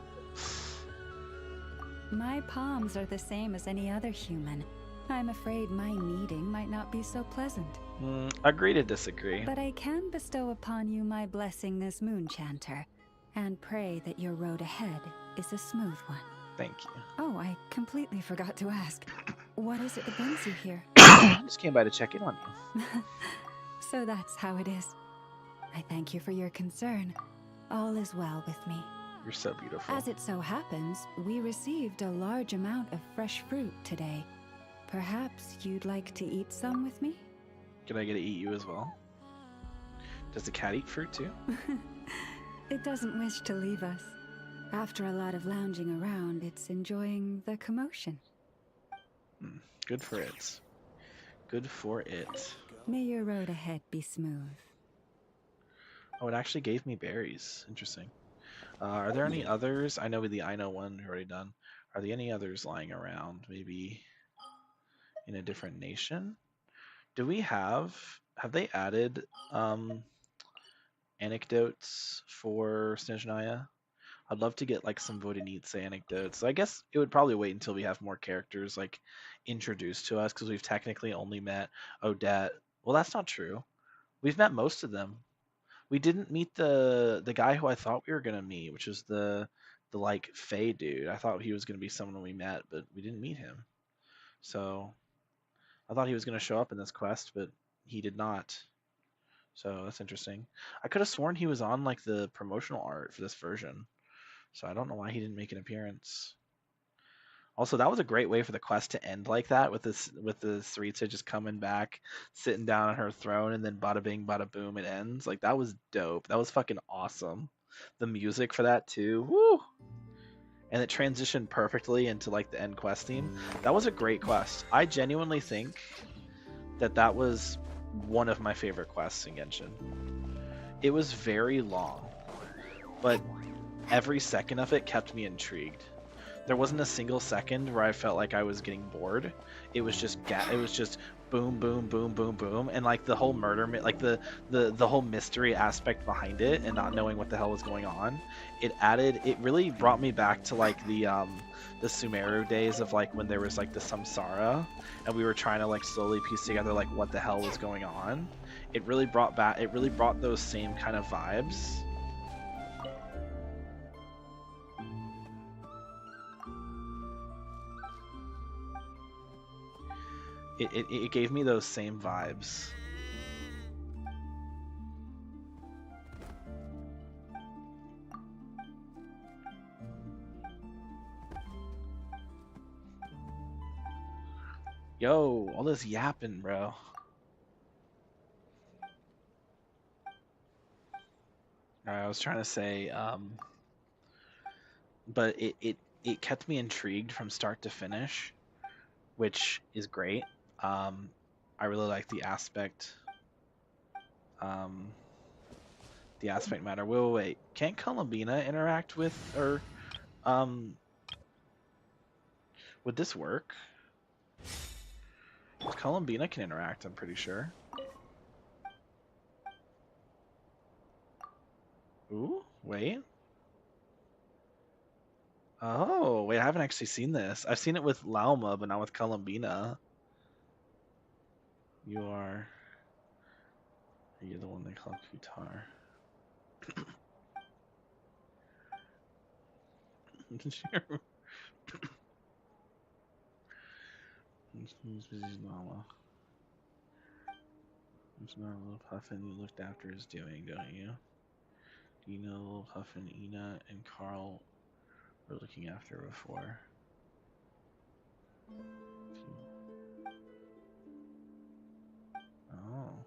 My palms are the same as any other human. I'm afraid my kneading might not be so pleasant. Agree to disagree. But I can bestow upon you my blessing as Moonchanter, and pray that your road ahead is a smooth one. Thank you. Oh, I completely forgot to ask. What is it that brings you here? I just came by to check in on you. So that's how it is. I thank you for your concern. All is well with me. You're so beautiful. As it so happens, we received a large amount of fresh fruit today. Perhaps you'd like to eat some with me? Can I get to eat you as well? Does the cat eat fruit too? It doesn't wish to leave us. After a lot of lounging around, it's enjoying the commotion. Good for it. Good for it. May your road ahead be smooth. Oh, it actually gave me berries. Interesting. Are there any others? I know the Ino one we've already done. Are there any others lying around? Maybe in a different nation? Do we have they added anecdotes for Snezhnaya? I'd love to get like some Vodenice anecdotes. I guess it would probably wait until we have more characters like introduced to us, because we've technically only met Odette. Well, that's not true. We've met most of them. We didn't meet the guy who I thought we were gonna meet, which is the like Fae dude. I thought he was gonna be someone we met, but we didn't meet him. So I thought he was gonna show up in this quest, but he did not. So that's interesting. I could have sworn he was on like the promotional art for this version. So I don't know why he didn't make an appearance. Also, that was a great way for the quest to end like that, with the Sarita just coming back, sitting down on her throne, and then bada bing, bada boom, it ends. Like, that was dope. That was fucking awesome. The music for that too, woo! And it transitioned perfectly into like the end quest theme. That was a great quest. I genuinely think that was one of my favorite quests in Genshin. It was very long, but every second of it kept me intrigued. There wasn't a single second where I felt like I was getting bored. It was just boom, boom, boom, boom, boom, and like the whole murder, like the whole mystery aspect behind it, and not knowing what the hell was going on. It really brought me back to like the Sumeru days of like when there was like the Samsara, and we were trying to like slowly piece together like what the hell was going on. It really brought those same kind of vibes. It gave me those same vibes. Yo, all this yapping, bro. I was trying to say, but it kept me intrigued from start to finish, which is great. I really like the aspect matter. Wait. Can't Columbina interact with, or would this work? Columbina can interact, I'm pretty sure. Ooh, wait. Oh, wait, I haven't actually seen this. I've seen it with Lauma, but not with Columbina. You're the one they call Kutar. Lauma. There's not a little Puffin you looked after is doing, don't you? Do you know little Puffin, Ina, and Carl were looking after before? Oh.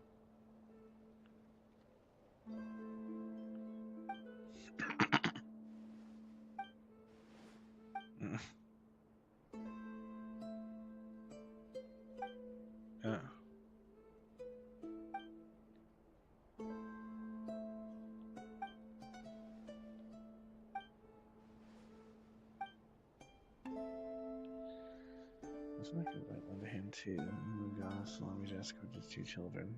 Yeah. Let's make it right on the hand too. Oh gosh, let me just go to 2 children.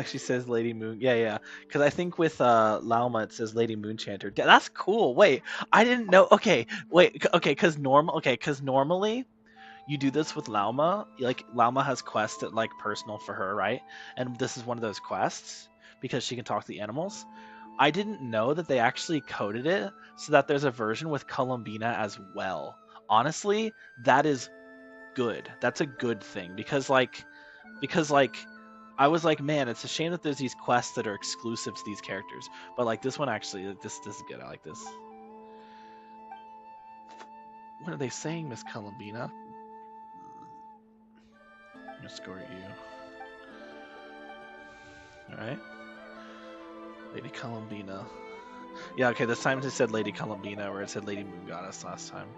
She says Lady Moon. Yeah. Because I think with Lauma it says Lady Moonchanter. That's cool. Wait, I didn't know. Okay, wait. Okay, because normally you do this with Lauma. Like Lauma has quests that like personal for her, right? And this is one of those quests because she can talk to the animals. I didn't know that they actually coded it so that there's a version with Columbina as well. Honestly, that is good. That's a good thing because I was like, man, it's a shame that there's these quests that are exclusive to these characters. But like this one actually, this is good. I like this. What are they saying, Miss Columbina? Escort you. Alright. Lady Columbina. Yeah, okay, this time it said Lady Columbina, where it said Lady Moon Goddess last time.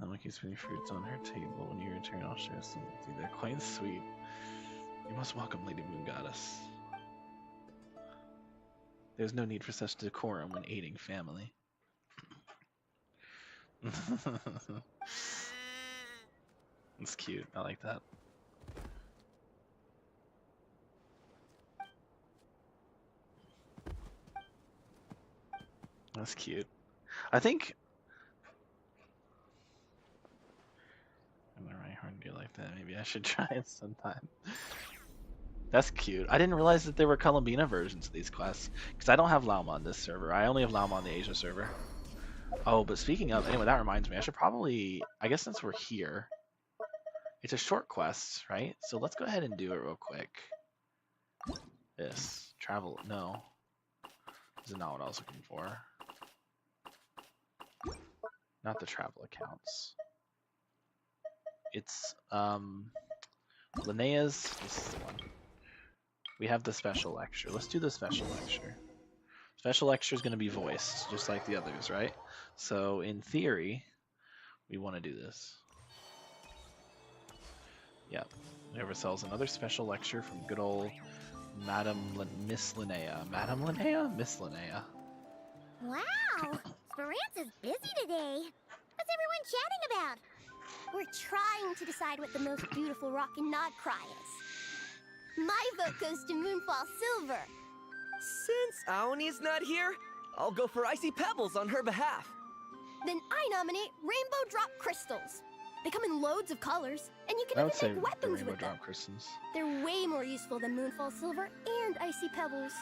I'll keep spinning fruits on her table. When you return, I'll share some with you. They're quite sweet. You must welcome Lady Moon Goddess. There's no need for such decorum when aiding family. It's cute. I like that. That's cute. I think I'm the right horn do like that. Maybe I should try it sometime. That's cute. I didn't realize that there were Columbina versions of these quests because I don't have Lauma on this server. I only have Lauma on the Asia server. Oh, but speaking of, anyway, that reminds me. I should probably, I guess since we're here, it's a short quest, right? So let's go ahead and do it real quick. This travel, no, this is not what I was looking for. Not the travel accounts. It's Linnea's. This is the one. We have the special lecture. Let's do the special lecture. Special lecture is going to be voiced, just like the others, right? So in theory, we want to do this. Yep. We have ourselves another special lecture from good old Miss Linnea. Madam Linnea? Miss Linnea. Wow! Speranza's busy today. What's everyone chatting about? We're trying to decide what the most beautiful rock in Nod Cry is. My vote goes to Moonfall Silver. Since Aoni's not here, I'll go for Icy Pebbles on her behalf. Then I nominate Rainbow Drop Crystals. They come in loads of colors, and you can I would say even make the weapons Rainbow with them. Drop Crystals. They're way more useful than Moonfall Silver and Icy Pebbles.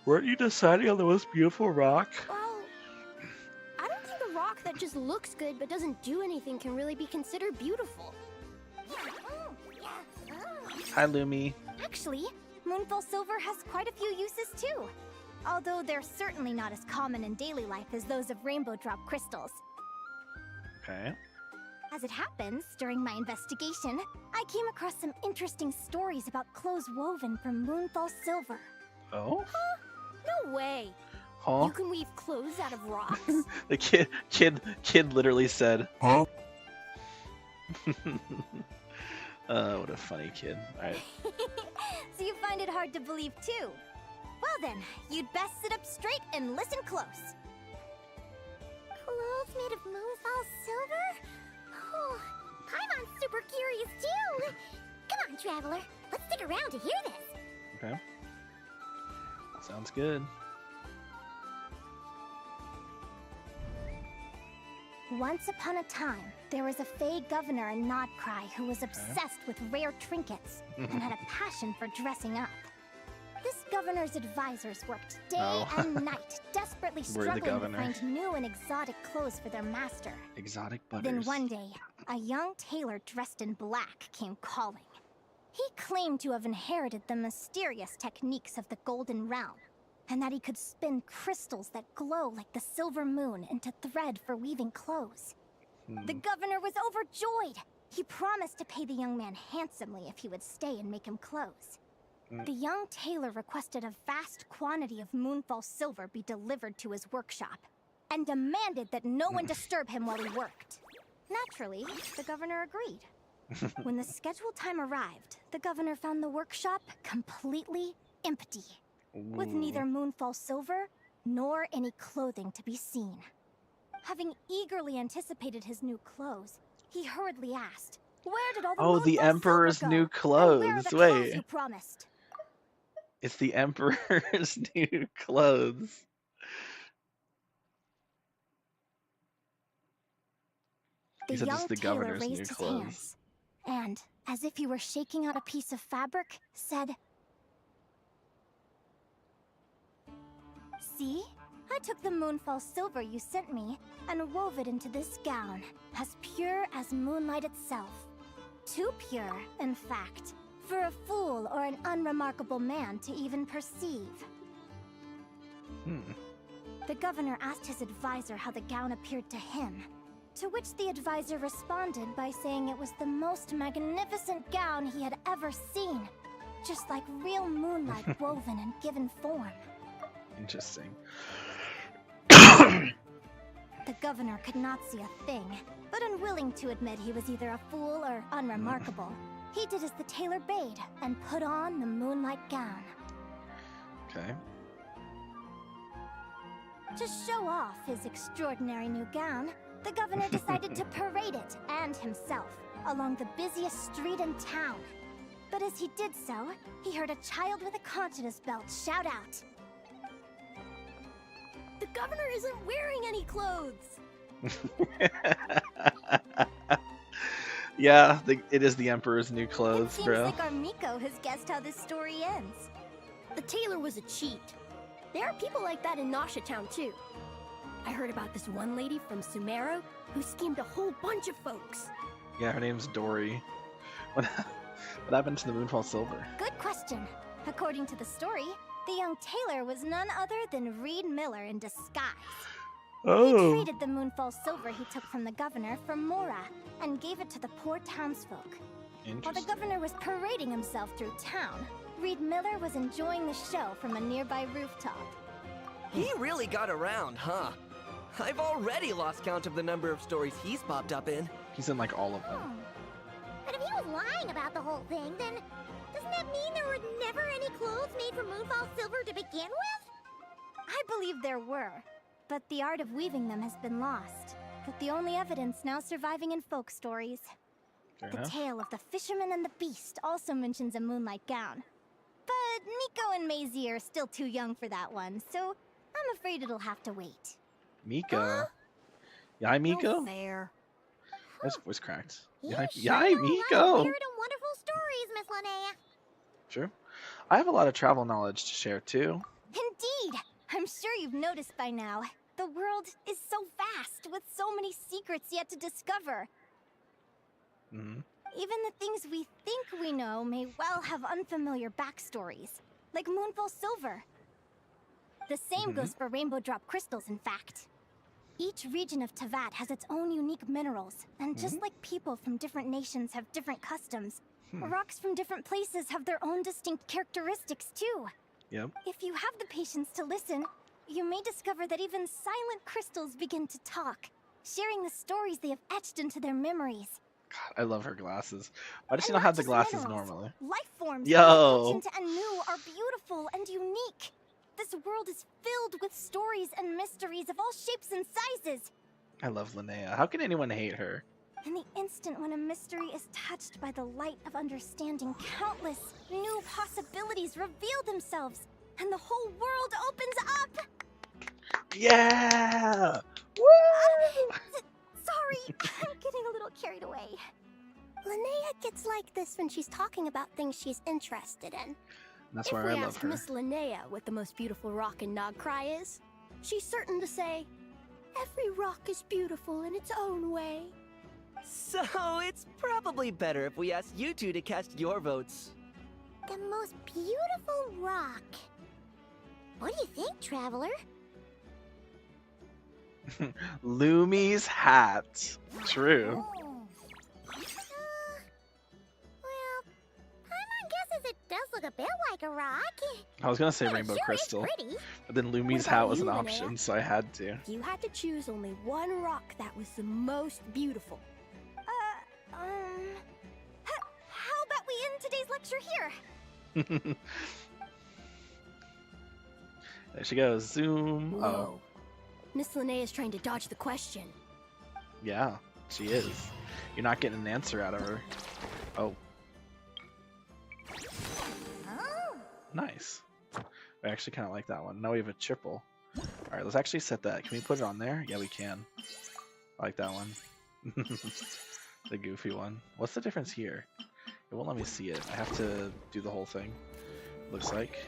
Weren't you deciding on the most beautiful rock? Well, I don't think the rock that just looks good but doesn't do anything can really be considered beautiful. Hi, Lumi. Actually, Moonfall Silver has quite a few uses too. Although they're certainly not as common in daily life as those of rainbow drop crystals. Okay. As it happens, during my investigation, I came across some interesting stories about clothes woven from Moonfall Silver. Oh? No way. Huh? You can weave clothes out of rocks? The kid literally said, "Huh?" What a funny kid. All right. So you find it hard to believe too? Well then, you'd best sit up straight and listen close. Clothes made of Moonfall Silver? Oh, Paimon's super curious too. Come on, Traveler. Let's stick around to hear this. Okay. Sounds good. Once upon a time, there was a Fey governor in Nodcry who was obsessed with rare trinkets and had a passion for dressing up. This governor's advisors worked day and night, desperately struggling to find new and exotic clothes for their master. Exotic butters. Then one day, a young tailor dressed in black came calling. He claimed to have inherited the mysterious techniques of the Golden Realm, and that he could spin crystals that glow like the silver moon into thread for weaving clothes. The governor was overjoyed. He promised to pay the young man handsomely if he would stay and make him clothes. The young tailor requested a vast quantity of Moonfall Silver be delivered to his workshop, and demanded that no one disturb him while he worked. Naturally, the governor agreed. When the scheduled time arrived, the governor found the workshop completely empty, with neither Moonfall Silver nor any clothing to be seen. Having eagerly anticipated his new clothes, he hurriedly asked, "Where did all the Oh, the Moonfall Emperor's Silver go? new And clothes. where are the Wait. clothes you promised?" It's the Emperor's new clothes. The He said young it's the tailor governor's new raised his clothes. hands, and, as if he were shaking out a piece of fabric, said, "See? I took the Moonfall Silver you sent me and wove it into this gown, as pure as moonlight itself. Too pure, in fact, for a fool or an unremarkable man to even perceive." The governor asked his advisor how the gown appeared to him, to which the advisor responded by saying it was the most magnificent gown he had ever seen, just like real moonlight woven and given form. Interesting. The governor could not see a thing, but unwilling to admit he was either a fool or unremarkable, he did as the tailor bade and put on the moonlight gown. Okay. To show off his extraordinary new gown, the governor decided to parade it and himself along the busiest street in town. But as he did so, he heard a child with a conscience belt shout out, The governor isn't wearing any clothes! Yeah, it is the Emperor's new clothes, "Seems bro. like our Miko has guessed how this story ends." The tailor was a cheat. There are people like that in Nasha Town too. I heard about this one lady from Sumeru who schemed a whole bunch of folks. Yeah, her name's Dory. What happened to the Moonfall Silver? Good question. According to the story, the young tailor was none other than Reed Miller in disguise. He traded the Moonfall Silver he took from the governor for Mora and gave it to the poor townsfolk. While the governor was parading himself through town, Reed Miller was enjoying the show from a nearby rooftop. He really got around, huh? I've already lost count of the number of stories he's popped up in. He's in like all of them. But if he was lying about the whole thing, then doesn't that mean there were never any clothes made from Moonfall Silver to begin with? I believe there were, but the art of weaving them has been lost, with the only evidence now surviving in folk stories. Fair The enough. tale of the fisherman and the beast also mentions a moonlight gown. But Miko and Maisie are still too young for that one, so I'm afraid it'll have to wait. Miko. Yai Miko? Fair. His voice cracked. You Yai sure know Miko. a lot of weird and wonderful stories, Miss Linnea. Sure. I have a lot of travel knowledge to share too. Indeed! I'm sure you've noticed by now. The world is so vast, with so many secrets yet to discover. Mm-hmm. Even the things we think we know may well have unfamiliar backstories, like Moonfall Silver. The same goes for Rainbow Drop crystals, in fact. Each region of Teyvat has its own unique minerals, and just like people from different nations have different customs, rocks from different places have their own distinct characteristics too. Yep. If you have the patience to listen, you may discover that even silent crystals begin to talk, sharing the stories they have etched into their memories. God, I love her glasses. Why does she not have the glasses normally? Life forms, Yo. both ancient and new, are beautiful and unique. This world is filled with stories and mysteries of all shapes and sizes. I love Linnea. How can anyone hate her? In the instant when a mystery is touched by the light of understanding, countless new possibilities reveal themselves, and the whole world opens up! Yeah! Woo! Sorry, I'm getting a little carried away. Linnea gets like this when she's talking about things she's interested in. That's where I love her. Miss Linnea what the most beautiful rock in Nogcry is, she's certain to say, every rock is beautiful in its own way. So it's probably better if we ask you two to cast your votes. The most beautiful rock. What do you think, Traveler? Lumi's hat. True. Guesses it does look a bit like a rock. I was gonna say But it Rainbow sure is Crystal, pretty. but then Lumi's What hat about was an you, Linnea? option, so I had to. You had to choose only one rock that was the most beautiful. How about we end today's lecture here? There she goes. Zoom. Whoa. Oh, Miss Linnea is trying to dodge the question. yeah, she is. You're not getting an answer out of her. Oh. Nice. I actually kind of like that one. Now we have a triple. Alright, let's actually set that. Can we put it on there? Yeah, we can. I like that one. The goofy one. What's the difference here? It won't let me see it. I have to do the whole thing. Looks like.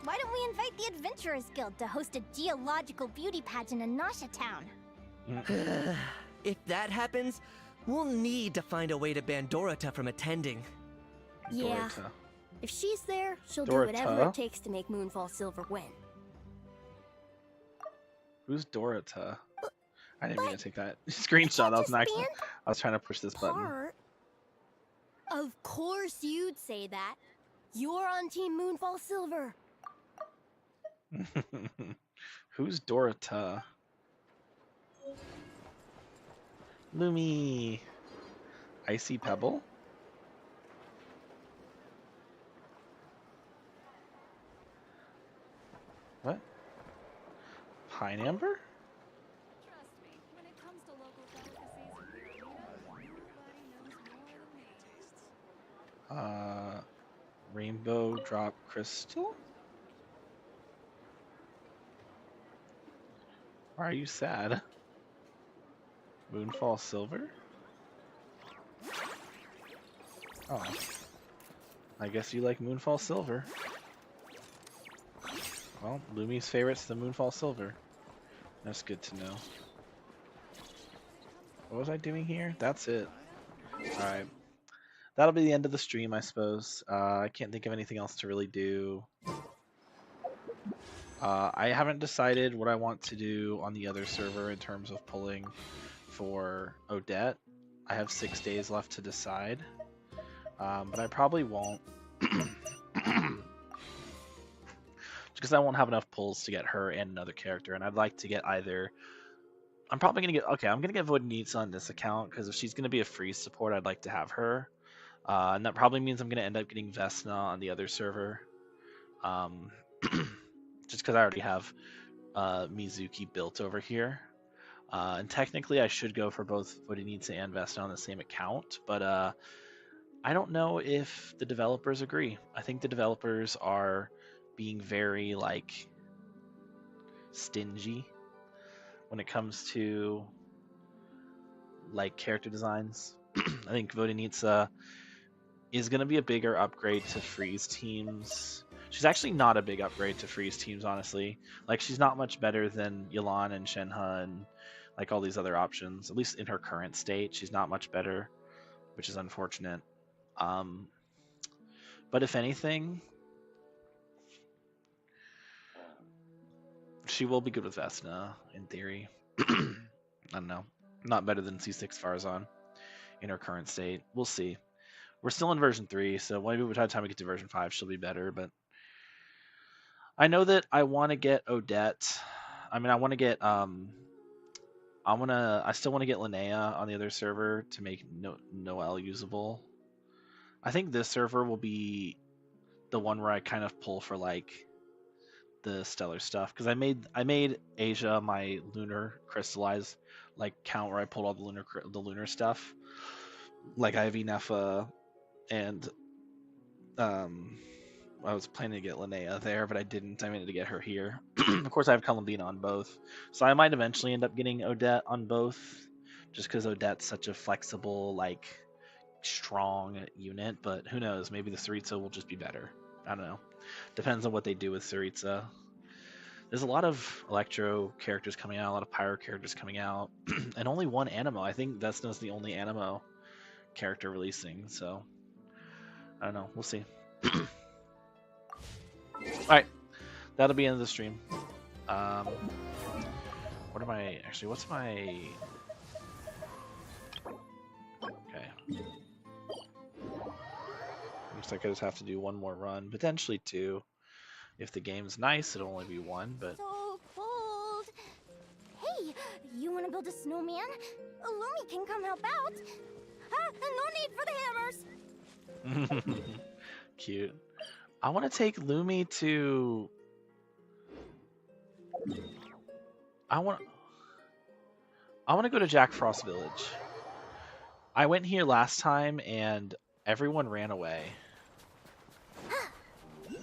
Why don't we invite the Adventurers Guild to host a geological beauty pageant in Nasha Town? If that happens, we'll need to find a way to ban Dorota from attending. Yeah. Dorota. If she's there, she'll do Dorota? whatever it takes to make Moonfall Silver win. Who's Dorota? I didn't mean to take that screenshot. I was trying to push this button. Of course you'd say that. You're on Team Moonfall Silver. Who's Dorota? Lumi. Icy Pebble? What? Pine Amber? Rainbow Drop Crystal? Why are you sad? Moonfall Silver? Oh. I guess you like Moonfall Silver. Well, Lumi's favorite's the Moonfall Silver. That's good to know. What was I doing here? That's it. Alright. That'll be the end of the stream, I suppose. I can't think of anything else to really do. I haven't decided what I want to do on the other server in terms of pulling for Odette. I have 6 days left to decide. But I probably won't. Because I won't have enough pulls to get her and another character. And I'd like to get either... I'm probably going to get... Okay, I'm going to get Vodnitsa on this account. Because if she's going to be a free support, I'd like to have her. And that probably means I'm going to end up getting Vesna on the other server. Just because I already have Mizuki built over here. And technically I should go for both Vodnitsa and Vesna on the same account. But I don't know if the developers agree. I think the developers are being very, like, stingy when it comes to, like, character designs. I think Vodnitsa is going to be a bigger upgrade to freeze teams She's actually not a big upgrade to freeze teams, honestly. Like, she's not much better than Yelan and Shenhe and like all these other options. At least in her current state, she's not much better, which is unfortunate. But if anything, she will be good with Vesna, in theory. I don't know. Not better than C6 Farzan in her current state. We'll see. We're still in version 3, so maybe by the time we get to version 5, she'll be better, but I know that I want to get Odette. I mean, I want to get I still want to get Linnea on the other server to make Noelle usable. I think this server will be the one where I kind of pull for like the stellar stuff, because I made Asia my lunar crystallize like count where I pulled all the lunar stuff, like Ivy Neffa, and I was planning to get Linnea there, but I didn't. I meant to get her here. Of course, I have Columbina on both, so I might eventually end up getting Odette on both, just because Odette's such a flexible, like, strong unit. But who knows? Maybe the Saritsa will just be better. I don't know. Depends on what they do with Saritsa. There's a lot of Electro characters coming out, a lot of Pyro characters coming out, and only one Animo. I think Vesna's the only Animo character releasing, so I don't know. We'll see. Alright, that'll be end of the stream. What am I... Actually, what's my... Okay. Looks like I just have to do one more run, potentially 2. If the game's nice, it'll only be 1, but... So cold! Hey, you wanna build a snowman? Lumi can come help out! No need for the hammers! Cute. I want to take Lumi to... I want to go to Jack Frost Village. I went here last time and everyone ran away.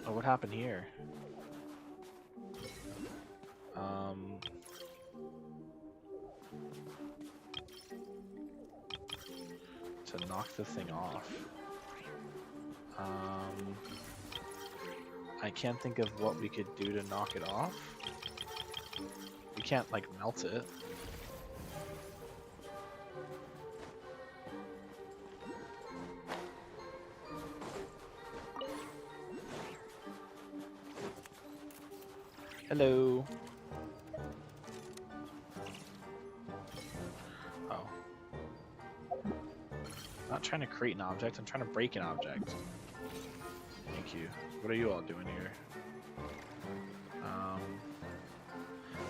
Oh, what happened here? To knock the thing off. I can't think of what we could do to knock it off. We can't, like, melt it. Hello. Oh. Not trying to create an object, I'm trying to break an object. Thank you. What are you all doing here?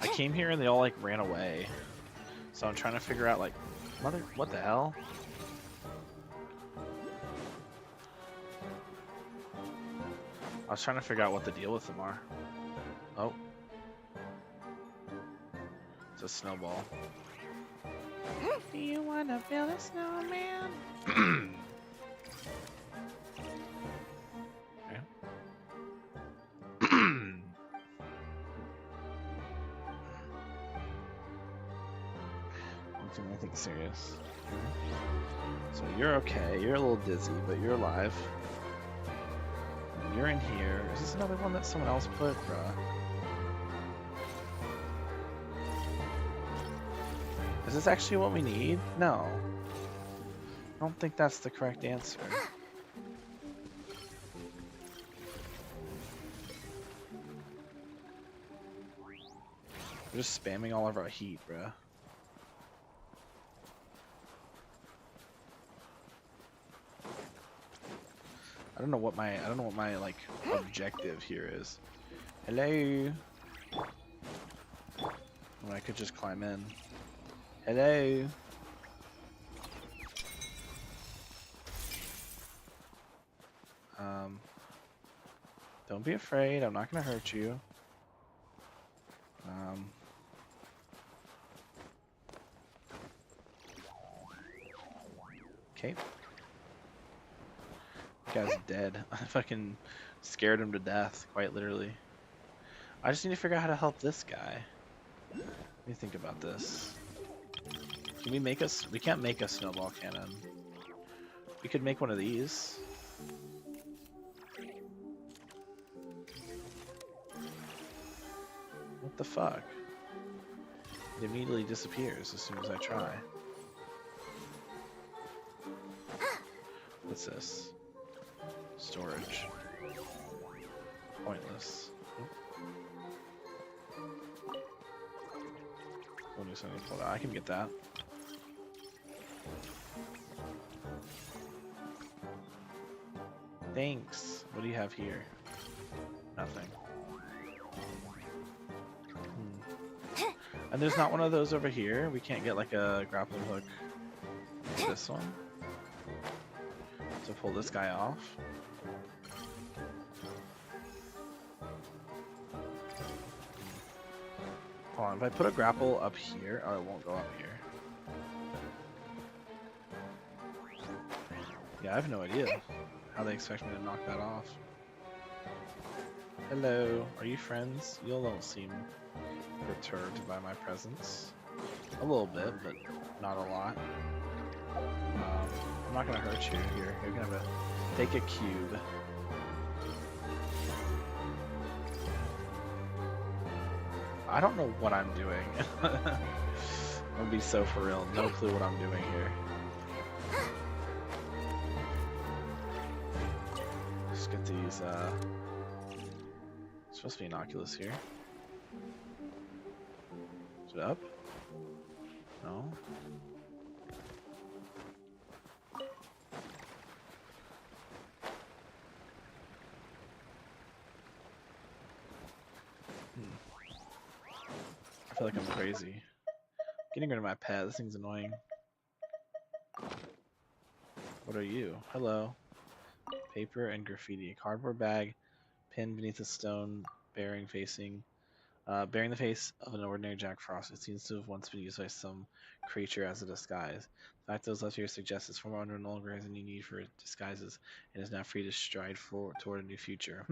I came here and they all like ran away. So I'm trying to figure out like, what the hell? I was trying to figure out what the deal with them are. Oh. It's a snowball. Do you wanna build a snowman? Okay. Anything serious. So you're okay. You're a little dizzy, but you're alive. And you're in here. Is this another one that someone else put, bruh? Is this actually what we need? No. I don't think that's the correct answer. We're just spamming all of our heat, bruh. I don't know what my like objective here is. Hello. Well, I could just climb in. Hello. Don't be afraid. I'm not gonna hurt you. Okay. Guy's dead. I fucking scared him to death, quite literally. I just need to figure out how to help this guy. Let me think about this. Can we make us... We can't make a snowball cannon. We could make one of these. the fuck? It immediately disappears as soon as I try. What's this? Storage. Pointless. I can get that. Thanks. What do you have here? Nothing. And there's not one of those over here? We can't get like a grappling hook. This one? To pull this guy off? Hold on, if I put a grapple up here, oh, it won't go up here. Yeah, I have no idea how they expect me to knock that off. Hello, are you friends? You don't seem perturbed by my presence. A little bit, but not a lot. I'm not gonna hurt you. Here, you're gonna take a cube. I don't know what I'm doing. I'm gonna be so for real. No clue what I'm doing here. Let's get these, supposed to be an Oculus here. Is it up? No? I feel like I'm crazy. Getting rid of my pet, this thing's annoying. What are you? Hello. Paper and graffiti. A cardboard bag pinned beneath a stone bearing the face of an ordinary Jack Frost. It seems to have once been used by some creature as a disguise. The fact those left here suggests this former owner no longer has any need for disguises and is now free to stride toward a new future.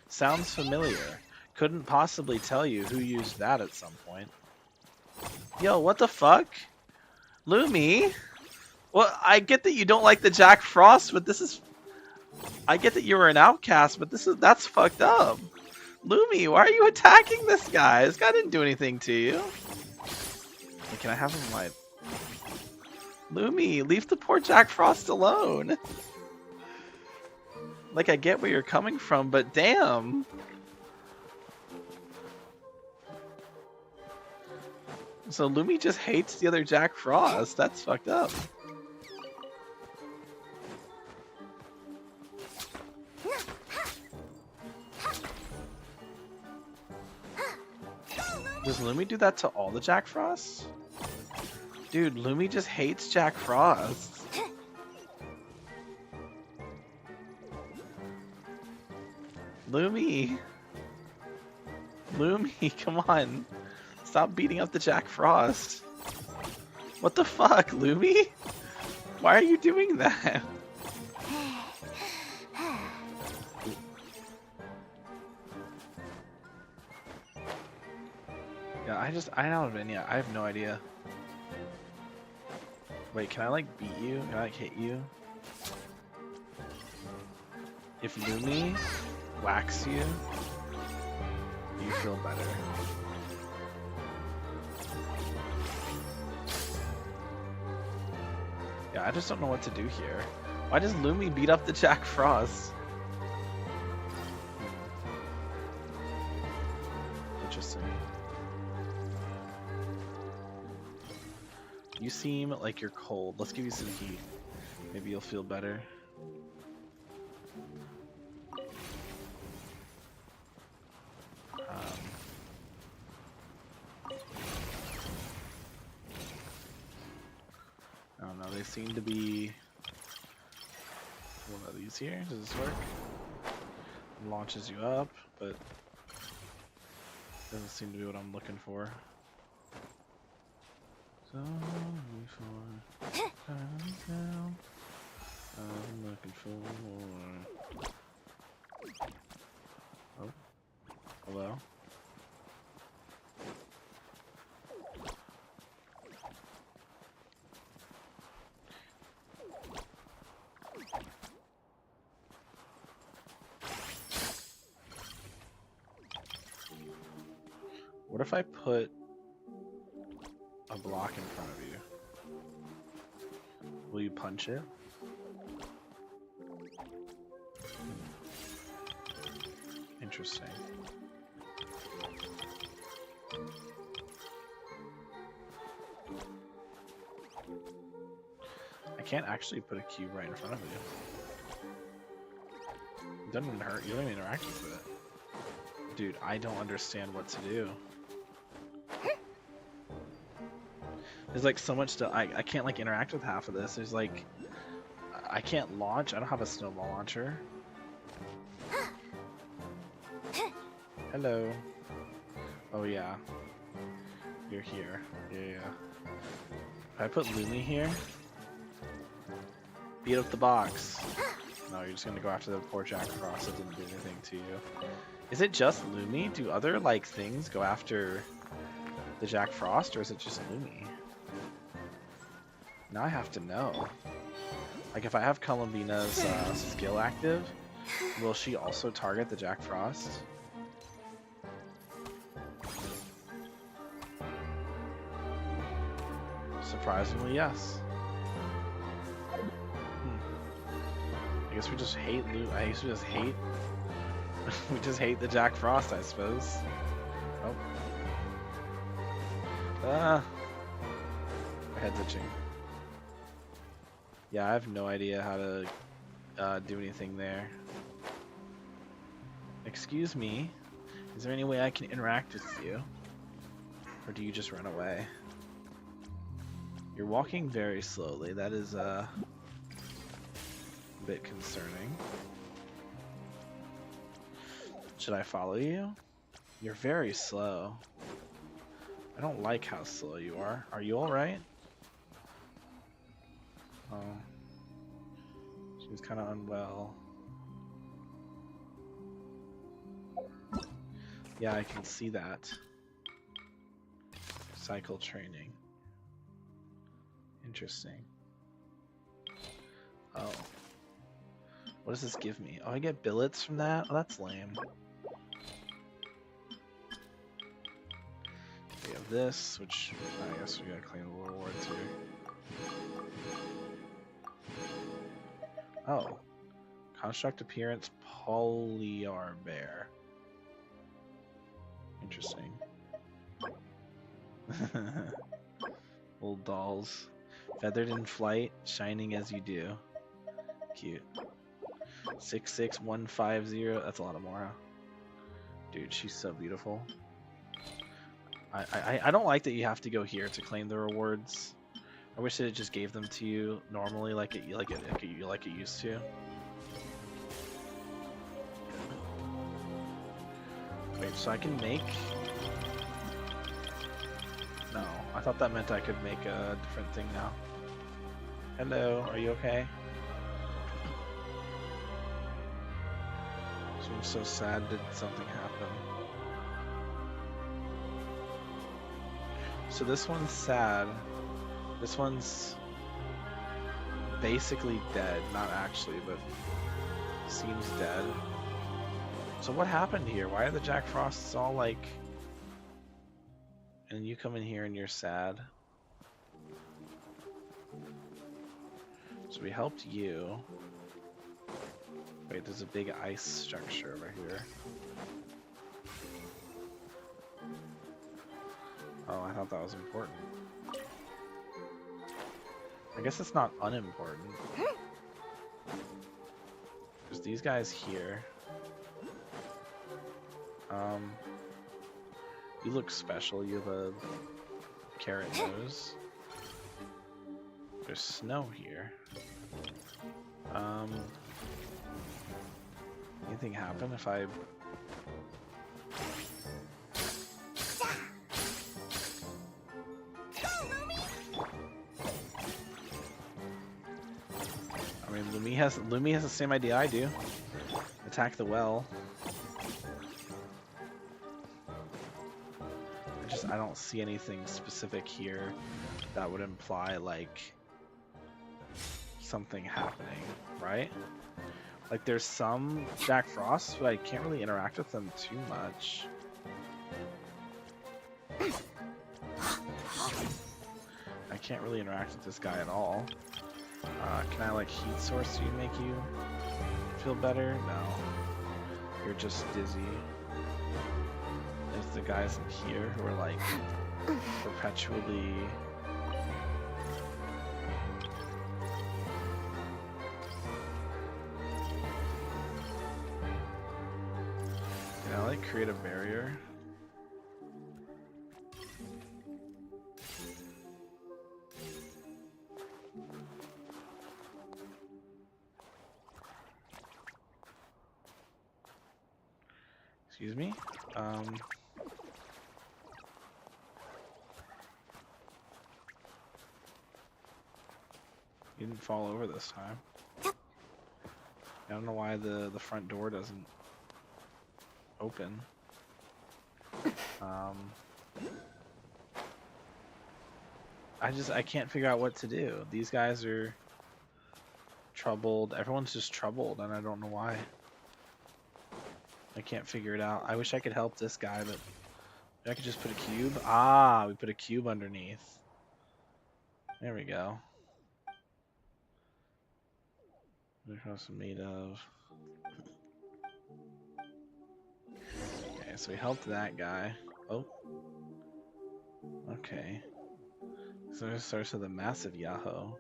Sounds familiar. Couldn't possibly tell you who used that at some point. Yo, what the fuck? Lumi? Well, I get that you don't like the Jack Frost, but this is... I get that you were an outcast, but that's fucked up. Lumi, why are you attacking this guy? This guy didn't do anything to you. Hey, can I have him light? Lumi, leave the poor Jack Frost alone. Like, I get where you're coming from, but damn. So Lumi just hates the other Jack Frost. That's fucked up. Does Lumi do that to all the Jack Frosts? Dude, Lumi just hates Jack Frost. Lumi! Lumi, come on. Stop beating up the Jack Frost. What the fuck, Lumi? Why are you doing that? Yeah, I don't have any. I have no idea. Wait, can I like beat you? Can I like hit you? If Lumi whacks you, you feel better. Yeah, I just don't know what to do here. Why does Lumi beat up the Jack Frost? Interesting. You seem like you're cold. Let's give you some heat. Maybe you'll feel better. I don't know, they seem to be one of these here. Does this work? It launches you up, but doesn't seem to be what I'm looking for. So before time down, I'm looking for more. Oh, hello. What if I put a block in front of you? Will you punch it? Interesting. I can't actually put a cube right in front of you. It doesn't even hurt. You don't even interact with it. Dude, I don't understand what to do. There's like so much stuff. I can't like interact with half of this. There's like, I can't launch. I don't have a snowball launcher. Hello. Oh yeah. You're here. Yeah. If I put Lumi here, beat up the box. No, you're just gonna go after the poor Jack Frost that didn't do anything to you. Is it just Lumi? Do other like things go after the Jack Frost, or is it just Lumi? Now I have to know. Like if I have Columbina's skill active, will she also target the Jack Frost? Surprisingly, yes. I guess we just hate I guess we just hate. We just hate the Jack Frost, I suppose. Oh. Ah. My head's itching. Yeah, I have no idea how to do anything there. Excuse me. Is there any way I can interact with you? Or do you just run away? You're walking very slowly. That is a bit concerning. Should I follow you? You're very slow. I don't like how slow you are. Are you alright? Oh. She's kind of unwell. Yeah, I can see that. Cycle training. Interesting. Oh. What does this give me? Oh, I get billets from that? Oh, that's lame. We have this, which I guess we gotta claim the reward too. Oh. Construct appearance Polyar Bear. Interesting. Old dolls. Feathered in flight, shining as you do. Cute. 66150. That's a lot of Mora. Dude, she's so beautiful. I don't like that you have to go here to claim the rewards. I wish that it just gave them to you normally, like it used to. Wait, so I can make? No, I thought that meant I could make a different thing now. Hello, are you okay? So I'm so sad. Did something happen? So this one's sad. This one's basically dead. Not actually, but seems dead. So what happened here? Why are the Jack Frosts all like... And you come in here and you're sad. So we helped you. Wait, there's a big ice structure over here. Oh, I thought that was important. I guess it's not unimportant. There's these guys here. You look special. You have a carrot nose. There's snow here. Anything happen if I... I mean, Lumi has the same idea I do. Attack the well. I don't see anything specific here that would imply like something happening, right? Like there's some Jack Frosts, but I can't really interact with them too much. I can't really interact with this guy at all. Can I like heat source you, make you feel better? No. You're just dizzy. There's the guys in here who are like perpetually Can I like create a barrier? Excuse me? You didn't fall over this time. I don't know why the front door doesn't open. I can't figure out what to do. These guys are troubled. Everyone's just troubled, and I don't know why. I can't figure it out. I wish I could help this guy, but I could just put a cube. Ah, we put a cube underneath. There we go. What else is made of? Okay, so we helped that guy. Oh. Okay. So there's source of the massive Yahoo.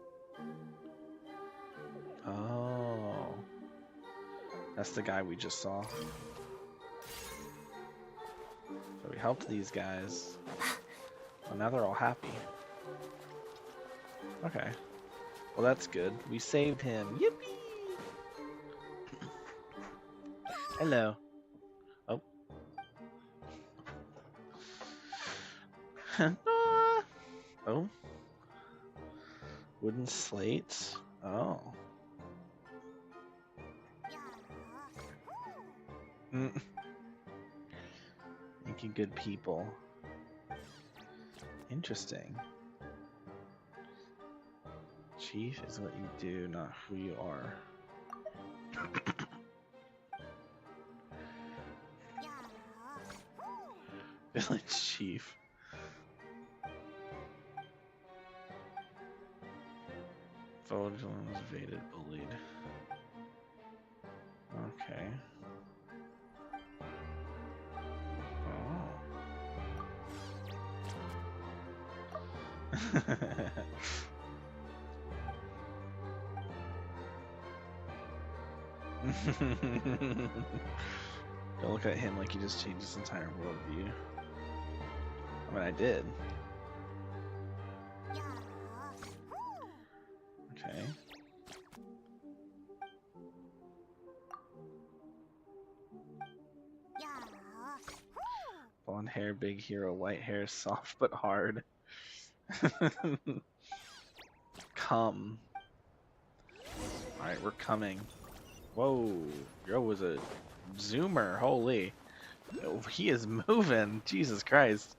Oh. That's the guy we just saw. So we helped these guys. Well, now they're all happy. Okay. Well, that's good. We saved him. Yippee! Hello. Oh. Oh. Wooden slates. Oh. Making good people. Interesting. Chief is what you do, not who you are. Village chief. Village was evaded, bullied. Okay. Don't look at him like he just changed his entire worldview. I mean, I did. Okay. Blonde hair, big hero, white hair, soft but hard. Come. Alright, we're coming. Whoa, yo was a zoomer, holy. Oh, he is moving, Jesus Christ.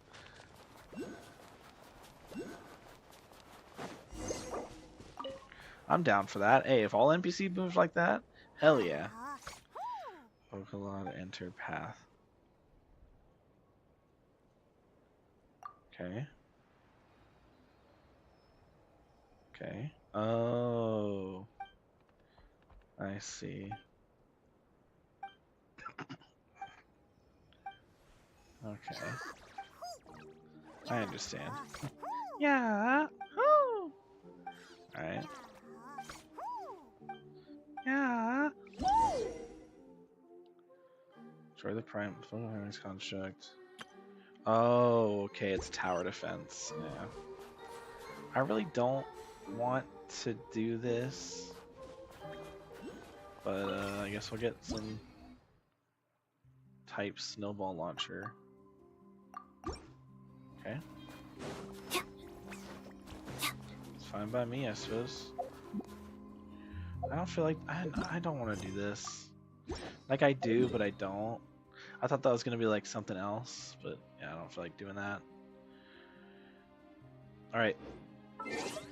I'm down for that. Hey, if all NPC moves like that, hell yeah. Okalod enter path. Okay. Okay. Oh. I see. Okay. I understand. Yeah. Woo. Alright. Yeah. Destroy the prime construct. Oh, okay, it's tower defense. Yeah. I really don't want to do this. But I guess we'll get some type snowball launcher. Okay. It's fine by me, I suppose. I don't feel like I don't want to do this. Like I do, but I don't. I thought that was gonna be like something else, but yeah, I don't feel like doing that. All right.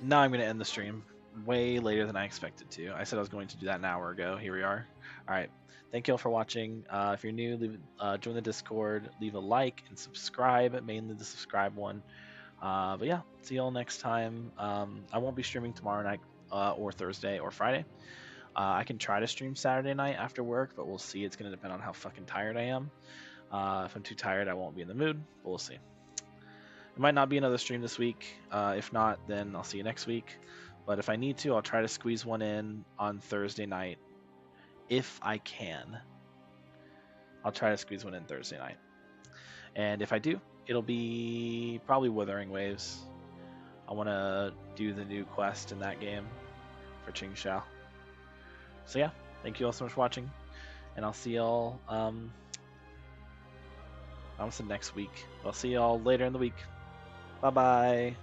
Now I'm gonna end the stream way later than I expected to. I said I was going to do that an hour ago. Here we are. All right. Thank you all for watching. If you're new, join the Discord, leave a like, and subscribe, mainly the subscribe one. But yeah, see you all next time. I won't be streaming tomorrow night or Thursday or Friday. I can try to stream Saturday night after work, but we'll see. It's going to depend on how fucking tired I am. If I'm too tired, I won't be in the mood, but we'll see. It might not be another stream this week. If not, then I'll see you next week. But if I need to, I'll try to squeeze one in on Thursday night. If I can. I'll try to squeeze one in Thursday night. And if I do, it'll be probably Wuthering Waves. I want to do the new quest in that game for Qingxiao. So yeah, thank you all so much for watching. And I'll see y'all, I almost said next week. I'll see y'all later in the week. Bye-bye.